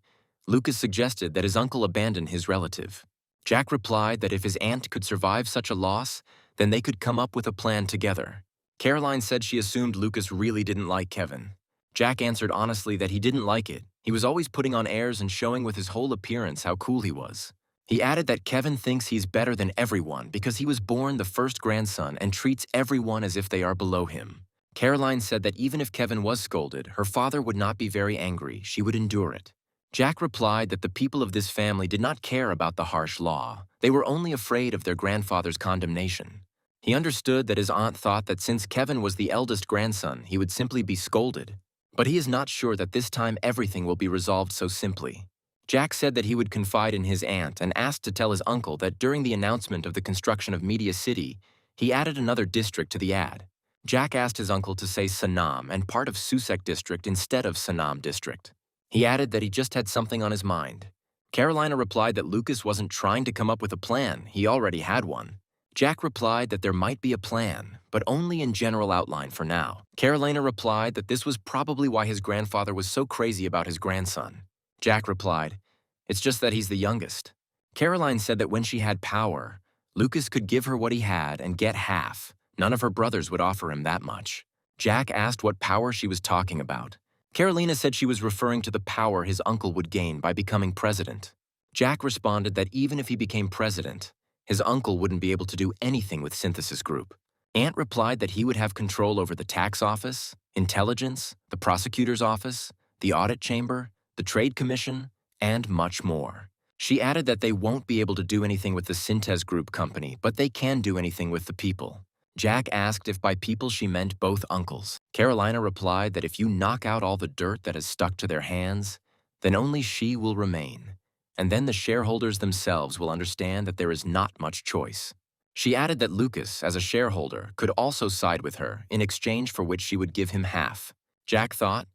Lucas suggested that his uncle abandon his relative. Jack replied that if his aunt could survive such a loss, then they could come up with a plan together. Caroline said she assumed Lucas really didn't like Kevin. Jack answered honestly that he didn't like it. He was always putting on airs and showing with his whole appearance how cool he was. He added that Kevin thinks he's better than everyone because he was born the first grandson and treats everyone as if they are below him. Caroline said that even if Kevin was scolded, her father would not be very angry. She would endure it. Jack replied that the people of this family did not care about the harsh law. They were only afraid of their grandfather's condemnation. He understood that his aunt thought that since Kevin was the eldest grandson, he would simply be scolded. But he is not sure that this time everything will be resolved so simply. Jack said that he would confide in his aunt and asked to tell his uncle that during the announcement of the construction of Media City, he added another district to the ad. Jack asked his uncle to say Sanam and part of Susek District instead of Sanam District. He added that he just had something on his mind. Carolina replied that Lucas wasn't trying to come up with a plan, he already had one. Jack replied that there might be a plan, but only in general outline for now. Carolina replied that this was probably why his grandfather was so crazy about his grandson. Jack replied, "It's just that he's the youngest." Caroline said that when she had power, Lucas could give her what he had and get half. None of her brothers would offer him that much. Jack asked what power she was talking about. Carolina said she was referring to the power his uncle would gain by becoming president. Jack responded that even if he became president, his uncle wouldn't be able to do anything with Cintez Group. Aunt replied that he would have control over the tax office, intelligence, the prosecutor's office, the audit chamber, the trade commission, and much more. She added that they won't be able to do anything with the Cintez Group company, but they can do anything with the people. Jack asked if by people she meant both uncles. Carolina replied that if you knock out all the dirt that has stuck to their hands, then only she will remain, and then the shareholders themselves will understand that there is not much choice. She added that Lucas, as a shareholder, could also side with her, in exchange for which she would give him half. Jack thought,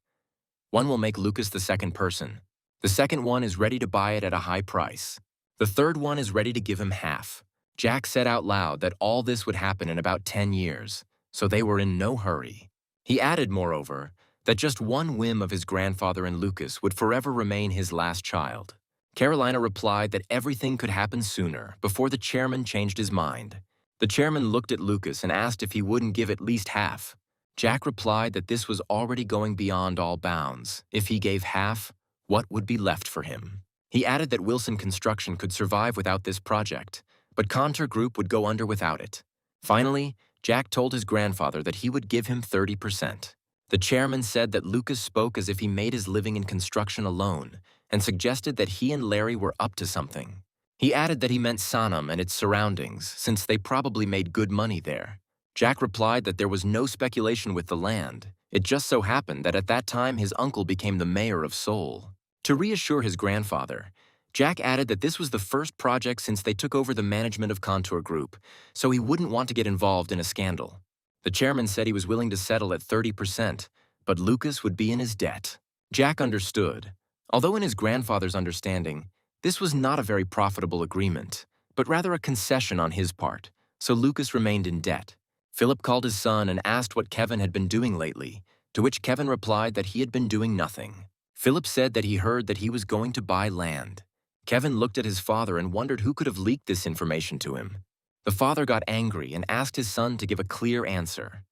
one will make Lucas the second person. The second one is ready to buy it at a high price. The third one is ready to give him half. Jack said out loud that all this would happen in about 10 years, so they were in no hurry. He added, moreover, that just one whim of his grandfather and Lucas would forever remain his last child. Carolina replied that everything could happen sooner, before the chairman changed his mind. The chairman looked at Lucas and asked if he wouldn't give at least half. Jack replied that this was already going beyond all bounds. If he gave half, what would be left for him? He added that Wilson Construction could survive without this project, but Cintez Group would go under without it. Finally, Jack told his grandfather that he would give him 30%. The chairman said that Lucas spoke as if he made his living in construction alone and suggested that he and Larry were up to something. He added that he meant Sanam and its surroundings, since they probably made good money there. Jack replied that there was no speculation with the land. It just so happened that at that time his uncle became the mayor of Seoul. To reassure his grandfather, Jack added that this was the first project since they took over the management of Cintez Group, so he wouldn't want to get involved in a scandal. The chairman said he was willing to settle at 30%, but Lucas would be in his debt. Jack understood. Although in his grandfather's understanding, this was not a very profitable agreement, but rather a concession on his part, so Lucas remained in debt. Philip called his son and asked what Kevin had been doing lately, to which Kevin replied that he had been doing nothing. Philip said that he heard that he was going to buy land. Kevin looked at his father and wondered who could have leaked this information to him. The father got angry and asked his son to give a clear answer.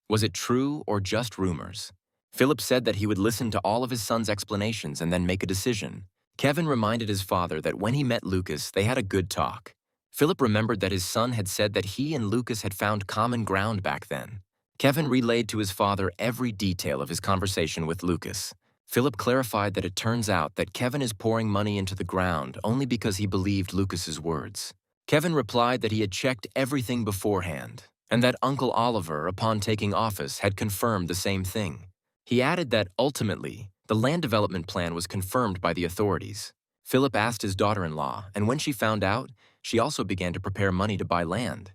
Was it true or just rumors? Philip said that he would listen to all of his son's explanations and then make a decision. Kevin reminded his father that when he met Lucas, they had a good talk. Philip remembered that his son had said that he and Lucas had found common ground back then. Kevin relayed to his father every detail of his conversation with Lucas. Philip clarified that it turns out that Kevin is pouring money into the ground only because he believed Lucas's words. Kevin replied that he had checked everything beforehand, and that Uncle Oliver, upon taking office, had confirmed the same thing. He added that, ultimately, the land development plan was confirmed by the authorities. Philip asked his daughter-in-law, and when she found out, she also began to prepare money to buy land.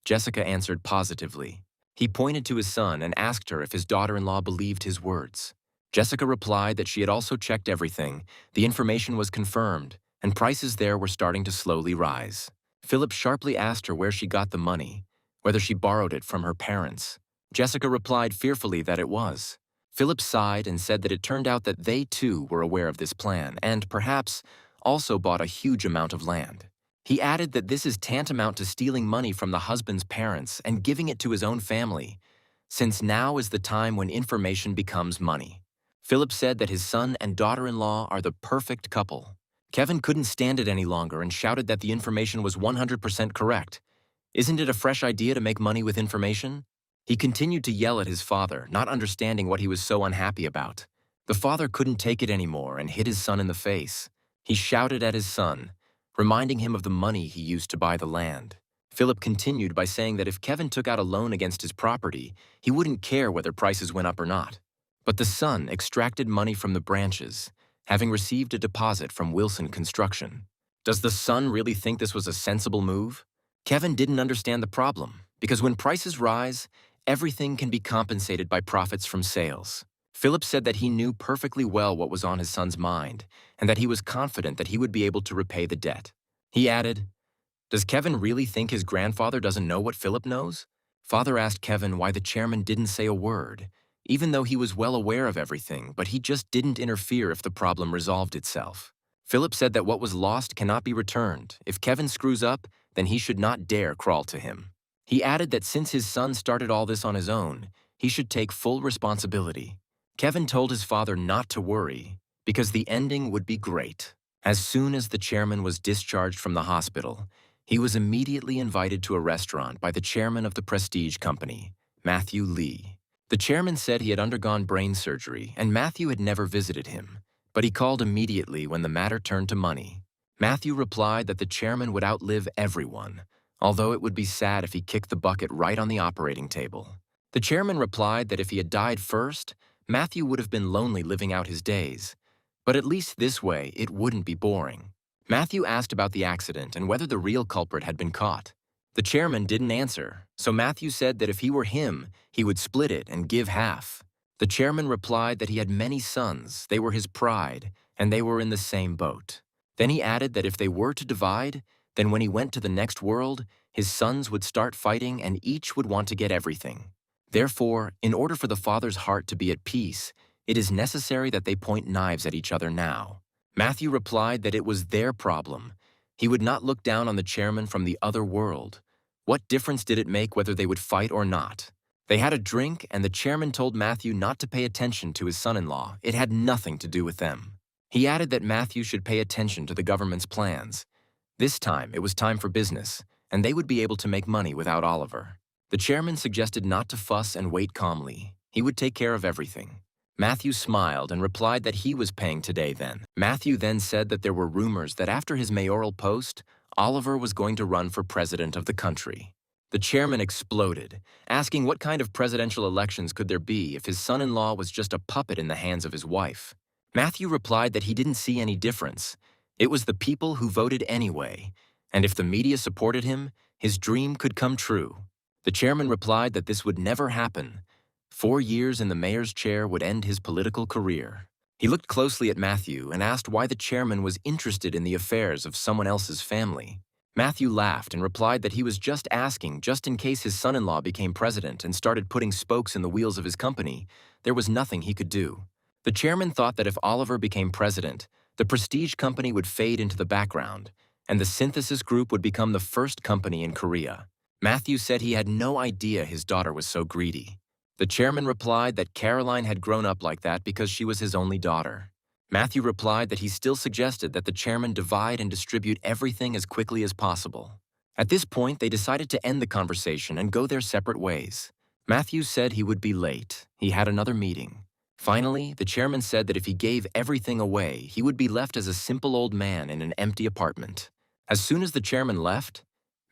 Jessica answered positively. He pointed to his son and asked her if his daughter-in-law believed his words. Jessica replied that she had also checked everything, the information was confirmed, and prices there were starting to slowly rise. Philip sharply asked her where she got the money, whether she borrowed it from her parents. Jessica replied fearfully that it was. Philip sighed and said that it turned out that they too were aware of this plan and, perhaps, also bought a huge amount of land. He added that this is tantamount to stealing money from the husband's parents and giving it to his own family, since now is the time when information becomes money. Philip said that his son and daughter-in-law are the perfect couple. Kevin couldn't stand it any longer and shouted that the information was 100% correct. Isn't it a fresh idea to make money with information? He continued to yell at his father, not understanding what he was so unhappy about. The father couldn't take it anymore and hit his son in the face. He shouted at his son, reminding him of the money he used to buy the land. Philip continued by saying that if Kevin took out a loan against his property, he wouldn't care whether prices went up or not. But the son extracted money from the branches, having received a deposit from Wilson Construction. Does the son really think this was a sensible move? Kevin didn't understand the problem, because when prices rise, everything can be compensated by profits from sales. Philip said that he knew perfectly well what was on his son's mind, and that he was confident that he would be able to repay the debt. He added, "Does Kevin really think his grandfather doesn't know what Philip knows?" Father asked Kevin why the chairman didn't say a word, even though he was well aware of everything, but he just didn't interfere if the problem resolved itself. Philip said that what was lost cannot be returned. If Kevin screws up, then he should not dare crawl to him. He added that since his son started all this on his own, he should take full responsibility. Kevin told his father not to worry, because the ending would be great. As soon as the chairman was discharged from the hospital, he was immediately invited to a restaurant by the chairman of the prestige company, Matthew Lee. The chairman said he had undergone brain surgery and Matthew had never visited him, but he called immediately when the matter turned to money. Matthew replied that the chairman would outlive everyone, although it would be sad if he kicked the bucket right on the operating table. The chairman replied that if he had died first, Matthew would have been lonely living out his days. But at least this way, it wouldn't be boring. Matthew asked about the accident and whether the real culprit had been caught. The chairman didn't answer, so Matthew said that if he were him, he would split it and give half. The chairman replied that he had many sons, they were his pride, and they were in the same boat. Then he added that if they were to divide, then when he went to the next world, his sons would start fighting and each would want to get everything. Therefore, in order for the father's heart to be at peace, it is necessary that they point knives at each other now. Matthew replied that it was their problem. He would not look down on the chairman from the other world. What difference did it make whether they would fight or not? They had a drink, and the chairman told Matthew not to pay attention to his son-in-law. It had nothing to do with them. He added that Matthew should pay attention to the government's plans. This time, it was time for business, and they would be able to make money without Oliver. The chairman suggested not to fuss and wait calmly. He would take care of everything. Matthew smiled and replied that he was paying today then. Matthew then said that there were rumors that after his mayoral post, Oliver was going to run for president of the country. The chairman exploded, asking what kind of presidential elections could there be if his son-in-law was just a puppet in the hands of his wife. Matthew replied that he didn't see any difference. It was the people who voted anyway, and if the media supported him, his dream could come true. The chairman replied that this would never happen. 4 years in the mayor's chair would end his political career. He looked closely at Matthew and asked why the chairman was interested in the affairs of someone else's family. Matthew laughed and replied that he was just asking just in case his son-in-law became president and started putting spokes in the wheels of his company, there was nothing he could do. The chairman thought that if Oliver became president, the prestige company would fade into the background, and the Cintez Group would become the first company in Korea. Matthew said he had no idea his daughter was so greedy. The chairman replied that Caroline had grown up like that because she was his only daughter. Matthew replied that he still suggested that the chairman divide and distribute everything as quickly as possible. At this point, they decided to end the conversation and go their separate ways. Matthew said he would be late. He had another meeting. Finally, the chairman said that if he gave everything away, he would be left as a simple old man in an empty apartment. As soon as the chairman left,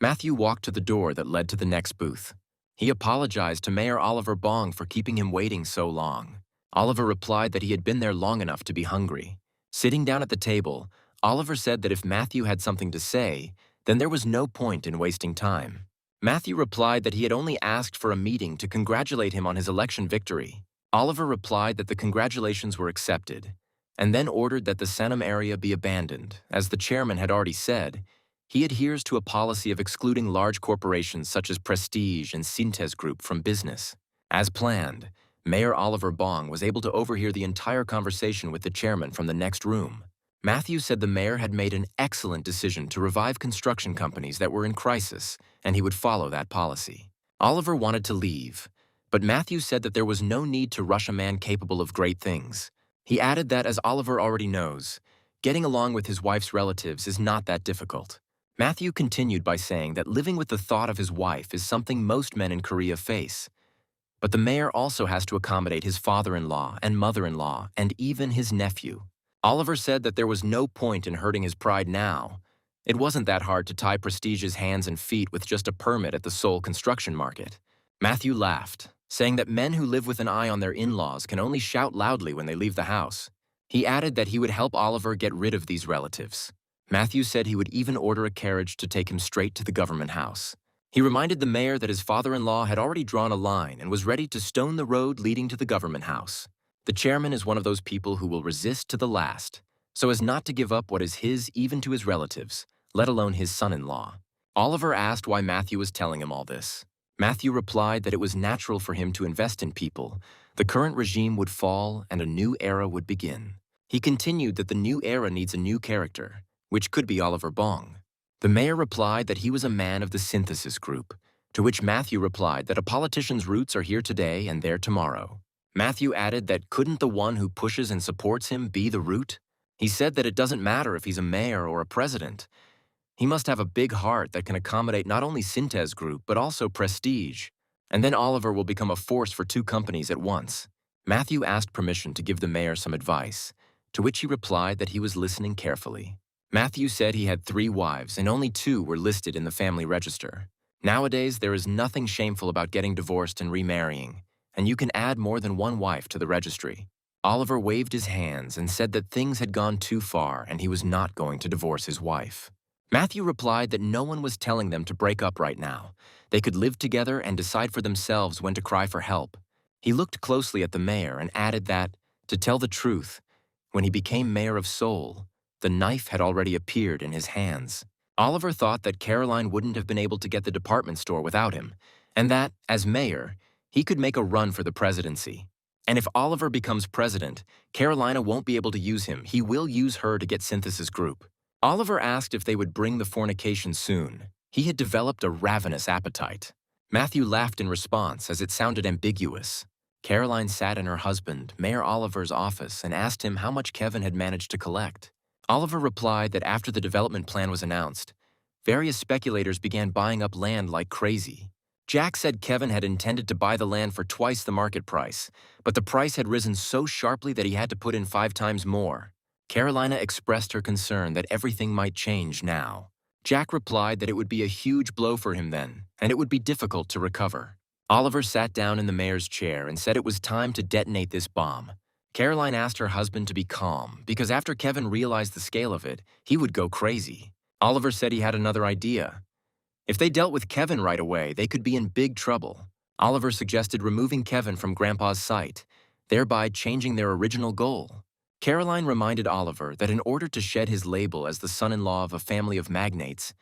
Matthew walked to the door that led to the next booth. He apologized to Mayor Oliver Bong for keeping him waiting so long. Oliver replied that he had been there long enough to be hungry. Sitting down at the table, Oliver said that if Matthew had something to say, then there was no point in wasting time. Matthew replied that he had only asked for a meeting to congratulate him on his election victory. Oliver replied that the congratulations were accepted, and then ordered that the Sanam area be abandoned. As the chairman had already said, he adheres to a policy of excluding large corporations such as Prestige and Cintez Group from business. As planned, Mayor Oliver Bong was able to overhear the entire conversation with the chairman from the next room. Matthew said the mayor had made an excellent decision to revive construction companies that were in crisis, and he would follow that policy. Oliver wanted to leave, but Matthew said that there was no need to rush a man capable of great things. He added that, as Oliver already knows, getting along with his wife's relatives is not that difficult. Matthew continued by saying that living with the thought of his wife is something most men in Korea face. But the mayor also has to accommodate his father-in-law and mother-in-law and even his nephew. Oliver said that there was no point in hurting his pride now. It wasn't that hard to tie Prestige's hands and feet with just a permit at the Seoul construction market. Matthew laughed, saying that men who live with an eye on their in-laws can only shout loudly when they leave the house. He added that he would help Oliver get rid of these relatives. Matthew said he would even order a carriage to take him straight to the government house. He reminded the mayor that his father-in-law had already drawn a line and was ready to stone the road leading to the government house. The chairman is one of those people who will resist to the last, so as not to give up what is his even to his relatives, let alone his son-in-law. Oliver asked why Matthew was telling him all this. Matthew replied that it was natural for him to invest in people. The current regime would fall and a new era would begin. He continued that the new era needs a new character, which could be Oliver Bong. The mayor replied that he was a man of the Cintez Group, to which Matthew replied that a politician's roots are here today and there tomorrow. Matthew added that couldn't the one who pushes and supports him be the root? He said that it doesn't matter if he's a mayor or a president. He must have a big heart that can accommodate not only Cintez Group but also Prestige. And then Oliver will become a force for 2 companies at once. Matthew asked permission to give the mayor some advice, to which he replied that he was listening carefully. Matthew said he had 3 wives and only 2 were listed in the family register. Nowadays, there is nothing shameful about getting divorced and remarrying, and you can add more than one wife to the registry. Oliver waved his hands and said that things had gone too far and he was not going to divorce his wife. Matthew replied that no one was telling them to break up right now. They could live together and decide for themselves when to cry for help. He looked closely at the mayor and added that, to tell the truth, when he became mayor of Seoul, the knife had already appeared in his hands. Oliver thought that Caroline wouldn't have been able to get the department store without him, and that, as mayor, he could make a run for the presidency. And if Oliver becomes president, Carolina won't be able to use him. He will use her to get Cintez Group. Oliver asked if they would bring the fornication soon. He had developed a ravenous appetite. Matthew laughed in response as it sounded ambiguous. Caroline sat in her husband, Mayor Oliver's office, and asked him how much Kevin had managed to collect. Oliver replied that after the development plan was announced, various speculators began buying up land like crazy. Jack said Kevin had intended to buy the land for twice the market price, but the price had risen so sharply that he had to put in 5 times more. Carolina expressed her concern that everything might change now. Jack replied that it would be a huge blow for him then, and it would be difficult to recover. Oliver sat down in the mayor's chair and said it was time to detonate this bomb. Caroline asked her husband to be calm, because after Kevin realized the scale of it, he would go crazy. Oliver said he had another idea. If they dealt with Kevin right away, they could be in big trouble. Oliver suggested removing Kevin from Grandpa's sight, thereby changing their original goal. Caroline reminded Oliver that in order to shed his label as the son-in-law of a family of magnates,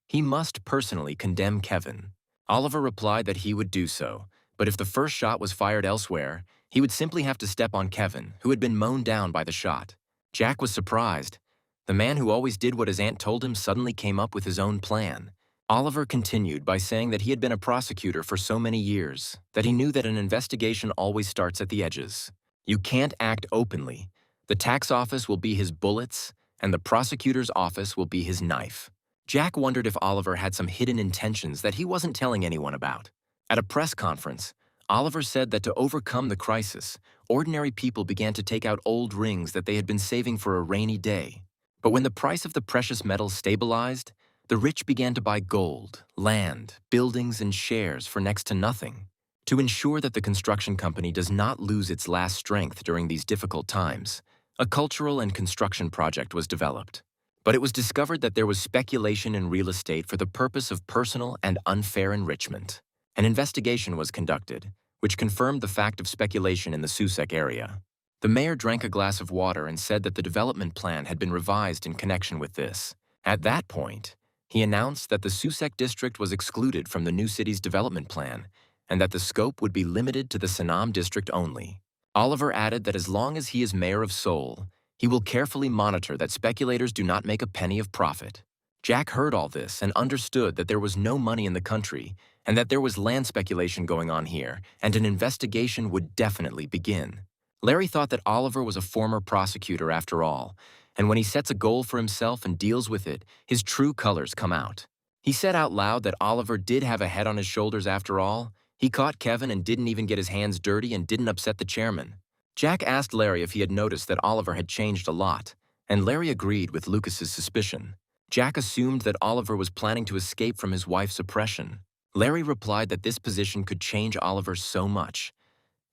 he must personally condemn Kevin. Oliver replied that he would do so, but if the first shot was fired elsewhere, he would simply have to step on Kevin, who had been mown down by the shot. Jack was surprised. The man who always did what his aunt told him suddenly came up with his own plan. Oliver continued by saying that he had been a prosecutor for so many years, that he knew that an investigation always starts at the edges. You can't act openly. The tax office will be his bullets, and the prosecutor's office will be his knife. Jack wondered if Oliver had some hidden intentions that he wasn't telling anyone about. At a press conference, Oliver said that to overcome the crisis, ordinary people began to take out old rings that they had been saving for a rainy day. But when the price of the precious metals stabilized, the rich began to buy gold, land, buildings, and shares for next to nothing. To ensure that the construction company does not lose its last strength during these difficult times, a cultural and construction project was developed. But it was discovered that there was speculation in real estate for the purpose of personal and unfair enrichment. An investigation was conducted, which confirmed the fact of speculation in the Susek area. The mayor drank a glass of water and said that the development plan had been revised in connection with this. At that point, he announced that the Susek district was excluded from the new city's development plan and that the scope would be limited to the Sanam district only. Oliver added that as long as he is mayor of Seoul, he will carefully monitor that speculators do not make a penny of profit. Jack heard all this and understood that there was no money in the country and that there was land speculation going on here, and an investigation would definitely begin. Larry thought that Oliver was a former prosecutor after all, and when he sets a goal for himself and deals with it, his true colors come out. He said out loud that Oliver did have a head on his shoulders after all. He caught Kevin and didn't even get his hands dirty and didn't upset the chairman. Jack asked Larry if he had noticed that Oliver had changed a lot, and Larry agreed with Lucas's suspicion. Jack assumed that Oliver was planning to escape from his wife's oppression. Larry replied that this position could change Oliver so much.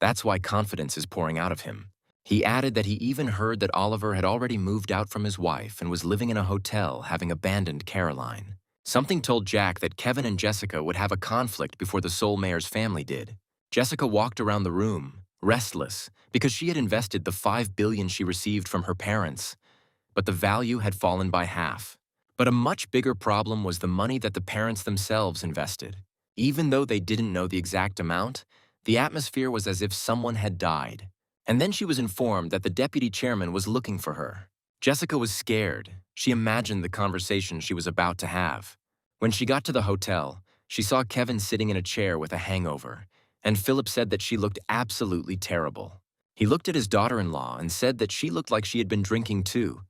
That's why confidence is pouring out of him. He added that he even heard that Oliver had already moved out from his wife and was living in a hotel, having abandoned Caroline. Something told Jack that Kevin and Jessica would have a conflict before the Seoul mayor's family did. Jessica walked around the room, restless, because she had invested the $5 billion she received from her parents, but the value had fallen by half. But a much bigger problem was the money that the parents themselves invested. Even though they didn't know the exact amount, the atmosphere was as if someone had died. And then she was informed that the deputy chairman was looking for her. Jessica was scared. She imagined the conversation she was about to have. When she got to the hotel, she saw Kevin sitting in a chair with a hangover, and Philip said that she looked absolutely terrible. He looked at his daughter-in-law and said that she looked like she had been drinking too,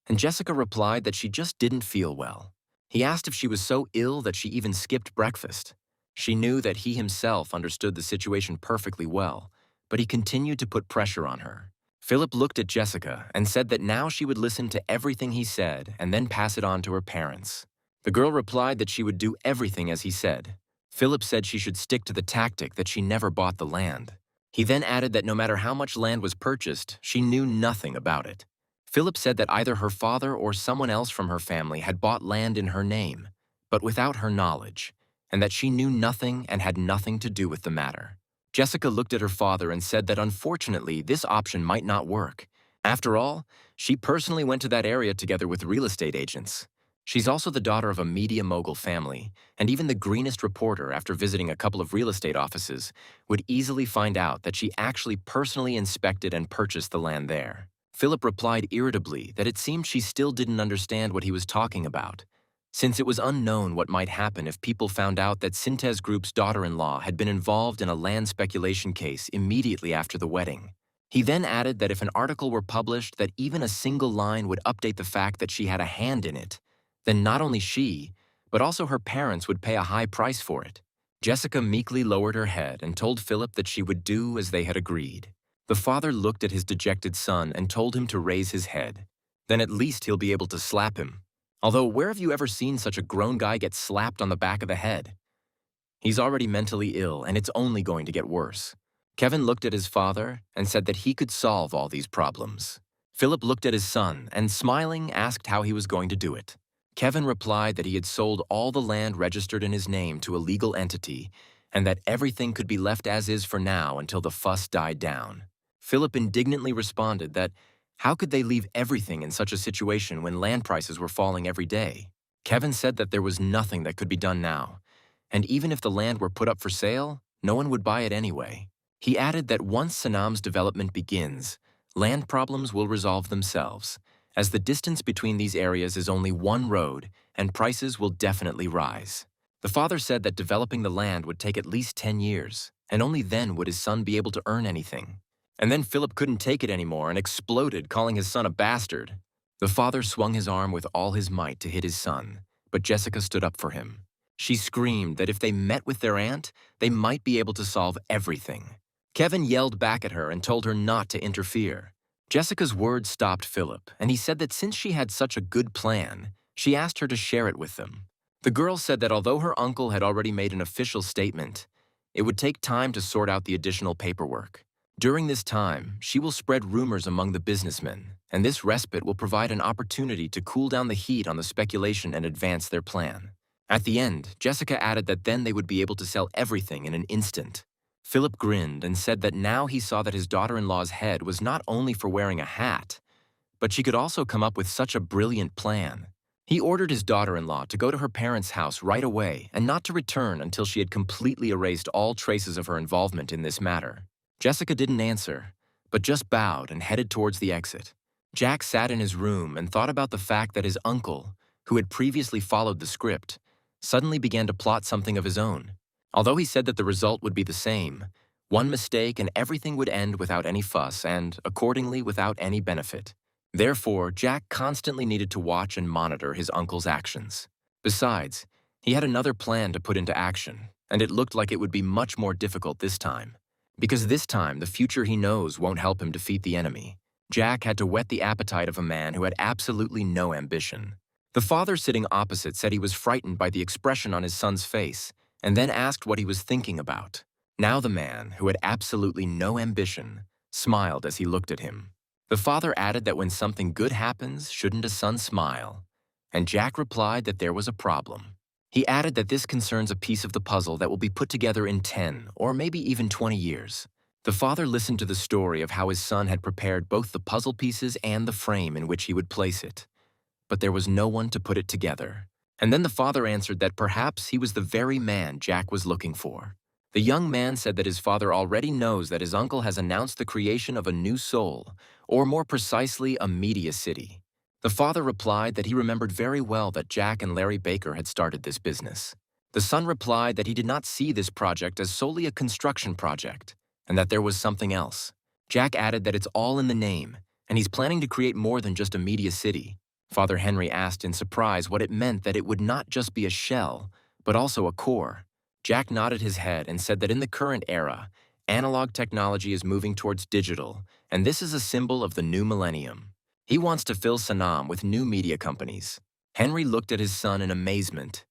and Jessica replied that she just didn't feel well. He asked if she was so ill that she even skipped breakfast. She knew that he himself understood the situation perfectly well, but he continued to put pressure on her. Philip looked at Jessica and said that now she would listen to everything he said and then pass it on to her parents. The girl replied that she would do everything as he said. Philip said she should stick to the tactic that she never bought the land. He then added that no matter how much land was purchased, she knew nothing about it. Philip said that either her father or someone else from her family had bought land in her name, but without her knowledge, and that she knew nothing and had nothing to do with the matter. Jessica looked at her father and said that unfortunately this option might not work. After all, she personally went to that area together with real estate agents. She's also the daughter of a media mogul family, and even the greenest reporter, after visiting a couple of real estate offices, would easily find out that she actually personally inspected and purchased the land there. Philip replied irritably that it seemed she still didn't understand what he was talking about, since it was unknown what might happen if people found out that Cintez Group's daughter-in-law had been involved in a land speculation case immediately after the wedding. He then added that if an article were published that even a single line would update the fact that she had a hand in it, then not only she, but also her parents would pay a high price for it. Jessica meekly lowered her head and told Philip that she would do as they had agreed. The father looked at his dejected son and told him to raise his head. Then at least he'll be able to slap him. Although, where have you ever seen such a grown guy get slapped on the back of the head? He's already mentally ill, and it's only going to get worse. Kevin looked at his father and said that he could solve all these problems. Philip looked at his son and, smiling, asked how he was going to do it. Kevin replied that he had sold all the land registered in his name to a legal entity and that everything could be left as is for now until the fuss died down. Philip indignantly responded that how could they leave everything in such a situation when land prices were falling every day? Kevin said that there was nothing that could be done now, and even if the land were put up for sale, no one would buy it anyway. He added that once Sanam's development begins, land problems will resolve themselves, as the distance between these areas is only one road and prices will definitely rise. The father said that developing the land would take at least 10 years, and only then would his son be able to earn anything. And then Philip couldn't take it anymore and exploded, calling his son a bastard. The father swung his arm with all his might to hit his son, but Jessica stood up for him. She screamed that if they met with their aunt, they might be able to solve everything. Kevin yelled back at her and told her not to interfere. Jessica's words stopped Philip, and he said that since she had such a good plan, she asked her to share it with them. The girl said that although her uncle had already made an official statement, it would take time to sort out the additional paperwork. During this time, she will spread rumors among the businessmen, and this respite will provide an opportunity to cool down the heat on the speculation and advance their plan. At the end, Jessica added that then they would be able to sell everything in an instant. Philip grinned and said that now he saw that his daughter-in-law's head was not only for wearing a hat, but she could also come up with such a brilliant plan. He ordered his daughter-in-law to go to her parents' house right away and not to return until she had completely erased all traces of her involvement in this matter. Jessica didn't answer, but just bowed and headed towards the exit. Jack sat in his room and thought about the fact that his uncle, who had previously followed the script, suddenly began to plot something of his own. Although he said that the result would be the same, one mistake and everything would end without any fuss and, accordingly, without any benefit. Therefore, Jack constantly needed to watch and monitor his uncle's actions. Besides, he had another plan to put into action, and it looked like it would be much more difficult this time. Because this time, the future he knows won't help him defeat the enemy. Jack had to whet the appetite of a man who had absolutely no ambition. The father sitting opposite said he was frightened by the expression on his son's face, and then asked what he was thinking about. Now the man, who had absolutely no ambition, smiled as he looked at him. The father added that when something good happens, shouldn't a son smile? And Jack replied that there was a problem. He added that this concerns a piece of the puzzle that will be put together in 10 or maybe even 20 years. The father listened to the story of how his son had prepared both the puzzle pieces and the frame in which he would place it. But there was no one to put it together. And then the father answered that perhaps he was the very man Jack was looking for. The young man said that his father already knows that his uncle has announced the creation of a new soul, or more precisely, a media city. The father replied that he remembered very well that Jack and Larry Baker had started this business. The son replied that he did not see this project as solely a construction project, and that there was something else. Jack added that it's all in the name, and he's planning to create more than just a media city. Father Henry asked in surprise what it meant that it would not just be a shell, but also a core. Jack nodded his head and said that in the current era, analog technology is moving towards digital, and this is a symbol of the new millennium. He wants to fill Sanam with new media companies. Henry looked at his son in amazement.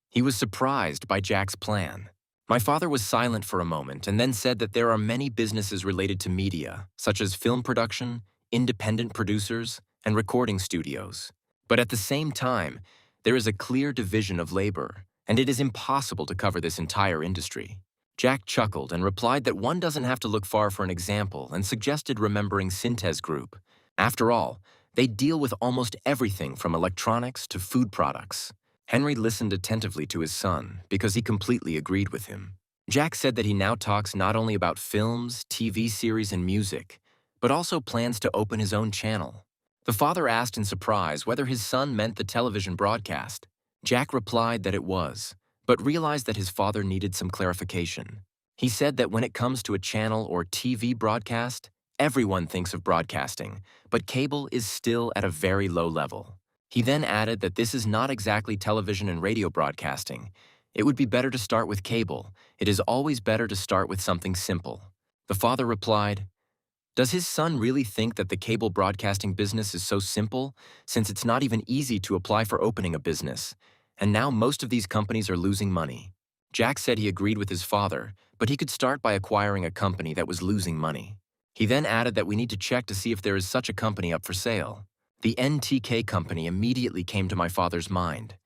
He was surprised by Jack's plan. My father was silent for a moment and then said that there are many businesses related to media, such as film production, independent producers, and recording studios. But at the same time, there is a clear division of labor, and it is impossible to cover this entire industry. Jack chuckled and replied that one doesn't have to look far for an example and suggested remembering Cintez Group. After all, they deal with almost everything from electronics to food products. Henry listened attentively to his son because he completely agreed with him. Jack said that he now talks not only about films, TV series, and music, but also plans to open his own channel. The father asked in surprise whether his son meant the television broadcast. Jack replied that it was, but realized that his father needed some clarification. He said that when it comes to a channel or TV broadcast, everyone thinks of broadcasting, but cable is still at a very low level. He then added that this is not exactly television and radio broadcasting. It would be better to start with cable. It is always better to start with something simple. The father replied, "Does his son really think that the cable broadcasting business is so simple, since it's not even easy to apply for opening a business? And now most of these companies are losing money." Jack said he agreed with his father, but he could start by acquiring a company that was losing money. He then added that we need to check to see if there is such a company up for sale. The NTK company immediately came to my father's mind.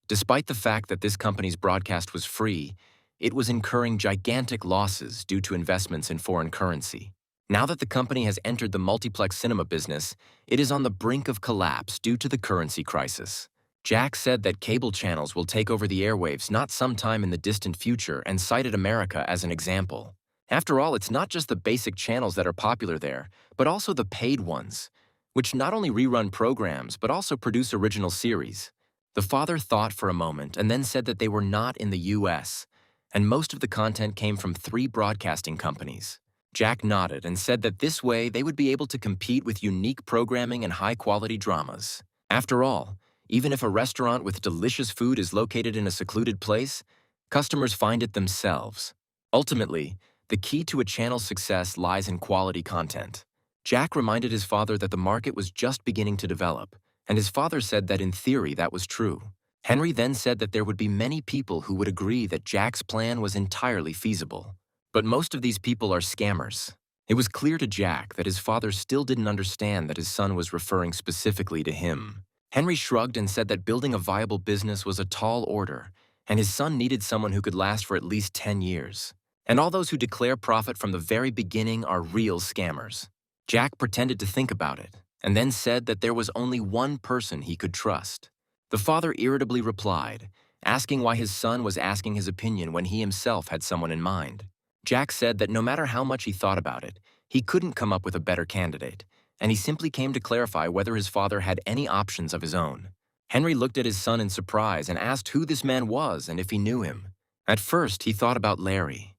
Despite the fact that this company's broadcast was free, it was incurring gigantic losses due to investments in foreign currency. Now that the company has entered the multiplex cinema business, it is on the brink of collapse due to the currency crisis. Jack said that cable channels will take over the airwaves not sometime in the distant future and cited America as an example. After all, it's not just the basic channels that are popular there, but also the paid ones, which not only rerun programs but also produce original series. The father thought for a moment and then said that they were not in the US, and most of the content came from 3 broadcasting companies. Jack nodded and said that this way they would be able to compete with unique programming and high-quality dramas. After all, even if a restaurant with delicious food is located in a secluded place, customers find it themselves. Ultimately, the key to a channel's success lies in quality content. Jack reminded his father that the market was just beginning to develop, and his father said that in theory that was true. Henry then said that there would be many people who would agree that Jack's plan was entirely feasible. But most of these people are scammers. It was clear to Jack that his father still didn't understand that his son was referring specifically to him. Henry shrugged and said that building a viable business was a tall order, and his son needed someone who could last for at least 10 years. And all those who declare profit from the very beginning are real scammers. Jack pretended to think about it, and then said that there was only one person he could trust. The father irritably replied, asking why his son was asking his opinion when he himself had someone in mind. Jack said that no matter how much he thought about it, he couldn't come up with a better candidate, and he simply came to clarify whether his father had any options of his own. Henry looked at his son in surprise and asked who this man was and if he knew him. At first, he thought about Larry,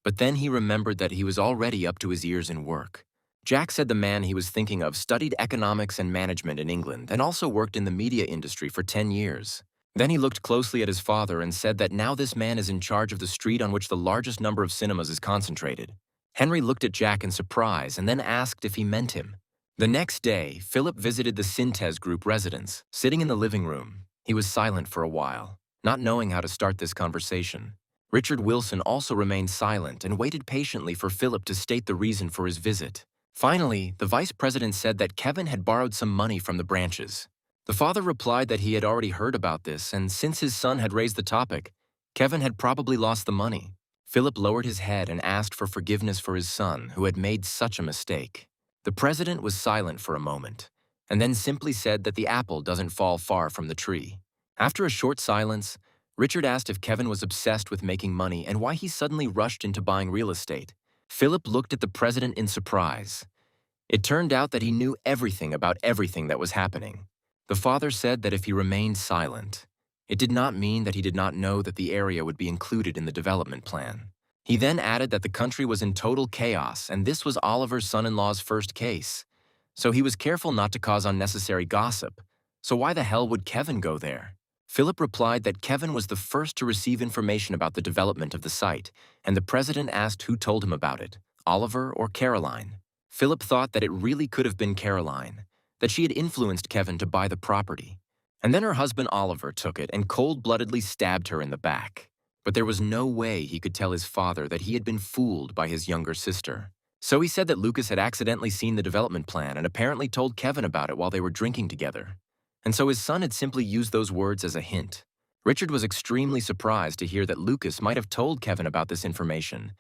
but then he remembered that he was already up to his ears in work. Jack said the man he was thinking of studied economics and management in England and also worked in the media industry for 10 years. Then he looked closely at his father and said that now this man is in charge of the street on which the largest number of cinemas is concentrated. Henry looked at Jack in surprise and then asked if he meant him. The next day, Philip visited the Cintez Group residence. Sitting in the living room, he was silent for a while, not knowing how to start this conversation. Richard Wilson also remained silent and waited patiently for Philip to state the reason for his visit. Finally, the vice president said that Kevin had borrowed some money from the branches. The father replied that he had already heard about this, and since his son had raised the topic, Kevin had probably lost the money. Philip lowered his head and asked for forgiveness for his son, who had made such a mistake. The president was silent for a moment, and then simply said that the apple doesn't fall far from the tree. After a short silence, Richard asked if Kevin was obsessed with making money and why he suddenly rushed into buying real estate. Philip looked at the president in surprise. It turned out that he knew everything about everything that was happening. The father said that if he remained silent, it did not mean that he did not know that the area would be included in the development plan. He then added that the country was in total chaos, and this was Oliver's son-in-law's first case. So he was careful not to cause unnecessary gossip. So why the hell would Kevin go there? Philip replied that Kevin was the first to receive information about the development of the site, and the president asked who told him about it, Oliver or Caroline. Philip thought that it really could have been Caroline, that she had influenced Kevin to buy the property. And then her husband Oliver took it and cold-bloodedly stabbed her in the back. But there was no way he could tell his father that he had been fooled by his younger sister. So he said that Lucas had accidentally seen the development plan and apparently told Kevin about it while they were drinking together. And so his son had simply used those words as a hint. Richard was extremely surprised to hear that Lucas might have told Kevin about this information,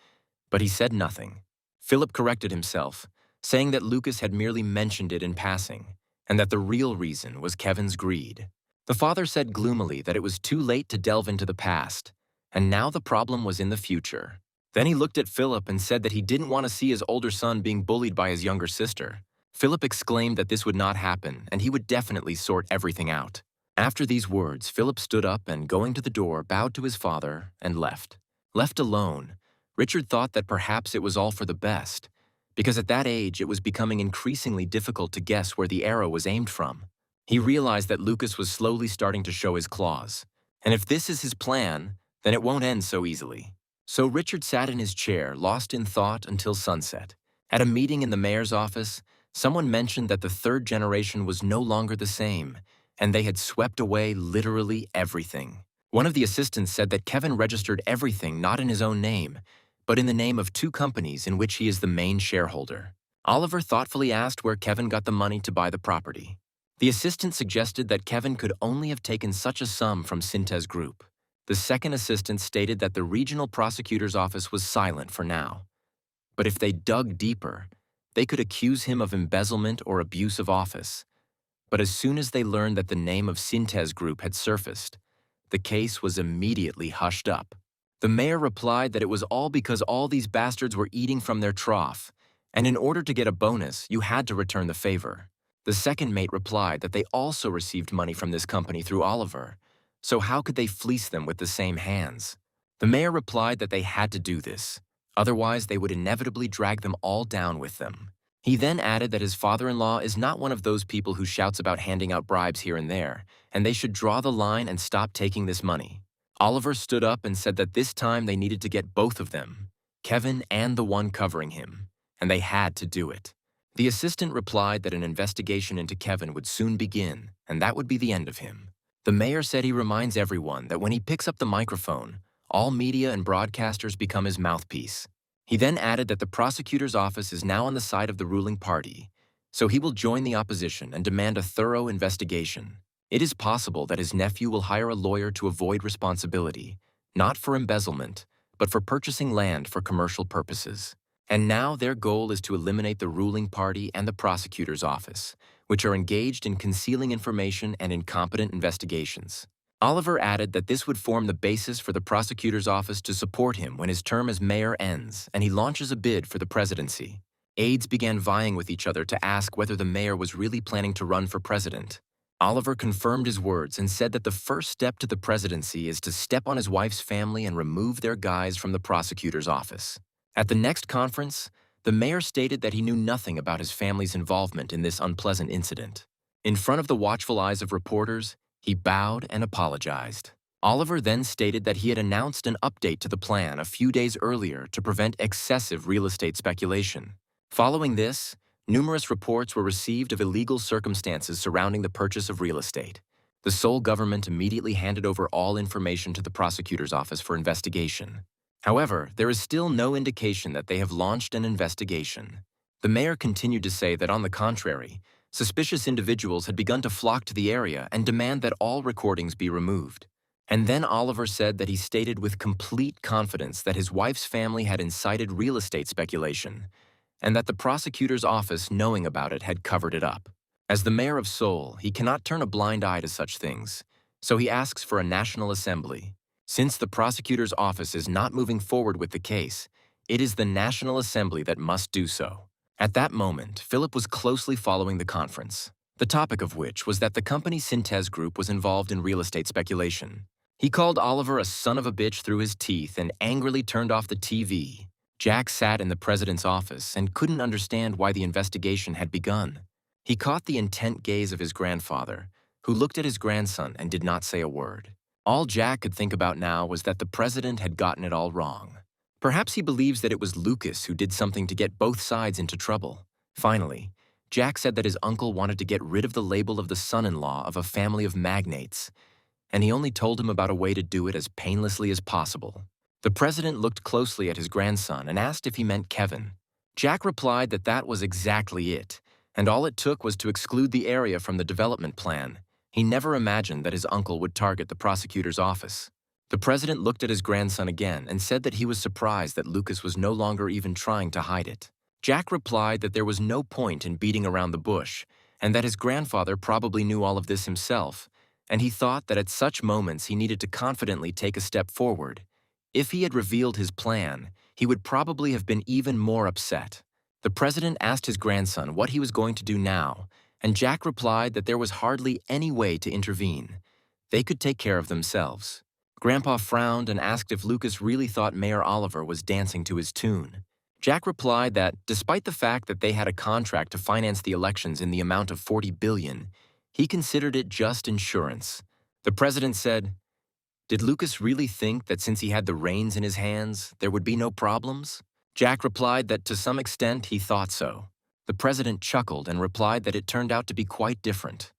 but he said nothing. Philip corrected himself, saying that Lucas had merely mentioned it in passing, and that the real reason was Kevin's greed. The father said gloomily that it was too late to delve into the past, and now the problem was in the future. Then he looked at Philip and said that he didn't want to see his older son being bullied by his younger sister. Philip exclaimed that this would not happen, and he would definitely sort everything out. After these words, Philip stood up and, going to the door, bowed to his father and left. Left alone, Richard thought that perhaps it was all for the best, because at that age it was becoming increasingly difficult to guess where the arrow was aimed from. He realized that Lucas was slowly starting to show his claws, and if this is his plan, then it won't end so easily. So Richard sat in his chair, lost in thought until sunset. At a meeting in the mayor's office, someone mentioned that the third generation was no longer the same, and they had swept away literally everything. One of the assistants said that Kevin registered everything not in his own name, but in the name of two companies in which he is the main shareholder. Oliver thoughtfully asked where Kevin got the money to buy the property. The assistant suggested that Kevin could only have taken such a sum from Cintez Group. The second assistant stated that the regional prosecutor's office was silent for now. But if they dug deeper, they could accuse him of embezzlement or abuse of office. But as soon as they learned that the name of Cintez Group had surfaced, the case was immediately hushed up. The mayor replied that it was all because all these bastards were eating from their trough, and in order to get a bonus, you had to return the favor. The second mate replied that they also received money from this company through Oliver, so how could they fleece them with the same hands? The mayor replied that they had to do this, otherwise they would inevitably drag them all down with them. He then added that his father-in-law is not one of those people who shouts about handing out bribes here and there, and they should draw the line and stop taking this money. Oliver stood up and said that this time they needed to get both of them, Kevin and the one covering him, and they had to do it. The assistant replied that an investigation into Kevin would soon begin, and that would be the end of him. The mayor said he reminds everyone that when he picks up the microphone, all media and broadcasters become his mouthpiece. He then added that the prosecutor's office is now on the side of the ruling party, so he will join the opposition and demand a thorough investigation. It is possible that his nephew will hire a lawyer to avoid responsibility, not for embezzlement, but for purchasing land for commercial purposes. And now their goal is to eliminate the ruling party and the prosecutor's office, which are engaged in concealing information and incompetent investigations. Oliver added that this would form the basis for the prosecutor's office to support him when his term as mayor ends and he launches a bid for the presidency. Aides began vying with each other to ask whether the mayor was really planning to run for president. Oliver confirmed his words and said that the first step to the presidency is to step on his wife's family and remove their guys from the prosecutor's office. At the next conference, the mayor stated that he knew nothing about his family's involvement in this unpleasant incident. In front of the watchful eyes of reporters, he bowed and apologized. Oliver then stated that he had announced an update to the plan a few days earlier to prevent excessive real estate speculation. Following this, numerous reports were received of illegal circumstances surrounding the purchase of real estate. The Seoul government immediately handed over all information to the prosecutor's office for investigation. However, there is still no indication that they have launched an investigation. The mayor continued to say that, on the contrary, suspicious individuals had begun to flock to the area and demand that all recordings be removed. And then Oliver said that he stated with complete confidence that his wife's family had incited real estate speculation, and that the prosecutor's office, knowing about it, had covered it up. As the mayor of Seoul, he cannot turn a blind eye to such things, so he asks for a national assembly. Since the prosecutor's office is not moving forward with the case, it is the National Assembly that must do so. At that moment, Philip was closely following the conference, the topic of which was that the company Cintez Group was involved in real estate speculation. He called Oliver a son of a bitch through his teeth and angrily turned off the TV. Jack sat in the president's office and couldn't understand why the investigation had begun. He caught the intent gaze of his grandfather, who looked at his grandson and did not say a word. All Jack could think about now was that the president had gotten it all wrong. Perhaps he believes that it was Lucas who did something to get both sides into trouble. Finally, Jack said that his uncle wanted to get rid of the label of the son-in-law of a family of magnates, and he only told him about a way to do it as painlessly as possible. The president looked closely at his grandson and asked if he meant Kevin. Jack replied that that was exactly it, and all it took was to exclude the area from the development plan. He never imagined that his uncle would target the prosecutor's office. The president looked at his grandson again and said that he was surprised that Lucas was no longer even trying to hide it. Jack replied that there was no point in beating around the bush, and that his grandfather probably knew all of this himself, and he thought that at such moments he needed to confidently take a step forward. If he had revealed his plan, he would probably have been even more upset. The president asked his grandson what he was going to do now, and Jack replied that there was hardly any way to intervene. They could take care of themselves. Grandpa frowned and asked if Lucas really thought Mayor Oliver was dancing to his tune. Jack replied that, despite the fact that they had a contract to finance the elections in the amount of $40 billion, he considered it just insurance. The president said, "Did Lucas really think that since he had the reins in his hands, there would be no problems?" Jack replied that to some extent he thought so. The president chuckled and replied that it turned out to be quite different.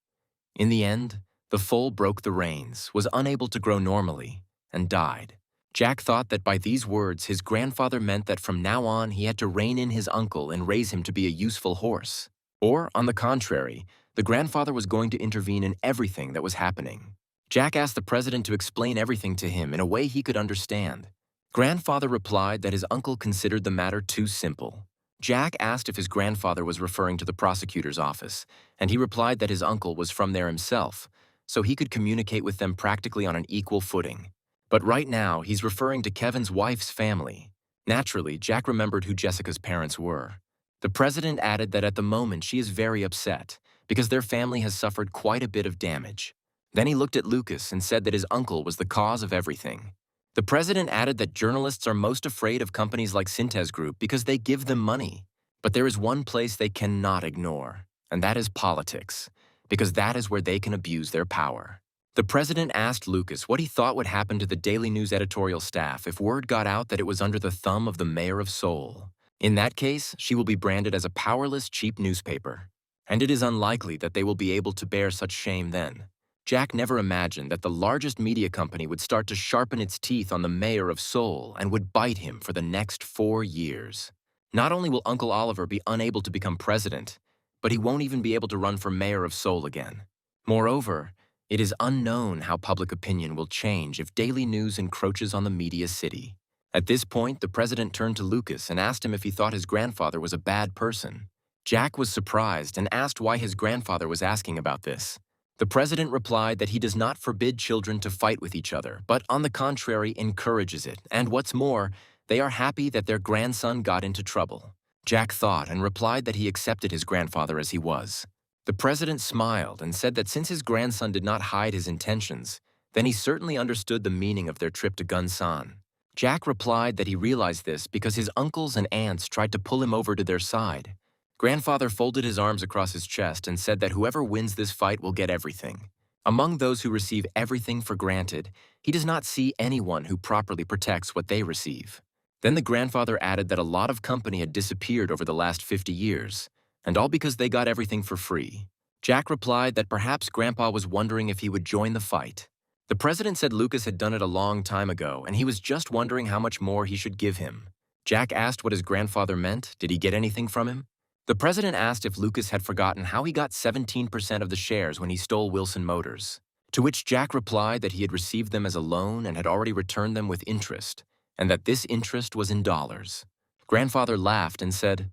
In the end, the foal broke the reins, was unable to grow normally, and died. Jack thought that by these words his grandfather meant that from now on he had to rein in his uncle and raise him to be a useful horse. Or, on the contrary, the grandfather was going to intervene in everything that was happening. Jack asked the president to explain everything to him in a way he could understand. Grandfather replied that his uncle considered the matter too simple. Jack asked if his grandfather was referring to the prosecutor's office, and he replied that his uncle was from there himself, so he could communicate with them practically on an equal footing. But right now, he's referring to Kevin's wife's family. Naturally, Jack remembered who Jessica's parents were. The president added that at the moment she is very upset, because their family has suffered quite a bit of damage. Then he looked at Lucas and said that his uncle was the cause of everything. The president added that journalists are most afraid of companies like Cintez Group because they give them money. But there is one place they cannot ignore, and that is politics, because that is where they can abuse their power. The president asked Lucas what he thought would happen to the Daily News editorial staff if word got out that it was under the thumb of the mayor of Seoul. In that case, she will be branded as a powerless, cheap newspaper, and it is unlikely that they will be able to bear such shame then. Jack never imagined that the largest media company would start to sharpen its teeth on the mayor of Seoul and would bite him for the next 4 years. Not only will Uncle Oliver be unable to become president, but he won't even be able to run for mayor of Seoul again. Moreover, it is unknown how public opinion will change if Daily News encroaches on the media city. At this point, the president turned to Lucas and asked him if he thought his grandfather was a bad person. Jack was surprised and asked why his grandfather was asking about this. The president replied that he does not forbid children to fight with each other, but on the contrary encourages it, and what's more, they are happy that their grandson got into trouble. Jack thought and replied that he accepted his grandfather as he was. The president smiled and said that since his grandson did not hide his intentions, then he certainly understood the meaning of their trip to Gunsan. Jack replied that he realized this because his uncles and aunts tried to pull him over to their side. Grandfather folded his arms across his chest and said that whoever wins this fight will get everything. Among those who receive everything for granted, he does not see anyone who properly protects what they receive. Then the grandfather added that a lot of company had disappeared over the last 50 years, and all because they got everything for free. Jack replied that perhaps Grandpa was wondering if he would join the fight. The president said Lucas had done it a long time ago, and he was just wondering how much more he should give him. Jack asked what his grandfather meant. Did he get anything from him? The president asked if Lucas had forgotten how he got 17% of the shares when he stole Wilson Motors, to which Jack replied that he had received them as a loan and had already returned them with interest, and that this interest was in dollars. Grandfather laughed and said,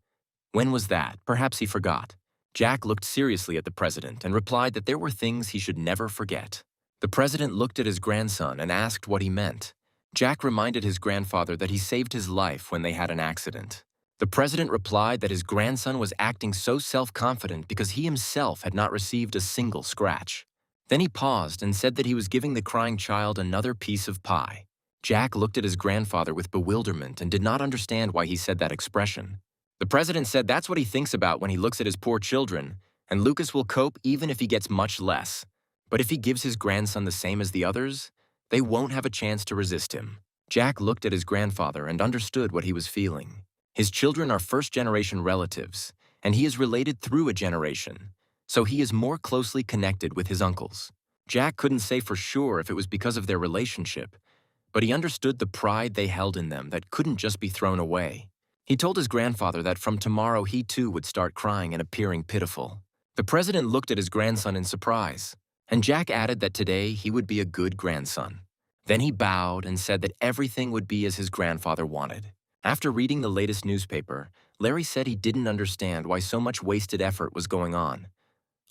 "When was that? Perhaps he forgot." Jack looked seriously at the president and replied that there were things he should never forget. The president looked at his grandson and asked what he meant. Jack reminded his grandfather that he saved his life when they had an accident. The president replied that his grandson was acting so self-confident because he himself had not received a single scratch. Then he paused and said that he was giving the crying child another piece of pie. Jack looked at his grandfather with bewilderment and did not understand why he said that expression. The president said that's what he thinks about when he looks at his poor children, and Lucas will cope even if he gets much less. But if he gives his grandson the same as the others, they won't have a chance to resist him. Jack looked at his grandfather and understood what he was feeling. His children are first-generation relatives, and he is related through a generation, so he is more closely connected with his uncles. Jack couldn't say for sure if it was because of their relationship, but he understood the pride they held in them that couldn't just be thrown away. He told his grandfather that from tomorrow he too would start crying and appearing pitiful. The president looked at his grandson in surprise, and Jack added that today he would be a good grandson. Then he bowed and said that everything would be as his grandfather wanted. After reading the latest newspaper, Larry said he didn't understand why so much wasted effort was going on.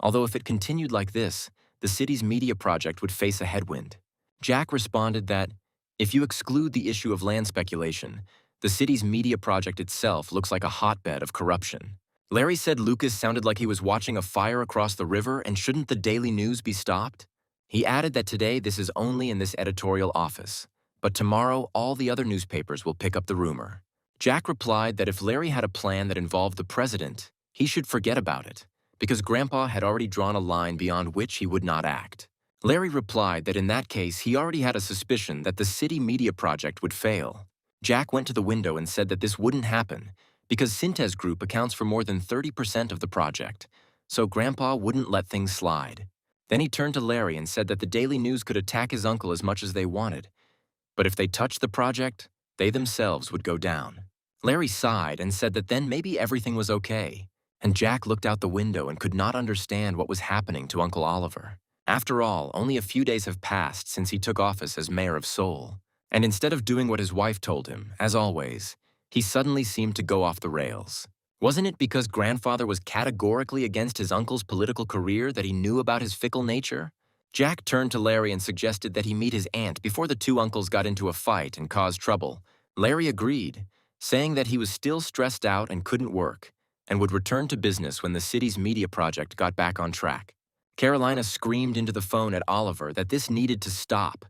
Although if it continued like this, the city's media project would face a headwind. Jack responded that, if you exclude the issue of land speculation, the city's media project itself looks like a hotbed of corruption. Larry said Lucas sounded like he was watching a fire across the river, and shouldn't the Daily News be stopped? He added that today this is only in this editorial office, but tomorrow all the other newspapers will pick up the rumor. Jack replied that if Larry had a plan that involved the president, he should forget about it, because Grandpa had already drawn a line beyond which he would not act. Larry replied that in that case he already had a suspicion that the city media project would fail. Jack went to the window and said that this wouldn't happen, because Cintez Group accounts for more than 30% of the project, so Grandpa wouldn't let things slide. Then he turned to Larry and said that the Daily News could attack his uncle as much as they wanted, but if they touched the project, they themselves would go down. Larry sighed and said that then maybe everything was okay, and Jack looked out the window and could not understand what was happening to Uncle Oliver. After all, only a few days have passed since he took office as mayor of Seoul, and instead of doing what his wife told him, as always, he suddenly seemed to go off the rails. Wasn't it because Grandfather was categorically against his uncle's political career that he knew about his fickle nature? Jack turned to Larry and suggested that he meet his aunt before the two uncles got into a fight and caused trouble. Larry agreed, saying that he was still stressed out and couldn't work, and would return to business when the city's media project got back on track. Carolina screamed into the phone at Oliver that this needed to stop,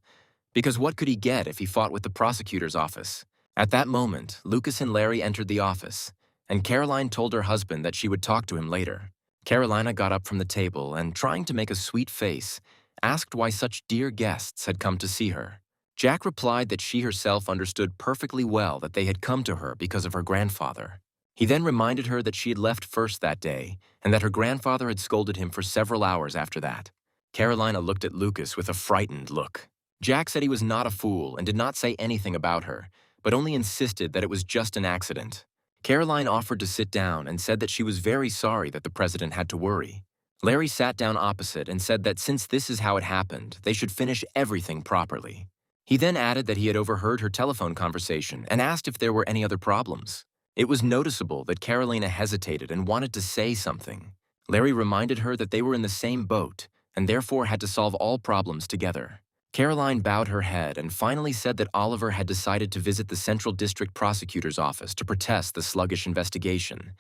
because what could he get if he fought with the prosecutor's office? At that moment, Lucas and Larry entered the office, and Caroline told her husband that she would talk to him later. Carolina got up from the table and, trying to make a sweet face, asked why such dear guests had come to see her. Jack replied that she herself understood perfectly well that they had come to her because of her grandfather. He then reminded her that she had left first that day and that her grandfather had scolded him for several hours after that. Carolina looked at Lucas with a frightened look. Jack said he was not a fool and did not say anything about her, but only insisted that it was just an accident. Caroline offered to sit down and said that she was very sorry that the president had to worry. Larry sat down opposite and said that since this is how it happened, they should finish everything properly. He then added that he had overheard her telephone conversation and asked if there were any other problems. It was noticeable that Carolina hesitated and wanted to say something. Larry reminded her that they were in the same boat and therefore had to solve all problems together. Caroline bowed her head and finally said that Oliver had decided to visit the Central District Prosecutor's office to protest the sluggish investigation,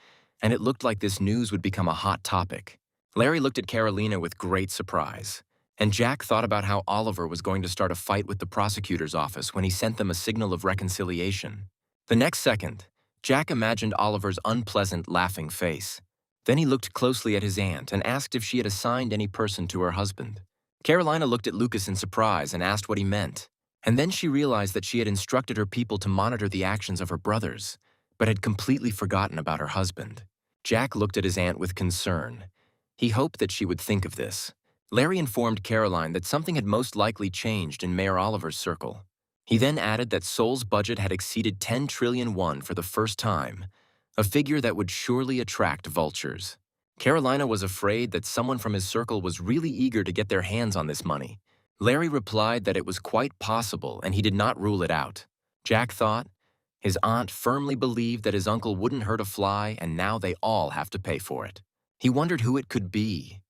and it looked like this news would become a hot topic. Larry looked at Carolina with great surprise, and Jack thought about how Oliver was going to start a fight with the prosecutor's office when he sent them a signal of reconciliation. The next second, Jack imagined Oliver's unpleasant, laughing face. Then he looked closely at his aunt and asked if she had assigned any person to her husband. Carolina looked at Lucas in surprise and asked what he meant, and then she realized that she had instructed her people to monitor the actions of her brothers, but had completely forgotten about her husband. Jack looked at his aunt with concern. He hoped that she would think of this. Larry informed Caroline that something had most likely changed in Mayor Oliver's circle. He then added that Seoul's budget had exceeded 10 trillion won for the first time, a figure that would surely attract vultures. Carolina was afraid that someone from his circle was really eager to get their hands on this money. Larry replied that it was quite possible and he did not rule it out. Jack thought, his aunt firmly believed that his uncle wouldn't hurt a fly and now they all have to pay for it. He wondered who it could be.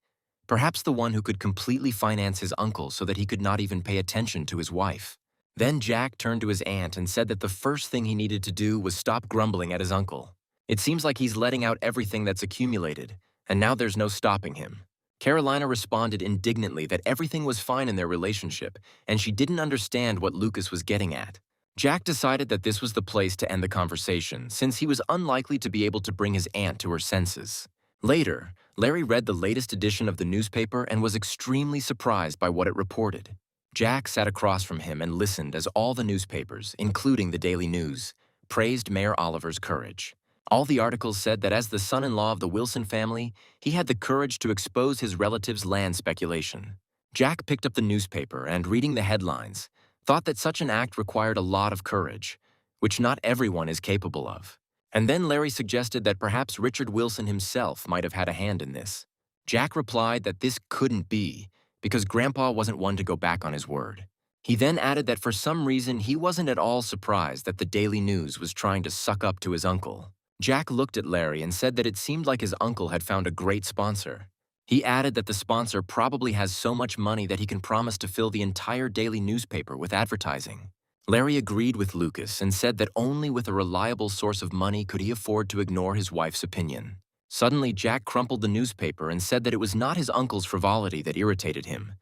Perhaps the one who could completely finance his uncle so that he could not even pay attention to his wife. Then Jack turned to his aunt and said that the first thing he needed to do was stop grumbling at his uncle. It seems like he's letting out everything that's accumulated, and now there's no stopping him. Carolina responded indignantly that everything was fine in their relationship, and she didn't understand what Lucas was getting at. Jack decided that this was the place to end the conversation, since he was unlikely to be able to bring his aunt to her senses. Later, Larry read the latest edition of the newspaper and was extremely surprised by what it reported. Jack sat across from him and listened as all the newspapers, including the Daily News, praised Mayor Oliver's courage. All the articles said that as the son-in-law of the Wilson family, he had the courage to expose his relatives' land speculation. Jack picked up the newspaper and, reading the headlines, thought that such an act required a lot of courage, which not everyone is capable of. And then Larry suggested that perhaps Richard Wilson himself might have had a hand in this. Jack replied that this couldn't be, because Grandpa wasn't one to go back on his word. He then added that for some reason he wasn't at all surprised that the Daily News was trying to suck up to his uncle. Jack looked at Larry and said that it seemed like his uncle had found a great sponsor. He added that the sponsor probably has so much money that he can promise to fill the entire daily newspaper with advertising. Larry agreed with Lucas and said that only with a reliable source of money could he afford to ignore his wife's opinion. Suddenly, Jack crumpled the newspaper and said that it was not his uncle's frivolity that irritated him,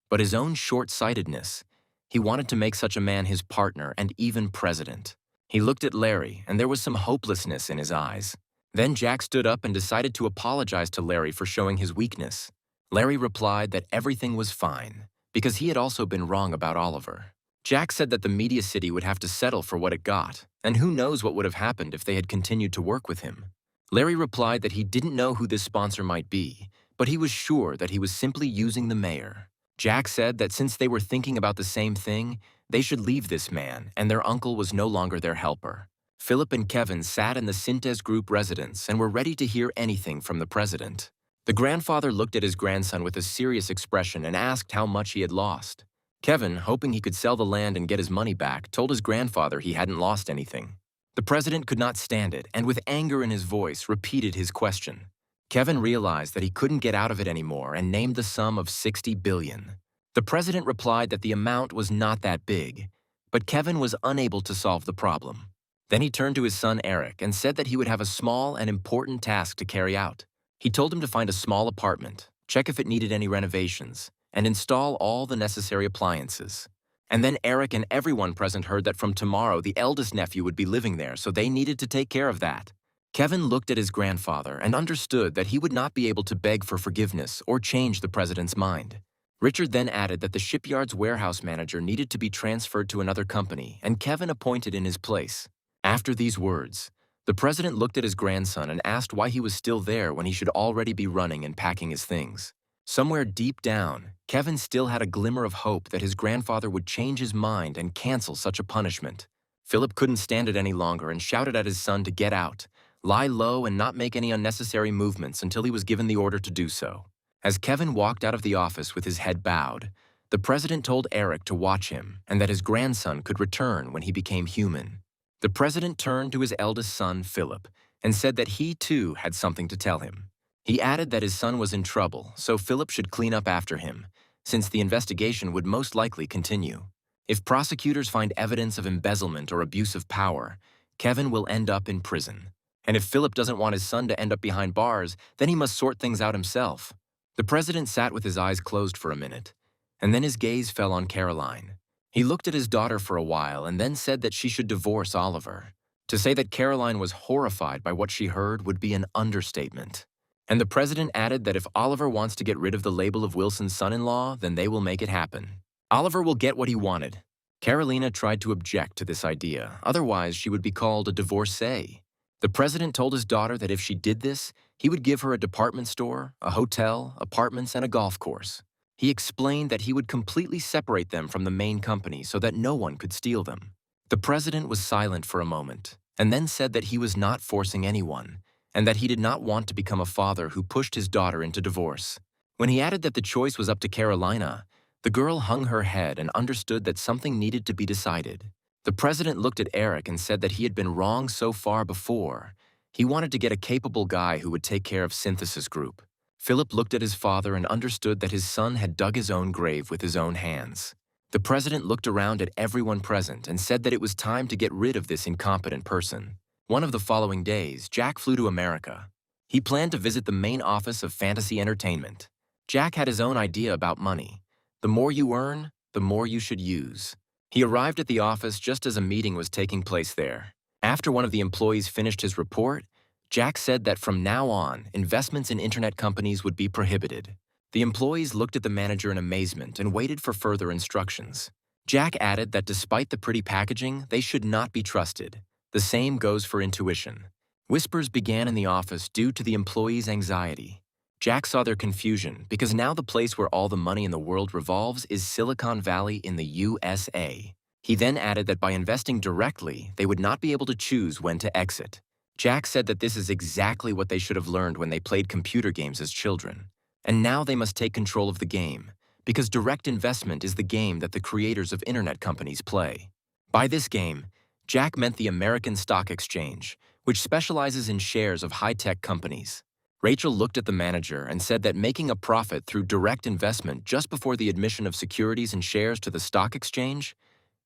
but his own short-sightedness. He wanted to make such a man his partner and even president. He looked at Larry, and there was some hopelessness in his eyes. Then Jack stood up and decided to apologize to Larry for showing his weakness. Larry replied that everything was fine, because he had also been wrong about Oliver. Jack said that the Media City would have to settle for what it got, and who knows what would have happened if they had continued to work with him. Larry replied that he didn't know who this sponsor might be, but he was sure that he was simply using the mayor. Jack said that since they were thinking about the same thing, they should leave this man, and their uncle was no longer their helper. Philip and Kevin sat in the Cintez Group residence and were ready to hear anything from the president. The grandfather looked at his grandson with a serious expression and asked how much he had lost. Kevin, hoping he could sell the land and get his money back, told his grandfather he hadn't lost anything. The president could not stand it and, with anger in his voice, repeated his question. Kevin realized that he couldn't get out of it anymore and named the sum of $60 billion. The president replied that the amount was not that big, but Kevin was unable to solve the problem. Then he turned to his son Eric and said that he would have a small and important task to carry out. He told him to find a small apartment, check if it needed any renovations, and install all the necessary appliances. And then Eric and everyone present heard that from tomorrow the eldest nephew would be living there, so they needed to take care of that. Kevin looked at his grandfather and understood that he would not be able to beg for forgiveness or change the president's mind. Richard then added that the shipyard's warehouse manager needed to be transferred to another company and Kevin appointed in his place. After these words, the president looked at his grandson and asked why he was still there when he should already be running and packing his things. Somewhere deep down, Kevin still had a glimmer of hope that his grandfather would change his mind and cancel such a punishment. Philip couldn't stand it any longer and shouted at his son to get out, lie low and not make any unnecessary movements until he was given the order to do so. As Kevin walked out of the office with his head bowed, the president told Eric to watch him and that his grandson could return when he became human. The president turned to his eldest son, Philip, and said that he too had something to tell him. He added that his son was in trouble, so Philip should clean up after him, since the investigation would most likely continue. If prosecutors find evidence of embezzlement or abuse of power, Kevin will end up in prison. And if Philip doesn't want his son to end up behind bars, then he must sort things out himself. The president sat with his eyes closed for a minute, and then his gaze fell on Caroline. He looked at his daughter for a while and then said that she should divorce Oliver. To say that Caroline was horrified by what she heard would be an understatement. And the president added that if Oliver wants to get rid of the label of Wilson's son-in-law, then they will make it happen. Oliver will get what he wanted. Carolina tried to object to this idea, otherwise she would be called a divorcee. The president told his daughter that if she did this, he would give her a department store, a hotel, apartments, and a golf course. He explained that he would completely separate them from the main company so that no one could steal them. The president was silent for a moment, and then said that he was not forcing anyone, and that he did not want to become a father who pushed his daughter into divorce. When he added that the choice was up to Carolina, the girl hung her head and understood that something needed to be decided. The president looked at Eric and said that he had been wrong so far before. He wanted to get a capable guy who would take care of Cintez Group. Philip looked at his father and understood that his son had dug his own grave with his own hands. The president looked around at everyone present and said that it was time to get rid of this incompetent person. One of the following days, Jack flew to America. He planned to visit the main office of Fantasy Entertainment. Jack had his own idea about money. The more you earn, the more you should use. He arrived at the office just as a meeting was taking place there. After one of the employees finished his report, Jack said that from now on, investments in internet companies would be prohibited. The employees looked at the manager in amazement and waited for further instructions. Jack added that despite the pretty packaging, they should not be trusted. The same goes for intuition. Whispers began in the office due to the employees' anxiety. Jack saw their confusion because now the place where all the money in the world revolves is Silicon Valley in the USA. He then added that by investing directly, they would not be able to choose when to exit. Jack said that this is exactly what they should have learned when they played computer games as children. And now they must take control of the game, because direct investment is the game that the creators of internet companies play. By this game, Jack meant the American Stock Exchange, which specializes in shares of high-tech companies. Rachel looked at the manager and said that making a profit through direct investment just before the admission of securities and shares to the stock exchange,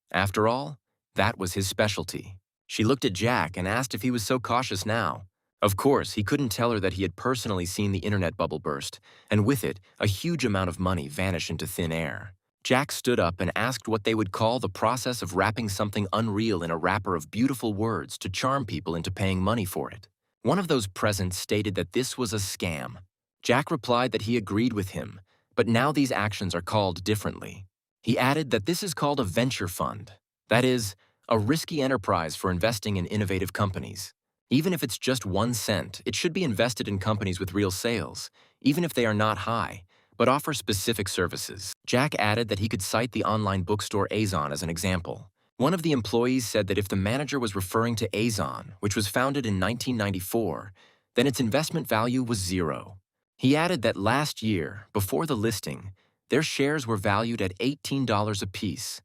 after all, that was his specialty. She looked at Jack and asked if he was so cautious now. Of course, he couldn't tell her that he had personally seen the internet bubble burst, and with it, a huge amount of money vanish into thin air. Jack stood up and asked what they would call the process of wrapping something unreal in a wrapper of beautiful words to charm people into paying money for it. One of those present stated that this was a scam. Jack replied that he agreed with him, but now these actions are called differently. He added that this is called a venture fund, that is, a risky enterprise for investing in innovative companies. Even if it's just 1 cent, it should be invested in companies with real sales, even if they are not high, but offer specific services. Jack added that he could cite the online bookstore Azon as an example. One of the employees said that if the manager was referring to Azon, which was founded in 1994, then its investment value was 0. He added that last year, before the listing, their shares were valued at $18 apiece.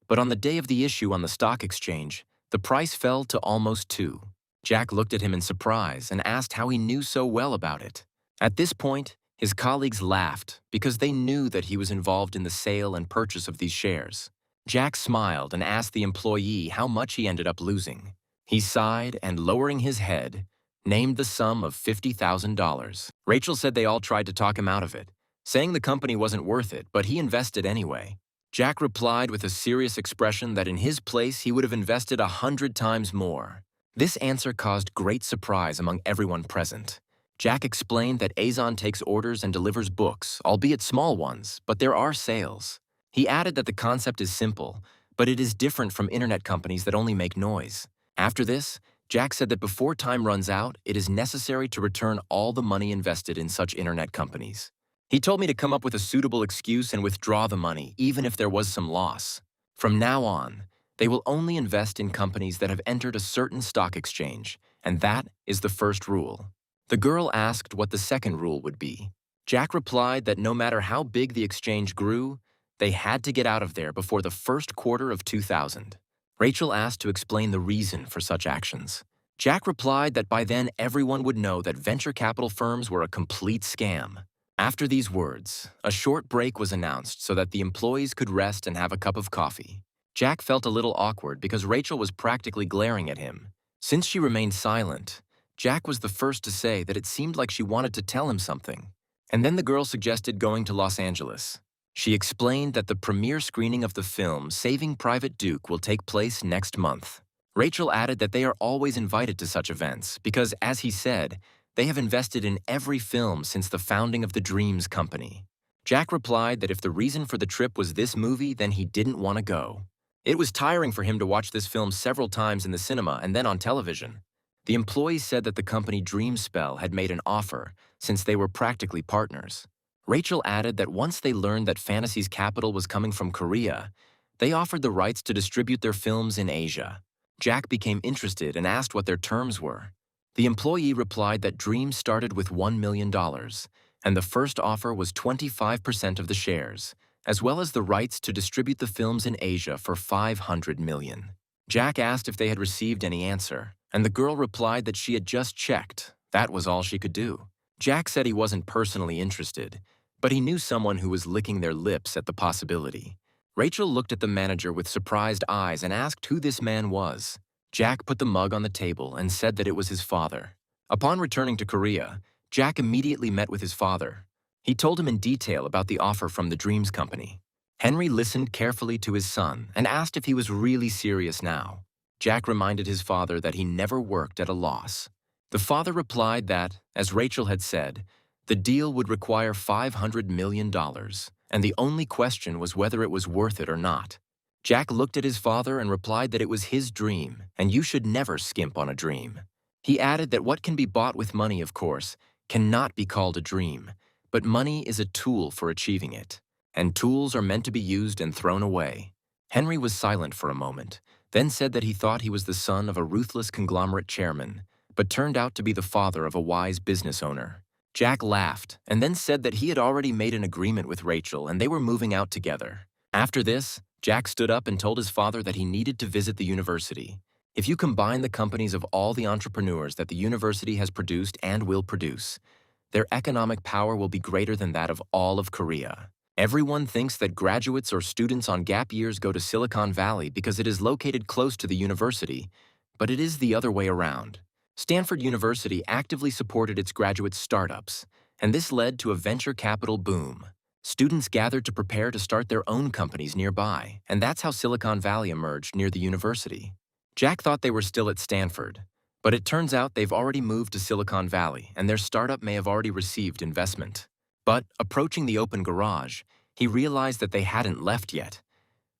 But on the day of the issue on the stock exchange, the price fell to almost 2. Jack looked at him in surprise and asked how he knew so well about it. At this point, his colleagues laughed because they knew that he was involved in the sale and purchase of these shares. Jack smiled and asked the employee how much he ended up losing. He sighed and, lowering his head, named the sum of $50,000. Rachel said they all tried to talk him out of it, saying the company wasn't worth it, but he invested anyway. Jack replied with a serious expression that in his place he would have invested 100 times more. This answer caused great surprise among everyone present. Jack explained that Azon takes orders and delivers books, albeit small ones, but there are sales. He added that the concept is simple, but it is different from internet companies that only make noise. After this, Jack said that before time runs out, it is necessary to return all the money invested in such internet companies. He told me to come up with a suitable excuse and withdraw the money, even if there was some loss. From now on, they will only invest in companies that have entered a certain stock exchange, and that is the first rule. The girl asked what the second rule would be. Jack replied that no matter how big the exchange grew, they had to get out of there before the first quarter of 2000. Rachel asked to explain the reason for such actions. Jack replied that by then everyone would know that venture capital firms were a complete scam. After these words, a short break was announced so that the employees could rest and have a cup of coffee. Jack felt a little awkward because Rachel was practically glaring at him. Since she remained silent, Jack was the first to say that it seemed like she wanted to tell him something. And then the girl suggested going to Los Angeles. She explained that the premiere screening of the film Saving Private Duke will take place next month. Rachel added that they are always invited to such events because, as he said, they have invested in every film since the founding of the Dreams Company. Jack replied that if the reason for the trip was this movie, then he didn't want to go. It was tiring for him to watch this film several times in the cinema and then on television. The employees said that the company Dreamspell had made an offer since they were practically partners. Rachel added that once they learned that Fantasy's capital was coming from Korea, they offered the rights to distribute their films in Asia. Jack became interested and asked what their terms were. The employee replied that Dream started with $1 million, and the first offer was 25% of the shares, as well as the rights to distribute the films in Asia for $500 million. Jack asked if they had received any answer, and the girl replied that she had just checked. That was all she could do. Jack said he wasn't personally interested, but he knew someone who was licking their lips at the possibility. Rachel looked at the manager with surprised eyes and asked who this man was. Jack put the mug on the table and said that it was his father. Upon returning to Korea, Jack immediately met with his father. He told him in detail about the offer from the Dreams Company. Henry listened carefully to his son and asked if he was really serious now. Jack reminded his father that he never worked at a loss. The father replied that, as Rachel had said, the deal would require $500 million, and the only question was whether it was worth it or not. Jack looked at his father and replied that it was his dream, and you should never skimp on a dream. He added that what can be bought with money, of course, cannot be called a dream, but money is a tool for achieving it, and tools are meant to be used and thrown away. Henry was silent for a moment, then said that he thought he was the son of a ruthless conglomerate chairman, but turned out to be the father of a wise business owner. Jack laughed and then said that he had already made an agreement with Rachel and they were moving out together. After this, Jack stood up and told his father that he needed to visit the university. If you combine the companies of all the entrepreneurs that the university has produced and will produce, their economic power will be greater than that of all of Korea. Everyone thinks that graduates or students on gap years go to Silicon Valley because it is located close to the university, but it is the other way around. Stanford University actively supported its graduate startups, and this led to a venture capital boom. Students gathered to prepare to start their own companies nearby, and that's how Silicon Valley emerged near the university. Jack thought they were still at Stanford, but it turns out they've already moved to Silicon Valley and their startup may have already received investment. But, approaching the open garage, he realized that they hadn't left yet,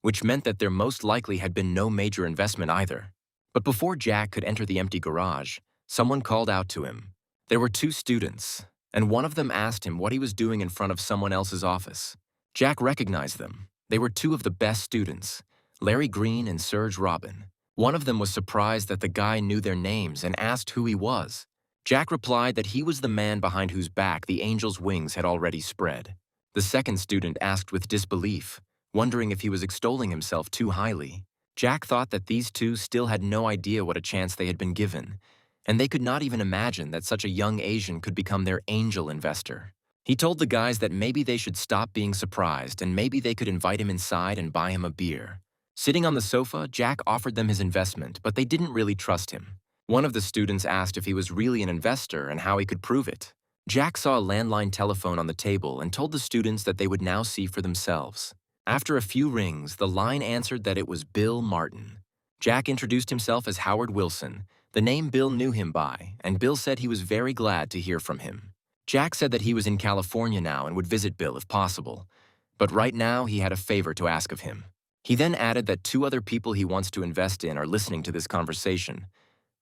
which meant that there most likely had been no major investment either. But before Jack could enter the empty garage, someone called out to him. There were two students, and one of them asked him what he was doing in front of someone else's office. Jack recognized them. They were two of the best students, Larry Green and Serge Robin. One of them was surprised that the guy knew their names and asked who he was. Jack replied that he was the man behind whose back the angel's wings had already spread. The second student asked with disbelief, wondering if he was extolling himself too highly. Jack thought that these two still had no idea what a chance they had been given, and they could not even imagine that such a young Asian could become their angel investor. He told the guys that maybe they should stop being surprised and maybe they could invite him inside and buy him a beer. Sitting on the sofa, Jack offered them his investment, but they didn't really trust him. One of the students asked if he was really an investor and how he could prove it. Jack saw a landline telephone on the table and told the students that they would now see for themselves. After a few rings, the line answered that it was Bill Martin. Jack introduced himself as Howard Wilson, the name Bill knew him by, and Bill said he was very glad to hear from him. Jack said that he was in California now and would visit Bill if possible, but right now he had a favor to ask of him. He then added that two other people he wants to invest in are listening to this conversation,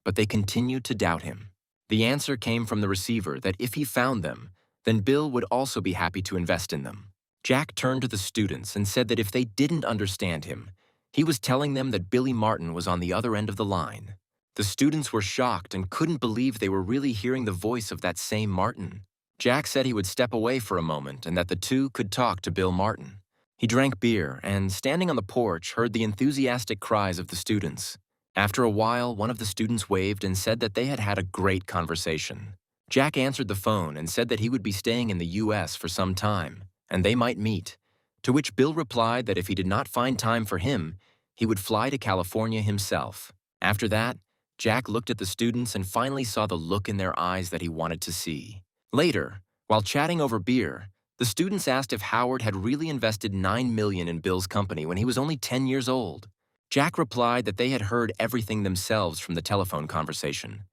but they continued to doubt him. The answer came from the receiver that if he found them, then Bill would also be happy to invest in them. Jack turned to the students and said that if they didn't understand him, he was telling them that Billy Martin was on the other end of the line. The students were shocked and couldn't believe they were really hearing the voice of that same Martin. Jack said he would step away for a moment and that the two could talk to Bill Martin. He drank beer and, standing on the porch, heard the enthusiastic cries of the students. After a while, one of the students waved and said that they had had a great conversation. Jack answered the phone and said that he would be staying in the U.S. for some time, and they might meet, to which Bill replied that if he did not find time for him, he would fly to California himself. After that, Jack looked at the students and finally saw the look in their eyes that he wanted to see. Later, while chatting over beer, the students asked if Howard had really invested $9 million in Bill's company when he was only 10 years old. Jack replied that they had heard everything themselves from the telephone conversation.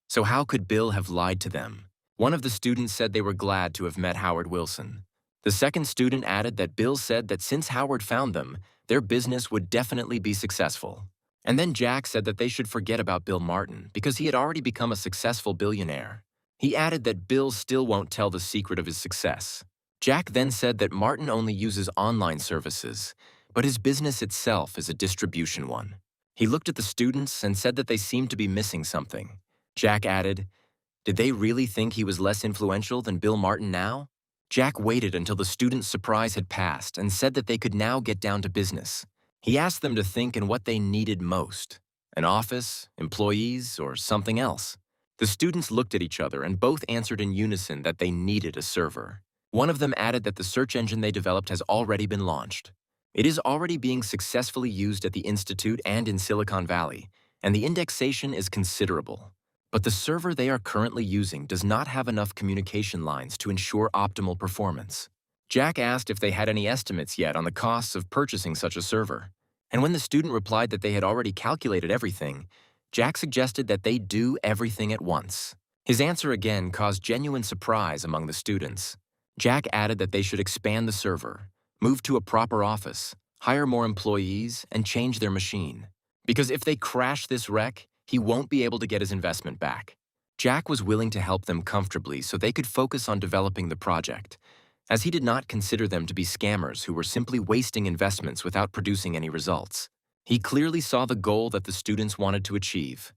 So how could Bill have lied to them? One of the students said they were glad to have met Howard Wilson. The second student added that Bill said that since Howard found them, their business would definitely be successful. And then Jack said that they should forget about Bill Martin because he had already become a successful billionaire. He added that Bill still won't tell the secret of his success. Jack then said that Martin only uses online services, but his business itself is a distribution one. He looked at the students and said that they seemed to be missing something. Jack added, "Did they really think he was less influential than Bill Martin now?" Jack waited until the students' surprise had passed and said that they could now get down to business. He asked them to think in what they needed most: an office, employees, or something else. The students looked at each other and both answered in unison that they needed a server. One of them added that the search engine they developed has already been launched. It is already being successfully used at the Institute and in Silicon Valley, and the indexation is considerable. But the server they are currently using does not have enough communication lines to ensure optimal performance. Jack asked if they had any estimates yet on the costs of purchasing such a server. And when the student replied that they had already calculated everything, Jack suggested that they do everything at once. His answer again caused genuine surprise among the students. Jack added that they should expand the server, move to a proper office, hire more employees, and change their machine. Because if they crash this wreck, he won't be able to get his investment back. Jack was willing to help them comfortably so they could focus on developing the project, as he did not consider them to be scammers who were simply wasting investments without producing any results. He clearly saw the goal that the students wanted to achieve.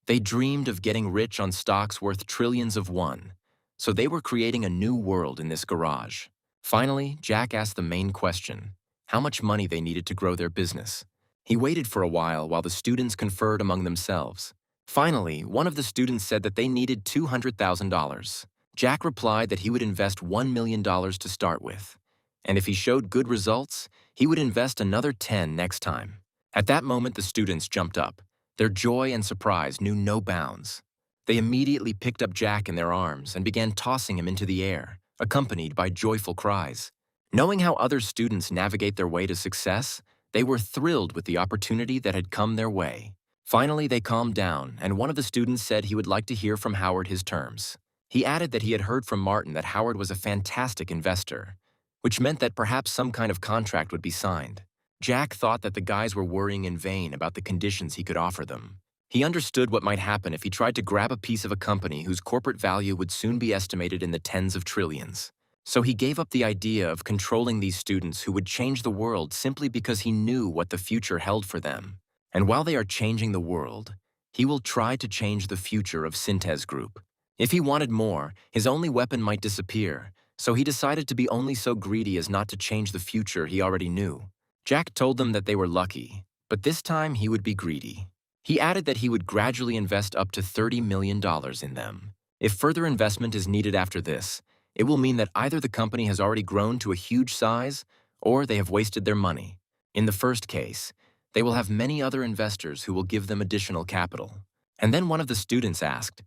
They dreamed of getting rich on stocks worth trillions of won, so they were creating a new world in this garage. Finally, Jack asked the main question: how much money they needed to grow their business. He waited for a while the students conferred among themselves. Finally, one of the students said that they needed $200,000. Jack replied that he would invest $1 million to start with, and if he showed good results, he would invest another 10 next time. At that moment, the students jumped up. Their joy and surprise knew no bounds. They immediately picked up Jack in their arms and began tossing him into the air, accompanied by joyful cries. Knowing how other students navigate their way to success, they were thrilled with the opportunity that had come their way. Finally, they calmed down, and one of the students said he would like to hear from Howard his terms. He added that he had heard from Martin that Howard was a fantastic investor, which meant that perhaps some kind of contract would be signed. Jack thought that the guys were worrying in vain about the conditions he could offer them. He understood what might happen if he tried to grab a piece of a company whose corporate value would soon be estimated in the tens of trillions. So he gave up the idea of controlling these students who would change the world simply because he knew what the future held for them. And while they are changing the world, he will try to change the future of Cintez Group. If he wanted more, his only weapon might disappear, so he decided to be only so greedy as not to change the future he already knew. Jack told them that they were lucky, but this time he would be greedy. He added that he would gradually invest up to $30 million in them. If further investment is needed after this, it will mean that either the company has already grown to a huge size or they have wasted their money. In the first case, they will have many other investors who will give them additional capital. And then one of the students asked,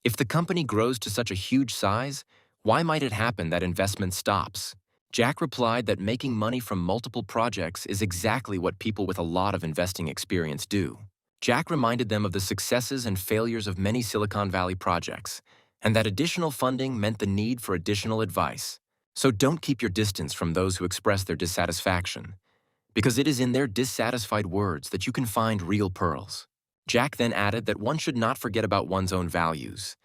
if the company grows to such a huge size, why might it happen that investment stops? Jack replied that making money from multiple projects is exactly what people with a lot of investing experience do. Jack reminded them of the successes and failures of many Silicon Valley projects, and that additional funding meant the need for additional advice. So don't keep your distance from those who express their dissatisfaction, because it is in their dissatisfied words that you can find real pearls. Jack then added that one should not forget about one's own values.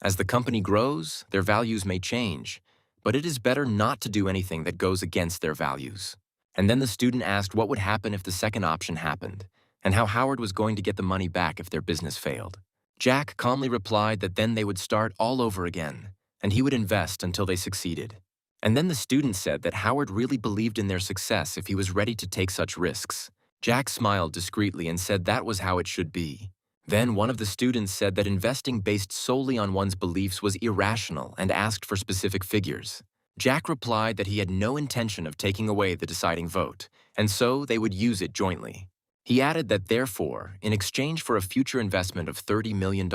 As the company grows, their values may change, but it is better not to do anything that goes against their values. And then the student asked what would happen if the second option happened, and how Howard was going to get the money back if their business failed. Jack calmly replied that then they would start all over again, and he would invest until they succeeded. And then the student said that Howard really believed in their success if he was ready to take such risks. Jack smiled discreetly and said that was how it should be. Then one of the students said that investing based solely on one's beliefs was irrational and asked for specific figures. Jack replied that he had no intention of taking away the deciding vote, and so they would use it jointly. He added that therefore, in exchange for a future investment of $30 million,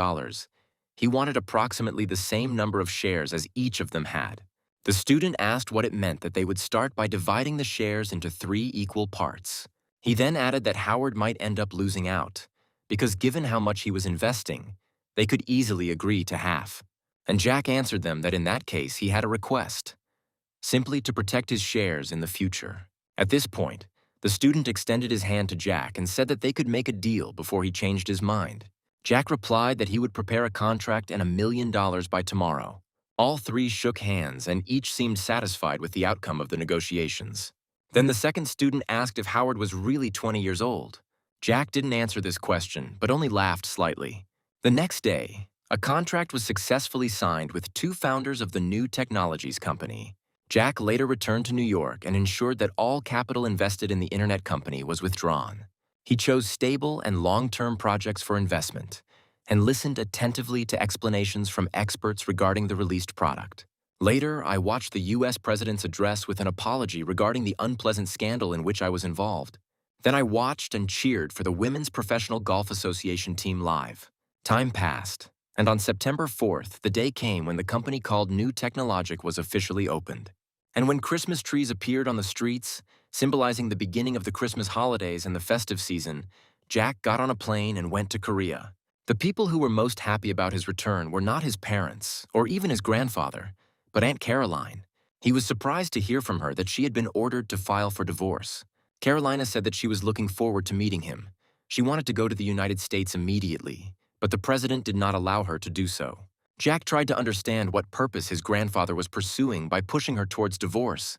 he wanted approximately the same number of shares as each of them had. The student asked what it meant that they would start by dividing the shares into 3 equal parts. He then added that Howard might end up losing out, because given how much he was investing, they could easily agree to half. And Jack answered them that in that case he had a request, simply to protect his shares in the future. At this point, the student extended his hand to Jack and said that they could make a deal before he changed his mind. Jack replied that he would prepare a contract and $1 million by tomorrow. All 3 shook hands and each seemed satisfied with the outcome of the negotiations. Then the second student asked if Howard was really 20 years old. Jack didn't answer this question, but only laughed slightly. The next day, a contract was successfully signed with 2 founders of the new technologies company. Jack later returned to New York and ensured that all capital invested in the internet company was withdrawn. He chose stable and long-term projects for investment and listened attentively to explanations from experts regarding the released product. Later, I watched the US President's address with an apology regarding the unpleasant scandal in which I was involved. Then I watched and cheered for the Women's Professional Golf Association team live. Time passed, and on September 4th, the day came when the company called New Technologic was officially opened. And when Christmas trees appeared on the streets, symbolizing the beginning of the Christmas holidays and the festive season, Jack got on a plane and went to Korea. The people who were most happy about his return were not his parents, or even his grandfather, but Aunt Caroline. He was surprised to hear from her that she had been ordered to file for divorce. Carolina said that she was looking forward to meeting him. She wanted to go to the United States immediately, but the president did not allow her to do so. Jack tried to understand what purpose his grandfather was pursuing by pushing her towards divorce.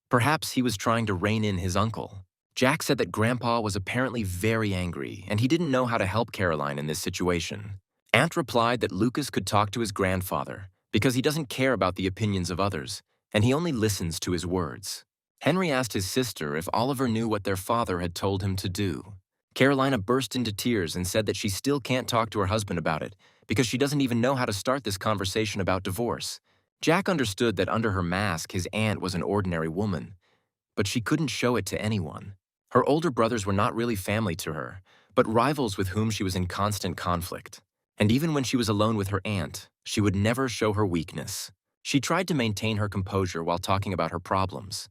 Perhaps he was trying to rein in his uncle. Jack said that Grandpa was apparently very angry, and he didn't know how to help Caroline in this situation. Aunt replied that Lucas could talk to his grandfather because he doesn't care about the opinions of others, and he only listens to his words. Henry asked his sister if Oliver knew what their father had told him to do. Carolina burst into tears and said that she still can't talk to her husband about it because she doesn't even know how to start this conversation about divorce. Jack understood that under her mask his aunt was an ordinary woman, but she couldn't show it to anyone. Her older brothers were not really family to her, but rivals with whom she was in constant conflict. And even when she was alone with her aunt, she would never show her weakness. She tried to maintain her composure while talking about her problems.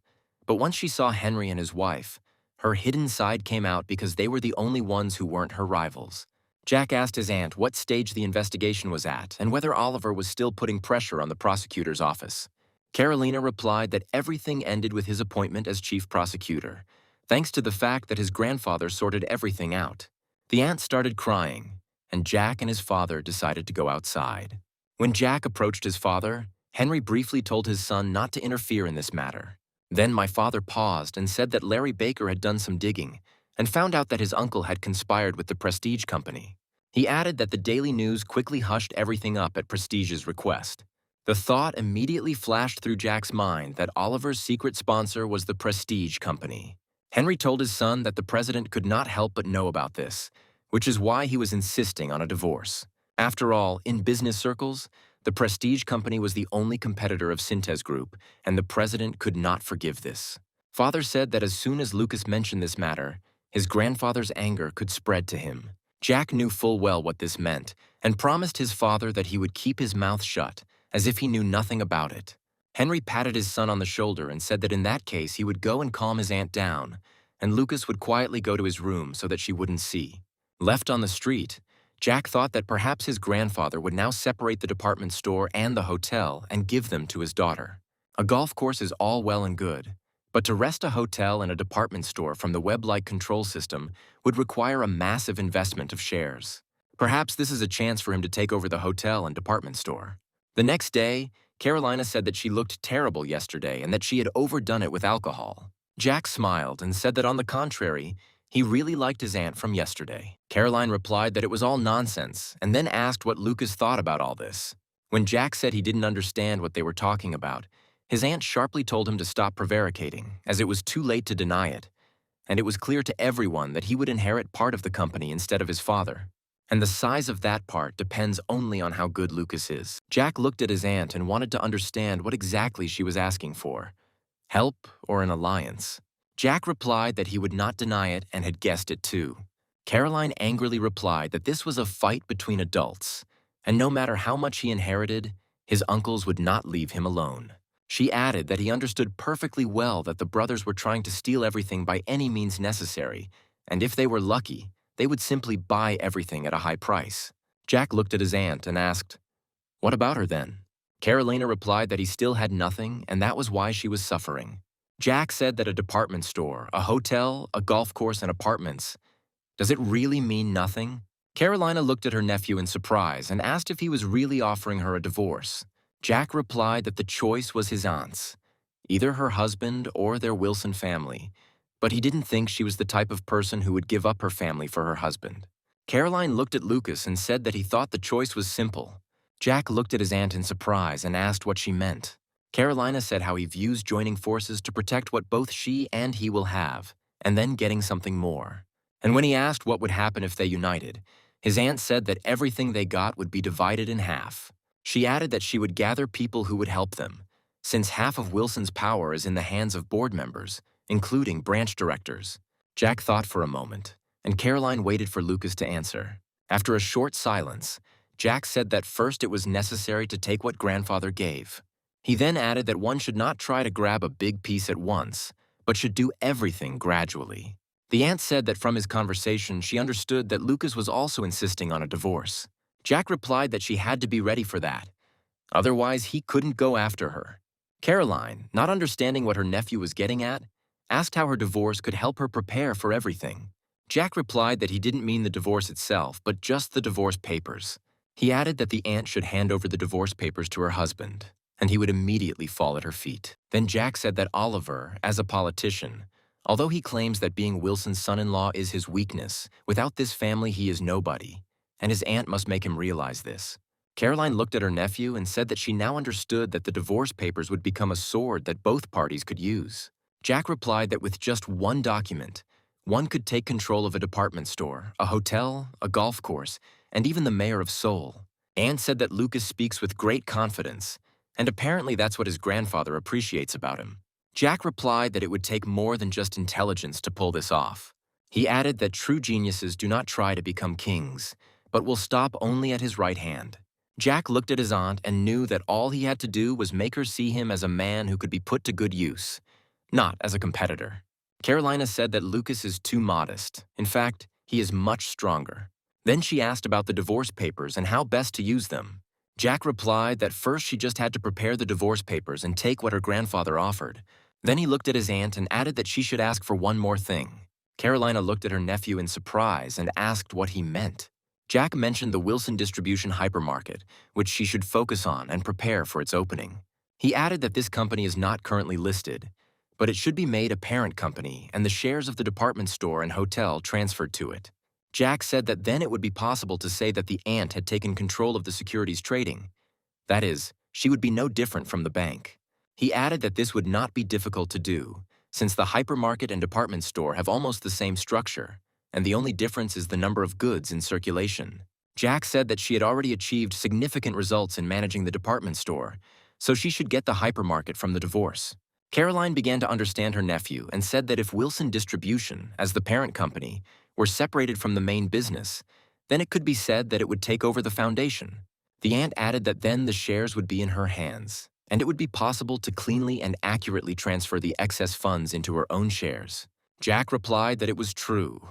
But once she saw Henry and his wife, her hidden side came out because they were the only ones who weren't her rivals. Jack asked his aunt what stage the investigation was at and whether Oliver was still putting pressure on the prosecutor's office. Carolina replied that everything ended with his appointment as chief prosecutor, thanks to the fact that his grandfather sorted everything out. The aunt started crying, and Jack and his father decided to go outside. When Jack approached his father, Henry briefly told his son not to interfere in this matter. Then my father paused and said that Larry Baker had done some digging and found out that his uncle had conspired with the Prestige Company. He added that the Daily News quickly hushed everything up at Prestige's request. The thought immediately flashed through Jack's mind that Oliver's secret sponsor was the Prestige Company. Henry told his son that the president could not help but know about this, which is why he was insisting on a divorce. After all, in business circles, the Prestige Company was the only competitor of Cintez Group, and the president could not forgive this. Father said that as soon as Lucas mentioned this matter, his grandfather's anger could spread to him. Jack knew full well what this meant, and promised his father that he would keep his mouth shut, as if he knew nothing about it. Henry patted his son on the shoulder and said that in that case he would go and calm his aunt down, and Lucas would quietly go to his room so that she wouldn't see. Left on the street, Jack thought that perhaps his grandfather would now separate the department store and the hotel and give them to his daughter. A golf course is all well and good, but to wrest a hotel and a department store from the web-like control system would require a massive investment of shares. Perhaps this is a chance for him to take over the hotel and department store. The next day, Carolina said that she looked terrible yesterday and that she had overdone it with alcohol. Jack smiled and said that on the contrary, he really liked his aunt from yesterday. Caroline replied that it was all nonsense and then asked what Lucas thought about all this. When Jack said he didn't understand what they were talking about, his aunt sharply told him to stop prevaricating, as it was too late to deny it, and it was clear to everyone that he would inherit part of the company instead of his father. And the size of that part depends only on how good Lucas is. Jack looked at his aunt and wanted to understand what exactly she was asking for. Help or an alliance? Jack replied that he would not deny it and had guessed it too. Caroline angrily replied that this was a fight between adults, and no matter how much he inherited, his uncles would not leave him alone. She added that he understood perfectly well that the brothers were trying to steal everything by any means necessary, and if they were lucky, they would simply buy everything at a high price. Jack looked at his aunt and asked, "What about her then?" Carolina replied that he still had nothing, and that was why she was suffering. Jack said that a department store, a hotel, a golf course, and apartments. Does it really mean nothing? Carolina looked at her nephew in surprise and asked if he was really offering her a divorce. Jack replied that the choice was his aunt's, either her husband or their Wilson family, but he didn't think she was the type of person who would give up her family for her husband. Caroline looked at Lucas and said that he thought the choice was simple. Jack looked at his aunt in surprise and asked what she meant. Carolina said how he views joining forces to protect what both she and he will have, and then getting something more. And when he asked what would happen if they united, his aunt said that everything they got would be divided in half. She added that she would gather people who would help them, since half of Wilson's power is in the hands of board members, including branch directors. Jack thought for a moment, and Caroline waited for Lucas to answer. After a short silence, Jack said that first it was necessary to take what grandfather gave. He then added that one should not try to grab a big piece at once, but should do everything gradually. The aunt said that from his conversation she understood that Lucas was also insisting on a divorce. Jack replied that she had to be ready for that. Otherwise, he couldn't go after her. Caroline, not understanding what her nephew was getting at, asked how her divorce could help her prepare for everything. Jack replied that he didn't mean the divorce itself, but just the divorce papers. He added that the aunt should hand over the divorce papers to her husband, and he would immediately fall at her feet. Then Jack said that Oliver, as a politician, although he claims that being Wilson's son-in-law is his weakness, without this family he is nobody, and his aunt must make him realize this. Caroline looked at her nephew and said that she now understood that the divorce papers would become a sword that both parties could use. Jack replied that with just one document, one could take control of a department store, a hotel, a golf course, and even the mayor of Seoul. Anne said that Lucas speaks with great confidence, and apparently that's what his grandfather appreciates about him. Jack replied that it would take more than just intelligence to pull this off. He added that true geniuses do not try to become kings, but will stop only at his right hand. Jack looked at his aunt and knew that all he had to do was make her see him as a man who could be put to good use, not as a competitor. Carolina said that Lucas is too modest. In fact, he is much stronger. Then she asked about the divorce papers and how best to use them. Jack replied that first she just had to prepare the divorce papers and take what her grandfather offered. Then he looked at his aunt and added that she should ask for one more thing. Carolina looked at her nephew in surprise and asked what he meant. Jack mentioned the Wilson Distribution hypermarket, which she should focus on and prepare for its opening. He added that this company is not currently listed, but it should be made a parent company and the shares of the department store and hotel transferred to it. Jack said that then it would be possible to say that the aunt had taken control of the securities trading. That is, she would be no different from the bank. He added that this would not be difficult to do, since the hypermarket and department store have almost the same structure, and the only difference is the number of goods in circulation. Jack said that she had already achieved significant results in managing the department store, so she should get the hypermarket from the divorce. Caroline began to understand her nephew and said that if Wilson Distribution, as the parent company, were separated from the main business, then it could be said that it would take over the foundation. The aunt added that then the shares would be in her hands, and it would be possible to cleanly and accurately transfer the excess funds into her own shares. Jack replied that it was true.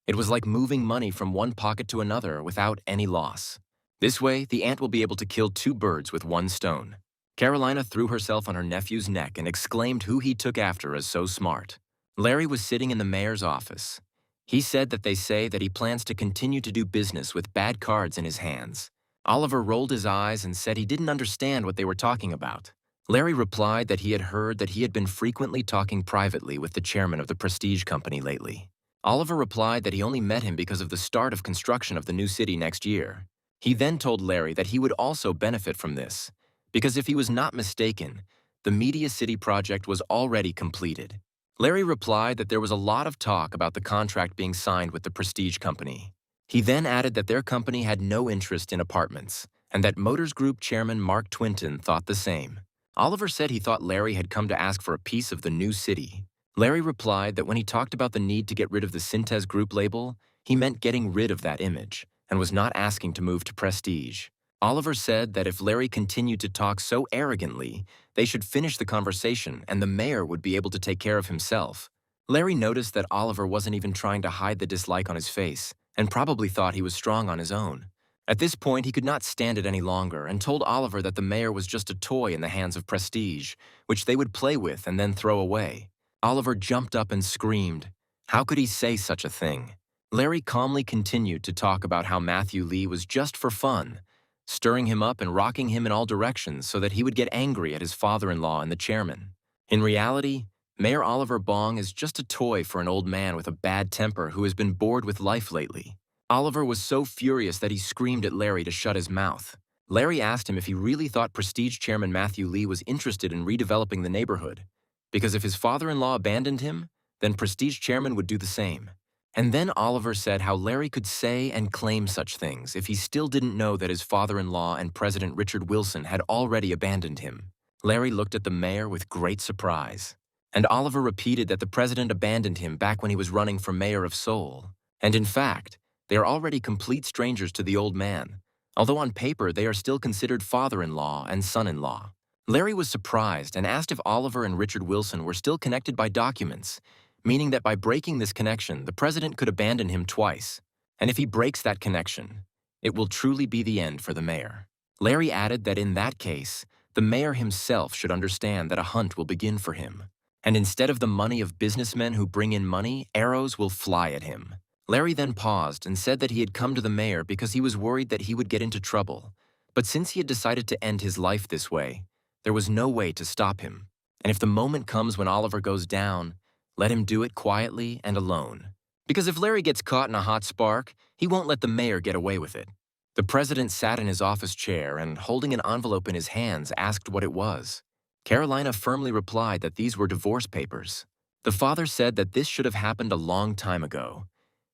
It was like moving money from one pocket to another without any loss. This way, the aunt will be able to kill two birds with one stone. Carolina threw herself on her nephew's neck and exclaimed who he took after as so smart. Larry was sitting in the mayor's office. He said that they say that he plans to continue to do business with bad cards in his hands. Oliver rolled his eyes and said he didn't understand what they were talking about. Larry replied that he had heard that he had been frequently talking privately with the chairman of the prestige company lately. Oliver replied that he only met him because of the start of construction of the new city next year. He then told Larry that he would also benefit from this, because if he was not mistaken, the Media City project was already completed. Larry replied that there was a lot of talk about the contract being signed with the prestige company. He then added that their company had no interest in apartments, and that Motors Group chairman Mark Twinton thought the same. Oliver said he thought Larry had come to ask for a piece of the new city. Larry replied that when he talked about the need to get rid of the Cintez Group label, he meant getting rid of that image, and was not asking to move to prestige. Oliver said that if Larry continued to talk so arrogantly, they should finish the conversation and the mayor would be able to take care of himself. Larry noticed that Oliver wasn't even trying to hide the dislike on his face and probably thought he was strong on his own. At this point, he could not stand it any longer and told Oliver that the mayor was just a toy in the hands of prestige, which they would play with and then throw away. Oliver jumped up and screamed. How could he say such a thing? Larry calmly continued to talk about how Matthew Lee was just for fun, stirring him up and rocking him in all directions so that he would get angry at his father-in-law and the chairman. In reality, Mayor Oliver Bong is just a toy for an old man with a bad temper who has been bored with life lately. Oliver was so furious that he screamed at Larry to shut his mouth. Larry asked him if he really thought Prestige Chairman Matthew Lee was interested in redeveloping the neighborhood, because if his father-in-law abandoned him, then Prestige Chairman would do the same. And then Oliver said how Larry could say and claim such things if he still didn't know that his father-in-law and President Richard Wilson had already abandoned him. Larry looked at the mayor with great surprise. And Oliver repeated that the president abandoned him back when he was running for mayor of Seoul. And in fact, they are already complete strangers to the old man, although on paper they are still considered father-in-law and son-in-law. Larry was surprised and asked if Oliver and Richard Wilson were still connected by documents, meaning that by breaking this connection, the president could abandon him twice. And if he breaks that connection, it will truly be the end for the mayor. Larry added that in that case, the mayor himself should understand that a hunt will begin for him. And instead of the money of businessmen who bring in money, arrows will fly at him. Larry then paused and said that he had come to the mayor because he was worried that he would get into trouble. But since he had decided to end his life this way, there was no way to stop him. And if the moment comes when Oliver goes down, let him do it quietly and alone. Because if Larry gets caught in a hot spark, he won't let the mayor get away with it. The president sat in his office chair and, holding an envelope in his hands, asked what it was. Carolina firmly replied that these were divorce papers. The father said that this should have happened a long time ago.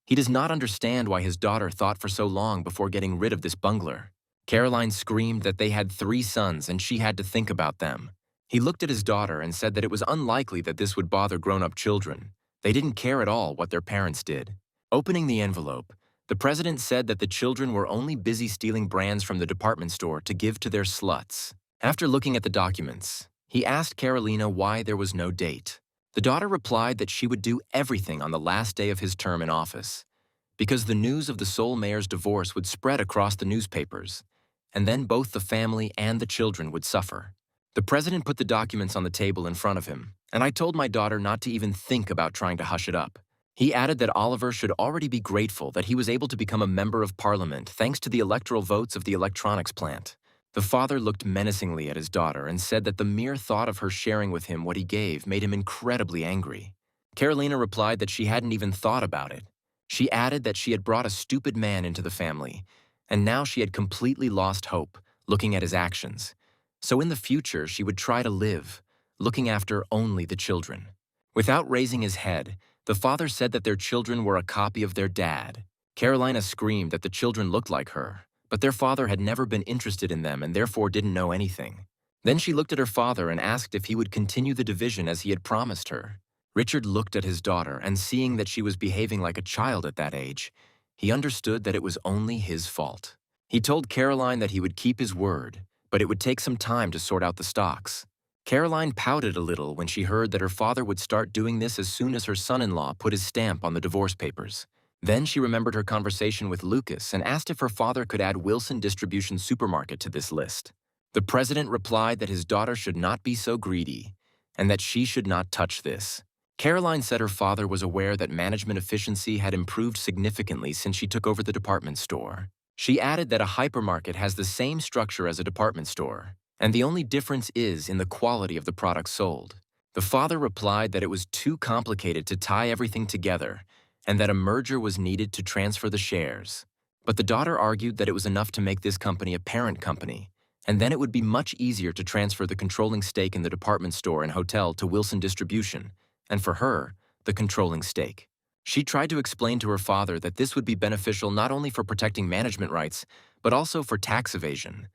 He does not understand why his daughter thought for so long before getting rid of this bungler. Caroline screamed that they had 3 sons and she had to think about them. He looked at his daughter and said that it was unlikely that this would bother grown-up children. They didn't care at all what their parents did. Opening the envelope, the president said that the children were only busy stealing brands from the department store to give to their sluts. After looking at the documents, he asked Carolina why there was no date. The daughter replied that she would do everything on the last day of his term in office, because the news of the sole mayor's divorce would spread across the newspapers, and then both the family and the children would suffer. The president put the documents on the table in front of him, and I told my daughter not to even think about trying to hush it up. He added that Oliver should already be grateful that he was able to become a member of parliament thanks to the electoral votes of the electronics plant. The father looked menacingly at his daughter and said that the mere thought of her sharing with him what he gave made him incredibly angry. Carolina replied that she hadn't even thought about it. She added that she had brought a stupid man into the family, and now she had completely lost hope, looking at his actions. So in the future, she would try to live, looking after only the children. Without raising his head, the father said that their children were a copy of their dad. Carolina screamed that the children looked like her, but their father had never been interested in them and therefore didn't know anything. Then she looked at her father and asked if he would continue the division as he had promised her. Richard looked at his daughter, and seeing that she was behaving like a child at that age, he understood that it was only his fault. He told Caroline that he would keep his word, but it would take some time to sort out the stocks. Caroline pouted a little when she heard that her father would start doing this as soon as her son-in-law put his stamp on the divorce papers. Then she remembered her conversation with Lucas and asked if her father could add Wilson Distribution Supermarket to this list. The president replied that his daughter should not be so greedy and that she should not touch this. Caroline said her father was aware that management efficiency had improved significantly since she took over the department store. She added that a hypermarket has the same structure as a department store, and the only difference is in the quality of the products sold. The father replied that it was too complicated to tie everything together and that a merger was needed to transfer the shares. But the daughter argued that it was enough to make this company a parent company, and then it would be much easier to transfer the controlling stake in the department store and hotel to Wilson Distribution, and for her, the controlling stake. She tried to explain to her father that this would be beneficial not only for protecting management rights, but also for tax evasion.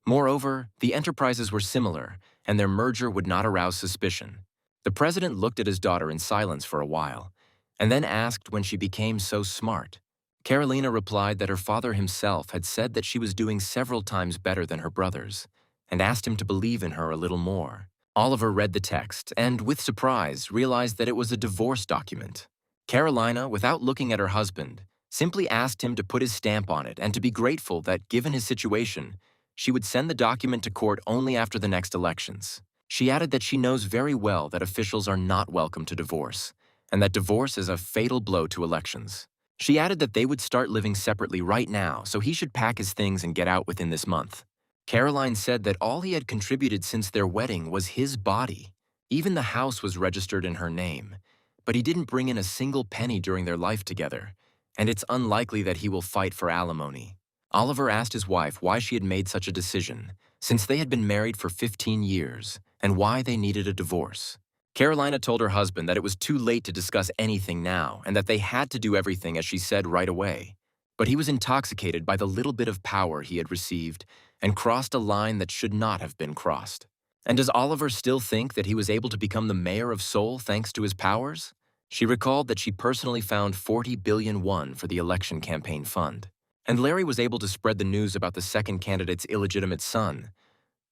Moreover, the enterprises were similar, and their merger would not arouse suspicion. The president looked at his daughter in silence for a while, and then asked when she became so smart. Carolina replied that her father himself had said that she was doing several times better than her brothers, and asked him to believe in her a little more. Oliver read the text and, with surprise, realized that it was a divorce document. Carolina, without looking at her husband, simply asked him to put his stamp on it and to be grateful that, given his situation, she would send the document to court only after the next elections. She added that she knows very well that officials are not welcome to divorce, and that divorce is a fatal blow to elections. She added that they would start living separately right now, so he should pack his things and get out within this month. Caroline said that all he had contributed since their wedding was his body. Even the house was registered in her name, but he didn't bring in a single penny during their life together, and it's unlikely that he will fight for alimony. Oliver asked his wife why she had made such a decision, since they had been married for 15 years, and why they needed a divorce. Carolina told her husband that it was too late to discuss anything now and that they had to do everything as she said right away. But he was intoxicated by the little bit of power he had received and crossed a line that should not have been crossed. And does Oliver still think that he was able to become the mayor of Seoul thanks to his powers? She recalled that she personally found 40 billion won for the election campaign fund. And Larry was able to spread the news about the second candidate's illegitimate son.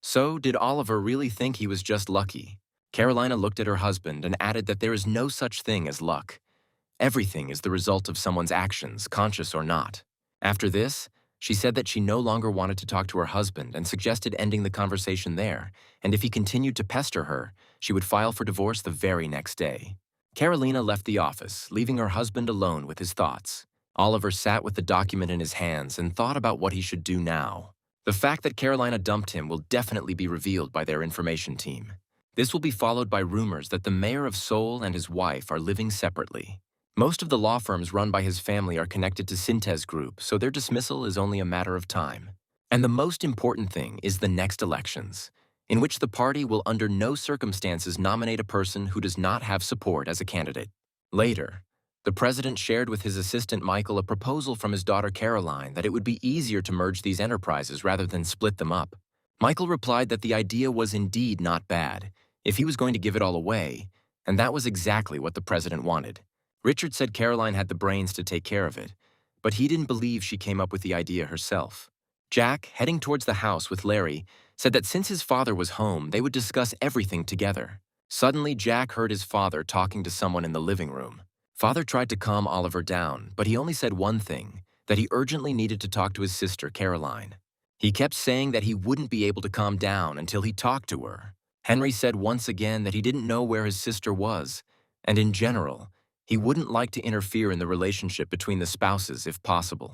So, did Oliver really think he was just lucky? Carolina looked at her husband and added that there is no such thing as luck. Everything is the result of someone's actions, conscious or not. After this, she said that she no longer wanted to talk to her husband and suggested ending the conversation there, and if he continued to pester her, she would file for divorce the very next day. Carolina left the office, leaving her husband alone with his thoughts. Oliver sat with the document in his hands and thought about what he should do now. The fact that Carolina dumped him will definitely be revealed by their information team. This will be followed by rumors that the mayor of Seoul and his wife are living separately. Most of the law firms run by his family are connected to Cintez Group, so their dismissal is only a matter of time. And the most important thing is the next elections, in which the party will under no circumstances nominate a person who does not have support as a candidate. Later, the president shared with his assistant Michael a proposal from his daughter Caroline that it would be easier to merge these enterprises rather than split them up. Michael replied that the idea was indeed not bad, if he was going to give it all away, and that was exactly what the president wanted. Richard said Caroline had the brains to take care of it, but he didn't believe she came up with the idea herself. Jack, heading towards the house with Larry, said that since his father was home, they would discuss everything together. Suddenly, Jack heard his father talking to someone in the living room. Father tried to calm Oliver down, but he only said one thing, that he urgently needed to talk to his sister, Caroline. He kept saying that he wouldn't be able to calm down until he talked to her. Henry said once again that he didn't know where his sister was, and in general, he wouldn't like to interfere in the relationship between the spouses if possible.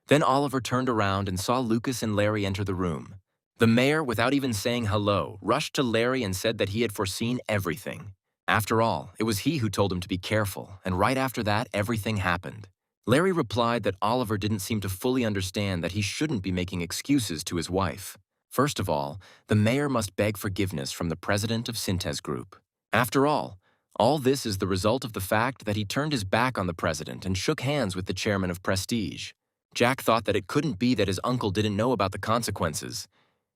Then Oliver turned around and saw Lucas and Larry enter the room. The mayor, without even saying hello, rushed to Larry and said that he had foreseen everything. After all, it was he who told him to be careful, and right after that, everything happened. Larry replied that Oliver didn't seem to fully understand that he shouldn't be making excuses to his wife. First of all, the mayor must beg forgiveness from the president of Cintez Group. After all this is the result of the fact that he turned his back on the president and shook hands with the chairman of Prestige. Jack thought that it couldn't be that his uncle didn't know about the consequences.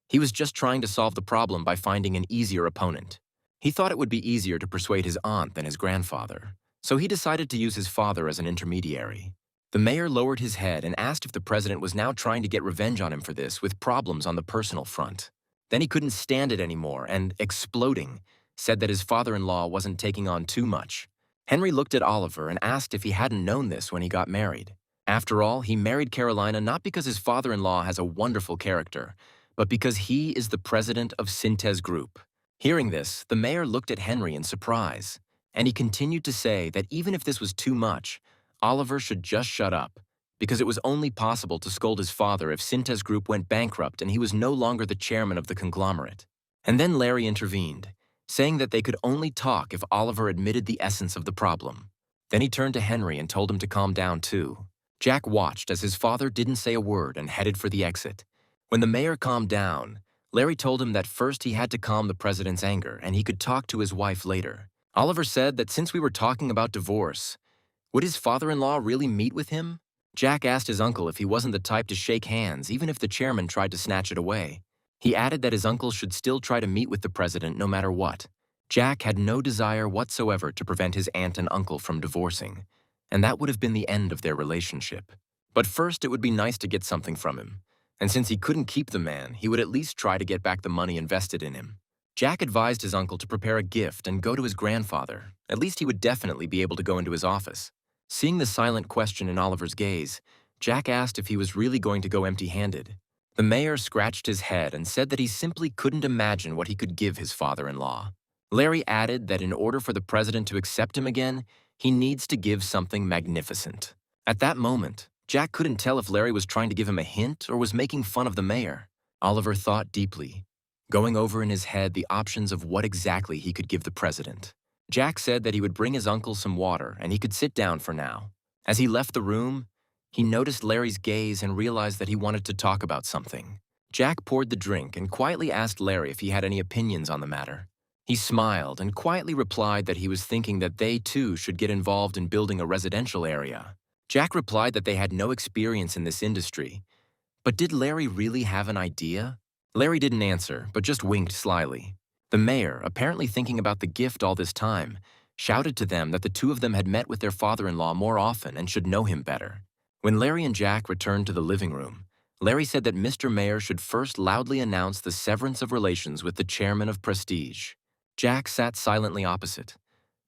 He was just trying to solve the problem by finding an easier opponent. He thought it would be easier to persuade his aunt than his grandfather, so he decided to use his father as an intermediary. The mayor lowered his head and asked if the president was now trying to get revenge on him for this with problems on the personal front. Then he couldn't stand it anymore and, exploding, said that his father-in-law wasn't taking on too much. Henry looked at Oliver and asked if he hadn't known this when he got married. After all, he married Carolina not because his father-in-law has a wonderful character, but because he is the president of Cintez Group. Hearing this, the mayor looked at Henry in surprise, and he continued to say that even if this was too much, Oliver should just shut up, because it was only possible to scold his father if Cintez Group went bankrupt and he was no longer the chairman of the conglomerate. And then Larry intervened, saying that they could only talk if Oliver admitted the essence of the problem. Then he turned to Henry and told him to calm down too. Jack watched as his father didn't say a word and headed for the exit. When the mayor calmed down, Larry told him that first he had to calm the president's anger and he could talk to his wife later. Oliver said that since we were talking about divorce, would his father-in-law really meet with him? Jack asked his uncle if he wasn't the type to shake hands even if the chairman tried to snatch it away. He added that his uncle should still try to meet with the president no matter what. Jack had no desire whatsoever to prevent his aunt and uncle from divorcing, and that would have been the end of their relationship. But first it would be nice to get something from him. And since he couldn't keep the man, he would at least try to get back the money invested in him. Jack advised his uncle to prepare a gift and go to his grandfather. At least he would definitely be able to go into his office. Seeing the silent question in Oliver's gaze, Jack asked if he was really going to go empty-handed. The mayor scratched his head and said that he simply couldn't imagine what he could give his father-in-law. Larry added that in order for the president to accept him again, he needs to give something magnificent. At that moment, Jack couldn't tell if Larry was trying to give him a hint or was making fun of the mayor. Oliver thought deeply, going over in his head the options of what exactly he could give the president. Jack said that he would bring his uncle some water and he could sit down for now. As he left the room, he noticed Larry's gaze and realized that he wanted to talk about something. Jack poured the drink and quietly asked Larry if he had any opinions on the matter. He smiled and quietly replied that he was thinking that they too should get involved in building a residential area. Jack replied that they had no experience in this industry. But did Larry really have an idea? Larry didn't answer, but just winked slyly. The mayor, apparently thinking about the gift all this time, shouted to them that the two of them had met with their father-in-law more often and should know him better. When Larry and Jack returned to the living room, Larry said that Mr. Mayor should first loudly announce the severance of relations with the chairman of Prestige. Jack sat silently opposite.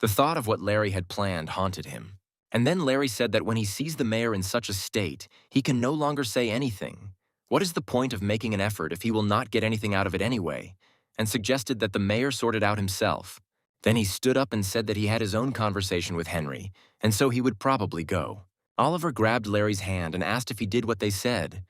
The thought of what Larry had planned haunted him. And then Larry said that when he sees the mayor in such a state, he can no longer say anything. What is the point of making an effort if he will not get anything out of it anyway? And suggested that the mayor sort it out himself. Then he stood up and said that he had his own conversation with Henry, and so he would probably go. Oliver grabbed Larry's hand and asked if he did what they said.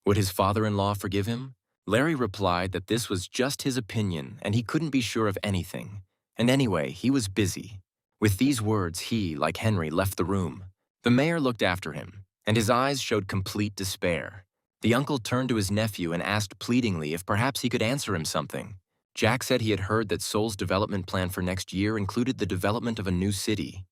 Would his father-in-law forgive him? Larry replied that this was just his opinion and he couldn't be sure of anything. And anyway, he was busy. With these words, he, like Henry, left the room. The mayor looked after him, and his eyes showed complete despair. The uncle turned to his nephew and asked pleadingly if perhaps he could answer him something. Jack said he had heard that Seoul's development plan for next year included the development of a new city.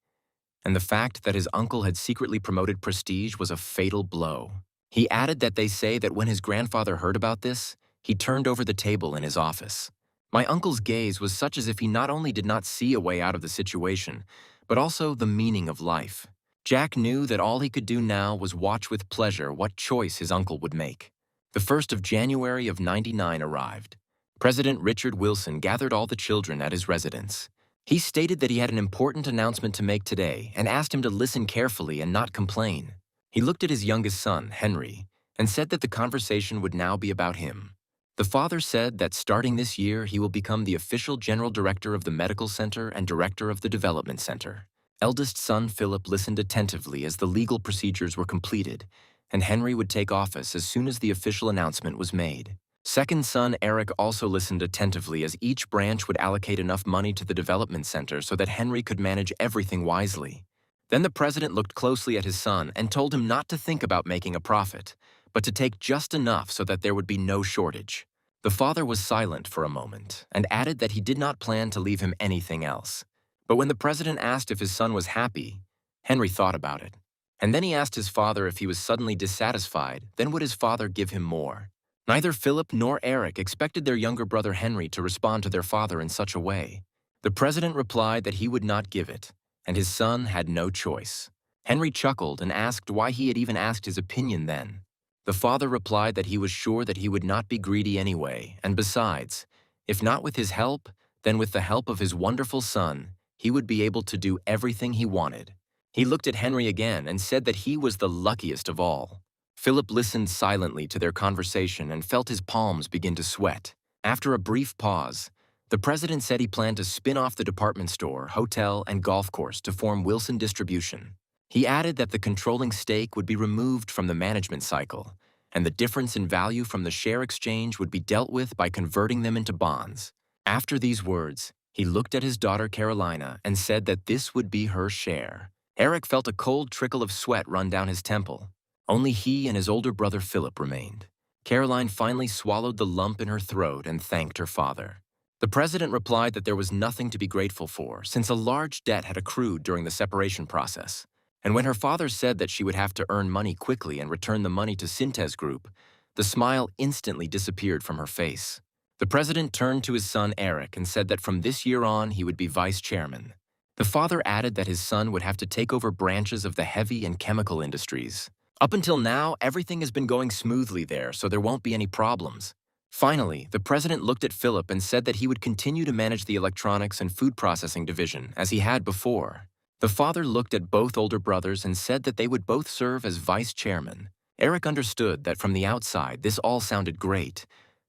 And the fact that his uncle had secretly promoted Prestige was a fatal blow. He added that they say that when his grandfather heard about this, he turned over the table in his office. My uncle's gaze was such as if he not only did not see a way out of the situation, but also the meaning of life. Jack knew that all he could do now was watch with pleasure what choice his uncle would make. The 1st of January of '99 arrived. President Richard Wilson gathered all the children at his residence. He stated that he had an important announcement to make today and asked him to listen carefully and not complain. He looked at his youngest son, Henry, and said that the conversation would now be about him. The father said that starting this year, he will become the official general director of the medical center and director of the development center. Eldest son Philip listened attentively as the legal procedures were completed, and Henry would take office as soon as the official announcement was made. Second son Eric also listened attentively as each branch would allocate enough money to the development center so that Henry could manage everything wisely. Then the president looked closely at his son and told him not to think about making a profit, but to take just enough so that there would be no shortage. The father was silent for a moment and added that he did not plan to leave him anything else. But when the president asked if his son was happy, Henry thought about it. And then he asked his father if he was suddenly dissatisfied, then would his father give him more? Neither Philip nor Eric expected their younger brother Henry to respond to their father in such a way. The president replied that he would not give it, and his son had no choice. Henry chuckled and asked why he had even asked his opinion then. The father replied that he was sure that he would not be greedy anyway, and besides, if not with his help, then with the help of his wonderful son, he would be able to do everything he wanted. He looked at Henry again and said that he was the luckiest of all. Philip listened silently to their conversation and felt his palms begin to sweat. After a brief pause, the president said he planned to spin off the department store, hotel, and golf course to form Wilson Distribution. He added that the controlling stake would be removed from the management cycle, and the difference in value from the share exchange would be dealt with by converting them into bonds. After these words, he looked at his daughter Carolina and said that this would be her share. Eric felt a cold trickle of sweat run down his temple. Only he and his older brother Philip remained. Caroline finally swallowed the lump in her throat and thanked her father. The president replied that there was nothing to be grateful for, since a large debt had accrued during the separation process. And when her father said that she would have to earn money quickly and return the money to Cintez Group, the smile instantly disappeared from her face. The president turned to his son Eric and said that from this year on he would be vice chairman. The father added that his son would have to take over branches of the heavy and chemical industries. Up until now, everything has been going smoothly there, so there won't be any problems. Finally, the president looked at Philip and said that he would continue to manage the electronics and food processing division as he had before. The father looked at both older brothers and said that they would both serve as vice chairman. Eric understood that from the outside this all sounded great,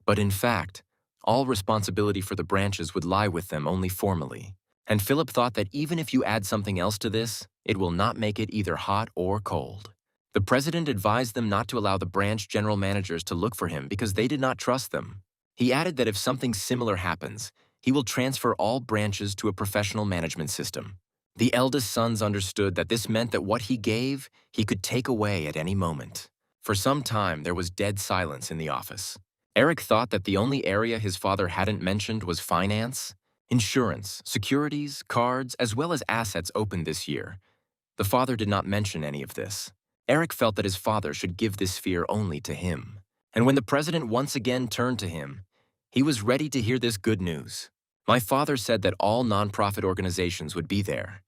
but in fact, all responsibility for the branches would lie with them only formally. And Philip thought that even if you add something else to this, it will not make it either hot or cold. The president advised them not to allow the branch general managers to look for him because they did not trust them. He added that if something similar happens, he will transfer all branches to a professional management system. The eldest sons understood that this meant that what he gave, he could take away at any moment. For some time, there was dead silence in the office. Eric thought that the only area his father hadn't mentioned was finance, insurance, securities, cards, as well as assets opened this year. The father did not mention any of this. Eric felt that his father should give this sphere only to him. And when the president once again turned to him, he was ready to hear this good news. My father said that all nonprofit organizations would be there.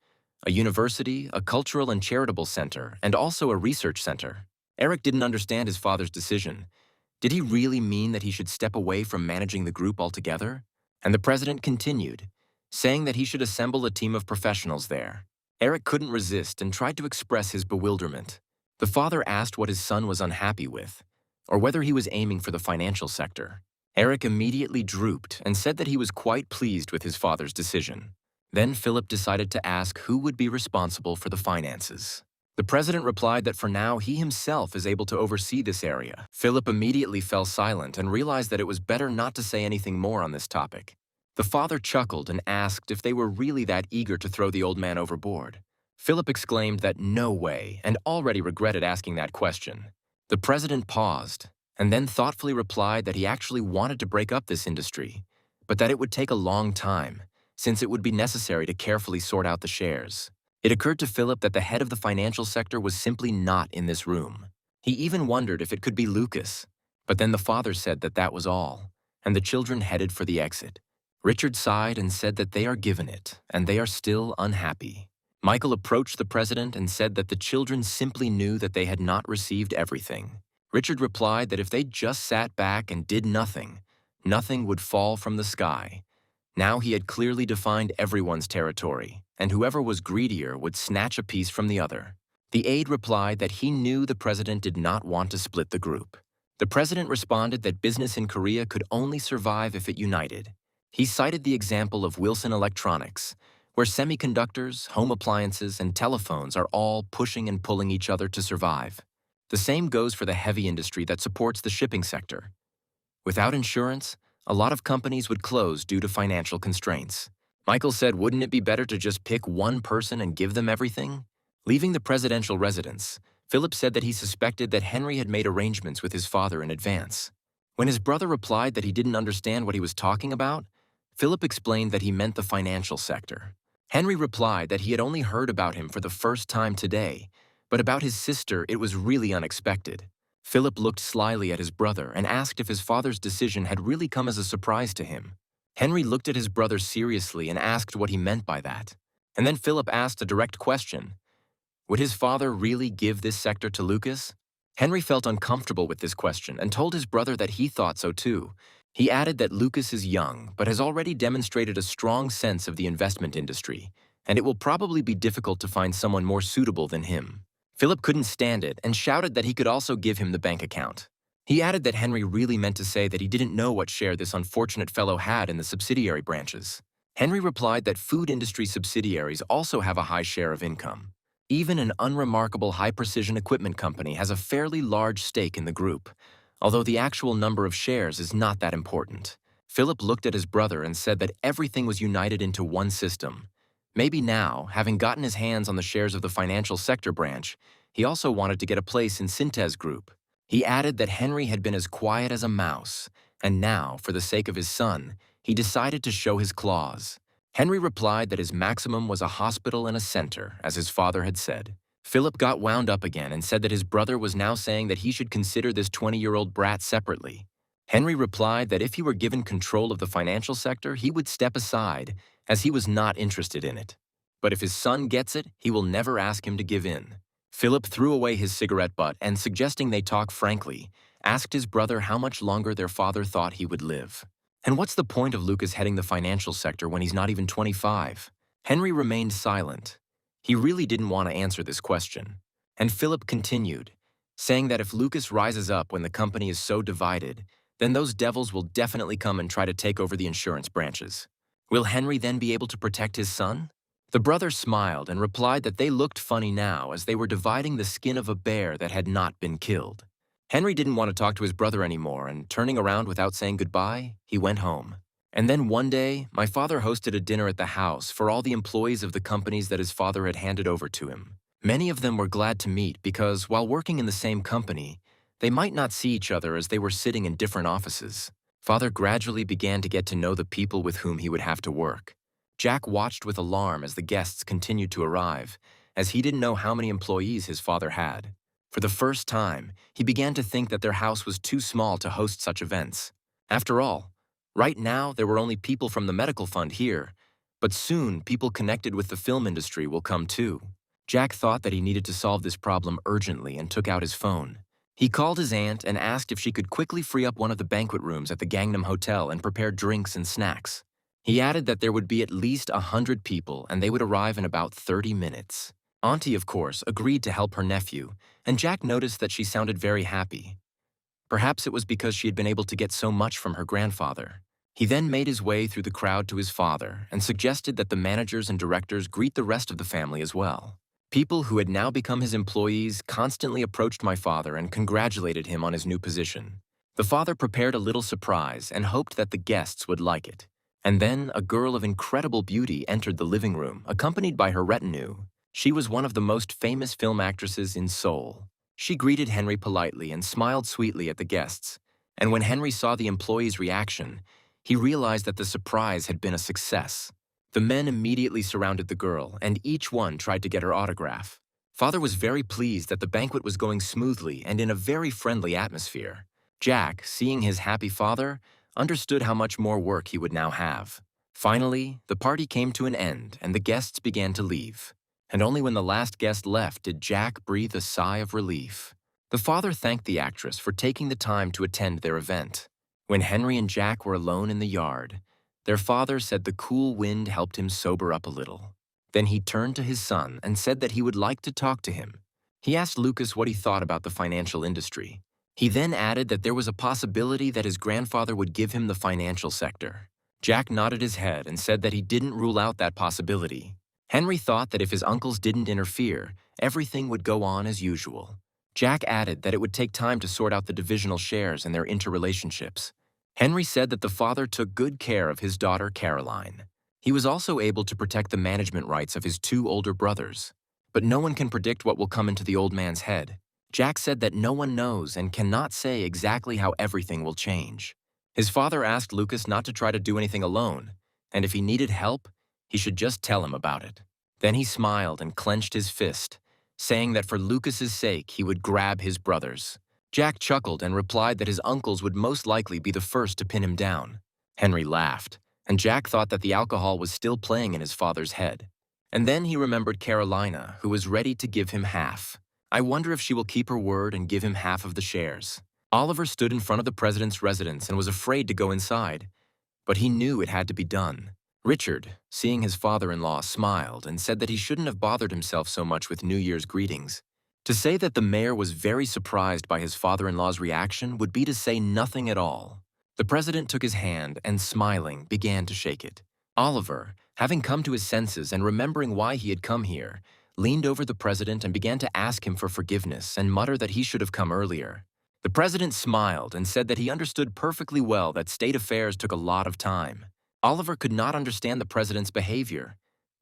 A university, a cultural and charitable center, and also a research center. Eric didn't understand his father's decision. Did he really mean that he should step away from managing the group altogether? And the president continued, saying that he should assemble a team of professionals there. Eric couldn't resist and tried to express his bewilderment. The father asked what his son was unhappy with, or whether he was aiming for the financial sector. Eric immediately drooped and said that he was quite pleased with his father's decision. Then Philip decided to ask who would be responsible for the finances. The president replied that for now he himself is able to oversee this area. Philip immediately fell silent and realized that it was better not to say anything more on this topic. The father chuckled and asked if they were really that eager to throw the old man overboard. Philip exclaimed that no way, and already regretted asking that question. The president paused, and then thoughtfully replied that he actually wanted to break up this industry, but that it would take a long time, since it would be necessary to carefully sort out the shares. It occurred to Philip that the head of the financial sector was simply not in this room. He even wondered if it could be Lucas, but then the father said that that was all, and the children headed for the exit. Richard sighed and said that they are given it, and they are still unhappy. Michael approached the president and said that the children simply knew that they had not received everything. Richard replied that if they just sat back and did nothing, nothing would fall from the sky. Now he had clearly defined everyone's territory, and whoever was greedier would snatch a piece from the other. The aide replied that he knew the president did not want to split the group. The president responded that business in Korea could only survive if it united. He cited the example of Wilson Electronics, where semiconductors, home appliances, and telephones are all pushing and pulling each other to survive. The same goes for the heavy industry that supports the shipping sector. Without insurance, a lot of companies would close due to financial constraints. Michael said, wouldn't it be better to just pick one person and give them everything? Leaving the presidential residence, Philip said that he suspected that Henry had made arrangements with his father in advance. When his brother replied that he didn't understand what he was talking about, Philip explained that he meant the financial sector. Henry replied that he had only heard about him for the first time today, but about his sister it was really unexpected. Philip looked slyly at his brother and asked if his father's decision had really come as a surprise to him. Henry looked at his brother seriously and asked what he meant by that. And then Philip asked a direct question. Would his father really give this sector to Lucas? Henry felt uncomfortable with this question and told his brother that he thought so too. He added that Lucas is young but has already demonstrated a strong sense of the investment industry, and it will probably be difficult to find someone more suitable than him. Philip couldn't stand it and shouted that he could also give him the bank account. He added that Henry really meant to say that he didn't know what share this unfortunate fellow had in the subsidiary branches. Henry replied that food industry subsidiaries also have a high share of income. Even an unremarkable high-precision equipment company has a fairly large stake in the group, although the actual number of shares is not that important. Philip looked at his brother and said that everything was united into one system. Maybe now, having gotten his hands on the shares of the financial sector branch, he also wanted to get a place in Cintez Group. He added that Henry had been as quiet as a mouse, and now, for the sake of his son, he decided to show his claws. Henry replied that his maximum was a hospital and a center, as his father had said. Philip got wound up again and said that his brother was now saying that he should consider this 20-year-old brat separately. Henry replied that if he were given control of the financial sector, he would step aside, as he was not interested in it. But if his son gets it, he will never ask him to give in. Philip threw away his cigarette butt and, suggesting they talk frankly, asked his brother how much longer their father thought he would live. And what's the point of Lucas heading the financial sector when he's not even 25? Henry remained silent. He really didn't want to answer this question. And Philip continued, saying that if Lucas rises up when the company is so divided, then those devils will definitely come and try to take over the insurance branches. Will Henry then be able to protect his son? The brother smiled and replied that they looked funny now as they were dividing the skin of a bear that had not been killed. Henry didn't want to talk to his brother anymore, and turning around without saying goodbye, he went home. And then one day, my father hosted a dinner at the house for all the employees of the companies that his father had handed over to him. Many of them were glad to meet because, while working in the same company, they might not see each other as they were sitting in different offices. Father gradually began to get to know the people with whom he would have to work. Jack watched with alarm as the guests continued to arrive, as he didn't know how many employees his father had. For the first time, he began to think that their house was too small to host such events. After all, right now there were only people from the medical fund here, but soon people connected with the film industry will come too. Jack thought that he needed to solve this problem urgently and took out his phone. He called his aunt and asked if she could quickly free up one of the banquet rooms at the Gangnam Hotel and prepare drinks and snacks. He added that there would be at least 100 people and they would arrive in about 30 minutes. Auntie, of course, agreed to help her nephew, and Jack noticed that she sounded very happy. Perhaps it was because she had been able to get so much from her grandfather. He then made his way through the crowd to his father and suggested that the managers and directors greet the rest of the family as well. People who had now become his employees constantly approached my father and congratulated him on his new position. The father prepared a little surprise and hoped that the guests would like it. And then a girl of incredible beauty entered the living room, accompanied by her retinue. She was one of the most famous film actresses in Seoul. She greeted Henry politely and smiled sweetly at the guests. And when Henry saw the employees' reaction, he realized that the surprise had been a success. The men immediately surrounded the girl, and each one tried to get her autograph. Father was very pleased that the banquet was going smoothly and in a very friendly atmosphere. Jack, seeing his happy father, understood how much more work he would now have. Finally, the party came to an end and the guests began to leave. And only when the last guest left did Jack breathe a sigh of relief. The father thanked the actress for taking the time to attend their event. When Henry and Jack were alone in the yard, their father said the cool wind helped him sober up a little. Then he turned to his son and said that he would like to talk to him. He asked Lucas what he thought about the financial industry. He then added that there was a possibility that his grandfather would give him the financial sector. Jack nodded his head and said that he didn't rule out that possibility. Henry thought that if his uncles didn't interfere, everything would go on as usual. Jack added that it would take time to sort out the divisional shares and their interrelationships. Henry said that the father took good care of his daughter Caroline. He was also able to protect the management rights of his two older brothers. But no one can predict what will come into the old man's head. Jack said that no one knows and cannot say exactly how everything will change. His father asked Lucas not to try to do anything alone, and if he needed help, he should just tell him about it. Then he smiled and clenched his fist, saying that for Lucas's sake he would grab his brothers. Jack chuckled and replied that his uncles would most likely be the first to pin him down. Henry laughed, and Jack thought that the alcohol was still playing in his father's head. And then he remembered Carolina, who was ready to give him half. I wonder if she will keep her word and give him half of the shares. Oliver stood in front of the president's residence and was afraid to go inside, but he knew it had to be done. Richard, seeing his father-in-law, smiled and said that he shouldn't have bothered himself so much with New Year's greetings. To say that the mayor was very surprised by his father-in-law's reaction would be to say nothing at all. The president took his hand and, smiling, began to shake it. Oliver, having come to his senses and remembering why he had come here, leaned over the president and began to ask him for forgiveness and mutter that he should have come earlier. The president smiled and said that he understood perfectly well that state affairs took a lot of time. Oliver could not understand the president's behavior.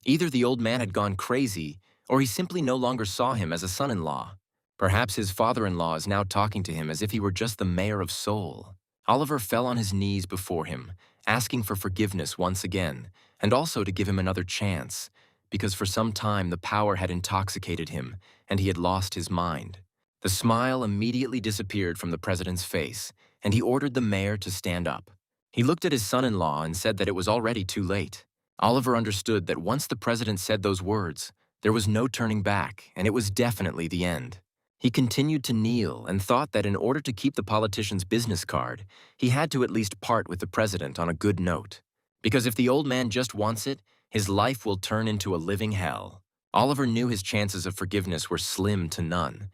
Either the old man had gone crazy, or he simply no longer saw him as a son-in-law. Perhaps his father-in-law is now talking to him as if he were just the mayor of Seoul. Oliver fell on his knees before him, asking for forgiveness once again, and also to give him another chance, because for some time the power had intoxicated him, and he had lost his mind. The smile immediately disappeared from the president's face, and he ordered the mayor to stand up. He looked at his son-in-law and said that it was already too late. Oliver understood that once the president said those words, there was no turning back, and it was definitely the end. He continued to kneel and thought that in order to keep the politician's business card, he had to at least part with the president on a good note. Because if the old man just wants it, his life will turn into a living hell. Oliver knew his chances of forgiveness were slim to none,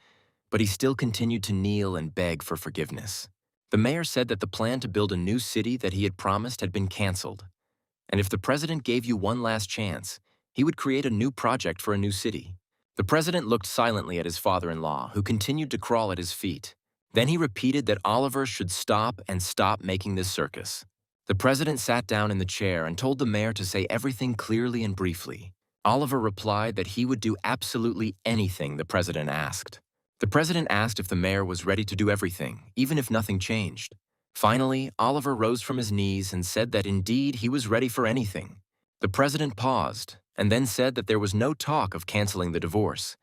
but he still continued to kneel and beg for forgiveness. The mayor said that the plan to build a new city that he had promised had been canceled, and if the president gave you one last chance, he would create a new project for a new city. The president looked silently at his father-in-law, who continued to crawl at his feet. Then he repeated that Oliver should stop making this circus. The president sat down in the chair and told the mayor to say everything clearly and briefly. Oliver replied that he would do absolutely anything the president asked. The president asked if the mayor was ready to do everything, even if nothing changed. Finally, Oliver rose from his knees and said that indeed he was ready for anything. The president paused and then said that there was no talk of canceling the divorce,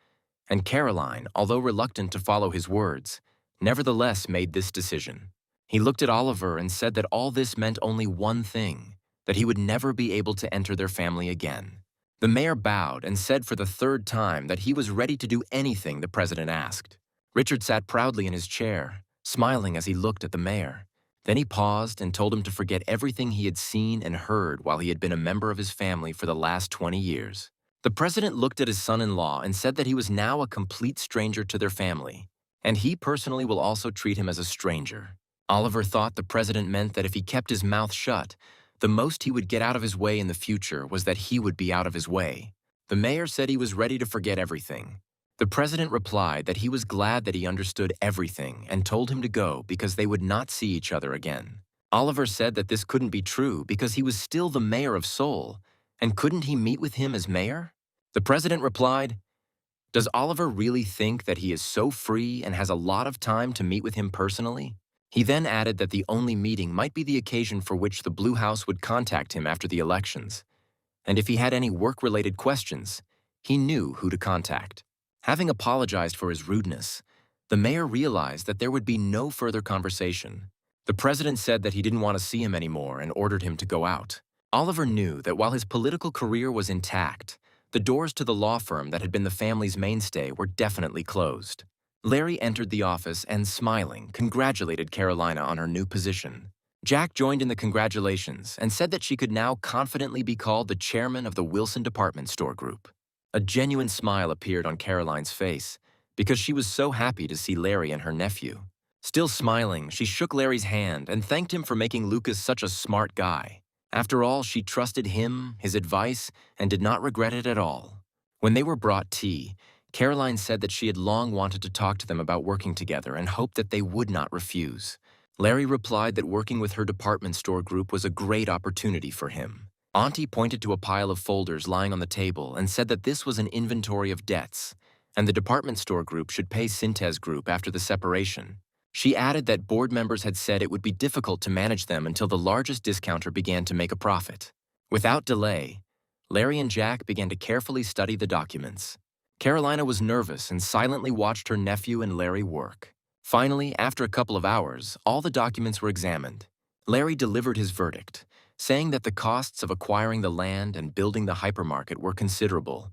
and Caroline, although reluctant to follow his words, nevertheless made this decision. He looked at Oliver and said that all this meant only one thing, that he would never be able to enter their family again. The mayor bowed and said for the third time that he was ready to do anything the president asked. Richard sat proudly in his chair, smiling as he looked at the mayor. Then he paused and told him to forget everything he had seen and heard while he had been a member of his family for the last 20 years. The president looked at his son-in-law and said that he was now a complete stranger to their family, and he personally will also treat him as a stranger. Oliver thought the president meant that if he kept his mouth shut, the most he would get out of his way in the future was that he would be out of his way. The mayor said he was ready to forget everything. The president replied that he was glad that he understood everything and told him to go because they would not see each other again. Oliver said that this couldn't be true because he was still the mayor of Seoul, and couldn't he meet with him as mayor? The president replied, "Does Oliver really think that he is so free and has a lot of time to meet with him personally?" He then added that the only meeting might be the occasion for which the Blue House would contact him after the elections, and if he had any work-related questions, he knew who to contact. Having apologized for his rudeness, the mayor realized that there would be no further conversation. The president said that he didn't want to see him anymore and ordered him to go out. Oliver knew that while his political career was intact, the doors to the law firm that had been the family's mainstay were definitely closed. Larry entered the office and, smiling, congratulated Carolina on her new position. Jack joined in the congratulations and said that she could now confidently be called the chairman of the Wilson Department Store Group. A genuine smile appeared on Caroline's face because she was so happy to see Larry and her nephew. Still smiling, she shook Larry's hand and thanked him for making Lucas such a smart guy. After all, she trusted him, his advice, and did not regret it at all. When they were brought tea, Caroline said that she had long wanted to talk to them about working together and hoped that they would not refuse. Larry replied that working with her department store group was a great opportunity for him. Auntie pointed to a pile of folders lying on the table and said that this was an inventory of debts, and the department store group should pay Cintez Group after the separation. She added that board members had said it would be difficult to manage them until the largest discounter began to make a profit. Without delay, Larry and Jack began to carefully study the documents. Carolina was nervous and silently watched her nephew and Larry work. Finally, after a couple of hours, all the documents were examined. Larry delivered his verdict, saying that the costs of acquiring the land and building the hypermarket were considerable,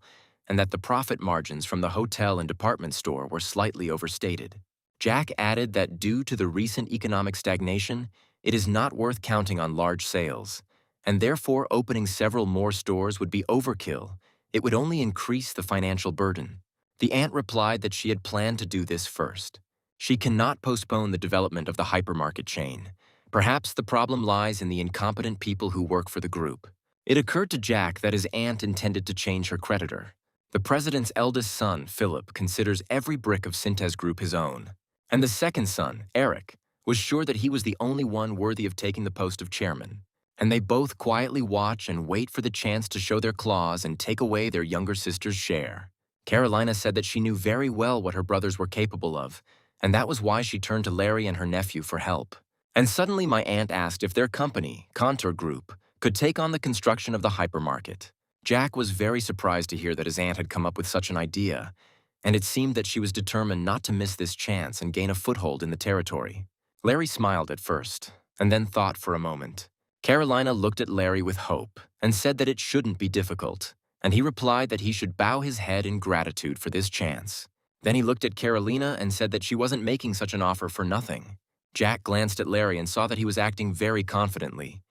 and that the profit margins from the hotel and department store were slightly overstated. Jack added that due to the recent economic stagnation, it is not worth counting on large sales, and therefore opening several more stores would be overkill. It would only increase the financial burden. The aunt replied that she had planned to do this first. She cannot postpone the development of the hypermarket chain. Perhaps the problem lies in the incompetent people who work for the group. It occurred to Jack that his aunt intended to change her creditor. The president's eldest son, Philip, considers every brick of Cintez Group his own. And the second son, Eric, was sure that he was the only one worthy of taking the post of chairman. And they both quietly watch and wait for the chance to show their claws and take away their younger sister's share. Carolina said that she knew very well what her brothers were capable of, and that was why she turned to Larry and her nephew for help. And suddenly my aunt asked if their company, Contour Group, could take on the construction of the hypermarket. Jack was very surprised to hear that his aunt had come up with such an idea, and it seemed that she was determined not to miss this chance and gain a foothold in the territory. Larry smiled at first, and then thought for a moment. Carolina looked at Larry with hope and said that it shouldn't be difficult, and he replied that he should bow his head in gratitude for this chance. Then he looked at Carolina and said that she wasn't making such an offer for nothing. Jack glanced at Larry and saw that he was acting very confidently.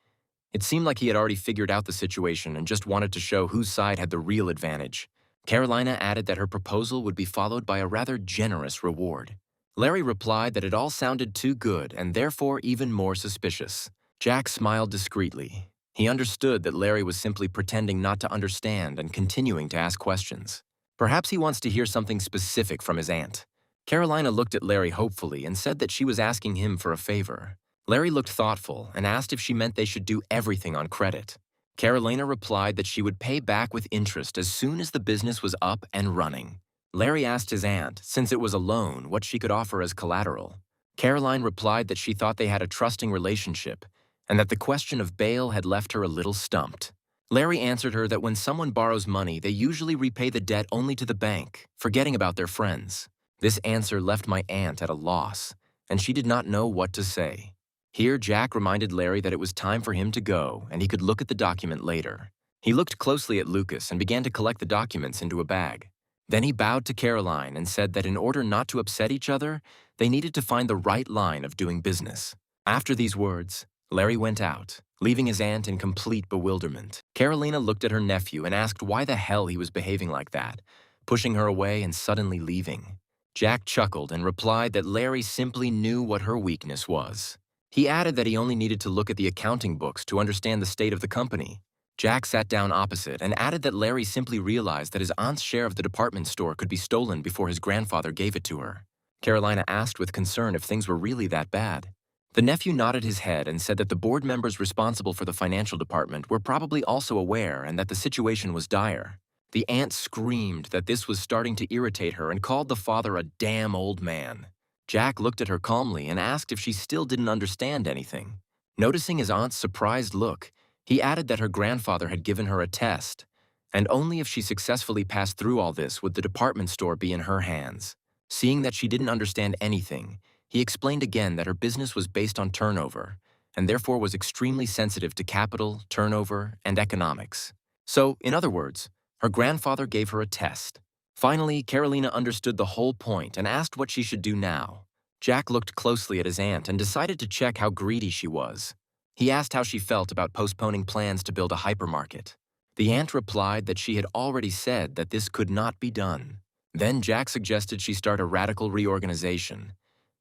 It seemed like he had already figured out the situation and just wanted to show whose side had the real advantage. Carolina added that her proposal would be followed by a rather generous reward. Larry replied that it all sounded too good and therefore even more suspicious. Jack smiled discreetly. He understood that Larry was simply pretending not to understand and continuing to ask questions. Perhaps he wants to hear something specific from his aunt. Carolina looked at Larry hopefully and said that she was asking him for a favor. Larry looked thoughtful and asked if she meant they should do everything on credit. Carolina replied that she would pay back with interest as soon as the business was up and running. Larry asked his aunt, since it was a loan, what she could offer as collateral. Caroline replied that she thought they had a trusting relationship and that the question of bail had left her a little stumped. Larry answered her that when someone borrows money, they usually repay the debt only to the bank, forgetting about their friends. This answer left my aunt at a loss, and she did not know what to say. Here, Jack reminded Larry that it was time for him to go and he could look at the document later. He looked closely at Lucas and began to collect the documents into a bag. Then he bowed to Caroline and said that in order not to upset each other, they needed to find the right line of doing business. After these words, Larry went out, leaving his aunt in complete bewilderment. Carolina looked at her nephew and asked why the hell he was behaving like that, pushing her away and suddenly leaving. Jack chuckled and replied that Larry simply knew what her weakness was. He added that he only needed to look at the accounting books to understand the state of the company. Jack sat down opposite and added that Larry simply realized that his aunt's share of the department store could be stolen before his grandfather gave it to her. Carolina asked with concern if things were really that bad. The nephew nodded his head and said that the board members responsible for the financial department were probably also aware and that the situation was dire. The aunt screamed that this was starting to irritate her and called the father a damn old man. Jack looked at her calmly and asked if she still didn't understand anything. Noticing his aunt's surprised look, he added that her grandfather had given her a test, and only if she successfully passed through all this would the department store be in her hands. Seeing that she didn't understand anything, he explained again that her business was based on turnover, and therefore was extremely sensitive to capital, turnover, and economics. So, in other words, her grandfather gave her a test. Finally, Carolina understood the whole point and asked what she should do now. Jack looked closely at his aunt and decided to check how greedy she was. He asked how she felt about postponing plans to build a hypermarket. The aunt replied that she had already said that this could not be done. Then Jack suggested she start a radical reorganization,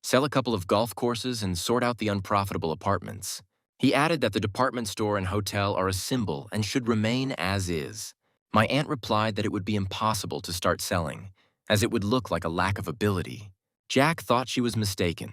sell a couple of golf courses, and sort out the unprofitable apartments. He added that the department store and hotel are a symbol and should remain as is. My aunt replied that it would be impossible to start selling, as it would look like a lack of ability. Jack thought she was mistaken,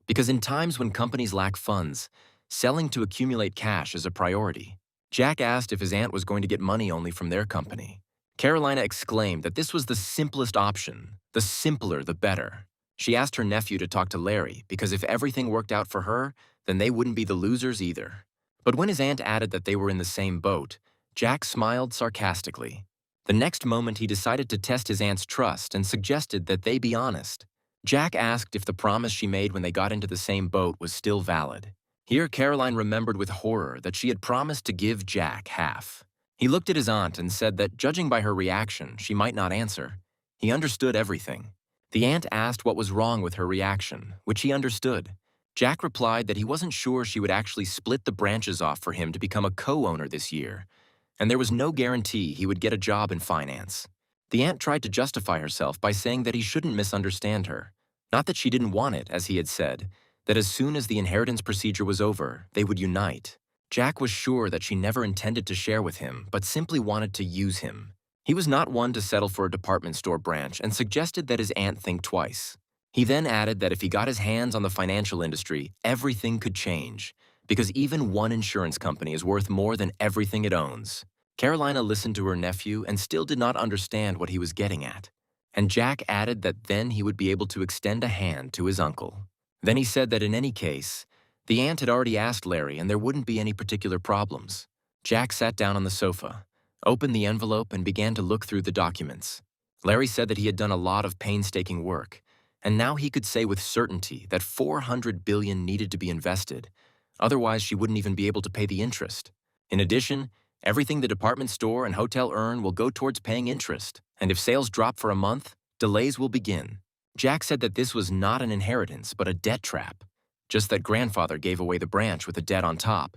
because in times when companies lack funds, selling to accumulate cash is a priority. Jack asked if his aunt was going to get money only from their company. Carolina exclaimed that this was the simplest option. The simpler, the better. She asked her nephew to talk to Larry, because if everything worked out for her, then they wouldn't be the losers either. But when his aunt added that they were in the same boat, Jack smiled sarcastically. The next moment, he decided to test his aunt's trust and suggested that they be honest. Jack asked if the promise she made when they got into the same boat was still valid. Here, Caroline remembered with horror that she had promised to give Jack half. He looked at his aunt and said that, judging by her reaction, she might not answer. He understood everything. The aunt asked what was wrong with her reaction, which he understood. Jack replied that he wasn't sure she would actually split the branches off for him to become a co-owner this year, and there was no guarantee he would get a job in finance. The aunt tried to justify herself by saying that he shouldn't misunderstand her. Not that she didn't want it, as he had said, that as soon as the inheritance procedure was over, they would unite. Jack was sure that she never intended to share with him, but simply wanted to use him. He was not one to settle for a department store branch and suggested that his aunt think twice. He then added that if he got his hands on the financial industry, everything could change, because even one insurance company is worth more than everything it owns. Carolina listened to her nephew and still did not understand what he was getting at. And Jack added that then he would be able to extend a hand to his uncle. Then he said that in any case, the aunt had already asked Larry and there wouldn't be any particular problems. Jack sat down on the sofa, opened the envelope, and began to look through the documents. Larry said that he had done a lot of painstaking work, and now he could say with certainty that $400 billion needed to be invested. Otherwise, she wouldn't even be able to pay the interest. In addition, everything the department store and hotel earn will go towards paying interest, and if sales drop for a month, delays will begin. Jack said that this was not an inheritance, but a debt trap. Just that grandfather gave away the branch with a debt on top.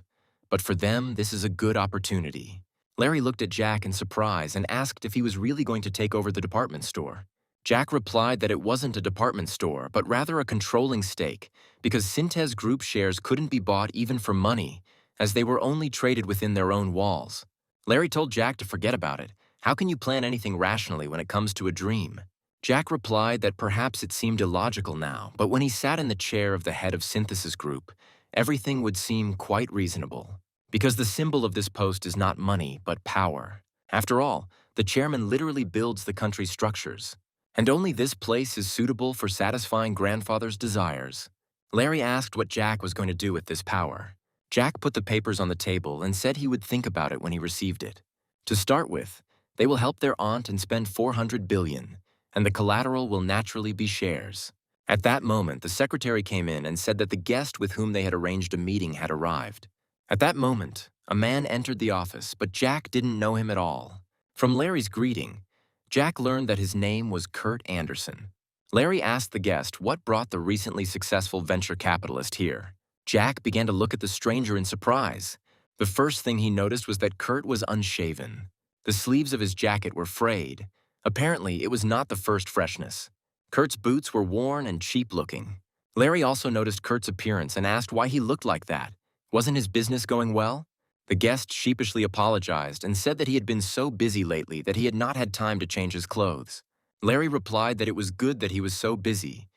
But for them, this is a good opportunity. Larry looked at Jack in surprise and asked if he was really going to take over the department store. Jack replied that it wasn't a department store, but rather a controlling stake, because Cintez Group shares couldn't be bought even for money, as they were only traded within their own walls. Larry told Jack to forget about it. How can you plan anything rationally when it comes to a dream? Jack replied that perhaps it seemed illogical now, but when he sat in the chair of the head of Cintez Group, everything would seem quite reasonable. Because the symbol of this post is not money, but power. After all, the chairman literally builds the country's structures. And only this place is suitable for satisfying grandfather's desires. Larry asked what Jack was going to do with this power. Jack put the papers on the table and said he would think about it when he received it. To start with, they will help their aunt and spend $400 billion, and the collateral will naturally be shares. At that moment, the secretary came in and said that the guest with whom they had arranged a meeting had arrived. At that moment, a man entered the office, but Jack didn't know him at all. From Larry's greeting, Jack learned that his name was Kurt Anderson. Larry asked the guest what brought the recently successful venture capitalist here. Jack began to look at the stranger in surprise. The first thing he noticed was that Kurt was unshaven. The sleeves of his jacket were frayed. Apparently, it was not the first freshness. Kurt's boots were worn and cheap-looking. Larry also noticed Kurt's appearance and asked why he looked like that. Wasn't his business going well? The guest sheepishly apologized and said that he had been so busy lately that he had not had time to change his clothes. Larry replied that it was good that he was so busy.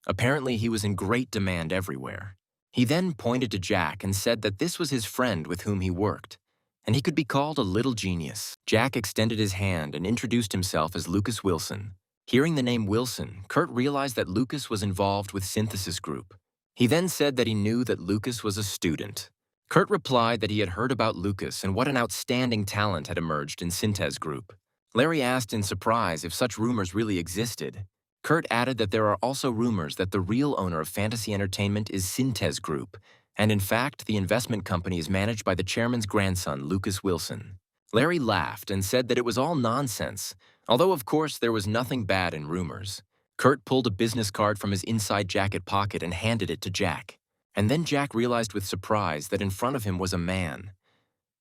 Apparently, he was in great demand everywhere. He then pointed to Jack and said that this was his friend with whom he worked, and he could be called a little genius. Jack extended his hand and introduced himself as Lucas Wilson. Hearing the name Wilson, Kurt realized that Lucas was involved with Cintez Group. He then said that he knew that Lucas was a student. Kurt replied that he had heard about Lucas and what an outstanding talent had emerged in Cintez Group. Larry asked in surprise if such rumors really existed. Kurt added that there are also rumors that the real owner of Fantasy Entertainment is Cintez Group, and in fact, the investment company is managed by the chairman's grandson, Lucas Wilson. Larry laughed and said that it was all nonsense, although of course there was nothing bad in rumors. Kurt pulled a business card from his inside jacket pocket and handed it to Jack. And then Jack realized with surprise that in front of him was a man,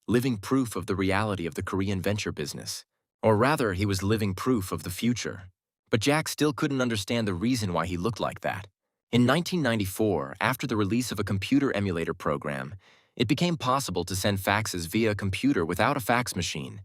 living proof of the reality of the Korean venture business. Or rather, he was living proof of the future. But Jack still couldn't understand the reason why he looked like that. In 1994, after the release of a computer emulator program, it became possible to send faxes via a computer without a fax machine,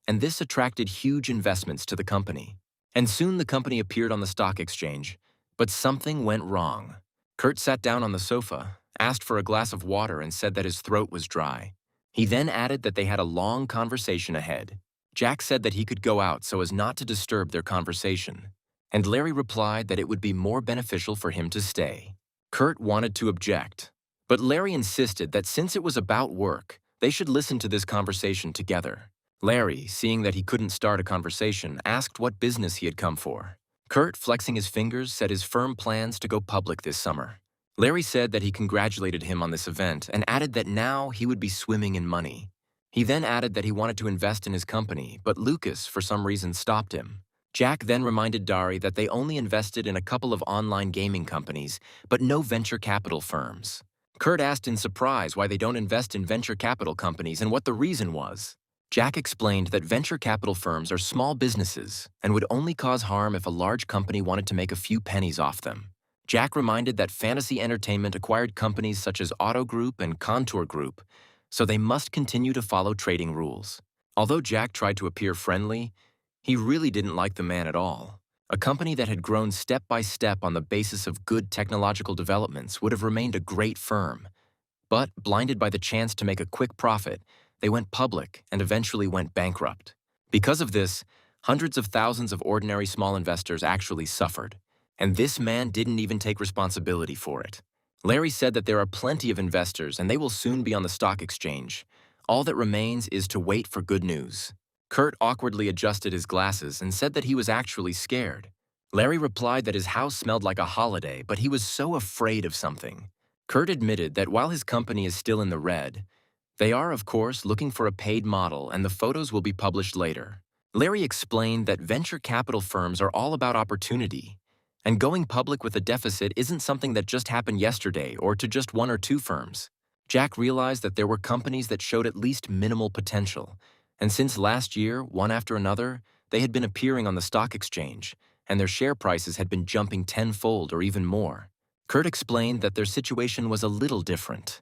and this attracted huge investments to the company. And soon the company appeared on the stock exchange, but something went wrong. Kurt sat down on the sofa, asked for a glass of water, and said that his throat was dry. He then added that they had a long conversation ahead. Jack said that he could go out so as not to disturb their conversation, and Larry replied that it would be more beneficial for him to stay. Kurt wanted to object, but Larry insisted that since it was about work, they should listen to this conversation together. Larry, seeing that he couldn't start a conversation, asked what business he had come for. Kurt, flexing his fingers, said his firm plans to go public this summer. Larry said that he congratulated him on this event and added that now he would be swimming in money. He then added that he wanted to invest in his company, but Lucas, for some reason, stopped him. Jack then reminded Dari that they only invested in a couple of online gaming companies, but no venture capital firms. Kurt asked in surprise why they don't invest in venture capital companies and what the reason was. Jack explained that venture capital firms are small businesses and would only cause harm if a large company wanted to make a few pennies off them. Jack reminded that Fantasy Entertainment acquired companies such as Auto Group and Contour Group, so they must continue to follow trading rules. Although Jack tried to appear friendly, he really didn't like the man at all. A company that had grown step by step on the basis of good technological developments would have remained a great firm. But, blinded by the chance to make a quick profit, they went public and eventually went bankrupt. Because of this, hundreds of thousands of ordinary small investors actually suffered. And this man didn't even take responsibility for it. Larry said that there are plenty of investors and they will soon be on the stock exchange. All that remains is to wait for good news. Kurt awkwardly adjusted his glasses and said that he was actually scared. Larry replied that his house smelled like a holiday, but he was so afraid of something. Kurt admitted that while his company is still in the red, they are, of course, looking for a paid model and the photos will be published later. Larry explained that venture capital firms are all about opportunity, and going public with a deficit isn't something that just happened yesterday or to just one or two firms. Jack realized that there were companies that showed at least minimal potential, and since last year, one after another, they had been appearing on the stock exchange, and their share prices had been jumping tenfold or even more. Kurt explained that their situation was a little different.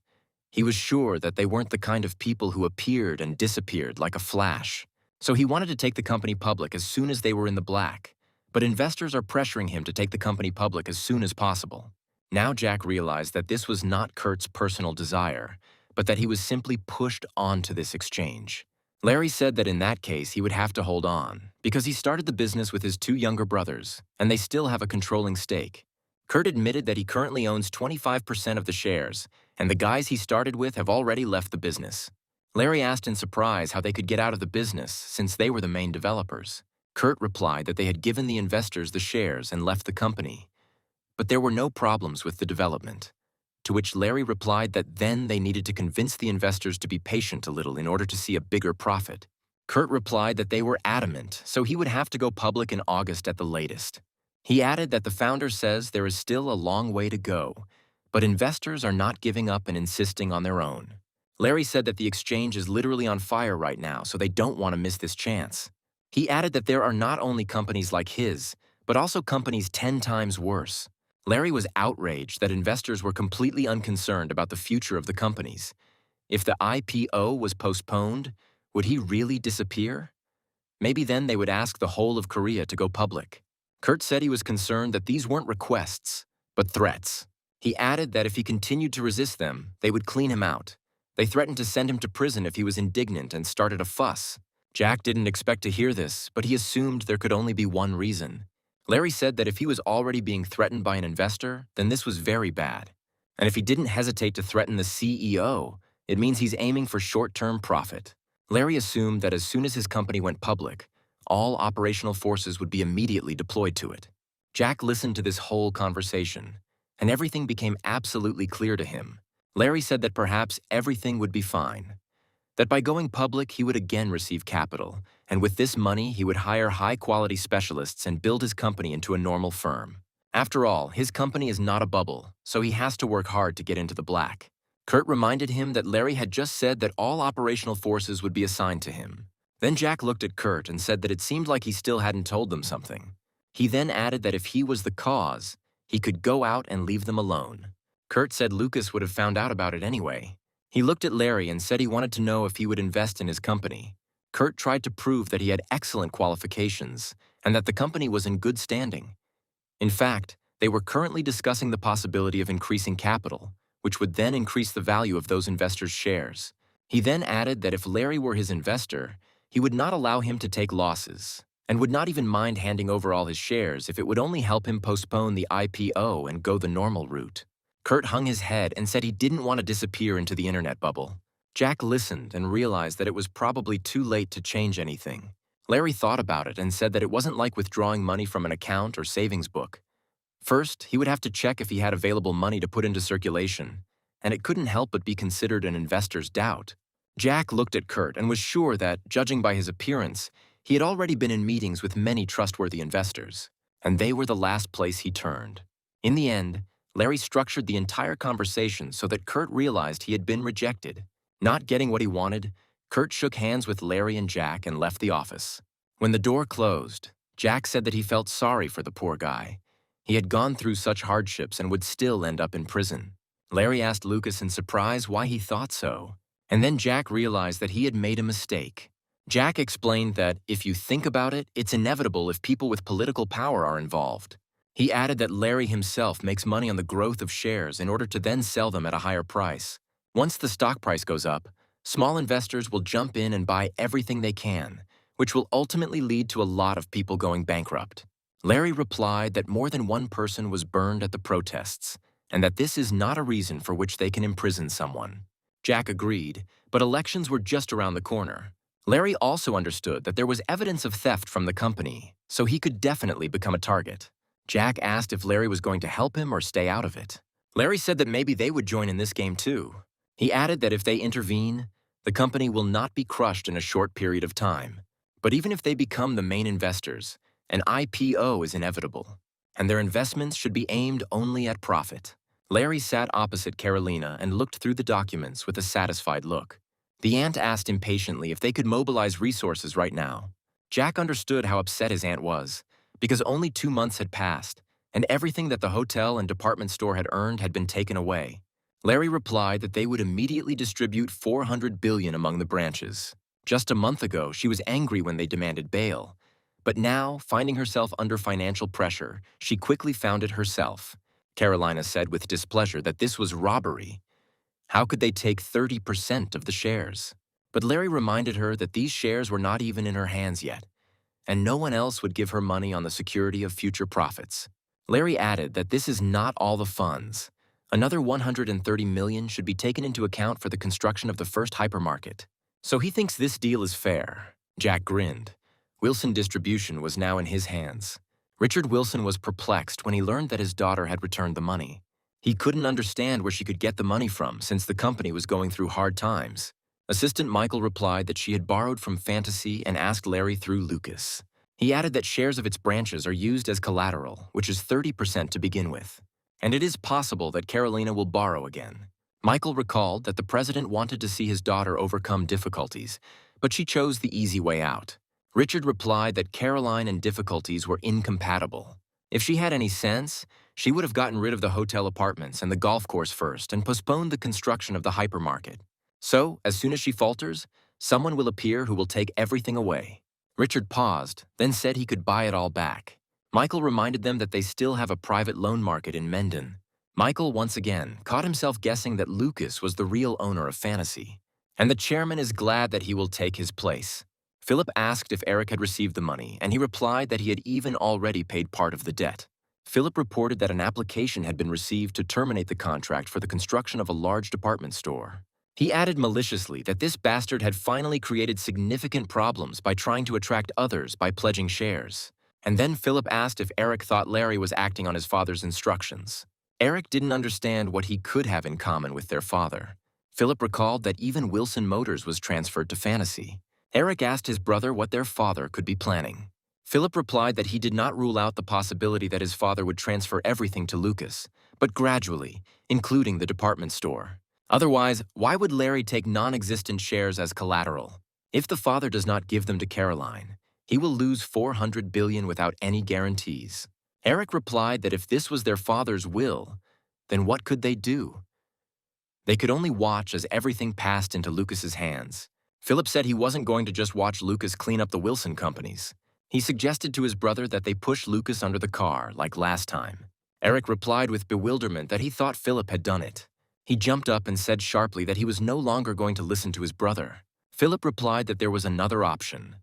He was sure that they weren't the kind of people who appeared and disappeared like a flash. So he wanted to take the company public as soon as they were in the black. But investors are pressuring him to take the company public as soon as possible. Now Jack realized that this was not Kurt's personal desire, but that he was simply pushed onto this exchange. Larry said that in that case he would have to hold on, because he started the business with his two younger brothers, and they still have a controlling stake. Kurt admitted that he currently owns 25% of the shares, and the guys he started with have already left the business. Larry asked in surprise how they could get out of the business since they were the main developers. Kurt replied that they had given the investors the shares and left the company, but there were no problems with the development. To which Larry replied that then they needed to convince the investors to be patient a little in order to see a bigger profit. Kurt replied that they were adamant, so he would have to go public in August at the latest. He added that the founder says there is still a long way to go, but investors are not giving up and insisting on their own. Larry said that the exchange is literally on fire right now, so they don't want to miss this chance. He added that there are not only companies like his, but also companies 10 times worse. Larry was outraged that investors were completely unconcerned about the future of the companies. If the IPO was postponed, would he really disappear? Maybe then they would ask the whole of Korea to go public. Kurt said he was concerned that these weren't requests, but threats. He added that if he continued to resist them, they would clean him out. They threatened to send him to prison if he was indignant and started a fuss. Jack didn't expect to hear this, but he assumed there could only be one reason. Larry said that if he was already being threatened by an investor, then this was very bad. And if he didn't hesitate to threaten the CEO, it means he's aiming for short-term profit. Larry assumed that as soon as his company went public, all operational forces would be immediately deployed to it. Jack listened to this whole conversation, and everything became absolutely clear to him. Larry said that perhaps everything would be fine, that by going public he would again receive capital, and with this money he would hire high-quality specialists and build his company into a normal firm. After all, his company is not a bubble, so he has to work hard to get into the black. Kurt reminded him that Larry had just said that all operational forces would be assigned to him. Then Jack looked at Kurt and said that it seemed like he still hadn't told them something. He then added that if he was the cause, he could go out and leave them alone. Kurt said Lucas would have found out about it anyway. He looked at Larry and said he wanted to know if he would invest in his company. Kurt tried to prove that he had excellent qualifications and that the company was in good standing. In fact, they were currently discussing the possibility of increasing capital, which would then increase the value of those investors' shares. He then added that if Larry were his investor, he would not allow him to take losses, and would not even mind handing over all his shares if it would only help him postpone the IPO and go the normal route. Kurt hung his head and said he didn't want to disappear into the internet bubble. Jack listened and realized that it was probably too late to change anything. Larry thought about it and said that it wasn't like withdrawing money from an account or savings book. First, he would have to check if he had available money to put into circulation, and it couldn't help but be considered an investor's doubt. Jack looked at Kurt and was sure that, judging by his appearance, he had already been in meetings with many trustworthy investors, and they were the last place he turned. In the end, Larry structured the entire conversation so that Kurt realized he had been rejected. Not getting what he wanted, Kurt shook hands with Larry and Jack and left the office. When the door closed, Jack said that he felt sorry for the poor guy. He had gone through such hardships and would still end up in prison. Larry asked Lucas in surprise why he thought so, and then Jack realized that he had made a mistake. Jack explained that, if you think about it, it's inevitable if people with political power are involved. He added that Larry himself makes money on the growth of shares in order to then sell them at a higher price. Once the stock price goes up, small investors will jump in and buy everything they can, which will ultimately lead to a lot of people going bankrupt. Larry replied that more than one person was burned at the protests, and that this is not a reason for which they can imprison someone. Jack agreed, but elections were just around the corner. Larry also understood that there was evidence of theft from the company, so he could definitely become a target. Jack asked if Larry was going to help him or stay out of it. Larry said that maybe they would join in this game too. He added that if they intervene, the company will not be crushed in a short period of time. But even if they become the main investors, an IPO is inevitable, and their investments should be aimed only at profit. Larry sat opposite Carolina and looked through the documents with a satisfied look. The aunt asked impatiently if they could mobilize resources right now. Jack understood how upset his aunt was, because only 2 months had passed, and everything that the hotel and department store had earned had been taken away. Larry replied that they would immediately distribute $400 billion among the branches. Just a month ago, she was angry when they demanded bail. But now, finding herself under financial pressure, she quickly found it herself. Carolina said with displeasure that this was robbery. How could they take 30% of the shares? But Larry reminded her that these shares were not even in her hands yet, and no one else would give her money on the security of future profits. Larry added that this is not all the funds. Another $130 million should be taken into account for the construction of the first hypermarket. So he thinks this deal is fair. Jack grinned. Wilson Distribution was now in his hands. Richard Wilson was perplexed when he learned that his daughter had returned the money. He couldn't understand where she could get the money from since the company was going through hard times. Assistant Michael replied that she had borrowed from Fantasy and asked Larry through Lucas. He added that shares of its branches are used as collateral, which is 30% to begin with. And it is possible that Carolina will borrow again. Michael recalled that the president wanted to see his daughter overcome difficulties, but she chose the easy way out. Richard replied that Caroline and difficulties were incompatible. If she had any sense, She would have gotten rid of the hotel apartments and the golf course first and postponed the construction of the hypermarket. So, as soon as she falters, someone will appear who will take everything away. Richard paused, then said he could buy it all back. Michael reminded them that they still have a private loan market in Mendon. Michael, once again, caught himself guessing that Lucas was the real owner of Fantasy. And the chairman is glad that he will take his place. Philip asked if Eric had received the money, and he replied that he had even already paid part of the debt. Philip reported that an application had been received to terminate the contract for the construction of a large department store. He added maliciously that this bastard had finally created significant problems by trying to attract others by pledging shares. And then Philip asked if Eric thought Larry was acting on his father's instructions. Eric didn't understand what he could have in common with their father. Philip recalled that even Wilson Motors was transferred to Fantasy. Eric asked his brother what their father could be planning. Philip replied that he did not rule out the possibility that his father would transfer everything to Lucas, but gradually, including the department store. Otherwise, why would Larry take non-existent shares as collateral? If the father does not give them to Caroline, he will lose $400 billion without any guarantees. Eric replied that if this was their father's will, then what could they do? They could only watch as everything passed into Lucas's hands. Philip said he wasn't going to just watch Lucas clean up the Wilson companies. He suggested to his brother that they push Lucas under the car, like last time. Eric replied with bewilderment that he thought Philip had done it. He jumped up and said sharply that he was no longer going to listen to his brother. Philip replied that there was another option.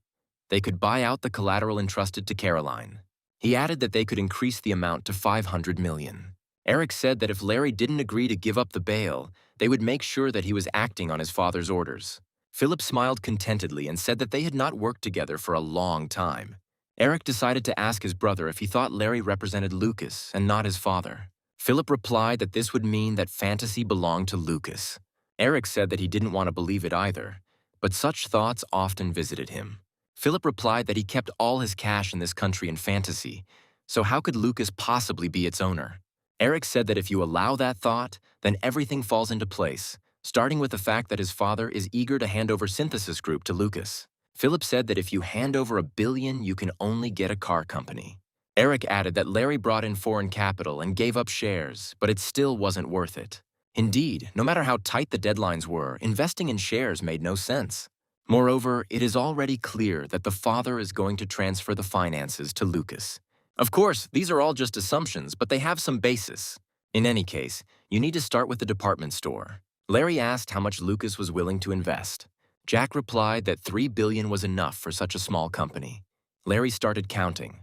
They could buy out the collateral entrusted to Caroline. He added that they could increase the amount to $500 million. Eric said that if Larry didn't agree to give up the bail, they would make sure that he was acting on his father's orders. Philip smiled contentedly and said that they had not worked together for a long time. Eric decided to ask his brother if he thought Larry represented Lucas and not his father. Philip replied that this would mean that Fantasy belonged to Lucas. Eric said that he didn't want to believe it either, but such thoughts often visited him. Philip replied that he kept all his cash in this country in Fantasy, so how could Lucas possibly be its owner? Eric said that if you allow that thought, then everything falls into place, starting with the fact that his father is eager to hand over Cintez Group to Lucas. Philip said that if you hand over $1 billion, you can only get a car company. Eric added that Larry brought in foreign capital and gave up shares, but it still wasn't worth it. Indeed, no matter how tight the deadlines were, investing in shares made no sense. Moreover, it is already clear that the father is going to transfer the finances to Lucas. Of course, these are all just assumptions, but they have some basis. In any case, you need to start with the department store. Larry asked how much Lucas was willing to invest. Jack replied that $3 billion was enough for such a small company. Larry started counting.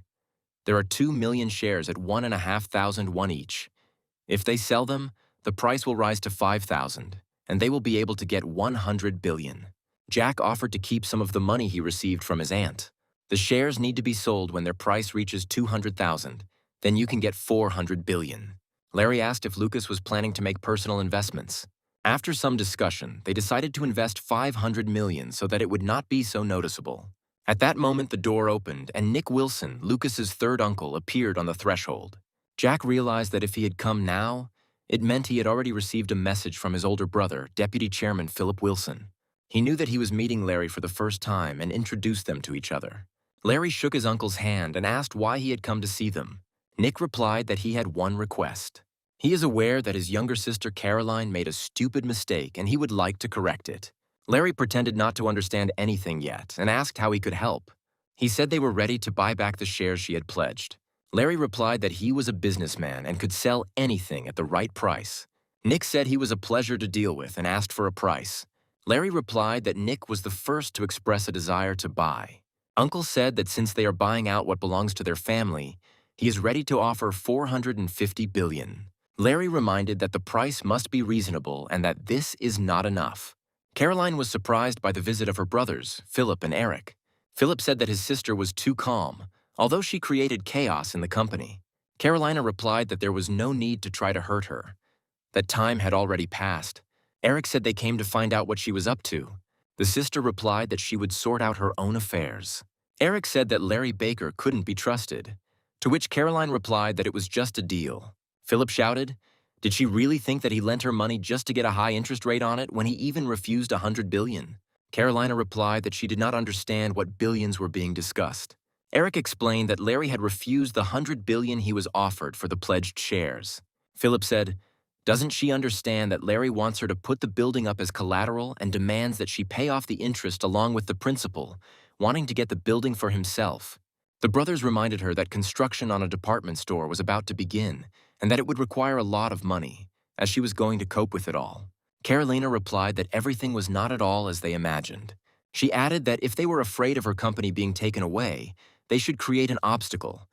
There are 2 million shares at $1,500 each. If they sell them, the price will rise to $5,000, and they will be able to get $100 billion. Jack offered to keep some of the money he received from his aunt. The shares need to be sold when their price reaches $200,000. Then you can get $400 billion. Larry asked if Lucas was planning to make personal investments. After some discussion, they decided to invest $500 million so that it would not be so noticeable. At that moment, the door opened, and Nick Wilson, Lucas's third uncle, appeared on the threshold. Jack realized that if he had come now, it meant he had already received a message from his older brother, Deputy Chairman Philip Wilson. He knew that he was meeting Larry for the first time and introduced them to each other. Larry shook his uncle's hand and asked why he had come to see them. Nick replied that he had one request. He is aware that his younger sister Caroline made a stupid mistake and he would like to correct it. Larry pretended not to understand anything yet and asked how he could help. He said they were ready to buy back the shares she had pledged. Larry replied that he was a businessman and could sell anything at the right price. Nick said he was a pleasure to deal with and asked for a price. Larry replied that Nick was the first to express a desire to buy. Uncle said that since they are buying out what belongs to their family, he is ready to offer $450 billion. Larry reminded that the price must be reasonable and that this is not enough. Caroline was surprised by the visit of her brothers, Philip and Eric. Philip said that his sister was too calm, although she created chaos in the company. Carolina replied that there was no need to try to hurt her, that time had already passed. Eric said they came to find out what she was up to. The sister replied that she would sort out her own affairs. Eric said that Larry Baker couldn't be trusted, to which Caroline replied that it was just a deal. Philip shouted, did she really think that he lent her money just to get a high interest rate on it when he even refused $100 billion? Carolina replied that she did not understand what billions were being discussed. Eric explained that Larry had refused the $100 billion he was offered for the pledged shares. Philip said, "Doesn't she understand that Larry wants her to put the building up as collateral and demands that she pay off the interest along with the principal, wanting to get the building for himself?" The brothers reminded her that construction on a department store was about to begin and that it would require a lot of money, as she was going to cope with it all. Carolina replied that everything was not at all as they imagined. She added that if they were afraid of her company being taken away, they should create an obstacle.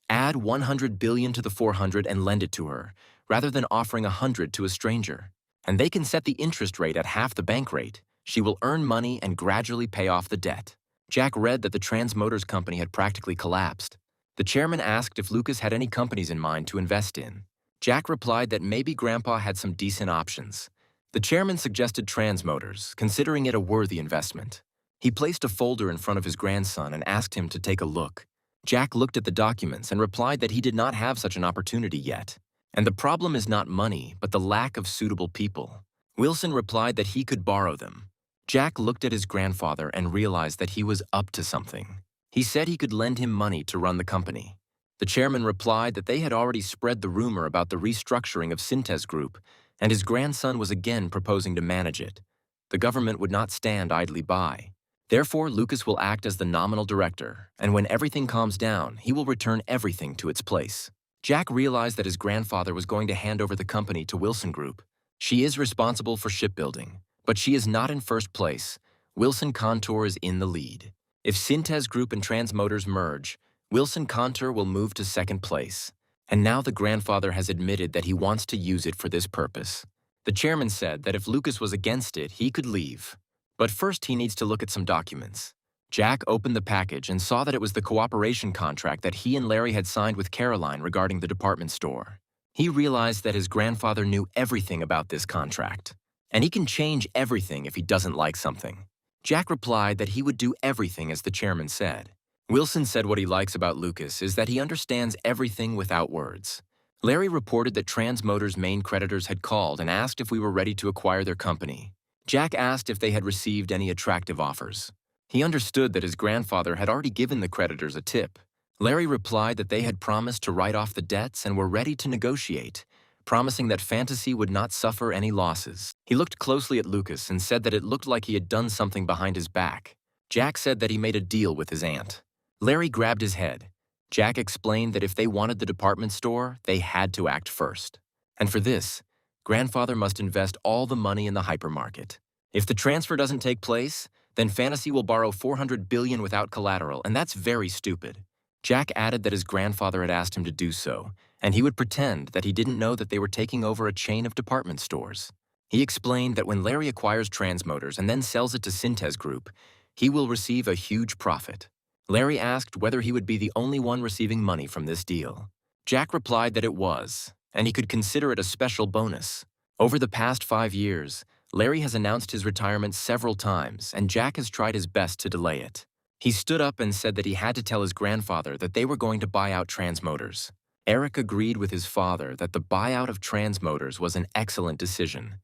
Add 100 billion to the 400 and lend it to her, rather than offering 100 to a stranger. And they can set the interest rate at half the bank rate. She will earn money and gradually pay off the debt. Jack read that the Trans Motors company had practically collapsed. The chairman asked if Lucas had any companies in mind to invest in. Jack replied that maybe Grandpa had some decent options. The chairman suggested Trans Motors, considering it a worthy investment. He placed a folder in front of his grandson and asked him to take a look. Jack looked at the documents and replied that he did not have such an opportunity yet. And the problem is not money, but the lack of suitable people. Wilson replied that he could borrow them. Jack looked at his grandfather and realized that he was up to something. He said he could lend him money to run the company. The chairman replied that they had already spread the rumor about the restructuring of Cintez Group, and his grandson was again proposing to manage it. The government would not stand idly by. Therefore, Lucas will act as the nominal director, and when everything calms down, he will return everything to its place. Jack realized that his grandfather was going to hand over the company to Wilson Group. She is responsible for shipbuilding, but she is not in first place. Wilson Contour is in the lead. If Cintez Group and Trans Motors merge, Wilson Contour will move to second place. And now the grandfather has admitted that he wants to use it for this purpose. The chairman said that if Lucas was against it, he could leave. But first he needs to look at some documents. Jack opened the package and saw that it was the cooperation contract that he and Larry had signed with Caroline regarding the department store. He realized that his grandfather knew everything about this contract, and he can change everything if he doesn't like something. Jack replied that he would do everything as the chairman said. Wilson said what he likes about Lucas is that he understands everything without words. Larry reported that Trans Motors' main creditors had called and asked if we were ready to acquire their company. Jack asked if they had received any attractive offers. He understood that his grandfather had already given the creditors a tip. Larry replied that they had promised to write off the debts and were ready to negotiate, promising that Fantasy would not suffer any losses. He looked closely at Lucas and said that it looked like he had done something behind his back. Jack said that he made a deal with his aunt. Larry grabbed his head. Jack explained that if they wanted the department store, they had to act first. And for this, grandfather must invest all the money in the hypermarket. If the transfer doesn't take place, then Fantasy will borrow $400 billion without collateral, and that's very stupid. Jack added that his grandfather had asked him to do so, and he would pretend that he didn't know that they were taking over a chain of department stores. He explained that when Larry acquires Trans Motors and then sells it to Cintez Group, he will receive a huge profit. Larry asked whether he would be the only one receiving money from this deal. Jack replied that it was, and he could consider it a special bonus. Over the past 5 years, Larry has announced his retirement several times, and Jack has tried his best to delay it. He stood up and said that he had to tell his grandfather that they were going to buy out Trans Motors. Eric agreed with his father that the buyout of Trans Motors was an excellent decision,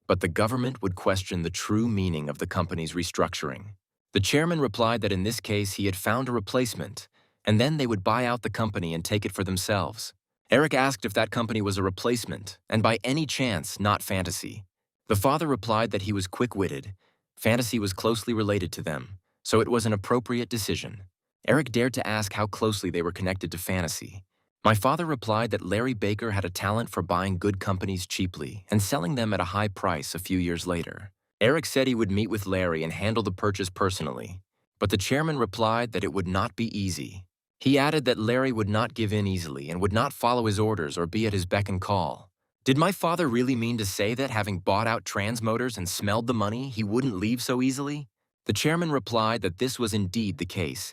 but the government would question the true meaning of the company's restructuring. The chairman replied that in this case he had found a replacement, and then they would buy out the company and take it for themselves. Eric asked if that company was a replacement, and by any chance not Fantasy. The father replied that he was quick-witted. Fantasy was closely related to them, so it was an appropriate decision. Eric dared to ask how closely they were connected to Fantasy. My father replied that Larry Baker had a talent for buying good companies cheaply and selling them at a high price a few years later. Eric said he would meet with Larry and handle the purchase personally, but the chairman replied that it would not be easy. He added that Larry would not give in easily and would not follow his orders or be at his beck and call. Did my father really mean to say that, having bought out Trans Motors and smelled the money, he wouldn't leave so easily? The chairman replied that this was indeed the case,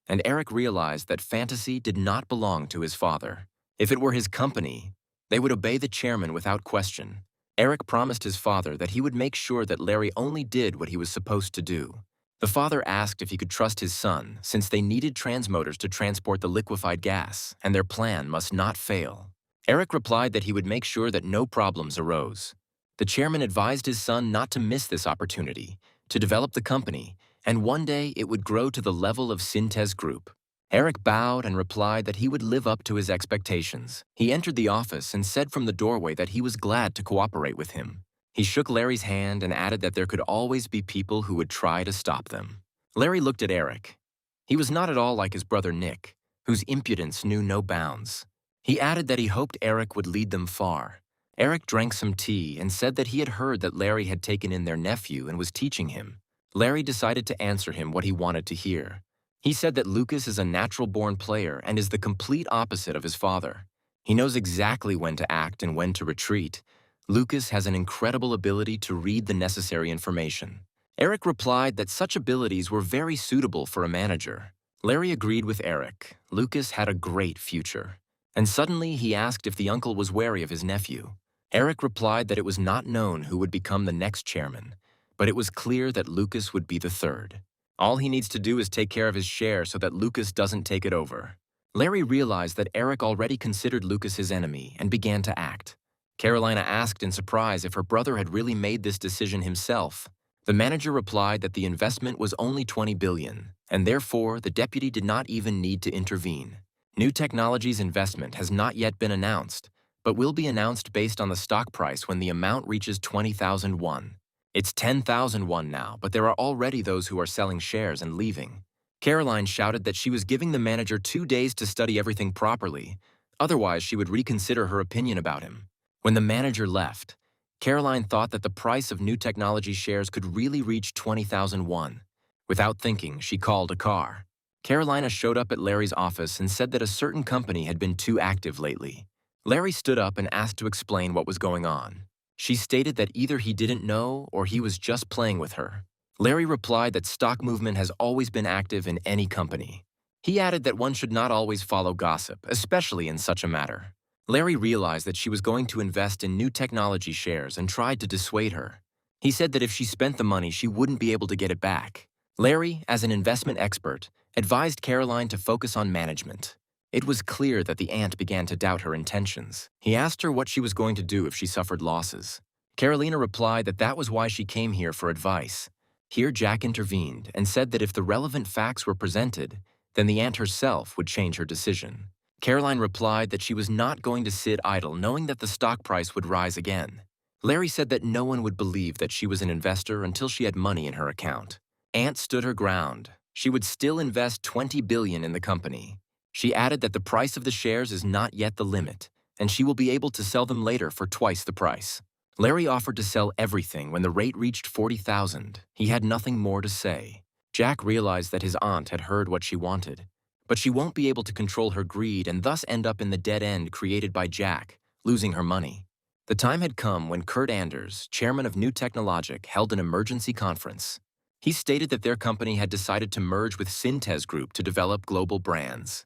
and Eric realized that Fantasy did not belong to his father. If it were his company, they would obey the chairman without question. Eric promised his father that he would make sure that Larry only did what he was supposed to do. The father asked if he could trust his son, since they needed Trans Motors to transport the liquefied gas, and their plan must not fail. Eric replied that he would make sure that no problems arose. The chairman advised his son not to miss this opportunity, to develop the company, and one day it would grow to the level of Cintez Group. Eric bowed and replied that he would live up to his expectations. He entered the office and said from the doorway that he was glad to cooperate with him. He shook Larry's hand and added that there could always be people who would try to stop them. Larry looked at Eric. He was not at all like his brother Nick, whose impudence knew no bounds. He added that he hoped Eric would lead them far. Eric drank some tea and said that he had heard that Larry had taken in their nephew and was teaching him. Larry decided to answer him what he wanted to hear. He said that Lucas is a natural-born player and is the complete opposite of his father. He knows exactly when to act and when to retreat. Lucas has an incredible ability to read the necessary information. Eric replied that such abilities were very suitable for a manager. Larry agreed with Eric. Lucas had a great future. And suddenly he asked if the uncle was wary of his nephew. Eric replied that it was not known who would become the next chairman, but it was clear that Lucas would be the third. All he needs to do is take care of his share so that Lucas doesn't take it over. Larry realized that Eric already considered Lucas his enemy and began to act. Carolina asked in surprise if her brother had really made this decision himself. The manager replied that the investment was only $20 billion, and therefore the deputy did not even need to intervene. New Technology's investment has not yet been announced, but will be announced based on the stock price when the amount reaches 20,000 won. It's 10,000 won now, but there are already those who are selling shares and leaving. Caroline shouted that she was giving the manager 2 days to study everything properly, otherwise she would reconsider her opinion about him. When the manager left, Caroline thought that the price of New Technology shares could really reach 20,000 won. Without thinking, she called a car. Carolina showed up at Larry's office and said that a certain company had been too active lately. Larry stood up and asked to explain what was going on. She stated that either he didn't know or he was just playing with her. Larry replied that stock movement has always been active in any company. He added that one should not always follow gossip, especially in such a matter. Larry realized that she was going to invest in New Technology shares and tried to dissuade her. He said that if she spent the money, she wouldn't be able to get it back. Larry, as an investment expert, advised Caroline to focus on management. It was clear that the aunt began to doubt her intentions. He asked her what she was going to do if she suffered losses. Carolina replied that that was why she came here for advice. Here Jack intervened and said that if the relevant facts were presented, then the aunt herself would change her decision. Caroline replied that she was not going to sit idle knowing that the stock price would rise again. Larry said that no one would believe that she was an investor until she had money in her account. Aunt stood her ground. She would still invest $20 billion in the company. She added that the price of the shares is not yet the limit, and she will be able to sell them later for twice the price. Larry offered to sell everything when the rate reached 40,000. He had nothing more to say. Jack realized that his aunt had heard what she wanted, but she won't be able to control her greed and thus end up in the dead end created by Jack, losing her money. The time had come when Kurt Anders, chairman of New Technologic, held an emergency conference. He stated that their company had decided to merge with Cintez Group to develop global brands.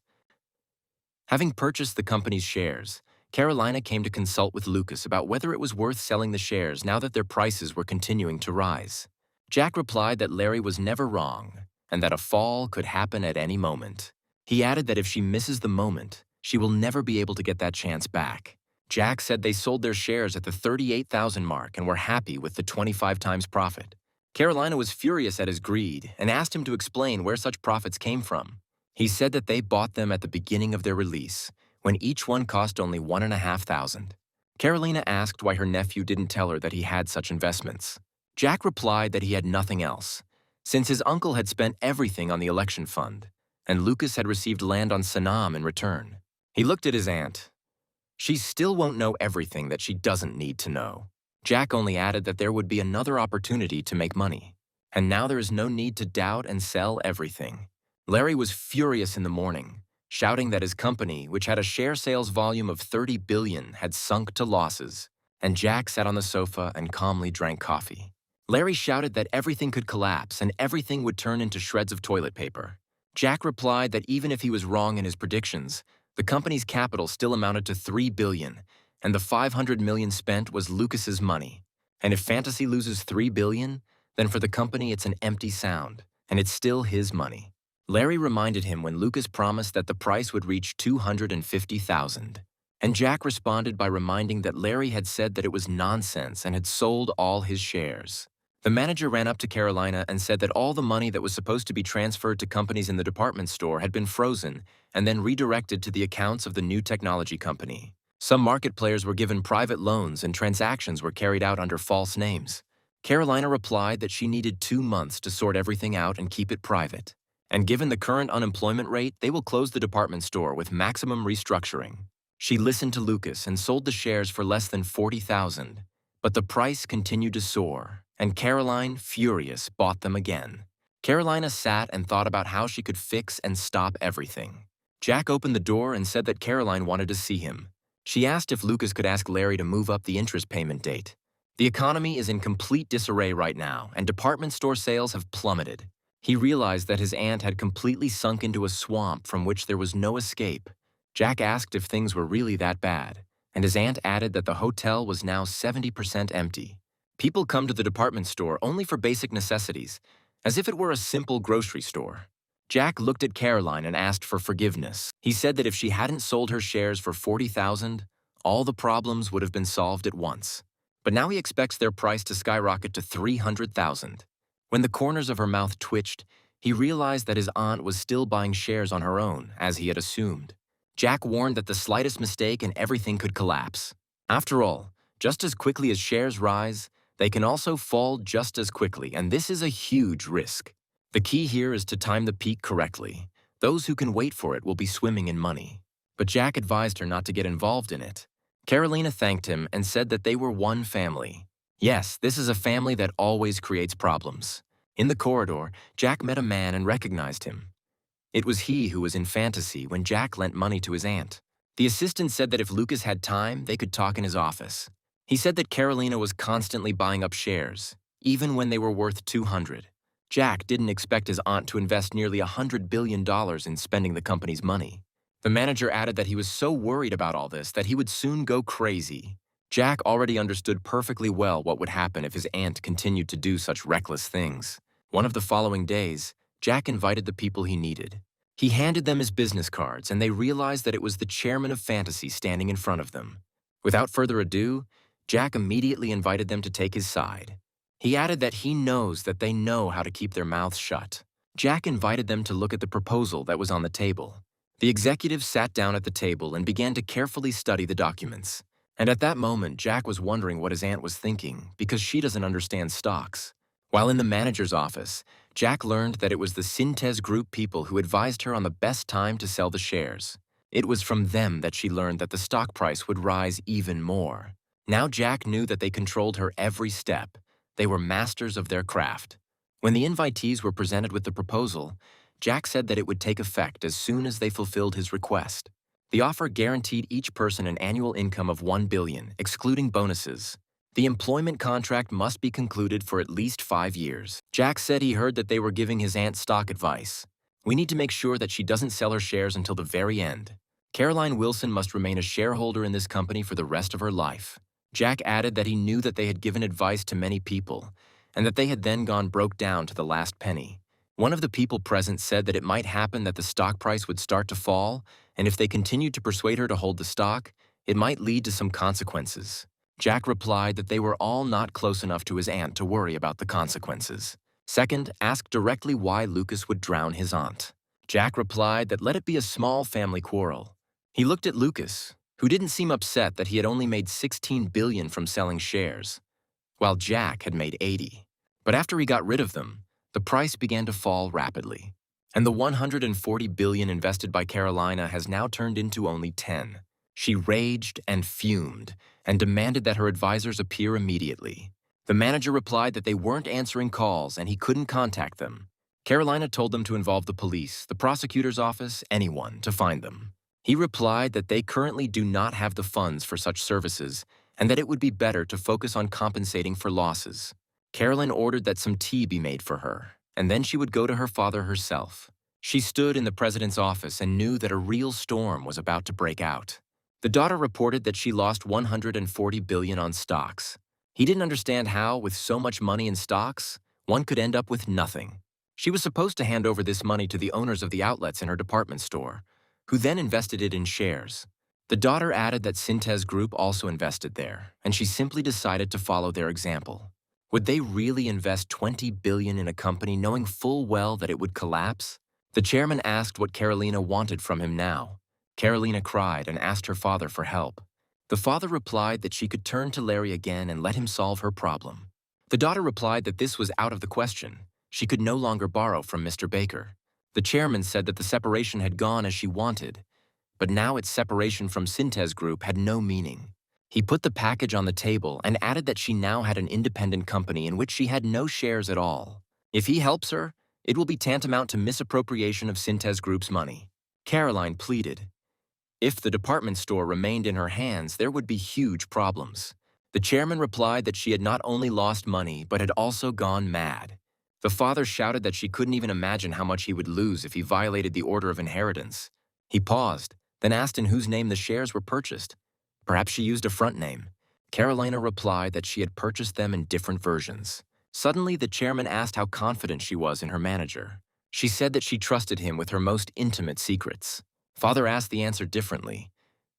Having purchased the company's shares, Carolina came to consult with Lucas about whether it was worth selling the shares now that their prices were continuing to rise. Jack replied that Larry was never wrong and that a fall could happen at any moment. He added that if she misses the moment, she will never be able to get that chance back. Jack said they sold their shares at the 38,000 mark and were happy with the 25 times profit. Carolina was furious at his greed and asked him to explain where such profits came from. He said that they bought them at the beginning of their release, when each one cost only $1,500. Carolina asked why her nephew didn't tell her that he had such investments. Jack replied that he had nothing else, since his uncle had spent everything on the election fund, and Lucas had received land on Sanam in return. He looked at his aunt. She still won't know everything that she doesn't need to know. Jack only added that there would be another opportunity to make money, and now there is no need to doubt and sell everything. Larry was furious in the morning, shouting that his company, which had a share sales volume of 30 billion, had sunk to losses, and Jack sat on the sofa and calmly drank coffee. Larry shouted that everything could collapse and everything would turn into shreds of toilet paper. Jack replied that even if he was wrong in his predictions, the company's capital still amounted to 3 billion, and the 500 million spent was Lucas's money. And if Fantasy loses 3 billion, then for the company it's an empty sound, and it's still his money. Larry reminded him when Lucas promised that the price would reach 250,000. And Jack responded by reminding that Larry had said that it was nonsense and had sold all his shares. The manager ran up to Carolina and said that all the money that was supposed to be transferred to companies in the department store had been frozen and then redirected to the accounts of the new technology company. Some market players were given private loans and transactions were carried out under false names. Carolina replied that she needed 2 months to sort everything out and keep it private. And given the current unemployment rate, they will close the department store with maximum restructuring. She listened to Lucas and sold the shares for less than $40,000. But the price continued to soar, and Caroline, furious, bought them again. Carolina sat and thought about how she could fix and stop everything. Jack opened the door and said that Caroline wanted to see him. She asked if Lucas could ask Larry to move up the interest payment date. The economy is in complete disarray right now, and department store sales have plummeted. He realized that his aunt had completely sunk into a swamp from which there was no escape. Jack asked if things were really that bad, and his aunt added that the hotel was now 70% empty. People come to the department store only for basic necessities, as if it were a simple grocery store. Jack looked at Caroline and asked for forgiveness. He said that if she hadn't sold her shares for $40,000, all the problems would have been solved at once. But now he expects their price to skyrocket to $300,000. When the corners of her mouth twitched, he realized that his aunt was still buying shares on her own, as he had assumed. Jack warned that the slightest mistake and everything could collapse. After all, just as quickly as shares rise, they can also fall just as quickly, and this is a huge risk. The key here is to time the peak correctly. Those who can wait for it will be swimming in money. But Jack advised her not to get involved in it. Carolina thanked him and said that they were one family. Yes, this is a family that always creates problems. In the corridor, Jack met a man and recognized him. It was he who was in fantasy when Jack lent money to his aunt. The assistant said that if Lucas had time, they could talk in his office. He said that Carolina was constantly buying up shares, even when they were worth $200. Jack didn't expect his aunt to invest nearly $100 billion in spending the company's money. The manager added that he was so worried about all this that he would soon go crazy. Jack already understood perfectly well what would happen if his aunt continued to do such reckless things. One of the following days, Jack invited the people he needed. He handed them his business cards, and they realized that it was the chairman of Fantasy standing in front of them. Without further ado, Jack immediately invited them to take his side. He added that he knows that they know how to keep their mouths shut. Jack invited them to look at the proposal that was on the table. The executives sat down at the table and began to carefully study the documents. And at that moment, Jack was wondering what his aunt was thinking, because she doesn't understand stocks. While in the manager's office, Jack learned that it was the Cintez Group people who advised her on the best time to sell the shares. It was from them that she learned that the stock price would rise even more. Now Jack knew that they controlled her every step. They were masters of their craft. When the invitees were presented with the proposal, Jack said that it would take effect as soon as they fulfilled his request. The offer guaranteed each person an annual income of $1 billion, excluding bonuses. The employment contract must be concluded for at least 5 years. Jack said he heard that they were giving his aunt stock advice. We need to make sure that she doesn't sell her shares until the very end. Caroline Wilson must remain a shareholder in this company for the rest of her life. Jack added that he knew that they had given advice to many people, and that they had then gone broke down to the last penny. One of the people present said that it might happen that the stock price would start to fall, and if they continued to persuade her to hold the stock, it might lead to some consequences. Jack replied that they were all not close enough to his aunt to worry about the consequences. Second, asked directly why Lucas would drown his aunt. Jack replied that let it be a small family quarrel. He looked at Lucas, who didn't seem upset that he had only made $16 billion from selling shares, while Jack had made 80. But after he got rid of them, the price began to fall rapidly, and the $140 billion invested by Carolina has now turned into only 10. She raged and fumed and demanded that her advisors appear immediately. The manager replied that they weren't answering calls and he couldn't contact them. Carolina told them to involve the police, the prosecutor's office, anyone, to find them. He replied that they currently do not have the funds for such services and that it would be better to focus on compensating for losses. Carolyn ordered that some tea be made for her, and then she would go to her father herself. She stood in the president's office and knew that a real storm was about to break out. The daughter reported that she lost $140 billion on stocks. He didn't understand how, with so much money in stocks, one could end up with nothing. She was supposed to hand over this money to the owners of the outlets in her department store, who then invested it in shares. The daughter added that Cintez Group also invested there, and she simply decided to follow their example. Would they really invest $20 billion in a company knowing full well that it would collapse? The chairman asked what Carolina wanted from him now. Carolina cried and asked her father for help. The father replied that she could turn to Larry again and let him solve her problem. The daughter replied that this was out of the question. She could no longer borrow from Mr. Baker. The chairman said that the separation had gone as she wanted, but now its separation from Cintez Group had no meaning. He put the package on the table and added that she now had an independent company in which she had no shares at all. If he helps her, it will be tantamount to misappropriation of Cintez Group's money. Caroline pleaded. If the department store remained in her hands, there would be huge problems. The chairman replied that she had not only lost money, but had also gone mad. The father shouted that she couldn't even imagine how much he would lose if he violated the order of inheritance. He paused, then asked in whose name the shares were purchased. Perhaps she used a front name. Carolina replied that she had purchased them in different versions. Suddenly, the chairman asked how confident she was in her manager. She said that she trusted him with her most intimate secrets. Father asked the answer differently.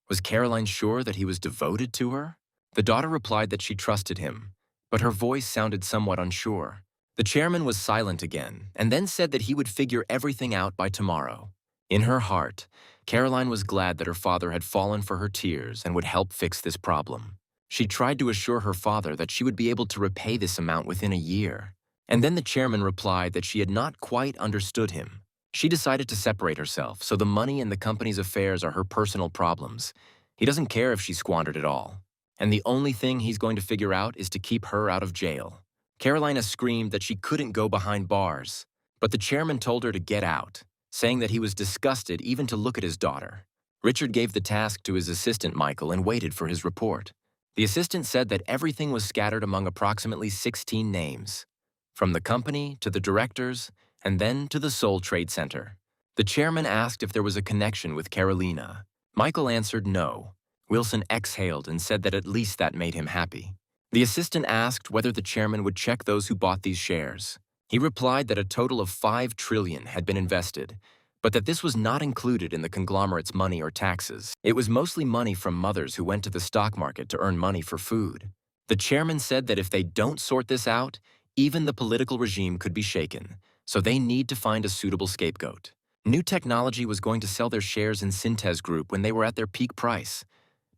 Was Caroline sure that he was devoted to her? The daughter replied that she trusted him, but her voice sounded somewhat unsure. The chairman was silent again, and then said that he would figure everything out by tomorrow. In her heart, Caroline was glad that her father had fallen for her tears and would help fix this problem. She tried to assure her father that she would be able to repay this amount within a year. And then the chairman replied that she had not quite understood him. She decided to separate herself, so the money and the company's affairs are her personal problems. He doesn't care if she squandered it all. And the only thing he's going to figure out is to keep her out of jail. Carolina screamed that she couldn't go behind bars, but the chairman told her to get out, saying that he was disgusted even to look at his daughter. Richard gave the task to his assistant Michael and waited for his report. The assistant said that everything was scattered among approximately 16 names, from the company to the directors and then to the Seoul Trade Center. The chairman asked if there was a connection with Carolina. Michael answered no. Wilson exhaled and said that at least that made him happy. The assistant asked whether the chairman would check those who bought these shares. He replied that a total of $5 trillion had been invested, but that this was not included in the conglomerate's money or taxes. It was mostly money from mothers who went to the stock market to earn money for food. The chairman said that if they don't sort this out, even the political regime could be shaken, so they need to find a suitable scapegoat. New Technology was going to sell their shares in Cintez Group when they were at their peak price,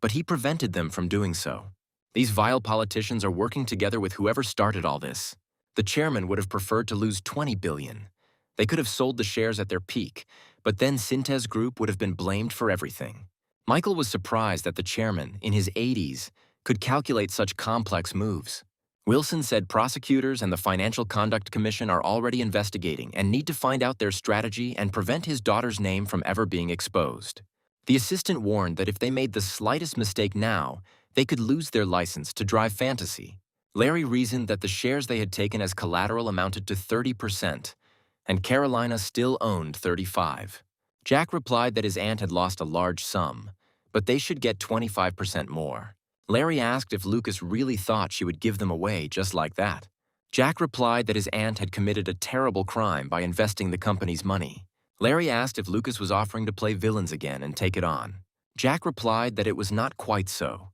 but he prevented them from doing so. These vile politicians are working together with whoever started all this. The chairman would have preferred to lose $20 billion. They could have sold the shares at their peak, but then Cintez Group would have been blamed for everything. Michael was surprised that the chairman, in his 80s, could calculate such complex moves. Wilson said prosecutors and the Financial Conduct Commission are already investigating and need to find out their strategy and prevent his daughter's name from ever being exposed. The assistant warned that if they made the slightest mistake now, they could lose their license to drive fantasy. Larry reasoned that the shares they had taken as collateral amounted to 30%, and Carolina still owned 35%. Jack replied that his aunt had lost a large sum, but they should get 25% more. Larry asked if Lucas really thought she would give them away just like that. Jack replied that his aunt had committed a terrible crime by investing the company's money. Larry asked if Lucas was offering to play villains again and take it on. Jack replied that it was not quite so.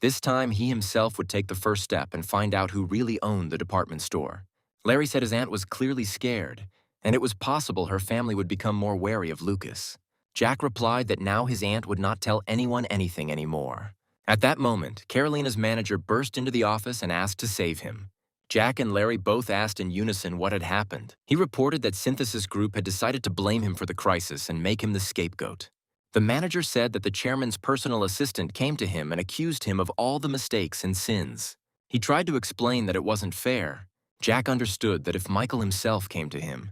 This time, he himself would take the first step and find out who really owned the department store. Larry said his aunt was clearly scared, and it was possible her family would become more wary of Lucas. Jack replied that now his aunt would not tell anyone anything anymore. At that moment, Carolina's manager burst into the office and asked to save him. Jack and Larry both asked in unison what had happened. He reported that Cintez Group had decided to blame him for the crisis and make him the scapegoat. The manager said that the chairman's personal assistant came to him and accused him of all the mistakes and sins. He tried to explain that it wasn't fair. Jack understood that if Michael himself came to him,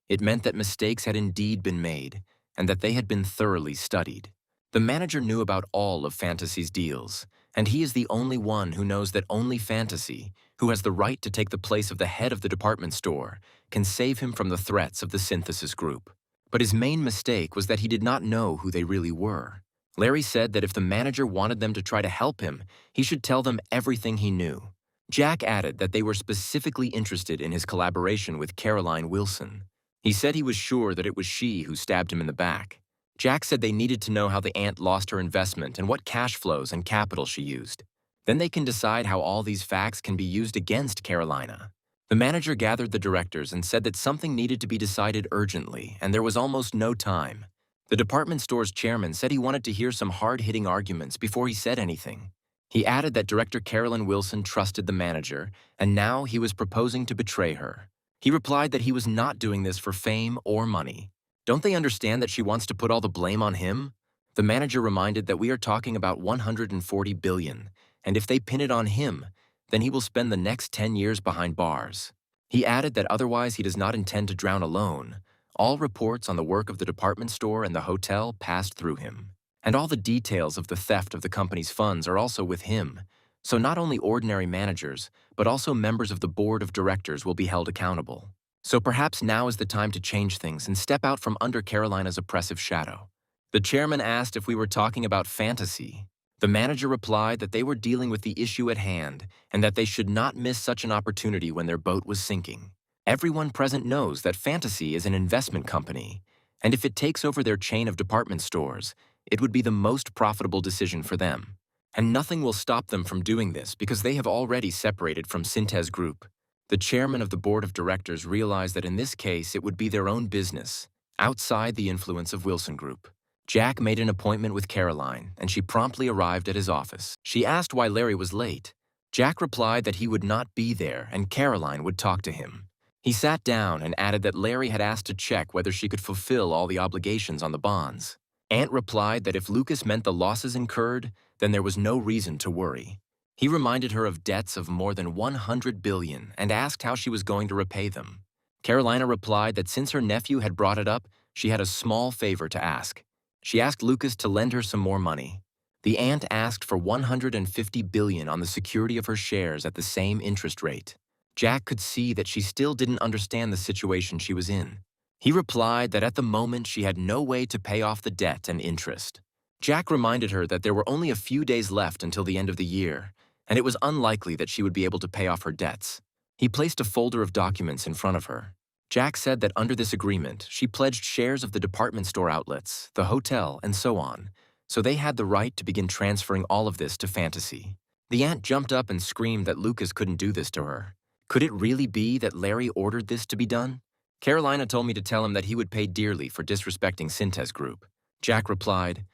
it meant that mistakes had indeed been made and that they had been thoroughly studied. The manager knew about all of Fantasy's deals, and he is the only one who knows that only Fantasy, who has the right to take the place of the head of the department store, can save him from the threats of the Cintez Group. But his main mistake was that he did not know who they really were. Larry said that if the manager wanted them to try to help him, he should tell them everything he knew. Jack added that they were specifically interested in his collaboration with Caroline Wilson. He said he was sure that it was she who stabbed him in the back. Jack said they needed to know how the aunt lost her investment and what cash flows and capital she used. Then they can decide how all these facts can be used against Carolina. The manager gathered the directors and said that something needed to be decided urgently, and there was almost no time. The department store's chairman said he wanted to hear some hard-hitting arguments before he said anything. He added that Director Carolyn Wilson trusted the manager, and now he was proposing to betray her. He replied that he was not doing this for fame or money. Don't they understand that she wants to put all the blame on him? The manager reminded that we are talking about $140 billion, and if they pin it on him, then he will spend the next 10 years behind bars. He added that otherwise he does not intend to drown alone. All reports on the work of the department store and the hotel passed through him. And all the details of the theft of the company's funds are also with him. So not only ordinary managers, but also members of the board of directors will be held accountable. So perhaps now is the time to change things and step out from under Carolina's oppressive shadow. The chairman asked if we were talking about fantasy. The manager replied that they were dealing with the issue at hand and that they should not miss such an opportunity when their boat was sinking. Everyone present knows that Fantasy is an investment company, and if it takes over their chain of department stores, it would be the most profitable decision for them. And nothing will stop them from doing this because they have already separated from Cintez Group. The chairman of the board of directors realized that in this case it would be their own business, outside the influence of Wilson Group. Jack made an appointment with Caroline, and she promptly arrived at his office. She asked why Larry was late. Jack replied that he would not be there and Caroline would talk to him. He sat down and added that Larry had asked to check whether she could fulfill all the obligations on the bonds. Aunt replied that if Lucas meant the losses incurred, then there was no reason to worry. He reminded her of debts of more than $100 billion and asked how she was going to repay them. Carolina replied that since her nephew had brought it up, she had a small favor to ask. She asked Lucas to lend her some more money. The aunt asked for $150 billion on the security of her shares at the same interest rate. Jack could see that she still didn't understand the situation she was in. He replied that at the moment she had no way to pay off the debt and interest. Jack reminded her that there were only a few days left until the end of the year, and it was unlikely that she would be able to pay off her debts. He placed a folder of documents in front of her. Jack said that under this agreement, she pledged shares of the department store outlets, the hotel, and so on, so they had the right to begin transferring all of this to Fantasy. The aunt jumped up and screamed that Lucas couldn't do this to her. Could it really be that Larry ordered this to be done? Carolina told me to tell him that he would pay dearly for disrespecting Cintez Group. Jack replied,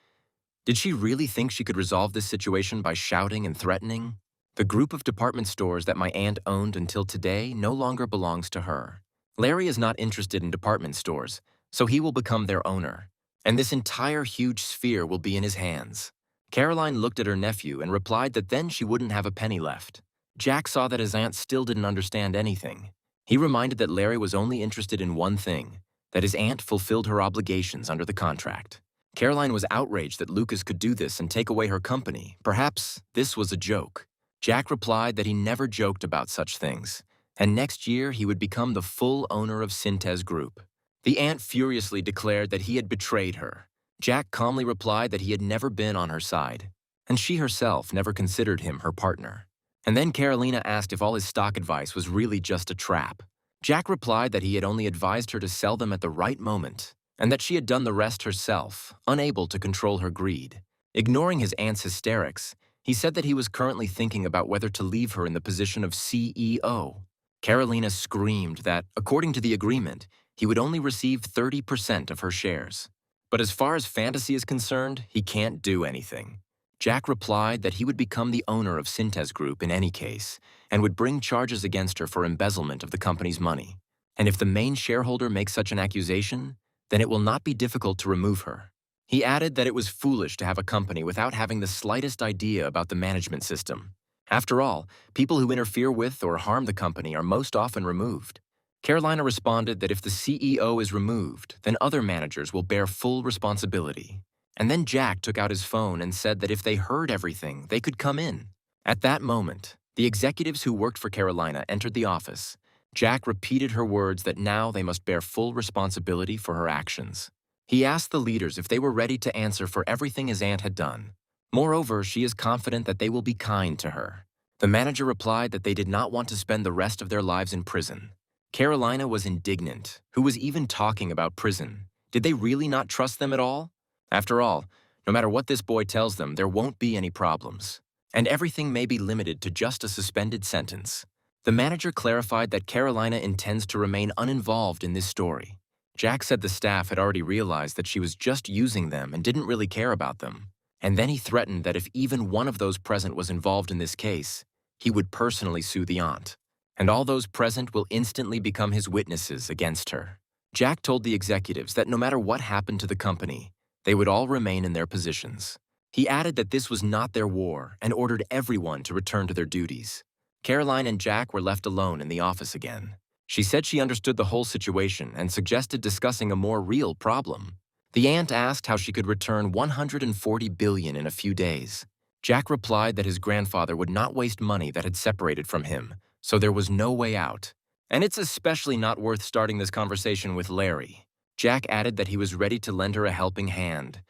did she really think she could resolve this situation by shouting and threatening? The group of department stores that my aunt owned until today no longer belongs to her. Larry is not interested in department stores, so he will become their owner, and this entire huge sphere will be in his hands. Caroline looked at her nephew and replied that then she wouldn't have a penny left. Jack saw that his aunt still didn't understand anything. He reminded that Larry was only interested in one thing, that his aunt fulfilled her obligations under the contract. Caroline was outraged that Lucas could do this and take away her company. Perhaps this was a joke. Jack replied that he never joked about such things, and next year he would become the full owner of Cintez Group. The aunt furiously declared that he had betrayed her. Jack calmly replied that he had never been on her side, and she herself never considered him her partner. And then Carolina asked if all his stock advice was really just a trap. Jack replied that he had only advised her to sell them at the right moment, and that she had done the rest herself, unable to control her greed. Ignoring his aunt's hysterics, he said that he was currently thinking about whether to leave her in the position of CEO. Carolina screamed that, according to the agreement, he would only receive 30% of her shares. But as far as Fantasy is concerned, he can't do anything. Jack replied that he would become the owner of Cintez Group in any case and would bring charges against her for embezzlement of the company's money. And if the main shareholder makes such an accusation, then it will not be difficult to remove her. He added that it was foolish to have a company without having the slightest idea about the management system. After all, people who interfere with or harm the company are most often removed. Carolina responded that if the CEO is removed, then other managers will bear full responsibility. And then Jack took out his phone and said that if they heard everything, they could come in. At that moment, the executives who worked for Carolina entered the office. Jack repeated her words that now they must bear full responsibility for her actions. He asked the leaders if they were ready to answer for everything his aunt had done. Moreover, she is confident that they will be kind to her. The manager replied that they did not want to spend the rest of their lives in prison. Carolina was indignant. Who was even talking about prison? Did they really not trust them at all? After all, no matter what this boy tells them, there won't be any problems. and everything may be limited to just a suspended sentence. The manager clarified that Carolina intends to remain uninvolved in this story. Jack said the staff had already realized that she was just using them and didn't really care about them. And then he threatened that if even one of those present was involved in this case, he would personally sue the aunt. And all those present will instantly become his witnesses against her. Jack told the executives that no matter what happened to the company, they would all remain in their positions. He added that this was not their war and ordered everyone to return to their duties. Caroline and Jack were left alone in the office again. She said she understood the whole situation and suggested discussing a more real problem. The aunt asked how she could return $140 billion in a few days. Jack replied that his grandfather would not waste money that had separated from him, so there was no way out. And it's especially not worth starting this conversation with Larry. Jack added that he was ready to lend her a helping hand,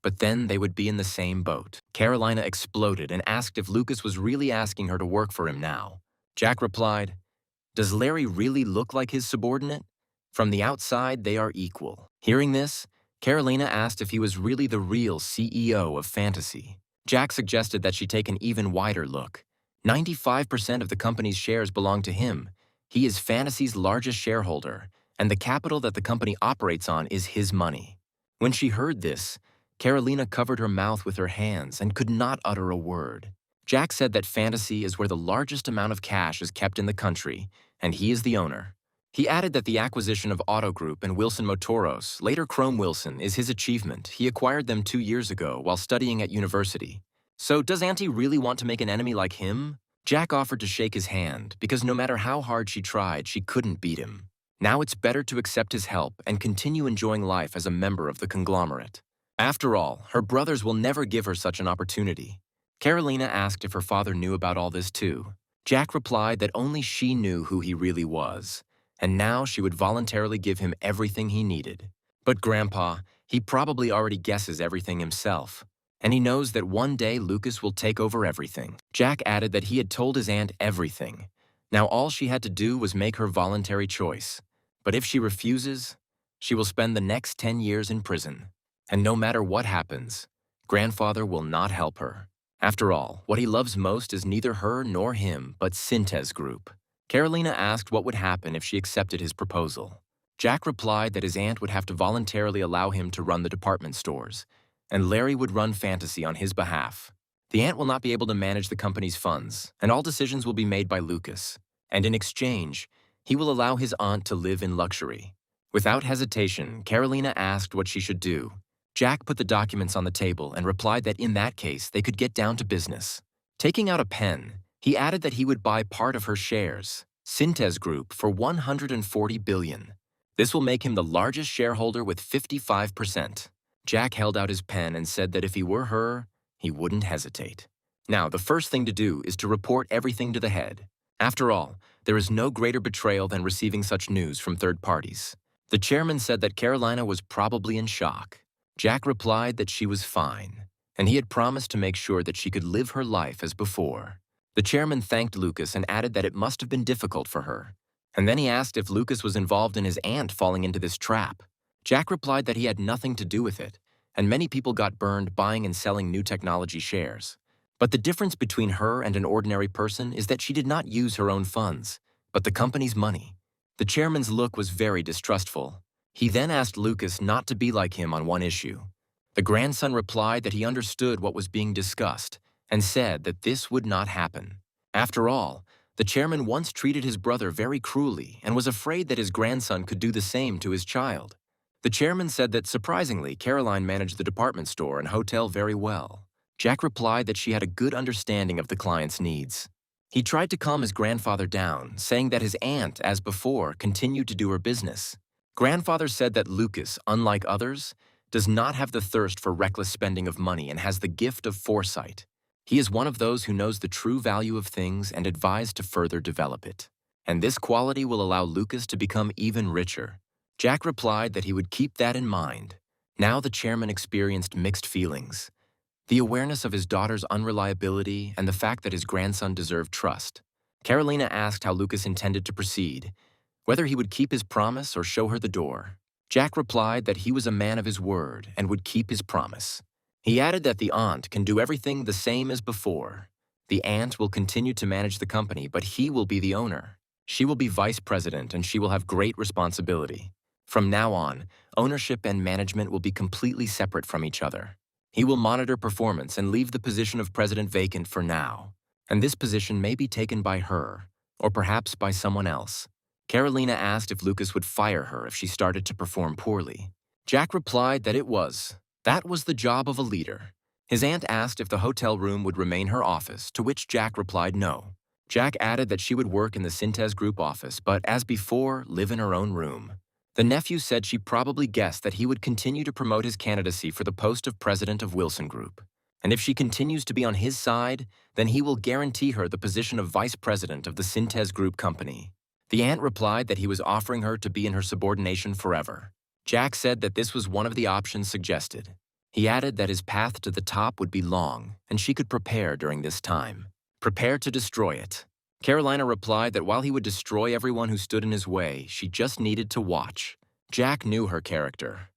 but then they would be in the same boat. Carolina exploded and asked if Lucas was really asking her to work for him now. Jack replied, "Does Larry really look like his subordinate? From the outside, they are equal." Hearing this, Carolina asked if he was really the real CEO of Fantasy. Jack suggested that she take an even wider look. 95% of the company's shares belong to him. He is Fantasy's largest shareholder, and the capital that the company operates on is his money. When she heard this, Carolina covered her mouth with her hands and could not utter a word. Jack said that Fantasy is where the largest amount of cash is kept in the country, and he is the owner. He added that the acquisition of Auto Group and Wilson Motoros, later Chrome Wilson, is his achievement. He acquired them 2 years ago while studying at university. So does Auntie really want to make an enemy like him? Jack offered to shake his hand because no matter how hard she tried, she couldn't beat him. Now it's better to accept his help and continue enjoying life as a member of the conglomerate. After all, her brothers will never give her such an opportunity. Carolina asked if her father knew about all this too. Jack replied that only she knew who he really was, and now she would voluntarily give him everything he needed. But Grandpa, he probably already guesses everything himself, and he knows that one day Lucas will take over everything. Jack added that he had told his aunt everything. Now all she had to do was make her voluntary choice. But if she refuses, she will spend the next 10 years in prison. And no matter what happens, Grandfather will not help her. After all, what he loves most is neither her nor him, but Cintez Group. Carolina asked what would happen if she accepted his proposal. Jack replied that his aunt would have to voluntarily allow him to run the department stores, and Larry would run Fantasy on his behalf. The aunt will not be able to manage the company's funds, and all decisions will be made by Lucas. And in exchange, he will allow his aunt to live in luxury. Without hesitation, Carolina asked what she should do. Jack put the documents on the table and replied that in that case, they could get down to business. Taking out a pen, he added that he would buy part of her shares, Cintez Group, for $140 billion. This will make him the largest shareholder with 55%. Jack held out his pen and said that if he were her, he wouldn't hesitate. Now, the first thing to do is to report everything to the head. After all, there is no greater betrayal than receiving such news from third parties. The chairman said that Carolina was probably in shock. Jack replied that she was fine, and he had promised to make sure that she could live her life as before. The chairman thanked Lucas and added that it must have been difficult for her. And then he asked if Lucas was involved in his aunt falling into this trap. Jack replied that he had nothing to do with it, and many people got burned buying and selling new technology shares. But the difference between her and an ordinary person is that she did not use her own funds, but the company's money. The chairman's look was very distrustful. He then asked Lucas not to be like him on one issue. The grandson replied that he understood what was being discussed and said that this would not happen. After all, the chairman once treated his brother very cruelly and was afraid that his grandson could do the same to his child. The chairman said that surprisingly, Caroline managed the department store and hotel very well. Jack replied that she had a good understanding of the client's needs. He tried to calm his grandfather down, saying that his aunt, as before, continued to do her business. Grandfather said that Lucas, unlike others, does not have the thirst for reckless spending of money and has the gift of foresight. He is one of those who knows the true value of things and advised to further develop it. And this quality will allow Lucas to become even richer. Jack replied that he would keep that in mind. Now the chairman experienced mixed feelings. The awareness of his daughter's unreliability and the fact that his grandson deserved trust. Carolina asked how Lucas intended to proceed, whether he would keep his promise or show her the door. Jack replied that he was a man of his word and would keep his promise. He added that the aunt can do everything the same as before. The aunt will continue to manage the company, but he will be the owner. She will be vice president and she will have great responsibility. From now on, ownership and management will be completely separate from each other. He will monitor performance and leave the position of president vacant for now. And this position may be taken by her, or perhaps by someone else. Carolina asked if Lucas would fire her if she started to perform poorly. Jack replied that it was. That was the job of a leader. His aunt asked if the hotel room would remain her office, to which Jack replied no. Jack added that she would work in the Cintez Group office, but as before, live in her own room. The nephew said she probably guessed that he would continue to promote his candidacy for the post of president of Wilson Group. And if she continues to be on his side, then he will guarantee her the position of vice president of the Cintez Group company. The aunt replied that he was offering her to be in her subordination forever. Jack said that this was one of the options suggested. He added that his path to the top would be long, and she could prepare during this time. Prepare to destroy it. Carolina replied that while he would destroy everyone who stood in his way, she just needed to watch. Jack knew her character.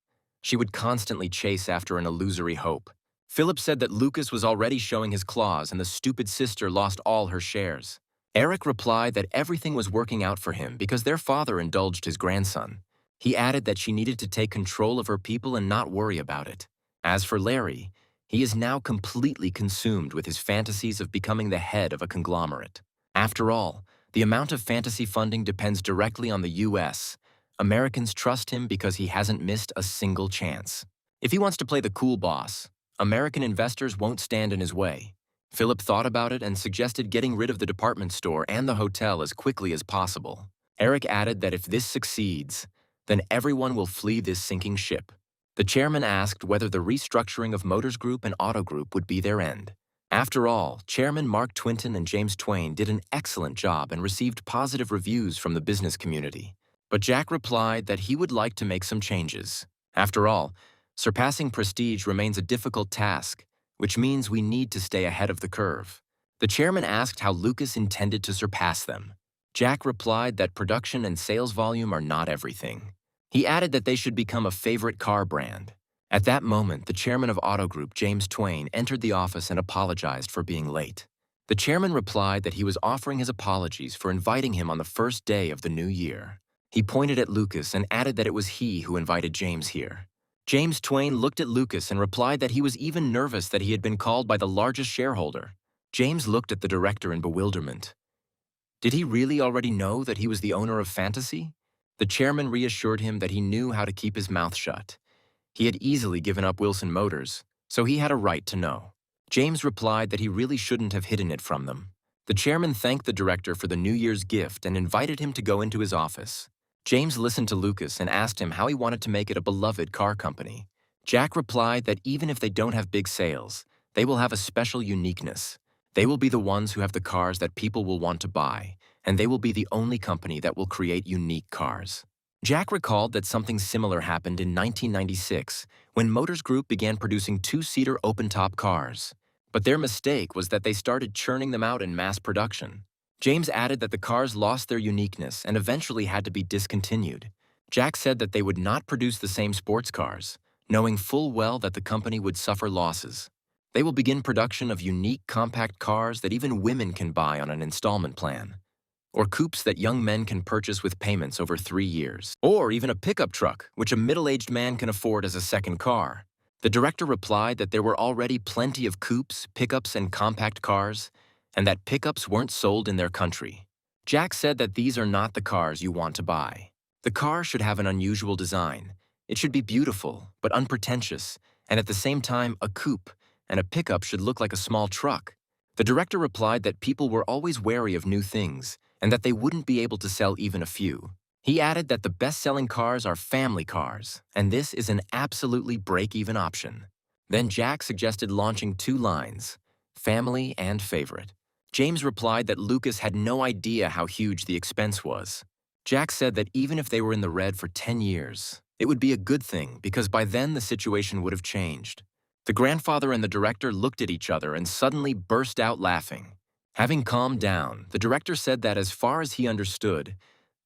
She would constantly chase after an illusory hope. Philip said that Lucas was already showing his claws and the stupid sister lost all her shares. Eric replied that everything was working out for him because their father indulged his grandson. He added that she needed to take control of her people and not worry about it. As for Larry, he is now completely consumed with his fantasies of becoming the head of a conglomerate. After all, the amount of fantasy funding depends directly on the U.S. Americans trust him because he hasn't missed a single chance. If he wants to play the cool boss, American investors won't stand in his way. Philip thought about it and suggested getting rid of the department store and the hotel as quickly as possible. Eric added that if this succeeds, then everyone will flee this sinking ship. The chairman asked whether the restructuring of Motors Group and Auto Group would be their end. After all, Chairman Mark Twinton and James Twain did an excellent job and received positive reviews from the business community. But Jack replied that he would like to make some changes. After all, surpassing prestige remains a difficult task, which means we need to stay ahead of the curve. The chairman asked how Lucas intended to surpass them. Jack replied that production and sales volume are not everything. He added that they should become a favorite car brand. At that moment, the chairman of Auto Group, James Twain, entered the office and apologized for being late. The chairman replied that he was offering his apologies for inviting him on the first day of the new year. He pointed at Lucas and added that it was he who invited James here. James Twain looked at Lucas and replied that he was even nervous that he had been called by the largest shareholder. James looked at the director in bewilderment. Did he really already know that he was the owner of Fantasy? The chairman reassured him that he knew how to keep his mouth shut. He had easily given up Wilson Motors, so he had a right to know. James replied that he really shouldn't have hidden it from them. The chairman thanked the director for the New Year's gift and invited him to go into his office. James listened to Lucas and asked him how he wanted to make it a beloved car company. Jack replied that even if they don't have big sales, they will have a special uniqueness. They will be the ones who have the cars that people will want to buy, and they will be the only company that will create unique cars. Jack recalled that something similar happened in 1996 when Motors Group began producing two-seater open-top cars. But their mistake was that they started churning them out in mass production. James added that the cars lost their uniqueness and eventually had to be discontinued. Jack said that they would not produce the same sports cars, knowing full well that the company would suffer losses. They will begin production of unique compact cars that even women can buy on an installment plan, or coupes that young men can purchase with payments over 3 years, or even a pickup truck, which a middle-aged man can afford as a second car. The director replied that there were already plenty of coupes, pickups, and compact cars, and that pickups weren't sold in their country. Jack said that these are not the cars you want to buy. The car should have an unusual design. It should be beautiful, but unpretentious, and at the same time a coupe, and a pickup should look like a small truck. The director replied that people were always wary of new things, and that they wouldn't be able to sell even a few. He added that the best-selling cars are family cars, and this is an absolutely break-even option. Then Jack suggested launching 2 lines, family and favorite. James replied that Lucas had no idea how huge the expense was. Jack said that even if they were in the red for 10 years, it would be a good thing because by then the situation would have changed. The grandfather and the director looked at each other and suddenly burst out laughing. Having calmed down, the director said that as far as he understood,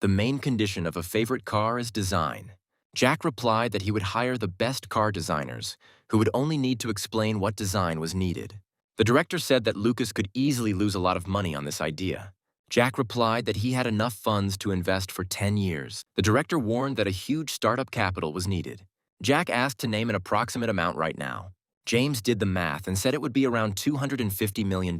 the main condition of a favorite car is design. Jack replied that he would hire the best car designers, who would only need to explain what design was needed. The director said that Lucas could easily lose a lot of money on this idea. Jack replied that he had enough funds to invest for 10 years. The director warned that a huge startup capital was needed. Jack asked to name an approximate amount right now. James did the math and said it would be around $250 million,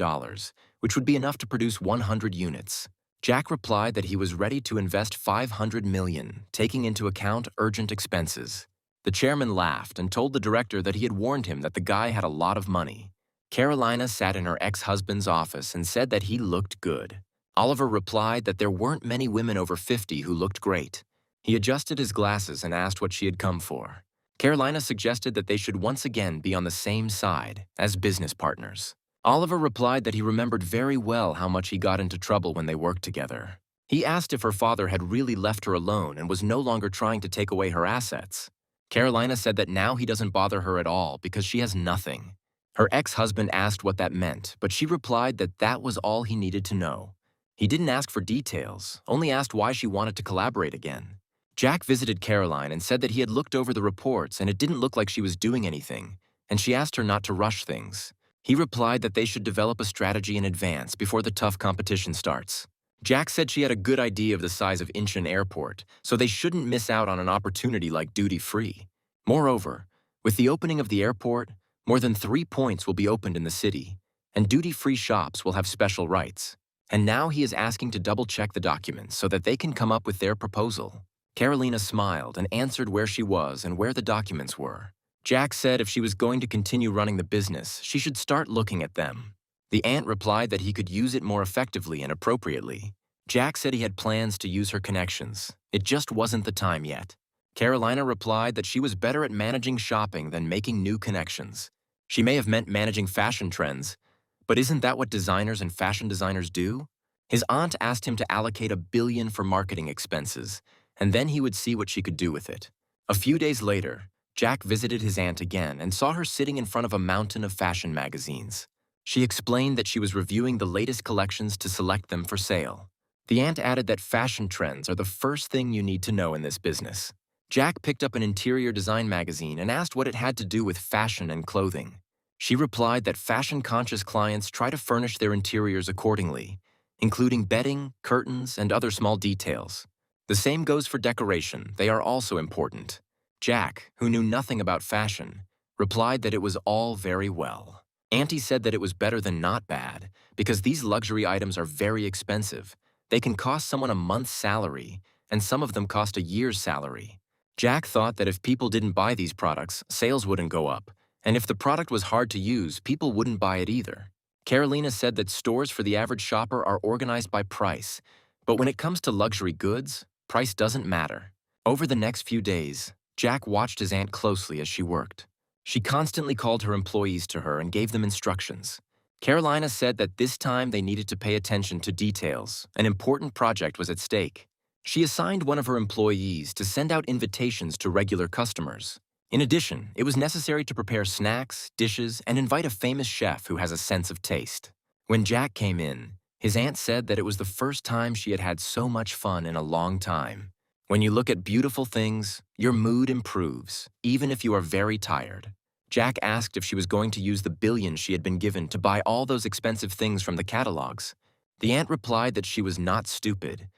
which would be enough to produce 100 units. Jack replied that he was ready to invest $500 million, taking into account urgent expenses. The chairman laughed and told the director that he had warned him that the guy had a lot of money. Carolina sat in her ex-husband's office and said that he looked good. Oliver replied that there weren't many women over 50 who looked great. He adjusted his glasses and asked what she had come for. Carolina suggested that they should once again be on the same side, as business partners. Oliver replied that he remembered very well how much he got into trouble when they worked together. He asked if her father had really left her alone and was no longer trying to take away her assets. Carolina said that now he doesn't bother her at all because she has nothing. Her ex-husband asked what that meant, but she replied that that was all he needed to know. He didn't ask for details, only asked why she wanted to collaborate again. Jack visited Caroline and said that he had looked over the reports and it didn't look like she was doing anything, and she asked her not to rush things. He replied that they should develop a strategy in advance before the tough competition starts. Jack said she had a good idea of the size of Incheon Airport, so they shouldn't miss out on an opportunity like duty-free. Moreover, with the opening of the airport, more than 3 points will be opened in the city, and duty-free shops will have special rights. And now he is asking to double-check the documents so that they can come up with their proposal. Carolina smiled and answered where she was and where the documents were. Jack said if she was going to continue running the business, she should start looking at them. The aunt replied that he could use it more effectively and appropriately. Jack said he had plans to use her connections. It just wasn't the time yet. Carolina replied that she was better at managing shopping than making new connections. She may have meant managing fashion trends, but isn't that what designers and fashion designers do? His aunt asked him to allocate $1 billion for marketing expenses, and then he would see what she could do with it. A few days later, Jack visited his aunt again and saw her sitting in front of a mountain of fashion magazines. She explained that she was reviewing the latest collections to select them for sale. The aunt added that fashion trends are the first thing you need to know in this business. Jack picked up an interior design magazine and asked what it had to do with fashion and clothing. She replied that fashion-conscious clients try to furnish their interiors accordingly, including bedding, curtains, and other small details. The same goes for decoration. They are also important. Jack, who knew nothing about fashion, replied that it was all very well. Auntie said that it was better than not bad, because these luxury items are very expensive. They can cost someone a month's salary, and some of them cost a year's salary. Jack thought that if people didn't buy these products, sales wouldn't go up, and if the product was hard to use, people wouldn't buy it either. Carolina said that stores for the average shopper are organized by price, but when it comes to luxury goods, price doesn't matter. Over the next few days, Jack watched his aunt closely as she worked. She constantly called her employees to her and gave them instructions. Carolina said that this time they needed to pay attention to details. An important project was at stake. She assigned one of her employees to send out invitations to regular customers. In addition, it was necessary to prepare snacks, dishes, and invite a famous chef who has a sense of taste. When Jack came in, his aunt said that it was the first time she had had so much fun in a long time. When you look at beautiful things, your mood improves, even if you are very tired. Jack asked if she was going to use the billions she had been given to buy all those expensive things from the catalogs. The aunt replied that she was not stupid.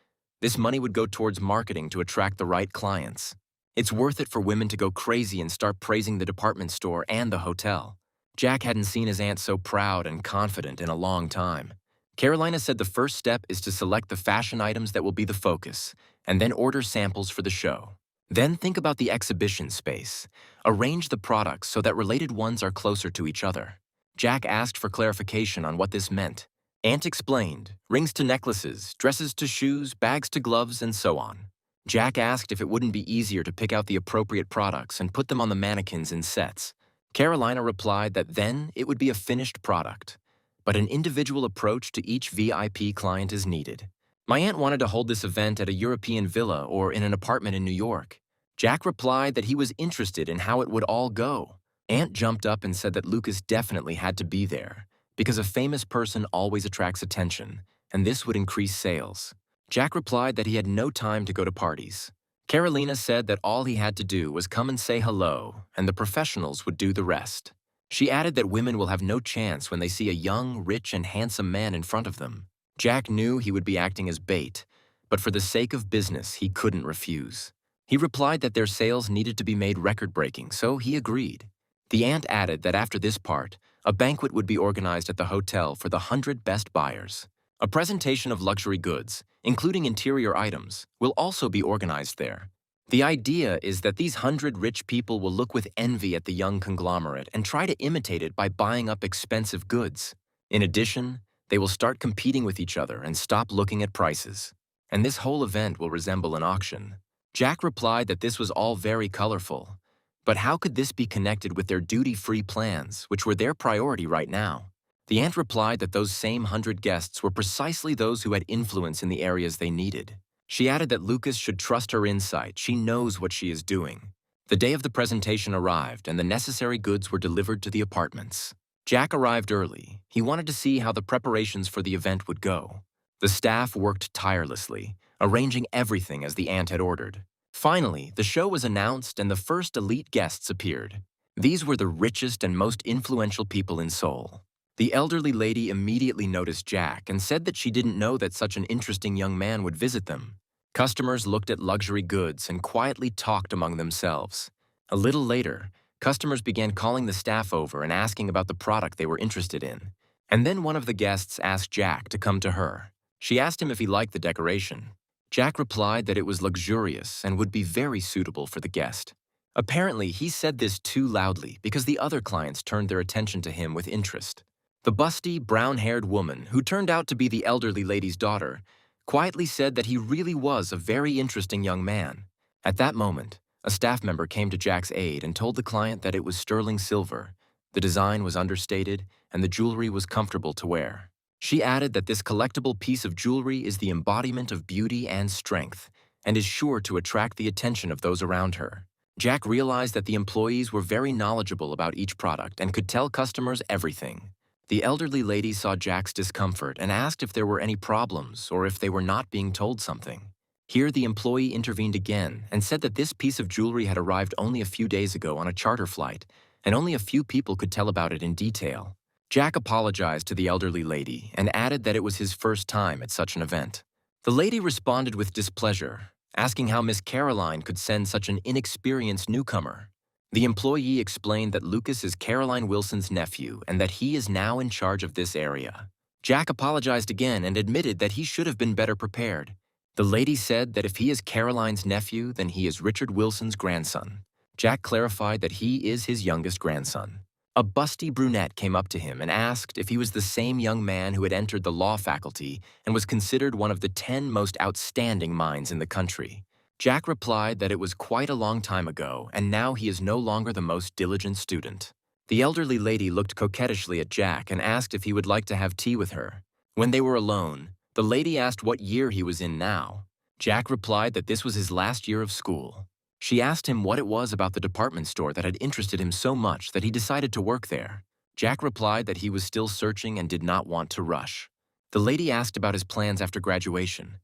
This money would go towards marketing to attract the right clients. It's worth it for women to go crazy and start praising the department store and the hotel. Jack hadn't seen his aunt so proud and confident in a long time. Carolina said the first step is to select the fashion items that will be the focus, and then order samples for the show. Then think about the exhibition space. Arrange the products so that related ones are closer to each other. Jack asked for clarification on what this meant. Aunt explained, rings to necklaces, dresses to shoes, bags to gloves, and so on. Jack asked if it wouldn't be easier to pick out the appropriate products and put them on the mannequins in sets. Carolina replied that then it would be a finished product. But an individual approach to each VIP client is needed. My aunt wanted to hold this event at a European villa or in an apartment in New York. Jack replied that he was interested in how it would all go. Aunt jumped up and said that Lucas definitely had to be there, because a famous person always attracts attention, and this would increase sales. Jack replied that he had no time to go to parties. Carolina said that all he had to do was come and say hello, and the professionals would do the rest. She added that women will have no chance when they see a young, rich, and handsome man in front of them. Jack knew he would be acting as bait, but for the sake of business, he couldn't refuse. He replied that their sales needed to be made record-breaking, so he agreed. The aunt added that after this part, a banquet would be organized at the hotel for the 100 best buyers. A presentation of luxury goods, including interior items, will also be organized there. The idea is that these 100 rich people will look with envy at the young conglomerate and try to imitate it by buying up expensive goods. In addition, they will start competing with each other and stop looking at prices. And this whole event will resemble an auction. Jack replied that this was all very colorful. But how could this be connected with their duty-free plans, which were their priority right now? The aunt replied that those same 100 guests were precisely those who had influence in the areas they needed. She added that Lucas should trust her insight. She knows what she is doing. The day of the presentation arrived, and the necessary goods were delivered to the apartments. Jack arrived early. He wanted to see how the preparations for the event would go. The staff worked tirelessly, arranging everything as the aunt had ordered. Finally, the show was announced and the first elite guests appeared. These were the richest and most influential people in Seoul. The elderly lady immediately noticed Jack and said that she didn't know that such an interesting young man would visit them. Customers looked at luxury goods and quietly talked among themselves. A little later, customers began calling the staff over and asking about the product they were interested in. And then one of the guests asked Jack to come to her. She asked him if he liked the decoration. Jack replied that it was luxurious and would be very suitable for the guest. Apparently, he said this too loudly because the other clients turned their attention to him with interest. The busty, brown-haired woman, who turned out to be the elderly lady's daughter, quietly said that he really was a very interesting young man. At that moment, a staff member came to Jack's aid and told the client that it was sterling silver. The design was understated, and the jewelry was comfortable to wear. She added that this collectible piece of jewelry is the embodiment of beauty and strength, and is sure to attract the attention of those around her. Jack realized that the employees were very knowledgeable about each product and could tell customers everything. The elderly lady saw Jack's discomfort and asked if there were any problems or if they were not being told something. Here, the employee intervened again and said that this piece of jewelry had arrived only a few days ago on a charter flight, and only a few people could tell about it in detail. Jack apologized to the elderly lady and added that it was his first time at such an event. The lady responded with displeasure, asking how Miss Caroline could send such an inexperienced newcomer. The employee explained that Lucas is Caroline Wilson's nephew and that he is now in charge of this area. Jack apologized again and admitted that he should have been better prepared. The lady said that if he is Caroline's nephew, then he is Richard Wilson's grandson. Jack clarified that he is his youngest grandson. A busty brunette came up to him and asked if he was the same young man who had entered the law faculty and was considered one of the 10 most outstanding minds in the country. Jack replied that it was quite a long time ago, and now he is no longer the most diligent student. The elderly lady looked coquettishly at Jack and asked if he would like to have tea with her. When they were alone, the lady asked what year he was in now. Jack replied that this was his last year of school. She asked him what it was about the department store that had interested him so much that he decided to work there. Jack replied that he was still searching and did not want to rush. The lady asked about his plans after graduation.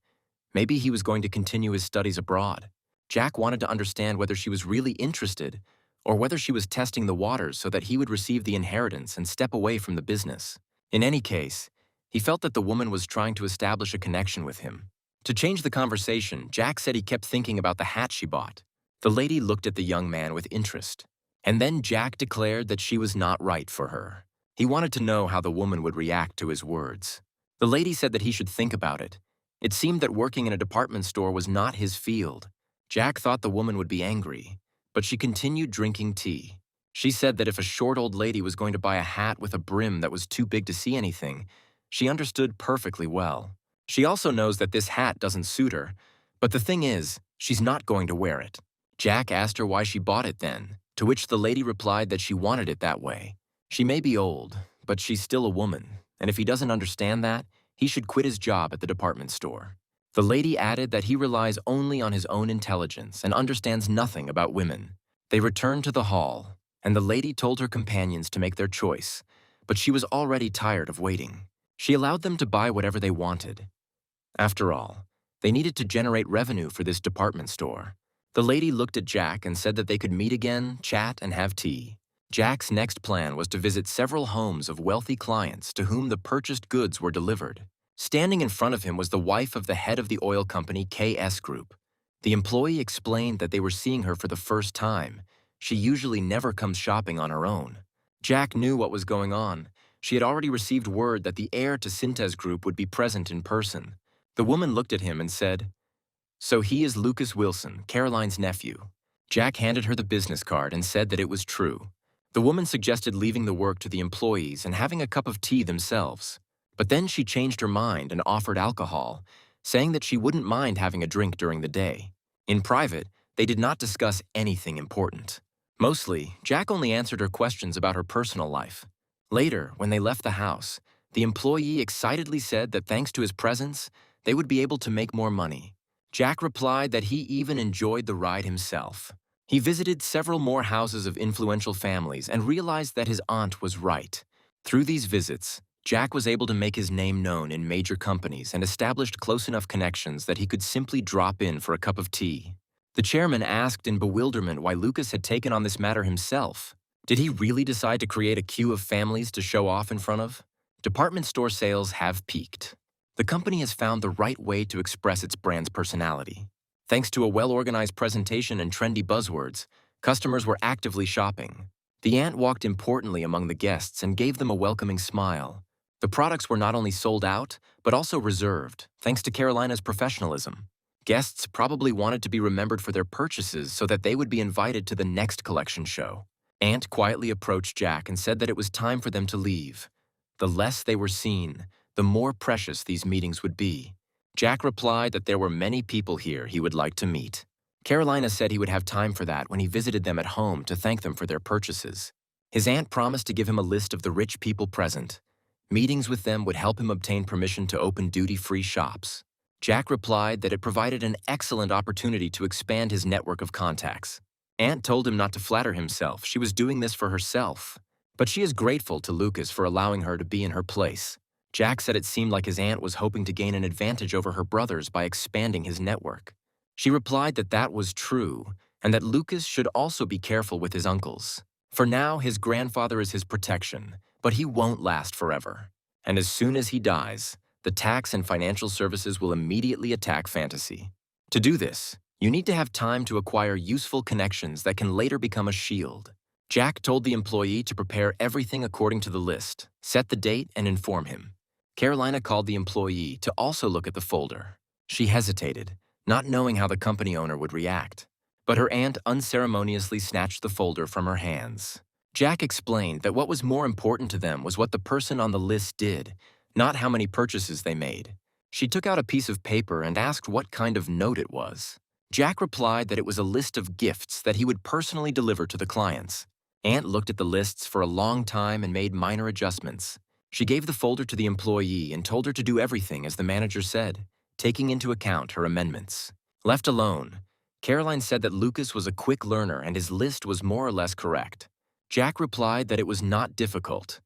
Maybe he was going to continue his studies abroad. Jack wanted to understand whether she was really interested or whether she was testing the waters so that he would receive the inheritance and step away from the business. In any case, he felt that the woman was trying to establish a connection with him. To change the conversation, Jack said he kept thinking about the hat she bought. The lady looked at the young man with interest, and then Jack declared that she was not right for her. He wanted to know how the woman would react to his words. The lady said that he should think about it. It seemed that working in a department store was not his field. Jack thought the woman would be angry, but she continued drinking tea. She said that if a short old lady was going to buy a hat with a brim that was too big to see anything, she understood perfectly well. She also knows that this hat doesn't suit her, but the thing is, she's not going to wear it. Jack asked her why she bought it then, to which the lady replied that she wanted it that way. She may be old, but she's still a woman, and if he doesn't understand that, he should quit his job at the department store. The lady added that he relies only on his own intelligence and understands nothing about women. They returned to the hall, and the lady told her companions to make their choice, but she was already tired of waiting. She allowed them to buy whatever they wanted. After all, they needed to generate revenue for this department store. The lady looked at Jack and said that they could meet again, chat, and have tea. Jack's next plan was to visit several homes of wealthy clients to whom the purchased goods were delivered. Standing in front of him was the wife of the head of the oil company Cintez Group. The employee explained that they were seeing her for the first time. She usually never comes shopping on her own. Jack knew what was going on. She had already received word that the heir to Cintez Group would be present in person. The woman looked at him and said, "So he is Lucas Wilson, Caroline's nephew." Jack handed her the business card and said that it was true. The woman suggested leaving the work to the employees and having a cup of tea themselves. But then she changed her mind and offered alcohol, saying that she wouldn't mind having a drink during the day. In private, they did not discuss anything important. Mostly, Jack only answered her questions about her personal life. Later, when they left the house, the employee excitedly said that thanks to his presence, they would be able to make more money. Jack replied that he even enjoyed the ride himself. He visited several more houses of influential families and realized that his aunt was right. Through these visits, Jack was able to make his name known in major companies and established close enough connections that he could simply drop in for a cup of tea. The chairman asked in bewilderment why Lucas had taken on this matter himself. Did he really decide to create a queue of families to show off in front of? Department store sales have peaked. The company has found the right way to express its brand's personality. Thanks to a well-organized presentation and trendy buzzwords, customers were actively shopping. The aunt walked importantly among the guests and gave them a welcoming smile. The products were not only sold out, but also reserved, thanks to Carolina's professionalism. Guests probably wanted to be remembered for their purchases so that they would be invited to the next collection show. Aunt quietly approached Jack and said that it was time for them to leave. The less they were seen, the more precious these meetings would be. Jack replied that there were many people here he would like to meet. Carolina said he would have time for that when he visited them at home to thank them for their purchases. His aunt promised to give him a list of the rich people present. Meetings with them would help him obtain permission to open duty-free shops. Jack replied that it provided an excellent opportunity to expand his network of contacts. Aunt told him not to flatter himself. She was doing this for herself. But she is grateful to Lucas for allowing her to be in her place. Jack said it seemed like his aunt was hoping to gain an advantage over her brothers by expanding his network. She replied that that was true, and that Lucas should also be careful with his uncles. For now, his grandfather is his protection, but he won't last forever. And as soon as he dies, the tax and financial services will immediately attack fantasy. To do this, you need to have time to acquire useful connections that can later become a shield. Jack told the employee to prepare everything according to the list, set the date, and inform him. Carolina called the employee to also look at the folder. She hesitated, not knowing how the company owner would react. But her aunt unceremoniously snatched the folder from her hands. Jack explained that what was more important to them was what the person on the list did, not how many purchases they made. She took out a piece of paper and asked what kind of note it was. Jack replied that it was a list of gifts that he would personally deliver to the clients. Aunt looked at the lists for a long time and made minor adjustments. She gave the folder to the employee and told her to do everything as the manager said, taking into account her amendments. Left alone, Caroline said that Lucas was a quick learner and his list was more or less correct. Jack replied that it was not difficult.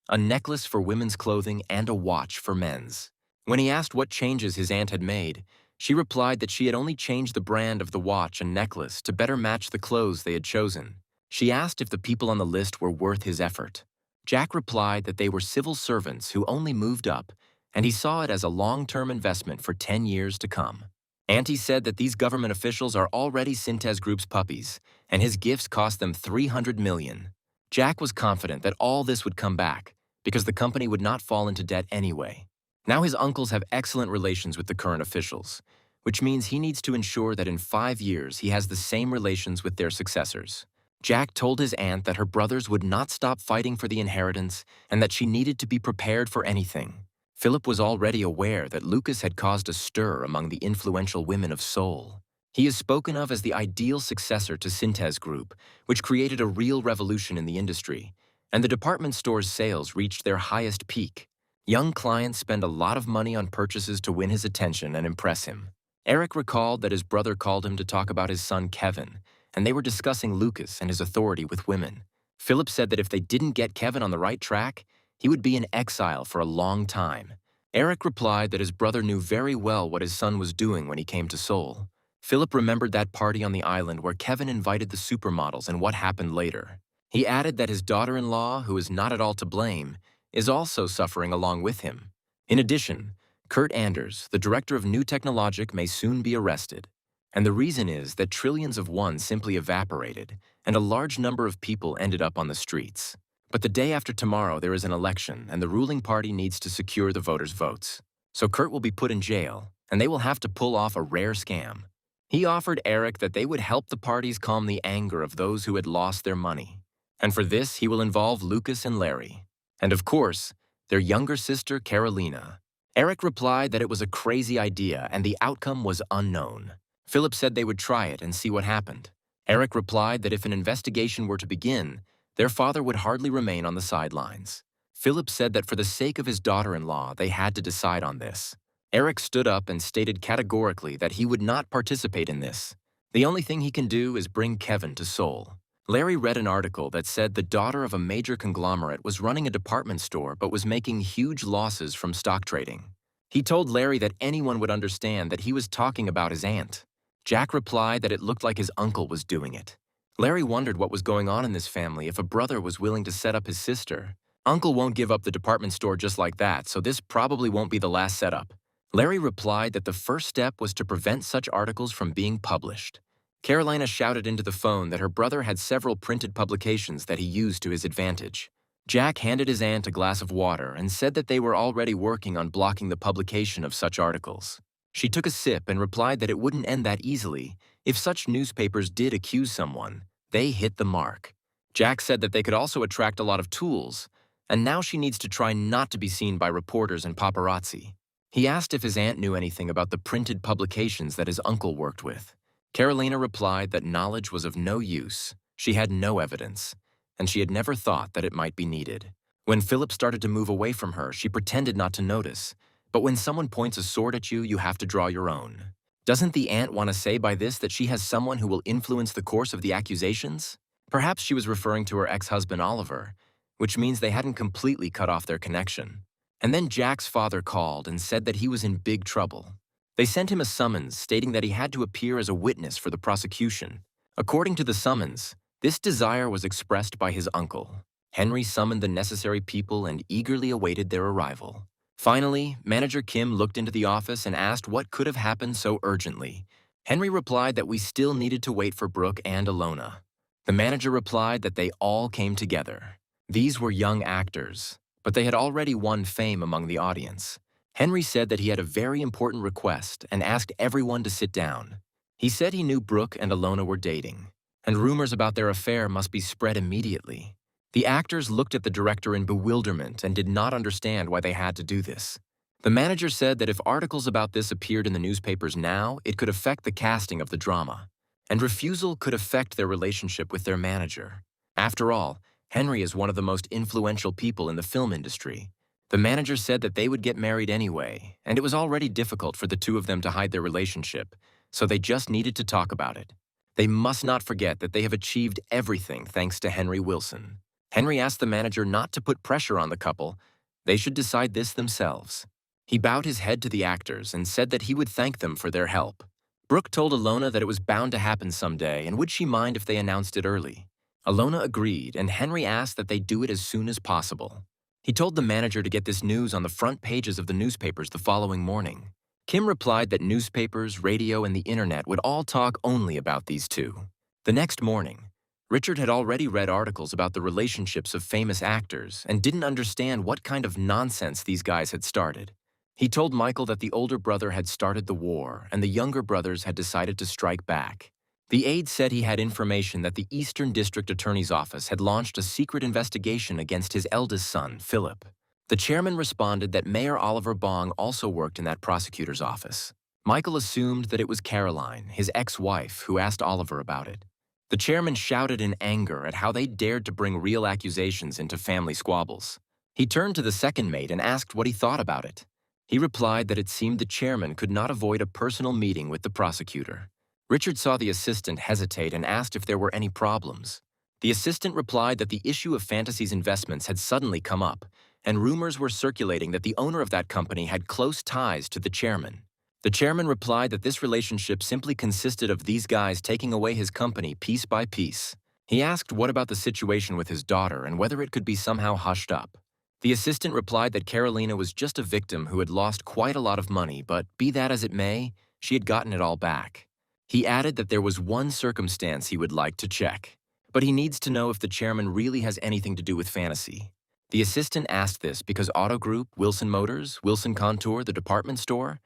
A necklace for women's clothing and a watch for men's. When he asked what changes his aunt had made, she replied that she had only changed the brand of the watch and necklace to better match the clothes they had chosen. She asked if the people on the list were worth his effort. Jack replied that they were civil servants who only moved up, and he saw it as a long-term investment for 10 years to come. Auntie said that these government officials are already Cintez Group's puppies, and his gifts cost them $300 million. Jack was confident that all this would come back, because the company would not fall into debt anyway. Now his uncles have excellent relations with the current officials, which means he needs to ensure that in 5 years he has the same relations with their successors. Jack told his aunt that her brothers would not stop fighting for the inheritance and that she needed to be prepared for anything. Philip was already aware that Lucas had caused a stir among the influential women of Seoul. He is spoken of as the ideal successor to Cintez Group, which created a real revolution in the industry, and the department store's sales reached their highest peak. Young clients spend a lot of money on purchases to win his attention and impress him. Eric recalled that his brother called him to talk about his son Kevin, and they were discussing Lucas and his authority with women. Philip said that if they didn't get Kevin on the right track, he would be in exile for a long time. Eric replied that his brother knew very well what his son was doing when he came to Seoul. Philip remembered that party on the island where Kevin invited the supermodels and what happened later. He added that his daughter-in-law, who is not at all to blame, is also suffering along with him. In addition, Kurt Anders, the director of New Technologic, may soon be arrested. And the reason is that trillions of won simply evaporated, and a large number of people ended up on the streets. But the day after tomorrow there is an election, and the ruling party needs to secure the voters' votes. So Kurt will be put in jail, and they will have to pull off a rare scam. He offered Eric that they would help the parties calm the anger of those who had lost their money. And for this, he will involve Lucas and Larry. And of course, their younger sister, Carolina. Eric replied that it was a crazy idea and the outcome was unknown. Philip said they would try it and see what happened. Eric replied that if an investigation were to begin, their father would hardly remain on the sidelines. Philip said that for the sake of his daughter-in-law, they had to decide on this. Eric stood up and stated categorically that he would not participate in this. The only thing he can do is bring Kevin to Seoul. Larry read an article that said the daughter of a major conglomerate was running a department store but was making huge losses from stock trading. He told Larry that anyone would understand that he was talking about his aunt. Jack replied that it looked like his uncle was doing it. Larry wondered what was going on in this family if a brother was willing to set up his sister. Uncle won't give up the department store just like that, so this probably won't be the last setup. Larry replied that the first step was to prevent such articles from being published. Carolina shouted into the phone that her brother had several printed publications that he used to his advantage. Jack handed his aunt a glass of water and said that they were already working on blocking the publication of such articles. She took a sip and replied that it wouldn't end that easily. If such newspapers did accuse someone, they hit the mark. Jack said that they could also attract a lot of tools, and now she needs to try not to be seen by reporters and paparazzi. He asked if his aunt knew anything about the printed publications that his uncle worked with. Carolina replied that knowledge was of no use, she had no evidence, and she had never thought that it might be needed. When Philip started to move away from her, she pretended not to notice. But when someone points a sword at you, you have to draw your own. Doesn't the aunt want to say by this that she has someone who will influence the course of the accusations? Perhaps she was referring to her ex-husband Oliver, which means they hadn't completely cut off their connection. And then Jack's father called and said that he was in big trouble. They sent him a summons stating that he had to appear as a witness for the prosecution. According to the summons, this desire was expressed by his uncle. Henry summoned the necessary people and eagerly awaited their arrival. Finally, Manager Kim looked into the office and asked what could have happened so urgently. Henry replied that we still needed to wait for Brooke and Alona. The manager replied that they all came together. These were young actors, but they had already won fame among the audience. Henry said that he had a very important request and asked everyone to sit down. He said he knew Brooke and Alona were dating, and rumors about their affair must be spread immediately. The actors looked at the director in bewilderment and did not understand why they had to do this. The manager said that if articles about this appeared in the newspapers now, it could affect the casting of the drama, and refusal could affect their relationship with their manager. After all, Henry is one of the most influential people in the film industry. The manager said that they would get married anyway, and it was already difficult for the two of them to hide their relationship, so they just needed to talk about it. They must not forget that they have achieved everything thanks to Henry Wilson. Henry asked the manager not to put pressure on the couple. They should decide this themselves. He bowed his head to the actors and said that he would thank them for their help. Brooke told Alona that it was bound to happen someday, and would she mind if they announced it early? Alona agreed, and Henry asked that they do it as soon as possible. He told the manager to get this news on the front pages of the newspapers the following morning. Kim replied that newspapers, radio, and the internet would all talk only about these two. The next morning, Richard had already read articles about the relationships of famous actors and didn't understand what kind of nonsense these guys had started. He told Michael that the older brother had started the war and the younger brothers had decided to strike back. The aide said he had information that the Eastern District Attorney's Office had launched a secret investigation against his eldest son, Philip. The chairman responded that Mayor Oliver Bong also worked in that prosecutor's office. Michael assumed that it was Caroline, his ex-wife, who asked Oliver about it. The chairman shouted in anger at how they dared to bring real accusations into family squabbles. He turned to the second mate and asked what he thought about it. He replied that it seemed the chairman could not avoid a personal meeting with the prosecutor. Richard saw the assistant hesitate and asked if there were any problems. The assistant replied that the issue of Fantasy's investments had suddenly come up, and rumors were circulating that the owner of that company had close ties to the chairman. The chairman replied that this relationship simply consisted of these guys taking away his company piece by piece. He asked what about the situation with his daughter and whether it could be somehow hushed up. The assistant replied that Carolina was just a victim who had lost quite a lot of money, but be that as it may, she had gotten it all back. He added that there was one circumstance he would like to check, but he needs to know if the chairman really has anything to do with fantasy. The assistant asked this because Auto Group, Wilson Motors, Wilson Contour, the department store,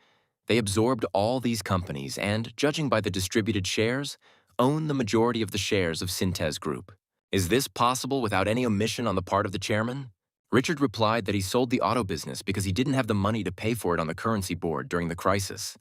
they absorbed all these companies and, judging by the distributed shares, own the majority of the shares of Cintez Group. Is this possible without any omission on the part of the chairman? Richard replied that he sold the auto business because he didn't have the money to pay for it on the currency board during the crisis,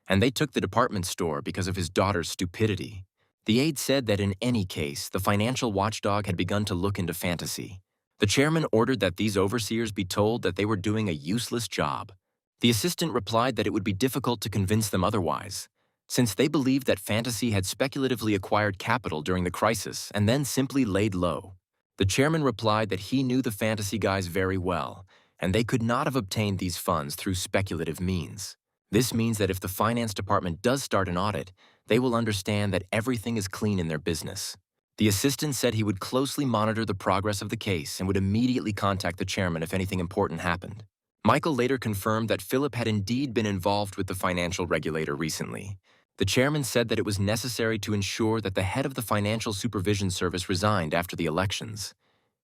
and they took the department store because of his daughter's stupidity. The aide said that in any case, the financial watchdog had begun to look into fantasy. The chairman ordered that these overseers be told that they were doing a useless job. The assistant replied that it would be difficult to convince them otherwise, since they believed that fantasy had speculatively acquired capital during the crisis and then simply laid low. The chairman replied that he knew the fantasy guys very well, and they could not have obtained these funds through speculative means. This means that if the finance department does start an audit, they will understand that everything is clean in their business. The assistant said he would closely monitor the progress of the case and would immediately contact the chairman if anything important happened. Michael later confirmed that Philip had indeed been involved with the financial regulator recently. The chairman said that it was necessary to ensure that the head of the Financial Supervision Service resigned after the elections.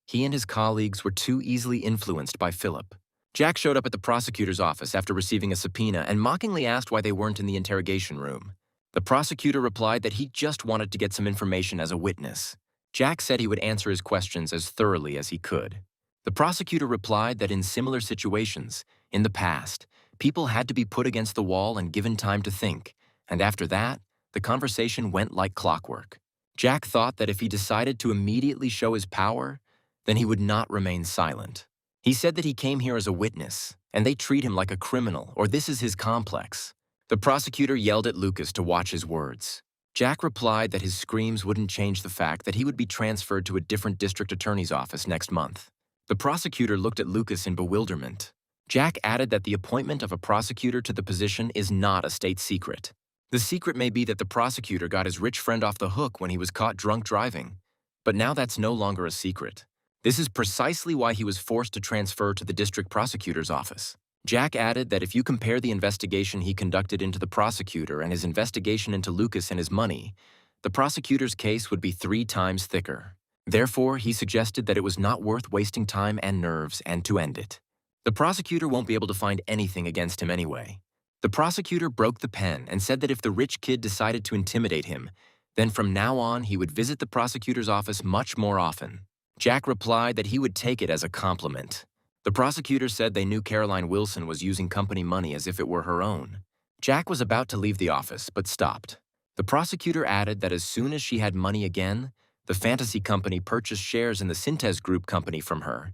He and his colleagues were too easily influenced by Philip. Jack showed up at the prosecutor's office after receiving a subpoena and mockingly asked why they weren't in the interrogation room. The prosecutor replied that he just wanted to get some information as a witness. Jack said he would answer his questions as thoroughly as he could. The prosecutor replied that in similar situations, in the past, people had to be put against the wall and given time to think, and after that, the conversation went like clockwork. Jack thought that if he decided to immediately show his power, then he would not remain silent. He said that he came here as a witness, and they treat him like a criminal, or this is his complex. The prosecutor yelled at Lucas to watch his words. Jack replied that his screams wouldn't change the fact that he would be transferred to a different district attorney's office next month. The prosecutor looked at Lucas in bewilderment. Jack added that the appointment of a prosecutor to the position is not a state secret. The secret may be that the prosecutor got his rich friend off the hook when he was caught drunk driving. But now that's no longer a secret. This is precisely why he was forced to transfer to the district prosecutor's office. Jack added that if you compare the investigation he conducted into the prosecutor and his investigation into Lucas and his money, the prosecutor's case would be 3 times thicker. Therefore, he suggested that it was not worth wasting time and nerves and to end it. The prosecutor won't be able to find anything against him anyway. The prosecutor broke the pen and said that if the rich kid decided to intimidate him, then from now on he would visit the prosecutor's office much more often. Jack replied that he would take it as a compliment. The prosecutor said they knew Caroline Wilson was using company money as if it were her own. Jack was about to leave the office, but stopped. The prosecutor added that as soon as she had money again, the fantasy company purchased shares in the Cintez Group company from her.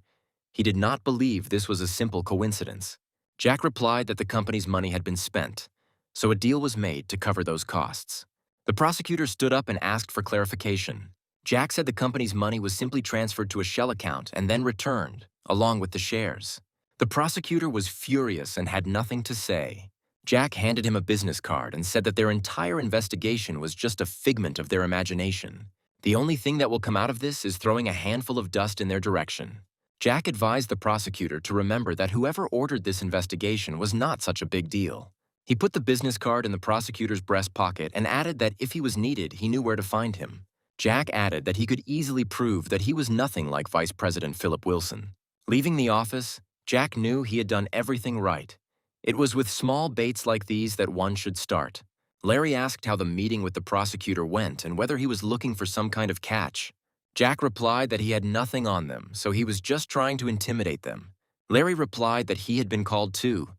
He did not believe this was a simple coincidence. Jack replied that the company's money had been spent, so a deal was made to cover those costs. The prosecutor stood up and asked for clarification. Jack said the company's money was simply transferred to a shell account and then returned, along with the shares. The prosecutor was furious and had nothing to say. Jack handed him a business card and said that their entire investigation was just a figment of their imagination. The only thing that will come out of this is throwing a handful of dust in their direction. Jack advised the prosecutor to remember that whoever ordered this investigation was not such a big deal. He put the business card in the prosecutor's breast pocket and added that if he was needed, he knew where to find him. Jack added that he could easily prove that he was nothing like Vice President Philip Wilson. Leaving the office, Jack knew he had done everything right. It was with small baits like these that one should start. Larry asked how the meeting with the prosecutor went and whether he was looking for some kind of catch. Jack replied that he had nothing on them, so he was just trying to intimidate them. Larry replied that he had been called too,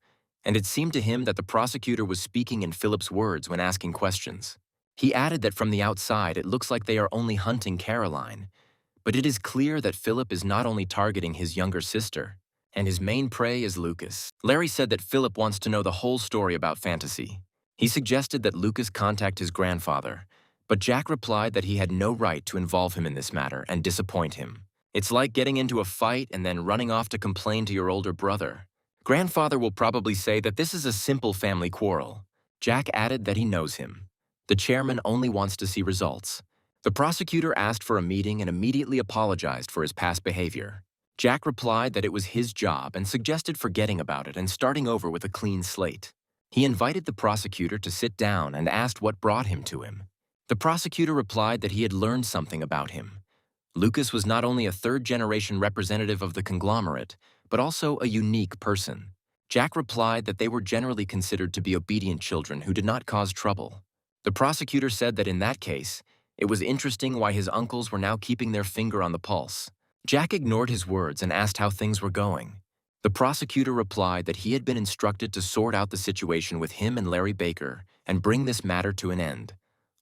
and it seemed to him that the prosecutor was speaking in Philip's words when asking questions. He added that from the outside it looks like they are only hunting Caroline, but it is clear that Philip is not only targeting his younger sister, and his main prey is Lucas. Larry said that Philip wants to know the whole story about fantasy. He suggested that Lucas contact his grandfather, but Jack replied that he had no right to involve him in this matter and disappoint him. It's like getting into a fight and then running off to complain to your older brother. Grandfather will probably say that this is a simple family quarrel. Jack added that he knows him. The chairman only wants to see results. The prosecutor asked for a meeting and immediately apologized for his past behavior. Jack replied that it was his job and suggested forgetting about it and starting over with a clean slate. He invited the prosecutor to sit down and asked what brought him to him. The prosecutor replied that he had learned something about him. Lucas was not only a third-generation representative of the conglomerate, but also a unique person. Jack replied that they were generally considered to be obedient children who did not cause trouble. The prosecutor said that in that case, it was interesting why his uncles were now keeping their finger on the pulse. Jack ignored his words and asked how things were going. The prosecutor replied that he had been instructed to sort out the situation with him and Larry Baker and bring this matter to an end.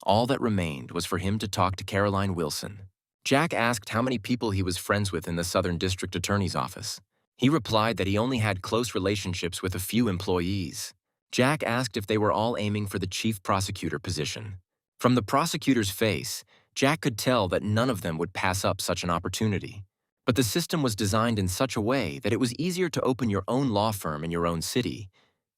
All that remained was for him to talk to Caroline Wilson. Jack asked how many people he was friends with in the Southern District Attorney's office. He replied that he only had close relationships with a few employees. Jack asked if they were all aiming for the chief prosecutor position. From the prosecutor's face, Jack could tell that none of them would pass up such an opportunity. But the system was designed in such a way that it was easier to open your own law firm in your own city,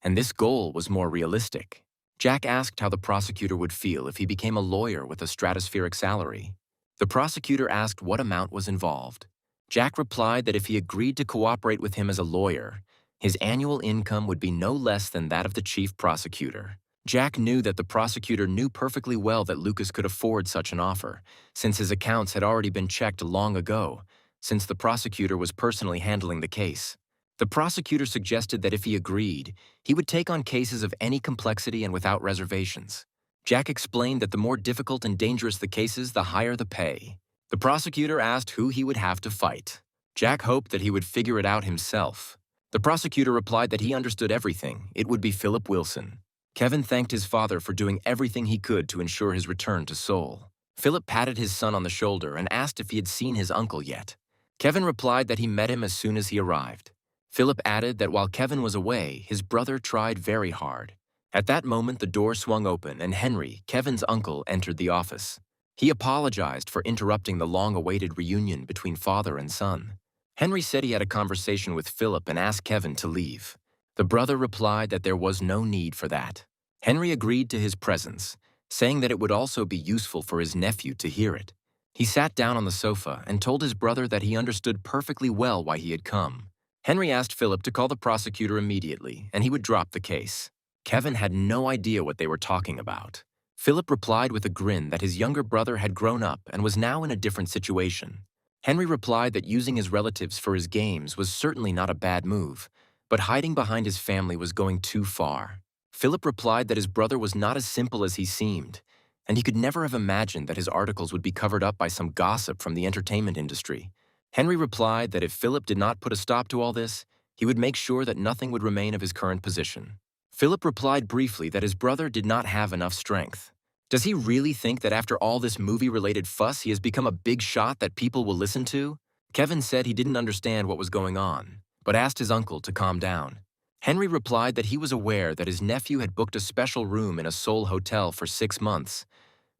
and this goal was more realistic. Jack asked how the prosecutor would feel if he became a lawyer with a stratospheric salary. The prosecutor asked what amount was involved. Jack replied that if he agreed to cooperate with him as a lawyer, his annual income would be no less than that of the chief prosecutor. Jack knew that the prosecutor knew perfectly well that Lucas could afford such an offer, since his accounts had already been checked long ago, since the prosecutor was personally handling the case. The prosecutor suggested that if he agreed, he would take on cases of any complexity and without reservations. Jack explained that the more difficult and dangerous the cases, the higher the pay. The prosecutor asked who he would have to fight. Jack hoped that he would figure it out himself. The prosecutor replied that he understood everything. It would be Philip Wilson. Kevin thanked his father for doing everything he could to ensure his return to Seoul. Philip patted his son on the shoulder and asked if he had seen his uncle yet. Kevin replied that he met him as soon as he arrived. Philip added that while Kevin was away, his brother tried very hard. At that moment, the door swung open and Henry, Kevin's uncle, entered the office. He apologized for interrupting the long-awaited reunion between father and son. Henry said he had a conversation with Philip and asked Kevin to leave. The brother replied that there was no need for that. Henry agreed to his presence, saying that it would also be useful for his nephew to hear it. He sat down on the sofa and told his brother that he understood perfectly well why he had come. Henry asked Philip to call the prosecutor immediately, and he would drop the case. Kevin had no idea what they were talking about. Philip replied with a grin that his younger brother had grown up and was now in a different situation. Henry replied that using his relatives for his games was certainly not a bad move, but hiding behind his family was going too far. Philip replied that his brother was not as simple as he seemed, and he could never have imagined that his articles would be covered up by some gossip from the entertainment industry. Henry replied that if Philip did not put a stop to all this, he would make sure that nothing would remain of his current position. Philip replied briefly that his brother did not have enough strength. Does he really think that after all this movie-related fuss he has become a big shot that people will listen to? Kevin said he didn't understand what was going on, but asked his uncle to calm down. Henry replied that he was aware that his nephew had booked a special room in a Seoul hotel for 6 months,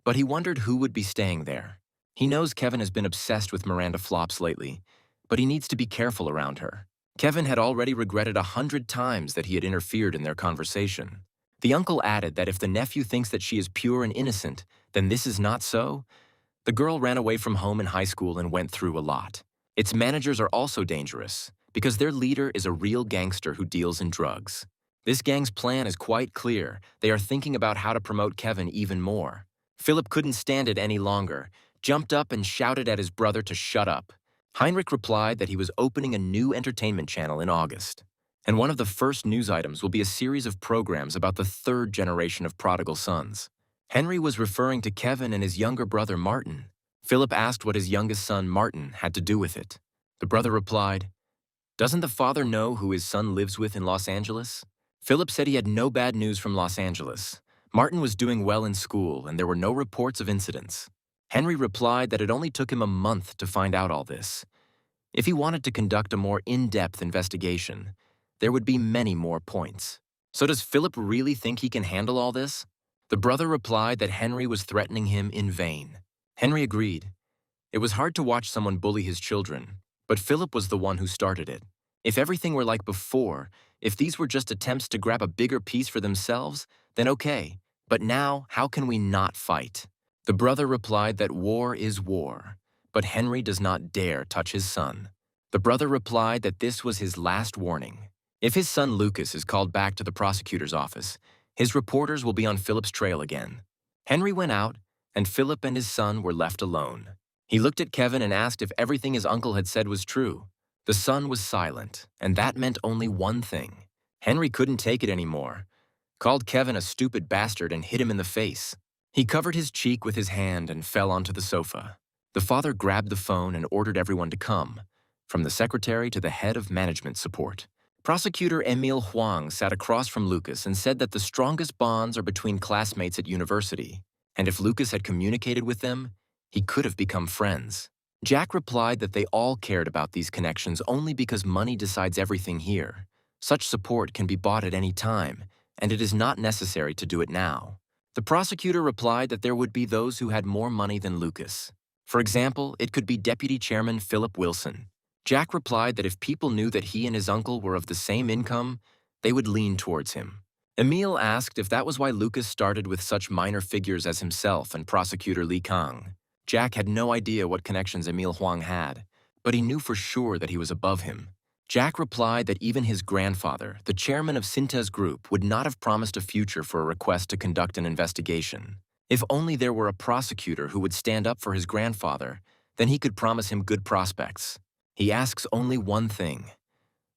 but he wondered who would be staying there. He knows Kevin has been obsessed with Miranda Flops lately, but he needs to be careful around her. Kevin had already regretted 100 times that he had interfered in their conversation. The uncle added that if the nephew thinks that she is pure and innocent, then this is not so. The girl ran away from home in high school and went through a lot. Its managers are also dangerous, because their leader is a real gangster who deals in drugs. This gang's plan is quite clear. They are thinking about how to promote Kevin even more. Philip couldn't stand it any longer, jumped up and shouted at his brother to shut up. Heinrich replied that he was opening a new entertainment channel in August, and one of the first news items will be a series of programs about the third generation of prodigal sons. Henry was referring to Kevin and his younger brother Martin. Philip asked what his youngest son Martin had to do with it. The brother replied, "Doesn't the father know who his son lives with in Los Angeles?" Philip said he had no bad news from Los Angeles. Martin was doing well in school and there were no reports of incidents. Henry replied that it only took him a month to find out all this. If he wanted to conduct a more in-depth investigation, there would be many more points. So does Philip really think he can handle all this? The brother replied that Henry was threatening him in vain. Henry agreed. It was hard to watch someone bully his children, but Philip was the one who started it. If everything were like before, if these were just attempts to grab a bigger piece for themselves, then okay. But now, how can we not fight? The brother replied that war is war, but Henry does not dare touch his son. The brother replied that this was his last warning. If his son Lucas is called back to the prosecutor's office, his reporters will be on Philip's trail again. Henry went out, and Philip and his son were left alone. He looked at Kevin and asked if everything his uncle had said was true. The son was silent, and that meant only one thing. Henry couldn't take it anymore, called Kevin a stupid bastard and hit him in the face. He covered his cheek with his hand and fell onto the sofa. The father grabbed the phone and ordered everyone to come, from the secretary to the head of management support. Prosecutor Emile Huang sat across from Lucas and said that the strongest bonds are between classmates at university, and if Lucas had communicated with them, he could have become friends. Jack replied that they all cared about these connections only because money decides everything here. Such support can be bought at any time, and it is not necessary to do it now. The prosecutor replied that there would be those who had more money than Lucas. For example, it could be Deputy Chairman Philip Wilson. Jack replied that if people knew that he and his uncle were of the same income, they would lean towards him. Emile asked if that was why Lucas started with such minor figures as himself and Prosecutor Li Kang. Jack had no idea what connections Emile Huang had, but he knew for sure that he was above him. Jack replied that even his grandfather, the chairman of Cintez Group, would not have promised a future for a request to conduct an investigation. If only there were a prosecutor who would stand up for his grandfather, then he could promise him good prospects. He asks only one thing: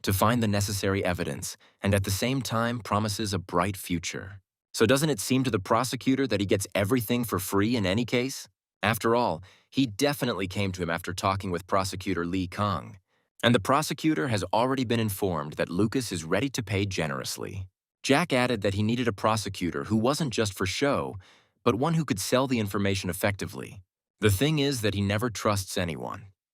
to find the necessary evidence, and at the same time promises a bright future. So doesn't it seem to the prosecutor that he gets everything for free in any case? After all, he definitely came to him after talking with Prosecutor Li Kang. And the prosecutor has already been informed that Lucas is ready to pay generously. Jack added that he needed a prosecutor who wasn't just for show, but one who could sell the information effectively. The thing is that he never trusts anyone.